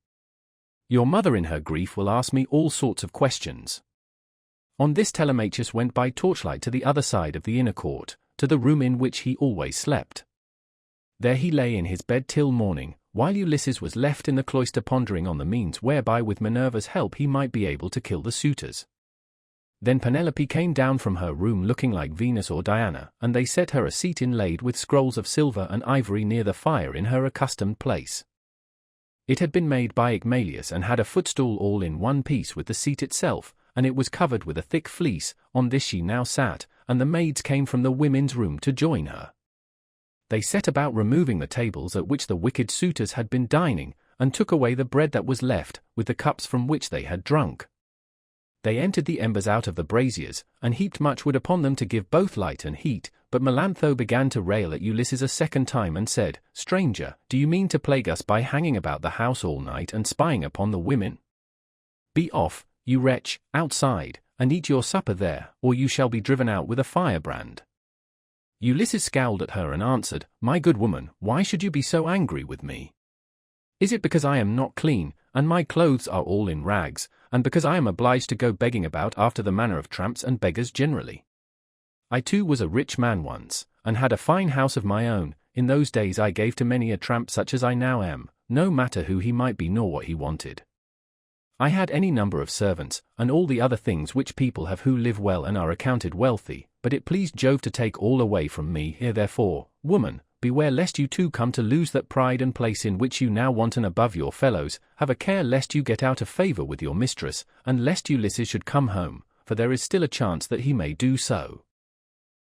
Your mother in her grief will ask me all sorts of questions." On this Telemachus went by torchlight to the other side of the inner court, to the room in which he always slept. There he lay in his bed till morning, while Ulysses was left in the cloister pondering on the means whereby with Minerva's help he might be able to kill the suitors. Then Penelope came down from her room looking like Venus or Diana, and they set her a seat inlaid with scrolls of silver and ivory near the fire in her accustomed place. It had been made by Icmalius and had a footstool all in one piece with the seat itself, and it was covered with a thick fleece. On this she now sat, and the maids came from the women's room to join her. They set about removing the tables at which the wicked suitors had been dining, and took away the bread that was left, with the cups from which they had drunk. They emptied the embers out of the braziers, and heaped much wood upon them to give both light and heat. But Melantho began to rail at Ulysses a second time and said, "Stranger, do you mean to plague us by hanging about the house all night and spying upon the women? Be off, you wretch, outside, and eat your supper there, or you shall be driven out with a firebrand." Ulysses scowled at her and answered, "My good woman, why should you be so angry with me? Is it because I am not clean, and my clothes are all in rags, and because I am obliged to go begging about after the manner of tramps and beggars generally? I too was a rich man once, and had a fine house of my own. In those days I gave to many a tramp such as I now am, no matter who he might be nor what he wanted. I had any number of servants, and all the other things which people have who live well and are accounted wealthy, but it pleased Jove to take all away from me. Here therefore, woman, beware lest you too come to lose that pride and place in which you now wanton above your fellows. Have a care lest you get out of favor with your mistress, and lest Ulysses should come home, for there is still a chance that he may do so.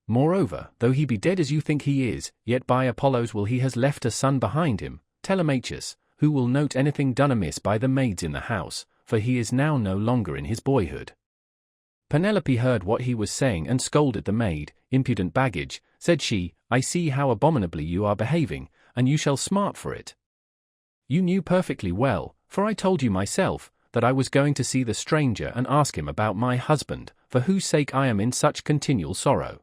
Moreover, though he be dead as you think he is, yet by Apollo's will he has left a son behind him, Telemachus, who will note anything done amiss by the maids in the house, for he is now no longer in his boyhood." Penelope heard what he was saying and scolded the maid. "Impudent baggage," said she, "I see how abominably you are behaving, and you shall smart for it. You knew perfectly well, for I told you myself, that I was going to see the stranger and ask him about my husband, for whose sake I am in such continual sorrow."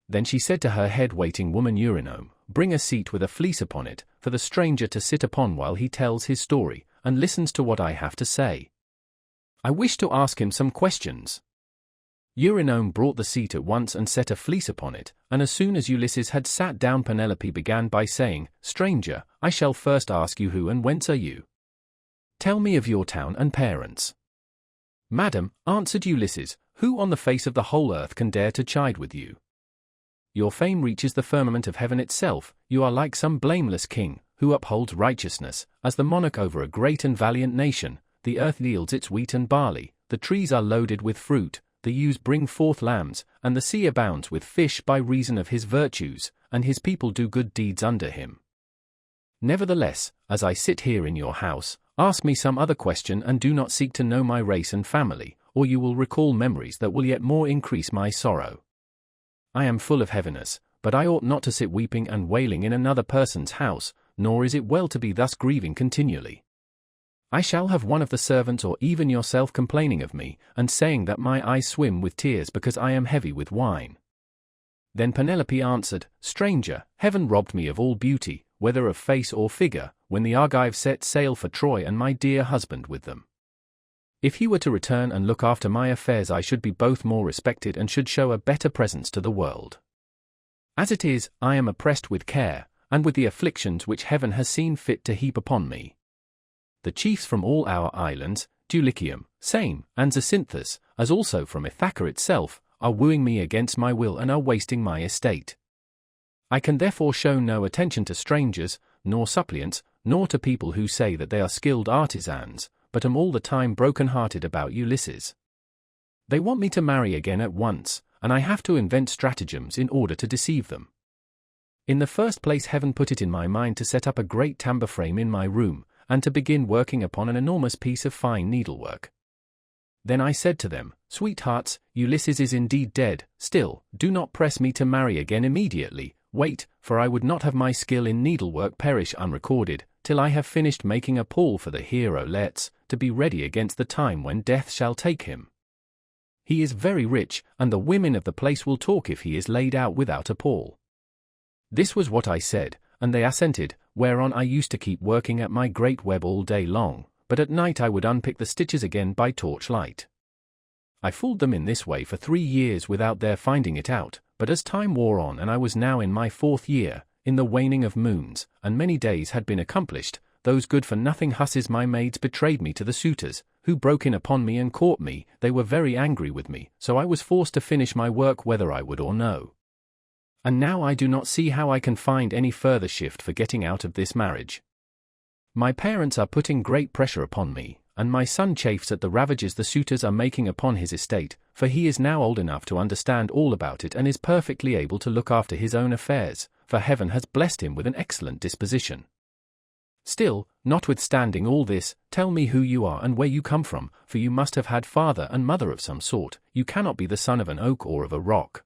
Then she said to her head-waiting woman Eurynome, "Bring a seat with a fleece upon it, for the stranger to sit upon while he tells his story, and listens to what I have to say. I wish to ask him some questions." Eurynome brought the seat at once and set a fleece upon it, and as soon as Ulysses had sat down Penelope began by saying, "Stranger, I shall first ask you who and whence are you?" tell me of your town and parents. Madam, answered Ulysses, who on the face of the whole earth can dare to chide with you? Your fame reaches the firmament of heaven itself, you are like some blameless king, who upholds righteousness, as the monarch over a great and valiant nation. The earth yields its wheat and barley, the trees are loaded with fruit, the ewes bring forth lambs, and the sea abounds with fish by reason of his virtues, and his people do good deeds under him. Nevertheless, as I sit here in your house, ask me some other question and do not seek to know my race and family, or you will recall memories that will yet more increase my sorrow. I am full of heaviness, but I ought not to sit weeping and wailing in another person's house, nor is it well to be thus grieving continually. I shall have one of the servants or even yourself complaining of me, and saying that my eyes swim with tears because I am heavy with wine. Then Penelope answered, Stranger, heaven robbed me of all beauty, whether of face or figure, when the Argives set sail for Troy and my dear husband with them. If he were to return and look after my affairs, I should be both more respected and should show a better presence to the world. As it is, I am oppressed with care, and with the afflictions which heaven has seen fit to heap upon me. The chiefs from all our islands, Dulichium, Same, and Zacynthus, as also from Ithaca itself, are wooing me against my will and are wasting my estate. I can therefore show no attention to strangers, nor suppliants, nor to people who say that they are skilled artisans, but am all the time broken-hearted about Ulysses. They want me to marry again at once, and I have to invent stratagems in order to deceive them. In the first place, heaven put it in my mind to set up a great tambour frame in my room, and to begin working upon an enormous piece of fine needlework. Then I said to them, Sweethearts, Ulysses is indeed dead, still, do not press me to marry again immediately, wait, for I would not have my skill in needlework perish unrecorded, till I have finished making a pall for the hero Let's, to be ready against the time when death shall take him. He is very rich, and the women of the place will talk if he is laid out without a pall. This was what I said, and they assented, whereon I used to keep working at my great web all day long, but at night I would unpick the stitches again by torchlight. I fooled them in this way for 3 years without their finding it out, but as time wore on and I was now in my 4th year, in the waning of moons, and many days had been accomplished, those good-for-nothing hussies my maids betrayed me to the suitors, who broke in upon me and caught me. They were very angry with me, so I was forced to finish my work whether I would or no. And now I do not see how I can find any further shift for getting out of this marriage. My parents are putting great pressure upon me, and my son chafes at the ravages the suitors are making upon his estate, for he is now old enough to understand all about it and is perfectly able to look after his own affairs, for heaven has blessed him with an excellent disposition. Still, notwithstanding all this, tell me who you are and where you come from, for you must have had father and mother of some sort, you cannot be the son of an oak or of a rock.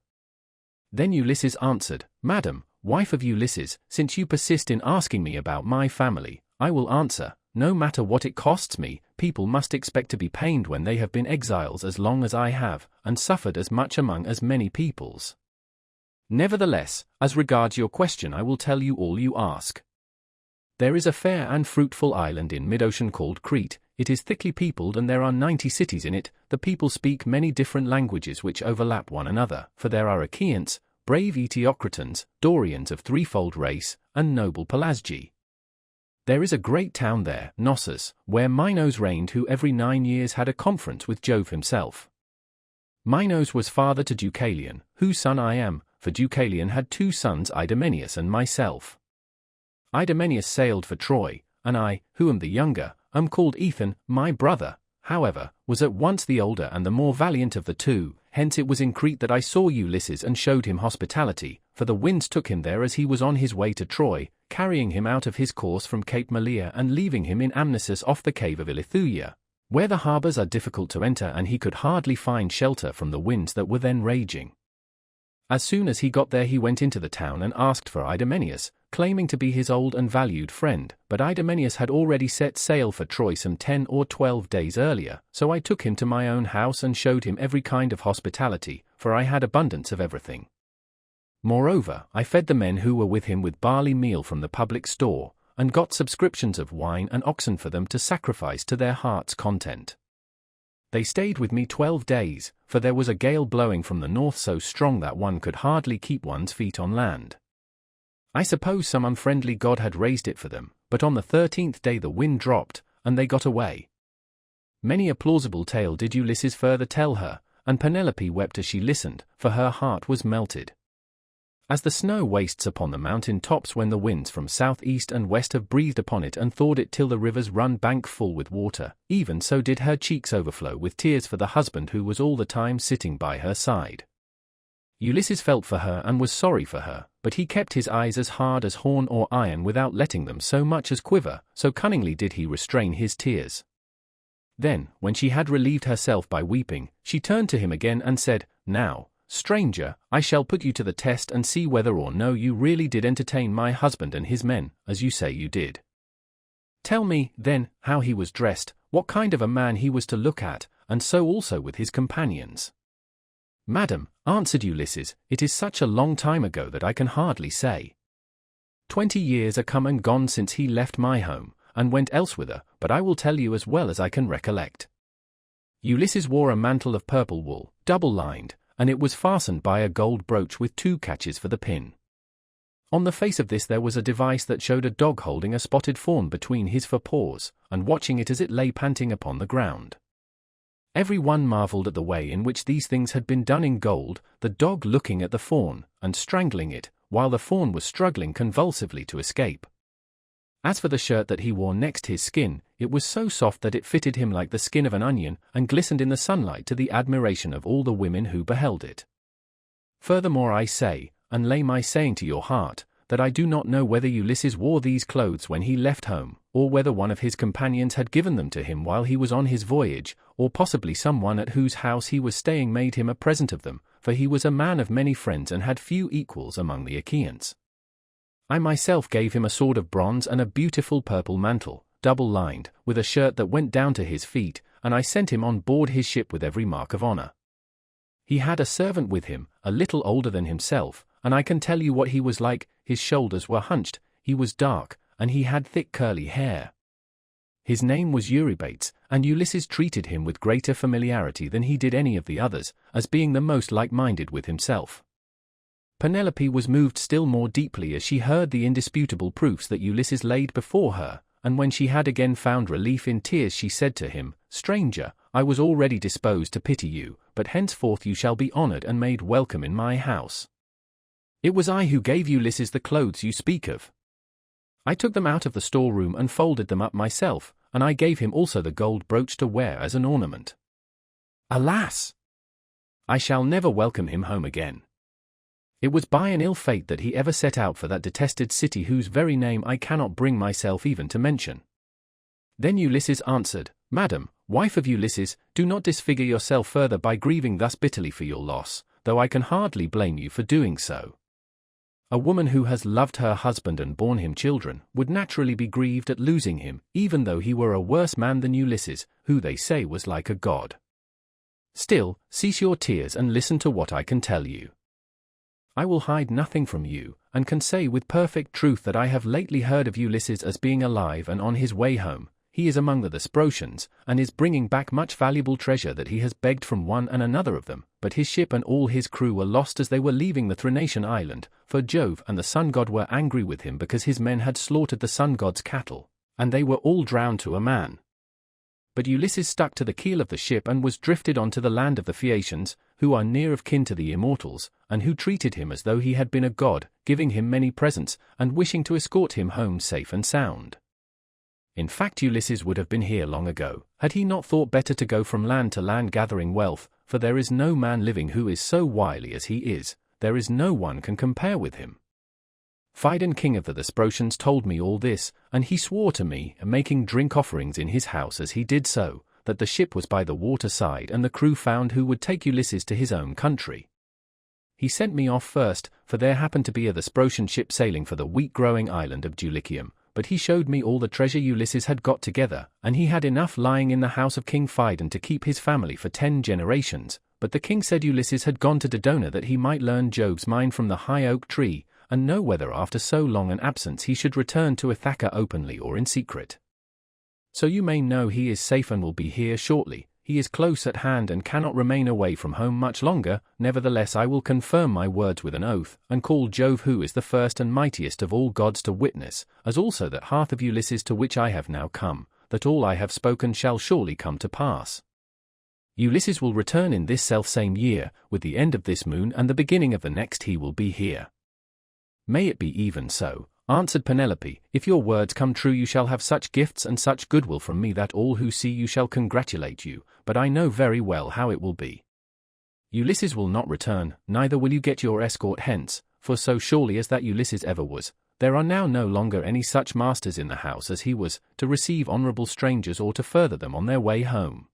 Then Ulysses answered, Madam, wife of Ulysses, since you persist in asking me about my family, I will answer, no matter what it costs me, people must expect to be pained when they have been exiles as long as I have, and suffered as much among as many peoples. Nevertheless, as regards your question, I will tell you all you ask. There is a fair and fruitful island in mid-ocean called Crete. It is thickly peopled and there are 90 cities in it. The people speak many different languages which overlap one another, for there are Achaeans, brave Eteocratans, Dorians of threefold race, and noble Pelasgi. There is a great town there, Knossos, where Minos reigned, who every 9 years had a conference with Jove himself. Minos was father to Deucalion, whose son I am, for Deucalion had 2 sons, Idomeneus and myself. Idomeneus sailed for Troy, and I, who am the younger, am called Ethan. My brother, however, was at once the older and the more valiant of the 2, hence it was in Crete that I saw Ulysses and showed him hospitality, for the winds took him there as he was on his way to Troy, carrying him out of his course from Cape Malea and leaving him in Amnisus off the cave of Ilithuia, where the harbours are difficult to enter, and he could hardly find shelter from the winds that were then raging. As soon as he got there he went into the town and asked for Idomeneus, claiming to be his old and valued friend, but Idomeneus had already set sail for Troy some 10 or 12 days earlier, so I took him to my own house and showed him every kind of hospitality, for I had abundance of everything. Moreover, I fed the men who were with him with barley meal from the public store, and got subscriptions of wine and oxen for them to sacrifice to their heart's content. They stayed with me 12 days, for there was a gale blowing from the north so strong that one could hardly keep one's feet on land. I suppose some unfriendly god had raised it for them, but on the 13th day the wind dropped, and they got away. Many a plausible tale did Ulysses further tell her, and Penelope wept as she listened, for her heart was melted. As the snow wastes upon the mountain tops when the winds from south, east and west have breathed upon it and thawed it till the rivers run bank full with water, even so did her cheeks overflow with tears for the husband who was all the time sitting by her side. Ulysses felt for her and was sorry for her, but he kept his eyes as hard as horn or iron without letting them so much as quiver, so cunningly did he restrain his tears. Then, when she had relieved herself by weeping, she turned to him again and said, "Now, stranger, I shall put you to the test and see whether or no you really did entertain my husband and his men, as you say you did. Tell me, then, how he was dressed, what kind of a man he was to look at, and so also with his companions." "Madam," answered Ulysses, "it is such a long time ago that I can hardly say. 20 years are come and gone since he left my home, and went elsewhither, but I will tell you as well as I can recollect. Ulysses wore a mantle of purple wool, double-lined, and it was fastened by a gold brooch with 2 catches for the pin. On the face of this there was a device that showed a dog holding a spotted fawn between his forepaws, and watching it as it lay panting upon the ground. Every one marveled at the way in which these things had been done in gold, the dog looking at the fawn, and strangling it, while the fawn was struggling convulsively to escape. As for the shirt that he wore next his skin, it was so soft that it fitted him like the skin of an onion, and glistened in the sunlight to the admiration of all the women who beheld it. Furthermore I say, and lay my saying to your heart, that I do not know whether Ulysses wore these clothes when he left home, or whether one of his companions had given them to him while he was on his voyage, or possibly someone at whose house he was staying made him a present of them, for he was a man of many friends and had few equals among the Achaeans. I myself gave him a sword of bronze and a beautiful purple mantle, double-lined, with a shirt that went down to his feet, and I sent him on board his ship with every mark of honor. He had a servant with him, a little older than himself, and I can tell you what he was like. His shoulders were hunched, he was dark, and he had thick curly hair. His name was Eurybates, and Ulysses treated him with greater familiarity than he did any of the others, as being the most like-minded with himself. Penelope was moved still more deeply as she heard the indisputable proofs that Ulysses laid before her, and when she had again found relief in tears she said to him, "Stranger, I was already disposed to pity you, but henceforth you shall be honored and made welcome in my house. It was I who gave Ulysses the clothes you speak of. I took them out of the storeroom and folded them up myself, and I gave him also the gold brooch to wear as an ornament. Alas! I shall never welcome him home again. It was by an ill fate that he ever set out for that detested city whose very name I cannot bring myself even to mention." Then Ulysses answered, "Madam, wife of Ulysses, do not disfigure yourself further by grieving thus bitterly for your loss, though I can hardly blame you for doing so. A woman who has loved her husband and borne him children would naturally be grieved at losing him, even though he were a worse man than Ulysses, who they say was like a god. Still, cease your tears and listen to what I can tell you. I will hide nothing from you, and can say with perfect truth that I have lately heard of Ulysses as being alive and on his way home. He is among the Thesprotians, and is bringing back much valuable treasure that he has begged from one and another of them, but his ship and all his crew were lost as they were leaving the Thrinacian island, for Jove and the sun god were angry with him because his men had slaughtered the sun god's cattle, and they were all drowned to a man. But Ulysses stuck to the keel of the ship and was drifted on to the land of the Phaeacians, who are near of kin to the immortals, and who treated him as though he had been a god, giving him many presents, and wishing to escort him home safe and sound. In fact, Ulysses would have been here long ago, had he not thought better to go from land to land gathering wealth, for there is no man living who is so wily as he is, there is no one can compare with him. Phidon, king of the Thesprotians, told me all this, and he swore to me, making drink offerings in his house as he did so, that the ship was by the water side and the crew found who would take Ulysses to his own country. He sent me off first, for there happened to be a Thesprotian ship sailing for the wheat-growing island of Dulichium, but he showed me all the treasure Ulysses had got together, and he had enough lying in the house of King Phidon to keep his family for 10 generations, but the king said Ulysses had gone to Dodona that he might learn Jove's mind from the high oak tree, and know whether after so long an absence he should return to Ithaca openly or in secret. So you may know he is safe and will be here shortly. He is close at hand and cannot remain away from home much longer. Nevertheless I will confirm my words with an oath, and call Jove, who is the first and mightiest of all gods, to witness, as also that hearth of Ulysses to which I have now come, that all I have spoken shall surely come to pass. Ulysses will return in this selfsame year, with the end of this moon and the beginning of the next he will be here." "May it be even so," answered Penelope. "If your words come true you shall have such gifts and such goodwill from me that all who see you shall congratulate you, but I know very well how it will be. Ulysses will not return, neither will you get your escort hence, for so surely as that Ulysses ever was, there are now no longer any such masters in the house as he was, to receive honorable strangers or to further them on their way home.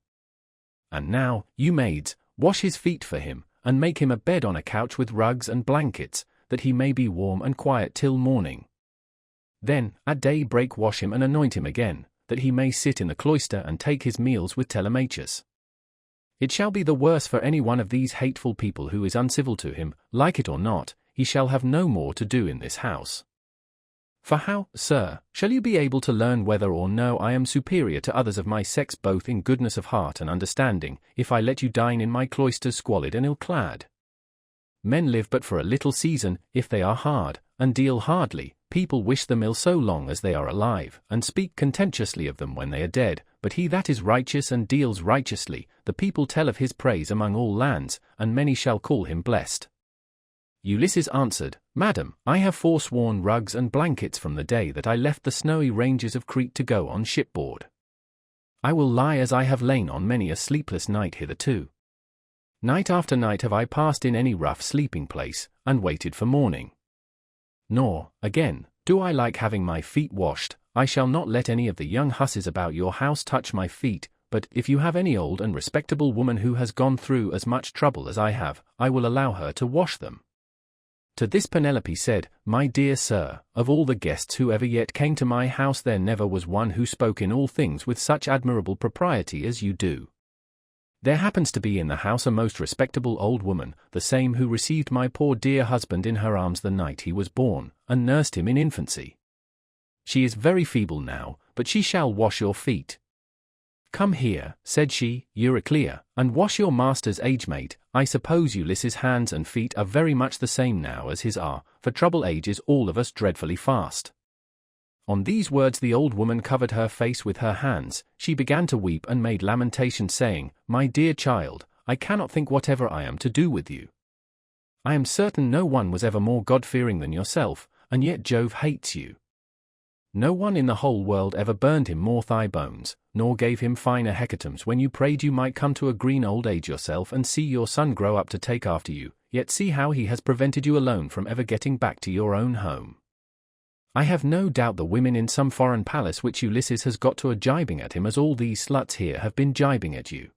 And now, you maids, wash his feet for him, and make him a bed on a couch with rugs and blankets, that he may be warm and quiet till morning. Then, at daybreak wash him and anoint him again, that he may sit in the cloister and take his meals with Telemachus. It shall be the worse for any one of these hateful people who is uncivil to him, like it or not, he shall have no more to do in this house. For how, sir, shall you be able to learn whether or no I am superior to others of my sex both in goodness of heart and understanding, if I let you dine in my cloisters squalid and ill-clad? Men live but for a little season, if they are hard, and deal hardly. People wish them ill so long as they are alive, and speak contemptuously of them when they are dead, but he that is righteous and deals righteously, the people tell of his praise among all lands, and many shall call him blessed. Ulysses answered, "Madam, I have forsworn rugs and blankets from the day that I left the snowy ranges of Crete to go on shipboard. I will lie as I have lain on many a sleepless night hitherto. Night after night have I passed in any rough sleeping place, and waited for morning. Nor, again, do I like having my feet washed. I shall not let any of the young hussies about your house touch my feet, but if you have any old and respectable woman who has gone through as much trouble as I have, I will allow her to wash them." To this Penelope said, "My dear sir, of all the guests who ever yet came to my house there never was one who spoke in all things with such admirable propriety as you do. There happens to be in the house a most respectable old woman, the same who received my poor dear husband in her arms the night he was born, and nursed him in infancy. She is very feeble now, but she shall wash your feet. Come here," said she, "Euryclea, and wash your master's age-mate. I suppose Ulysses' hands and feet are very much the same now as his are, for trouble ages all of us dreadfully fast." On these words the old woman covered her face with her hands. She began to weep and made lamentation, saying, "My dear child, I cannot think whatever I am to do with you. I am certain no one was ever more God-fearing than yourself, and yet Jove hates you. No one in the whole world ever burned him more thigh bones, nor gave him finer hecatombs when you prayed you might come to a green old age yourself and see your son grow up to take after you, yet see how he has prevented you alone from ever getting back to your own home. I have no doubt the women in some foreign palace which Ulysses has got to are jibing at him as all these sluts here have been jibing at you.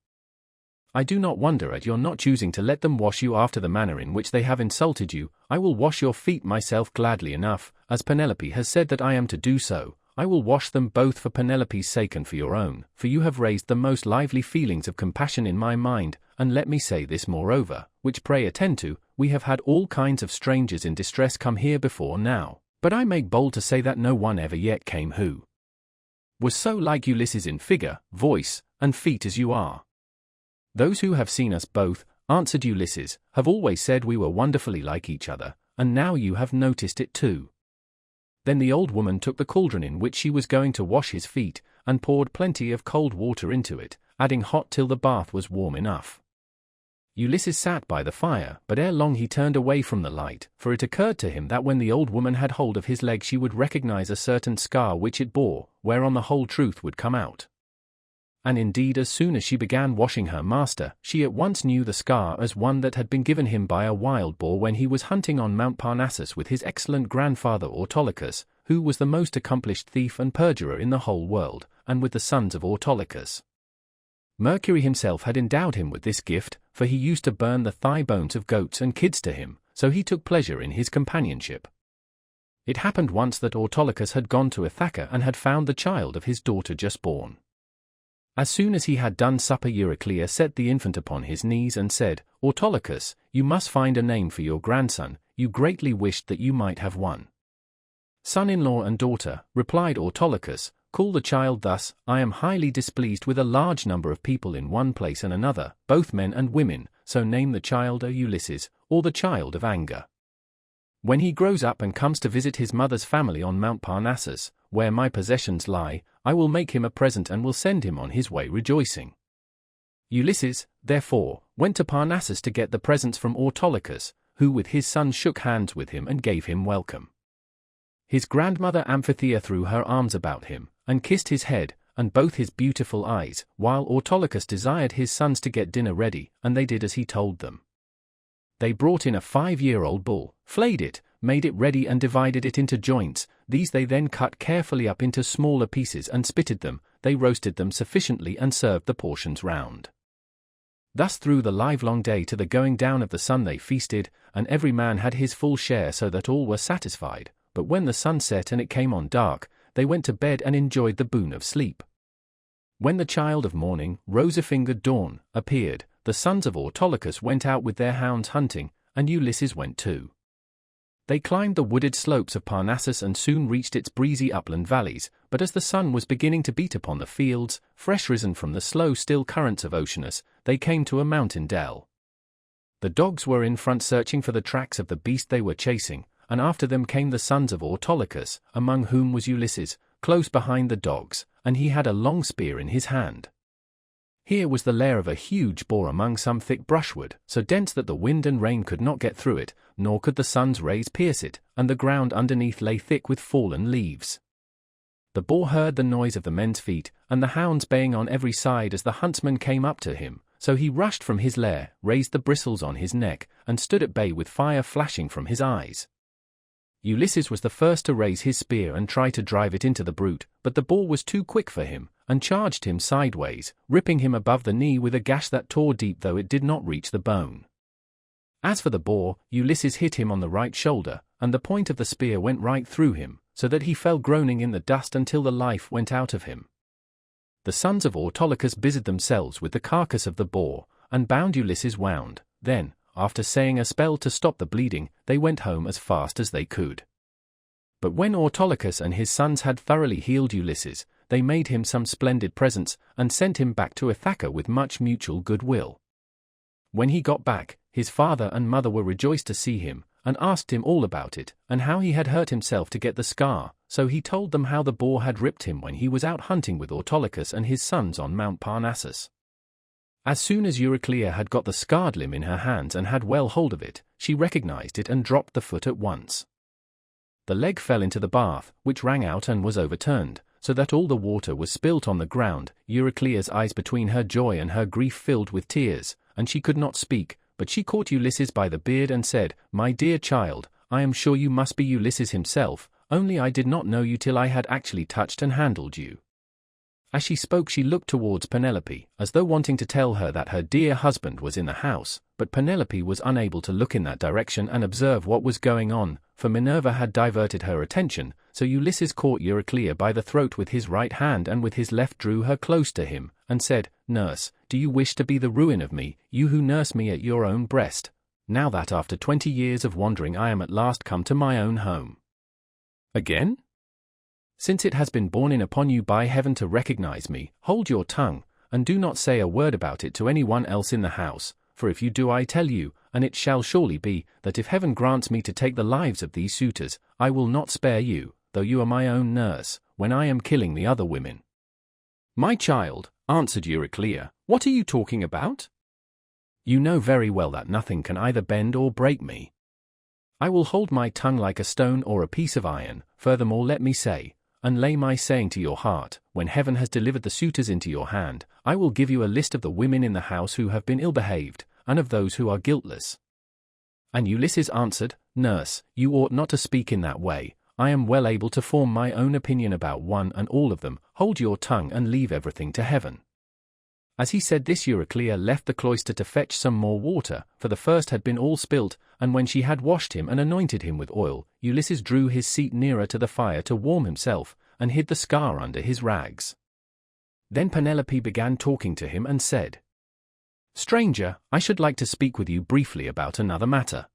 I do not wonder at your not choosing to let them wash you after the manner in which they have insulted you. I will wash your feet myself gladly enough, as Penelope has said that I am to do so. I will wash them both for Penelope's sake and for your own, for you have raised the most lively feelings of compassion in my mind, and let me say this moreover, which pray attend to, we have had all kinds of strangers in distress come here before now, but I make bold to say that no one ever yet came who was so like Ulysses in figure, voice, and feet as you are. Those who have seen us both, answered Ulysses, have always said we were wonderfully like each other, and now you have noticed it too." Then the old woman took the cauldron in which she was going to wash his feet, and poured plenty of cold water into it, adding hot till the bath was warm enough. Ulysses sat by the fire, but ere long he turned away from the light, for it occurred to him that when the old woman had hold of his leg she would recognize a certain scar which it bore, whereon the whole truth would come out. And indeed as soon as she began washing her master, she at once knew the scar as one that had been given him by a wild boar when he was hunting on Mount Parnassus with his excellent grandfather Autolycus, who was the most accomplished thief and perjurer in the whole world, and with the sons of Autolycus. Mercury himself had endowed him with this gift, for he used to burn the thigh bones of goats and kids to him, so he took pleasure in his companionship. It happened once that Autolycus had gone to Ithaca and had found the child of his daughter just born. As soon as he had done supper, Euryclea set the infant upon his knees and said, "Autolycus, you must find a name for your grandson, you greatly wished that you might have one." "Son-in-law and daughter," replied Autolycus, "call the child thus. I am highly displeased with a large number of people in one place and another, both men and women, so name the child Ulysses, or the child of anger. When he grows up and comes to visit his mother's family on Mount Parnassus, where my possessions lie, I will make him a present and will send him on his way rejoicing. Ulysses, therefore, went to Parnassus to get the presents from Autolycus, who with his son shook hands with him and gave him welcome. His grandmother Amphithea threw her arms about him, and kissed his head, and both his beautiful eyes, while Autolycus desired his sons to get dinner ready, and they did as he told them. They brought in a 5-year-old bull, flayed it, made it ready and divided it into joints. These they then cut carefully up into smaller pieces and spitted them. They roasted them sufficiently and served the portions round. Thus through the livelong day to the going down of the sun they feasted, and every man had his full share so that all were satisfied. But when the sun set and it came on dark, they went to bed and enjoyed the boon of sleep. When the child of morning, rosy-fingered dawn, appeared, the sons of Autolycus went out with their hounds hunting, and Ulysses went too. They climbed the wooded slopes of Parnassus and soon reached its breezy upland valleys, but as the sun was beginning to beat upon the fields, fresh risen from the slow still currents of Oceanus, they came to a mountain dell. The dogs were in front searching for the tracks of the beast they were chasing, and after them came the sons of Autolycus, among whom was Ulysses, close behind the dogs, and he had a long spear in his hand. Here was the lair of a huge boar among some thick brushwood, so dense that the wind and rain could not get through it, nor could the sun's rays pierce it, and the ground underneath lay thick with fallen leaves. The boar heard the noise of the men's feet, and the hounds baying on every side as the huntsman came up to him, so he rushed from his lair, raised the bristles on his neck, and stood at bay with fire flashing from his eyes. Ulysses was the first to raise his spear and try to drive it into the brute, but the boar was too quick for him, and charged him sideways, ripping him above the knee with a gash that tore deep though it did not reach the bone. As for the boar, Ulysses hit him on the right shoulder, and the point of the spear went right through him, so that he fell groaning in the dust until the life went out of him. The sons of Autolycus busied themselves with the carcass of the boar, and bound Ulysses wound. Then, after saying a spell to stop the bleeding, they went home as fast as they could. But when Autolycus and his sons had thoroughly healed Ulysses, they made him some splendid presents, and sent him back to Ithaca with much mutual goodwill. When he got back, his father and mother were rejoiced to see him, and asked him all about it, and how he had hurt himself to get the scar. So he told them how the boar had ripped him when he was out hunting with Autolycus and his sons on Mount Parnassus. As soon as Euryclea had got the scarred limb in her hands and had well hold of it, she recognized it and dropped the foot at once. The leg fell into the bath, which rang out and was overturned, so that all the water was spilt on the ground. Euryclea's eyes between her joy and her grief filled with tears, and she could not speak, but she caught Ulysses by the beard and said, "My dear child, I am sure you must be Ulysses himself, only I did not know you till I had actually touched and handled you." As she spoke she looked towards Penelope, as though wanting to tell her that her dear husband was in the house, but Penelope was unable to look in that direction and observe what was going on, for Minerva had diverted her attention, so Ulysses caught Euryclea by the throat with his right hand and with his left drew her close to him, and said, "Nurse, do you wish to be the ruin of me, you who nurse me at your own breast, now that after 20 years of wandering I am at last come to my own home? Again? Since it has been borne in upon you by heaven to recognize me, hold your tongue, and do not say a word about it to any one else in the house, for if you do I tell you, and it shall surely be, that if heaven grants me to take the lives of these suitors, I will not spare you, though you are my own nurse, when I am killing the other women." "My child," answered Euryclea, "what are you talking about? You know very well that nothing can either bend or break me. I will hold my tongue like a stone or a piece of iron. Furthermore let me say, and lay my saying to your heart, when heaven has delivered the suitors into your hand, I will give you a list of the women in the house who have been ill-behaved, and of those who are guiltless." And Ulysses answered, "Nurse, you ought not to speak in that way. I am well able to form my own opinion about one and all of them. Hold your tongue and leave everything to heaven." As he said this Euryclea left the cloister to fetch some more water, for the first had been all spilt, and when she had washed him and anointed him with oil, Ulysses drew his seat nearer to the fire to warm himself, and hid the scar under his rags. Then Penelope began talking to him and said, "Stranger, I should like to speak with you briefly about another matter.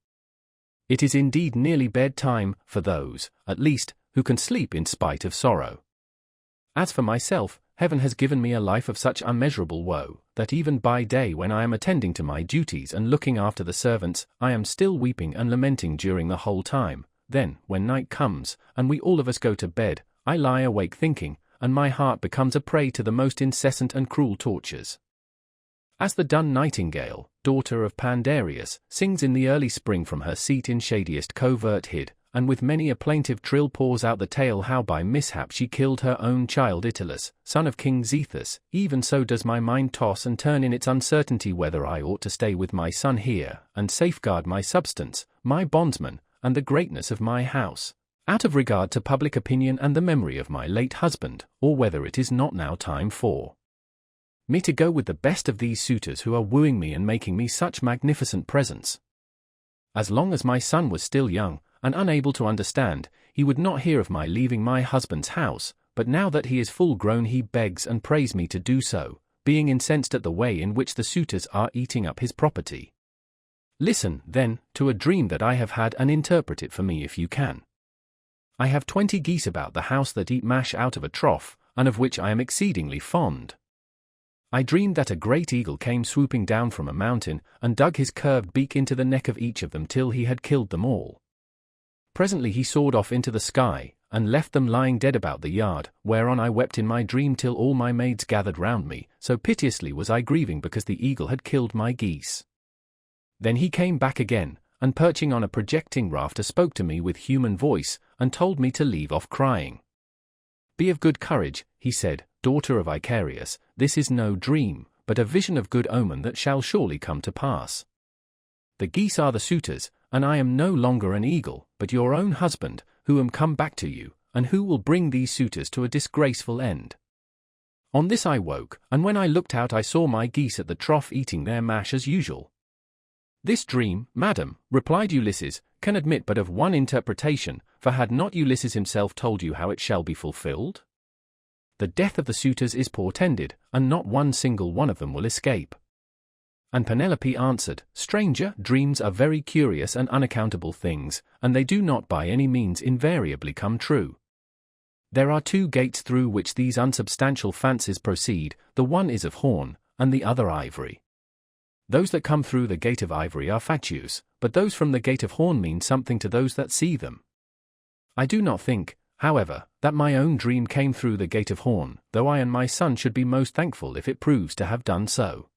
It is indeed nearly bedtime, for those, at least, who can sleep in spite of sorrow. As for myself, heaven has given me a life of such unmeasurable woe, that even by day when I am attending to my duties and looking after the servants, I am still weeping and lamenting during the whole time. Then, when night comes, and we all of us go to bed, I lie awake thinking, and my heart becomes a prey to the most incessant and cruel tortures. As the dun nightingale, daughter of Pandareus, sings in the early spring from her seat in shadiest covert hid, and with many a plaintive trill pours out the tale how by mishap she killed her own child Italus, son of King Zethus, even so does my mind toss and turn in its uncertainty whether I ought to stay with my son here, and safeguard my substance, my bondsman, and the greatness of my house, out of regard to public opinion and the memory of my late husband, or whether it is not now time for me to go with the best of these suitors who are wooing me and making me such magnificent presents. As long as my son was still young, and unable to understand, he would not hear of my leaving my husband's house, but now that he is full grown he begs and prays me to do so, being incensed at the way in which the suitors are eating up his property. Listen, then, to a dream that I have had and interpret it for me if you can. I have 20 geese about the house that eat mash out of a trough, and of which I am exceedingly fond. I dreamed that a great eagle came swooping down from a mountain, and dug his curved beak into the neck of each of them till he had killed them all. Presently he soared off into the sky, and left them lying dead about the yard, whereon I wept in my dream till all my maids gathered round me, so piteously was I grieving because the eagle had killed my geese. Then he came back again, and perching on a projecting rafter spoke to me with human voice, and told me to leave off crying. Be of good courage, he said, daughter of Icarius, this is no dream, but a vision of good omen that shall surely come to pass. The geese are the suitors, and I am no longer an eagle, but your own husband, who am come back to you, and who will bring these suitors to a disgraceful end. On this I woke, and when I looked out I saw my geese at the trough eating their mash as usual. This dream, madam, replied Ulysses, can admit but of one interpretation, for had not Ulysses himself told you how it shall be fulfilled? The death of the suitors is portended, and not one single one of them will escape. And Penelope answered, Stranger, dreams are very curious and unaccountable things, and they do not by any means invariably come true. There are 2 gates through which these unsubstantial fancies proceed, the one is of horn, and the other ivory. Those that come through the gate of ivory are fatuous, but those from the gate of horn mean something to those that see them. I do not think, however, that my own dream came through the gate of horn, though I and my son should be most thankful if it proves to have done so.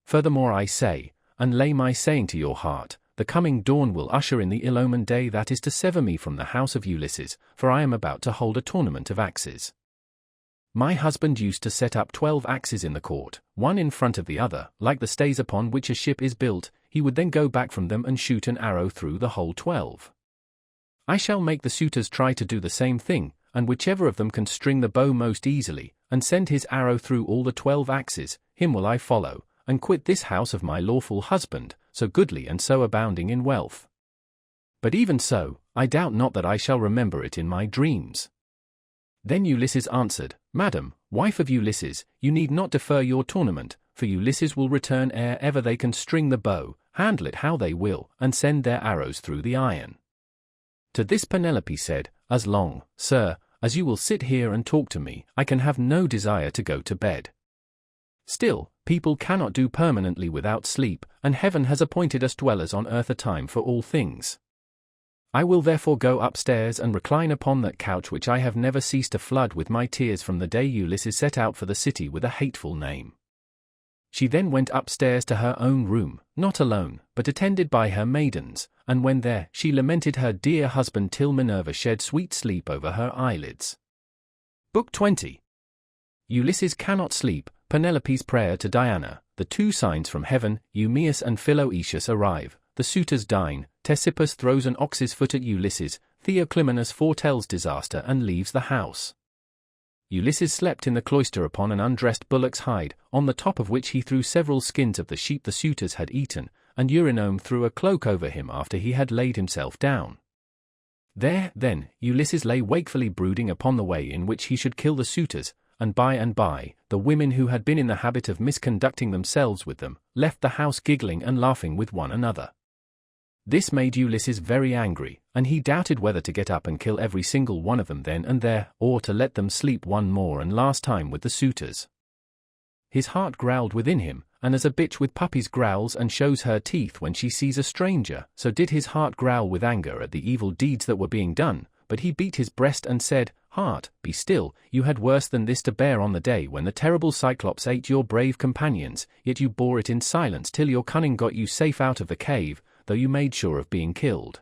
Furthermore I say, and lay my saying to your heart, the coming dawn will usher in the ill-omened day that is to sever me from the house of Ulysses, for I am about to hold a tournament of axes. My husband used to set up 12 axes in the court, one in front of the other, like the stays upon which a ship is built. He would then go back from them and shoot an arrow through the whole 12. I shall make the suitors try to do the same thing, and whichever of them can string the bow most easily, and send his arrow through all the 12 axes, him will I follow, and quit this house of my lawful husband, so goodly and so abounding in wealth. But even so, I doubt not that I shall remember it in my dreams. Then Ulysses answered, Madam, wife of Ulysses, you need not defer your tournament, for Ulysses will return ere ever they can string the bow, handle it how they will, and send their arrows through the iron. To this Penelope said, As long, sir, as you will sit here and talk to me, I can have no desire to go to bed. Still, people cannot do permanently without sleep, and heaven has appointed us dwellers on earth a time for all things. I will therefore go upstairs and recline upon that couch which I have never ceased to flood with my tears from the day Ulysses set out for the city with a hateful name. She then went upstairs to her own room, not alone, but attended by her maidens, and when there, she lamented her dear husband till Minerva shed sweet sleep over her eyelids. Book 20. Ulysses cannot sleep. Penelope's prayer to Diana, the 2 signs from heaven, Eumaeus and Philoetius arrive, the suitors dine, Ctesippus throws an ox's foot at Ulysses, Theoclymenus foretells disaster and leaves the house. Ulysses slept in the cloister upon an undressed bullock's hide, on the top of which he threw several skins of the sheep the suitors had eaten, and Eurynome threw a cloak over him after he had laid himself down. There, then, Ulysses lay wakefully brooding upon the way in which he should kill the suitors, and by, the women who had been in the habit of misconducting themselves with them, left the house giggling and laughing with one another. This made Ulysses very angry, and he doubted whether to get up and kill every single one of them then and there, or to let them sleep one more and last time with the suitors. His heart growled within him, and as a bitch with puppies growls and shows her teeth when she sees a stranger, so did his heart growl with anger at the evil deeds that were being done, but he beat his breast and said, heart, be still, you had worse than this to bear on the day when the terrible Cyclops ate your brave companions, yet you bore it in silence till your cunning got you safe out of the cave, though you made sure of being killed.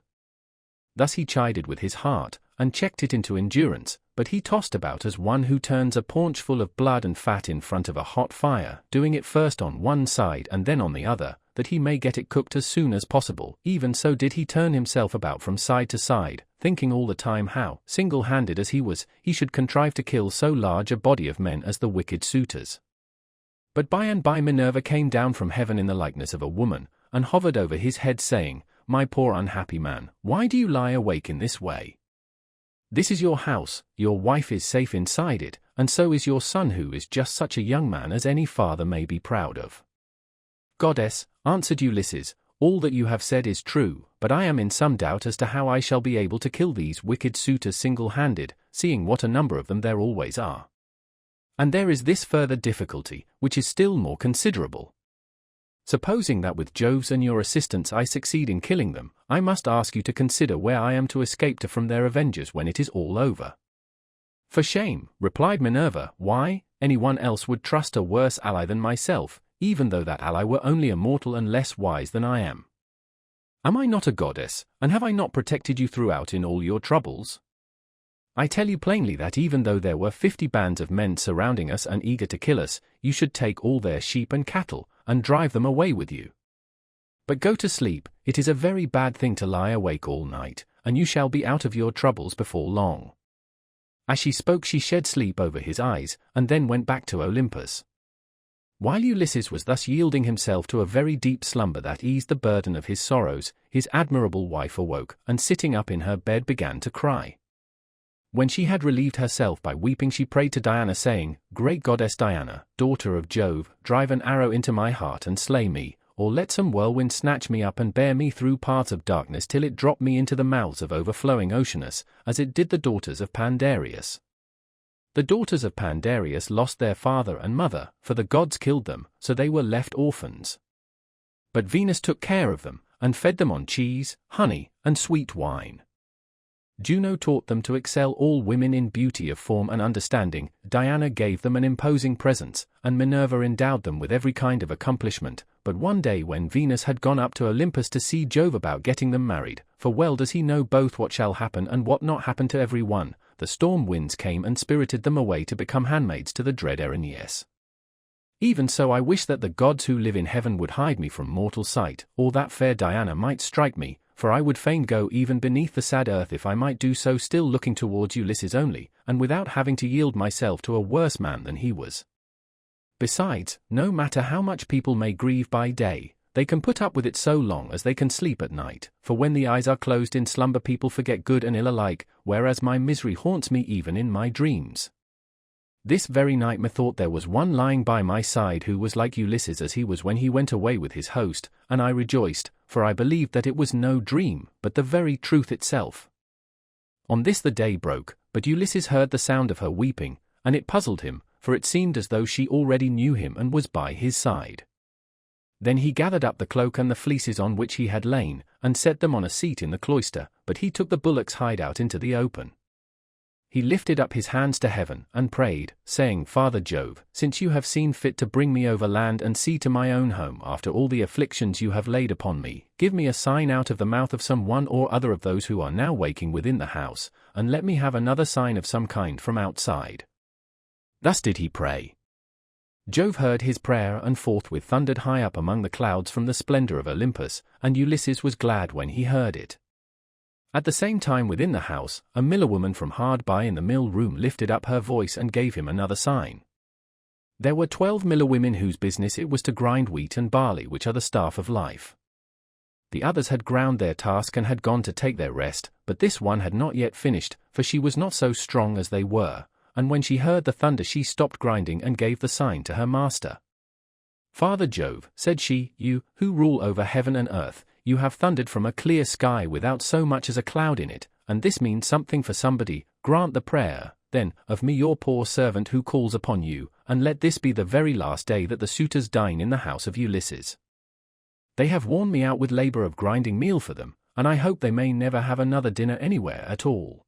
Thus he chided with his heart, and checked it into endurance, but he tossed about as one who turns a paunch full of blood and fat in front of a hot fire, doing it first on one side and then on the other, that he may get it cooked as soon as possible. Even so did he turn himself about from side to side, thinking all the time how, single-handed as he was, he should contrive to kill so large a body of men as the wicked suitors. But by and by Minerva came down from heaven in the likeness of a woman, and hovered over his head, saying, "My poor unhappy man, why do you lie awake in this way? This is your house, your wife is safe inside it, and so is your son, who is just such a young man as any father may be proud of." "Goddess," answered Ulysses, "all that you have said is true, but I am in some doubt as to how I shall be able to kill these wicked suitors single-handed, seeing what a number of them there always are. And there is this further difficulty, which is still more considerable. Supposing that with Jove's and your assistance I succeed in killing them, I must ask you to consider where I am to escape to from their avengers when it is all over." "For shame," replied Minerva. "Why, anyone else would trust a worse ally than myself, even though that ally were only a mortal and less wise than I am. Am I not a goddess, and have I not protected you throughout in all your troubles? I tell you plainly that even though there were 50 bands of men surrounding us and eager to kill us, you should take all their sheep and cattle, and drive them away with you. But go to sleep, it is a very bad thing to lie awake all night, and you shall be out of your troubles before long." As she spoke she shed sleep over his eyes, and then went back to Olympus. While Ulysses was thus yielding himself to a very deep slumber that eased the burden of his sorrows, his admirable wife awoke, and sitting up in her bed began to cry. When she had relieved herself by weeping, she prayed to Diana, saying, "Great goddess Diana, daughter of Jove, drive an arrow into my heart and slay me, or let some whirlwind snatch me up and bear me through paths of darkness till it drop me into the mouths of overflowing Oceanus, as it did the daughters of Pandareus." The daughters of Pandareus lost their father and mother, for the gods killed them, so they were left orphans. But Venus took care of them, and fed them on cheese, honey, and sweet wine. Juno taught them to excel all women in beauty of form and understanding, Diana gave them an imposing presence, and Minerva endowed them with every kind of accomplishment. But one day when Venus had gone up to Olympus to see Jove about getting them married, for well does he know both what shall happen and what not happen to every one, the storm winds came and spirited them away to become handmaids to the dread Erinyes. Even so I wish that the gods who live in heaven would hide me from mortal sight, or that fair Diana might strike me, for I would fain go even beneath the sad earth if I might do so, still looking towards Ulysses only, and without having to yield myself to a worse man than he was. Besides, no matter how much people may grieve by day, they can put up with it so long as they can sleep at night, for when the eyes are closed in slumber people forget good and ill alike, whereas my misery haunts me even in my dreams. This very night methought there was one lying by my side who was like Ulysses as he was when he went away with his host, and I rejoiced, for I believed that it was no dream, but the very truth itself. On this the day broke, but Ulysses heard the sound of her weeping, and it puzzled him, for it seemed as though she already knew him and was by his side. Then he gathered up the cloak and the fleeces on which he had lain, and set them on a seat in the cloister, but he took the bullock's hide out into the open. He lifted up his hands to heaven, and prayed, saying, "Father Jove, since you have seen fit to bring me over land and sea to my own home after all the afflictions you have laid upon me, give me a sign out of the mouth of some one or other of those who are now waking within the house, and let me have another sign of some kind from outside." Thus did he pray. Jove heard his prayer and forthwith thundered high up among the clouds from the splendor of Olympus, and Ulysses was glad when he heard it. At the same time within the house, a miller-woman from hard by in the mill-room lifted up her voice and gave him another sign. There were 12 miller-women whose business it was to grind wheat and barley, which are the staff of life. The others had ground their task and had gone to take their rest, but this one had not yet finished, for she was not so strong as they were, and when she heard the thunder she stopped grinding and gave the sign to her master. "Father Jove," said she, "you, who rule over heaven and earth, you have thundered from a clear sky without so much as a cloud in it, and this means something for somebody. Grant the prayer, then, of me your poor servant who calls upon you, and let this be the very last day that the suitors dine in the house of Ulysses. They have worn me out with labor of grinding meal for them, and I hope they may never have another dinner anywhere at all."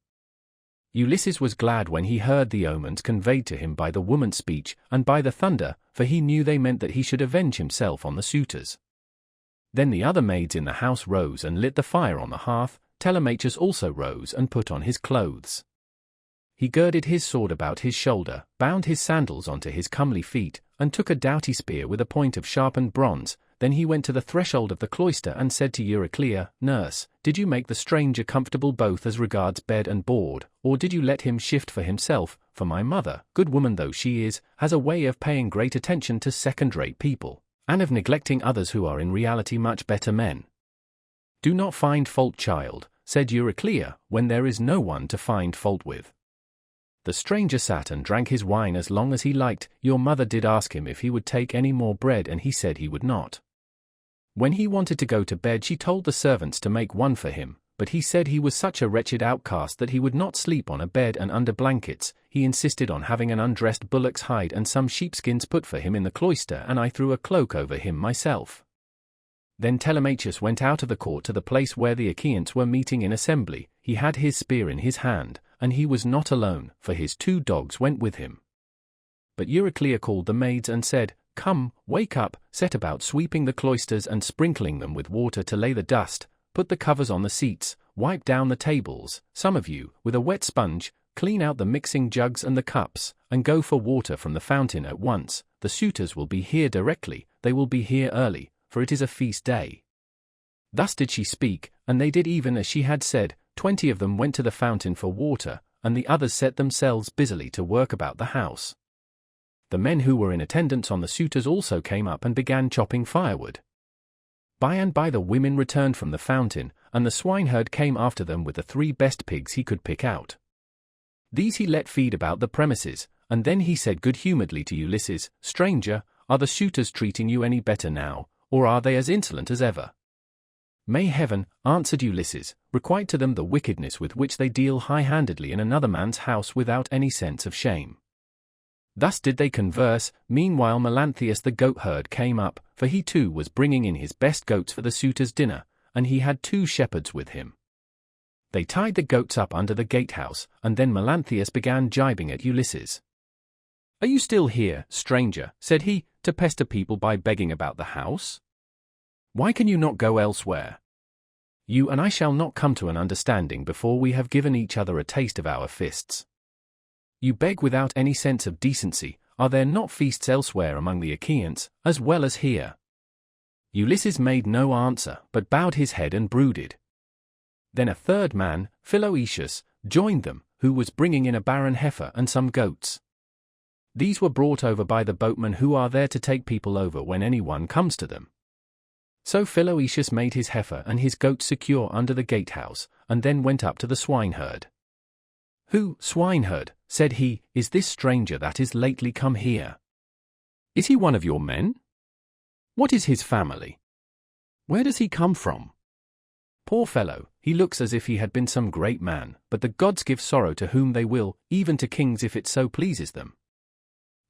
Ulysses was glad when he heard the omens conveyed to him by the woman's speech and by the thunder, for he knew they meant that he should avenge himself on the suitors. Then the other maids in the house rose and lit the fire on the hearth. Telemachus also rose and put on his clothes. He girded his sword about his shoulder, bound his sandals onto his comely feet, and took a doughty spear with a point of sharpened bronze. Then he went to the threshold of the cloister and said to Euryclea, "Nurse, did you make the stranger comfortable both as regards bed and board, or did you let him shift for himself? For my mother, good woman though she is, has a way of paying great attention to second-rate people, and of neglecting others who are in reality much better men." "Do not find fault, child," said Euryclea, "when there is no one to find fault with. The stranger sat and drank his wine as long as he liked. Your mother did ask him if he would take any more bread, and he said he would not. When he wanted to go to bed, she told the servants to make one for him, but he said he was such a wretched outcast that he would not sleep on a bed and under blankets. He insisted on having an undressed bullock's hide and some sheepskins put for him in the cloister, and I threw a cloak over him myself." Then Telemachus went out of the court to the place where the Achaeans were meeting in assembly. He had his spear in his hand, and he was not alone, for his 2 dogs went with him. But Euryclea called the maids and said, "Come, wake up, set about sweeping the cloisters and sprinkling them with water to lay the dust, put the covers on the seats, wipe down the tables, some of you, with a wet sponge, clean out the mixing jugs and the cups, and go for water from the fountain at once. The suitors will be here directly, they will be here early, for it is a feast day." Thus did she speak, and they did even as she had said. 20 of them went to the fountain for water, and the others set themselves busily to work about the house. The men who were in attendance on the suitors also came up and began chopping firewood. By and by the women returned from the fountain, and the swineherd came after them with the 3 best pigs he could pick out. These he let feed about the premises, and then he said good-humoredly to Ulysses, "Stranger, are the suitors treating you any better now, or are they as insolent as ever?" "May heaven," answered Ulysses, "requite to them the wickedness with which they deal high-handedly in another man's house without any sense of shame." Thus did they converse. Meanwhile Melanthius the goatherd came up, for he too was bringing in his best goats for the suitors' dinner, and he had 2 shepherds with him. They tied the goats up under the gatehouse, and then Melanthius began gibing at Ulysses. "Are you still here, stranger," said he, "to pester people by begging about the house? Why can you not go elsewhere? You and I shall not come to an understanding before we have given each other a taste of our fists. You beg without any sense of decency. Are there not feasts elsewhere among the Achaeans, as well as here?" Ulysses made no answer, but bowed his head and brooded. Then a third man, Philoetius, joined them, who was bringing in a barren heifer and some goats. These were brought over by the boatmen who are there to take people over when anyone comes to them. So Philoetius made his heifer and his goats secure under the gatehouse, and then went up to the swineherd. "Who, swineherd," said he, "is this stranger that is lately come here? Is he one of your men? What is his family? Where does he come from? Poor fellow, he looks as if he had been some great man, but the gods give sorrow to whom they will, even to kings if it so pleases them."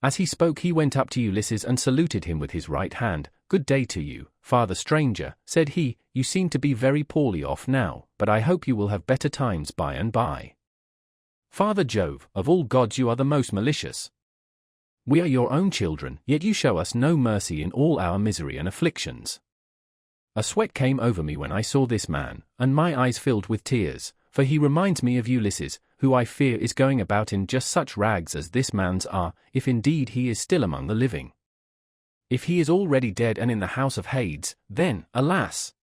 As he spoke he went up to Ulysses and saluted him with his right hand. "Good day to you, father stranger," said he, "you seem to be very poorly off now, but I hope you will have better times by and by. Father Jove, of all gods you are the most malicious. We are your own children, yet you show us no mercy in all our misery and afflictions." A sweat came over me when I saw this man, and my eyes filled with tears, for he reminds me of Ulysses, who I fear is going about in just such rags as this man's are, if indeed he is still among the living. If he is already dead and in the house of Hades, then, alas!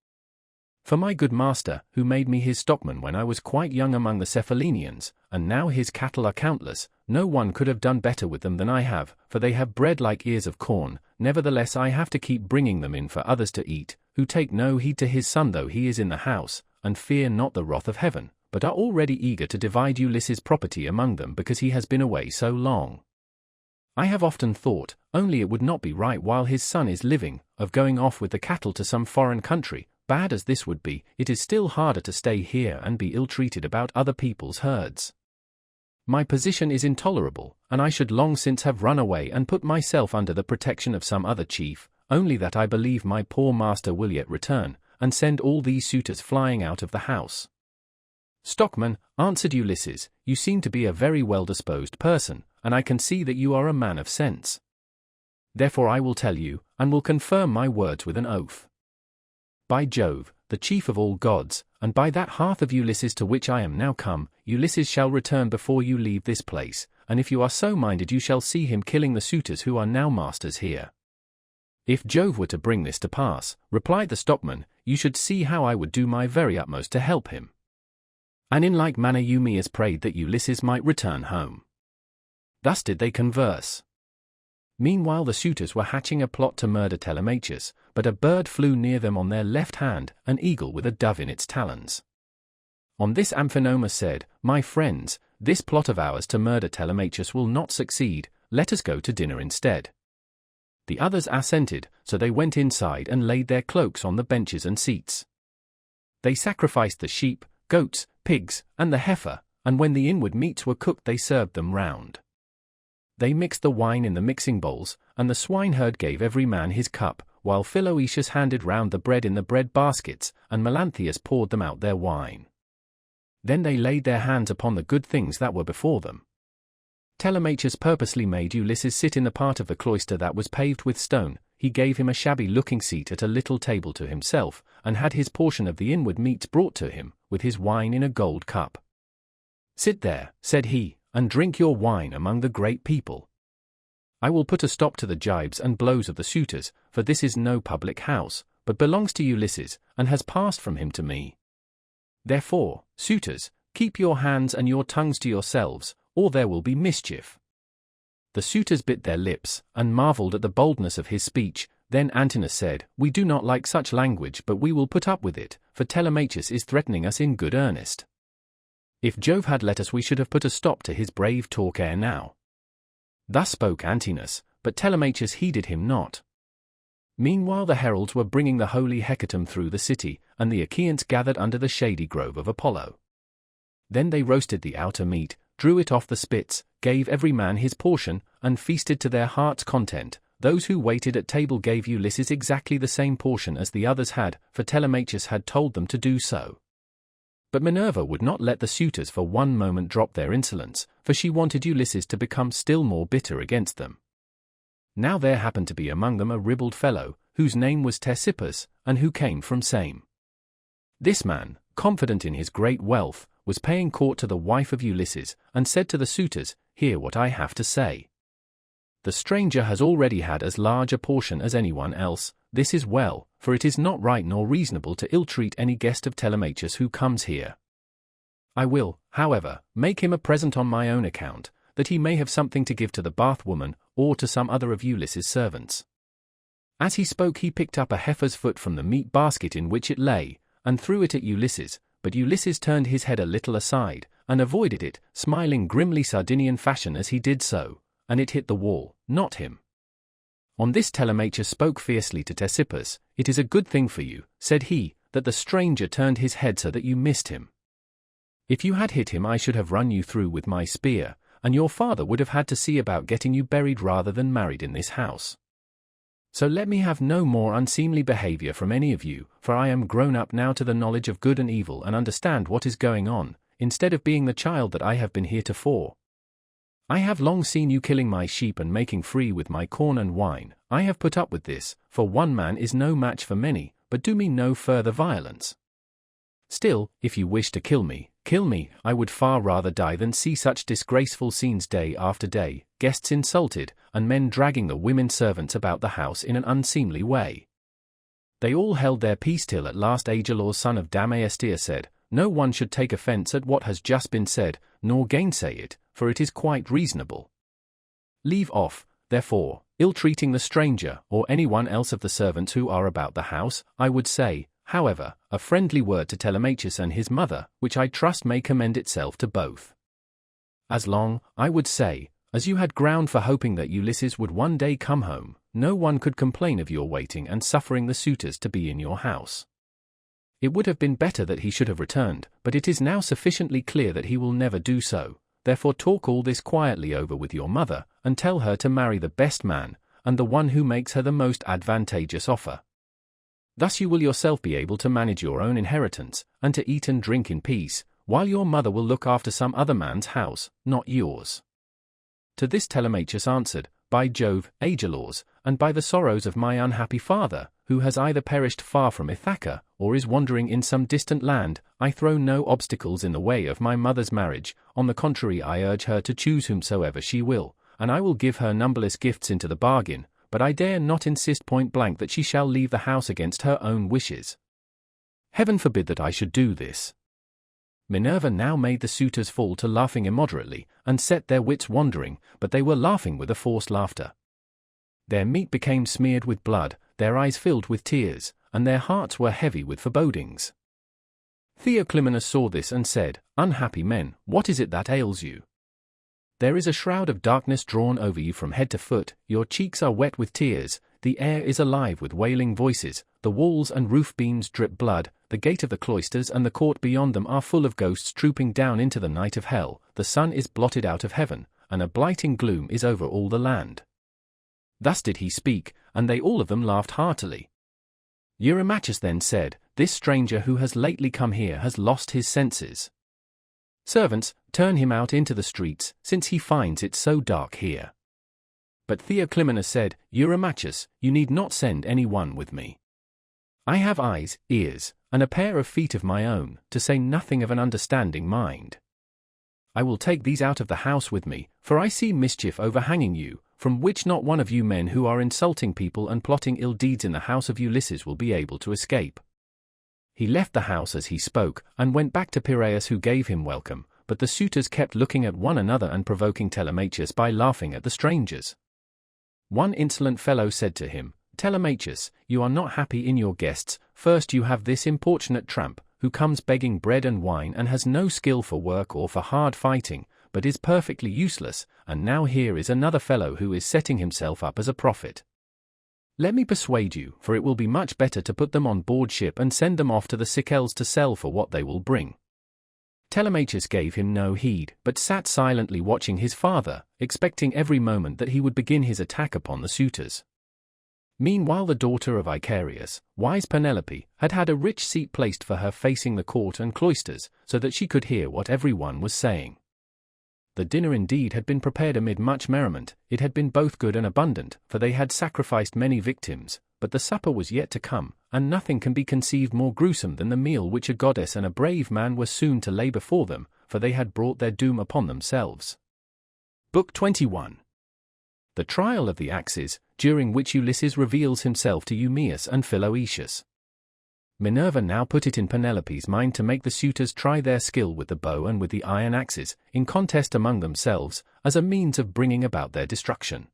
For my good master, who made me his stockman when I was quite young among the Cephallenians, and now his cattle are countless, no one could have done better with them than I have, for they have bread like ears of corn. Nevertheless I have to keep bringing them in for others to eat, who take no heed to his son though he is in the house, and fear not the wrath of heaven, but are already eager to divide Ulysses' property among them because he has been away so long. I have often thought, only it would not be right while his son is living, of going off with the cattle to some foreign country. Bad as this would be, it is still harder to stay here and be ill-treated about other people's herds. My position is intolerable, and I should long since have run away and put myself under the protection of some other chief, only that I believe my poor master will yet return, and send all these suitors flying out of the house. "Stockman," answered Ulysses, "you seem to be a very well-disposed person, and I can see that you are a man of sense. Therefore I will tell you, and will confirm my words with an oath. By Jove, the chief of all gods, and by that hearth of Ulysses to which I am now come, Ulysses shall return before you leave this place, and if you are so minded you shall see him killing the suitors who are now masters here." "If Jove were to bring this to pass," replied the stockman, "you should see how I would do my very utmost to help him." And in like manner Eumaeus prayed that Ulysses might return home. Thus did they converse. Meanwhile the suitors were hatching a plot to murder Telemachus, but a bird flew near them on their left hand, an eagle with a dove in its talons. On this Amphinomus said, "My friends, this plot of ours to murder Telemachus will not succeed, let us go to dinner instead." The others assented, so they went inside and laid their cloaks on the benches and seats. They sacrificed the sheep, goats, pigs, and the heifer, and when the inward meats were cooked they served them round. They mixed the wine in the mixing bowls, and the swineherd gave every man his cup, while Philoetius handed round the bread in the bread baskets, and Melanthius poured them out their wine. Then they laid their hands upon the good things that were before them. Telemachus purposely made Ulysses sit in the part of the cloister that was paved with stone. He gave him a shabby-looking seat at a little table to himself, and had his portion of the inward meats brought to him, with his wine in a gold cup. "Sit there," said he, "and drink your wine among the great people. I will put a stop to the gibes and blows of the suitors, for this is no public house, but belongs to Ulysses, and has passed from him to me. Therefore, suitors, keep your hands and your tongues to yourselves, or there will be mischief." The suitors bit their lips, and marveled at the boldness of his speech. Then Antinous said, "We do not like such language, but we will put up with it, for Telemachus is threatening us in good earnest. If Jove had let us we should have put a stop to his brave talk ere now." Thus spoke Antinous, but Telemachus heeded him not. Meanwhile the heralds were bringing the holy hecatomb through the city, and the Achaeans gathered under the shady grove of Apollo. Then they roasted the outer meat, drew it off the spits, gave every man his portion, and feasted to their heart's content. Those who waited at table gave Ulysses exactly the same portion as the others had, for Telemachus had told them to do so. But Minerva would not let the suitors for one moment drop their insolence, for she wanted Ulysses to become still more bitter against them. Now there happened to be among them a ribald fellow, whose name was Ctesippus, and who came from Same. This man, confident in his great wealth, was paying court to the wife of Ulysses, and said to the suitors, "Hear what I have to say. The stranger has already had as large a portion as anyone else. This is well, for it is not right nor reasonable to ill-treat any guest of Telemachus who comes here. I will, however, make him a present on my own account, that he may have something to give to the bath-woman, or to some other of Ulysses' servants." As he spoke he picked up a heifer's foot from the meat basket in which it lay, and threw it at Ulysses, but Ulysses turned his head a little aside, and avoided it, smiling grimly Sardinian fashion as he did so, and it hit the wall, not him. On this Telemachus spoke fiercely to Ctesippus. "It is a good thing for you," said he, "that the stranger turned his head so that you missed him. If you had hit him I should have run you through with my spear, and your father would have had to see about getting you buried rather than married in this house. So let me have no more unseemly behavior from any of you, for I am grown up now to the knowledge of good and evil and understand what is going on, instead of being the child that I have been heretofore. I have long seen you killing my sheep and making free with my corn and wine. I have put up with this, for one man is no match for many, but do me no further violence. Still, if you wish to kill me, I would far rather die than see such disgraceful scenes day after day, guests insulted, and men dragging the women servants about the house in an unseemly way." They all held their peace till at last Agelor's son of Damaestia said, "No one should take offense at what has just been said, nor gainsay it, for it is quite reasonable. Leave off, therefore, ill-treating the stranger, or anyone else of the servants who are about the house. I would say, however, a friendly word to Telemachus and his mother, which I trust may commend itself to both. As long, I would say, as you had ground for hoping that Ulysses would one day come home, no one could complain of your waiting and suffering the suitors to be in your house. It would have been better that he should have returned, but it is now sufficiently clear that he will never do so. Therefore talk all this quietly over with your mother, and tell her to marry the best man, and the one who makes her the most advantageous offer. Thus you will yourself be able to manage your own inheritance, and to eat and drink in peace, while your mother will look after some other man's house, not yours." To this Telemachus answered, "By Jove, Agelors, and by the sorrows of my unhappy father, who has either perished far from Ithaca, or is wandering in some distant land, I throw no obstacles in the way of my mother's marriage. On the contrary, I urge her to choose whomsoever she will, and I will give her numberless gifts into the bargain, but I dare not insist point blank that she shall leave the house against her own wishes. Heaven forbid that I should do this." Minerva now made the suitors fall to laughing immoderately, and set their wits wandering, but they were laughing with a forced laughter. Their meat became smeared with blood, their eyes filled with tears, and their hearts were heavy with forebodings. Theoclymenus saw this and said, "Unhappy men, what is it that ails you? There is a shroud of darkness drawn over you from head to foot, your cheeks are wet with tears, the air is alive with wailing voices, the walls and roof beams drip blood, the gate of the cloisters and the court beyond them are full of ghosts trooping down into the night of hell, the sun is blotted out of heaven, and a blighting gloom is over all the land." Thus did he speak, and they all of them laughed heartily. Eurymachus then said, "This stranger who has lately come here has lost his senses. Servants, turn him out into the streets, since he finds it so dark here." But Theoclymenus said, "Eurymachus, you need not send any one with me. I have eyes, ears, and a pair of feet of my own, to say nothing of an understanding mind. I will take these out of the house with me, for I see mischief overhanging you, from which not one of you men who are insulting people and plotting ill deeds in the house of Ulysses will be able to escape." He left the house as he spoke, and went back to Piraeus, who gave him welcome, but the suitors kept looking at one another and provoking Telemachus by laughing at the strangers. One insolent fellow said to him, "Telemachus, you are not happy in your guests. First you have this importunate tramp, who comes begging bread and wine and has no skill for work or for hard fighting, but is perfectly useless, and now here is another fellow who is setting himself up as a prophet. Let me persuade you, for it will be much better to put them on board ship and send them off to the Sicels to sell for what they will bring." Telemachus gave him no heed, but sat silently watching his father, expecting every moment that he would begin his attack upon the suitors. Meanwhile the daughter of Icarius, wise Penelope, had had a rich seat placed for her facing the court and cloisters, so that she could hear what every one was saying. The dinner indeed had been prepared amid much merriment, it had been both good and abundant, for they had sacrificed many victims, but the supper was yet to come, and nothing can be conceived more gruesome than the meal which a goddess and a brave man were soon to lay before them, for they had brought their doom upon themselves. Book 21. The Trial of the Axes, during which Ulysses reveals himself to Eumaeus and Philoetius. Minerva now put it in Penelope's mind to make the suitors try their skill with the bow and with the iron axes, in contest among themselves, as a means of bringing about their destruction.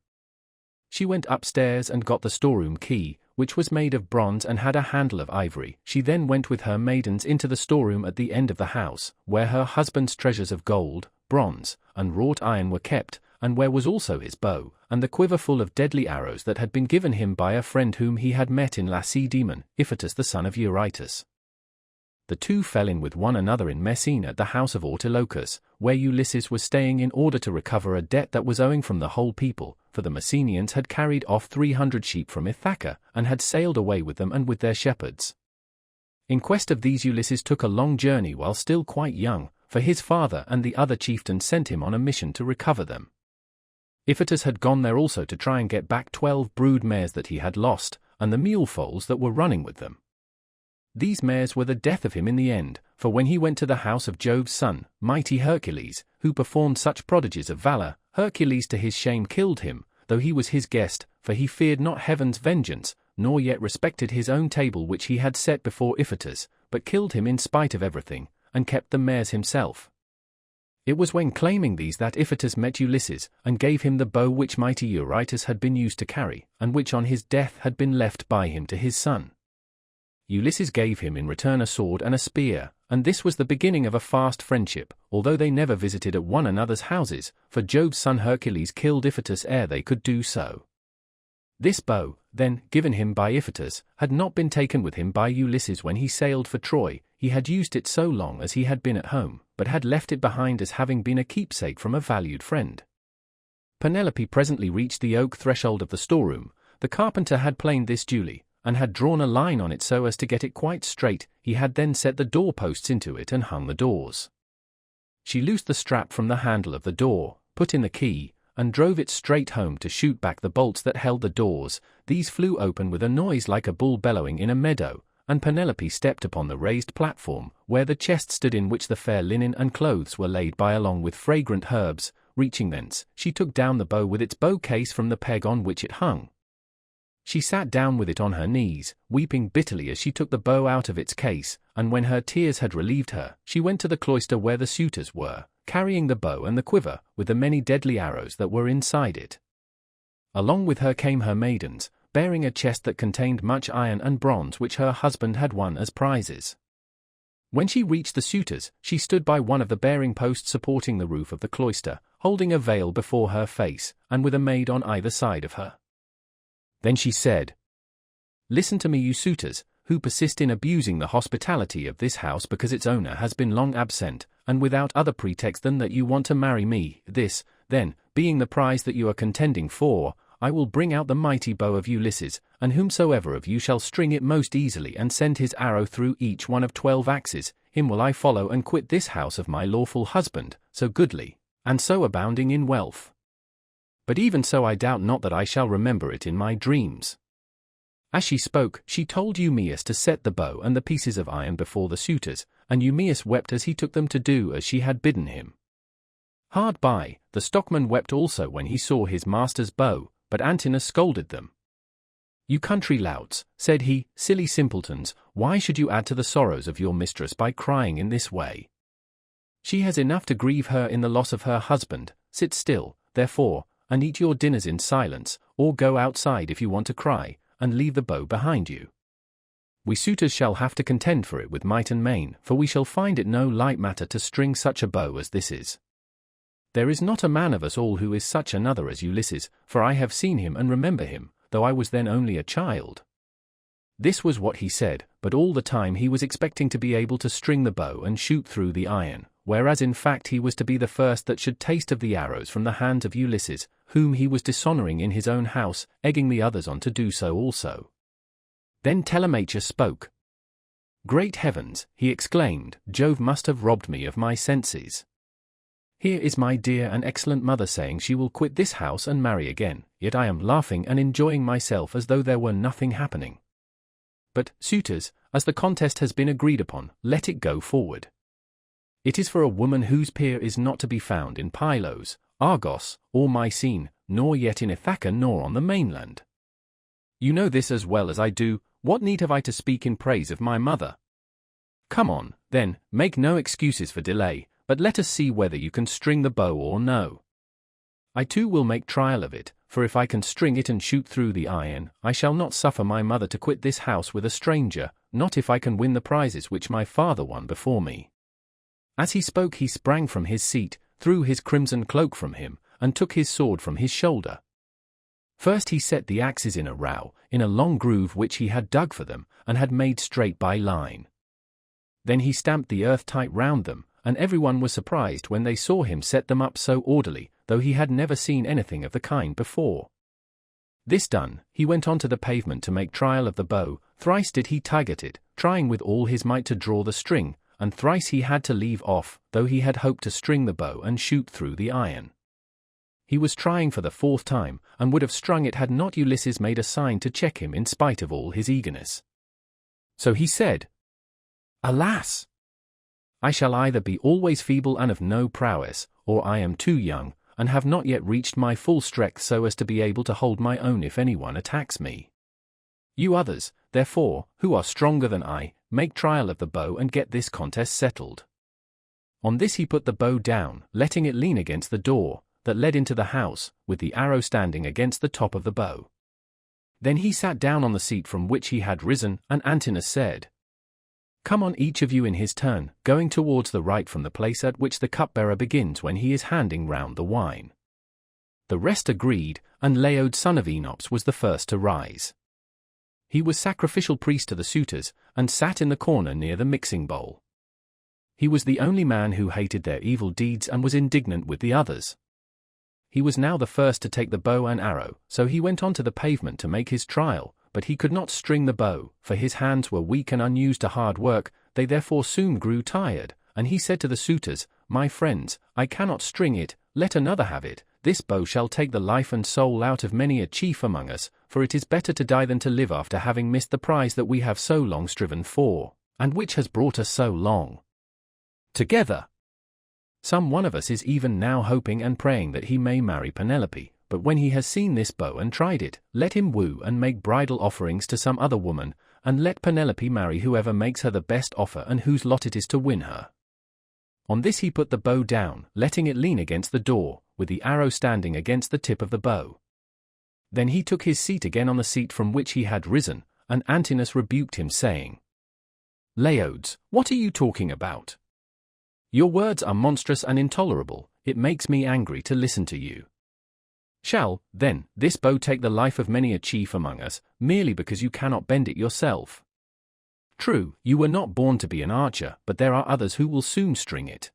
She went upstairs and got the storeroom key, which was made of bronze and had a handle of ivory. She then went with her maidens into the storeroom at the end of the house, where her husband's treasures of gold, bronze, and wrought iron were kept, and where was also his bow, and the quiver full of deadly arrows that had been given him by a friend whom he had met in Lacedaemon, Iphitus the son of Eurytus. The two fell in with one another in Messene at the house of Ortilochus, where Ulysses was staying in order to recover a debt that was owing from the whole people, for the Messenians had carried off 300 sheep from Ithaca, and had sailed away with them and with their shepherds. In quest of these Ulysses took a long journey while still quite young, for his father and the other chieftains sent him on a mission to recover them. Iphitus had gone there also to try and get back 12 brood mares that he had lost, and the mule foals that were running with them. These mares were the death of him in the end, for when he went to the house of Jove's son, mighty Hercules, who performed such prodigies of valor, Hercules to his shame killed him, though he was his guest, for he feared not heaven's vengeance, nor yet respected his own table which he had set before Iphitus, but killed him in spite of everything, and kept the mares himself. It was when claiming these that Iphitus met Ulysses, and gave him the bow which mighty Eurytus had been used to carry, and which on his death had been left by him to his son. Ulysses gave him in return a sword and a spear, and this was the beginning of a fast friendship, although they never visited at one another's houses, for Jove's son Hercules killed Iphitus ere they could do so. This bow, then, given him by Iphitus, had not been taken with him by Ulysses when he sailed for Troy. He had used it so long as he had been at home, but had left it behind as having been a keepsake from a valued friend. Penelope presently reached the oak threshold of the storeroom. The carpenter had planed this duly, and had drawn a line on it so as to get it quite straight. He had then set the door-posts into it and hung the doors. She loosed the strap from the handle of the door, put in the key, and drove it straight home to shoot back the bolts that held the doors. These flew open with a noise like a bull bellowing in a meadow, and Penelope stepped upon the raised platform, where the chest stood in which the fair linen and clothes were laid by along with fragrant herbs. Reaching thence, she took down the bow with its bow case from the peg on which it hung. She sat down with it on her knees, weeping bitterly as she took the bow out of its case, and when her tears had relieved her, she went to the cloister where the suitors were, carrying the bow and the quiver, with the many deadly arrows that were inside it. Along with her came her maidens, bearing a chest that contained much iron and bronze which her husband had won as prizes. When she reached the suitors, she stood by one of the bearing posts supporting the roof of the cloister, holding a veil before her face, and with a maid on either side of her. Then she said, "Listen to me, you suitors, who persist in abusing the hospitality of this house because its owner has been long absent, and without other pretext than that you want to marry me. This, then, being the prize that you are contending for, I will bring out the mighty bow of Ulysses, and whomsoever of you shall string it most easily and send his arrow through each one of 12 axes, him will I follow and quit this house of my lawful husband, so goodly, and so abounding in wealth. But even so I doubt not that I shall remember it in my dreams." As she spoke, she told Eumaeus to set the bow and the pieces of iron before the suitors, and Eumaeus wept as he took them to do as she had bidden him. Hard by, the stockman wept also when he saw his master's bow, but Antinous scolded them. "You country louts," said he, "silly simpletons, why should you add to the sorrows of your mistress by crying in this way? She has enough to grieve her in the loss of her husband. Sit still, therefore, and eat your dinners in silence, or go outside if you want to cry, and leave the bow behind you. We suitors shall have to contend for it with might and main, for we shall find it no light matter to string such a bow as this is. There is not a man of us all who is such another as Ulysses, for I have seen him and remember him, though I was then only a child." This was what he said, but all the time he was expecting to be able to string the bow and shoot through the iron, whereas in fact he was to be the first that should taste of the arrows from the hands of Ulysses, whom he was dishonoring in his own house, egging the others on to do so also. Then Telemachus spoke. "Great heavens," he exclaimed, "Jove must have robbed me of my senses. Here is my dear and excellent mother saying she will quit this house and marry again, yet I am laughing and enjoying myself as though there were nothing happening. But, suitors, as the contest has been agreed upon, let it go forward. It is for a woman whose peer is not to be found in Pylos, Argos, or Mycene, nor yet in Ithaca nor on the mainland. You know this as well as I do. What need have I to speak in praise of my mother? Come on, then, make no excuses for delay, but let us see whether you can string the bow or no. I too will make trial of it, for if I can string it and shoot through the iron, I shall not suffer my mother to quit this house with a stranger, not if I can win the prizes which my father won before me." As he spoke he sprang from his seat, threw his crimson cloak from him, and took his sword from his shoulder. First he set the axes in a row, in a long groove which he had dug for them, and had made straight by line. Then he stamped the earth tight round them, and everyone was surprised when they saw him set them up so orderly, though he had never seen anything of the kind before. This done, he went on to the pavement to make trial of the bow. Thrice did he tug at it, trying with all his might to draw the string, and thrice he had to leave off, though he had hoped to string the bow and shoot through the iron. He was trying for the 4th time, and would have strung it had not Ulysses made a sign to check him in spite of all his eagerness. So he said, "Alas! I shall either be always feeble and of no prowess, or I am too young, and have not yet reached my full strength so as to be able to hold my own if anyone attacks me. You others, therefore, who are stronger than I, make trial of the bow and get this contest settled." On this he put the bow down, letting it lean against the door that led into the house, with the arrow standing against the top of the bow. Then he sat down on the seat from which he had risen, and Antinous said, "Come on each of you in his turn, going towards the right from the place at which the cupbearer begins when he is handing round the wine." The rest agreed, and Laod son of Enops was the first to rise. He was sacrificial priest to the suitors, and sat in the corner near the mixing bowl. He was the only man who hated their evil deeds and was indignant with the others. He was now the first to take the bow and arrow, so he went on to the pavement to make his trial, but he could not string the bow, for his hands were weak and unused to hard work. They therefore soon grew tired, and he said to the suitors, my friends, I cannot string it, let another have it. This bow shall take the life and soul out of many a chief among us, for it is better to die than to live after having missed the prize that we have so long striven for, and which has brought us so long together. Some one of us is even now hoping and praying that he may marry Penelope, but when he has seen this bow and tried it, let him woo and make bridal offerings to some other woman, and let Penelope marry whoever makes her the best offer and whose lot it is to win her. On this he put the bow down, letting it lean against the door, with the arrow standing against the tip of the bow. Then he took his seat again on the seat from which he had risen, and Antinous rebuked him, saying, Laodes, what are you talking about? Your words are monstrous and intolerable, it makes me angry to listen to you. Shall, then, this bow take the life of many a chief among us, merely because you cannot bend it yourself? True, you were not born to be an archer, but there are others who will soon string it.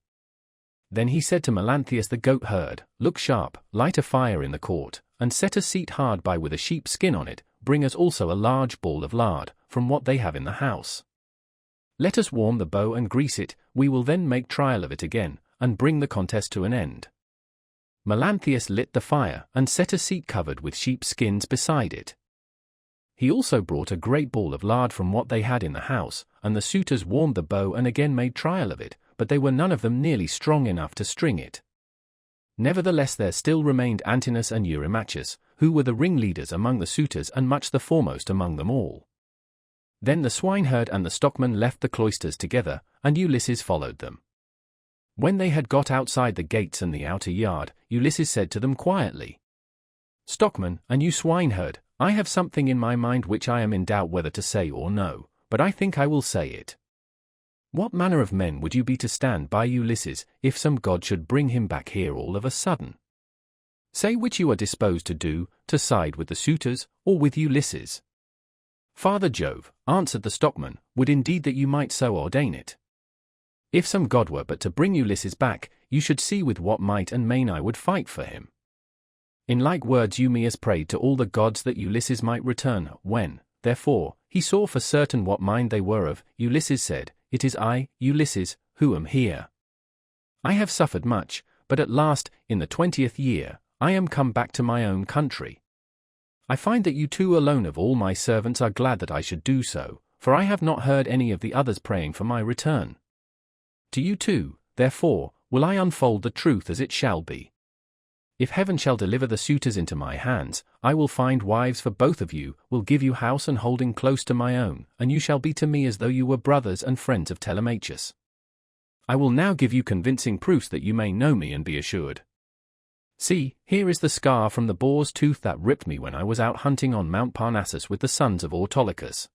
Then he said to Melanthius the goatherd, Look sharp, light a fire in the court, and set a seat hard by with a sheep's skin on it, bring us also a large ball of lard, from what they have in the house. Let us warm the bow and grease it, we will then make trial of it again, and bring the contest to an end. Melanthius lit the fire, and set a seat covered with sheep's skins beside it. He also brought a great ball of lard from what they had in the house, and the suitors warmed the bow and again made trial of it, but they were none of them nearly strong enough to string it. Nevertheless there still remained Antinous and Eurymachus, who were the ringleaders among the suitors and much the foremost among them all. Then the swineherd and the stockman left the cloisters together, and Ulysses followed them. When they had got outside the gates and the outer yard, Ulysses said to them quietly, Stockman, and you swineherd, I have something in my mind which I am in doubt whether to say or no, but I think I will say it. What manner of men would you be to stand by Ulysses, if some god should bring him back here all of a sudden? Say which you are disposed to do, to side with the suitors, or with Ulysses. Father Jove, answered the stockman, would indeed that you might so ordain it. If some god were but to bring Ulysses back, you should see with what might and main I would fight for him. In like words Eumaeus prayed to all the gods that Ulysses might return. When, therefore, he saw for certain what mind they were of, Ulysses said, It is I, Ulysses, who am here. I have suffered much, but at last, in the 20th year, I am come back to my own country. I find that you two alone of all my servants are glad that I should do so, for I have not heard any of the others praying for my return. To you too, therefore, will I unfold the truth as it shall be. If heaven shall deliver the suitors into my hands, I will find wives for both of you, will give you house and holding close to my own, and you shall be to me as though you were brothers and friends of Telemachus. I will now give you convincing proofs that you may know me and be assured. See, here is the scar from the boar's tooth that ripped me when I was out hunting on Mount Parnassus with the sons of Autolycus.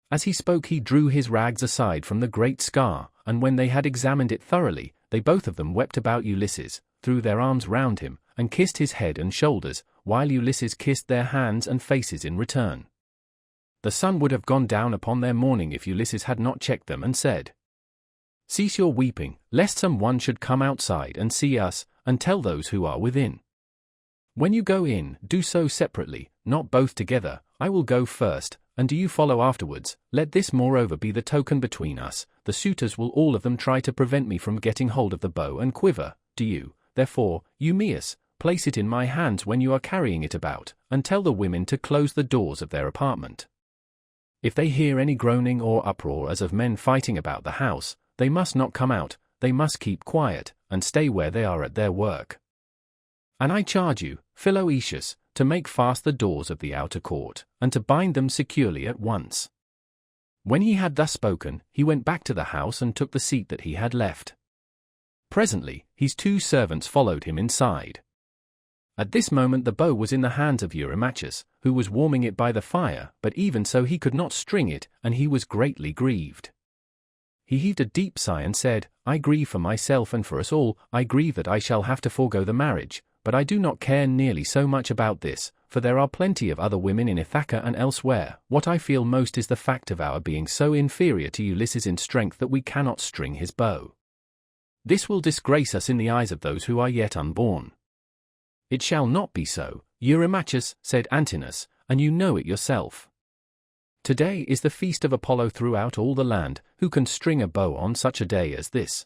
As he spoke he drew his rags aside from the great scar, and when they had examined it thoroughly, they both of them wept about Ulysses, threw their arms round him, and kissed his head and shoulders, while Ulysses kissed their hands and faces in return. The sun would have gone down upon their mourning if Ulysses had not checked them and said, Cease your weeping, lest some one should come outside and see us, and tell those who are within. When you go in, do so separately, not both together. I will go first, and do you follow afterwards. Let this moreover be the token between us. The suitors will all of them try to prevent me from getting hold of the bow and quiver. Do you, therefore, Eumaeus, place it in my hands when you are carrying it about, and tell the women to close the doors of their apartment. If they hear any groaning or uproar as of men fighting about the house, they must not come out, they must keep quiet, and stay where they are at their work. And I charge you, Philoetius, to make fast the doors of the outer court, and to bind them securely at once. When he had thus spoken, he went back to the house and took the seat that he had left. Presently, his two servants followed him inside. At this moment the bow was in the hands of Eurymachus, who was warming it by the fire, but even so he could not string it, and he was greatly grieved. He heaved a deep sigh and said, I grieve for myself and for us all, I grieve that I shall have to forego the marriage, but I do not care nearly so much about this, for there are plenty of other women in Ithaca and elsewhere. What I feel most is the fact of our being so inferior to Ulysses in strength that we cannot string his bow. This will disgrace us in the eyes of those who are yet unborn. It shall not be so, Eurymachus, said Antinous, and you know it yourself. Today is the feast of Apollo throughout all the land. Who can string a bow on such a day as this?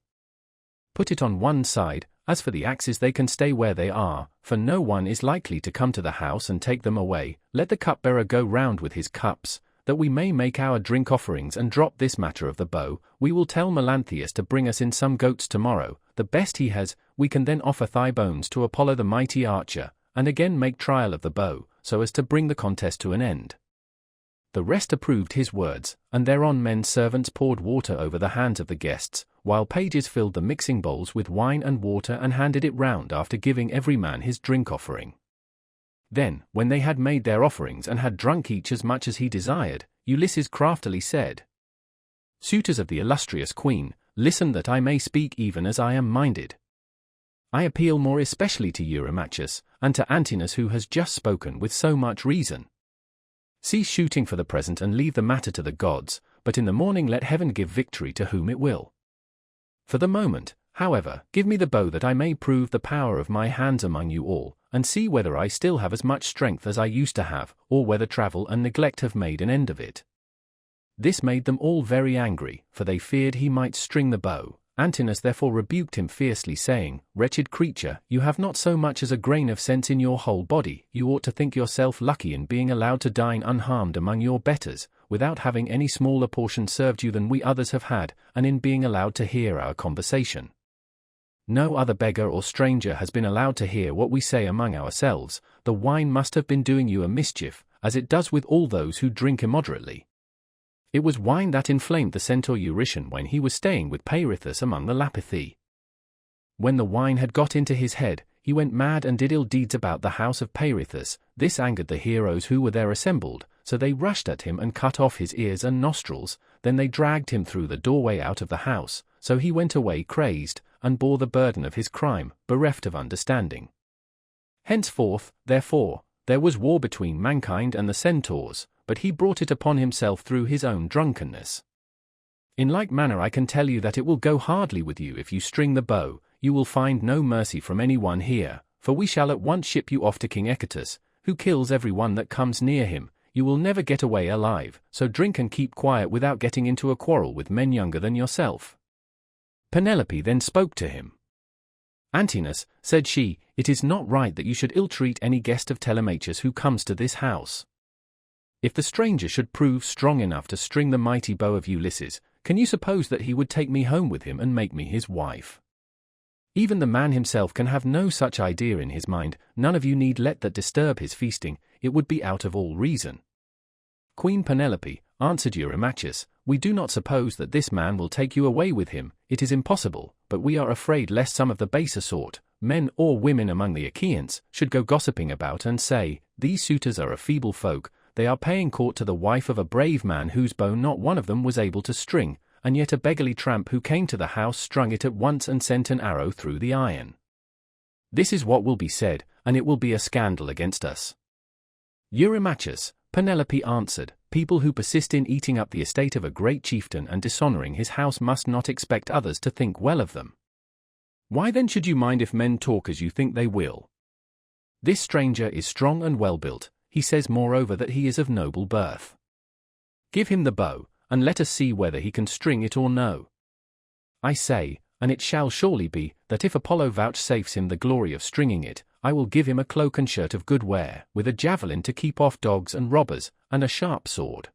put it on one side. As for the axes, they can stay where they are, for no one is likely to come to the house and take them away. Let the cupbearer go round with his cups, that we may make our drink offerings and drop this matter of the bow. We will tell Melanthius to bring us in some goats tomorrow, the best he has. We can then offer thigh bones to Apollo the mighty archer, and again make trial of the bow, so as to bring the contest to an end. The rest approved his words, and thereon men servants poured water over the hands of the guests, while pages filled the mixing bowls with wine and water and handed it round after giving every man his drink offering. Then, when they had made their offerings and had drunk each as much as he desired, Ulysses craftily said, "Suitors of the illustrious queen, listen that I may speak even as I am minded. I appeal more especially to Eurymachus, and to Antinous, who has just spoken with so much reason. Cease shooting for the present and leave the matter to the gods, but in the morning let heaven give victory to whom it will. For the moment, however, give me the bow that I may prove the power of my hands among you all, and see whether I still have as much strength as I used to have, or whether travel and neglect have made an end of it." This made them all very angry, for they feared he might string the bow. Antinous therefore rebuked him fiercely, saying, "Wretched creature, you have not so much as a grain of sense in your whole body. You ought to think yourself lucky in being allowed to dine unharmed among your betters, without having any smaller portion served you than we others have had, and in being allowed to hear our conversation. No other beggar or stranger has been allowed to hear what we say among ourselves. The wine must have been doing you a mischief, as it does with all those who drink immoderately. It was wine that inflamed the centaur Eurytion when he was staying with Perilous among the Lapithae. When the wine had got into his head, he went mad and did ill deeds about the house of Perilous. This angered the heroes who were there assembled, so they rushed at him and cut off his ears and nostrils. Then they dragged him through the doorway out of the house, so he went away crazed, and bore the burden of his crime, bereft of understanding. Henceforth, therefore, there was war between mankind and the centaurs, but he brought it upon himself through his own drunkenness. In like manner I can tell you that it will go hardly with you if you string the bow. You will find no mercy from any one here, for we shall at once ship you off to King Echetus, who kills every one that comes near him. You will never get away alive, so drink and keep quiet without getting into a quarrel with men younger than yourself." Penelope then spoke to him. "Antinous," said she, "it is not right that you should ill-treat any guest of Telemachus who comes to this house. If the stranger should prove strong enough to string the mighty bow of Ulysses, can you suppose that he would take me home with him and make me his wife? Even the man himself can have no such idea in his mind. None of you need let that disturb his feasting. It would be out of all reason." "Queen Penelope," answered Eurymachus, "we do not suppose that this man will take you away with him. It is impossible, but we are afraid lest some of the baser sort, men or women among the Achaeans, should go gossiping about and say, 'These suitors are a feeble folk. They are paying court to the wife of a brave man whose bow not one of them was able to string, and yet a beggarly tramp who came to the house strung it at once and sent an arrow through the iron.' This is what will be said, and it will be a scandal against us." "Eurymachus," Penelope answered, "people who persist in eating up the estate of a great chieftain and dishonoring his house must not expect others to think well of them. Why then should you mind if men talk as you think they will? This stranger is strong and well built. He says moreover that he is of noble birth. Give him the bow, and let us see whether he can string it or no. I say, and it shall surely be, that if Apollo vouchsafes him the glory of stringing it, I will give him a cloak and shirt of good wear, with a javelin to keep off dogs and robbers, and a sharp sword.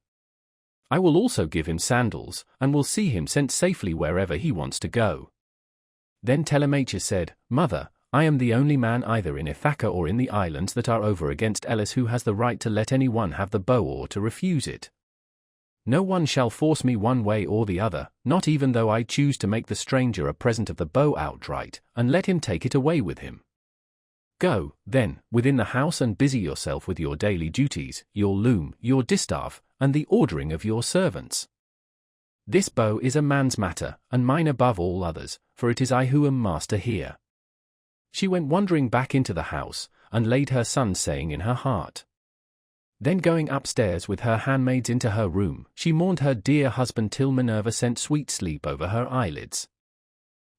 I will also give him sandals, and will see him sent safely wherever he wants to go." Then Telemachus said, "Mother, I am the only man either in Ithaca or in the islands that are over against Elis who has the right to let any one have the bow or to refuse it. No one shall force me one way or the other, not even though I choose to make the stranger a present of the bow outright, and let him take it away with him. Go, then, within the house and busy yourself with your daily duties, your loom, your distaff, and the ordering of your servants. This bow is a man's matter, and mine above all others, for it is I who am master here." She went wandering back into the house, and laid her son's saying in her heart. Then going upstairs with her handmaids into her room, she mourned her dear husband till Minerva sent sweet sleep over her eyelids.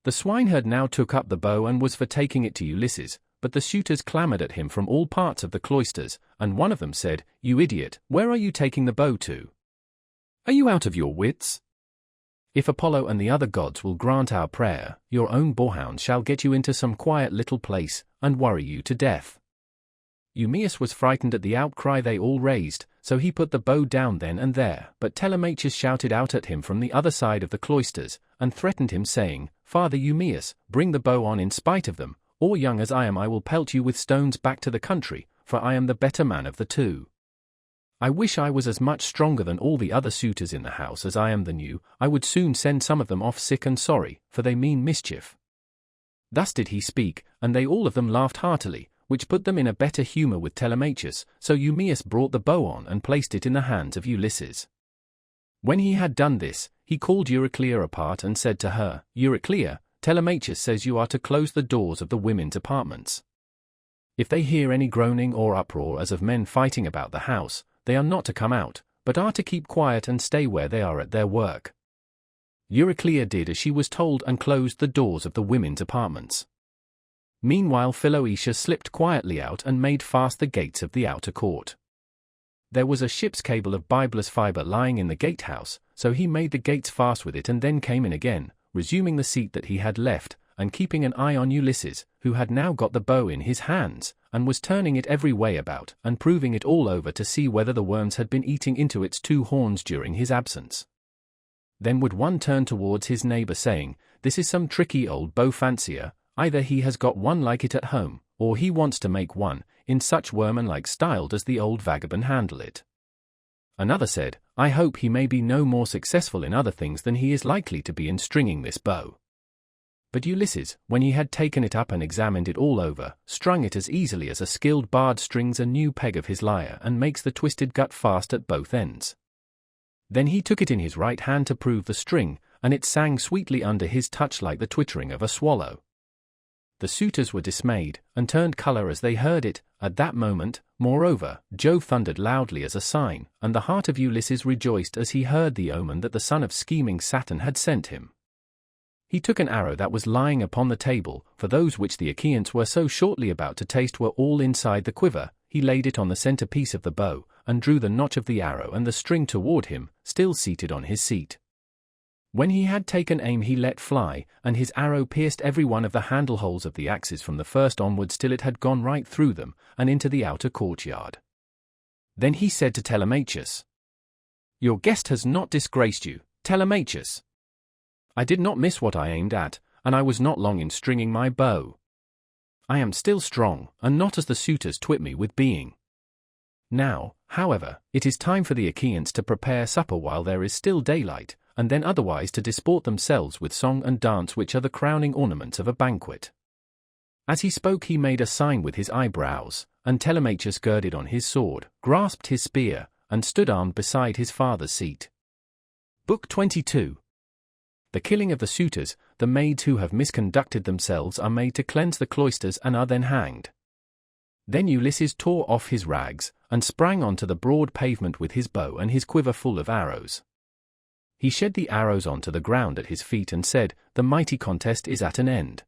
The swineherd now took up the bow and was for taking it to Ulysses, but the suitors clamoured at him from all parts of the cloisters, and one of them said, "You idiot, where are you taking the bow to? Are you out of your wits? If Apollo and the other gods will grant our prayer, your own boarhound shall get you into some quiet little place, and worry you to death." Eumaeus was frightened at the outcry they all raised, so he put the bow down then and there. But Telemachus shouted out at him from the other side of the cloisters, and threatened him, saying, "Father Eumaeus, bring the bow on in spite of them, or young as I am I will pelt you with stones back to the country, for I am the better man of the two. I wish I was as much stronger than all the other suitors in the house as I am than you. I would soon send some of them off sick and sorry, for they mean mischief." Thus did he speak, and they all of them laughed heartily, which put them in a better humor with Telemachus. So Eumaeus brought the bow on and placed it in the hands of Ulysses. When he had done this, he called Euryclea apart and said to her, "Euryclea, Telemachus says you are to close the doors of the women's apartments. If they hear any groaning or uproar as of men fighting about the house, they are not to come out, but are to keep quiet and stay where they are at their work." Euryclea did as she was told and closed the doors of the women's apartments. Meanwhile Philoetia slipped quietly out and made fast the gates of the outer court. There was a ship's cable of bibelous fiber lying in the gatehouse, so he made the gates fast with it and then came in again, resuming the seat that he had left, and keeping an eye on Ulysses, who had now got the bow in his hands, and was turning it every way about, and proving it all over to see whether the worms had been eating into its two horns during his absence. Then would one turn towards his neighbor saying, "This is some tricky old bow fancier, either he has got one like it at home, or he wants to make one, in such worman-like style does the old vagabond handle it." Another said, "I hope he may be no more successful in other things than he is likely to be in stringing this bow." But Ulysses, when he had taken it up and examined it all over, strung it as easily as a skilled bard strings a new peg of his lyre and makes the twisted gut fast at both ends. Then he took it in his right hand to prove the string, and it sang sweetly under his touch like the twittering of a swallow. The suitors were dismayed, and turned color as they heard it. At that moment, moreover, Jove thundered loudly as a sign, and the heart of Ulysses rejoiced as he heard the omen that the son of scheming Saturn had sent him. He took an arrow that was lying upon the table, for those which the Achaeans were so shortly about to taste were all inside the quiver. He laid it on the centerpiece of the bow, and drew the notch of the arrow and the string toward him, still seated on his seat. When he had taken aim he let fly, and his arrow pierced every one of the handle holes of the axes from the first onwards till it had gone right through them, and into the outer courtyard. Then he said to Telemachus, "Your guest has not disgraced you, Telemachus. I did not miss what I aimed at, and I was not long in stringing my bow. I am still strong, and not as the suitors twit me with being. Now, however, it is time for the Achaeans to prepare supper while there is still daylight, and then otherwise to disport themselves with song and dance, which are the crowning ornaments of a banquet." As he spoke he made a sign with his eyebrows, and Telemachus girded on his sword, grasped his spear, and stood armed beside his father's seat. Book 22. The killing of the suitors. The maids who have misconducted themselves are made to cleanse the cloisters and are then hanged. Then Ulysses tore off his rags, and sprang onto the broad pavement with his bow and his quiver full of arrows. He shed the arrows onto the ground at his feet and said, "The mighty contest is at an end.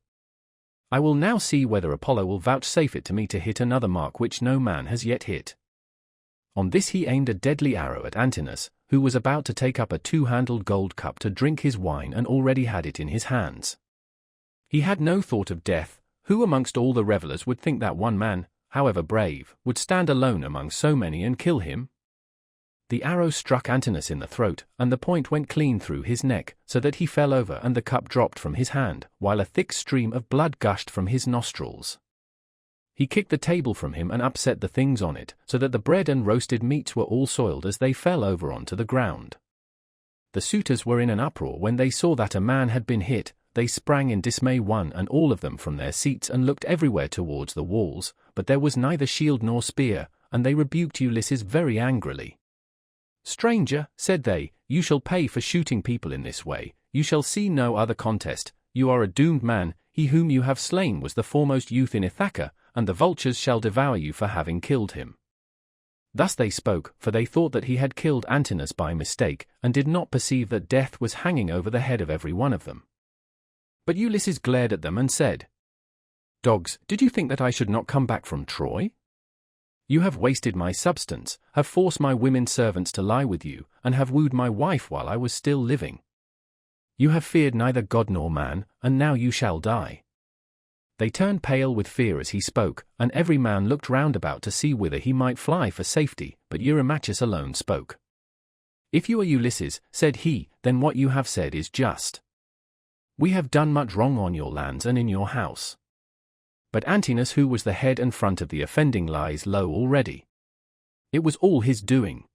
I will now see whether Apollo will vouchsafe it to me to hit another mark which no man has yet hit." On this he aimed a deadly arrow at Antinous, who was about to take up a two-handled gold cup to drink his wine and already had it in his hands. He had no thought of death. Who amongst all the revelers would think that one man, however brave, would stand alone among so many and kill him? The arrow struck Antinous in the throat, and the point went clean through his neck, so that he fell over and the cup dropped from his hand, while a thick stream of blood gushed from his nostrils. He kicked the table from him and upset the things on it, so that the bread and roasted meats were all soiled as they fell over onto the ground. The suitors were in an uproar when they saw that a man had been hit. They sprang in dismay one and all of them from their seats and looked everywhere towards the walls, but there was neither shield nor spear, and they rebuked Ulysses very angrily. "Stranger," said they, "you shall pay for shooting people in this way. You shall see no other contest. You are a doomed man. He whom you have slain was the foremost youth in Ithaca, and the vultures shall devour you for having killed him." Thus they spoke, for they thought that he had killed Antinous by mistake, and did not perceive that death was hanging over the head of every one of them. But Ulysses glared at them and said, "Dogs, did you think that I should not come back from Troy? You have wasted my substance, have forced my women servants to lie with you, and have wooed my wife while I was still living. You have feared neither God nor man, and now you shall die." They turned pale with fear as he spoke, and every man looked round about to see whither he might fly for safety, but Eurymachus alone spoke. "If you are Ulysses," said he, "then what you have said is just. We have done much wrong on your lands and in your house." But Antinous, who was the head and front of the offending, lies low already. It was all his doing.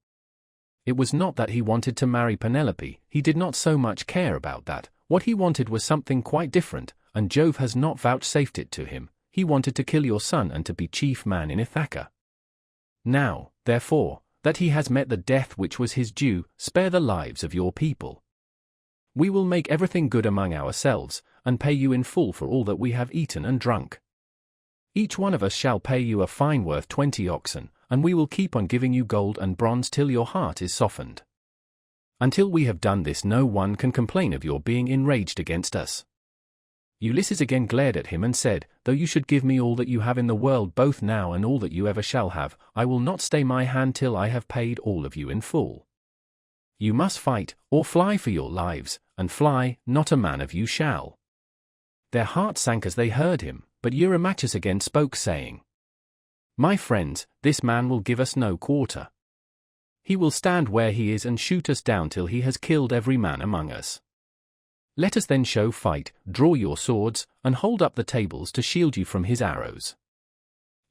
It was not that he wanted to marry Penelope, he did not so much care about that. What he wanted was something quite different, and Jove has not vouchsafed it to him. He wanted to kill your son and to be chief man in Ithaca. Now, therefore, that he has met the death which was his due, spare the lives of your people. We will make everything good among ourselves, and pay you in full for all that we have eaten and drunk. Each one of us shall pay you a fine worth 20 oxen, and we will keep on giving you gold and bronze till your heart is softened. Until we have done this, no one can complain of your being enraged against us." Ulysses again glared at him and said, "Though you should give me all that you have in the world, both now and all that you ever shall have, I will not stay my hand till I have paid all of you in full. You must fight, or fly for your lives, and fly, not a man of you shall." Their hearts sank as they heard him, but Eurymachus again spoke, saying, "My friends, this man will give us no quarter. He will stand where he is and shoot us down till he has killed every man among us. Let us then show fight, draw your swords, and hold up the tables to shield you from his arrows.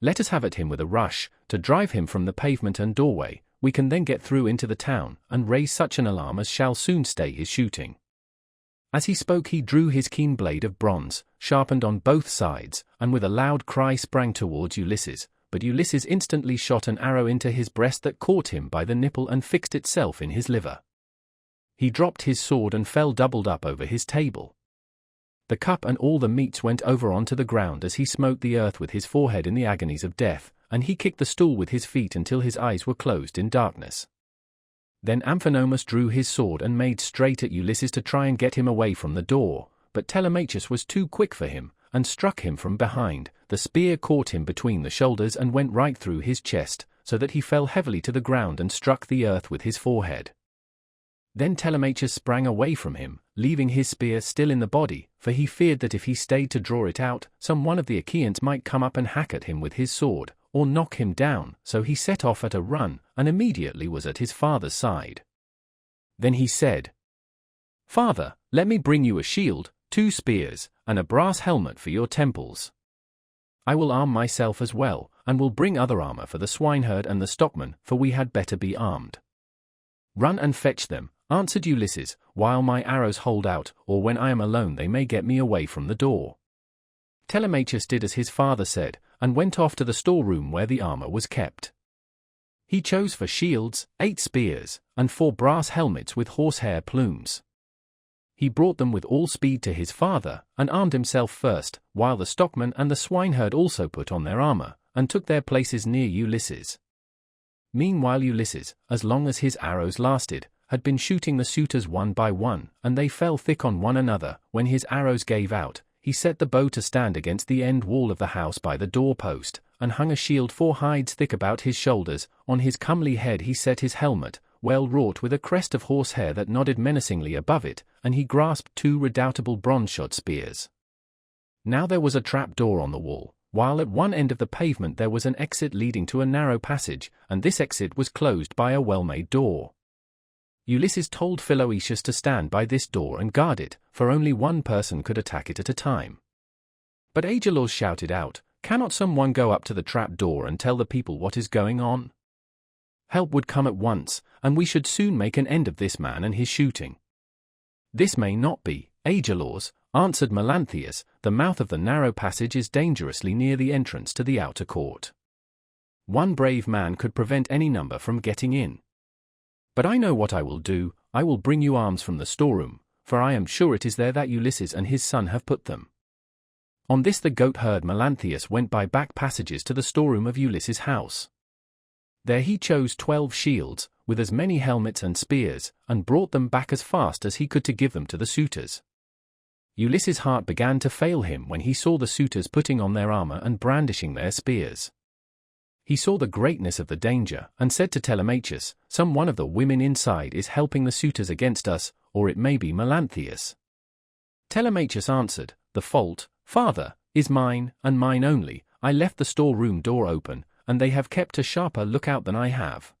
Let us have at him with a rush, to drive him from the pavement and doorway. We can then get through into the town, and raise such an alarm as shall soon stay his shooting." As he spoke he drew his keen blade of bronze, sharpened on both sides, and with a loud cry sprang towards Ulysses, but Ulysses instantly shot an arrow into his breast that caught him by the nipple and fixed itself in his liver. He dropped his sword and fell doubled up over his table. The cup and all the meats went over onto the ground as he smote the earth with his forehead in the agonies of death, and he kicked the stool with his feet until his eyes were closed in darkness. Then Amphinomus drew his sword and made straight at Ulysses to try and get him away from the door, but Telemachus was too quick for him, and struck him from behind. The spear caught him between the shoulders and went right through his chest, so that he fell heavily to the ground and struck the earth with his forehead. Then Telemachus sprang away from him, leaving his spear still in the body, for he feared that if he stayed to draw it out, some one of the Achaeans might come up and hack at him with his sword, or knock him down. So he set off at a run, and immediately was at his father's side. Then he said, "Father, let me bring you a shield, 2 spears, and a brass helmet for your temples. I will arm myself as well, and will bring other armor for the swineherd and the stockman, for we had better be armed." "Run and fetch them," answered Ulysses, "while my arrows hold out, or when I am alone they may get me away from the door." Telemachus did as his father said, and went off to the storeroom where the armor was kept. He chose for shields 8 spears, and 4 brass helmets with horsehair plumes. He brought them with all speed to his father, and armed himself first, while the stockman and the swineherd also put on their armor, and took their places near Ulysses. Meanwhile Ulysses, as long as his arrows lasted, had been shooting the suitors one by one, and they fell thick on one another. When his arrows gave out, he set the bow to stand against the end wall of the house by the doorpost, and hung a shield 4 hides thick about his shoulders. On his comely head he set his helmet, well wrought with a crest of horsehair that nodded menacingly above it, and he grasped 2 redoubtable bronze-shod spears. Now there was a trap door on the wall, while at one end of the pavement there was an exit leading to a narrow passage, and this exit was closed by a well-made door. Ulysses told Philoetius to stand by this door and guard it, for only one person could attack it at a time. But Agelaus shouted out, "Cannot someone go up to the trap door and tell the people what is going on? Help would come at once, and we should soon make an end of this man and his shooting." "This may not be, Agelaus," answered Melanthius, "the mouth of the narrow passage is dangerously near the entrance to the outer court. One brave man could prevent any number from getting in. But I know what I will do. I will bring you arms from the storeroom, for I am sure it is there that Ulysses and his son have put them." On this the goat-herd Melanthius went by back passages to the storeroom of Ulysses' house. There he chose 12 shields, with as many helmets and spears, and brought them back as fast as he could to give them to the suitors. Ulysses' heart began to fail him when he saw the suitors putting on their armor and brandishing their spears. He saw the greatness of the danger, and said to Telemachus, "Some one of the women inside is helping the suitors against us, or it may be Melanthius. Telemachus answered, The fault, father, is mine, and mine only. I left the storeroom door open, and they have kept a sharper lookout than I have.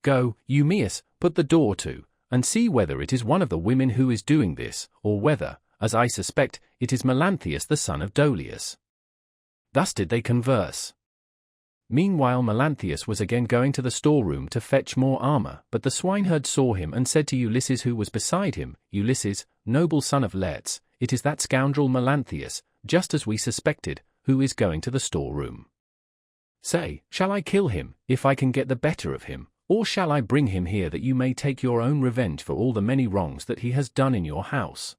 Go, Eumaeus, put the door to, and see whether it is one of the women who is doing this, or whether, as I suspect, it is Melanthius the son of Dolius. Thus did they converse. Meanwhile Melanthius was again going to the storeroom to fetch more armor, but the swineherd saw him and said to Ulysses who was beside him, Ulysses, noble son of Laertes, it is that scoundrel Melanthius, just as we suspected, who is going to the storeroom. Say, shall I kill him, if I can get the better of him, or shall I bring him here that you may take your own revenge for all the many wrongs that he has done in your house?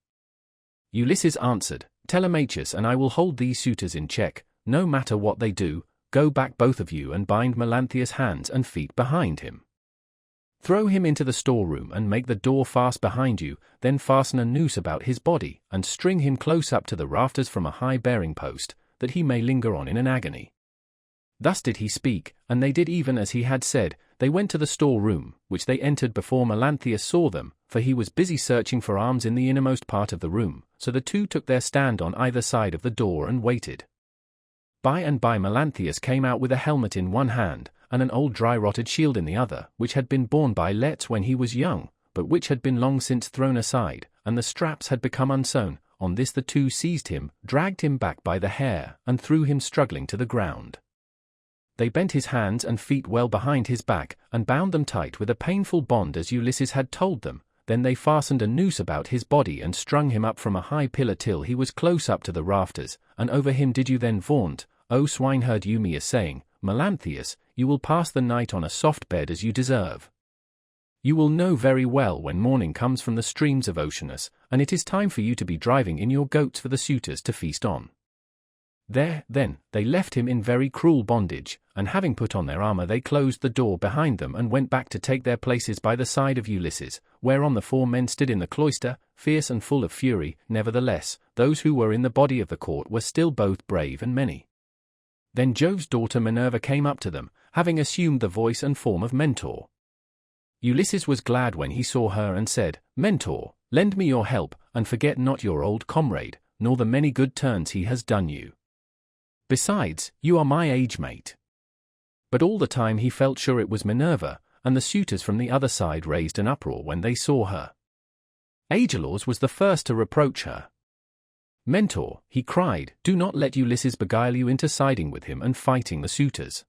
Ulysses answered, Telemachus, and I will hold these suitors in check, no matter what they do. Go back both of you and bind Melanthius' hands and feet behind him. Throw him into the storeroom and make the door fast behind you, then fasten a noose about his body, and string him close up to the rafters from a high bearing post, that he may linger on in an agony. Thus did he speak, and they did even as he had said. They went to the storeroom, which they entered before Melanthius saw them, for he was busy searching for arms in the innermost part of the room, so the two took their stand on either side of the door and waited. By and by Melanthius came out with a helmet in one hand, and an old dry-rotted shield in the other, which had been borne by Laertes when he was young, but which had been long since thrown aside, and the straps had become unsewn. On this the two seized him, dragged him back by the hair, and threw him struggling to the ground. They bent his hands and feet well behind his back, and bound them tight with a painful bond as Ulysses had told them. Then they fastened a noose about his body and strung him up from a high pillar till he was close up to the rafters, and over him did you then vaunt, O swineherd Eumaeus, saying, Melanthius, you will pass the night on a soft bed as you deserve. You will know very well when morning comes from the streams of Oceanus, and it is time for you to be driving in your goats for the suitors to feast on. There, then, they left him in very cruel bondage, and having put on their armor they closed the door behind them and went back to take their places by the side of Ulysses, whereon the 4 men stood in the cloister, fierce and full of fury. Nevertheless, those who were in the body of the court were still both brave and many. Then Jove's daughter Minerva came up to them, having assumed the voice and form of Mentor. Ulysses was glad when he saw her and said, Mentor, lend me your help, and forget not your old comrade, nor the many good turns he has done you. Besides, you are my age-mate. But all the time he felt sure it was Minerva, and the suitors from the other side raised an uproar when they saw her. Agelaus was the first to reproach her. Mentor, he cried, do not let Ulysses beguile you into siding with him and fighting the suitors.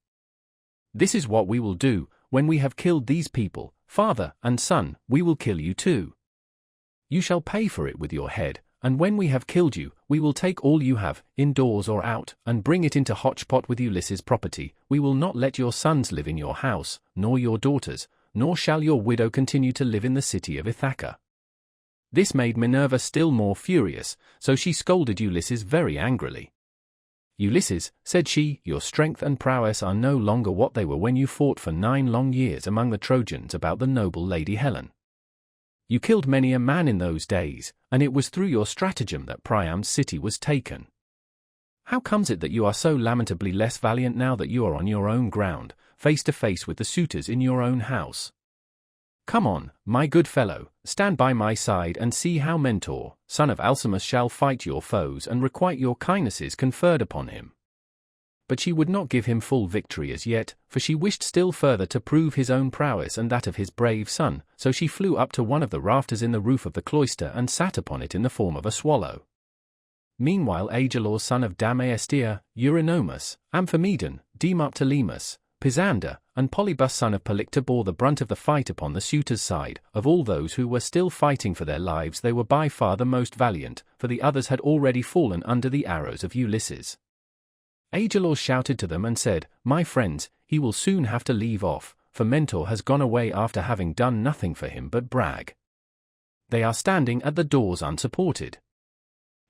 This is what we will do. When we have killed these people, father and son, we will kill you too. You shall pay for it with your head, and when we have killed you, we will take all you have, indoors or out, and bring it into hotchpot with Ulysses' property. We will not let your sons live in your house, nor your daughters, nor shall your widow continue to live in the city of Ithaca. This made Minerva still more furious, so she scolded Ulysses very angrily. Ulysses, said she, your strength and prowess are no longer what they were when you fought for 9 long years among the Trojans about the noble Lady Helen. You killed many a man in those days, and it was through your stratagem that Priam's city was taken. How comes it that you are so lamentably less valiant now that you are on your own ground, face to face with the suitors in your own house? Come on, my good fellow, stand by my side and see how Mentor, son of Alcimus, shall fight your foes and requite your kindnesses conferred upon him. But she would not give him full victory as yet, for she wished still further to prove his own prowess and that of his brave son, so she flew up to one of the rafters in the roof of the cloister and sat upon it in the form of a swallow. Meanwhile Agelaus son of Damaestia, Eurynomus, Amphimedon, Demoptolemus, Pisander, and Polybus son of Polyctor bore the brunt of the fight upon the suitors' side. Of all those who were still fighting for their lives they were by far the most valiant, for the others had already fallen under the arrows of Ulysses. Agelaus shouted to them and said, My friends, he will soon have to leave off, for Mentor has gone away after having done nothing for him but brag. They are standing at the doors unsupported.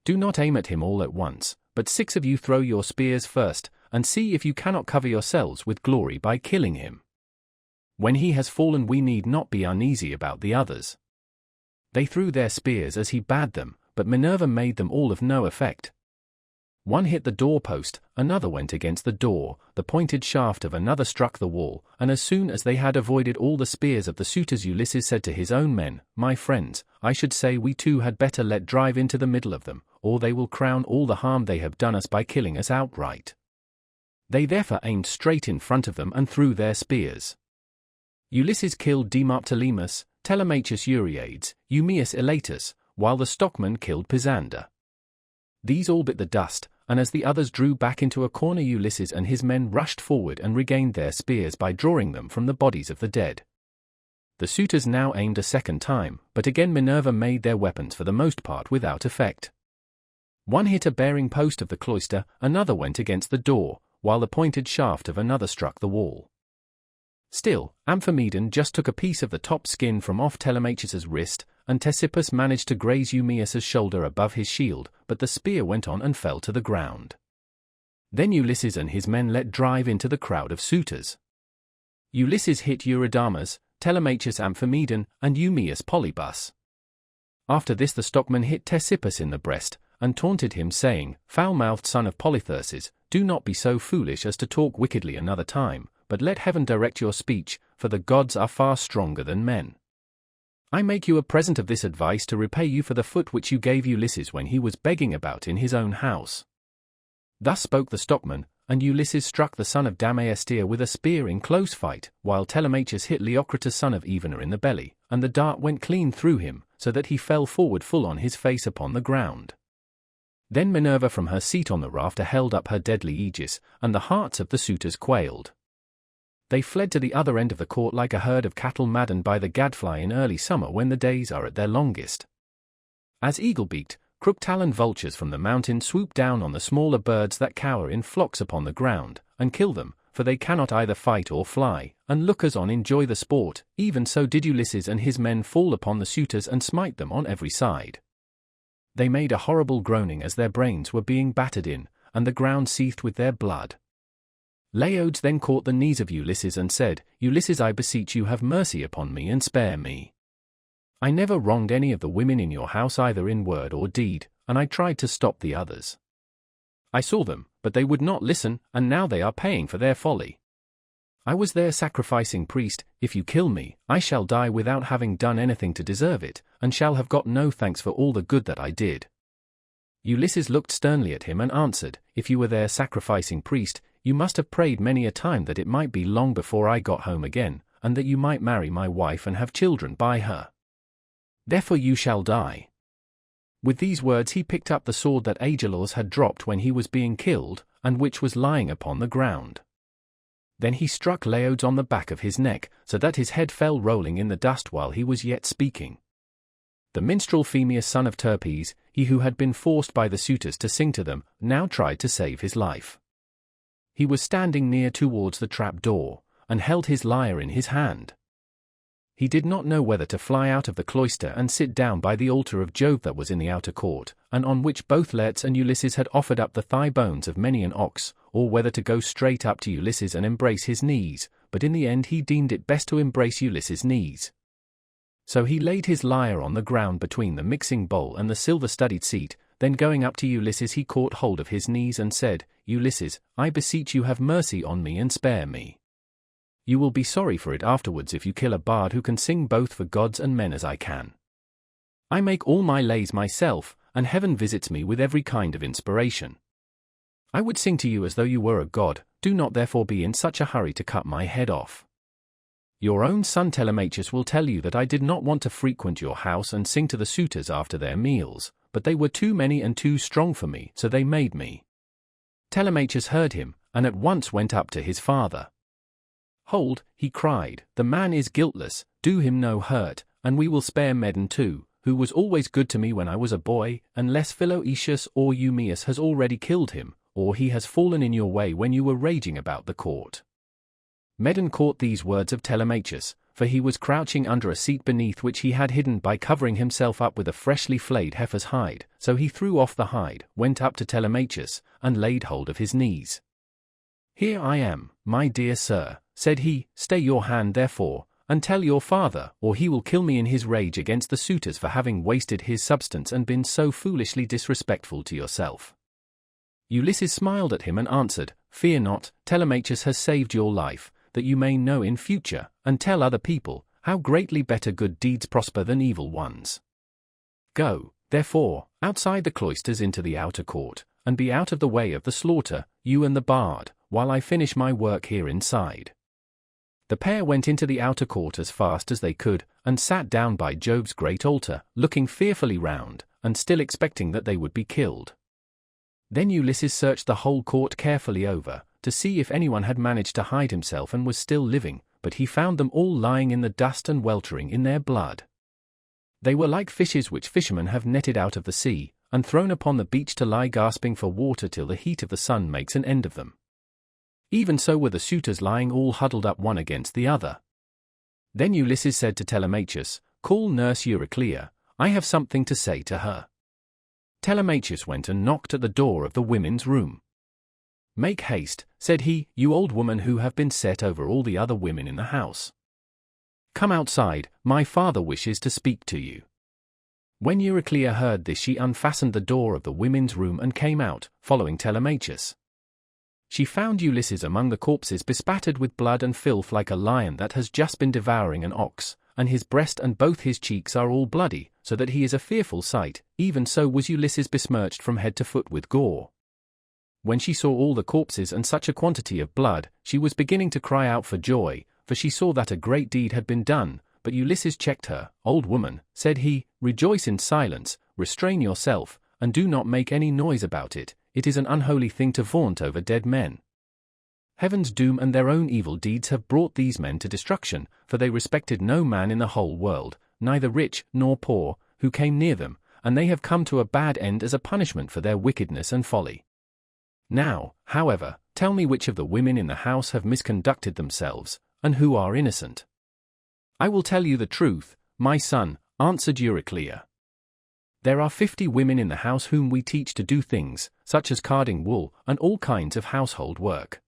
Do not aim at him all at once, but 6 of you throw your spears first, and see if you cannot cover yourselves with glory by killing him. When he has fallen we need not be uneasy about the others. They threw their spears as he bade them, but Minerva made them all of no effect. One hit the doorpost, another went against the door, the pointed shaft of another struck the wall, and as soon as they had avoided all the spears of the suitors, Ulysses said to his own men, "My friends, I should say we too had better let drive into the middle of them, or they will crown all the harm they have done us by killing us outright." They therefore aimed straight in front of them and threw their spears. Ulysses killed Demoptolemus, Telemachus Euryades, Eumaeus Elatus, while the stockman killed Pisander. These all bit the dust, and as the others drew back into a corner, Ulysses and his men rushed forward and regained their spears by drawing them from the bodies of the dead. The suitors now aimed a second time, but again Minerva made their weapons for the most part without effect. One hit a bearing post of the cloister, another went against the door, while the pointed shaft of another struck the wall. Still, Amphimedon just took a piece of the top skin from off Telemachus's wrist, and Ctesippus managed to graze Eumaeus's shoulder above his shield, but the spear went on and fell to the ground. Then Ulysses and his men let drive into the crowd of suitors. Ulysses hit Eurydamas, Telemachus Amphimedon, and Eumaeus Polybus. After this the stockman hit Ctesippus in the breast, and taunted him, saying, "Foul-mouthed son of Polytherses, do not be so foolish as to talk wickedly another time, but let heaven direct your speech, for the gods are far stronger than men. I make you a present of this advice to repay you for the foot which you gave Ulysses when he was begging about in his own house." Thus spoke the stockman, and Ulysses struck the son of Damaestia with a spear in close fight, while Telemachus hit Leocritus son of Evenor in the belly, and the dart went clean through him, so that he fell forward full on his face upon the ground. Then Minerva from her seat on the rafter held up her deadly aegis, and the hearts of the suitors quailed. They fled to the other end of the court like a herd of cattle maddened by the gadfly in early summer when the days are at their longest. As eagle-beaked, crook-taloned vultures from the mountain swoop down on the smaller birds that cower in flocks upon the ground, and kill them, for they cannot either fight or fly, and lookers-on enjoy the sport, even so did Ulysses and his men fall upon the suitors and smite them on every side. They made a horrible groaning as their brains were being battered in, and the ground seethed with their blood. Laodes then caught the knees of Ulysses and said, "Ulysses, I beseech you, have mercy upon me and spare me. I never wronged any of the women in your house either in word or deed, and I tried to stop the others. I saw them, but they would not listen, and now they are paying for their folly. I was their sacrificing priest. If you kill me, I shall die without having done anything to deserve it, and shall have got no thanks for all the good that I did." Ulysses looked sternly at him and answered, "If you were their sacrificing priest, you must have prayed many a time that it might be long before I got home again, and that you might marry my wife and have children by her. Therefore you shall die." With these words he picked up the sword that Agelaus had dropped when he was being killed, and which was lying upon the ground. Then he struck Laodes on the back of his neck, so that his head fell rolling in the dust while he was yet speaking. The minstrel Phemius son of Terpes, he who had been forced by the suitors to sing to them, now tried to save his life. He was standing near towards the trap door, and held his lyre in his hand. He did not know whether to fly out of the cloister and sit down by the altar of Jove that was in the outer court, and on which both Laertes and Ulysses had offered up the thigh bones of many an ox, or whether to go straight up to Ulysses and embrace his knees, but in the end he deemed it best to embrace Ulysses' knees. So he laid his lyre on the ground between the mixing bowl and the silver-studded seat. Then going up to Ulysses he caught hold of his knees and said, "Ulysses, I beseech you, have mercy on me and spare me. You will be sorry for it afterwards if you kill a bard who can sing both for gods and men as I can. I make all my lays myself, and heaven visits me with every kind of inspiration. I would sing to you as though you were a god, do not therefore be in such a hurry to cut my head off. Your own son Telemachus will tell you that I did not want to frequent your house and sing to the suitors after their meals, but they were too many and too strong for me, so they made me." Telemachus heard him, and at once went up to his father. "Hold," he cried, "the man is guiltless, do him no hurt, and we will spare Medon too, who was always good to me when I was a boy, unless Philoetius or Eumaeus has already killed him, or he has fallen in your way when you were raging about the court." Medon caught these words of Telemachus, for he was crouching under a seat beneath which he had hidden by covering himself up with a freshly flayed heifer's hide, so he threw off the hide, went up to Telemachus, and laid hold of his knees. "Here I am, my dear sir," said he, "stay your hand therefore, and tell your father, or he will kill me in his rage against the suitors for having wasted his substance and been so foolishly disrespectful to yourself." Ulysses smiled at him and answered, "Fear not, Telemachus has saved your life, that you may know in future, and tell other people, how greatly better good deeds prosper than evil ones. Go, therefore, outside the cloisters into the outer court, and be out of the way of the slaughter, you and the bard, while I finish my work here inside." The pair went into the outer court as fast as they could, and sat down by Jove's great altar, looking fearfully round, and still expecting that they would be killed. Then Ulysses searched the whole court carefully over, to see if anyone had managed to hide himself and was still living, but he found them all lying in the dust and weltering in their blood. They were like fishes which fishermen have netted out of the sea, and thrown upon the beach to lie gasping for water till the heat of the sun makes an end of them. Even so were the suitors lying all huddled up one against the other. Then Ulysses said to Telemachus, "Call nurse Euryclea, I have something to say to her." Telemachus went and knocked at the door of the women's room. "Make haste," said he, "you old woman who have been set over all the other women in the house. Come outside, my father wishes to speak to you." When Euryclea heard this, she unfastened the door of the women's room and came out, following Telemachus. She found Ulysses among the corpses, bespattered with blood and filth like a lion that has just been devouring an ox, and his breast and both his cheeks are all bloody, so that he is a fearful sight. Even so was Ulysses besmirched from head to foot with gore. When she saw all the corpses and such a quantity of blood, she was beginning to cry out for joy, for she saw that a great deed had been done, but Ulysses checked her. "Old woman," said he, "rejoice in silence, restrain yourself, and do not make any noise about it. It is an unholy thing to vaunt over dead men. Heaven's doom and their own evil deeds have brought these men to destruction, for they respected no man in the whole world, neither rich nor poor, who came near them, and they have come to a bad end as a punishment for their wickedness and folly. Now, however, tell me which of the women in the house have misconducted themselves, and who are innocent." "I will tell you the truth, my son," answered Euryclea. "There are 50 women in the house whom we teach to do things, such as carding wool and all kinds of household work.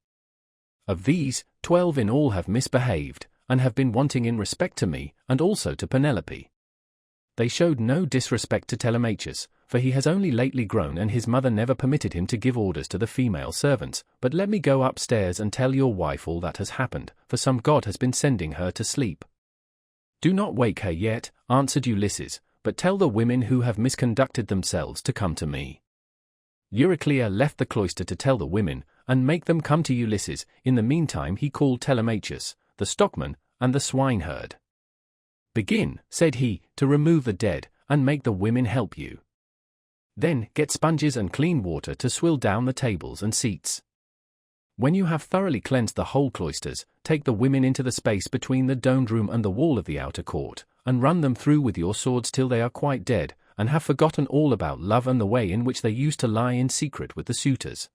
Of these, 12 in all have misbehaved, and have been wanting in respect to me, and also to Penelope. They showed no disrespect to Telemachus, for he has only lately grown and his mother never permitted him to give orders to the female servants. But let me go upstairs and tell your wife all that has happened, for some god has been sending her to sleep." "Do not wake her yet," answered Ulysses, "but tell the women who have misconducted themselves to come to me." Euryclea left the cloister to tell the women, and make them come to Ulysses. In the meantime he called Telemachus, the stockman, and the swineherd. "Begin," said he, "to remove the dead, and make the women help you. Then get sponges and clean water to swill down the tables and seats. When you have thoroughly cleansed the whole cloisters, take the women into the space between the domed room and the wall of the outer court, and run them through with your swords till they are quite dead, and have forgotten all about love and the way in which they used to lie in secret with the suitors."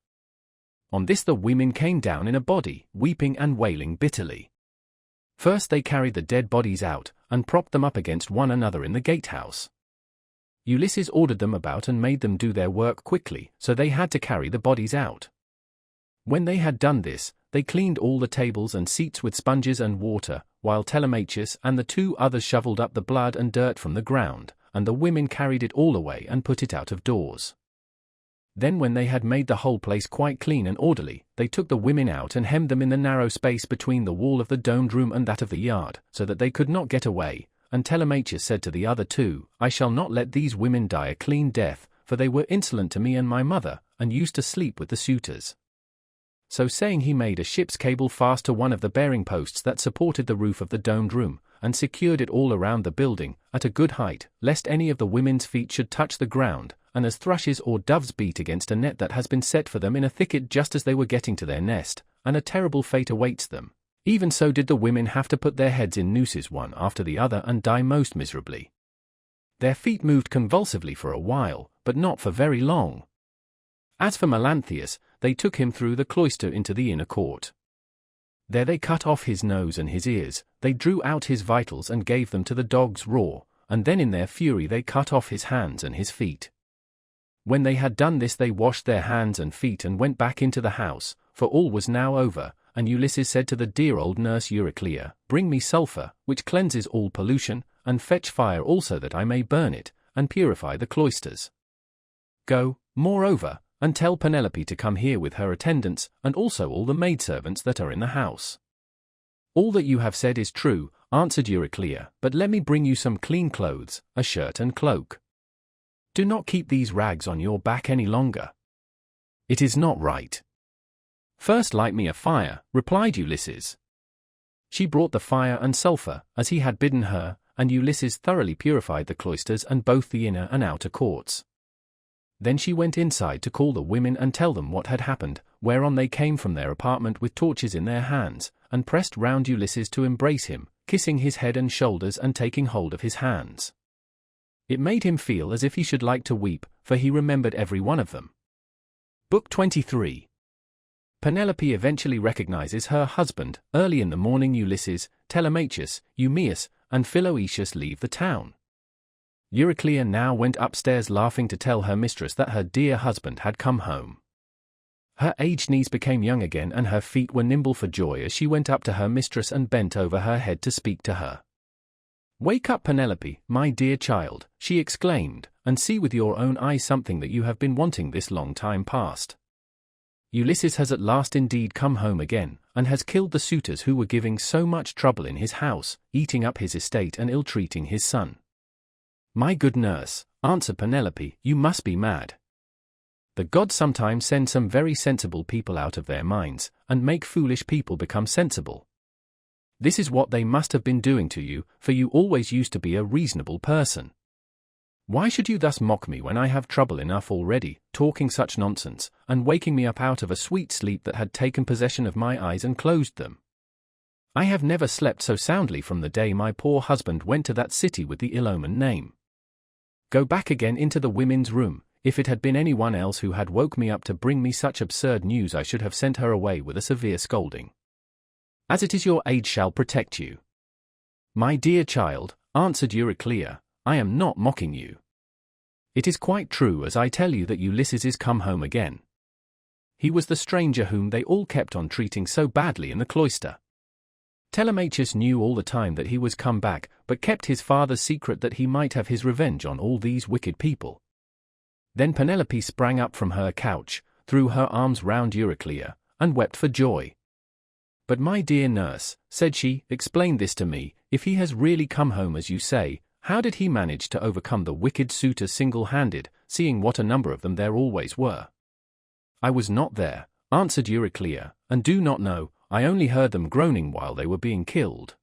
On this the women came down in a body, weeping and wailing bitterly. First they carried the dead bodies out, and propped them up against one another in the gatehouse. Ulysses ordered them about and made them do their work quickly, so they had to carry the bodies out. When they had done this, they cleaned all the tables and seats with sponges and water, while Telemachus and the 2 others shoveled up the blood and dirt from the ground, and the women carried it all away and put it out of doors. Then when they had made the whole place quite clean and orderly, they took the women out and hemmed them in the narrow space between the wall of the domed room and that of the yard, so that they could not get away. And Telemachus said to the other 2, "I shall not let these women die a clean death, for they were insolent to me and my mother, and used to sleep with the suitors." So saying he made a ship's cable fast to one of the bearing posts that supported the roof of the domed room, and secured it all around the building, at a good height, lest any of the women's feet should touch the ground, and as thrushes or doves beat against a net that has been set for them in a thicket just as they were getting to their nest, and a terrible fate awaits them. Even so did the women have to put their heads in nooses one after the other and die most miserably. Their feet moved convulsively for a while, but not for very long. As for Melanthius, they took him through the cloister into the inner court. There they cut off his nose and his ears, they drew out his vitals and gave them to the dogs raw, and then in their fury they cut off his hands and his feet. When they had done this they washed their hands and feet and went back into the house, for all was now over, and Ulysses said to the dear old nurse Euryclea, "Bring me sulphur, which cleanses all pollution, and fetch fire also that I may burn it, and purify the cloisters. Go, moreover, and tell Penelope to come here with her attendants, and also all the maidservants that are in the house." "All that you have said is true," answered Euryclea, "but let me bring you some clean clothes, a shirt and cloak. Do not keep these rags on your back any longer. It is not right." "First light me a fire," replied Ulysses. She brought the fire and sulfur, as he had bidden her, and Ulysses thoroughly purified the cloisters and both the inner and outer courts. Then she went inside to call the women and tell them what had happened, whereon they came from their apartment with torches in their hands, and pressed round Ulysses to embrace him, kissing his head and shoulders and taking hold of his hands. It made him feel as if he should like to weep, for he remembered every one of them. Book 23. Penelope eventually recognizes her husband. Early in the morning Ulysses, Telemachus, Eumaeus, and Philoetius leave the town. Euryclea now went upstairs laughing to tell her mistress that her dear husband had come home. Her aged knees became young again and her feet were nimble for joy as she went up to her mistress and bent over her head to speak to her. "Wake up, Penelope, my dear child," she exclaimed, "and see with your own eyes something that you have been wanting this long time past. Ulysses has at last indeed come home again, and has killed the suitors who were giving so much trouble in his house, eating up his estate and ill-treating his son." "My good nurse," answered Penelope, "you must be mad. The gods sometimes send some very sensible people out of their minds, and make foolish people become sensible. This is what they must have been doing to you, for you always used to be a reasonable person. Why should you thus mock me when I have trouble enough already, talking such nonsense, and waking me up out of a sweet sleep that had taken possession of my eyes and closed them? I have never slept so soundly from the day my poor husband went to that city with the ill-omened name. Go back again into the women's room. If it had been anyone else who had woke me up to bring me such absurd news I should have sent her away with a severe scolding. As it is, your age shall protect you." "My dear child," answered Euryclea, "I am not mocking you. It is quite true as I tell you that Ulysses is come home again. He was the stranger whom they all kept on treating so badly in the cloister. Telemachus knew all the time that he was come back, but kept his father's secret that he might have his revenge on all these wicked people." Then Penelope sprang up from her couch, threw her arms round Euryclea, and wept for joy. "But my dear nurse," said she, "explain this to me. If he has really come home as you say, how did he manage to overcome the wicked suitors single-handed, seeing what a number of them there always were?" "I was not there," answered Euryclea, "and do not know. I only heard them groaning while they were being killed.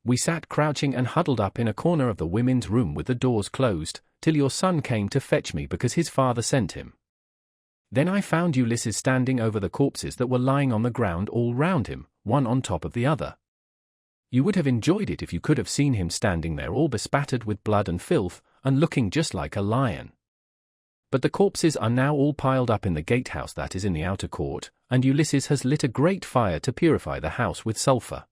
We sat crouching and huddled up in a corner of the women's room with the doors closed, till your son came to fetch me because his father sent him. Then I found Ulysses standing over the corpses that were lying on the ground all round him, one on top of the other. You would have enjoyed it if you could have seen him standing there all bespattered with blood and filth, and looking just like a lion. But the corpses are now all piled up in the gatehouse that is in the outer court, and Ulysses has lit a great fire to purify the house with sulfur.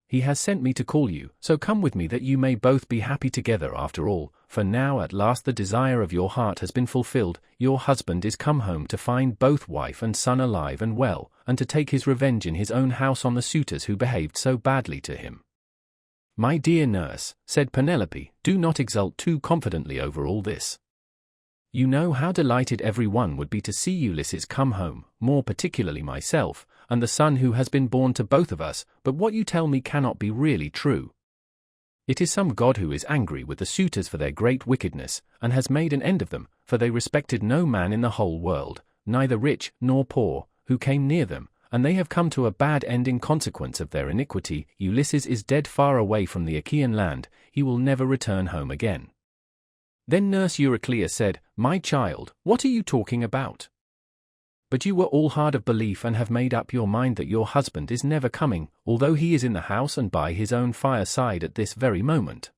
He has sent me to call you, so come with me that you may both be happy together after all, for now at last the desire of your heart has been fulfilled. Your husband is come home to find both wife and son alive and well, and to take his revenge in his own house on the suitors who behaved so badly to him." "My dear nurse," said Penelope, "do not exult too confidently over all this. You know how delighted every one would be to see Ulysses come home, more particularly myself, and the son who has been born to both of us, but what you tell me cannot be really true. It is some god who is angry with the suitors for their great wickedness, and has made an end of them, for they respected no man in the whole world, neither rich nor poor, who came near them, and they have come to a bad end in consequence of their iniquity. Ulysses is dead far away from the Achaean land, he will never return home again." Then Nurse Euryclea said, "My child, what are you talking about? But you were all hard of belief and have made up your mind that your husband is never coming, although he is in the house and by his own fireside at this very moment.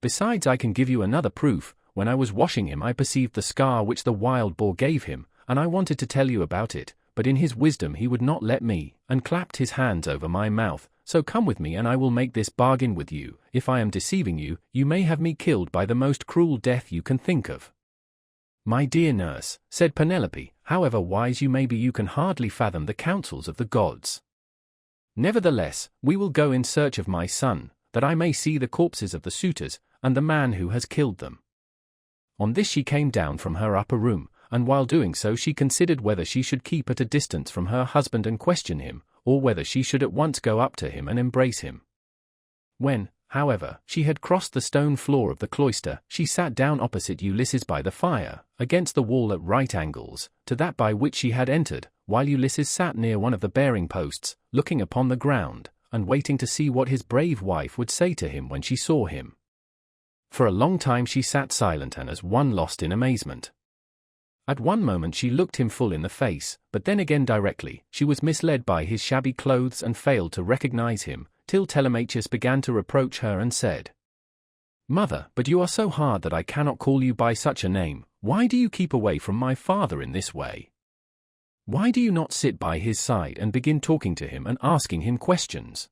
Besides, I can give you another proof. When I was washing him I perceived the scar which the wild boar gave him, and I wanted to tell you about it, but in his wisdom he would not let me, and clapped his hands over my mouth. So come with me and I will make this bargain with you. If I am deceiving you, you may have me killed by the most cruel death you can think of." "My dear nurse," said Penelope, "however wise you may be, you can hardly fathom the counsels of the gods. Nevertheless, we will go in search of my son, that I may see the corpses of the suitors, and the man who has killed them." On this she came down from her upper room, and while doing so she considered whether she should keep at a distance from her husband and question him, or whether she should at once go up to him and embrace him. When, however, she had crossed the stone floor of the cloister, she sat down opposite Ulysses by the fire, against the wall at right angles to that by which she had entered, while Ulysses sat near one of the bearing posts, looking upon the ground, and waiting to see what his brave wife would say to him when she saw him. For a long time she sat silent and as one lost in amazement. At one moment she looked him full in the face, but then again directly she was misled by his shabby clothes and failed to recognize him, till Telemachus began to reproach her and said, "Mother, but you are so hard that I cannot call you by such a name. Why do you keep away from my father in this way? Why do you not sit by his side and begin talking to him and asking him questions?"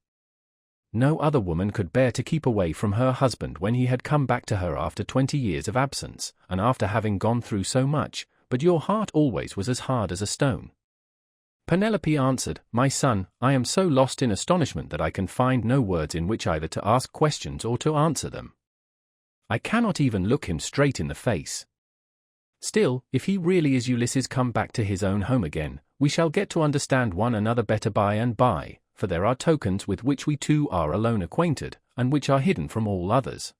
No other woman could bear to keep away from her husband when he had come back to her after 20 years of absence, and after having gone through so much, but your heart always was as hard as a stone. Penelope answered, "My son, I am so lost in astonishment that I can find no words in which either to ask questions or to answer them. I cannot even look him straight in the face. Still, if he really is Ulysses come back to his own home again, we shall get to understand one another better by and by, for there are tokens with which we two are alone acquainted, and which are hidden from all others."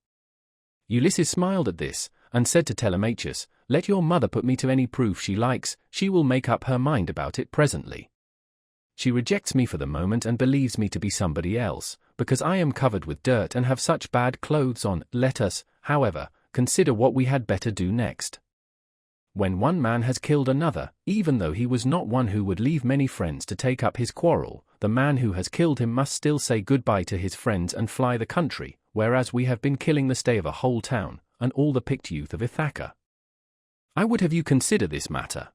Ulysses smiled at this, and said to Telemachus, "Let your mother put me to any proof she likes, she will make up her mind about it presently. She rejects me for the moment and believes me to be somebody else, because I am covered with dirt and have such bad clothes on. Let us, however, consider what we had better do next. When one man has killed another, even though he was not one who would leave many friends to take up his quarrel, the man who has killed him must still say goodbye to his friends and fly the country, whereas we have been killing the stay of a whole town, and all the picked youth of Ithaca. I would have you consider this matter."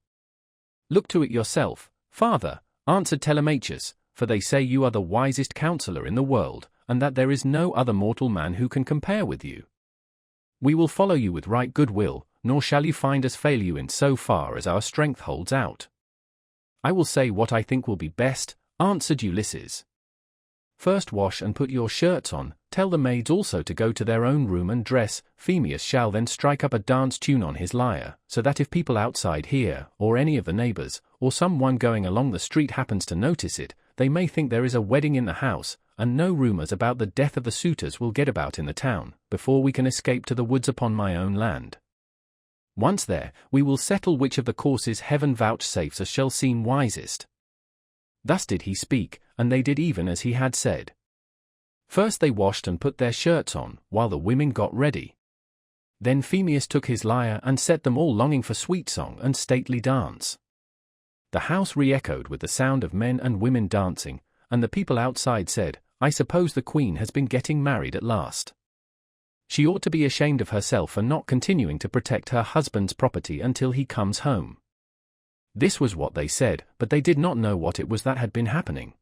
"Look to it yourself, father," answered Telemachus, "for they say you are the wisest counselor in the world, and that there is no other mortal man who can compare with you. We will follow you with right good will, nor shall you find us fail you in so far as our strength holds out." "I will say what I think will be best," answered Ulysses. "First wash and put your shirts on, tell the maids also to go to their own room and dress. Phemius shall then strike up a dance tune on his lyre, so that if people outside hear, or any of the neighbors, or some one going along the street happens to notice it, they may think there is a wedding in the house, and no rumors about the death of the suitors will get about in the town, before we can escape to the woods upon my own land. Once there, we will settle which of the courses heaven vouchsafes us shall seem wisest." Thus did he speak, and they did even as he had said. First they washed and put their shirts on, while the women got ready. Then Phemius took his lyre and set them all longing for sweet song and stately dance. The house re-echoed with the sound of men and women dancing, and the people outside said, "I suppose the queen has been getting married at last. She ought to be ashamed of herself for not continuing to protect her husband's property until he comes home." This was what they said, but they did not know what it was that had been happening.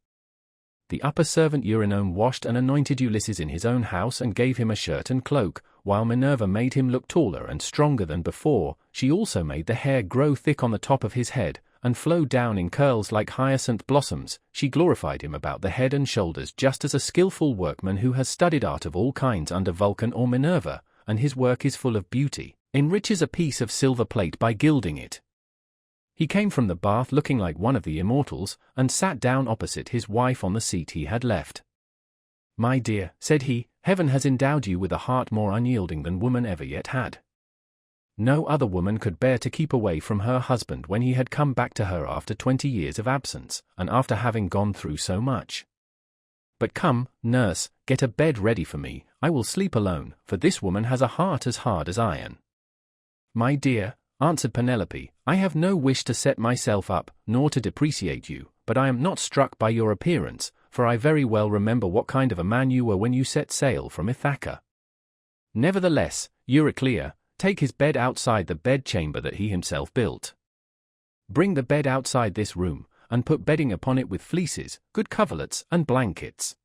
The upper servant Eurynome washed and anointed Ulysses in his own house and gave him a shirt and cloak, while Minerva made him look taller and stronger than before. She also made the hair grow thick on the top of his head, and flow down in curls like hyacinth blossoms. She glorified him about the head and shoulders just as a skillful workman who has studied art of all kinds under Vulcan or Minerva, and his work is full of beauty, enriches a piece of silver plate by gilding it. He came from the bath looking like one of the immortals, and sat down opposite his wife on the seat he had left. "My dear," said he, "heaven has endowed you with a heart more unyielding than woman ever yet had. No other woman could bear to keep away from her husband when he had come back to her after 20 years of absence, and after having gone through so much. But come, nurse, get a bed ready for me, I will sleep alone, for this woman has a heart as hard as iron." "My dear," answered Penelope, "I have no wish to set myself up, nor to depreciate you, but I am not struck by your appearance, for I very well remember what kind of a man you were when you set sail from Ithaca. Nevertheless, Euryclea, take his bed outside the bedchamber that he himself built. Bring the bed outside this room, and put bedding upon it with fleeces, good coverlets, and blankets."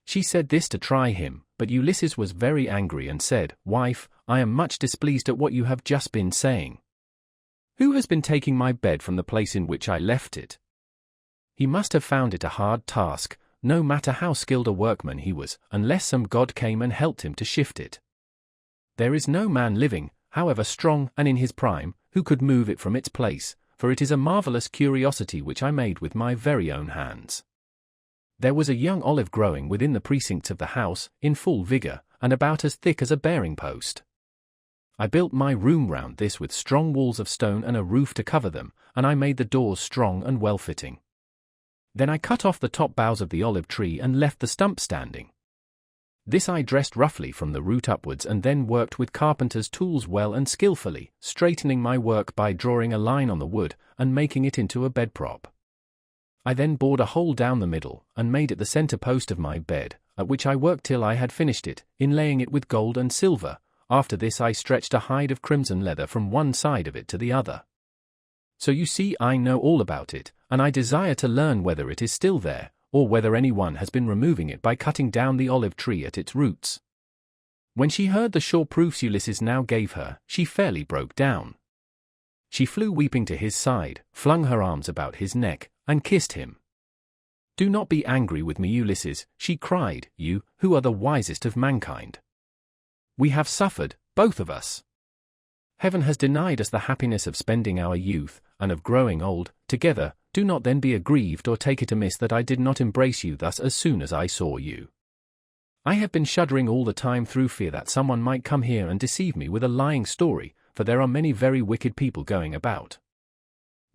She said this to try him, but Ulysses was very angry and said, "Wife, I am much displeased at what you have just been saying. Who has been taking my bed from the place in which I left it? He must have found it a hard task, no matter how skilled a workman he was, unless some god came and helped him to shift it. There is no man living, however strong and in his prime, who could move it from its place, for it is a marvelous curiosity which I made with my very own hands. There was a young olive growing within the precincts of the house, in full vigor, and about as thick as a bearing post. I built my room round this with strong walls of stone and a roof to cover them, and I made the doors strong and well-fitting. Then I cut off the top boughs of the olive tree and left the stump standing. This I dressed roughly from the root upwards and then worked with carpenter's tools well and skillfully, straightening my work by drawing a line on the wood and making it into a bed prop. I then bored a hole down the middle and made it the center post of my bed, at which I worked till I had finished it, inlaying it with gold and silver. After this I stretched a hide of crimson leather from one side of it to the other. So you see I know all about it, and I desire to learn whether it is still there, or whether anyone has been removing it by cutting down the olive tree at its roots." When she heard the sure proofs Ulysses now gave her, she fairly broke down. She flew weeping to his side, flung her arms about his neck, and kissed him. "Do not be angry with me, Ulysses," she cried, "you, who are the wisest of mankind. We have suffered, both of us. Heaven has denied us the happiness of spending our youth, and of growing old, together. Do not then be aggrieved or take it amiss that I did not embrace you thus as soon as I saw you. I have been shuddering all the time through fear that someone might come here and deceive me with a lying story, for there are many very wicked people going about.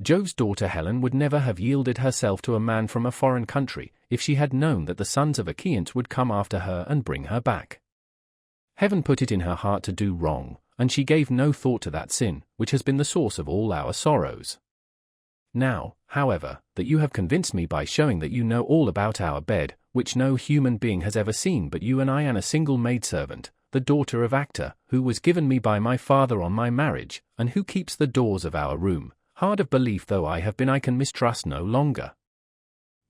Jove's daughter Helen would never have yielded herself to a man from a foreign country, if she had known that the sons of Achaeans would come after her and bring her back. Heaven put it in her heart to do wrong, and she gave no thought to that sin, which has been the source of all our sorrows. Now, however, that you have convinced me by showing that you know all about our bed, which no human being has ever seen but you and I and a single maidservant, the daughter of Actor, who was given me by my father on my marriage, and who keeps the doors of our room, hard of belief though I have been, I can mistrust no longer."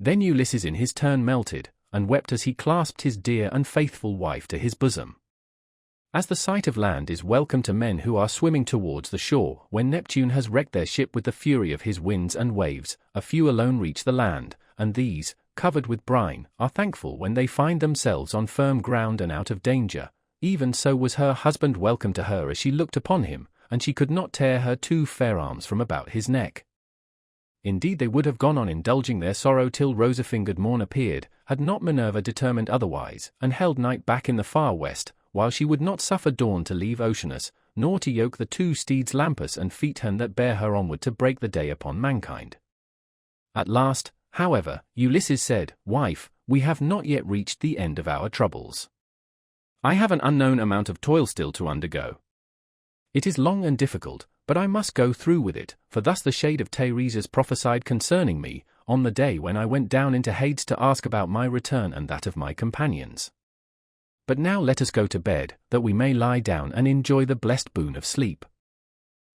Then Ulysses in his turn melted, and wept as he clasped his dear and faithful wife to his bosom. As the sight of land is welcome to men who are swimming towards the shore, when Neptune has wrecked their ship with the fury of his winds and waves, a few alone reach the land, and these, covered with brine, are thankful when they find themselves on firm ground and out of danger. Even so was her husband welcome to her as she looked upon him, and she could not tear her two fair arms from about his neck. Indeed they would have gone on indulging their sorrow till rosy-fingered morn appeared, had not Minerva determined otherwise, and held night back in the far west, while she would not suffer dawn to leave Oceanus, nor to yoke the two steeds Lampus and Phaeton that bear her onward to break the day upon mankind. At last, however, Ulysses said, "Wife, we have not yet reached the end of our troubles. I have an unknown amount of toil still to undergo. It is long and difficult, but I must go through with it, for thus the shade of Teiresias prophesied concerning me, on the day when I went down into Hades to ask about my return and that of my companions. But now let us go to bed, that we may lie down and enjoy the blessed boon of sleep."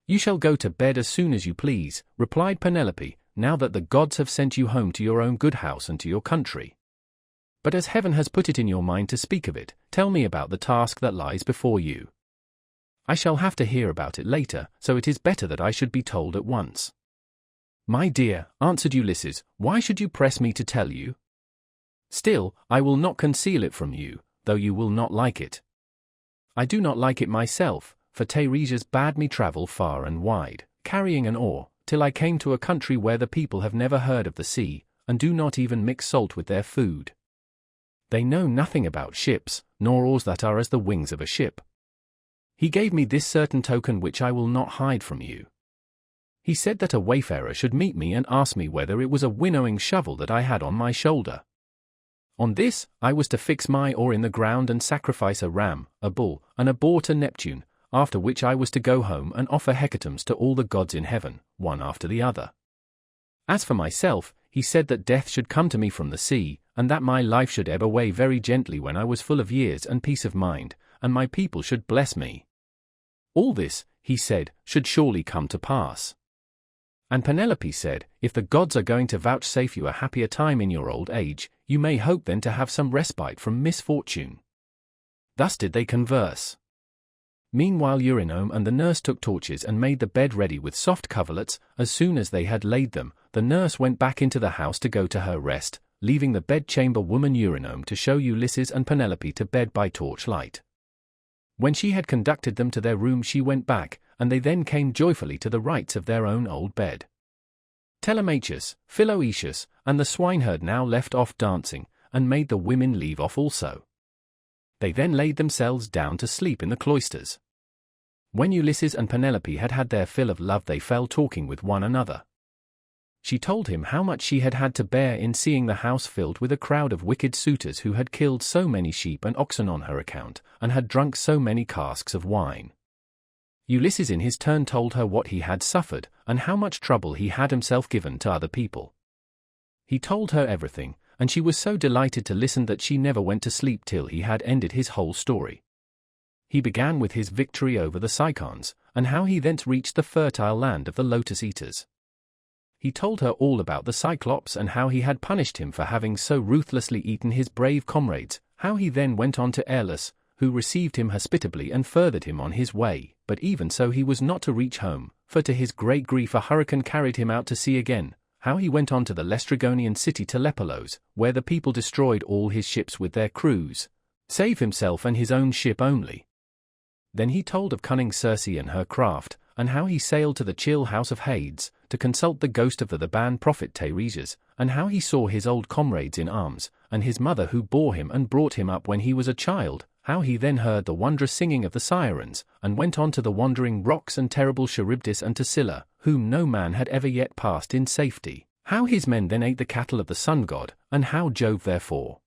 "You shall go to bed as soon as you please," replied Penelope, "now that the gods have sent you home to your own good house and to your country. But as heaven has put it in your mind to speak of it, tell me about the task that lies before you. I shall have to hear about it later, so it is better that I should be told at once." "My dear," answered Ulysses, "why should you press me to tell you? Still, I will not conceal it from you, though you will not like it. I do not like it myself, for Teiresias bade me travel far and wide, carrying an oar, till I came to a country where the people have never heard of the sea, and do not even mix salt with their food. They know nothing about ships, nor oars that are as the wings of a ship. He gave me this certain token which I will not hide from you. He said that a wayfarer should meet me and ask me whether it was a winnowing shovel that I had on my shoulder. On this, I was to fix my oar in the ground and sacrifice a ram, a bull, and a boar to Neptune, after which I was to go home and offer hecatombs to all the gods in heaven, one after the other. As for myself, he said that death should come to me from the sea, and that my life should ebb away very gently when I was full of years and peace of mind, and my people should bless me. All this, he said, should surely come to pass." And Penelope said, "If the gods are going to vouchsafe you a happier time in your old age, you may hope then to have some respite from misfortune." Thus did they converse. Meanwhile Eurynome and the nurse took torches and made the bed ready with soft coverlets. As soon as they had laid them, the nurse went back into the house to go to her rest, leaving the bedchamber woman Eurynome to show Ulysses and Penelope to bed by torchlight. When she had conducted them to their room she went back, and they then came joyfully to the rights of their own old bed. Telemachus, Philoetius, and the swineherd now left off dancing, and made the women leave off also. They then laid themselves down to sleep in the cloisters. When Ulysses and Penelope had had their fill of love they fell talking with one another. She told him how much she had had to bear in seeing the house filled with a crowd of wicked suitors who had killed so many sheep and oxen on her account, and had drunk so many casks of wine. Ulysses in his turn told her what he had suffered, and how much trouble he had himself given to other people. He told her everything, and she was so delighted to listen that she never went to sleep till he had ended his whole story. He began with his victory over the Cicons, and how he thence reached the fertile land of the lotus eaters. He told her all about the Cyclops and how he had punished him for having so ruthlessly eaten his brave comrades, how he then went on to Airlus, who received him hospitably and furthered him on his way, but even so he was not to reach home, for to his great grief a hurricane carried him out to sea again, how he went on to the Laestrygonian city Telepolos, where the people destroyed all his ships with their crews, save himself and his own ship only. Then he told of cunning Circe and her craft, and how he sailed to the chill house of Hades, to consult the ghost of the Theban prophet Teiresias, and how he saw his old comrades in arms, and his mother who bore him and brought him up when he was a child, how he then heard the wondrous singing of the Sirens, and went on to the wandering rocks and terrible Charybdis and to Scylla, whom no man had ever yet passed in safety, how his men then ate the cattle of the sun god, and how Jove therefore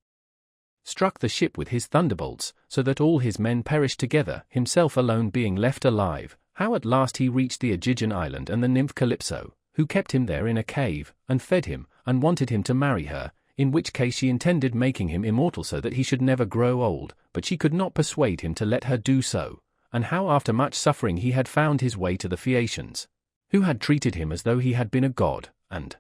struck the ship with his thunderbolts, so that all his men perished together, himself alone being left alive, how at last he reached the Aegean island and the nymph Calypso, who kept him there in a cave, and fed him, and wanted him to marry her, in which case she intended making him immortal so that he should never grow old, but she could not persuade him to let her do so, and how after much suffering he had found his way to the Phaeacians, who had treated him as though he had been a god, and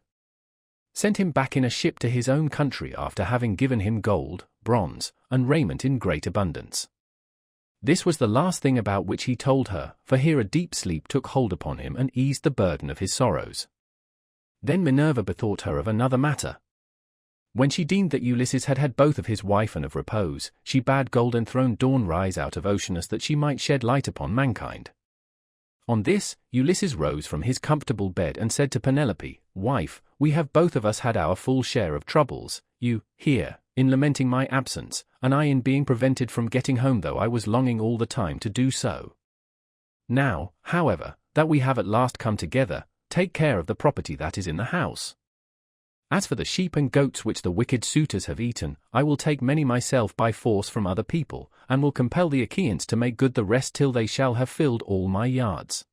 sent him back in a ship to his own country after having given him gold, bronze, and raiment in great abundance. This was the last thing about which he told her, for here a deep sleep took hold upon him and eased the burden of his sorrows. Then Minerva bethought her of another matter. When she deemed that Ulysses had had both of his wife and of repose, she bade golden-throned Dawn rise out of Oceanus that she might shed light upon mankind. On this, Ulysses rose from his comfortable bed and said to Penelope, "Wife, we have both of us had our full share of troubles, you, here, in lamenting my absence, and I in being prevented from getting home though I was longing all the time to do so. Now, however, that we have at last come together, take care of the property that is in the house. As for the sheep and goats which the wicked suitors have eaten, I will take many myself by force from other people, and will compel the Achaeans to make good the rest till they shall have filled all my yards.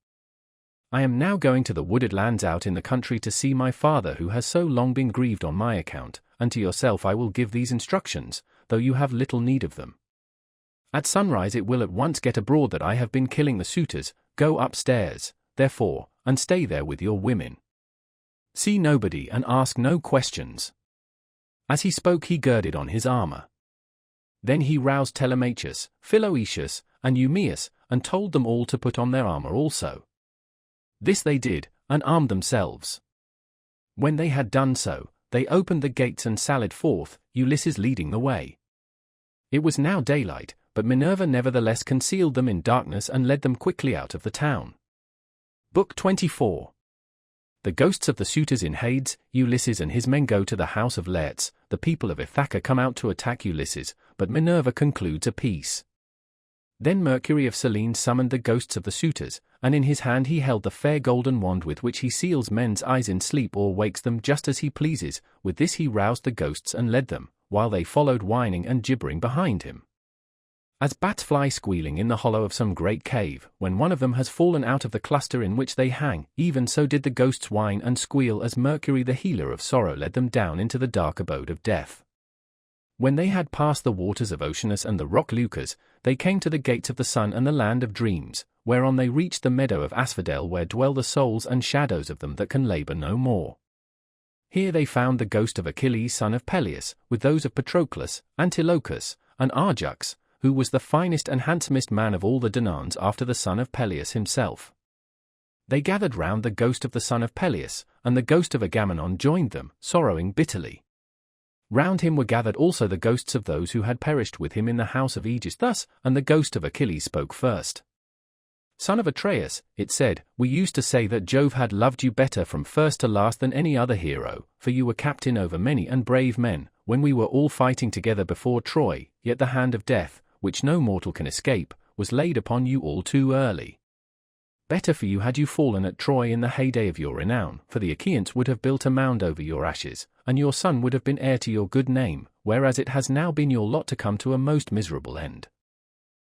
I am now going to the wooded lands out in the country to see my father who has so long been grieved on my account, and to yourself I will give these instructions, though you have little need of them. At sunrise it will at once get abroad that I have been killing the suitors, go upstairs, therefore, and stay there with your women. See nobody and ask no questions." As he spoke he girded on his armor. Then he roused Telemachus, Philoetius, and Eumaeus, and told them all to put on their armor also. This they did, and armed themselves. When they had done so, they opened the gates and sallied forth, Ulysses leading the way. It was now daylight, but Minerva nevertheless concealed them in darkness and led them quickly out of the town. Book 24. The ghosts of the suitors in Hades. Ulysses and his men go to the house of Laertes. The people of Ithaca come out to attack Ulysses, but Minerva concludes a peace. Then Mercury of Selene summoned the ghosts of the suitors, and in his hand he held the fair golden wand with which he seals men's eyes in sleep or wakes them just as he pleases. With this he roused the ghosts and led them, while they followed whining and gibbering behind him. As bats fly squealing in the hollow of some great cave, when one of them has fallen out of the cluster in which they hang, even so did the ghosts whine and squeal as Mercury the healer of sorrow led them down into the dark abode of death. When they had passed the waters of Oceanus and the rock Leucas, they came to the gates of the sun and the land of dreams, whereon they reached the meadow of Asphodel where dwell the souls and shadows of them that can labor no more. Here they found the ghost of Achilles son of Peleus, with those of Patroclus, Antilochus, and Arjux, who was the finest and handsomest man of all the Danaans after the son of Peleus himself. They gathered round the ghost of the son of Peleus, and the ghost of Agamemnon joined them, sorrowing bitterly. Round him were gathered also the ghosts of those who had perished with him in the house of Aegis. Thus, and the ghost of Achilles spoke first. Son of Atreus, it said, we used to say that Jove had loved you better from first to last than any other hero, for you were captain over many and brave men, when we were all fighting together before Troy, yet the hand of death, which no mortal can escape, was laid upon you all too early. Better for you had you fallen at Troy in the heyday of your renown, for the Achaeans would have built a mound over your ashes, and your son would have been heir to your good name, whereas it has now been your lot to come to a most miserable end.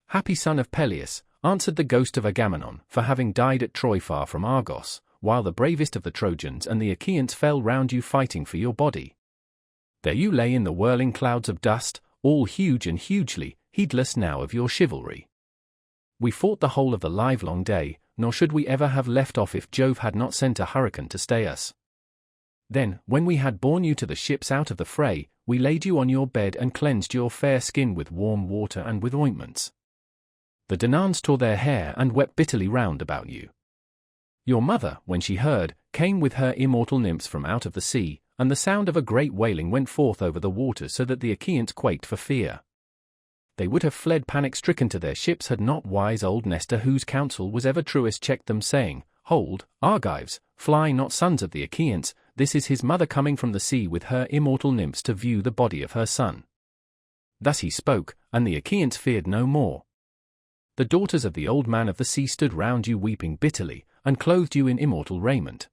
Happy son of Peleus, answered the ghost of Agamemnon, for having died at Troy far from Argos, while the bravest of the Trojans and the Achaeans fell round you fighting for your body. There you lay in the whirling clouds of dust, all huge and hugely, heedless now of your chivalry. We fought the whole of the livelong day, nor should we ever have left off if Jove had not sent a hurricane to stay us. Then, when we had borne you to the ships out of the fray, we laid you on your bed and cleansed your fair skin with warm water and with ointments. The Danaans tore their hair and wept bitterly round about you. Your mother, when she heard, came with her immortal nymphs from out of the sea, and the sound of a great wailing went forth over the waters so that the Achaeans quaked for fear. They would have fled panic-stricken to their ships had not wise old Nestor, whose counsel was ever truest, checked them, saying, Hold, Argives, fly not, sons of the Achaeans, this is his mother coming from the sea with her immortal nymphs to view the body of her son. Thus he spoke, and the Achaeans feared no more. The daughters of the old man of the sea stood round you weeping bitterly, and clothed you in immortal raiment.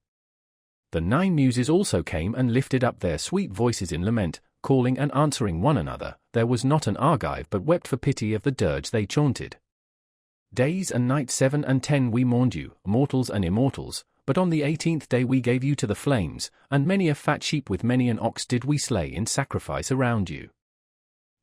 The 9 muses also came and lifted up their sweet voices in lament, calling and answering one another. There was not an Argive but wept for pity of the dirge they chaunted. Days and nights 7 and 10 we mourned you, mortals and immortals, but on the 18th day we gave you to the flames, and many a fat sheep with many an ox did we slay in sacrifice around you.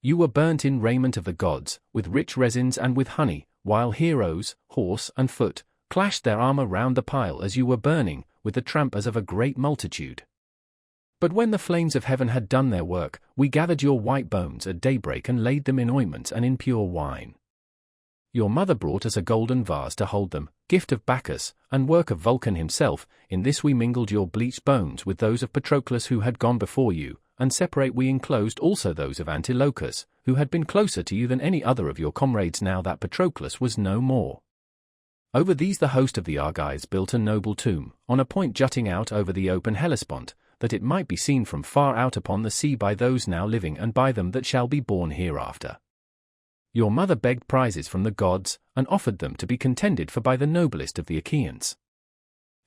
You were burnt in raiment of the gods, with rich resins and with honey, while heroes, horse and foot, clashed their armor round the pile as you were burning, with the tramp as of a great multitude. But when the flames of heaven had done their work, we gathered your white bones at daybreak and laid them in ointments and in pure wine. Your mother brought us a golden vase to hold them, gift of Bacchus, and work of Vulcan himself. In this we mingled your bleached bones with those of Patroclus who had gone before you, and separate we enclosed also those of Antilochus, who had been closer to you than any other of your comrades now that Patroclus was no more. Over these the host of the Argives built a noble tomb, on a point jutting out over the open Hellespont, that it might be seen from far out upon the sea by those now living and by them that shall be born hereafter. Your mother begged prizes from the gods, and offered them to be contended for by the noblest of the Achaeans.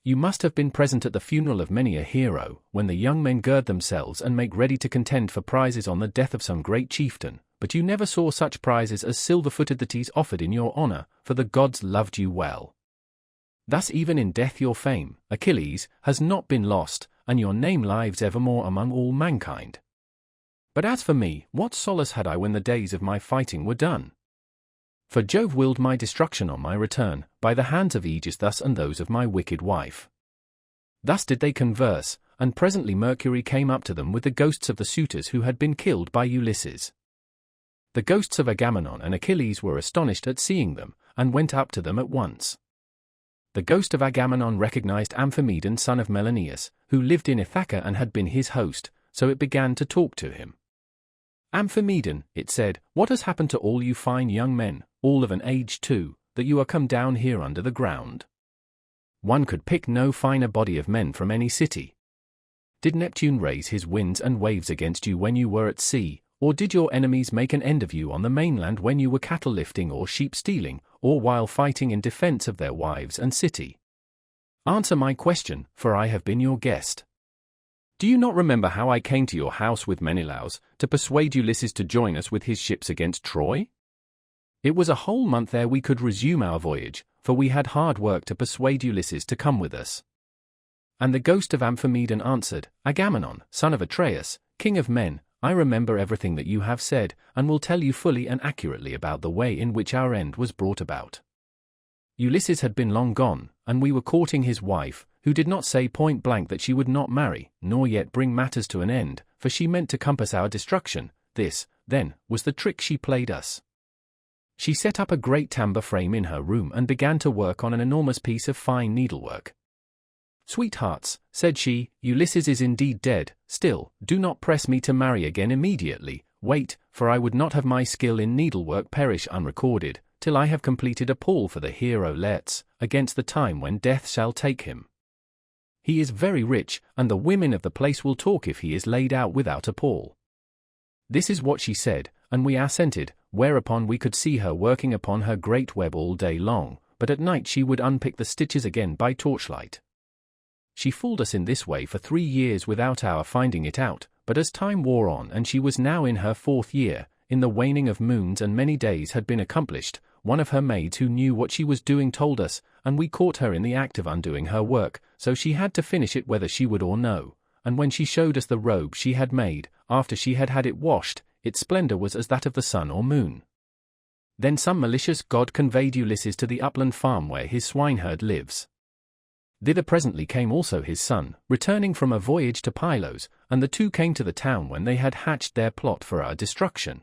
You must have been present at the funeral of many a hero, when the young men gird themselves and make ready to contend for prizes on the death of some great chieftain, but you never saw such prizes as silver-footed Thetis offered in your honor, for the gods loved you well. Thus even in death your fame, Achilles, has not been lost, and your name lives evermore among all mankind. But as for me, what solace had I when the days of my fighting were done? For Jove willed my destruction on my return, by the hands of Aegis thus and those of my wicked wife. Thus did they converse, and presently Mercury came up to them with the ghosts of the suitors who had been killed by Ulysses. The ghosts of Agamemnon and Achilles were astonished at seeing them, and went up to them at once. The ghost of Agamemnon recognized Amphimedon son of Melanius, who lived in Ithaca and had been his host, so it began to talk to him. Amphimedon, it said, what has happened to all you fine young men, all of an age too, that you are come down here under the ground? One could pick no finer body of men from any city. Did Neptune raise his winds and waves against you when you were at sea, or did your enemies make an end of you on the mainland when you were cattle lifting or sheep stealing, or while fighting in defense of their wives and city? Answer my question, for I have been your guest. Do you not remember how I came to your house with Menelaus, to persuade Ulysses to join us with his ships against Troy? It was a whole month ere we could resume our voyage, for we had hard work to persuade Ulysses to come with us. And the ghost of Amphimedon answered, Agamemnon, son of Atreus, king of men, I remember everything that you have said, and will tell you fully and accurately about the way in which our end was brought about. Ulysses had been long gone, and we were courting his wife, who did not say point blank that she would not marry, nor yet bring matters to an end, for she meant to compass our destruction. This, then, was the trick she played us. She set up a great tambour frame in her room and began to work on an enormous piece of fine needlework. "Sweethearts," said she, "Ulysses is indeed dead. Still, do not press me to marry again immediately. Wait, for I would not have my skill in needlework perish unrecorded, till I have completed a pall for the hero Let's, against the time when death shall take him. He is very rich, and the women of the place will talk if he is laid out without a pall." This is what she said, and we assented, whereupon we could see her working upon her great web all day long, but at night she would unpick the stitches again by torchlight. She fooled us in this way for 3 years without our finding it out, but as time wore on and she was now in her 4th year, in the waning of moons and many days had been accomplished, one of her maids who knew what she was doing told us, and we caught her in the act of undoing her work, so she had to finish it whether she would or no, and when she showed us the robe she had made, after she had had it washed, its splendor was as that of the sun or moon. Then some malicious god conveyed Ulysses to the upland farm where his swineherd lives. Thither presently came also his son, returning from a voyage to Pylos, and the two came to the town when they had hatched their plot for our destruction.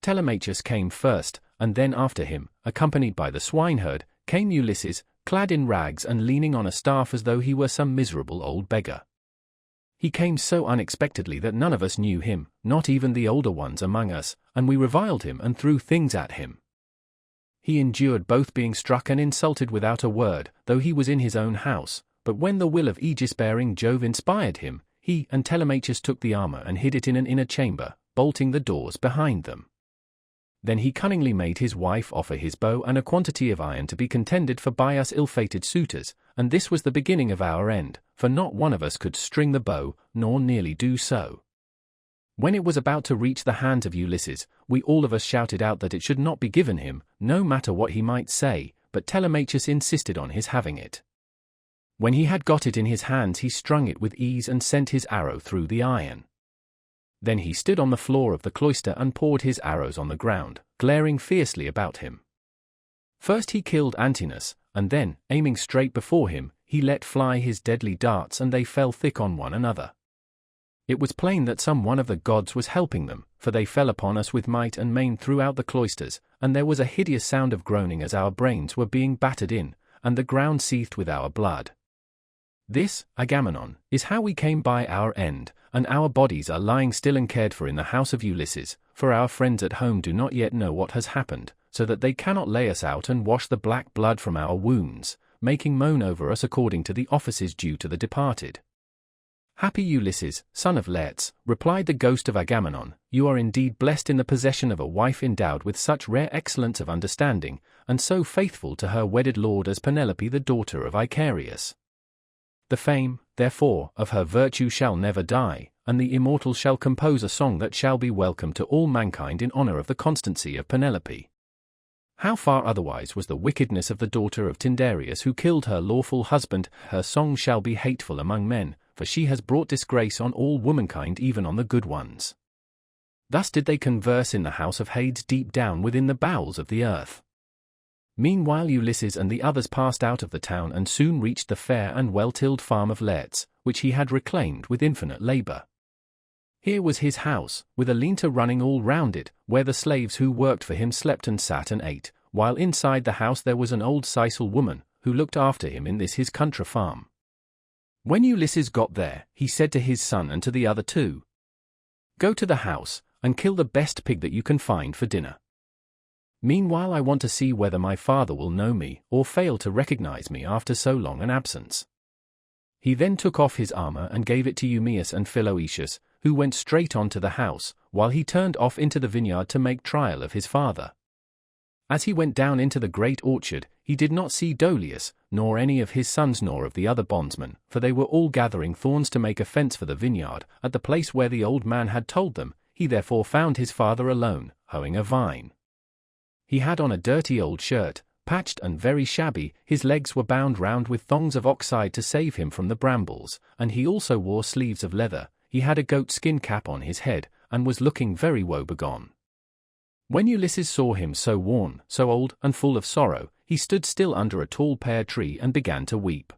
Telemachus came first, and then after him, accompanied by the swineherd, came Ulysses, clad in rags and leaning on a staff as though he were some miserable old beggar. He came so unexpectedly that none of us knew him, not even the older ones among us, and we reviled him and threw things at him. He endured both being struck and insulted without a word, though he was in his own house, but when the will of aegis-bearing Jove inspired him, he and Telemachus took the armor and hid it in an inner chamber, bolting the doors behind them. Then he cunningly made his wife offer his bow and a quantity of iron to be contended for by us ill-fated suitors, and this was the beginning of our end, for not one of us could string the bow, nor nearly do so. When it was about to reach the hands of Ulysses, we all of us shouted out that it should not be given him, no matter what he might say, but Telemachus insisted on his having it. When he had got it in his hands he strung it with ease and sent his arrow through the iron. Then he stood on the floor of the cloister and poured his arrows on the ground, glaring fiercely about him. First he killed Antinous, and then, aiming straight before him, he let fly his deadly darts and they fell thick on one another. It was plain that some one of the gods was helping them, for they fell upon us with might and main throughout the cloisters, and there was a hideous sound of groaning as our brains were being battered in, and the ground seethed with our blood. This, Agamemnon, is how we came by our end, and our bodies are lying still and cared for in the house of Ulysses, for our friends at home do not yet know what has happened, so that they cannot lay us out and wash the black blood from our wounds, making moan over us according to the offices due to the departed. Happy Ulysses, son of Let's, replied the ghost of Agamemnon, you are indeed blessed in the possession of a wife endowed with such rare excellence of understanding, and so faithful to her wedded lord as Penelope the daughter of Icarius. The fame, therefore, of her virtue shall never die, and the immortal shall compose a song that shall be welcome to all mankind in honor of the constancy of Penelope. How far otherwise was the wickedness of the daughter of Tyndareus who killed her lawful husband, her song shall be hateful among men, for she has brought disgrace on all womankind even on the good ones. Thus did they converse in the house of Hades deep down within the bowels of the earth. Meanwhile Ulysses and the others passed out of the town and soon reached the fair and well-tilled farm of Let's, which he had reclaimed with infinite labor. Here was his house, with a lean-to running all round it, where the slaves who worked for him slept and sat and ate, while inside the house there was an old Sicel woman, who looked after him in this his country farm. When Ulysses got there, he said to his son and to the other two, "Go to the house, and kill the best pig that you can find for dinner. Meanwhile I want to see whether my father will know me, or fail to recognize me after so long an absence." He then took off his armor and gave it to Eumaeus and Philoetius, who went straight on to the house, while he turned off into the vineyard to make trial of his father. As he went down into the great orchard, he did not see Dolius, nor any of his sons nor of the other bondsmen, for they were all gathering thorns to make a fence for the vineyard, at the place where the old man had told them. He therefore found his father alone, hoeing a vine. He had on a dirty old shirt, patched and very shabby, his legs were bound round with thongs of oxhide to save him from the brambles, and he also wore sleeves of leather. He had a goat-skin cap on his head, and was looking very woebegone. When Ulysses saw him so worn, so old, and full of sorrow, he stood still under a tall pear tree and began to weep.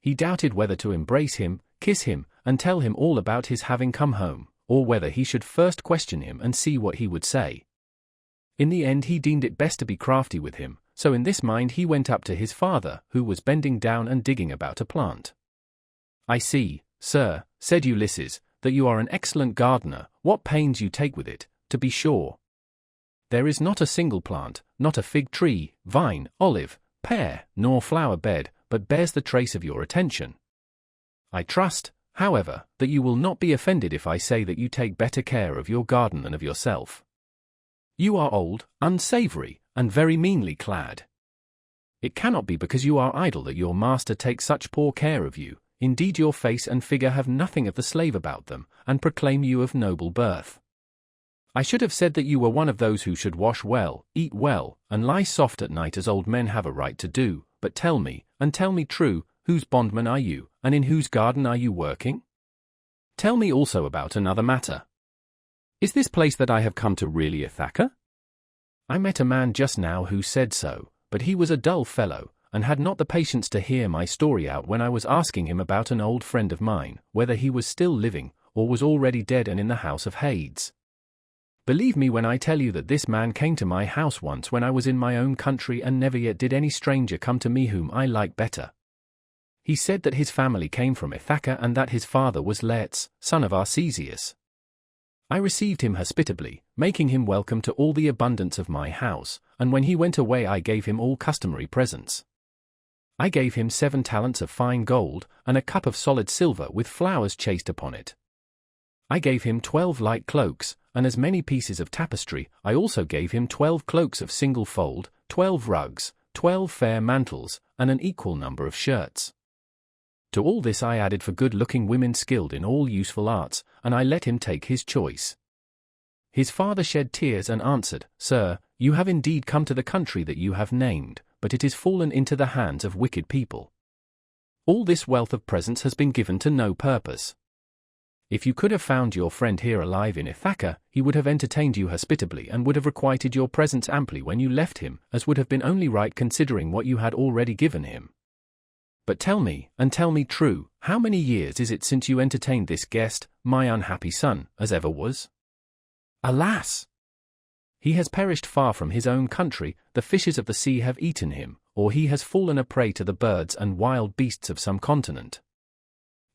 He doubted whether to embrace him, kiss him, and tell him all about his having come home, or whether he should first question him and see what he would say. In the end he deemed it best to be crafty with him, So in this mind he went up to his father, who was bending down and digging about a plant. "I see, sir," said Ulysses, "that you are an excellent gardener. What pains you take with it, to be sure. There is not a single plant, not a fig tree, vine, olive, pear, nor flower bed, but bears the trace of your attention. I trust, however, that you will not be offended if I say that you take better care of your garden than of yourself. You are old, unsavory, and very meanly clad. It cannot be because you are idle that your master takes such poor care of you. Indeed, your face and figure have nothing of the slave about them, and proclaim you of noble birth. I should have said that you were one of those who should wash well, eat well, and lie soft at night as old men have a right to do. But tell me, and tell me true, whose bondman are you, and in whose garden are you working? Tell me also about another matter. Is this place that I have come to really Ithaca? I met a man just now who said so, but he was a dull fellow, and had not the patience to hear my story out when I was asking him about an old friend of mine, whether he was still living, or was already dead and in the house of Hades. Believe me when I tell you that this man came to my house once when I was in my own country, and never yet did any stranger come to me whom I like better. He said that his family came from Ithaca and that his father was Laertes, son of Arcesius. I received him hospitably, making him welcome to all the abundance of my house, and when he went away I gave him all customary presents. I gave him 7 talents of fine gold, and a cup of solid silver with flowers chased upon it. I gave him 12 light cloaks, and as many pieces of tapestry. I also gave him 12 cloaks of single fold, 12 rugs, 12 fair mantles, and an equal number of shirts. To all this I added for good-looking women skilled in all useful arts, and I let him take his choice. His father shed tears and answered, "Sir, you have indeed come to the country that you have named, but it is fallen into the hands of wicked people. All this wealth of presents has been given to no purpose. If you could have found your friend here alive in Ithaca, he would have entertained you hospitably and would have requited your presents amply when you left him, as would have been only right considering what you had already given him. But tell me, and tell me true, how many years is it since you entertained this guest, my unhappy son, as ever was? Alas! He has perished far from his own country, the fishes of the sea have eaten him, or he has fallen a prey to the birds and wild beasts of some continent.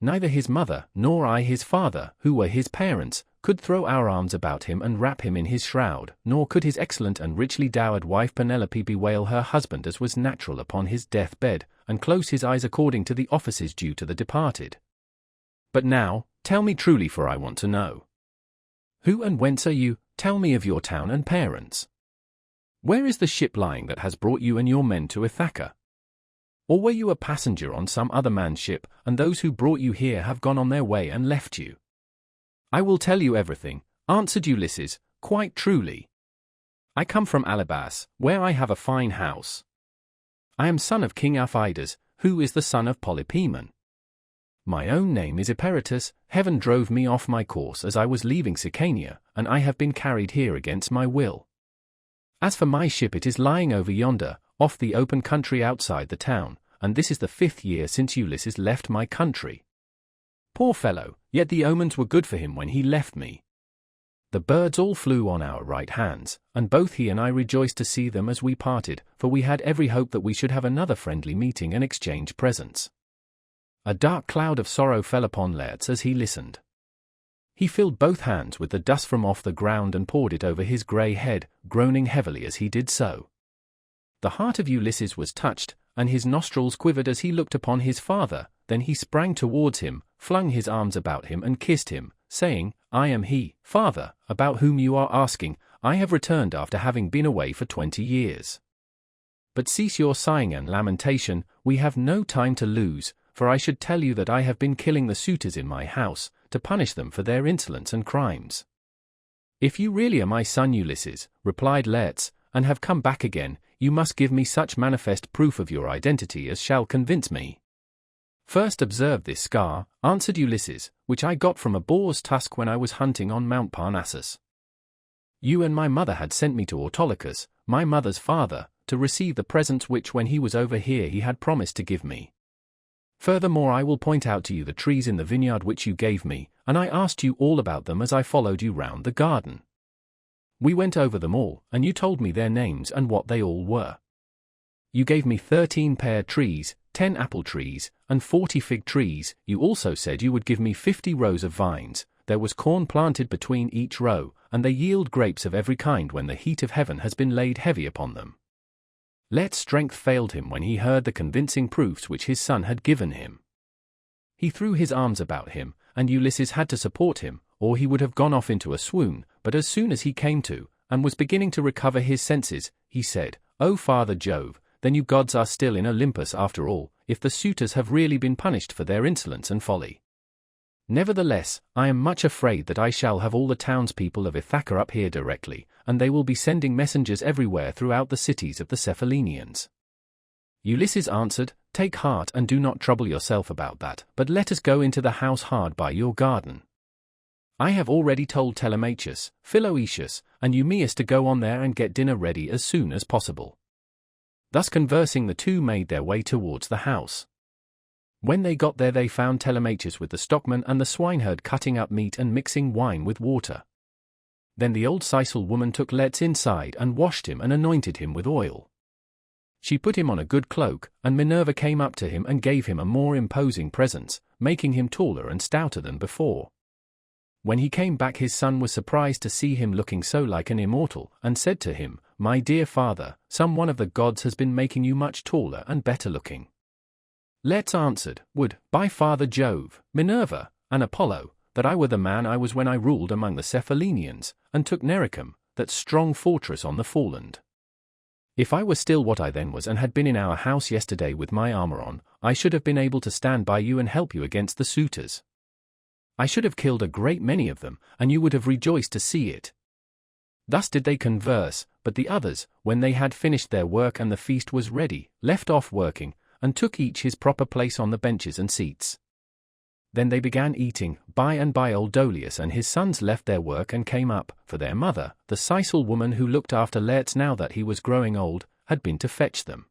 Neither his mother, nor I his father, who were his parents, could throw our arms about him and wrap him in his shroud, nor could his excellent and richly dowered wife Penelope bewail her husband as was natural upon his death-bed, and close his eyes according to the offices due to the departed. But now, tell me truly, for I want to know. Who and whence are you? Tell me of your town and parents. Where is the ship lying that has brought you and your men to Ithaca? Or were you a passenger on some other man's ship, and those who brought you here have gone on their way and left you? I will tell you everything, answered Ulysses, quite truly. I come from Alybas, where I have a fine house. I am son of King Aphidas, who is the son of Polypemon. My own name is Eperitus. Heaven drove me off my course as I was leaving Sicania, and I have been carried here against my will. As for my ship, it is lying over yonder, off the open country outside the town, and this is the 5th year since Ulysses left my country. Poor fellow, yet the omens were good for him when he left me. The birds all flew on our right hands, and both he and I rejoiced to see them as we parted, for we had every hope that we should have another friendly meeting and exchange presents. A dark cloud of sorrow fell upon Laertes as he listened. He filled both hands with the dust from off the ground and poured it over his grey head, groaning heavily as he did so. The heart of Ulysses was touched, and his nostrils quivered as he looked upon his father. Then he sprang towards him, flung his arms about him and kissed him, saying, I am he, father, about whom you are asking. I have returned after having been away for 20 years. But cease your sighing and lamentation, we have no time to lose, for I should tell you that I have been killing the suitors in my house, to punish them for their insolence and crimes. If you really are my son Ulysses, replied Laertes, and have come back again, you must give me such manifest proof of your identity as shall convince me. First observe this scar, answered Ulysses, which I got from a boar's tusk when I was hunting on Mount Parnassus. You and my mother had sent me to Autolycus, my mother's father, to receive the presents which when he was over here he had promised to give me. Furthermore, I will point out to you the trees in the vineyard which you gave me, and I asked you all about them as I followed you round the garden. We went over them all, and you told me their names and what they all were. You gave me 13 pear trees, 10 apple trees, and 40 fig trees. You also said you would give me 50 rows of vines. There was corn planted between each row, and they yield grapes of every kind when the heat of heaven has been laid heavy upon them. Let's strength failed him when he heard the convincing proofs which his son had given him. He threw his arms about him, and Ulysses had to support him, or he would have gone off into a swoon. But as soon as he came to, and was beginning to recover his senses, he said, "O Father Jove, then you gods are still in Olympus after all, if the suitors have really been punished for their insolence and folly. Nevertheless, I am much afraid that I shall have all the townspeople of Ithaca up here directly, and they will be sending messengers everywhere throughout the cities of the Cephallenians." Ulysses answered, "Take heart and do not trouble yourself about that, but let us go into the house hard by your garden. I have already told Telemachus, Philoetius, and Eumaeus to go on there and get dinner ready as soon as possible." Thus conversing, the two made their way towards the house. When they got there they found Telemachus with the stockman and the swineherd cutting up meat and mixing wine with water. Then the old Sicel woman took Let's inside and washed him and anointed him with oil. She put him on a good cloak, and Minerva came up to him and gave him a more imposing presence, making him taller and stouter than before. When he came back his son was surprised to see him looking so like an immortal, and said to him, "My dear father, some one of the gods has been making you much taller and better looking." Let's answered, "Would, by Father Jove, Minerva, and Apollo, that I were the man I was when I ruled among the Cephallenians, and took Nericum, that strong fortress on the foreland. If I were still what I then was and had been in our house yesterday with my armor on, I should have been able to stand by you and help you against the suitors. I should have killed a great many of them, and you would have rejoiced to see it." Thus did they converse, but the others, when they had finished their work and the feast was ready, left off working, and took each his proper place on the benches and seats. Then they began eating. By and by old Dolius and his sons left their work and came up, for their mother, the Sicel woman who looked after Laertes now that he was growing old, had been to fetch them.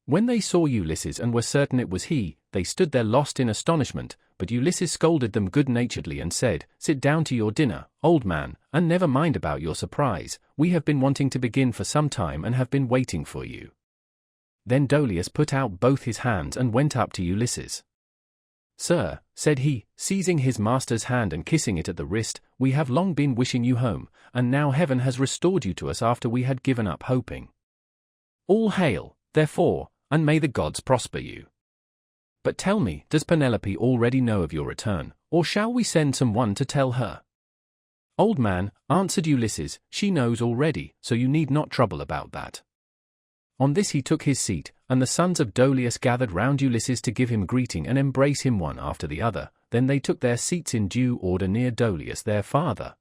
When they saw Ulysses and were certain it was he, they stood there lost in astonishment, but Ulysses scolded them good-naturedly and said, "Sit down to your dinner, old man, and never mind about your surprise. We have been wanting to begin for some time and have been waiting for you." Then Dolius put out both his hands and went up to Ulysses. "Sir," said he, seizing his master's hand and kissing it at the wrist, "we have long been wishing you home, and now heaven has restored you to us after we had given up hoping. All hail, therefore, and may the gods prosper you. But tell me, does Penelope already know of your return, or shall we send some one to tell her?" "Old man," answered Ulysses, "she knows already, so you need not trouble about that." On this he took his seat, and the sons of Dolius gathered round Ulysses to give him greeting and embrace him one after the other. Then they took their seats in due order near Dolius their father.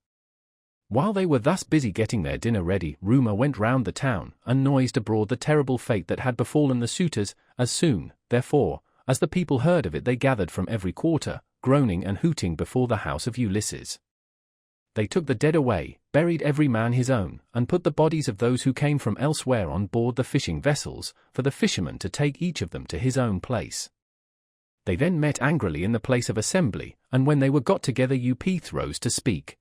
While they were thus busy getting their dinner ready, rumor went round the town, and noised abroad the terrible fate that had befallen the suitors. As soon, therefore, as the people heard of it they gathered from every quarter, groaning and hooting before the house of Ulysses. They took the dead away, buried every man his own, and put the bodies of those who came from elsewhere on board the fishing vessels, for the fishermen to take each of them to his own place. They then met angrily in the place of assembly, and when they were got together Eupeithes rose to speak.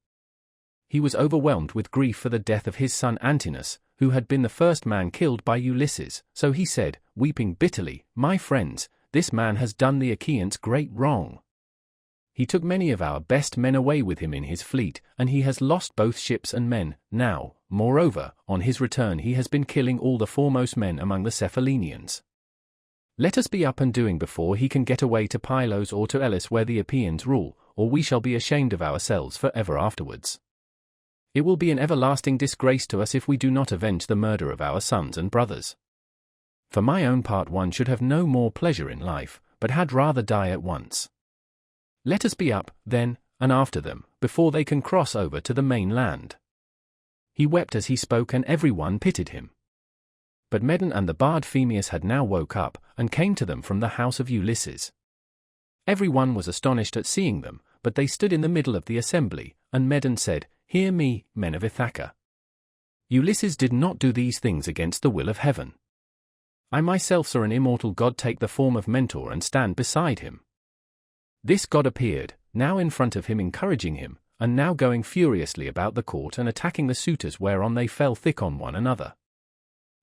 He was overwhelmed with grief for the death of his son Antinous, who had been the first man killed by Ulysses, so he said, weeping bitterly, "My friends, this man has done the Achaeans great wrong. He took many of our best men away with him in his fleet, and he has lost both ships and men. Now, moreover, on his return he has been killing all the foremost men among the Cephallenians. Let us be up and doing before he can get away to Pylos or to Elis where the Epeans rule, or we shall be ashamed of ourselves for ever afterwards. It will be an everlasting disgrace to us if we do not avenge the murder of our sons and brothers. For my own part one should have no more pleasure in life, but had rather die at once. Let us be up, then, and after them, before they can cross over to the main land." He wept as he spoke and every one pitied him. But Medon and the bard Phemius had now woke up, and came to them from the house of Ulysses. Every one was astonished at seeing them, but they stood in the middle of the assembly, and Medon said, "Hear me, men of Ithaca. Ulysses did not do these things against the will of heaven. I myself saw an immortal god take the form of Mentor and stand beside him. This god appeared, now in front of him encouraging him, and now going furiously about the court and attacking the suitors whereon they fell thick on one another.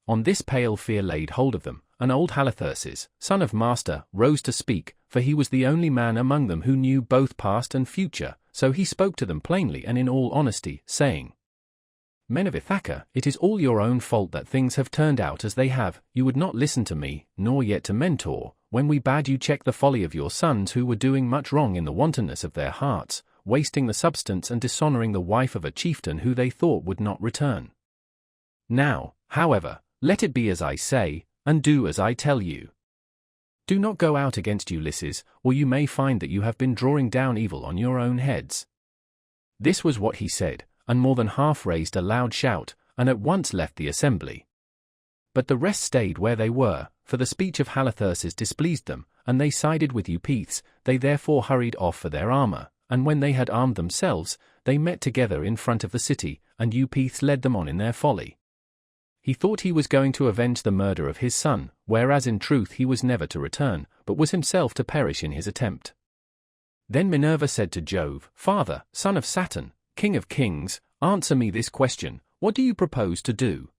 On this pale fear laid hold of them, and old Halitherses, son of Master, rose to speak, for he was the only man among them who knew both past and future, so he spoke to them plainly and in all honesty, saying, Men of Ithaca, it is all your own fault that things have turned out as they have. You would not listen to me, nor yet to Mentor, when we bade you check the folly of your sons who were doing much wrong in the wantonness of their hearts, wasting the substance and dishonoring the wife of a chieftain who they thought would not return. Now, however, let it be as I say, and do as I tell you. Do not go out against Ulysses, or you may find that you have been drawing down evil on your own heads. This was what he said, and more than half raised a loud shout, and at once left the assembly. But the rest stayed where they were, for the speech of Halitherses displeased them, and they sided with Eupeithes. They therefore hurried off for their armor, and when they had armed themselves, they met together in front of the city, and Eupeithes led them on in their folly. He thought he was going to avenge the murder of his son, whereas in truth he was never to return, but was himself to perish in his attempt. Then Minerva said to Jove, Father, son of Saturn, King of kings, answer me this question, what do you propose to do?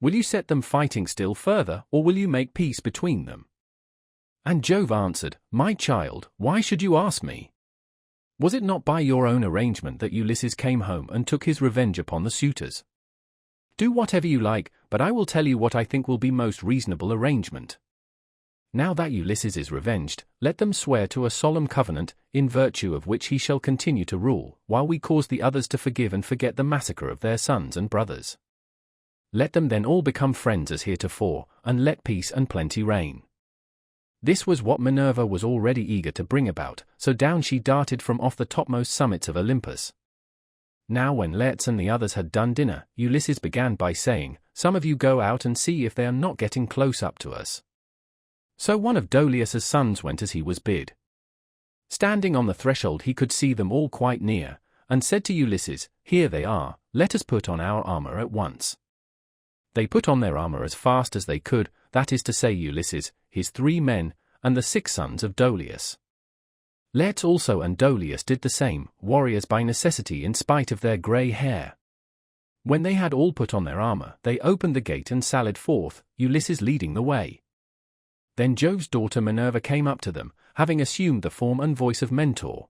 Will you set them fighting still further, or will you make peace between them? And Jove answered, My child, why should you ask me? Was it not by your own arrangement that Ulysses came home and took his revenge upon the suitors? Do whatever you like, but I will tell you what I think will be most reasonable arrangement. Now that Ulysses is revenged, let them swear to a solemn covenant, in virtue of which he shall continue to rule, while we cause the others to forgive and forget the massacre of their sons and brothers. Let them then all become friends as heretofore, and let peace and plenty reign. This was what Minerva was already eager to bring about, so down she darted from off the topmost summits of Olympus. Now when Laertes and the others had done dinner, Ulysses began by saying, Some of you go out and see if they are not getting close up to us. So one of Dolius's sons went as he was bid. Standing on the threshold he could see them all quite near, and said to Ulysses, Here they are, let us put on our armor at once. They put on their armor as fast as they could, that is to say Ulysses, his 3 men, and the 6 sons of Dolius. Laertes also and Dolius did the same, warriors by necessity in spite of their grey hair. When they had all put on their armor, they opened the gate and sallied forth, Ulysses leading the way. Then Jove's daughter Minerva came up to them, having assumed the form and voice of Mentor.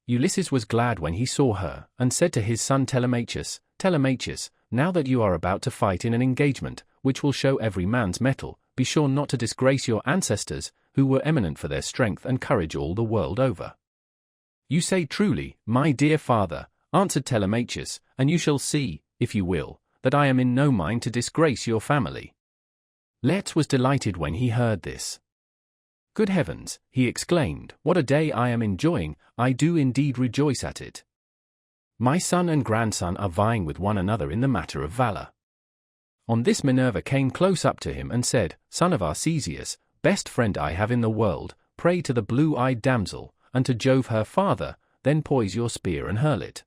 Ulysses was glad when he saw her, and said to his son Telemachus, Telemachus, now that you are about to fight in an engagement, which will show every man's mettle, be sure not to disgrace your ancestors, who were eminent for their strength and courage all the world over. You say truly, my dear father, answered Telemachus, and you shall see, if you will, that I am in no mind to disgrace your family. Laertes was delighted when he heard this. Good heavens, he exclaimed, what a day I am enjoying, I do indeed rejoice at it. My son and grandson are vying with one another in the matter of valor. On this Minerva came close up to him and said, Son of Arcesius, best friend I have in the world, pray to the blue-eyed damsel, and to Jove her father, then poise your spear and hurl it.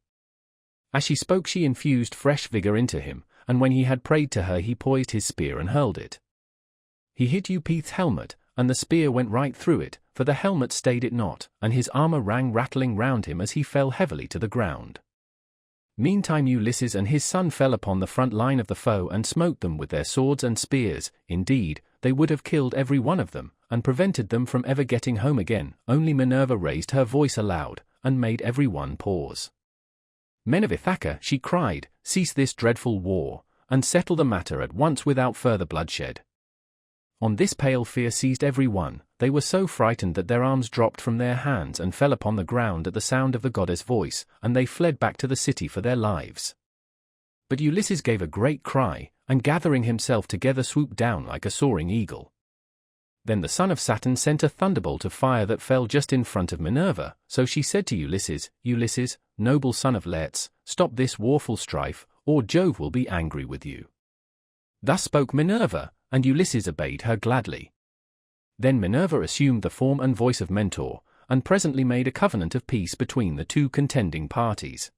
As she spoke she infused fresh vigor into him, and when he had prayed to her he poised his spear and hurled it. He hit Eupeithes' helmet, and the spear went right through it, for the helmet stayed it not, and his armor rang rattling round him as he fell heavily to the ground. Meantime Ulysses and his son fell upon the front line of the foe and smote them with their swords and spears, indeed, they would have killed every one of them, and prevented them from ever getting home again, only Minerva raised her voice aloud, and made every one pause. Men of Ithaca, she cried, cease this dreadful war, and settle the matter at once without further bloodshed. On this pale fear seized every one, they were so frightened that their arms dropped from their hands and fell upon the ground at the sound of the goddess' voice, and they fled back to the city for their lives. But Ulysses gave a great cry, and gathering himself together swooped down like a soaring eagle. Then the son of Saturn sent a thunderbolt of fire that fell just in front of Minerva, so she said to Ulysses, Ulysses, noble son of Laertes, stop this warful strife, or Jove will be angry with you. Thus spoke Minerva, and Ulysses obeyed her gladly. Then Minerva assumed the form and voice of Mentor, and presently made a covenant of peace between the 2 contending parties.